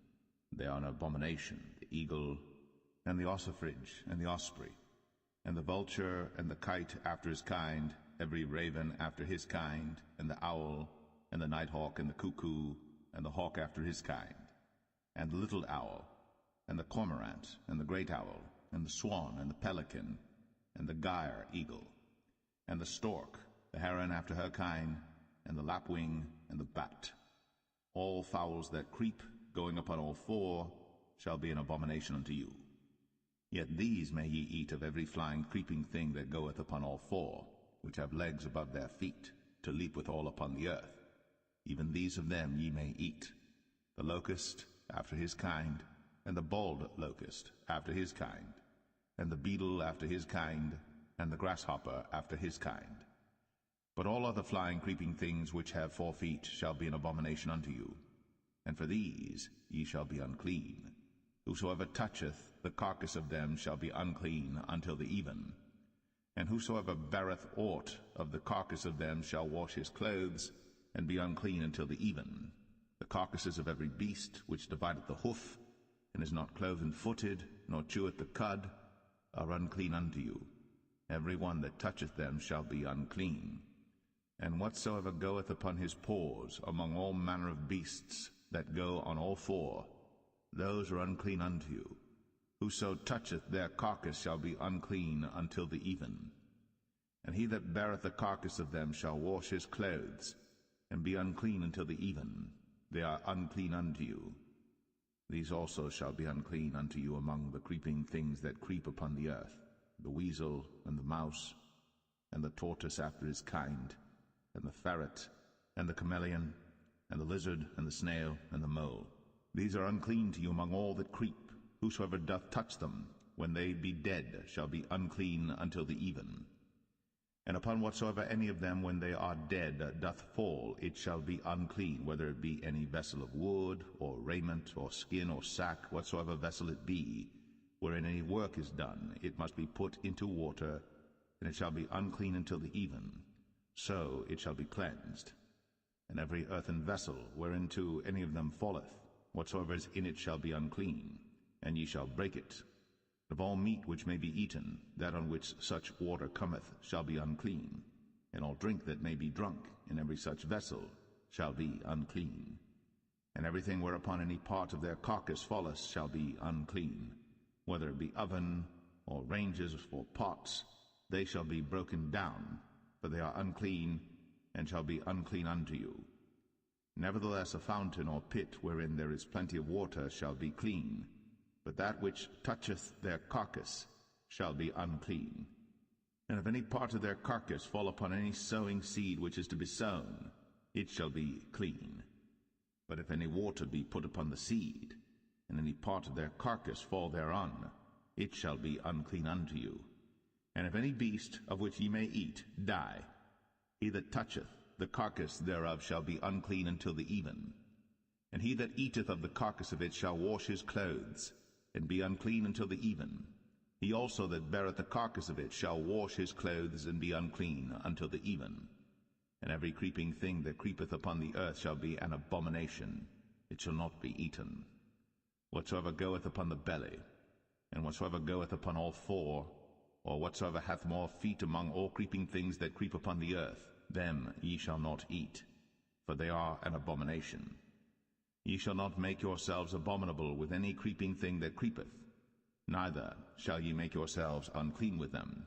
They are an abomination, the eagle, and the ossifrage, and the osprey, and the vulture, and the kite after his kind, every raven after his kind, and the owl, and the nighthawk, and the cuckoo, and the hawk after his kind, and the little owl, and the cormorant, and the great owl, and the swan, and the pelican, and the gyre eagle, and the stork, the heron after her kind, and the lapwing, and the bat. All fowls that creep, going upon all four, shall be an abomination unto you. Yet these may ye eat of every flying creeping thing that goeth upon all four, which have legs above their feet, to leap withal upon the earth. Even these of them ye may eat, the locust after his kind, and the bald locust after his kind, and the beetle after his kind, and the grasshopper after his kind. But all other flying creeping things which have 4 feet shall be an abomination unto you, and for these ye shall be unclean. Whosoever toucheth the carcass of them shall be unclean until the even. And whosoever beareth aught of the carcass of them shall wash his clothes, and be unclean until the even. The carcasses of every beast which divideth the hoof, and is not cloven-footed, nor cheweth the cud, are unclean unto you. Every one that toucheth them shall be unclean. And whatsoever goeth upon his paws among all manner of beasts that go on all four, those are unclean unto you. Whoso toucheth their carcass shall be unclean until the even. And he that beareth the carcass of them shall wash his clothes, and be unclean until the even. They are unclean unto you. These also shall be unclean unto you among the creeping things that creep upon the earth, the weasel, and the mouse, and the tortoise after his kind, and the ferret, and the chameleon, and the lizard, and the snail, and the mole. These are unclean to you among all that creep. Whosoever doth touch them, when they be dead, shall be unclean until the even. And upon whatsoever any of them, when they are dead, doth fall, it shall be unclean, whether it be any vessel of wood, or raiment, or skin, or sack, whatsoever vessel it be, wherein any work is done, it must be put into water, and it shall be unclean until the even. So it shall be cleansed. And every earthen vessel, whereinto any of them falleth, whatsoever is in it shall be unclean, and ye shall break it. Of all meat which may be eaten, that on which such water cometh shall be unclean, and all drink that may be drunk in every such vessel shall be unclean. And everything whereupon any part of their carcass falleth shall be unclean, whether it be oven, or ranges, or pots, they shall be broken down, for they are unclean, and shall be unclean unto you. Nevertheless a fountain or pit wherein there is plenty of water shall be clean, but that which toucheth their carcass shall be unclean. And if any part of their carcass fall upon any sowing seed which is to be sown, it shall be clean. But if any water be put upon the seed, and any part of their carcass fall thereon, it shall be unclean unto you. And if any beast of which ye may eat die, he that toucheth the carcass thereof shall be unclean until the even. And he that eateth of the carcass of it shall wash his clothes, and be unclean until the even. He also that beareth the carcass of it shall wash his clothes, and be unclean until the even. And every creeping thing that creepeth upon the earth shall be an abomination. It shall not be eaten. whatsoever goeth upon the belly, and whatsoever goeth upon all four, or whatsoever hath more feet among all creeping things that creep upon the earth, them ye shall not eat, for they are an abomination. Ye shall not make yourselves abominable with any creeping thing that creepeth, neither shall ye make yourselves unclean with them,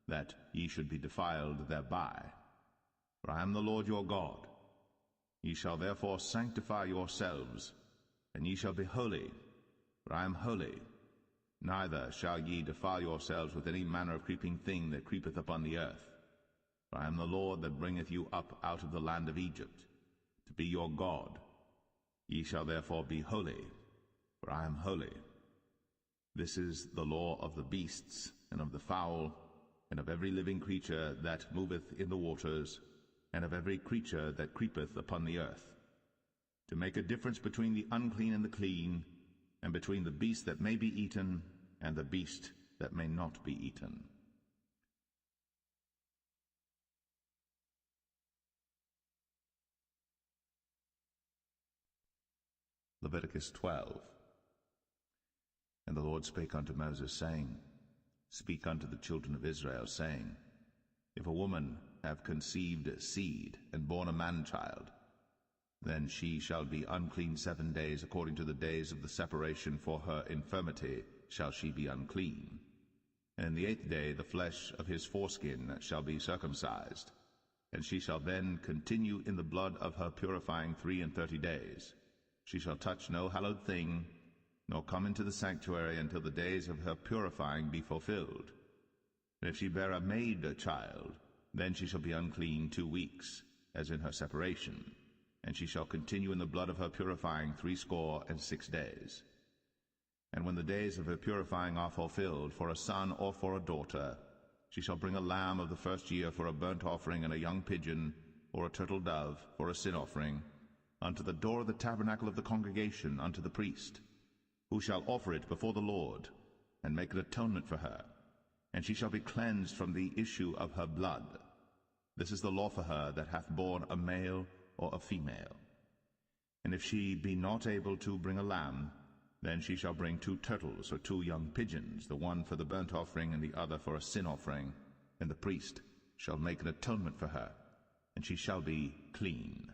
that ye should be defiled thereby. For I am the Lord your God. Ye shall therefore sanctify yourselves, and ye shall be holy, for I am holy. Neither shall ye defile yourselves with any manner of creeping thing that creepeth upon the earth. For I am the Lord that bringeth you up out of the land of Egypt, to be your God. Ye shall therefore be holy, for I am holy. This is the law of the beasts, and of the fowl, and of every living creature that moveth in the waters, and of every creature that creepeth upon the earth, to make a difference between the unclean and the clean, and between the beast that may be eaten and the beast that may not be eaten. Leviticus 12. And the Lord spake unto Moses, saying, Speak unto the children of Israel, saying, If a woman have conceived seed, and born a man-child, then she shall be unclean 7 days, according to the days of the separation for her infirmity shall she be unclean. And in the 8th day the flesh of his foreskin shall be circumcised, and she shall then continue in the blood of her purifying 33 days. She shall touch no hallowed thing, nor come into the sanctuary until the days of her purifying be fulfilled. And if she bear a maid child, then she shall be unclean 2 weeks, as in her separation, and she shall continue in the blood of her purifying 66 days. And when the days of her purifying are fulfilled, for a son or for a daughter, she shall bring a lamb of the first year for a burnt offering, and a young pigeon, or a turtle dove, for a sin offering, unto the door of the tabernacle of the congregation, unto the priest, who shall offer it before the Lord, and make an atonement for her, and she shall be cleansed from the issue of her blood. This is the law for her that hath borne a male or a female. And if she be not able to bring a lamb, then she shall bring 2 turtles or 2 young pigeons, the one for the burnt offering and the other for a sin offering, and the priest shall make an atonement for her, and she shall be clean.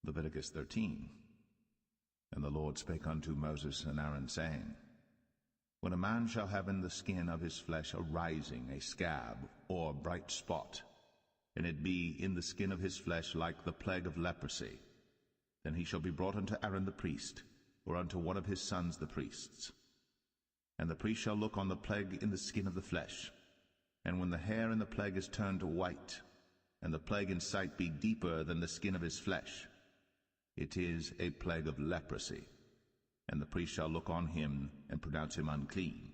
Leviticus 13. And the Lord spake unto Moses and Aaron, saying, When a man shall have in the skin of his flesh a rising, a scab, or bright spot, and it be in the skin of his flesh like the plague of leprosy, then he shall be brought unto Aaron the priest, or unto one of his sons the priests. And the priest shall look on the plague in the skin of the flesh, and when the hair in the plague is turned to white, and the plague in sight be deeper than the skin of his flesh, it is a plague of leprosy, and the priest shall look on him and pronounce him unclean.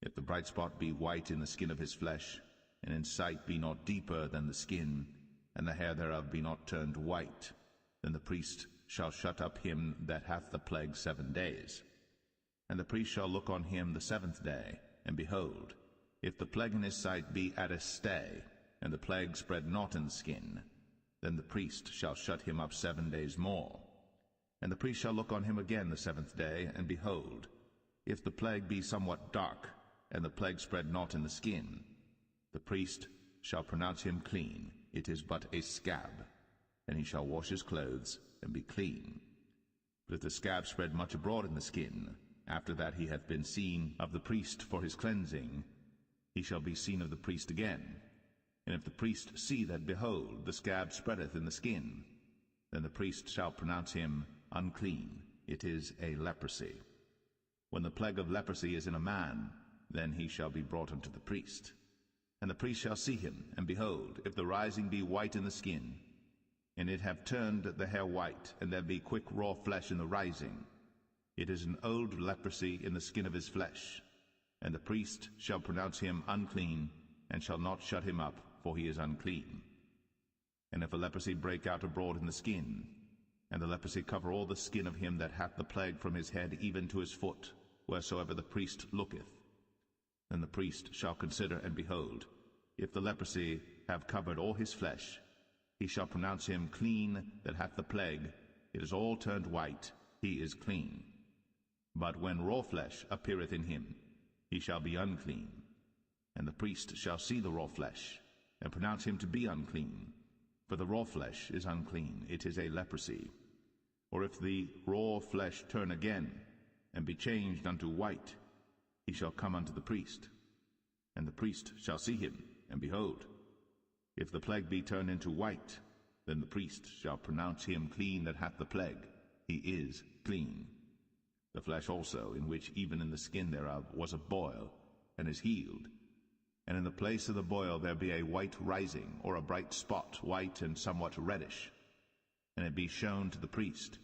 If the bright spot be white in the skin of his flesh, and in sight be not deeper than the skin, and the hair thereof be not turned white, then the priest shall shut up him that hath the plague 7 days. And the priest shall look on him the 7th day, and behold, if the plague in his sight be at a stay, and the plague spread not in the skin, then the priest shall shut him up 7 days more. And the priest shall look on him again the 7th day, and behold, if the plague be somewhat dark, and the plague spread not in the skin, the priest shall pronounce him clean. It is but a scab, and he shall wash his clothes, and be clean. But if the scab spread much abroad in the skin, after that he hath been seen of the priest for his cleansing, he shall be seen of the priest again. And if the priest see that, behold, the scab spreadeth in the skin, then the priest shall pronounce him unclean. It is a leprosy. When the plague of leprosy is in a man, then he shall be brought unto the priest. And the priest shall see him, and behold, if the rising be white in the skin, and it have turned the hair white, and there be quick raw flesh in the rising, it is an old leprosy in the skin of his flesh. And the priest shall pronounce him unclean, and shall not shut him up, for he is unclean. And if a leprosy break out abroad in the skin, and the leprosy cover all the skin of him that hath the plague from his head even to his foot, wheresoever the priest looketh, then the priest shall consider, and behold, if the leprosy have covered all his flesh, he shall pronounce him clean that hath the plague. It is all turned white, he is clean. But when raw flesh appeareth in him, he shall be unclean. And the priest shall see the raw flesh, and pronounce him to be unclean. For the raw flesh is unclean, it is a leprosy. Or if the raw flesh turn again, and be changed unto white, he shall come unto the priest. And the priest shall see him, and behold, if the plague be turned into white, then the priest shall pronounce him clean that hath the plague. He is clean. The flesh also, in which even in the skin thereof was a boil, and is healed, and in the place of the boil there be a white rising, or a bright spot, white and somewhat reddish, and it be shown to the priest.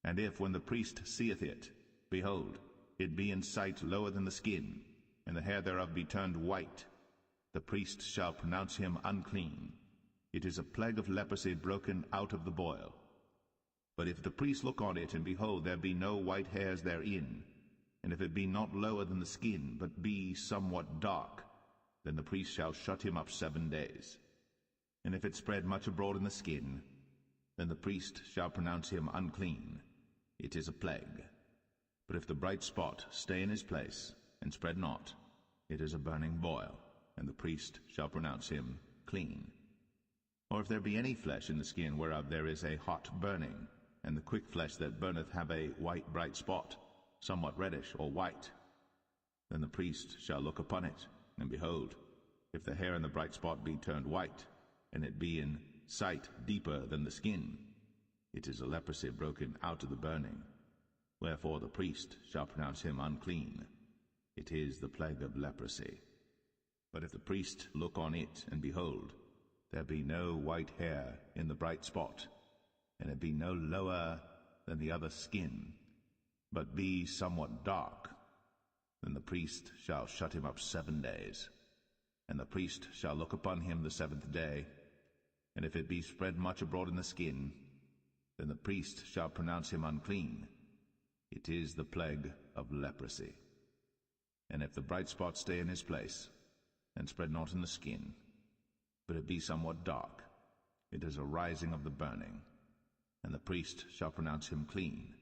And if, when the priest seeth it, behold, it be in sight lower than the skin, and the hair thereof be turned white, the priest shall pronounce him unclean. It is a plague of leprosy broken out of the boil. But if the priest look on it, and behold, there be no white hairs therein, and if it be not lower than the skin, but be somewhat dark, then the priest shall shut him up 7 days. And if it spread much abroad in the skin, then the priest shall pronounce him unclean. It is a plague. But if the bright spot stay in his place, and spread not, it is a burning boil, and the priest shall pronounce him clean. Or if there be any flesh in the skin whereof there is a hot burning, and the quick flesh that burneth have a white bright spot, somewhat reddish or white, then the priest shall look upon it, and behold, if the hair in the bright spot be turned white, and it be in sight deeper than the skin, it is a leprosy broken out of the burning. Wherefore the priest shall pronounce him unclean. It is the plague of leprosy. But if the priest look on it, and behold, there be no white hair in the bright spot, and it be no lower than the other skin, but be somewhat dark, then the priest shall shut him up 7 days. And the priest shall look upon him the 7th day, and if it be spread much abroad in the skin, then the priest shall pronounce him unclean. It is the plague of leprosy. And if the bright spot stay in his place, and spread not in the skin, but it be somewhat dark, it is a rising of the burning, and the priest shall pronounce him clean.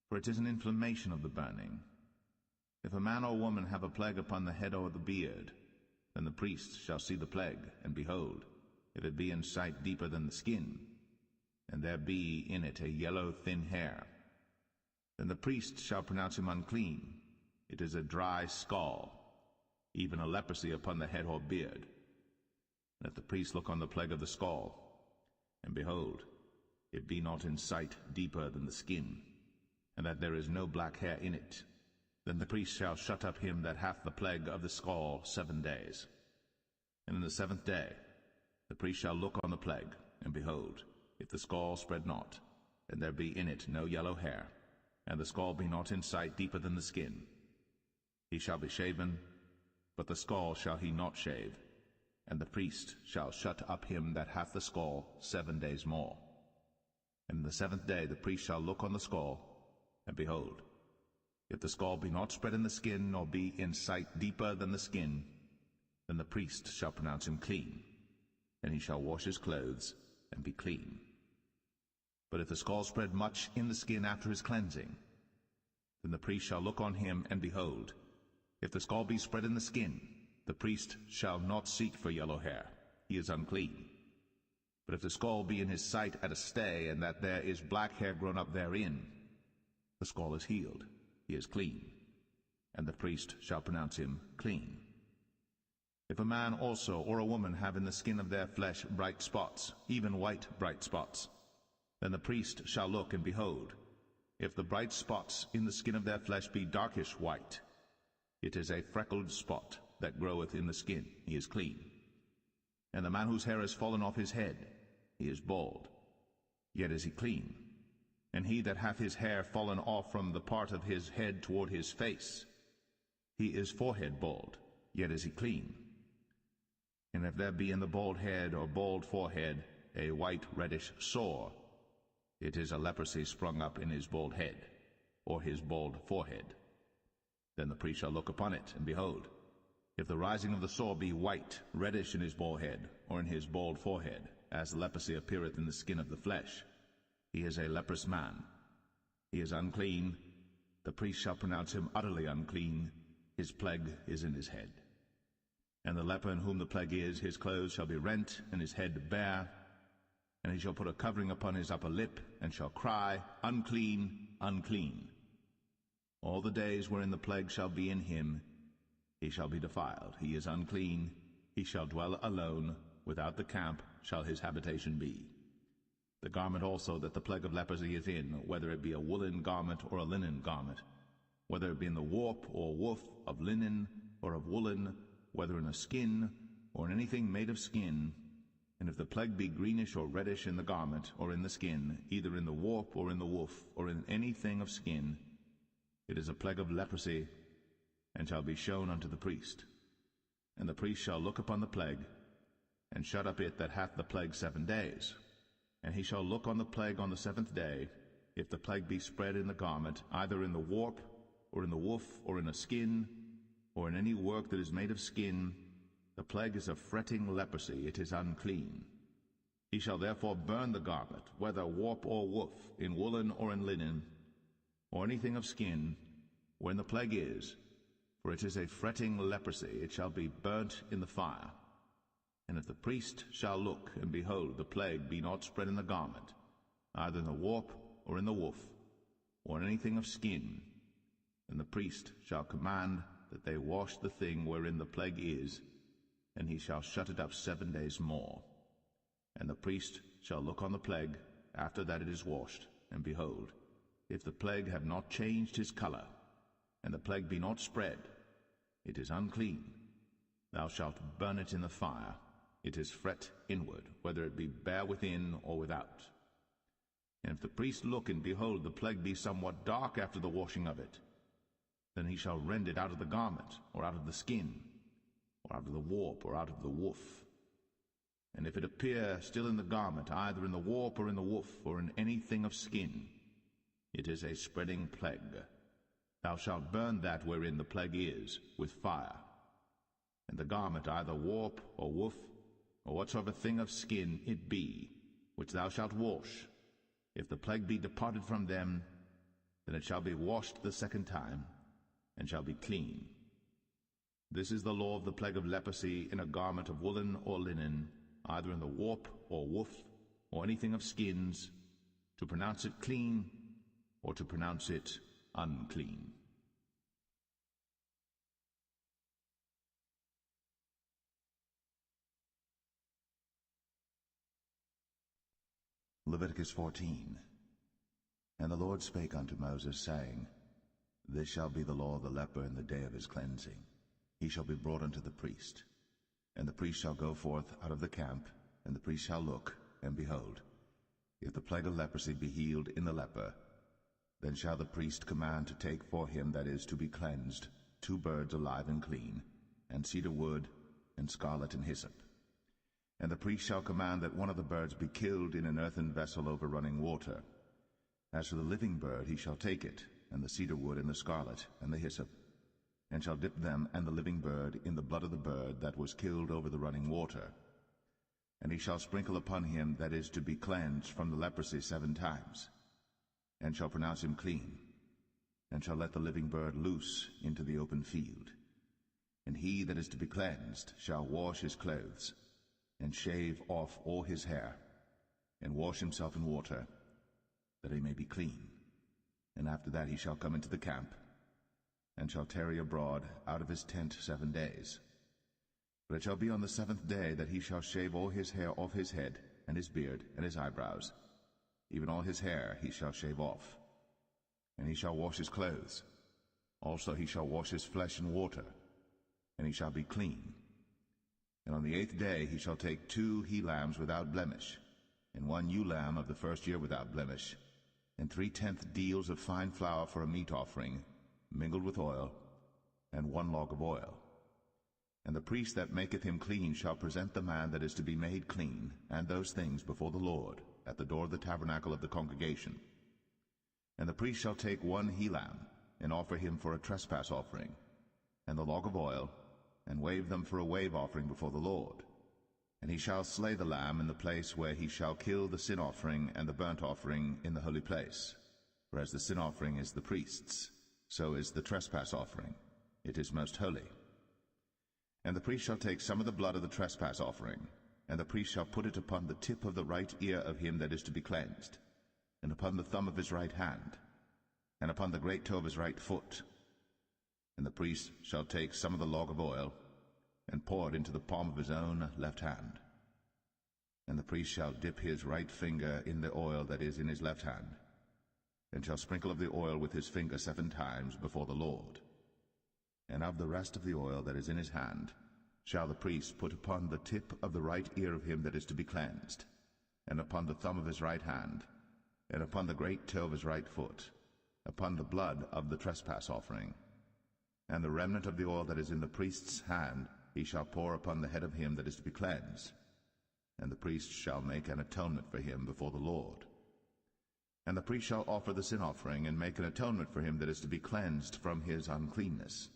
For it is an inflammation of the burning. If a man or woman have a plague upon the head or the beard, then the priest shall see the plague, and behold, if it be in sight deeper than the skin, and there be in it a yellow thin hair, then the priest shall pronounce him unclean. It is a dry scall, even a leprosy upon the head or beard. And if the priest look on the plague of the scall, and behold, it be not in sight deeper than the skin, and that there is no black hair in it, then the priest shall shut up him that hath the plague of the scall 7 days. And in the 7th day the priest shall look on the plague, and behold, if the scall spread not, and there be in it no yellow hair, and the scall be not in sight deeper than the skin, he shall be shaven, but the scall shall he not shave, and the priest shall shut up him that hath the scall 7 days more. And in the 7th day the priest shall look on the scall, and behold, if the scall be not spread in the skin, nor be in sight deeper than the skin, then the priest shall pronounce him clean, and he shall wash his clothes, and be clean. But if the scall spread much in the skin after his cleansing, then the priest shall look on him, and behold, if the scall be spread in the skin, the priest shall not seek for yellow hair, he is unclean. But if the scall be in his sight at a stay, and that there is black hair grown up therein, the scall is healed, he is clean, and the priest shall pronounce him clean. If a man also or a woman have in the skin of their flesh bright spots, even white bright spots, then the priest shall look, and behold, if the bright spots in the skin of their flesh be darkish white, it is a freckled spot that groweth in the skin, he is clean. And the man whose hair is fallen off his head, he is bald, yet is he clean. And he that hath his hair fallen off from the part of his head toward his face, he is forehead bald, yet is he clean. And if there be in the bald head or bald forehead a white reddish sore, it is a leprosy sprung up in his bald head, or his bald forehead. Then the priest shall look upon it, and behold, If the rising of the sore be white, reddish in his forehead, or in his bald forehead, as leprosy appeareth in the skin of the flesh, he is a leprous man. He is unclean. The priest shall pronounce him utterly unclean. His plague is in his head. And the leper in whom the plague is, his clothes shall be rent, and his head bare. And he shall put a covering upon his upper lip, and shall cry, Unclean, unclean. All the days wherein the plague shall be in him, he shall be defiled. He is unclean. He shall dwell alone. Without the camp shall his habitation be. The garment also that the plague of leprosy is in, whether it be a woolen garment or a linen garment, whether it be in the warp or woof of linen or of woolen, whether in a skin or in anything made of skin, and if the plague be greenish or reddish in the garment or in the skin, either in the warp or in the woof or in anything of skin, it is a plague of leprosy, and shall be shown unto the priest. And the priest shall look upon the plague, and shut up it that hath the plague 7 days. And he shall look on the plague on the 7th day. If the plague be spread in the garment, either in the warp, or in the woof, or in a skin, or in any work that is made of skin, the plague is a fretting leprosy, it is unclean. He shall therefore burn the garment, whether warp or woof, in woolen or in linen, or anything of skin, wherein the plague is, for it is a fretting leprosy, it shall be burnt in the fire. And if the priest shall look, and behold, the plague be not spread in the garment, either in the warp or in the woof, or in anything of skin, then the priest shall command that they wash the thing wherein the plague is, and he shall shut it up 7 days more. And the priest shall look on the plague after that it is washed, and behold, if the plague have not changed his color, and the plague be not spread, it is unclean. Thou shalt burn it in the fire. It is fret inward, whether it be bare within or without. And if the priest look, and behold, the plague be somewhat dark after the washing of it, then he shall rend it out of the garment, or out of the skin, or out of the warp, or out of the woof. And if it appear still in the garment, either in the warp or in the woof, or in anything of skin, it is a spreading plague. Thou shalt burn that wherein the plague is with fire. And the garment, either warp or woof, or whatsoever thing of skin it be, which thou shalt wash, if the plague be departed from them, then it shall be washed the 2nd time, and shall be clean. This is the law of the plague of leprosy in a garment of woolen or linen, either in the warp or woof, or anything of skins, to pronounce it clean, or to pronounce it unclean. Leviticus 14. And the Lord spake unto Moses, saying, This shall be the law of the leper in the day of his cleansing. He shall be brought unto the priest. And the priest shall go forth out of the camp, and the priest shall look, and behold, if the plague of leprosy be healed in the leper, then shall the priest command to take for him that is to be cleansed 2 birds alive and clean, and cedar wood, and scarlet and hyssop. And the priest shall command that one of the birds be killed in an earthen vessel over running water. As for the living bird, he shall take it, and the cedar wood, and the scarlet, and the hyssop, and shall dip them and the living bird in the blood of the bird that was killed over the running water. And he shall sprinkle upon him that is to be cleansed from the leprosy 7 times, and shall pronounce him clean, and shall let the living bird loose into the open field. And he that is to be cleansed shall wash his clothes, and shave off all his hair, and wash himself in water, that he may be clean. And after that he shall come into the camp, and shall tarry abroad out of his tent 7 days. But it shall be on the 7th day that he shall shave all his hair off his head, and his beard, and his eyebrows, even all his hair he shall shave off. And he shall wash his clothes. Also he shall wash his flesh in water, and he shall be clean. And on the 8th day he shall take 2 he-lambs without blemish, and 1 ewe lamb of the 1st year without blemish, and 3/10 deals of fine flour for a meat offering, mingled with oil, and 1 log of oil. And the priest that maketh him clean shall present the man that is to be made clean, and those things before the Lord, at the door of the tabernacle of the congregation. And the priest shall take 1 he-lamb, and offer him for a trespass offering, and the log of oil, and wave them for a wave offering before the Lord. And he shall slay the lamb in the place where he shall kill the sin offering and the burnt offering in the holy place. For as the sin offering is the priest's, so is the trespass offering. It is most holy. And the priest shall take some of the blood of the trespass offering, and the priest shall put it upon the tip of the right ear of him that is to be cleansed, and upon the thumb of his right hand, and upon the great toe of his right foot. And the priest shall take some of the log of oil, and pour it into the palm of his own left hand. And the priest shall dip his right finger in the oil that is in his left hand, and shall sprinkle of the oil with his finger 7 times before the Lord. And of the rest of the oil that is in his hand shall the priest put upon the tip of the right ear of him that is to be cleansed, and upon the thumb of his right hand, and upon the great toe of his right foot, upon the blood of the trespass offering. And the remnant of the oil that is in the priest's hand he shall pour upon the head of him that is to be cleansed, and the priest shall make an atonement for him before the Lord. And the priest shall offer the sin offering, and make an atonement for him that is to be cleansed from his uncleanness.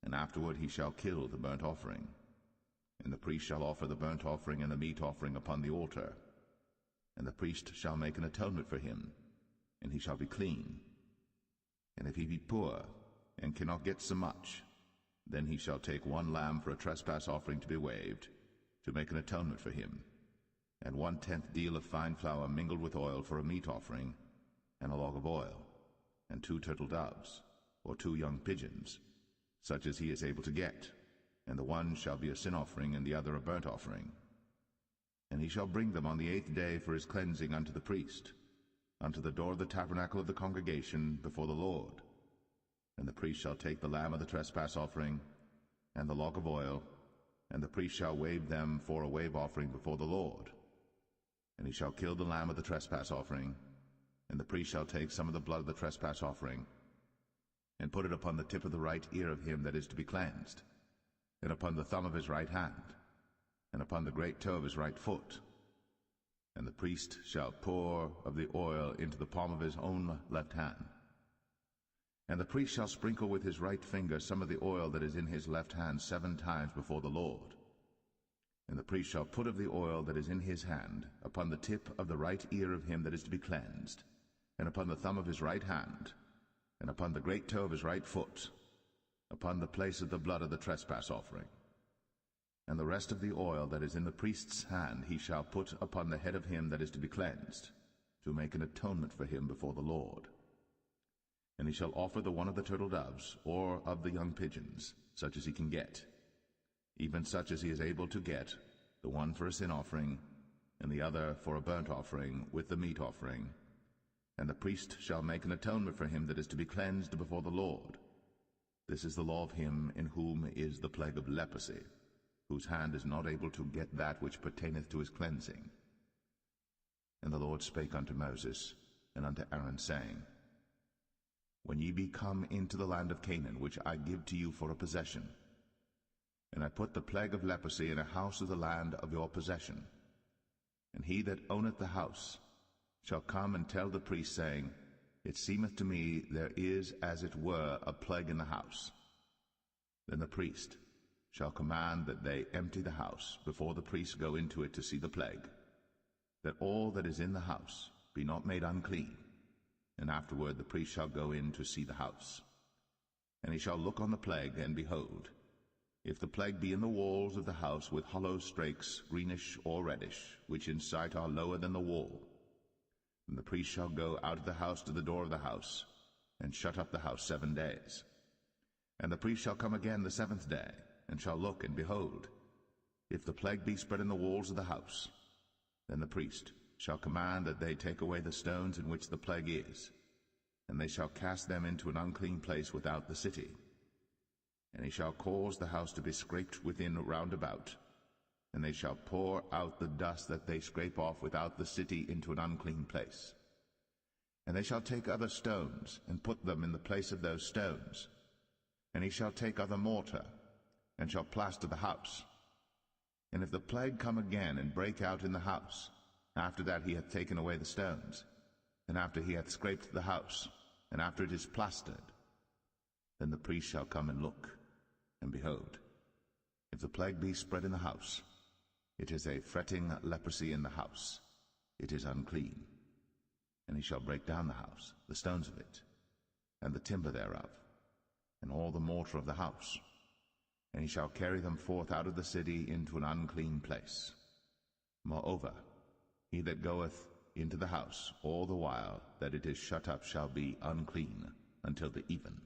And afterward he shall kill the burnt offering. And the priest shall offer the burnt offering and the meat offering upon the altar. And the priest shall make an atonement for him, and he shall be clean. And if he be poor, and cannot get so much, then he shall take 1 lamb for a trespass offering to be waved, to make an atonement for him, and 1/10 deal of fine flour mingled with oil for a meat offering, and a log of oil, and 2 turtle doves, or 2 young pigeons, such as he is able to get, and the one shall be a sin offering, and the other a burnt offering. And he shall bring them on the 8th day for his cleansing unto the priest, unto the door of the tabernacle of the congregation before the Lord. And the priest shall take the lamb of the trespass offering, and the log of oil, and the priest shall wave them for a wave offering before the Lord. And he shall kill the lamb of the trespass offering, and the priest shall take some of the blood of the trespass offering, and put it upon the tip of the right ear of him that is to be cleansed, and upon the thumb of his right hand, and upon the great toe of his right foot. And the priest shall pour of the oil into the palm of his own left hand. And the priest shall sprinkle with his right finger some of the oil that is in his left hand 7 times before the Lord. And the priest shall put of the oil that is in his hand upon the tip of the right ear of him that is to be cleansed, and upon the thumb of his right hand, and upon the great toe of his right foot, upon the place of the blood of the trespass offering. And the rest of the oil that is in the priest's hand he shall put upon the head of him that is to be cleansed, to make an atonement for him before the Lord. And he shall offer the one of the turtle doves, or of the young pigeons, such as he can get, even such as he is able to get, the one for a sin offering, and the other for a burnt offering with the meat offering. And the priest shall make an atonement for him that is to be cleansed before the Lord. This is the law of him in whom is the plague of leprosy, whose hand is not able to get that which pertaineth to his cleansing. And the Lord spake unto Moses and unto Aaron, saying, When ye be come into the land of Canaan, which I give to you for a possession, and I put the plague of leprosy in a house of the land of your possession, and he that owneth the house shall come and tell the priest, saying, It seemeth to me there is as it were a plague in the house. Then the priest shall command that they empty the house before the priests go into it to see the plague, that all that is in the house be not made unclean. And afterward the priest shall go in to see the house. And he shall look on the plague, and behold, if the plague be in the walls of the house with hollow strakes, greenish or reddish, which in sight are lower than the wall, then the priest shall go out of the house to the door of the house, and shut up the house 7 days. And the priest shall come again the 7th day, and shall look, and behold, if the plague be spread in the walls of the house, then the priest shall command that they take away the stones in which the plague is, and they shall cast them into an unclean place without the city. And he shall cause the house to be scraped within round about, and they shall pour out the dust that they scrape off without the city into an unclean place. And they shall take other stones, and put them in the place of those stones. And he shall take other mortar, and shall plaster the house. And if the plague come again, and break out in the house, after that he hath taken away the stones, and after he hath scraped the house, and after it is plastered, then the priest shall come and look, and behold, If the plague be spread in the house, it is a fretting leprosy in the house, it is unclean. And he shall break down the house, the stones of it, and the timber thereof, and all the mortar of the house, and he shall carry them forth out of the city into an unclean place. Moreover, he that goeth into the house all the while that it is shut up shall be unclean until the even.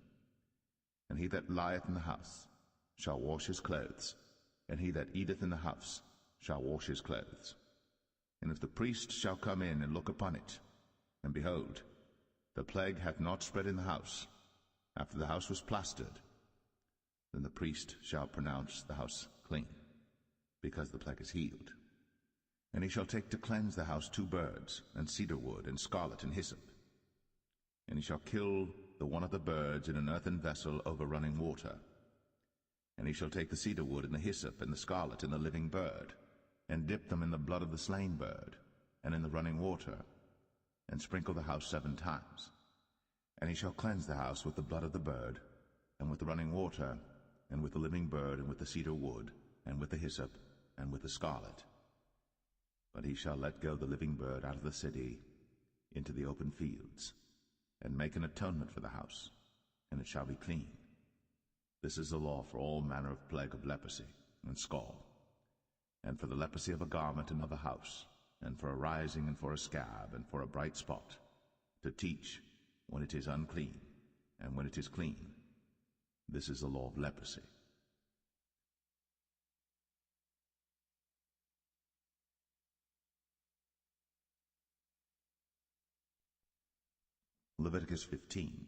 And he that lieth in the house shall wash his clothes, and he that eateth in the house shall wash his clothes. And if the priest shall come in and look upon it, and behold, the plague hath not spread in the house, after the house was plastered, then the priest shall pronounce the house clean, because the plague is healed. And he shall take to cleanse the house 2 birds, and cedar wood, and scarlet, and hyssop. And he shall kill the one of the birds in an earthen vessel over running water. And he shall take the cedar wood, and the hyssop, and the scarlet, and the living bird, and dip them in the blood of the slain bird, and in the running water, and sprinkle the house 7 times. And he shall cleanse the house with the blood of the bird, and with the running water, and with the living bird, and with the cedar wood, and with the hyssop, and with the scarlet. But he shall let go the living bird out of the city into the open fields, and make an atonement for the house, and it shall be clean. This is the law for all manner of plague of leprosy and scald, and for the leprosy of a garment and of a house, and for a rising, and for a scab, and for a bright spot, to teach when it is unclean, and when it is clean. This is the law of leprosy. Leviticus 15.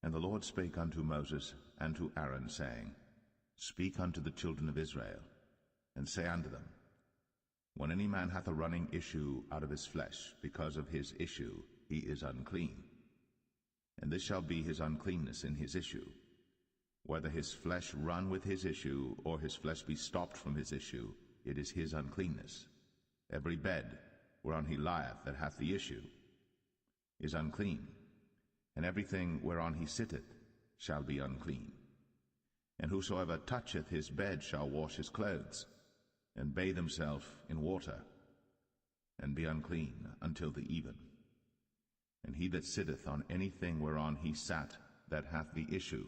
And the Lord spake unto Moses and to Aaron, saying, Speak unto the children of Israel, and say unto them, When any man hath a running issue out of his flesh, because of his issue he is unclean. And this shall be his uncleanness in his issue, whether his flesh run with his issue, or his flesh be stopped from his issue, it is his uncleanness. Every bed whereon he lieth that hath the issue is unclean, and everything whereon he sitteth shall be unclean. And whosoever toucheth his bed shall wash his clothes, and bathe himself in water, and be unclean until the even. And he that sitteth on anything whereon he sat that hath the issue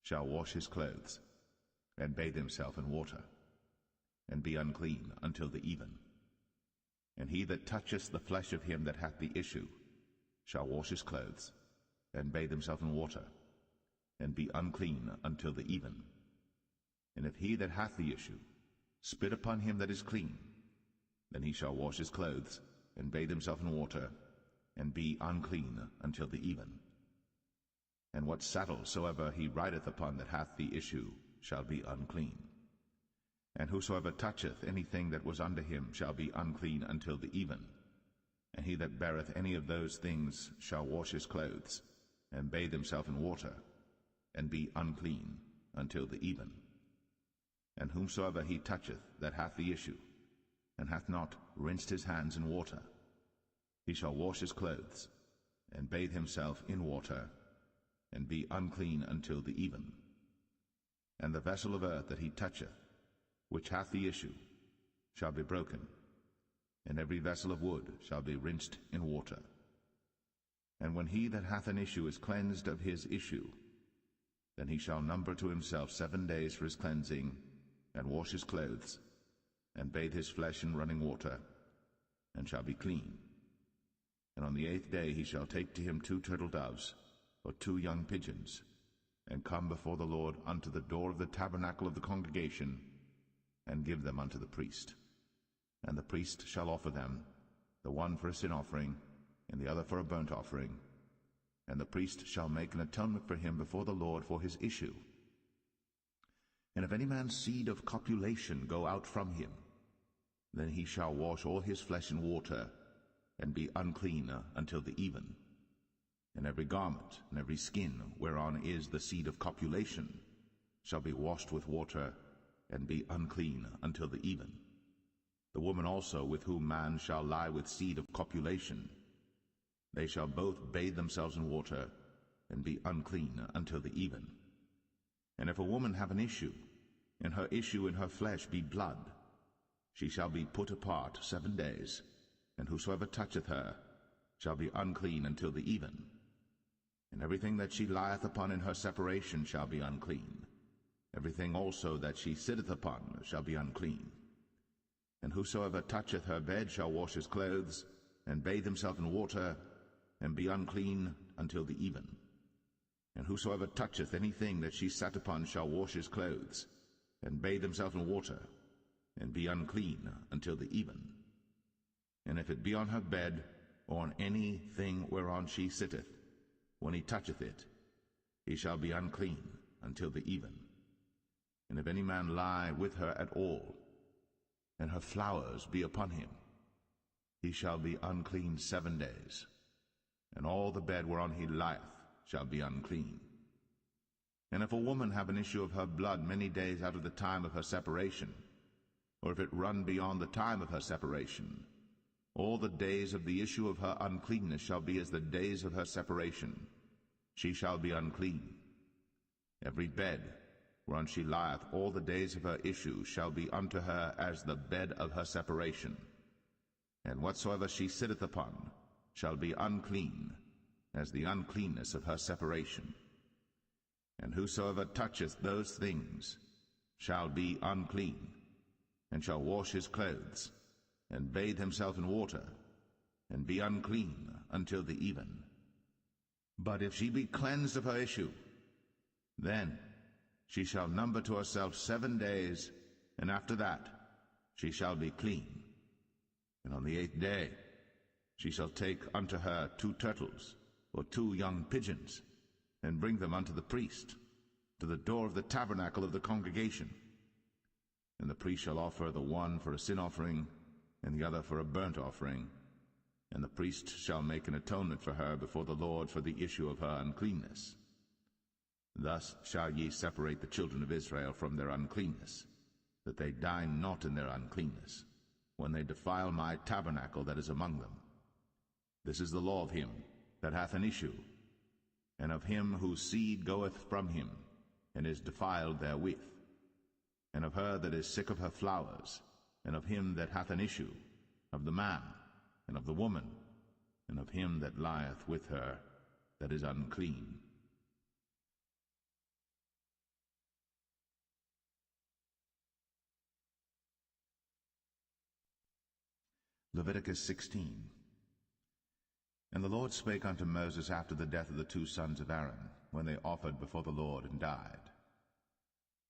shall wash his clothes, and bathe himself in water, and be unclean until the even. And he that toucheth the flesh of him that hath the issue shall wash his clothes, and bathe himself in water, and be unclean until the even. And if he that hath the issue spit upon him that is clean, then he shall wash his clothes, and bathe himself in water, and be unclean until the even. And what saddle soever he rideth upon that hath the issue shall be unclean. And whosoever toucheth anything that was under him shall be unclean until the even. And he that beareth any of those things shall wash his clothes, and bathe himself in water, and be unclean until the even. And whomsoever he toucheth that hath the issue, and hath not rinsed his hands in water, he shall wash his clothes, and bathe himself in water, and be unclean until the even. And the vessel of earth that he toucheth, which hath the issue, shall be broken, and every vessel of wood shall be rinsed in water. And when he that hath an issue is cleansed of his issue, then he shall number to himself 7 days for his cleansing, and wash his clothes, and bathe his flesh in running water, and shall be clean. And on the 8th day he shall take to him 2 turtle doves, or 2 young pigeons, and come before the Lord unto the door of the tabernacle of the congregation, and give them unto the priest. And the priest shall offer them, the one for a sin offering, and the other for a burnt offering. And the priest shall make an atonement for him before the Lord for his issue. And if any man's seed of copulation go out from him, then he shall wash all his flesh in water, and be unclean until the even. And every garment and every skin whereon is the seed of copulation shall be washed with water, and be unclean until the even. The woman also with whom man shall lie with seed of copulation, they shall both bathe themselves in water, and be unclean until the even. And if a woman have an issue, and her issue in her flesh be blood, she shall be put apart 7 days, and whosoever toucheth her shall be unclean until the even. And everything that she lieth upon in her separation shall be unclean. Everything also that she sitteth upon shall be unclean. And whosoever toucheth her bed shall wash his clothes, and bathe himself in water, and be unclean until the even. And whosoever toucheth anything that she sat upon shall wash his clothes, and bathe himself in water, and be unclean until the even. And if it be on her bed, or on any thing whereon she sitteth, when he toucheth it, he shall be unclean until the even. And if any man lie with her at all, and her flowers be upon him, he shall be unclean 7 days, and all the bed whereon he lieth shall be unclean. And if a woman have an issue of her blood many days out of the time of her separation, or if it run beyond the time of her separation, all the days of the issue of her uncleanness shall be as the days of her separation. She shall be unclean. Every bed whereon she lieth all the days of her issue shall be unto her as the bed of her separation. And whatsoever she sitteth upon shall be unclean, as the uncleanness of her separation. And whosoever toucheth those things shall be unclean, and shall wash his clothes, and bathe himself in water, and be unclean until the even. But if she be cleansed of her issue, then she shall number to herself 7 days, and after that she shall be clean. And on the 8th day she shall take unto her 2 turtles, or 2 young pigeons, and bring them unto the priest, to the door of the tabernacle of the congregation. And the priest shall offer the one for a sin offering, and the other for a burnt offering, and the priest shall make an atonement for her before the Lord for the issue of her uncleanness. Thus shall ye separate the children of Israel from their uncleanness, that they die not in their uncleanness, when they defile my tabernacle that is among them. This is the law of him that hath an issue, and of him whose seed goeth from him, and is defiled therewith, and of her that is sick of her flowers, and of him that hath an issue, of the man, and of the woman, and of him that lieth with her that is unclean. Leviticus 16. And the Lord spake unto Moses after the death of the 2 sons of Aaron, when they offered before the Lord and died.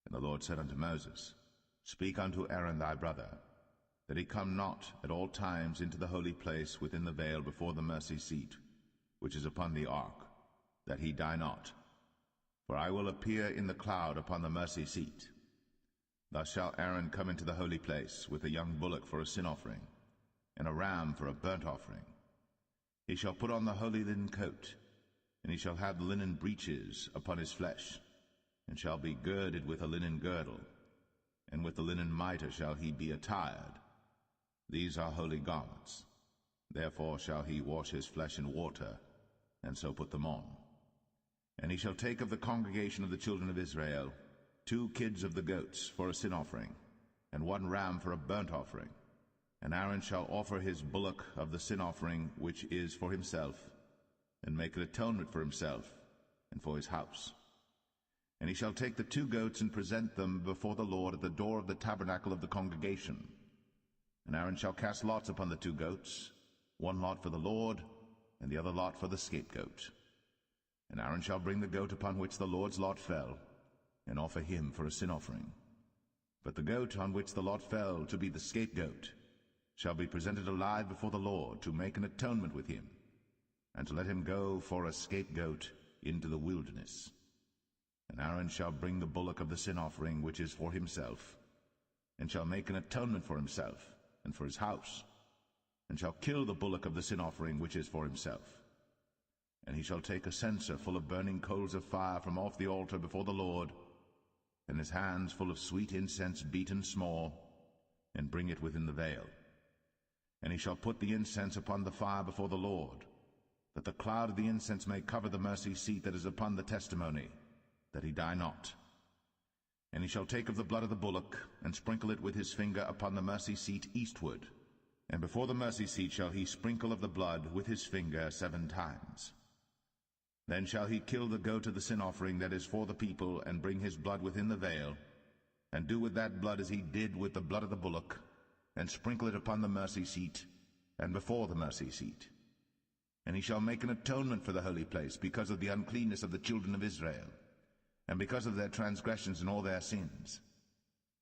And the Lord said unto Moses, Speak unto Aaron thy brother, that he come not at all times into the holy place within the veil before the mercy seat, which is upon the ark, that he die not. For I will appear in the cloud upon the mercy seat. Thus shall Aaron come into the holy place with a young bullock for a sin offering, and a ram for a burnt offering. He shall put on the holy linen coat, and he shall have the linen breeches upon his flesh, and shall be girded with a linen girdle, and with the linen mitre shall he be attired. These are holy garments. Therefore shall he wash his flesh in water, and so put them on. And he shall take of the congregation of the children of Israel 2 kids of the goats for a sin offering, and 1 ram for a burnt offering. And Aaron shall offer his bullock of the sin offering which is for himself, and make an atonement for himself and for his house. And he shall take the 2 goats and present them before the Lord at the door of the tabernacle of the congregation. And Aaron shall cast lots upon the 2 goats, 1 lot for the Lord, and the other lot for the scapegoat. And Aaron shall bring the goat upon which the Lord's lot fell, and offer him for a sin offering. But the goat on which the lot fell to be the scapegoat shall be presented alive before the Lord, to make an atonement with him, and to let him go for a scapegoat into the wilderness. And Aaron shall bring the bullock of the sin offering which is for himself, and shall make an atonement for himself and for his house, and shall kill the bullock of the sin offering which is for himself. And he shall take a censer full of burning coals of fire from off the altar before the Lord, and his hands full of sweet incense beaten small, and bring it within the veil. And he shall put the incense upon the fire before the Lord, that the cloud of the incense may cover the mercy seat that is upon the testimony, that he die not. And he shall take of the blood of the bullock, and sprinkle it with his finger upon the mercy seat eastward. And before the mercy seat shall he sprinkle of the blood with his finger 7 times. Then shall he kill the goat of the sin offering that is for the people, and bring his blood within the veil, and do with that blood as he did with the blood of the bullock, and sprinkle it upon the mercy seat, and before the mercy seat. And he shall make an atonement for the holy place, because of the uncleanness of the children of Israel, and because of their transgressions and all their sins.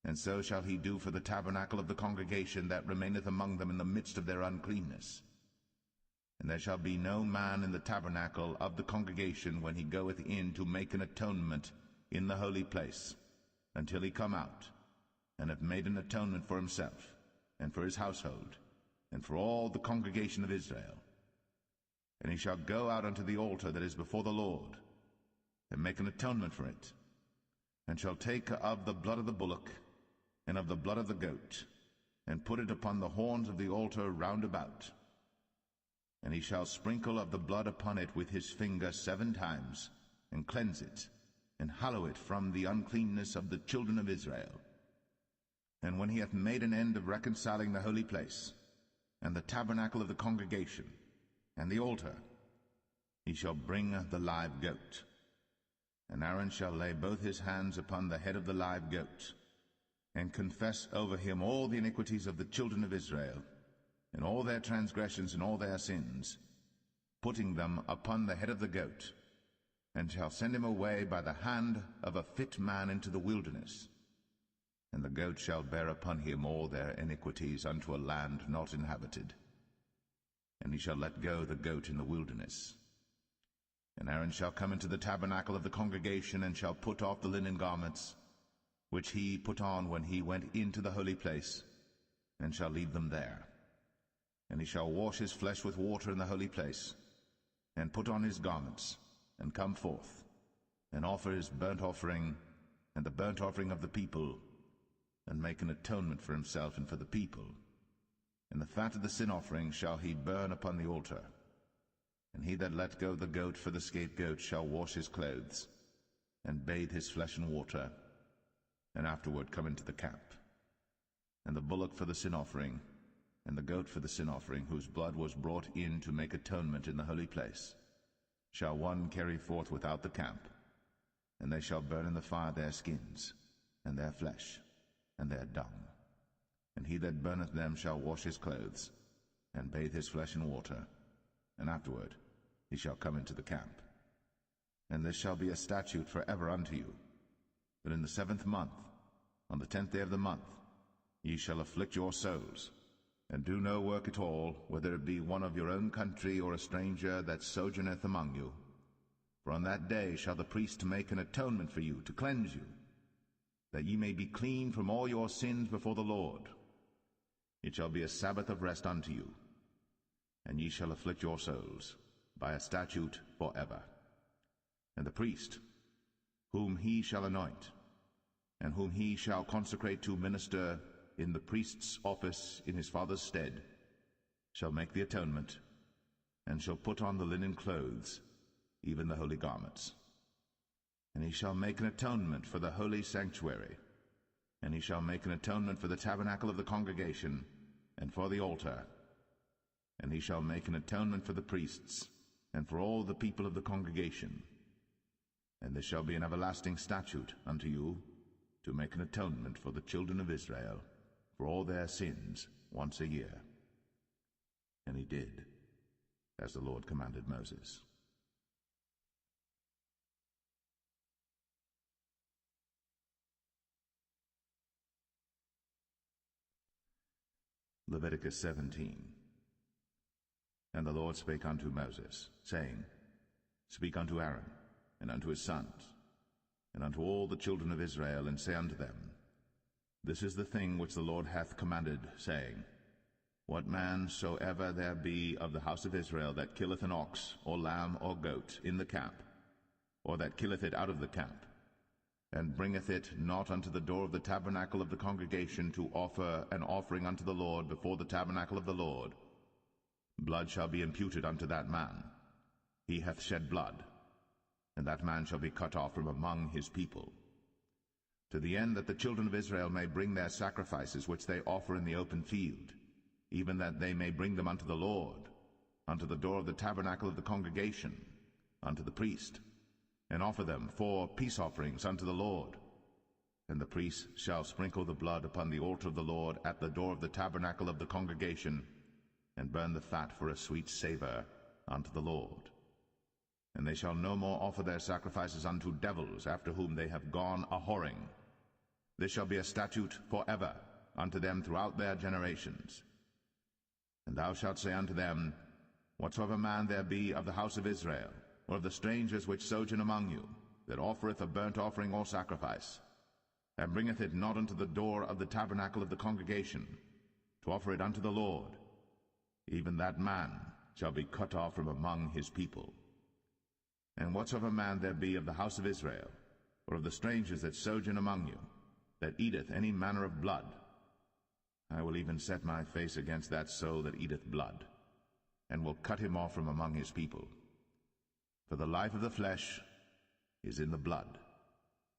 And so shall he do for the tabernacle of the congregation that remaineth among them in the midst of their uncleanness. And there shall be no man in the tabernacle of the congregation when he goeth in to make an atonement in the holy place, until he come out, and have made an atonement for himself, and for his household, and for all the congregation of Israel. And he shall go out unto the altar that is before the Lord, and make an atonement for it, and shall take of the blood of the bullock, and of the blood of the goat, and put it upon the horns of the altar round about. And he shall sprinkle of the blood upon it with his finger 7 times, and cleanse it, and hallow it from the uncleanness of the children of Israel. And when he hath made an end of reconciling the holy place, and the tabernacle of the congregation, and the altar, he shall bring the live goat. And Aaron shall lay both his hands upon the head of the live goat, and confess over him all the iniquities of the children of Israel, and all their transgressions and all their sins, putting them upon the head of the goat, and shall send him away by the hand of a fit man into the wilderness. And the goat shall bear upon him all their iniquities unto a land not inhabited. And he shall let go the goat in the wilderness. And Aaron shall come into the tabernacle of the congregation, and shall put off the linen garments, which he put on when he went into the holy place, and shall leave them there. And he shall wash his flesh with water in the holy place, and put on his garments, and come forth, and offer his burnt offering, and the burnt offering of the people, and make an atonement for himself and for the people. And the fat of the sin offering shall he burn upon the altar. And he that let go the goat for the scapegoat shall wash his clothes, and bathe his flesh in water, and afterward come into the camp. And the bullock for the sin offering, and the goat for the sin offering, whose blood was brought in to make atonement in the holy place, shall one carry forth without the camp, and they shall burn in the fire their skins, and their flesh, and their dung. And he that burneth them shall wash his clothes, and bathe his flesh in water, and afterward he shall come into the camp. And this shall be a statute for ever unto you, that in the 7th month, on the 10th day of the month, ye shall afflict your souls, and do no work at all, whether it be one of your own country or a stranger that sojourneth among you. For on that day shall the priest make an atonement for you, to cleanse you, that ye may be clean from all your sins before the Lord. It shall be a Sabbath of rest unto you, and ye shall afflict your souls by a statute for ever. And the priest, whom he shall anoint, and whom he shall consecrate to minister in the priest's office in his father's stead, shall make the atonement, and shall put on the linen clothes, even the holy garments. And he shall make an atonement for the holy sanctuary, and he shall make an atonement for the tabernacle of the congregation, and for the altar. And he shall make an atonement for the priests, and for all the people of the congregation. And this shall be an everlasting statute unto you, to make an atonement for the children of Israel, for all their sins once a year. And he did, as the Lord commanded Moses. Leviticus 17. And the Lord spake unto Moses, saying, Speak unto Aaron, and unto his sons, and unto all the children of Israel, and say unto them, This is the thing which the Lord hath commanded, saying, What man soever there be of the house of Israel that killeth an ox, or lamb, or goat, in the camp, or that killeth it out of the camp, and bringeth it not unto the door of the tabernacle of the congregation to offer an offering unto the Lord before the tabernacle of the Lord, blood shall be imputed unto that man. He hath shed blood, and that man shall be cut off from among his people. to the end that the children of Israel may bring their sacrifices which they offer in the open field, even that they may bring them unto the Lord, unto the door of the tabernacle of the congregation, unto the priest, and offer them for peace offerings unto the Lord. And the priest shall sprinkle the blood upon the altar of the Lord at the door of the tabernacle of the congregation, and burn the fat for a sweet savour unto the Lord. And they shall no more offer their sacrifices unto devils, after whom they have gone a-whoring. This shall be a statute for ever unto them throughout their generations. And thou shalt say unto them, Whatsoever man there be of the house of Israel, or of the strangers which sojourn among you, that offereth a burnt offering or sacrifice, and bringeth it not unto the door of the tabernacle of the congregation, to offer it unto the Lord, even that man shall be cut off from among his people. And whatsoever man there be of the house of Israel, or of the strangers that sojourn among you, that eateth any manner of blood, I will even set my face against that soul that eateth blood, and will cut him off from among his people. For the life of the flesh is in the blood,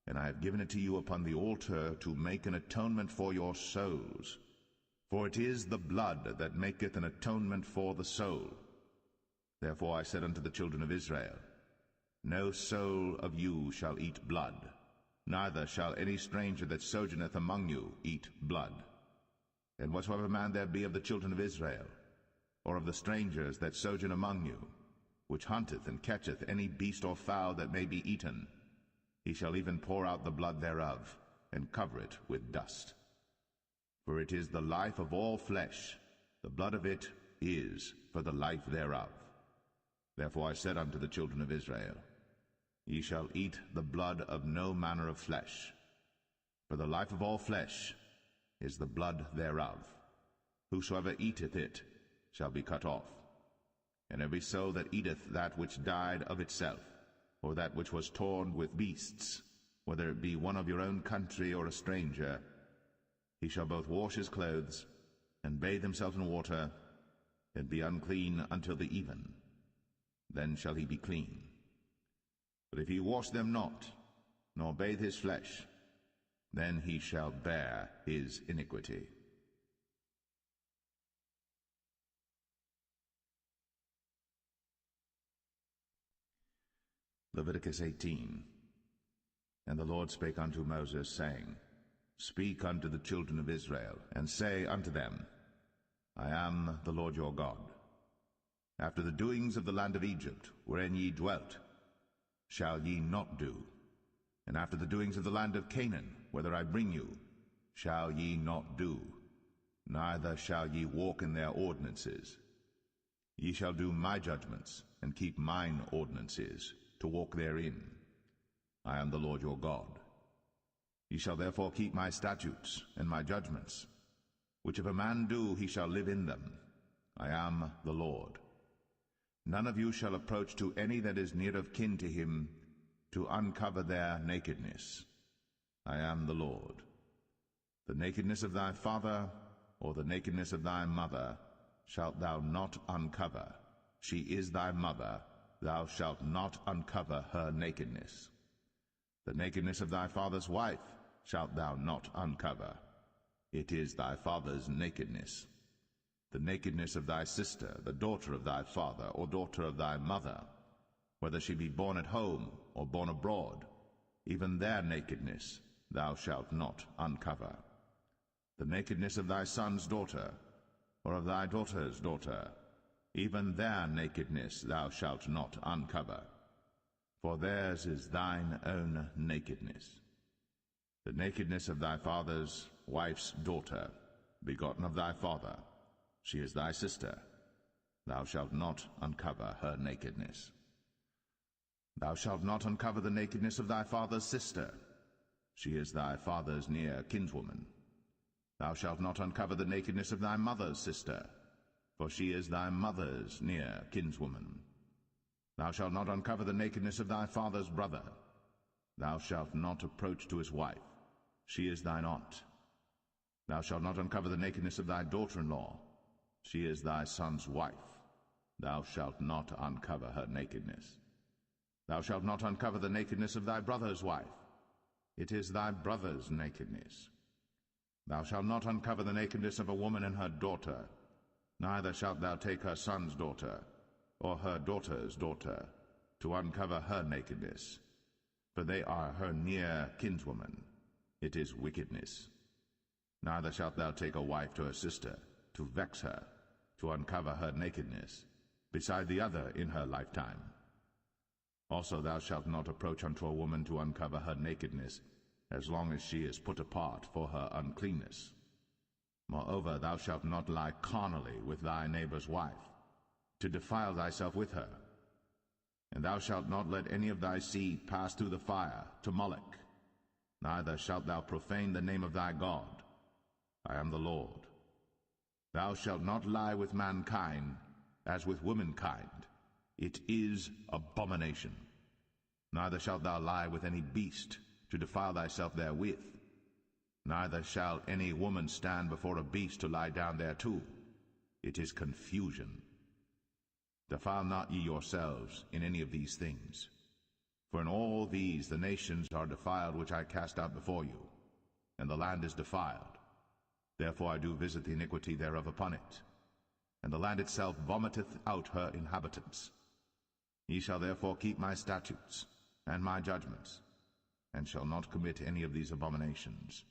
and I have given it to you upon the altar to make an atonement for your souls. For it is the blood that maketh an atonement for the soul. Therefore I said unto the children of Israel, No soul of you shall eat blood, neither shall any stranger that sojourneth among you eat blood. And whatsoever man there be of the children of Israel, or of the strangers that sojourn among you, which hunteth and catcheth any beast or fowl that may be eaten, he shall even pour out the blood thereof, and cover it with dust. For it is the life of all flesh, the blood of it is for the life thereof. Therefore I said unto the children of Israel, Ye shall eat the blood of no manner of flesh, for the life of all flesh is the blood thereof. Whosoever eateth it shall be cut off. And every soul that eateth that which died of itself, or that which was torn with beasts, whether it be one of your own country or a stranger, he shall both wash his clothes, and bathe himself in water, and be unclean until the even. Then shall he be clean. But if he wash them not, nor bathe his flesh, then he shall bear his iniquity. Leviticus 18. And the Lord spake unto Moses, saying, Speak unto the children of Israel, and say unto them, I am the Lord your God. After the doings of the land of Egypt, wherein ye dwelt, shall ye not do, and after the doings of the land of Canaan, whither I bring you, shall ye not do, neither shall ye walk in their ordinances. Ye shall do my judgments, and keep mine ordinances, to walk therein. I am the Lord your God. Ye shall therefore keep my statutes and my judgments, which if a man do, he shall live in them. I am the Lord. None of you shall approach to any that is near of kin to him, to uncover their nakedness. I am the Lord. The nakedness of thy father, or the nakedness of thy mother, shalt thou not uncover. She is thy mother, thou shalt not uncover her nakedness. The nakedness of thy father's wife shalt thou not uncover. It is thy father's nakedness. The nakedness of thy sister, the daughter of thy father, or daughter of thy mother, whether she be born at home or born abroad, even their nakedness thou shalt not uncover. The nakedness of thy son's daughter, or of thy daughter's daughter, even their nakedness thou shalt not uncover, for theirs is thine own nakedness. The nakedness of thy father's wife's daughter, begotten of thy father, she is thy sister. Thou shalt not uncover her nakedness. Thou shalt not uncover the nakedness of thy father's sister. She is thy father's near kinswoman. Thou shalt not uncover the nakedness of thy mother's sister, for she is thy mother's near kinswoman. Thou shalt not uncover the nakedness of thy father's brother. Thou shalt not approach to his wife. She is thine aunt. Thou shalt not uncover the nakedness of thy daughter-in-law. She is thy son's wife. Thou shalt not uncover her nakedness. Thou shalt not uncover the nakedness of thy brother's wife. It is thy brother's nakedness. Thou shalt not uncover the nakedness of a woman and her daughter, neither shalt thou take her son's daughter, or her daughter's daughter, to uncover her nakedness, for they are her near kinswoman. It is wickedness. Neither shalt thou take a wife to her sister, to vex her, to uncover her nakedness, beside the other in her lifetime. Also thou shalt not approach unto a woman to uncover her nakedness, as long as she is put apart for her uncleanness. Moreover, thou shalt not lie carnally with thy neighbor's wife, to defile thyself with her. And thou shalt not let any of thy seed pass through the fire to Moloch, neither shalt thou profane the name of thy God. I am the Lord. Thou shalt not lie with mankind as with womankind. It is abomination. Neither shalt thou lie with any beast, to defile thyself therewith. Neither shall any woman stand before a beast to lie down thereto. It is confusion. Defile not ye yourselves in any of these things. For in all these the nations are defiled which I cast out before you, and the land is defiled. Therefore I do visit the iniquity thereof upon it, and the land itself vomiteth out her inhabitants. Ye shall therefore keep my statutes and my judgments, and shall not commit any of these abominations,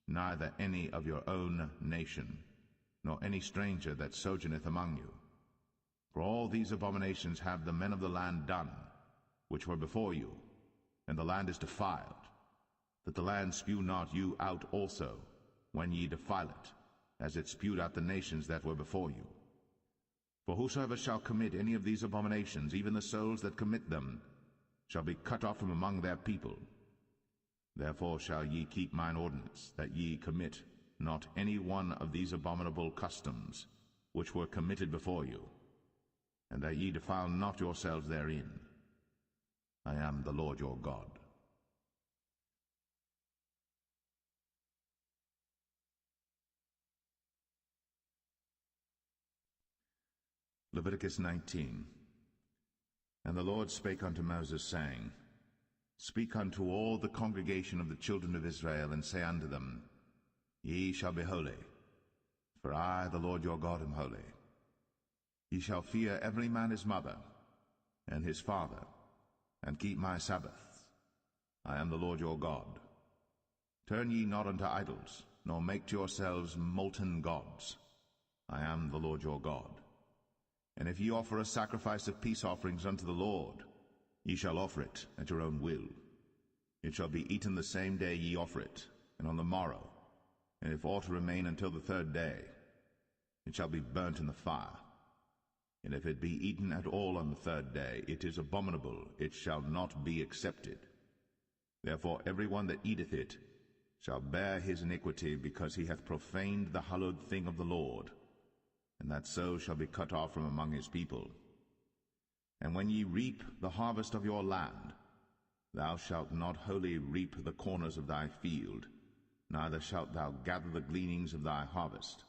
neither any of your own nation, nor any stranger that sojourneth among you. For all these abominations have the men of the land done, which were before you, and the land is defiled, that the land spew not you out also, when ye defile it, as it spewed out the nations that were before you. For whosoever shall commit any of these abominations, even the souls that commit them, shall be cut off from among their people. Therefore shall ye keep mine ordinance, that ye commit not any one of these abominable customs, which were committed before you, and that ye defile not yourselves therein. I am the Lord your God. Leviticus 19. And the Lord spake unto Moses, saying, Speak unto all the congregation of the children of Israel, and say unto them, Ye shall be holy, for I, the Lord your God, am holy. Ye shall fear every man his mother, and his father, and keep my Sabbaths. I am the Lord your God. Turn ye not unto idols, nor make to yourselves molten gods. I am the Lord your God. And if ye offer a sacrifice of peace offerings unto the Lord, ye shall offer it at your own will. It shall be eaten the same day ye offer it, and on the morrow, and if aught remain until the third day, it shall be burnt in the fire. And if it be eaten at all on the third day, it is abominable, it shall not be accepted. Therefore every one that eateth it shall bear his iniquity, because he hath profaned the hallowed thing of the Lord, and that so shall be cut off from among his people. And when ye reap the harvest of your land, thou shalt not wholly reap the corners of thy field, neither shalt thou gather the gleanings of thy harvest.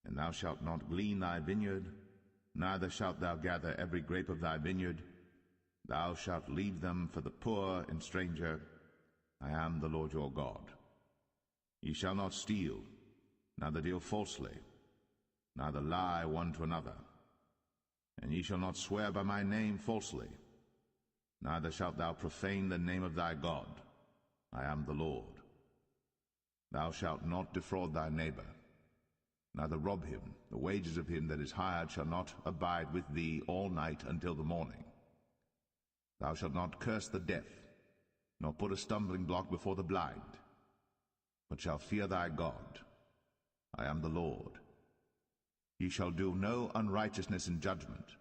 And thou shalt not glean thy vineyard, neither shalt thou gather every grape of thy vineyard. Thou shalt leave them for the poor and stranger. I am the Lord your God. Ye shall not steal, neither deal falsely, neither lie one to another. And ye shall not swear by my name falsely, neither shalt thou profane the name of thy God. I am the Lord. Thou shalt not defraud thy neighbor, neither rob him. The wages of him that is hired shall not abide with thee all night until the morning. Thou shalt not curse the deaf, nor put a stumbling block before the blind, but shalt fear thy God. I am the Lord. Ye shall do no unrighteousness in judgment.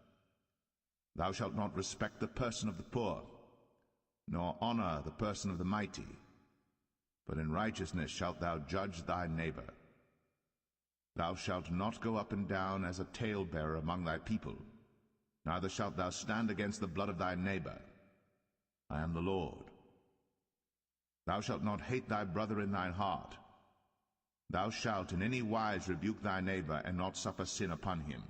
Thou shalt not respect the person of the poor, nor honor the person of the mighty, but in righteousness shalt thou judge thy neighbor. Thou shalt not go up and down as a talebearer among thy people, neither shalt thou stand against the blood of thy neighbor. I am the Lord. Thou shalt not hate thy brother in thine heart. Thou shalt in any wise rebuke thy neighbor, and not suffer sin upon him.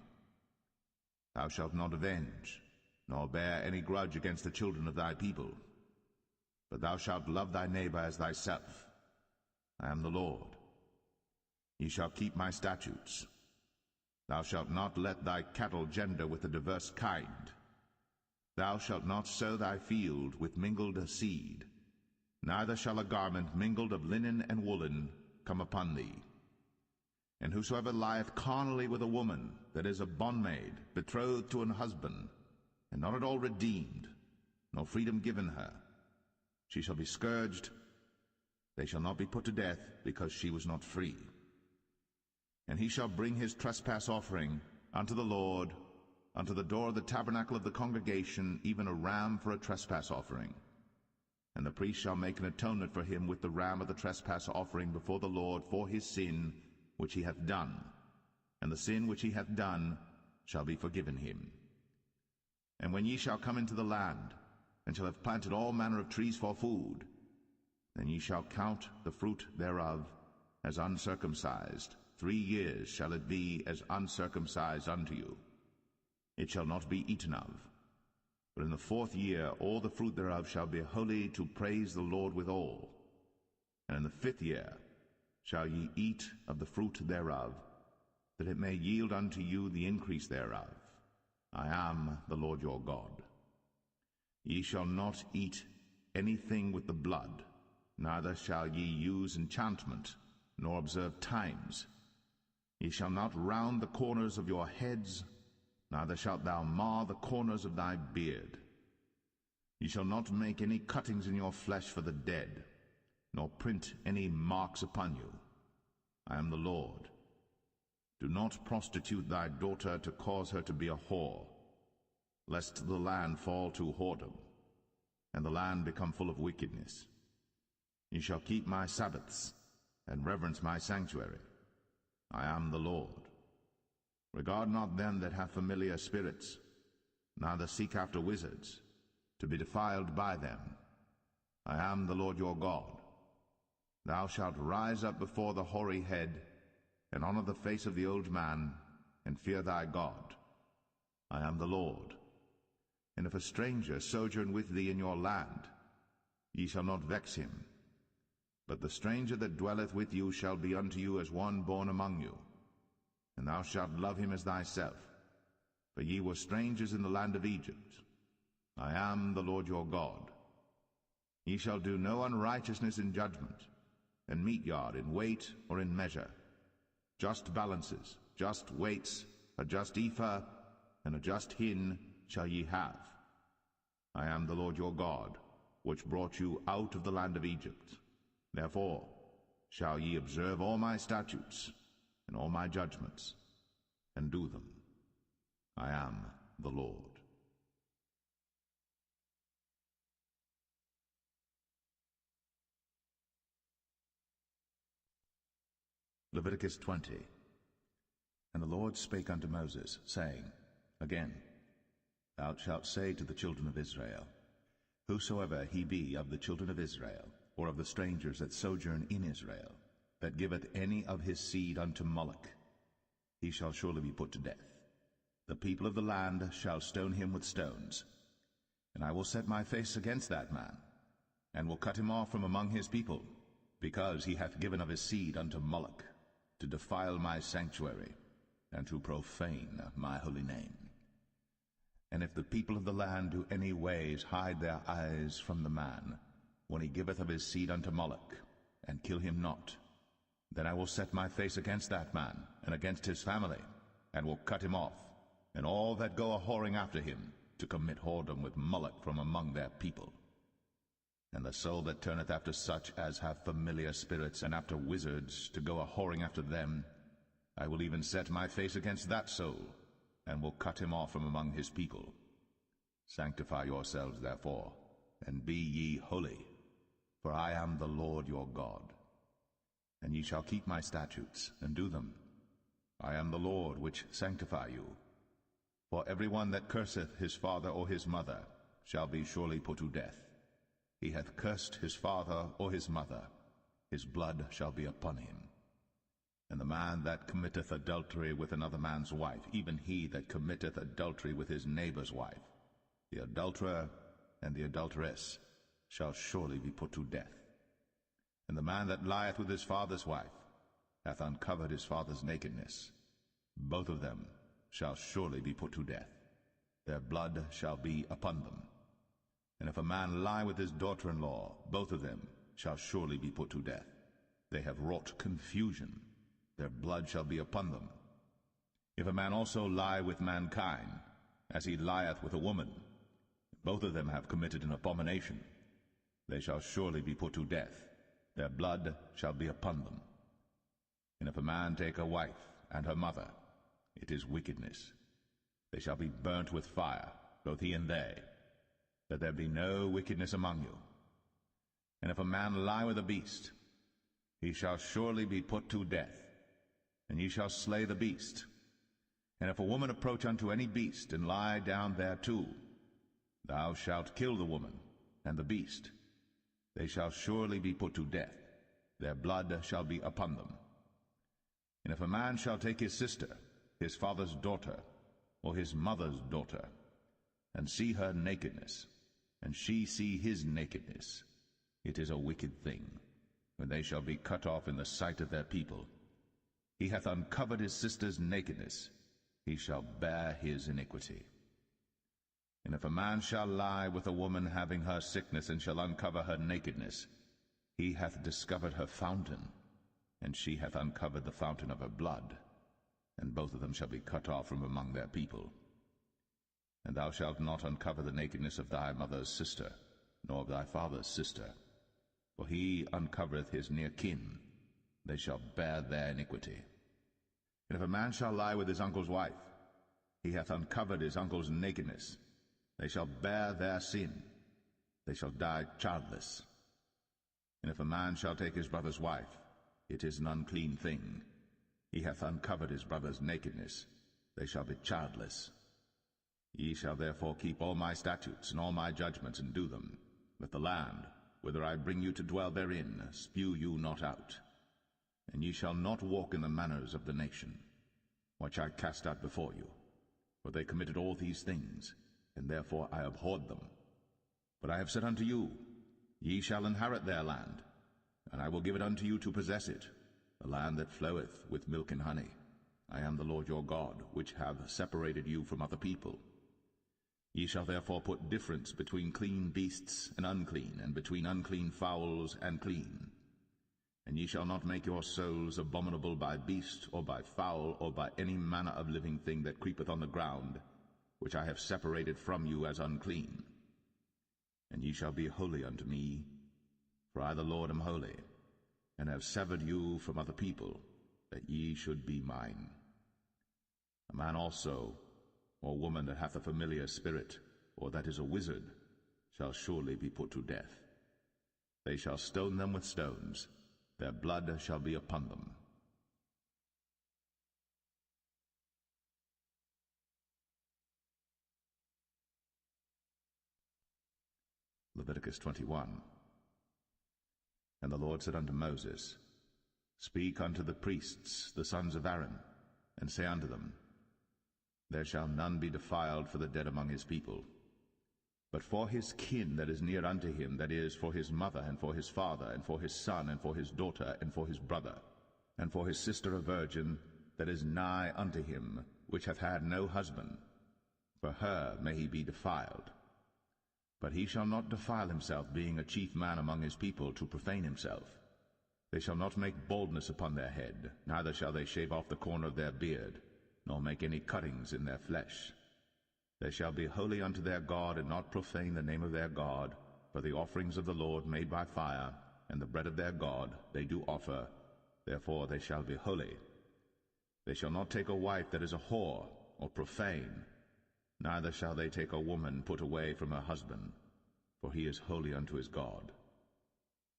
Thou shalt not avenge, nor bear any grudge against the children of thy people, But thou shalt love thy neighbor as thyself. I am the Lord. Ye shall keep my statutes. Thou shalt not let thy cattle gender with a diverse kind. Thou shalt not sow thy field with mingled seed, neither shall a garment mingled of linen and woolen come upon thee. And whosoever lieth carnally with a woman that is a bondmaid, betrothed to an husband, and not at all redeemed, nor freedom given her, she shall be scourged. They shall not be put to death, because she was not free. And he shall bring his trespass offering unto the Lord, unto the door of the tabernacle of the congregation, even a ram for a trespass offering. And the priest shall make an atonement for him with the ram of the trespass offering before the Lord for his sin which he hath done, and the sin which he hath done shall be forgiven him. And when ye shall come into the land, and shall have planted all manner of trees for food, then ye shall count the fruit thereof as uncircumcised. 3 years shall it be as uncircumcised unto you. It shall not be eaten of. But in the 4th year all the fruit thereof shall be holy, to praise the Lord withal. And in the 5th year shall ye eat of the fruit thereof, that it may yield unto you the increase thereof. I am the Lord your God. Ye shall not eat anything with the blood, neither shall ye use enchantment, nor observe times. Ye shall not round the corners of your heads, neither shalt thou mar the corners of thy beard. Ye shall not make any cuttings in your flesh for the dead, nor print any marks upon you. I am the Lord. Do not prostitute thy daughter to cause her to be a whore, lest the land fall to whoredom, and the land become full of wickedness. Ye shall keep my Sabbaths, and reverence my sanctuary. I am the Lord. Regard not them that have familiar spirits, neither seek after wizards, to be defiled by them. I am the Lord your God. Thou shalt rise up before the hoary head, and honor the face of the old man, and fear thy God. I am the Lord. And if a stranger sojourn with thee in your land, ye shall not vex him. But the stranger that dwelleth with you shall be unto you as one born among you, and thou shalt love him as thyself. For ye were strangers in the land of Egypt. I am the Lord your God. Ye shall do no unrighteousness in judgment, and meet yard in weight or in measure. Just balances, just weights, a just ephah, and a just hin shall ye have. I am the Lord your God, which brought you out of the land of Egypt. Therefore shall ye observe all my statutes and all my judgments, and do them. I am the Lord. Leviticus 20. And the Lord spake unto Moses, saying, Again, thou shalt say to the children of Israel, Whosoever he be of the children of Israel, or of the strangers that sojourn in Israel, that giveth any of his seed unto Moloch, he shall surely be put to death. The people of the land shall stone him with stones. And I will set my face against that man, and will cut him off from among his people, because he hath given of his seed unto Moloch, to defile my sanctuary, and to profane my holy name. And if the people of the land do any ways hide their eyes from the man, when he giveth of his seed unto Moloch, and kill him not, then I will set my face against that man, and against his family, and will cut him off, and all that go a-whoring after him, to commit whoredom with Moloch from among their people. And the soul that turneth after such as have familiar spirits, and after wizards, to go a-whoring after them, I will even set my face against that soul, and will cut him off from among his people. Sanctify yourselves therefore, and be ye holy, for I am the Lord your God. And ye shall keep my statutes, and do them. I am the Lord which sanctify you. For every one that curseth his father or his mother shall be surely put to death. He hath cursed his father or his mother, his blood shall be upon him. And the man that committeth adultery with another man's wife, even he that committeth adultery with his neighbor's wife, the adulterer and the adulteress, shall surely be put to death. And the man that lieth with his father's wife hath uncovered his father's nakedness. Both of them shall surely be put to death. Their blood shall be upon them. And if a man lie with his daughter-in-law, both of them shall surely be put to death. They have wrought confusion. Their blood shall be upon them. If a man also lie with mankind, as he lieth with a woman, both of them have committed an abomination. They shall surely be put to death. Their blood shall be upon them. And if a man take a wife and her mother, it is wickedness. They shall be burnt with fire, both he and they, that there be no wickedness among you. And if a man lie with a beast, he shall surely be put to death, and ye shall slay the beast. And if a woman approach unto any beast, and lie down thereto, thou shalt kill the woman and the beast. They shall surely be put to death. Their blood shall be upon them. And if a man shall take his sister, his father's daughter, or his mother's daughter, and see her nakedness, and she see his nakedness, it is a wicked thing, when they shall be cut off in the sight of their people. He hath uncovered his sister's nakedness, he shall bear his iniquity. And if a man shall lie with a woman having her sickness, and shall uncover her nakedness, he hath discovered her fountain, and she hath uncovered the fountain of her blood, and both of them shall be cut off from among their people. And thou shalt not uncover the nakedness of thy mother's sister, nor of thy father's sister, for he uncovereth his near kin, they shall bear their iniquity. And if a man shall lie with his uncle's wife, he hath uncovered his uncle's nakedness, they shall bear their sin, they shall die childless. And if a man shall take his brother's wife, it is an unclean thing. He hath uncovered his brother's nakedness, they shall be childless. Ye shall therefore keep all my statutes and all my judgments, and do them, that the land, whither I bring you to dwell therein, spew you not out. And ye shall not walk in the manners of the nation, which I cast out before you. For they committed all these things, and therefore I abhorred them. But I have said unto you, ye shall inherit their land, and I will give it unto you to possess it, a land that floweth with milk and honey. I am the Lord your God, which have separated you from other people. Ye shall therefore put difference between clean beasts and unclean, and between unclean fowls and clean. And ye shall not make your souls abominable by beast, or by fowl, or by any manner of living thing that creepeth on the ground, which I have separated from you as unclean. And ye shall be holy unto me, for I the Lord am holy, and have severed you from other people, that ye should be mine. A man also, or woman that hath a familiar spirit, or that is a wizard, shall surely be put to death. They shall stone them with stones, their blood shall be upon them. Leviticus 21. And the Lord said unto Moses, Speak unto the priests, the sons of Aaron, and say unto them, There shall none be defiled for the dead among his people. But for his kin that is near unto him, that is, for his mother, and for his father, and for his son, and for his daughter, and for his brother, and for his sister a virgin, that is nigh unto him, which hath had no husband, for her may he be defiled. But he shall not defile himself, being a chief man among his people, to profane himself. They shall not make baldness upon their head, neither shall they shave off the corner of their beard, nor make any cuttings in their flesh. They shall be holy unto their God, and not profane the name of their God, for the offerings of the Lord made by fire, and the bread of their God they do offer, therefore they shall be holy. They shall not take a wife that is a whore, or profane, neither shall they take a woman put away from her husband, for he is holy unto his God.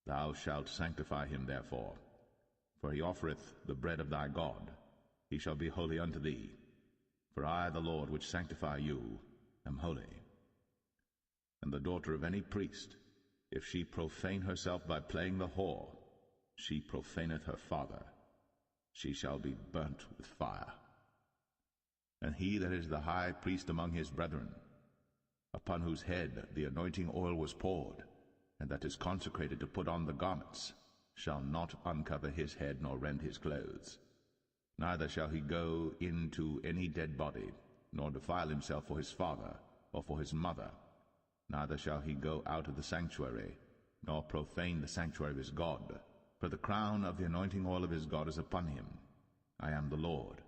Thou shalt sanctify him therefore, for he offereth the bread of thy God. He shall be holy unto thee, for I, the Lord, which sanctify you, am holy. And the daughter of any priest, if she profane herself by playing the whore, she profaneth her father. She shall be burnt with fire. And he that is the high priest among his brethren, upon whose head the anointing oil was poured, and that is consecrated to put on the garments, shall not uncover his head nor rend his clothes. Neither shall he go into any dead body, nor defile himself for his father or for his mother. Neither shall he go out of the sanctuary, nor profane the sanctuary of his God. For the crown of the anointing oil of his God is upon him. I am the Lord.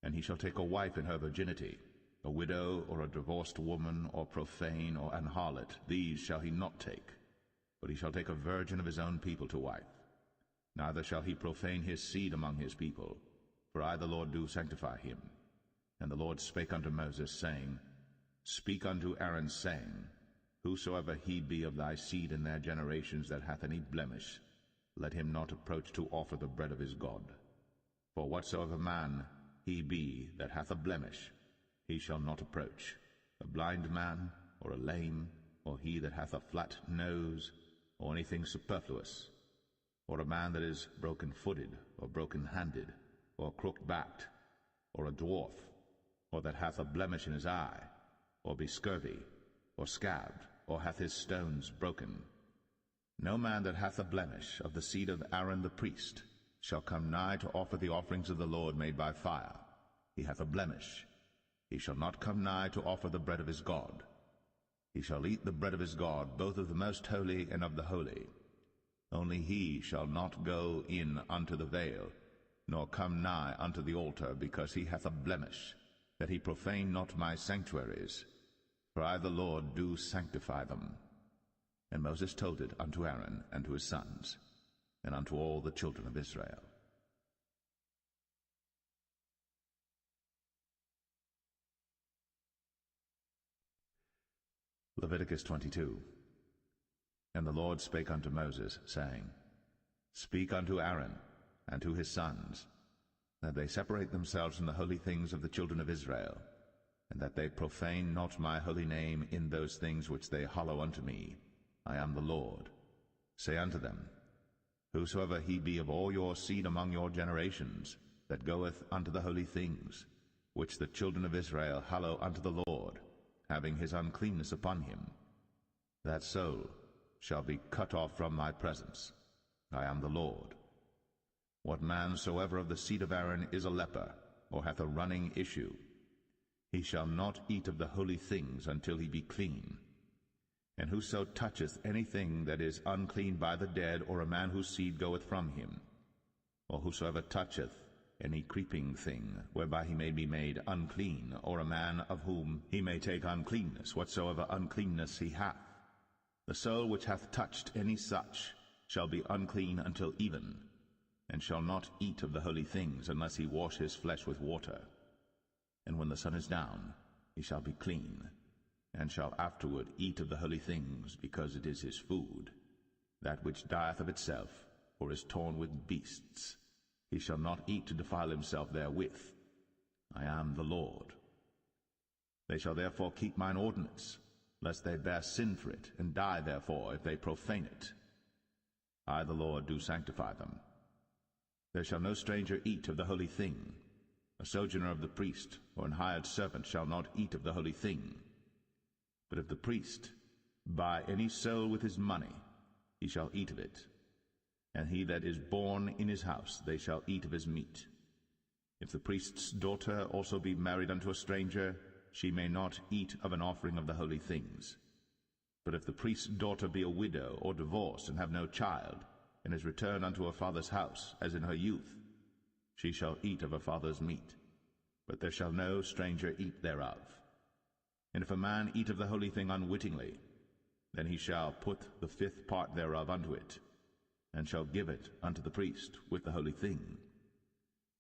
And he shall take a wife in her virginity, a widow or a divorced woman, or profane, or an harlot. These shall he not take, but he shall take a virgin of his own people to wife. Neither shall he profane his seed among his people, for I the Lord do sanctify him. And the Lord spake unto Moses, saying, Speak unto Aaron, saying, Whosoever he be of thy seed in their generations that hath any blemish, let him not approach to offer the bread of his God. For whatsoever man he be that hath a blemish, he shall not approach, a blind man, or a lame, or he that hath a flat nose, or anything superfluous, or a man that is broken-footed, or broken-handed, or crooked-backed, or a dwarf, or that hath a blemish in his eye, or be scurvy, or scabbed, or hath his stones broken. No man that hath a blemish of the seed of Aaron the priest shall come nigh to offer the offerings of the Lord made by fire. He hath a blemish. He shall not come nigh to offer the bread of his God. He shall eat the bread of his God, both of the most holy and of the holy. Only he shall not go in unto the veil, nor come nigh unto the altar, because he hath a blemish, that he profane not my sanctuaries. For I the Lord do sanctify them. And Moses told it unto Aaron and to his sons, and unto all the children of Israel. Leviticus 22. And the Lord spake unto Moses, saying, Speak unto Aaron and to his sons, that they separate themselves from the holy things of the children of Israel, and that they profane not my holy name in those things which they hallow unto me. I am the Lord. Say unto them, Whosoever he be of all your seed among your generations, that goeth unto the holy things, which the children of Israel hallow unto the Lord, having his uncleanness upon him, that soul shall be cut off from my presence. I am the Lord. What man soever of the seed of Aaron is a leper, or hath a running issue, he shall not eat of the holy things until he be clean. And whoso toucheth anything that is unclean by the dead, or a man whose seed goeth from him, or whosoever toucheth any creeping thing, whereby he may be made unclean, or a man of whom he may take uncleanness, whatsoever uncleanness he hath, the soul which hath touched any such shall be unclean until even, and shall not eat of the holy things, unless he wash his flesh with water. And when the sun is down, he shall be clean, and shall afterward eat of the holy things, because it is his food. That which dieth of itself, or is torn with beasts, he shall not eat to defile himself therewith. I am the Lord. They shall therefore keep mine ordinance, lest they bear sin for it, and die therefore, if they profane it. I the Lord do sanctify them. There shall no stranger eat of the holy thing. A sojourner of the priest, or an hired servant, shall not eat of the holy thing. But if the priest buy any soul with his money, he shall eat of it. And he that is born in his house, they shall eat of his meat. If the priest's daughter also be married unto a stranger, she may not eat of an offering of the holy things. But if the priest's daughter be a widow, or divorced, and have no child, and is returned unto her father's house, as in her youth, she shall eat of her father's meat. But there shall no stranger eat thereof. And if a man eat of the holy thing unwittingly, then he shall put the 5th part thereof unto it, and shall give it unto the priest with the holy thing.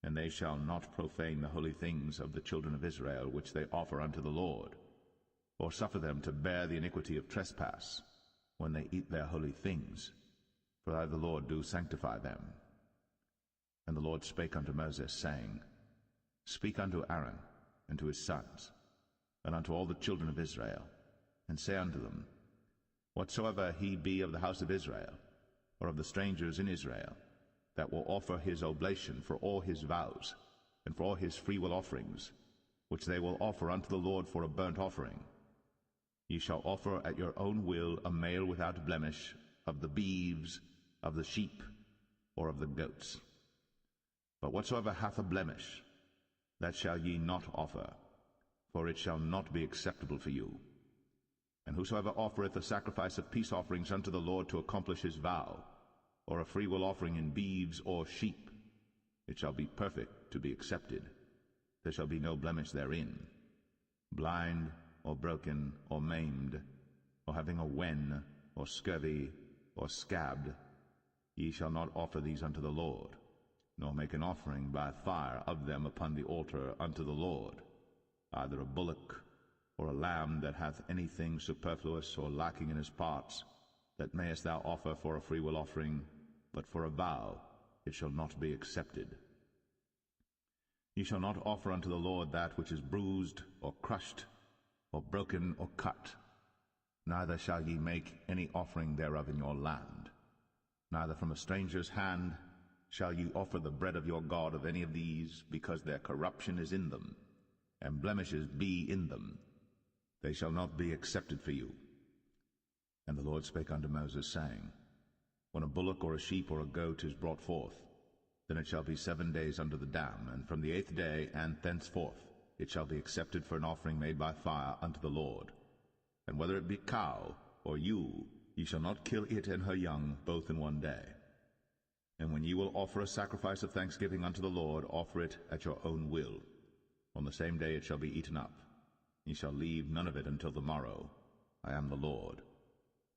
And they shall not profane the holy things of the children of Israel, which they offer unto the Lord, or suffer them to bear the iniquity of trespass, when they eat their holy things. For I the Lord do sanctify them. And the Lord spake unto Moses, saying, Speak unto Aaron and to his sons, and unto all the children of Israel, and say unto them, Whatsoever he be of the house of Israel, or of the strangers in Israel, that will offer his oblation for all his vows, and for all his freewill offerings, which they will offer unto the Lord for a burnt offering, Ye shall offer at your own will a male without blemish of the beeves, of the sheep, or of the goats. But whatsoever hath a blemish, that shall ye not offer, for it shall not be acceptable for you. And whosoever offereth a sacrifice of peace offerings unto the Lord to accomplish his vow, or a freewill offering in beeves or sheep, it shall be perfect to be accepted. There shall be no blemish therein. Blind, or broken, or maimed, or having a wen, or scurvy, or scabbed, ye shall not offer these unto the Lord, nor make an offering by fire of them upon the altar unto the Lord, either a bullock, or a lamb that hath anything superfluous or lacking in his parts, that mayest thou offer for a freewill offering, but for a vow it shall not be accepted. Ye shall not offer unto the Lord that which is bruised, or crushed, or broken, or cut. Neither shall ye make any offering thereof in your land. Neither from a stranger's hand shall ye offer the bread of your God of any of these, because their corruption is in them, and blemishes be in them. They shall not be accepted for you. And the Lord spake unto Moses, saying, When a bullock or a sheep or a goat is brought forth, then it shall be 7 days under the dam, and from the 8th day and thenceforth it shall be accepted for an offering made by fire unto the Lord. And whether it be cow or ewe, ye shall not kill it and her young both in 1 day. And when ye will offer a sacrifice of thanksgiving unto the Lord, offer it at your own will. On the same day it shall be eaten up. Ye shall leave none of it until the morrow. I am the Lord.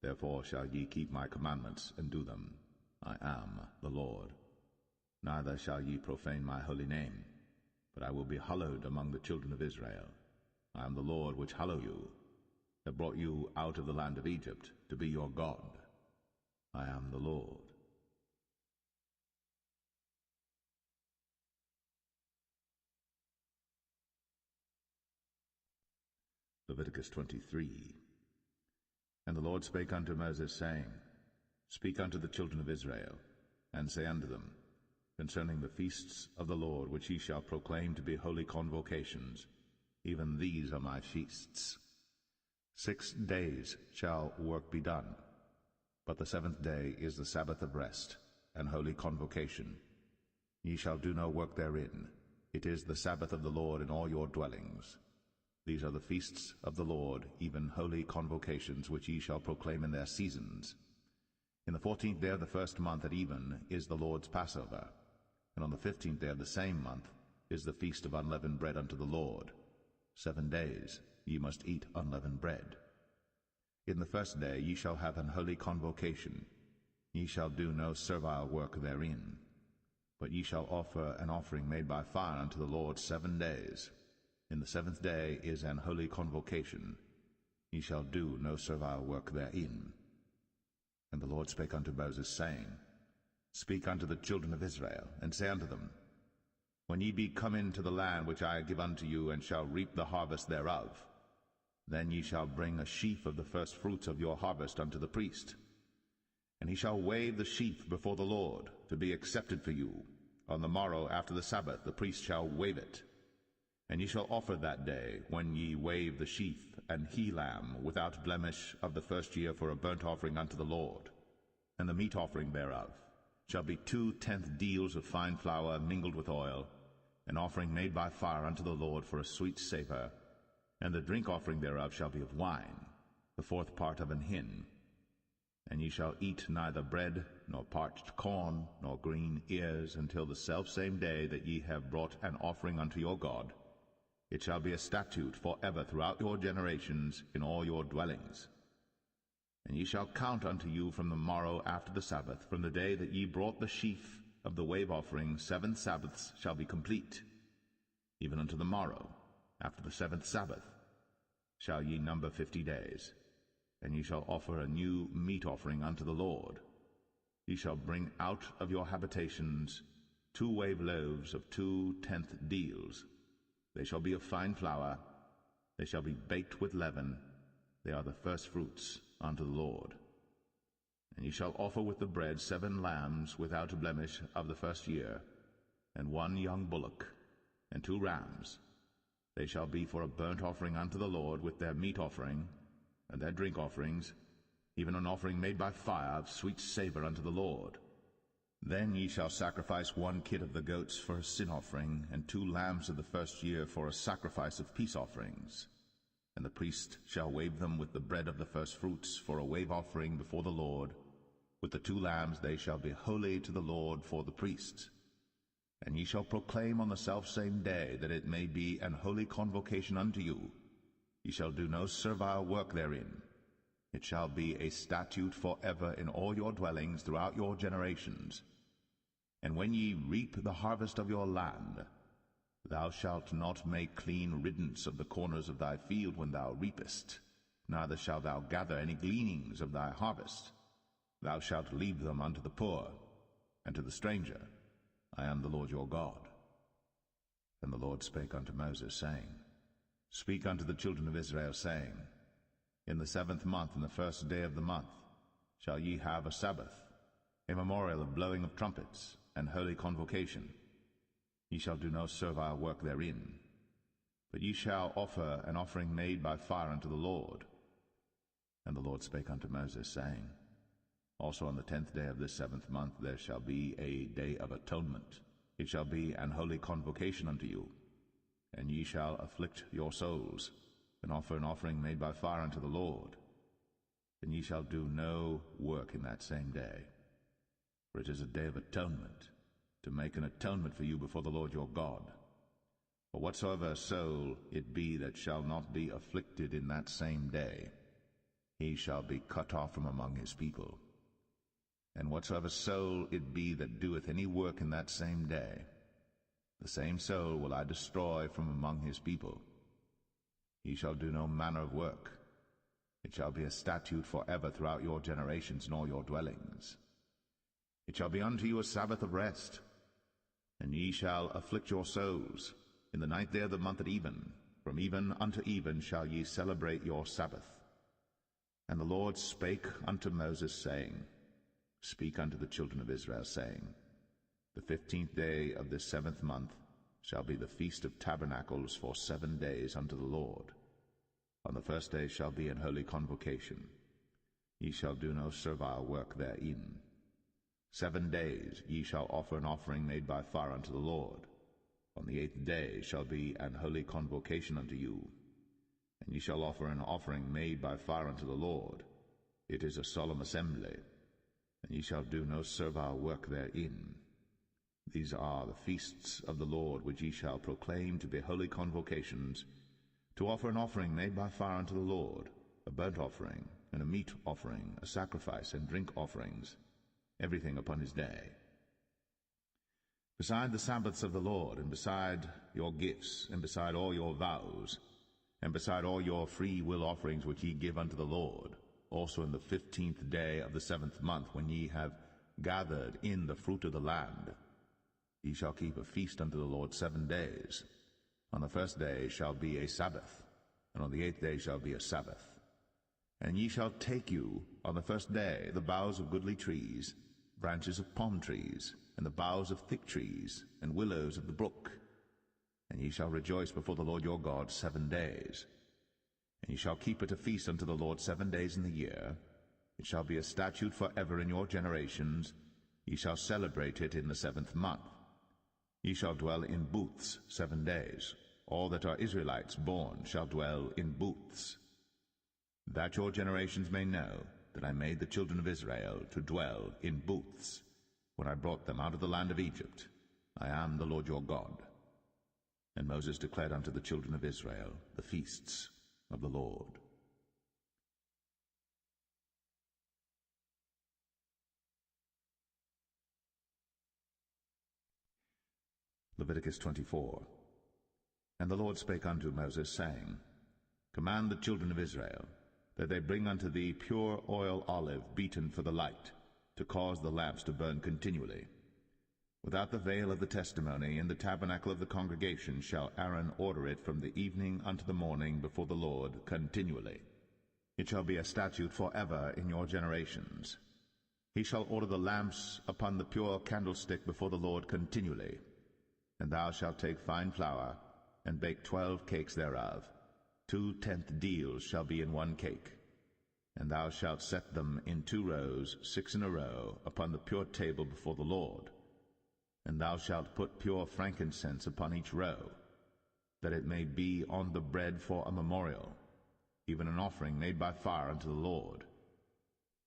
Therefore shall ye keep my commandments and do them. I am the Lord. Neither shall ye profane my holy name, but I will be hallowed among the children of Israel. I am the Lord which hallow you, that brought you out of the land of Egypt, to be your God. I am the Lord. Leviticus 23. And the Lord spake unto Moses, saying, Speak unto the children of Israel, and say unto them, Concerning the feasts of the Lord, which ye shall proclaim to be holy convocations, even these are my feasts. 6 days shall work be done, but the 7th day is the Sabbath of rest, and holy convocation. Ye shall do no work therein. It is the Sabbath of the Lord in all your dwellings. These are the feasts of the Lord, even holy convocations, which ye shall proclaim in their seasons. In the 14th day of the 1st month at even is the Lord's Passover, and on the 15th day of the same month is the feast of unleavened bread unto the Lord. 7 days ye must eat unleavened bread. In the 1st day ye shall have an holy convocation. Ye shall do no servile work therein, but ye shall offer an offering made by fire unto the Lord 7 days. In the 7th day is an holy convocation. Ye shall do no servile work therein. And the Lord spake unto Moses, saying, Speak unto the children of Israel, and say unto them, When ye be come into the land which I give unto you, and shall reap the harvest thereof, then ye shall bring a sheaf of the first fruits of your harvest unto the priest. And he shall wave the sheaf before the Lord, to be accepted for you. On the morrow after the Sabbath the priest shall wave it. And ye shall offer that day, when ye wave the sheaf, an he-lamb without blemish of the 1st year for a burnt offering unto the Lord. And the meat offering thereof shall be 2/10 deals of fine flour mingled with oil, an offering made by fire unto the Lord for a sweet savour. And the drink offering thereof shall be of wine, the 4th part of an hin. And ye shall eat neither bread, nor parched corn, nor green ears, until the selfsame day that ye have brought an offering unto your God. It shall be a statute for ever throughout your generations in all your dwellings. And ye shall count unto you from the morrow after the Sabbath, from the day that ye brought the sheaf of the wave offering, 7 Sabbaths shall be complete. Even unto the morrow after the 7th Sabbath shall ye number 50 days. And ye shall offer a new meat offering unto the Lord. Ye shall bring out of your habitations 2 wave loaves of 2/10 deals. They shall be of fine flour. They shall be baked with leaven. They are the first fruits unto the Lord. And ye shall offer with the bread 7 lambs without a blemish of the 1st year, and 1 young bullock, and 2 rams. They shall be for a burnt offering unto the Lord with their meat offering, and their drink offerings, even an offering made by fire of sweet savour unto the Lord. Then ye shall sacrifice 1 kid of the goats for a sin offering, and 2 lambs of the first year for a sacrifice of peace offerings. And the priest shall wave them with the bread of the firstfruits for a wave offering before the Lord. With the 2 lambs they shall be holy to the Lord for the priests. And ye shall proclaim on the selfsame day that it may be an holy convocation unto you. Ye shall do no servile work therein. It shall be a statute for ever in all your dwellings throughout your generations. And when ye reap the harvest of your land, thou shalt not make clean riddance of the corners of thy field when thou reapest, neither shalt thou gather any gleanings of thy harvest. Thou shalt leave them unto the poor, and to the stranger. I am the Lord your God. And the Lord spake unto Moses, saying, Speak unto the children of Israel, saying, In the 7th month, in the 1st day of the month, shall ye have a Sabbath, a memorial of blowing of trumpets, and holy convocation. Ye shall do no servile work therein, but ye shall offer an offering made by fire unto the Lord. And the Lord spake unto Moses, saying, Also on the 10th day of this 7th month there shall be a day of atonement. It shall be an holy convocation unto you. And ye shall afflict your souls, and offer an offering made by fire unto the Lord. And ye shall do no work in that same day. For it is a day of atonement, to make an atonement for you before the Lord your God. For whatsoever soul it be that shall not be afflicted in that same day, he shall be cut off from among his people. And whatsoever soul it be that doeth any work in that same day, the same soul will I destroy from among his people. He shall do no manner of work. It shall be a statute for ever throughout your generations in all your dwellings. It shall be unto you a Sabbath of rest, and ye shall afflict your souls. In the 9th day of the month at even, from even unto even shall ye celebrate your Sabbath. And the Lord spake unto Moses, saying, Speak unto the children of Israel, saying, The 15th day of this 7th month shall be the feast of tabernacles for 7 days unto the Lord. On the 1st day shall be an holy convocation. Ye shall do no servile work therein. 7 days ye shall offer an offering made by fire unto the Lord. On the 8th day shall be an holy convocation unto you. And ye shall offer an offering made by fire unto the Lord. It is a solemn assembly, and ye shall do no servile work therein. These are the feasts of the Lord which ye shall proclaim to be holy convocations, to offer an offering made by fire unto the Lord, a burnt offering, and a meat offering, a sacrifice, and drink offerings, everything upon his day. Beside the Sabbaths of the Lord, and beside your gifts, and beside all your vows, and beside all your free will offerings which ye give unto the Lord, also in the 15th day of the 7th month, when ye have gathered in the fruit of the land, ye shall keep a feast unto the Lord 7 days. On the 1st day shall be a Sabbath, and on the 8th day shall be a Sabbath. And ye shall take you on the 1st day the boughs of goodly trees, branches of palm trees, and the boughs of thick trees, and willows of the brook. And ye shall rejoice before the Lord your God 7 days. And ye shall keep it a feast unto the Lord 7 days in the year. It shall be a statute for ever in your generations. Ye shall celebrate it in the 7th month. Ye shall dwell in booths 7 days. All that are Israelites born shall dwell in booths. That your generations may know that I made the children of Israel to dwell in booths, when I brought them out of the land of Egypt. I am the Lord your God. And Moses declared unto the children of Israel the feasts of the Lord. Leviticus 24. And the Lord spake unto Moses, saying, Command the children of Israel, that they bring unto thee pure oil olive beaten for the light, to cause the lamps to burn continually. Without the veil of the testimony, in the tabernacle of the congregation, shall Aaron order it from the evening unto the morning before the Lord continually. It shall be a statute for ever in your generations. He shall order the lamps upon the pure candlestick before the Lord continually. And thou shalt take fine flour, and bake 12 cakes thereof. 2 tenth deals shall be in 1 cake. And thou shalt set them in 2 rows, 6 in a row, upon the pure table before the Lord. And thou shalt put pure frankincense upon each row, that it may be on the bread for a memorial, even an offering made by fire unto the Lord.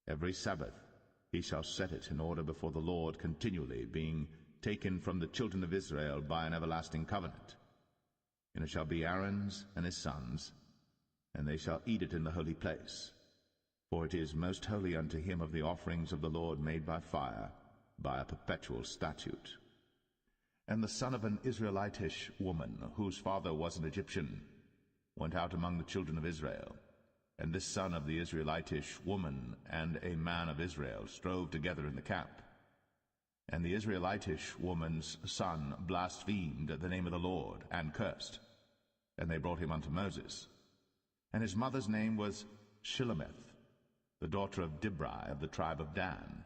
Every Sabbath he shall set it in order before the Lord continually, being taken from the children of Israel by an everlasting covenant. And it shall be Aaron's and his sons, and they shall eat it in the holy place. For it is most holy unto him of the offerings of the Lord made by fire, by a perpetual statute. And the son of an Israelitish woman, whose father was an Egyptian, went out among the children of Israel. And this son of the Israelitish woman and a man of Israel strove together in the camp. And the Israelitish woman's son blasphemed the name of the Lord, and cursed. And they brought him unto Moses. And his mother's name was Shilemeth, the daughter of Dibri of the tribe of Dan.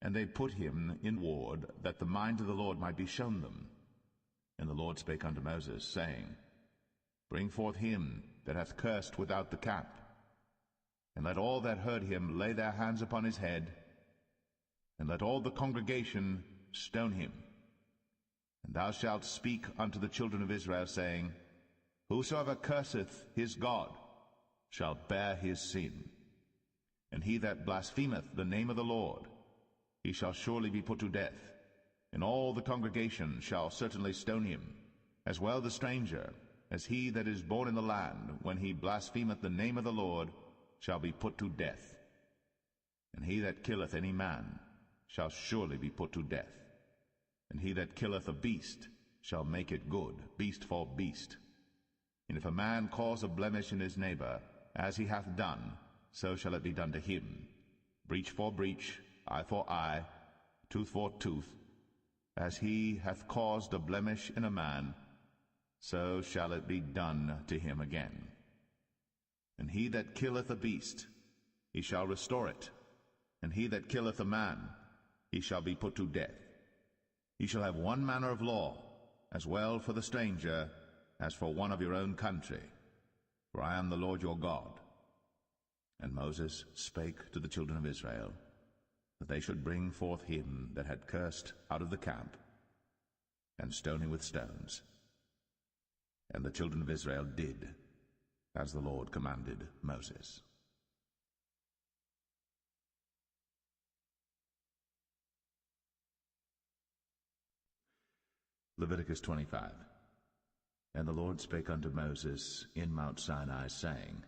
And they put him in ward, that the mind of the Lord might be shown them. And the Lord spake unto Moses, saying, Bring forth him that hath cursed without the camp, and let all that heard him lay their hands upon his head, and let all the congregation stone him. And thou shalt speak unto the children of Israel, saying, Whosoever curseth his God shall bear his sin. And he that blasphemeth the name of the Lord, he shall surely be put to death, and all the congregation shall certainly stone him, as well the stranger, as he that is born in the land, when he blasphemeth the name of the Lord, shall be put to death. And he that killeth any man shall surely be put to death. And he that killeth a beast shall make it good, beast for beast. And if a man cause a blemish in his neighbor, as he hath done, so shall it be done to him. Breach for breach, eye for eye, tooth for tooth. As he hath caused a blemish in a man, so shall it be done to him again. And he that killeth a beast, he shall restore it. And he that killeth a man, he shall be put to death. Ye shall have one manner of law, as well for the stranger as for one of your own country. For I am the Lord your God. And Moses spake to the children of Israel, that they should bring forth him that had cursed out of the camp, and stone him with stones. And the children of Israel did as the Lord commanded Moses. Leviticus 25. And the Lord spake unto Moses in Mount Sinai, saying,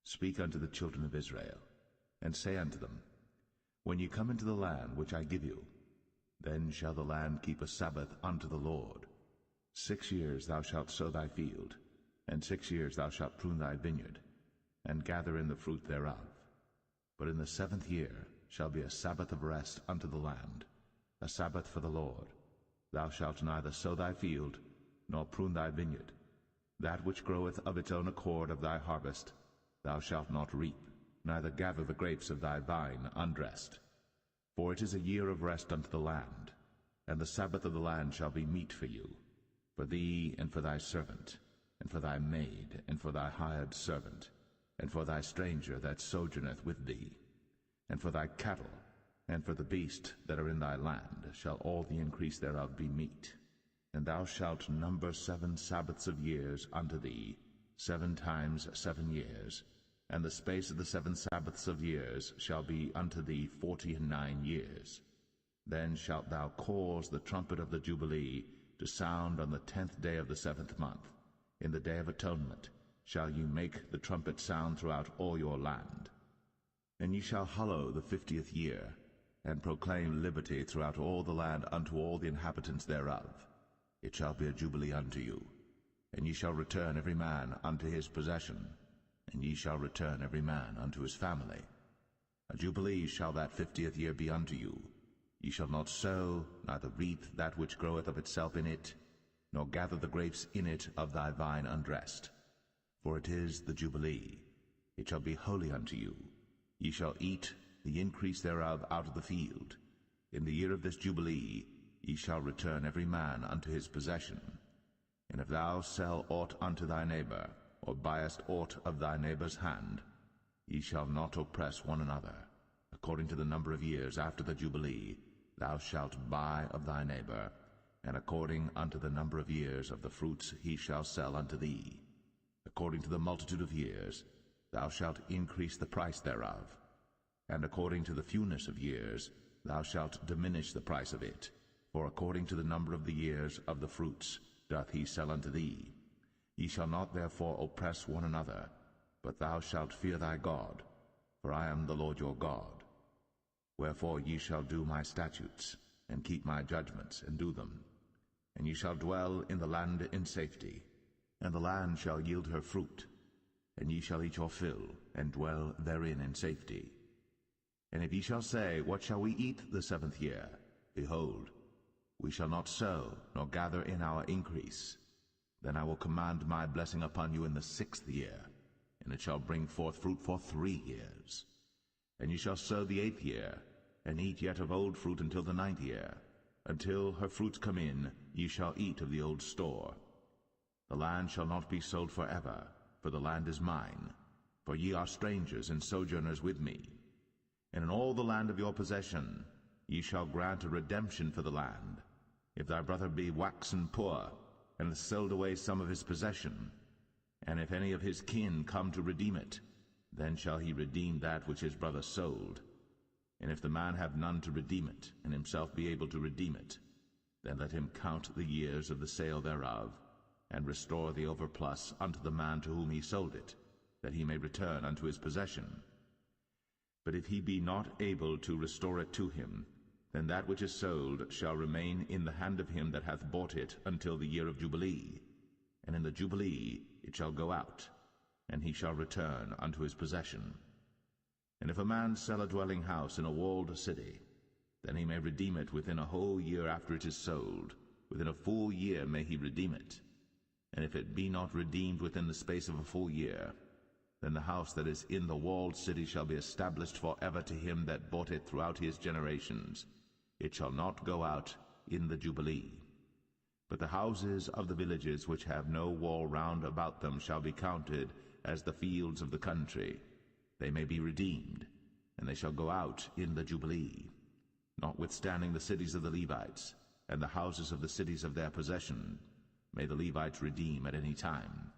Speak unto the children of Israel, and say unto them, When ye come into the land which I give you, then shall the land keep a Sabbath unto the Lord. 6 years thou shalt sow thy field, and 6 years thou shalt prune thy vineyard, and gather in the fruit thereof. But in the 7th year shall be a Sabbath of rest unto the land, a Sabbath for the Lord. Thou shalt neither sow thy field, nor prune thy vineyard. That which groweth of its own accord of thy harvest thou shalt not reap, neither gather the grapes of thy vine undressed. For it is a year of rest unto the land, and the Sabbath of the land shall be meat for you, for thee and for thy servant, and for thy maid, and for thy hired servant, and for thy stranger that sojourneth with thee, and for thy cattle, and for the beast that are in thy land, shall all the increase thereof be meat. And thou shalt number 7 Sabbaths of years unto thee, 7 times 7 years, and the space of the 7 Sabbaths of years shall be unto thee 49 years. Then shalt thou cause the trumpet of the Jubilee to sound on the 10th day of the 7th month. In the day of atonement shall ye make the trumpet sound throughout all your land. And ye shall hallow the 50th year, and proclaim liberty throughout all the land unto all the inhabitants thereof. It shall be a jubilee unto you. And ye shall return every man unto his possession, and ye shall return every man unto his family. A jubilee shall that 50th year be unto you. Ye shall not sow, neither reap that which groweth of itself in it, nor gather the grapes in it of thy vine undressed. For it is the jubilee. It shall be holy unto you. Ye shall eat the increase thereof out of the field. In the year of this jubilee ye shall return every man unto his possession. And if thou sell aught unto thy neighbor, or buyest aught of thy neighbor's hand, Ye shall not oppress one another. According to the number of years after the Jubilee, thou shalt buy of thy neighbor, and according unto the number of years of the fruits he shall sell unto thee. According to the multitude of years, thou shalt increase the price thereof, and according to the fewness of years, thou shalt diminish the price of it. For according to the number of the years of the fruits doth he sell unto thee. Ye shall not therefore oppress one another, but thou shalt fear thy God, for I am the Lord your God. Wherefore ye shall do my statutes, and keep my judgments, and do them. And ye shall dwell in the land in safety, and the land shall yield her fruit, and ye shall eat your fill, and dwell therein in safety. And if ye shall say, What shall we eat the 7th year? Behold, we shall not sow, nor gather in our increase. Then I will command my blessing upon you in the 6th year, and it shall bring forth fruit for 3 years. And ye shall sow the 8th year, and eat yet of old fruit until the 9th year. Until her fruits come in, ye shall eat of the old store. The land shall not be sold forever, for the land is mine. For ye are strangers and sojourners with me. And in all the land of your possession ye shall grant a redemption for the land. If thy brother be waxen poor, and hath sold away some of his possession, and if any of his kin come to redeem it, then shall he redeem that which his brother sold. And if the man have none to redeem it, and himself be able to redeem it, then let him count the years of the sale thereof, and restore the overplus unto the man to whom he sold it, that he may return unto his possession. But if he be not able to restore it to him, then that which is sold shall remain in the hand of him that hath bought it until the year of Jubilee. And in the Jubilee it shall go out, and he shall return unto his possession. And if a man sell a dwelling house in a walled city, then he may redeem it within a whole year after it is sold. Within a full year may he redeem it. And if it be not redeemed within the space of a full year, then the house that is in the walled city shall be established for ever to him that bought it throughout his generations. It shall not go out in the Jubilee. But the houses of the villages which have no wall round about them shall be counted as the fields of the country. They may be redeemed, and they shall go out in the Jubilee. Notwithstanding the cities of the Levites, and the houses of the cities of their possession, may the Levites redeem at any time.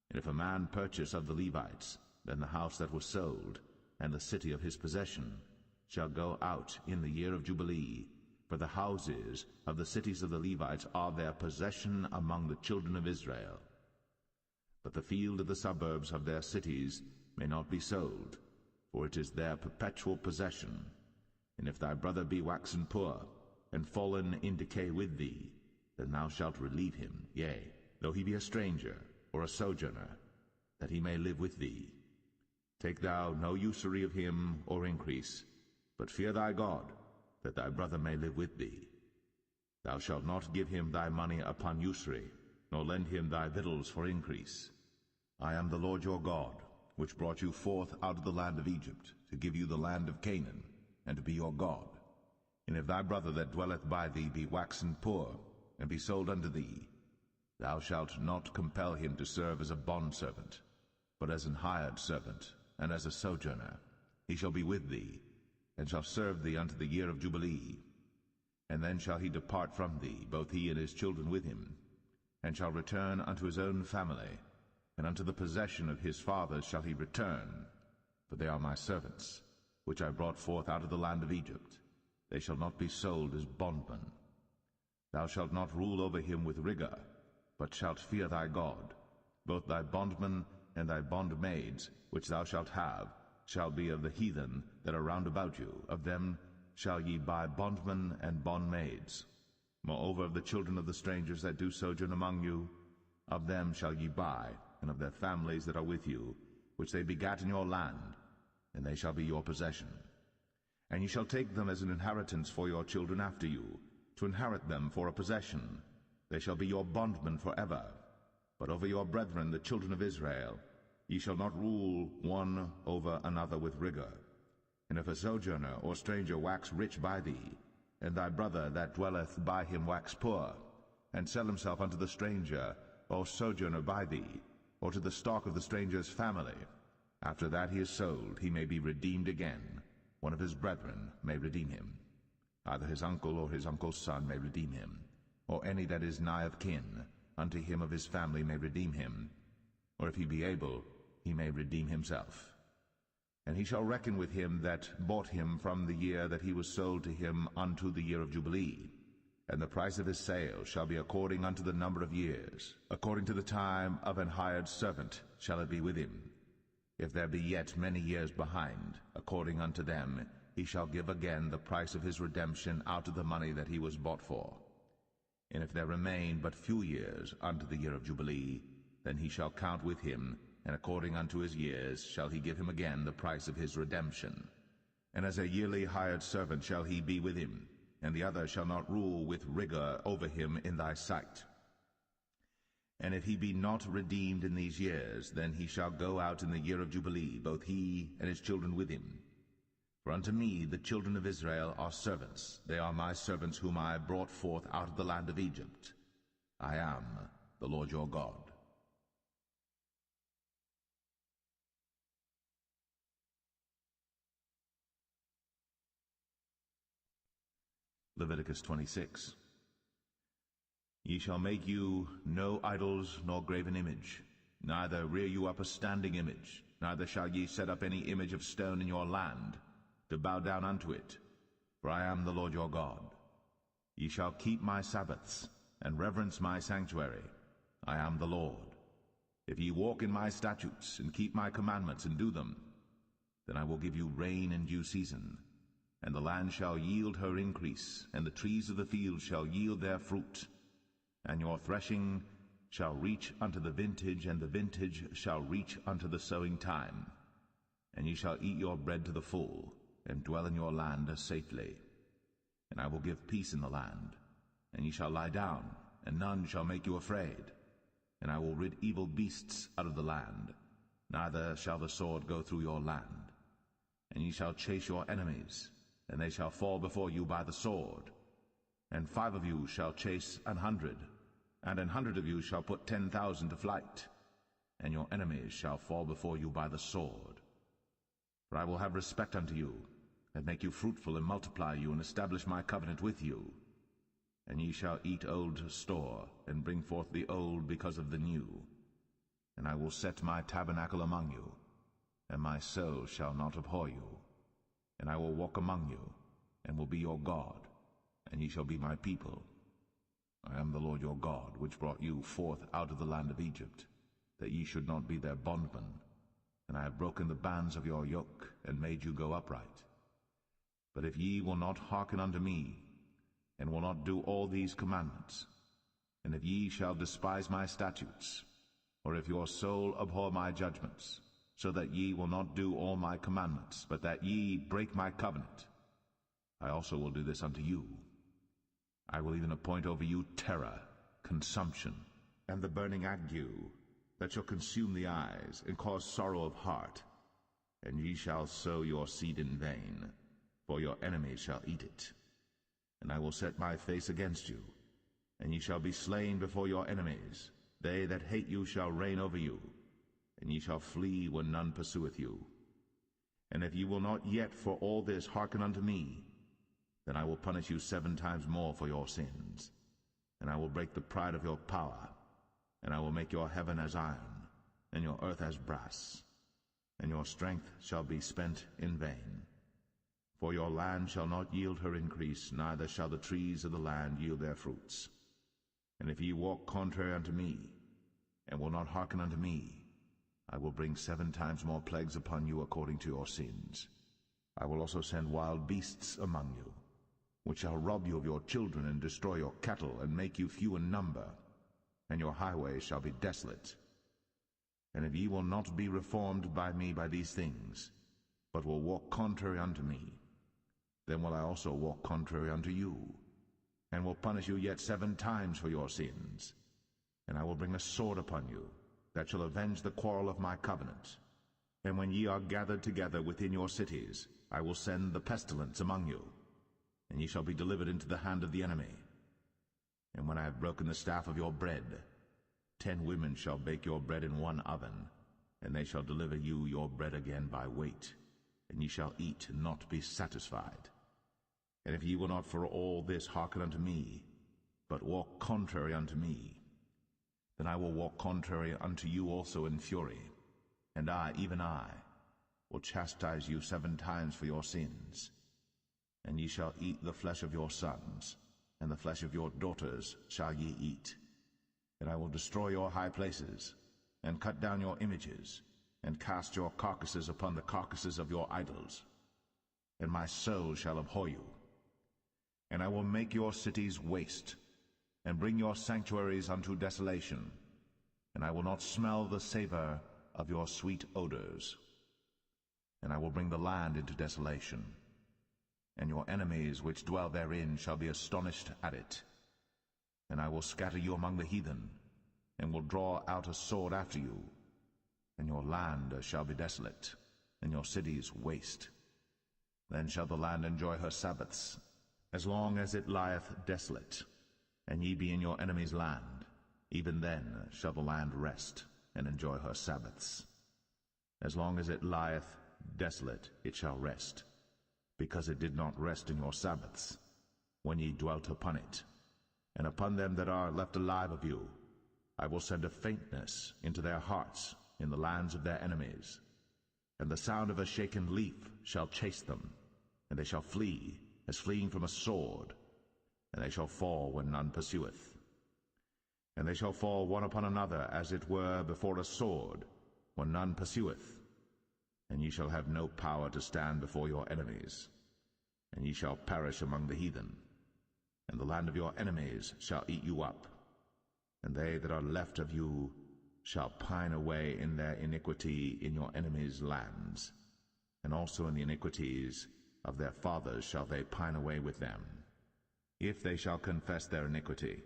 And if a man purchase of the Levites, then the house that was sold, and the city of his possession, shall go out in the year of Jubilee, for the houses of the cities of the Levites are their possession among the children of Israel. But the field of the suburbs of their cities may not be sold, for it is their perpetual possession. And if thy brother be waxen poor, and fallen in decay with thee, then thou shalt relieve him, yea, though he be a stranger, or a sojourner, that he may live with thee. Take thou no usury of him, or increase, but fear thy God, that thy brother may live with thee. Thou shalt not give him thy money upon usury, nor lend him thy victuals for increase. I am the Lord your God, which brought you forth out of the land of Egypt, to give you the land of Canaan, and to be your God. And if thy brother that dwelleth by thee be waxen poor, and be sold unto thee, thou shalt not compel him to serve as a bondservant, but as an hired servant, and as a sojourner. He shall be with thee, and shall serve thee unto the year of Jubilee. And then shall he depart from thee, both he and his children with him, and shall return unto his own family, and unto the possession of his fathers shall he return, for they are my servants, which I brought forth out of the land of Egypt. They shall not be sold as bondmen. Thou shalt not rule over him with rigor, but shalt fear thy God. Both thy bondmen and thy bondmaids, which thou shalt have, shall be of the heathen that are round about you. Of them shall ye buy bondmen and bondmaids. Moreover, of the children of the strangers that do sojourn among you, of them shall ye buy, and of their families that are with you, which they begat in your land, and they shall be your possession. And ye shall take them as an inheritance for your children after you, to inherit them for a possession. They shall be your bondmen forever. But over your brethren, the children of Israel, ye shall not rule one over another with rigor. And if a sojourner or stranger wax rich by thee, and thy brother that dwelleth by him wax poor, and sell himself unto the stranger or sojourner by thee, or to the stock of the stranger's family, After that he is sold, he may be redeemed again. One of his brethren may redeem him. Either his uncle or his uncle's son may redeem him, or any that is nigh of kin unto him of his family may redeem him, or if he be able, he may redeem himself. And he shall reckon with him that bought him from the year that he was sold to him unto the year of Jubilee. And the price of his sale shall be according unto the number of years, according to the time of an hired servant shall it be with him. If there be yet many years behind, according unto them, he shall give again the price of his redemption out of the money that he was bought for. And if there remain but few years unto the year of Jubilee, then he shall count with him, and according unto his years shall he give him again the price of his redemption. And as a yearly hired servant shall he be with him, and the other shall not rule with rigor over him in thy sight. And if he be not redeemed in these years, then he shall go out in the year of Jubilee, both he and his children with him. For unto me the children of Israel are servants. They are my servants whom I brought forth out of the land of Egypt. I am the Lord your God. Leviticus 26. Ye shall make you no idols nor graven image, neither rear you up a standing image, neither shall ye set up any image of stone in your land, to bow down unto it, for I am the Lord your God. Ye shall keep my Sabbaths, and reverence my sanctuary. I am the Lord. If ye walk in my statutes, and keep my commandments, and do them, then I will give you rain in due season, and the land shall yield her increase, and the trees of the field shall yield their fruit. And your threshing shall reach unto the vintage, and the vintage shall reach unto the sowing time. And ye shall eat your bread to the full, and dwell in your land safely. And I will give peace in the land, and ye shall lie down, and none shall make you afraid. And I will rid evil beasts out of the land, neither shall the sword go through your land. And ye shall chase your enemies, and they shall fall before you by the sword. And 5 of you shall chase 100, and 100 of you shall put 10,000 to flight, and your enemies shall fall before you by the sword. For I will have respect unto you, and make you fruitful, and multiply you, and establish my covenant with you. And ye shall eat old store, and bring forth the old because of the new. And I will set my tabernacle among you, and my soul shall not abhor you. And I will walk among you, and will be your God, and ye shall be my people. I am the Lord your God, which brought you forth out of the land of Egypt, that ye should not be their bondmen. And I have broken the bands of your yoke, and made you go upright. But if ye will not hearken unto me, and will not do all these commandments, and if ye shall despise my statutes, or if your soul abhor my judgments, so that ye will not do all my commandments, but that ye break my covenant, I also will do this unto you. I will even appoint over you terror, consumption, and the burning ague, that shall consume the eyes, and cause sorrow of heart. And ye shall sow your seed in vain, for your enemies shall eat it. And I will set my face against you, and ye shall be slain before your enemies. They that hate you shall reign over you, and ye shall flee when none pursueth you. And if ye will not yet for all this hearken unto me, then I will punish you 7 times more for your sins. And I will break the pride of your power, and I will make your heaven as iron, and your earth as brass, and your strength shall be spent in vain. For your land shall not yield her increase, neither shall the trees of the land yield their fruits. And if ye walk contrary unto me, and will not hearken unto me, I will bring 7 times more plagues upon you according to your sins. I will also send wild beasts among you, which shall rob you of your children, and destroy your cattle, and make you few in number, and your highways shall be desolate. And if ye will not be reformed by me by these things, but will walk contrary unto me, then will I also walk contrary unto you, and will punish you yet 7 times for your sins. And I will bring a sword upon you, that shall avenge the quarrel of my covenant. And when ye are gathered together within your cities, I will send the pestilence among you, and ye shall be delivered into the hand of the enemy. And when I have broken the staff of your bread, 10 women shall bake your bread in one oven, and they shall deliver you your bread again by weight, and ye shall eat and not be satisfied. And if ye will not for all this hearken unto me, but walk contrary unto me, then I will walk contrary unto you also in fury, and I, even I, will chastise you 7 times for your sins. And ye shall eat the flesh of your sons, and the flesh of your daughters shall ye eat. And I will destroy your high places, and cut down your images, and cast your carcasses upon the carcasses of your idols. And my soul shall abhor you. And I will make your cities waste, and bring your sanctuaries unto desolation, and I will not smell the savor of your sweet odors. And I will bring the land into desolation, and your enemies which dwell therein shall be astonished at it. And I will scatter you among the heathen, and will draw out a sword after you, and your land shall be desolate, and your cities waste. Then shall the land enjoy her Sabbaths, as long as it lieth desolate, and ye be in your enemy's land, even then shall the land rest, and enjoy her Sabbaths. As long as it lieth desolate it shall rest, because it did not rest in your Sabbaths, when ye dwelt upon it. And upon them that are left alive of you I will send a faintness into their hearts in the lands of their enemies, and the sound of a shaken leaf shall chase them, and they shall flee as fleeing from a sword, and they shall fall when none pursueth. And they shall fall one upon another as it were before a sword, when none pursueth. And ye shall have no power to stand before your enemies, and ye shall perish among the heathen. And the land of your enemies shall eat you up, and they that are left of you shall pine away in their iniquity in your enemies' lands, and also in the iniquities of their fathers shall they pine away with them, if they shall confess their iniquity,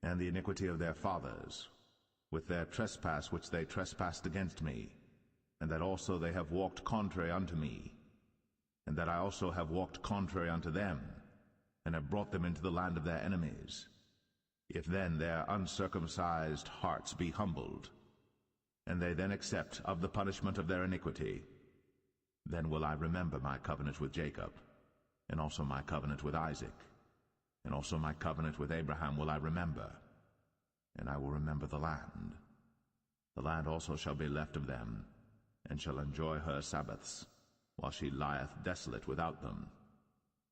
and the iniquity of their fathers, with their trespass which they trespassed against me, and that also they have walked contrary unto me, and that I also have walked contrary unto them, and have brought them into the land of their enemies. If then their uncircumcised hearts be humbled, and they then accept of the punishment of their iniquity, then will I remember my covenant with Jacob, and also my covenant with Isaac, and also my covenant with Abraham will I remember, and I will remember the land. The land also shall be left of them, and shall enjoy her Sabbaths, while she lieth desolate without them.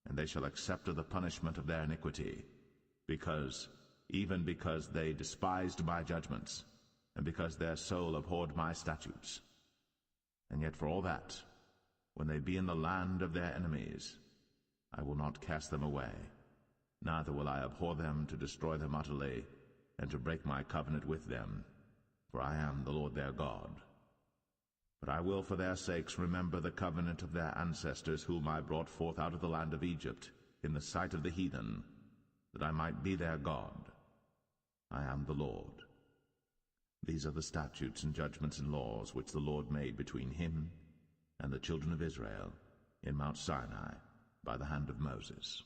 And they shall accept of the punishment of their iniquity, even because they despised my judgments, and because their soul abhorred my statutes. And yet for all that, when they be in the land of their enemies, I will not cast them away, neither will I abhor them to destroy them utterly, and to break my covenant with them, for I am the Lord their God. But I will for their sakes remember the covenant of their ancestors, whom I brought forth out of the land of Egypt, in the sight of the heathen, that I might be their God. I am the Lord. These are the statutes and judgments and laws which the Lord made between him and the children of Israel in Mount Sinai by the hand of Moses.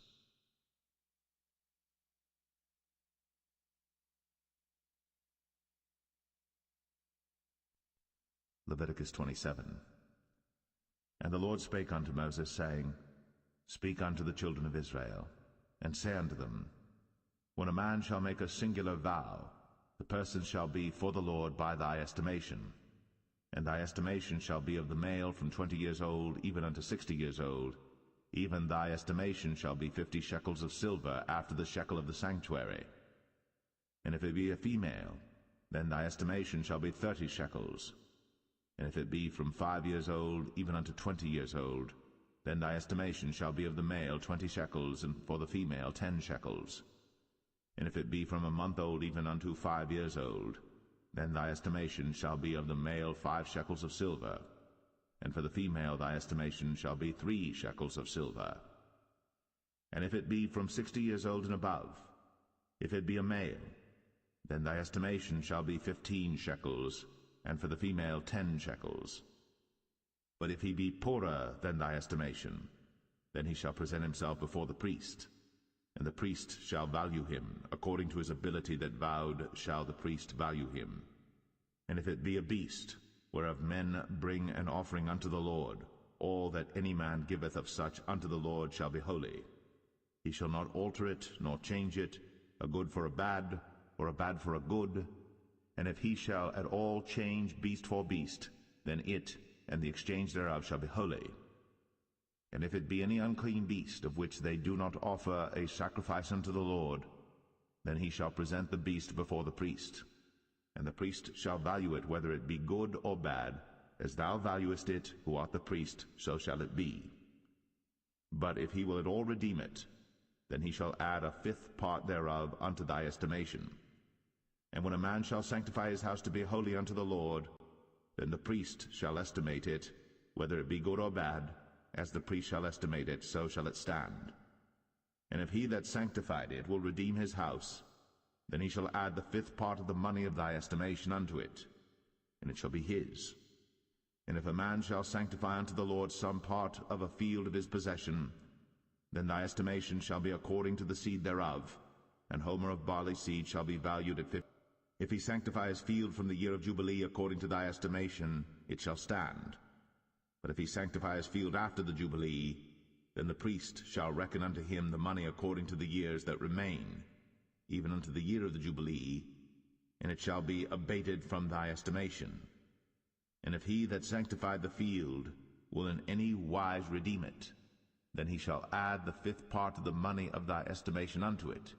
Leviticus 27. And the Lord spake unto Moses, saying, Speak unto the children of Israel, and say unto them, When a man shall make a singular vow, the person shall be for the Lord by thy estimation. And thy estimation shall be of the male from 20 years old even unto 60 years old. Even thy estimation shall be 50 shekels of silver after the shekel of the sanctuary. And if it be a female, then thy estimation shall be 30 shekels. And if it be from 5 years old even unto 20 years old, then thy estimation shall be of the male 20 shekels, and for the female 10 shekels. And if it be from a month old even unto 5 years old, then thy estimation shall be of the male 5 shekels of silver, and for the female thy estimation shall be 3 shekels of silver. And if it be from 60 years old and above, if it be a male, then thy estimation shall be 15 shekels, and for the female 10 shekels. But if he be poorer than thy estimation, then he shall present himself before the priest, and the priest shall value him, according to his ability that vowed shall the priest value him. And if it be a beast, whereof men bring an offering unto the Lord, all that any man giveth of such unto the Lord shall be holy. He shall not alter it, nor change it, a good for a bad, or a bad for a good. And if he shall at all change beast for beast, then it and the exchange thereof shall be holy. And if it be any unclean beast, of which they do not offer a sacrifice unto the Lord, then he shall present the beast before the priest. And the priest shall value it, whether it be good or bad, as thou valuest it, who art the priest, so shall it be. But if he will at all redeem it, then he shall add a fifth part thereof unto thy estimation. And when a man shall sanctify his house to be holy unto the Lord, then the priest shall estimate it, whether it be good or bad, as the priest shall estimate it, so shall it stand. And if he that sanctified it will redeem his house, then he shall add the fifth part of the money of thy estimation unto it, and it shall be his. And if a man shall sanctify unto the Lord some part of a field of his possession, then thy estimation shall be according to the seed thereof, an homer of barley seed shall be valued at 50. If he sanctify his field from the year of Jubilee according to thy estimation, it shall stand. But if he sanctify his field after the Jubilee, then the priest shall reckon unto him the money according to the years that remain, even unto the year of the Jubilee, and it shall be abated from thy estimation. And if he that sanctified the field will in any wise redeem it, then he shall add the fifth part of the money of thy estimation unto it,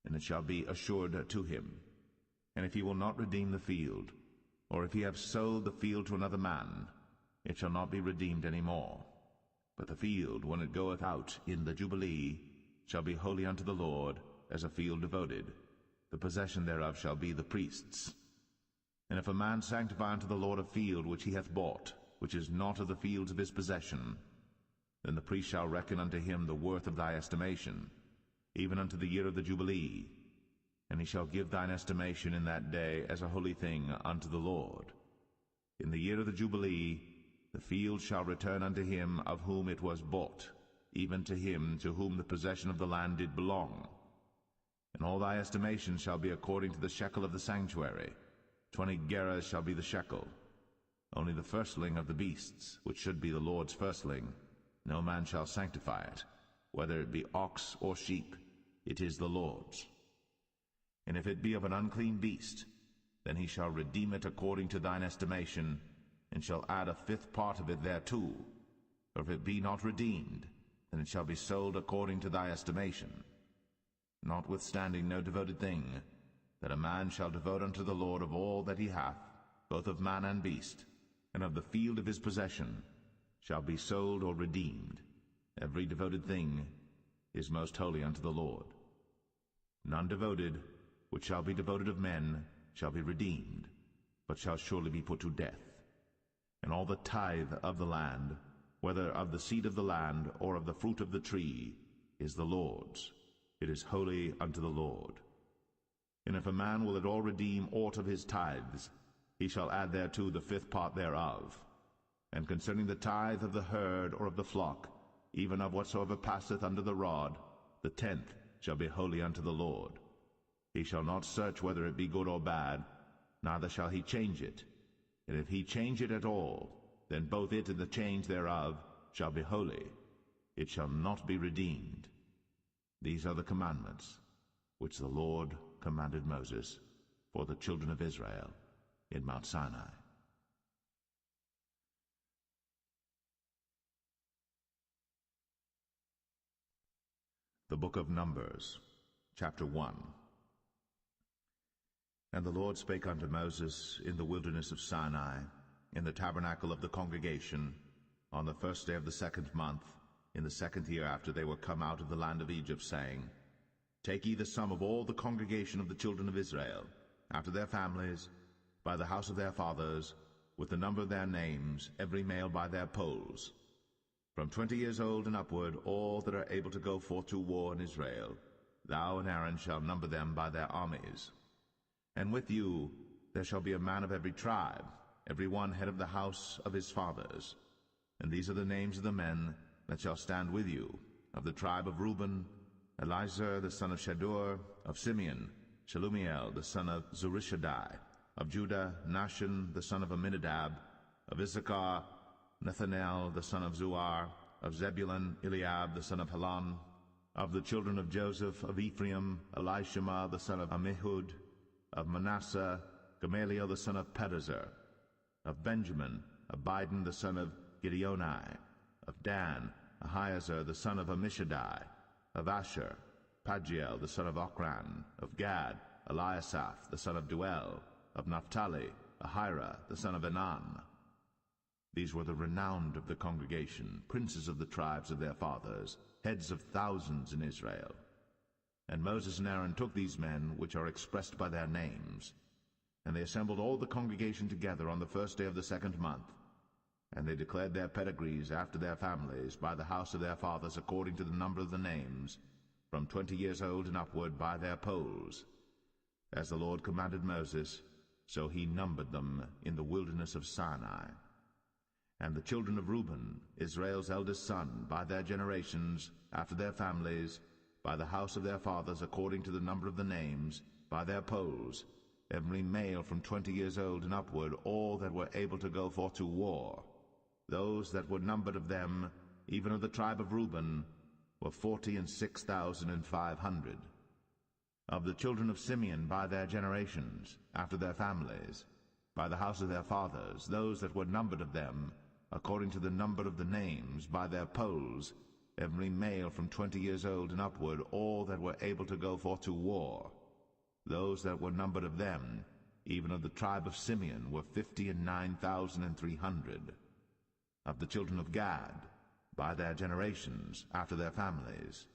and it shall be assured to him. And if he will not redeem the field, or if he have sold the field to another man, it shall not be redeemed any more. But the field, when it goeth out in the Jubilee, shall be holy unto the Lord, as a field devoted. The possession thereof shall be the priest's. And if a man sanctify unto the Lord a field which he hath bought, which is not of the fields of his possession, then the priest shall reckon unto him the worth of thy estimation, even unto the year of the Jubilee, and he shall give thine estimation in that day as a holy thing unto the Lord. In the year of the Jubilee the field shall return unto him of whom it was bought, even to him to whom the possession of the land did belong. And all thy estimation shall be according to the shekel of the sanctuary. 20 gerahs shall be the shekel. Only the firstling of the beasts, which should be the Lord's firstling, no man shall sanctify it, whether it be ox or sheep, it is the Lord's. And if it be of an unclean beast, then he shall redeem it according to thine estimation, and shall add a fifth part of it thereto. Or if it be not redeemed, then it shall be sold according to thy estimation. Notwithstanding no devoted thing, that a man shall devote unto the Lord of all that he hath, both of man and beast, and of the field of his possession, shall be sold or redeemed. Every devoted thing is most holy unto the Lord. None devoted, which shall be devoted of men, shall be redeemed, but shall surely be put to death. And all the tithe of the land, whether of the seed of the land or of the fruit of the tree, is the Lord's. It is holy unto the Lord. And if a man will at all redeem aught of his tithes, he shall add thereto the fifth part thereof. And concerning the tithe of the herd or of the flock, even of whatsoever passeth under the rod, the 10th shall be holy unto the Lord. He shall not search whether it be good or bad, neither shall he change it. And if he change it at all, then both it and the change thereof shall be holy. It shall not be redeemed. These are the commandments which the Lord commanded Moses for the children of Israel in Mount Sinai. The Book of Numbers, chapter 1. And the Lord spake unto Moses in the wilderness of Sinai, in the tabernacle of the congregation, on the first day of the 2nd month, in the 2nd year after they were come out of the land of Egypt, saying, Take ye the sum of all the congregation of the children of Israel, after their families, by the house of their fathers, with the number of their names, every male by their polls. From 20 years old and upward, all that are able to go forth to war in Israel, thou and Aaron shall number them by their armies. And with you there shall be a man of every tribe, every one head of the house of his fathers. And these are the names of the men that shall stand with you. Of the tribe of Reuben, Elizur the son of Shadur; of Simeon, Shelumiel the son of Zurishaddai; Of Judah, Nahshon the son of Amminadab. Of Issachar, Nethanel the son of Zuar. Of Zebulun, Eliab the son of Helon. Of the children of Joseph, of Ephraim, Elishama the son of Ammihud. Of Manasseh, Gamaliel the son of Pedazur. Of Benjamin, Abidan the son of Gideoni. Of Dan, Ahiezer the son of Ammishaddai. Of Asher, Pagiel the son of Ochran. Of Gad, Eliasaph the son of Duel. Of Naphtali, Ahira the son of Enan. These were the renowned of the congregation, princes of the tribes of their fathers, heads of thousands in Israel. And Moses and Aaron took these men, which are expressed by their names, and they assembled all the congregation together on the first day of the 2nd month. And they declared their pedigrees after their families, by the house of their fathers, according to the number of the names, from 20 years old and upward, by their polls. As the Lord commanded Moses, so he numbered them in the wilderness of Sinai. And the children of Reuben, Israel's eldest son, by their generations, after their families, by the house of their fathers, according to the number of the names, by their polls, every male from 20 years old and upward, all that were able to go forth to war. Those that were numbered of them, even of the tribe of Reuben, were 46,500. Of the children of Simeon by their generations, after their families, by the house of their fathers, those that were numbered of them, according to the number of the names, by their polls, every male from 20 years old and upward, all that were able to go forth to war. Those that were numbered of them, even of the tribe of Simeon, were 59,300. Of the children of Gad, by their generations, after their families,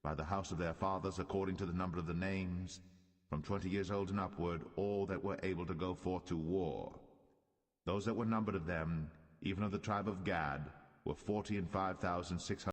by the house of their fathers, according to the number of the names, from 20 years old and upward, all that were able to go forth to war. Those that were numbered of them, even of the tribe of Gad, were 45,600.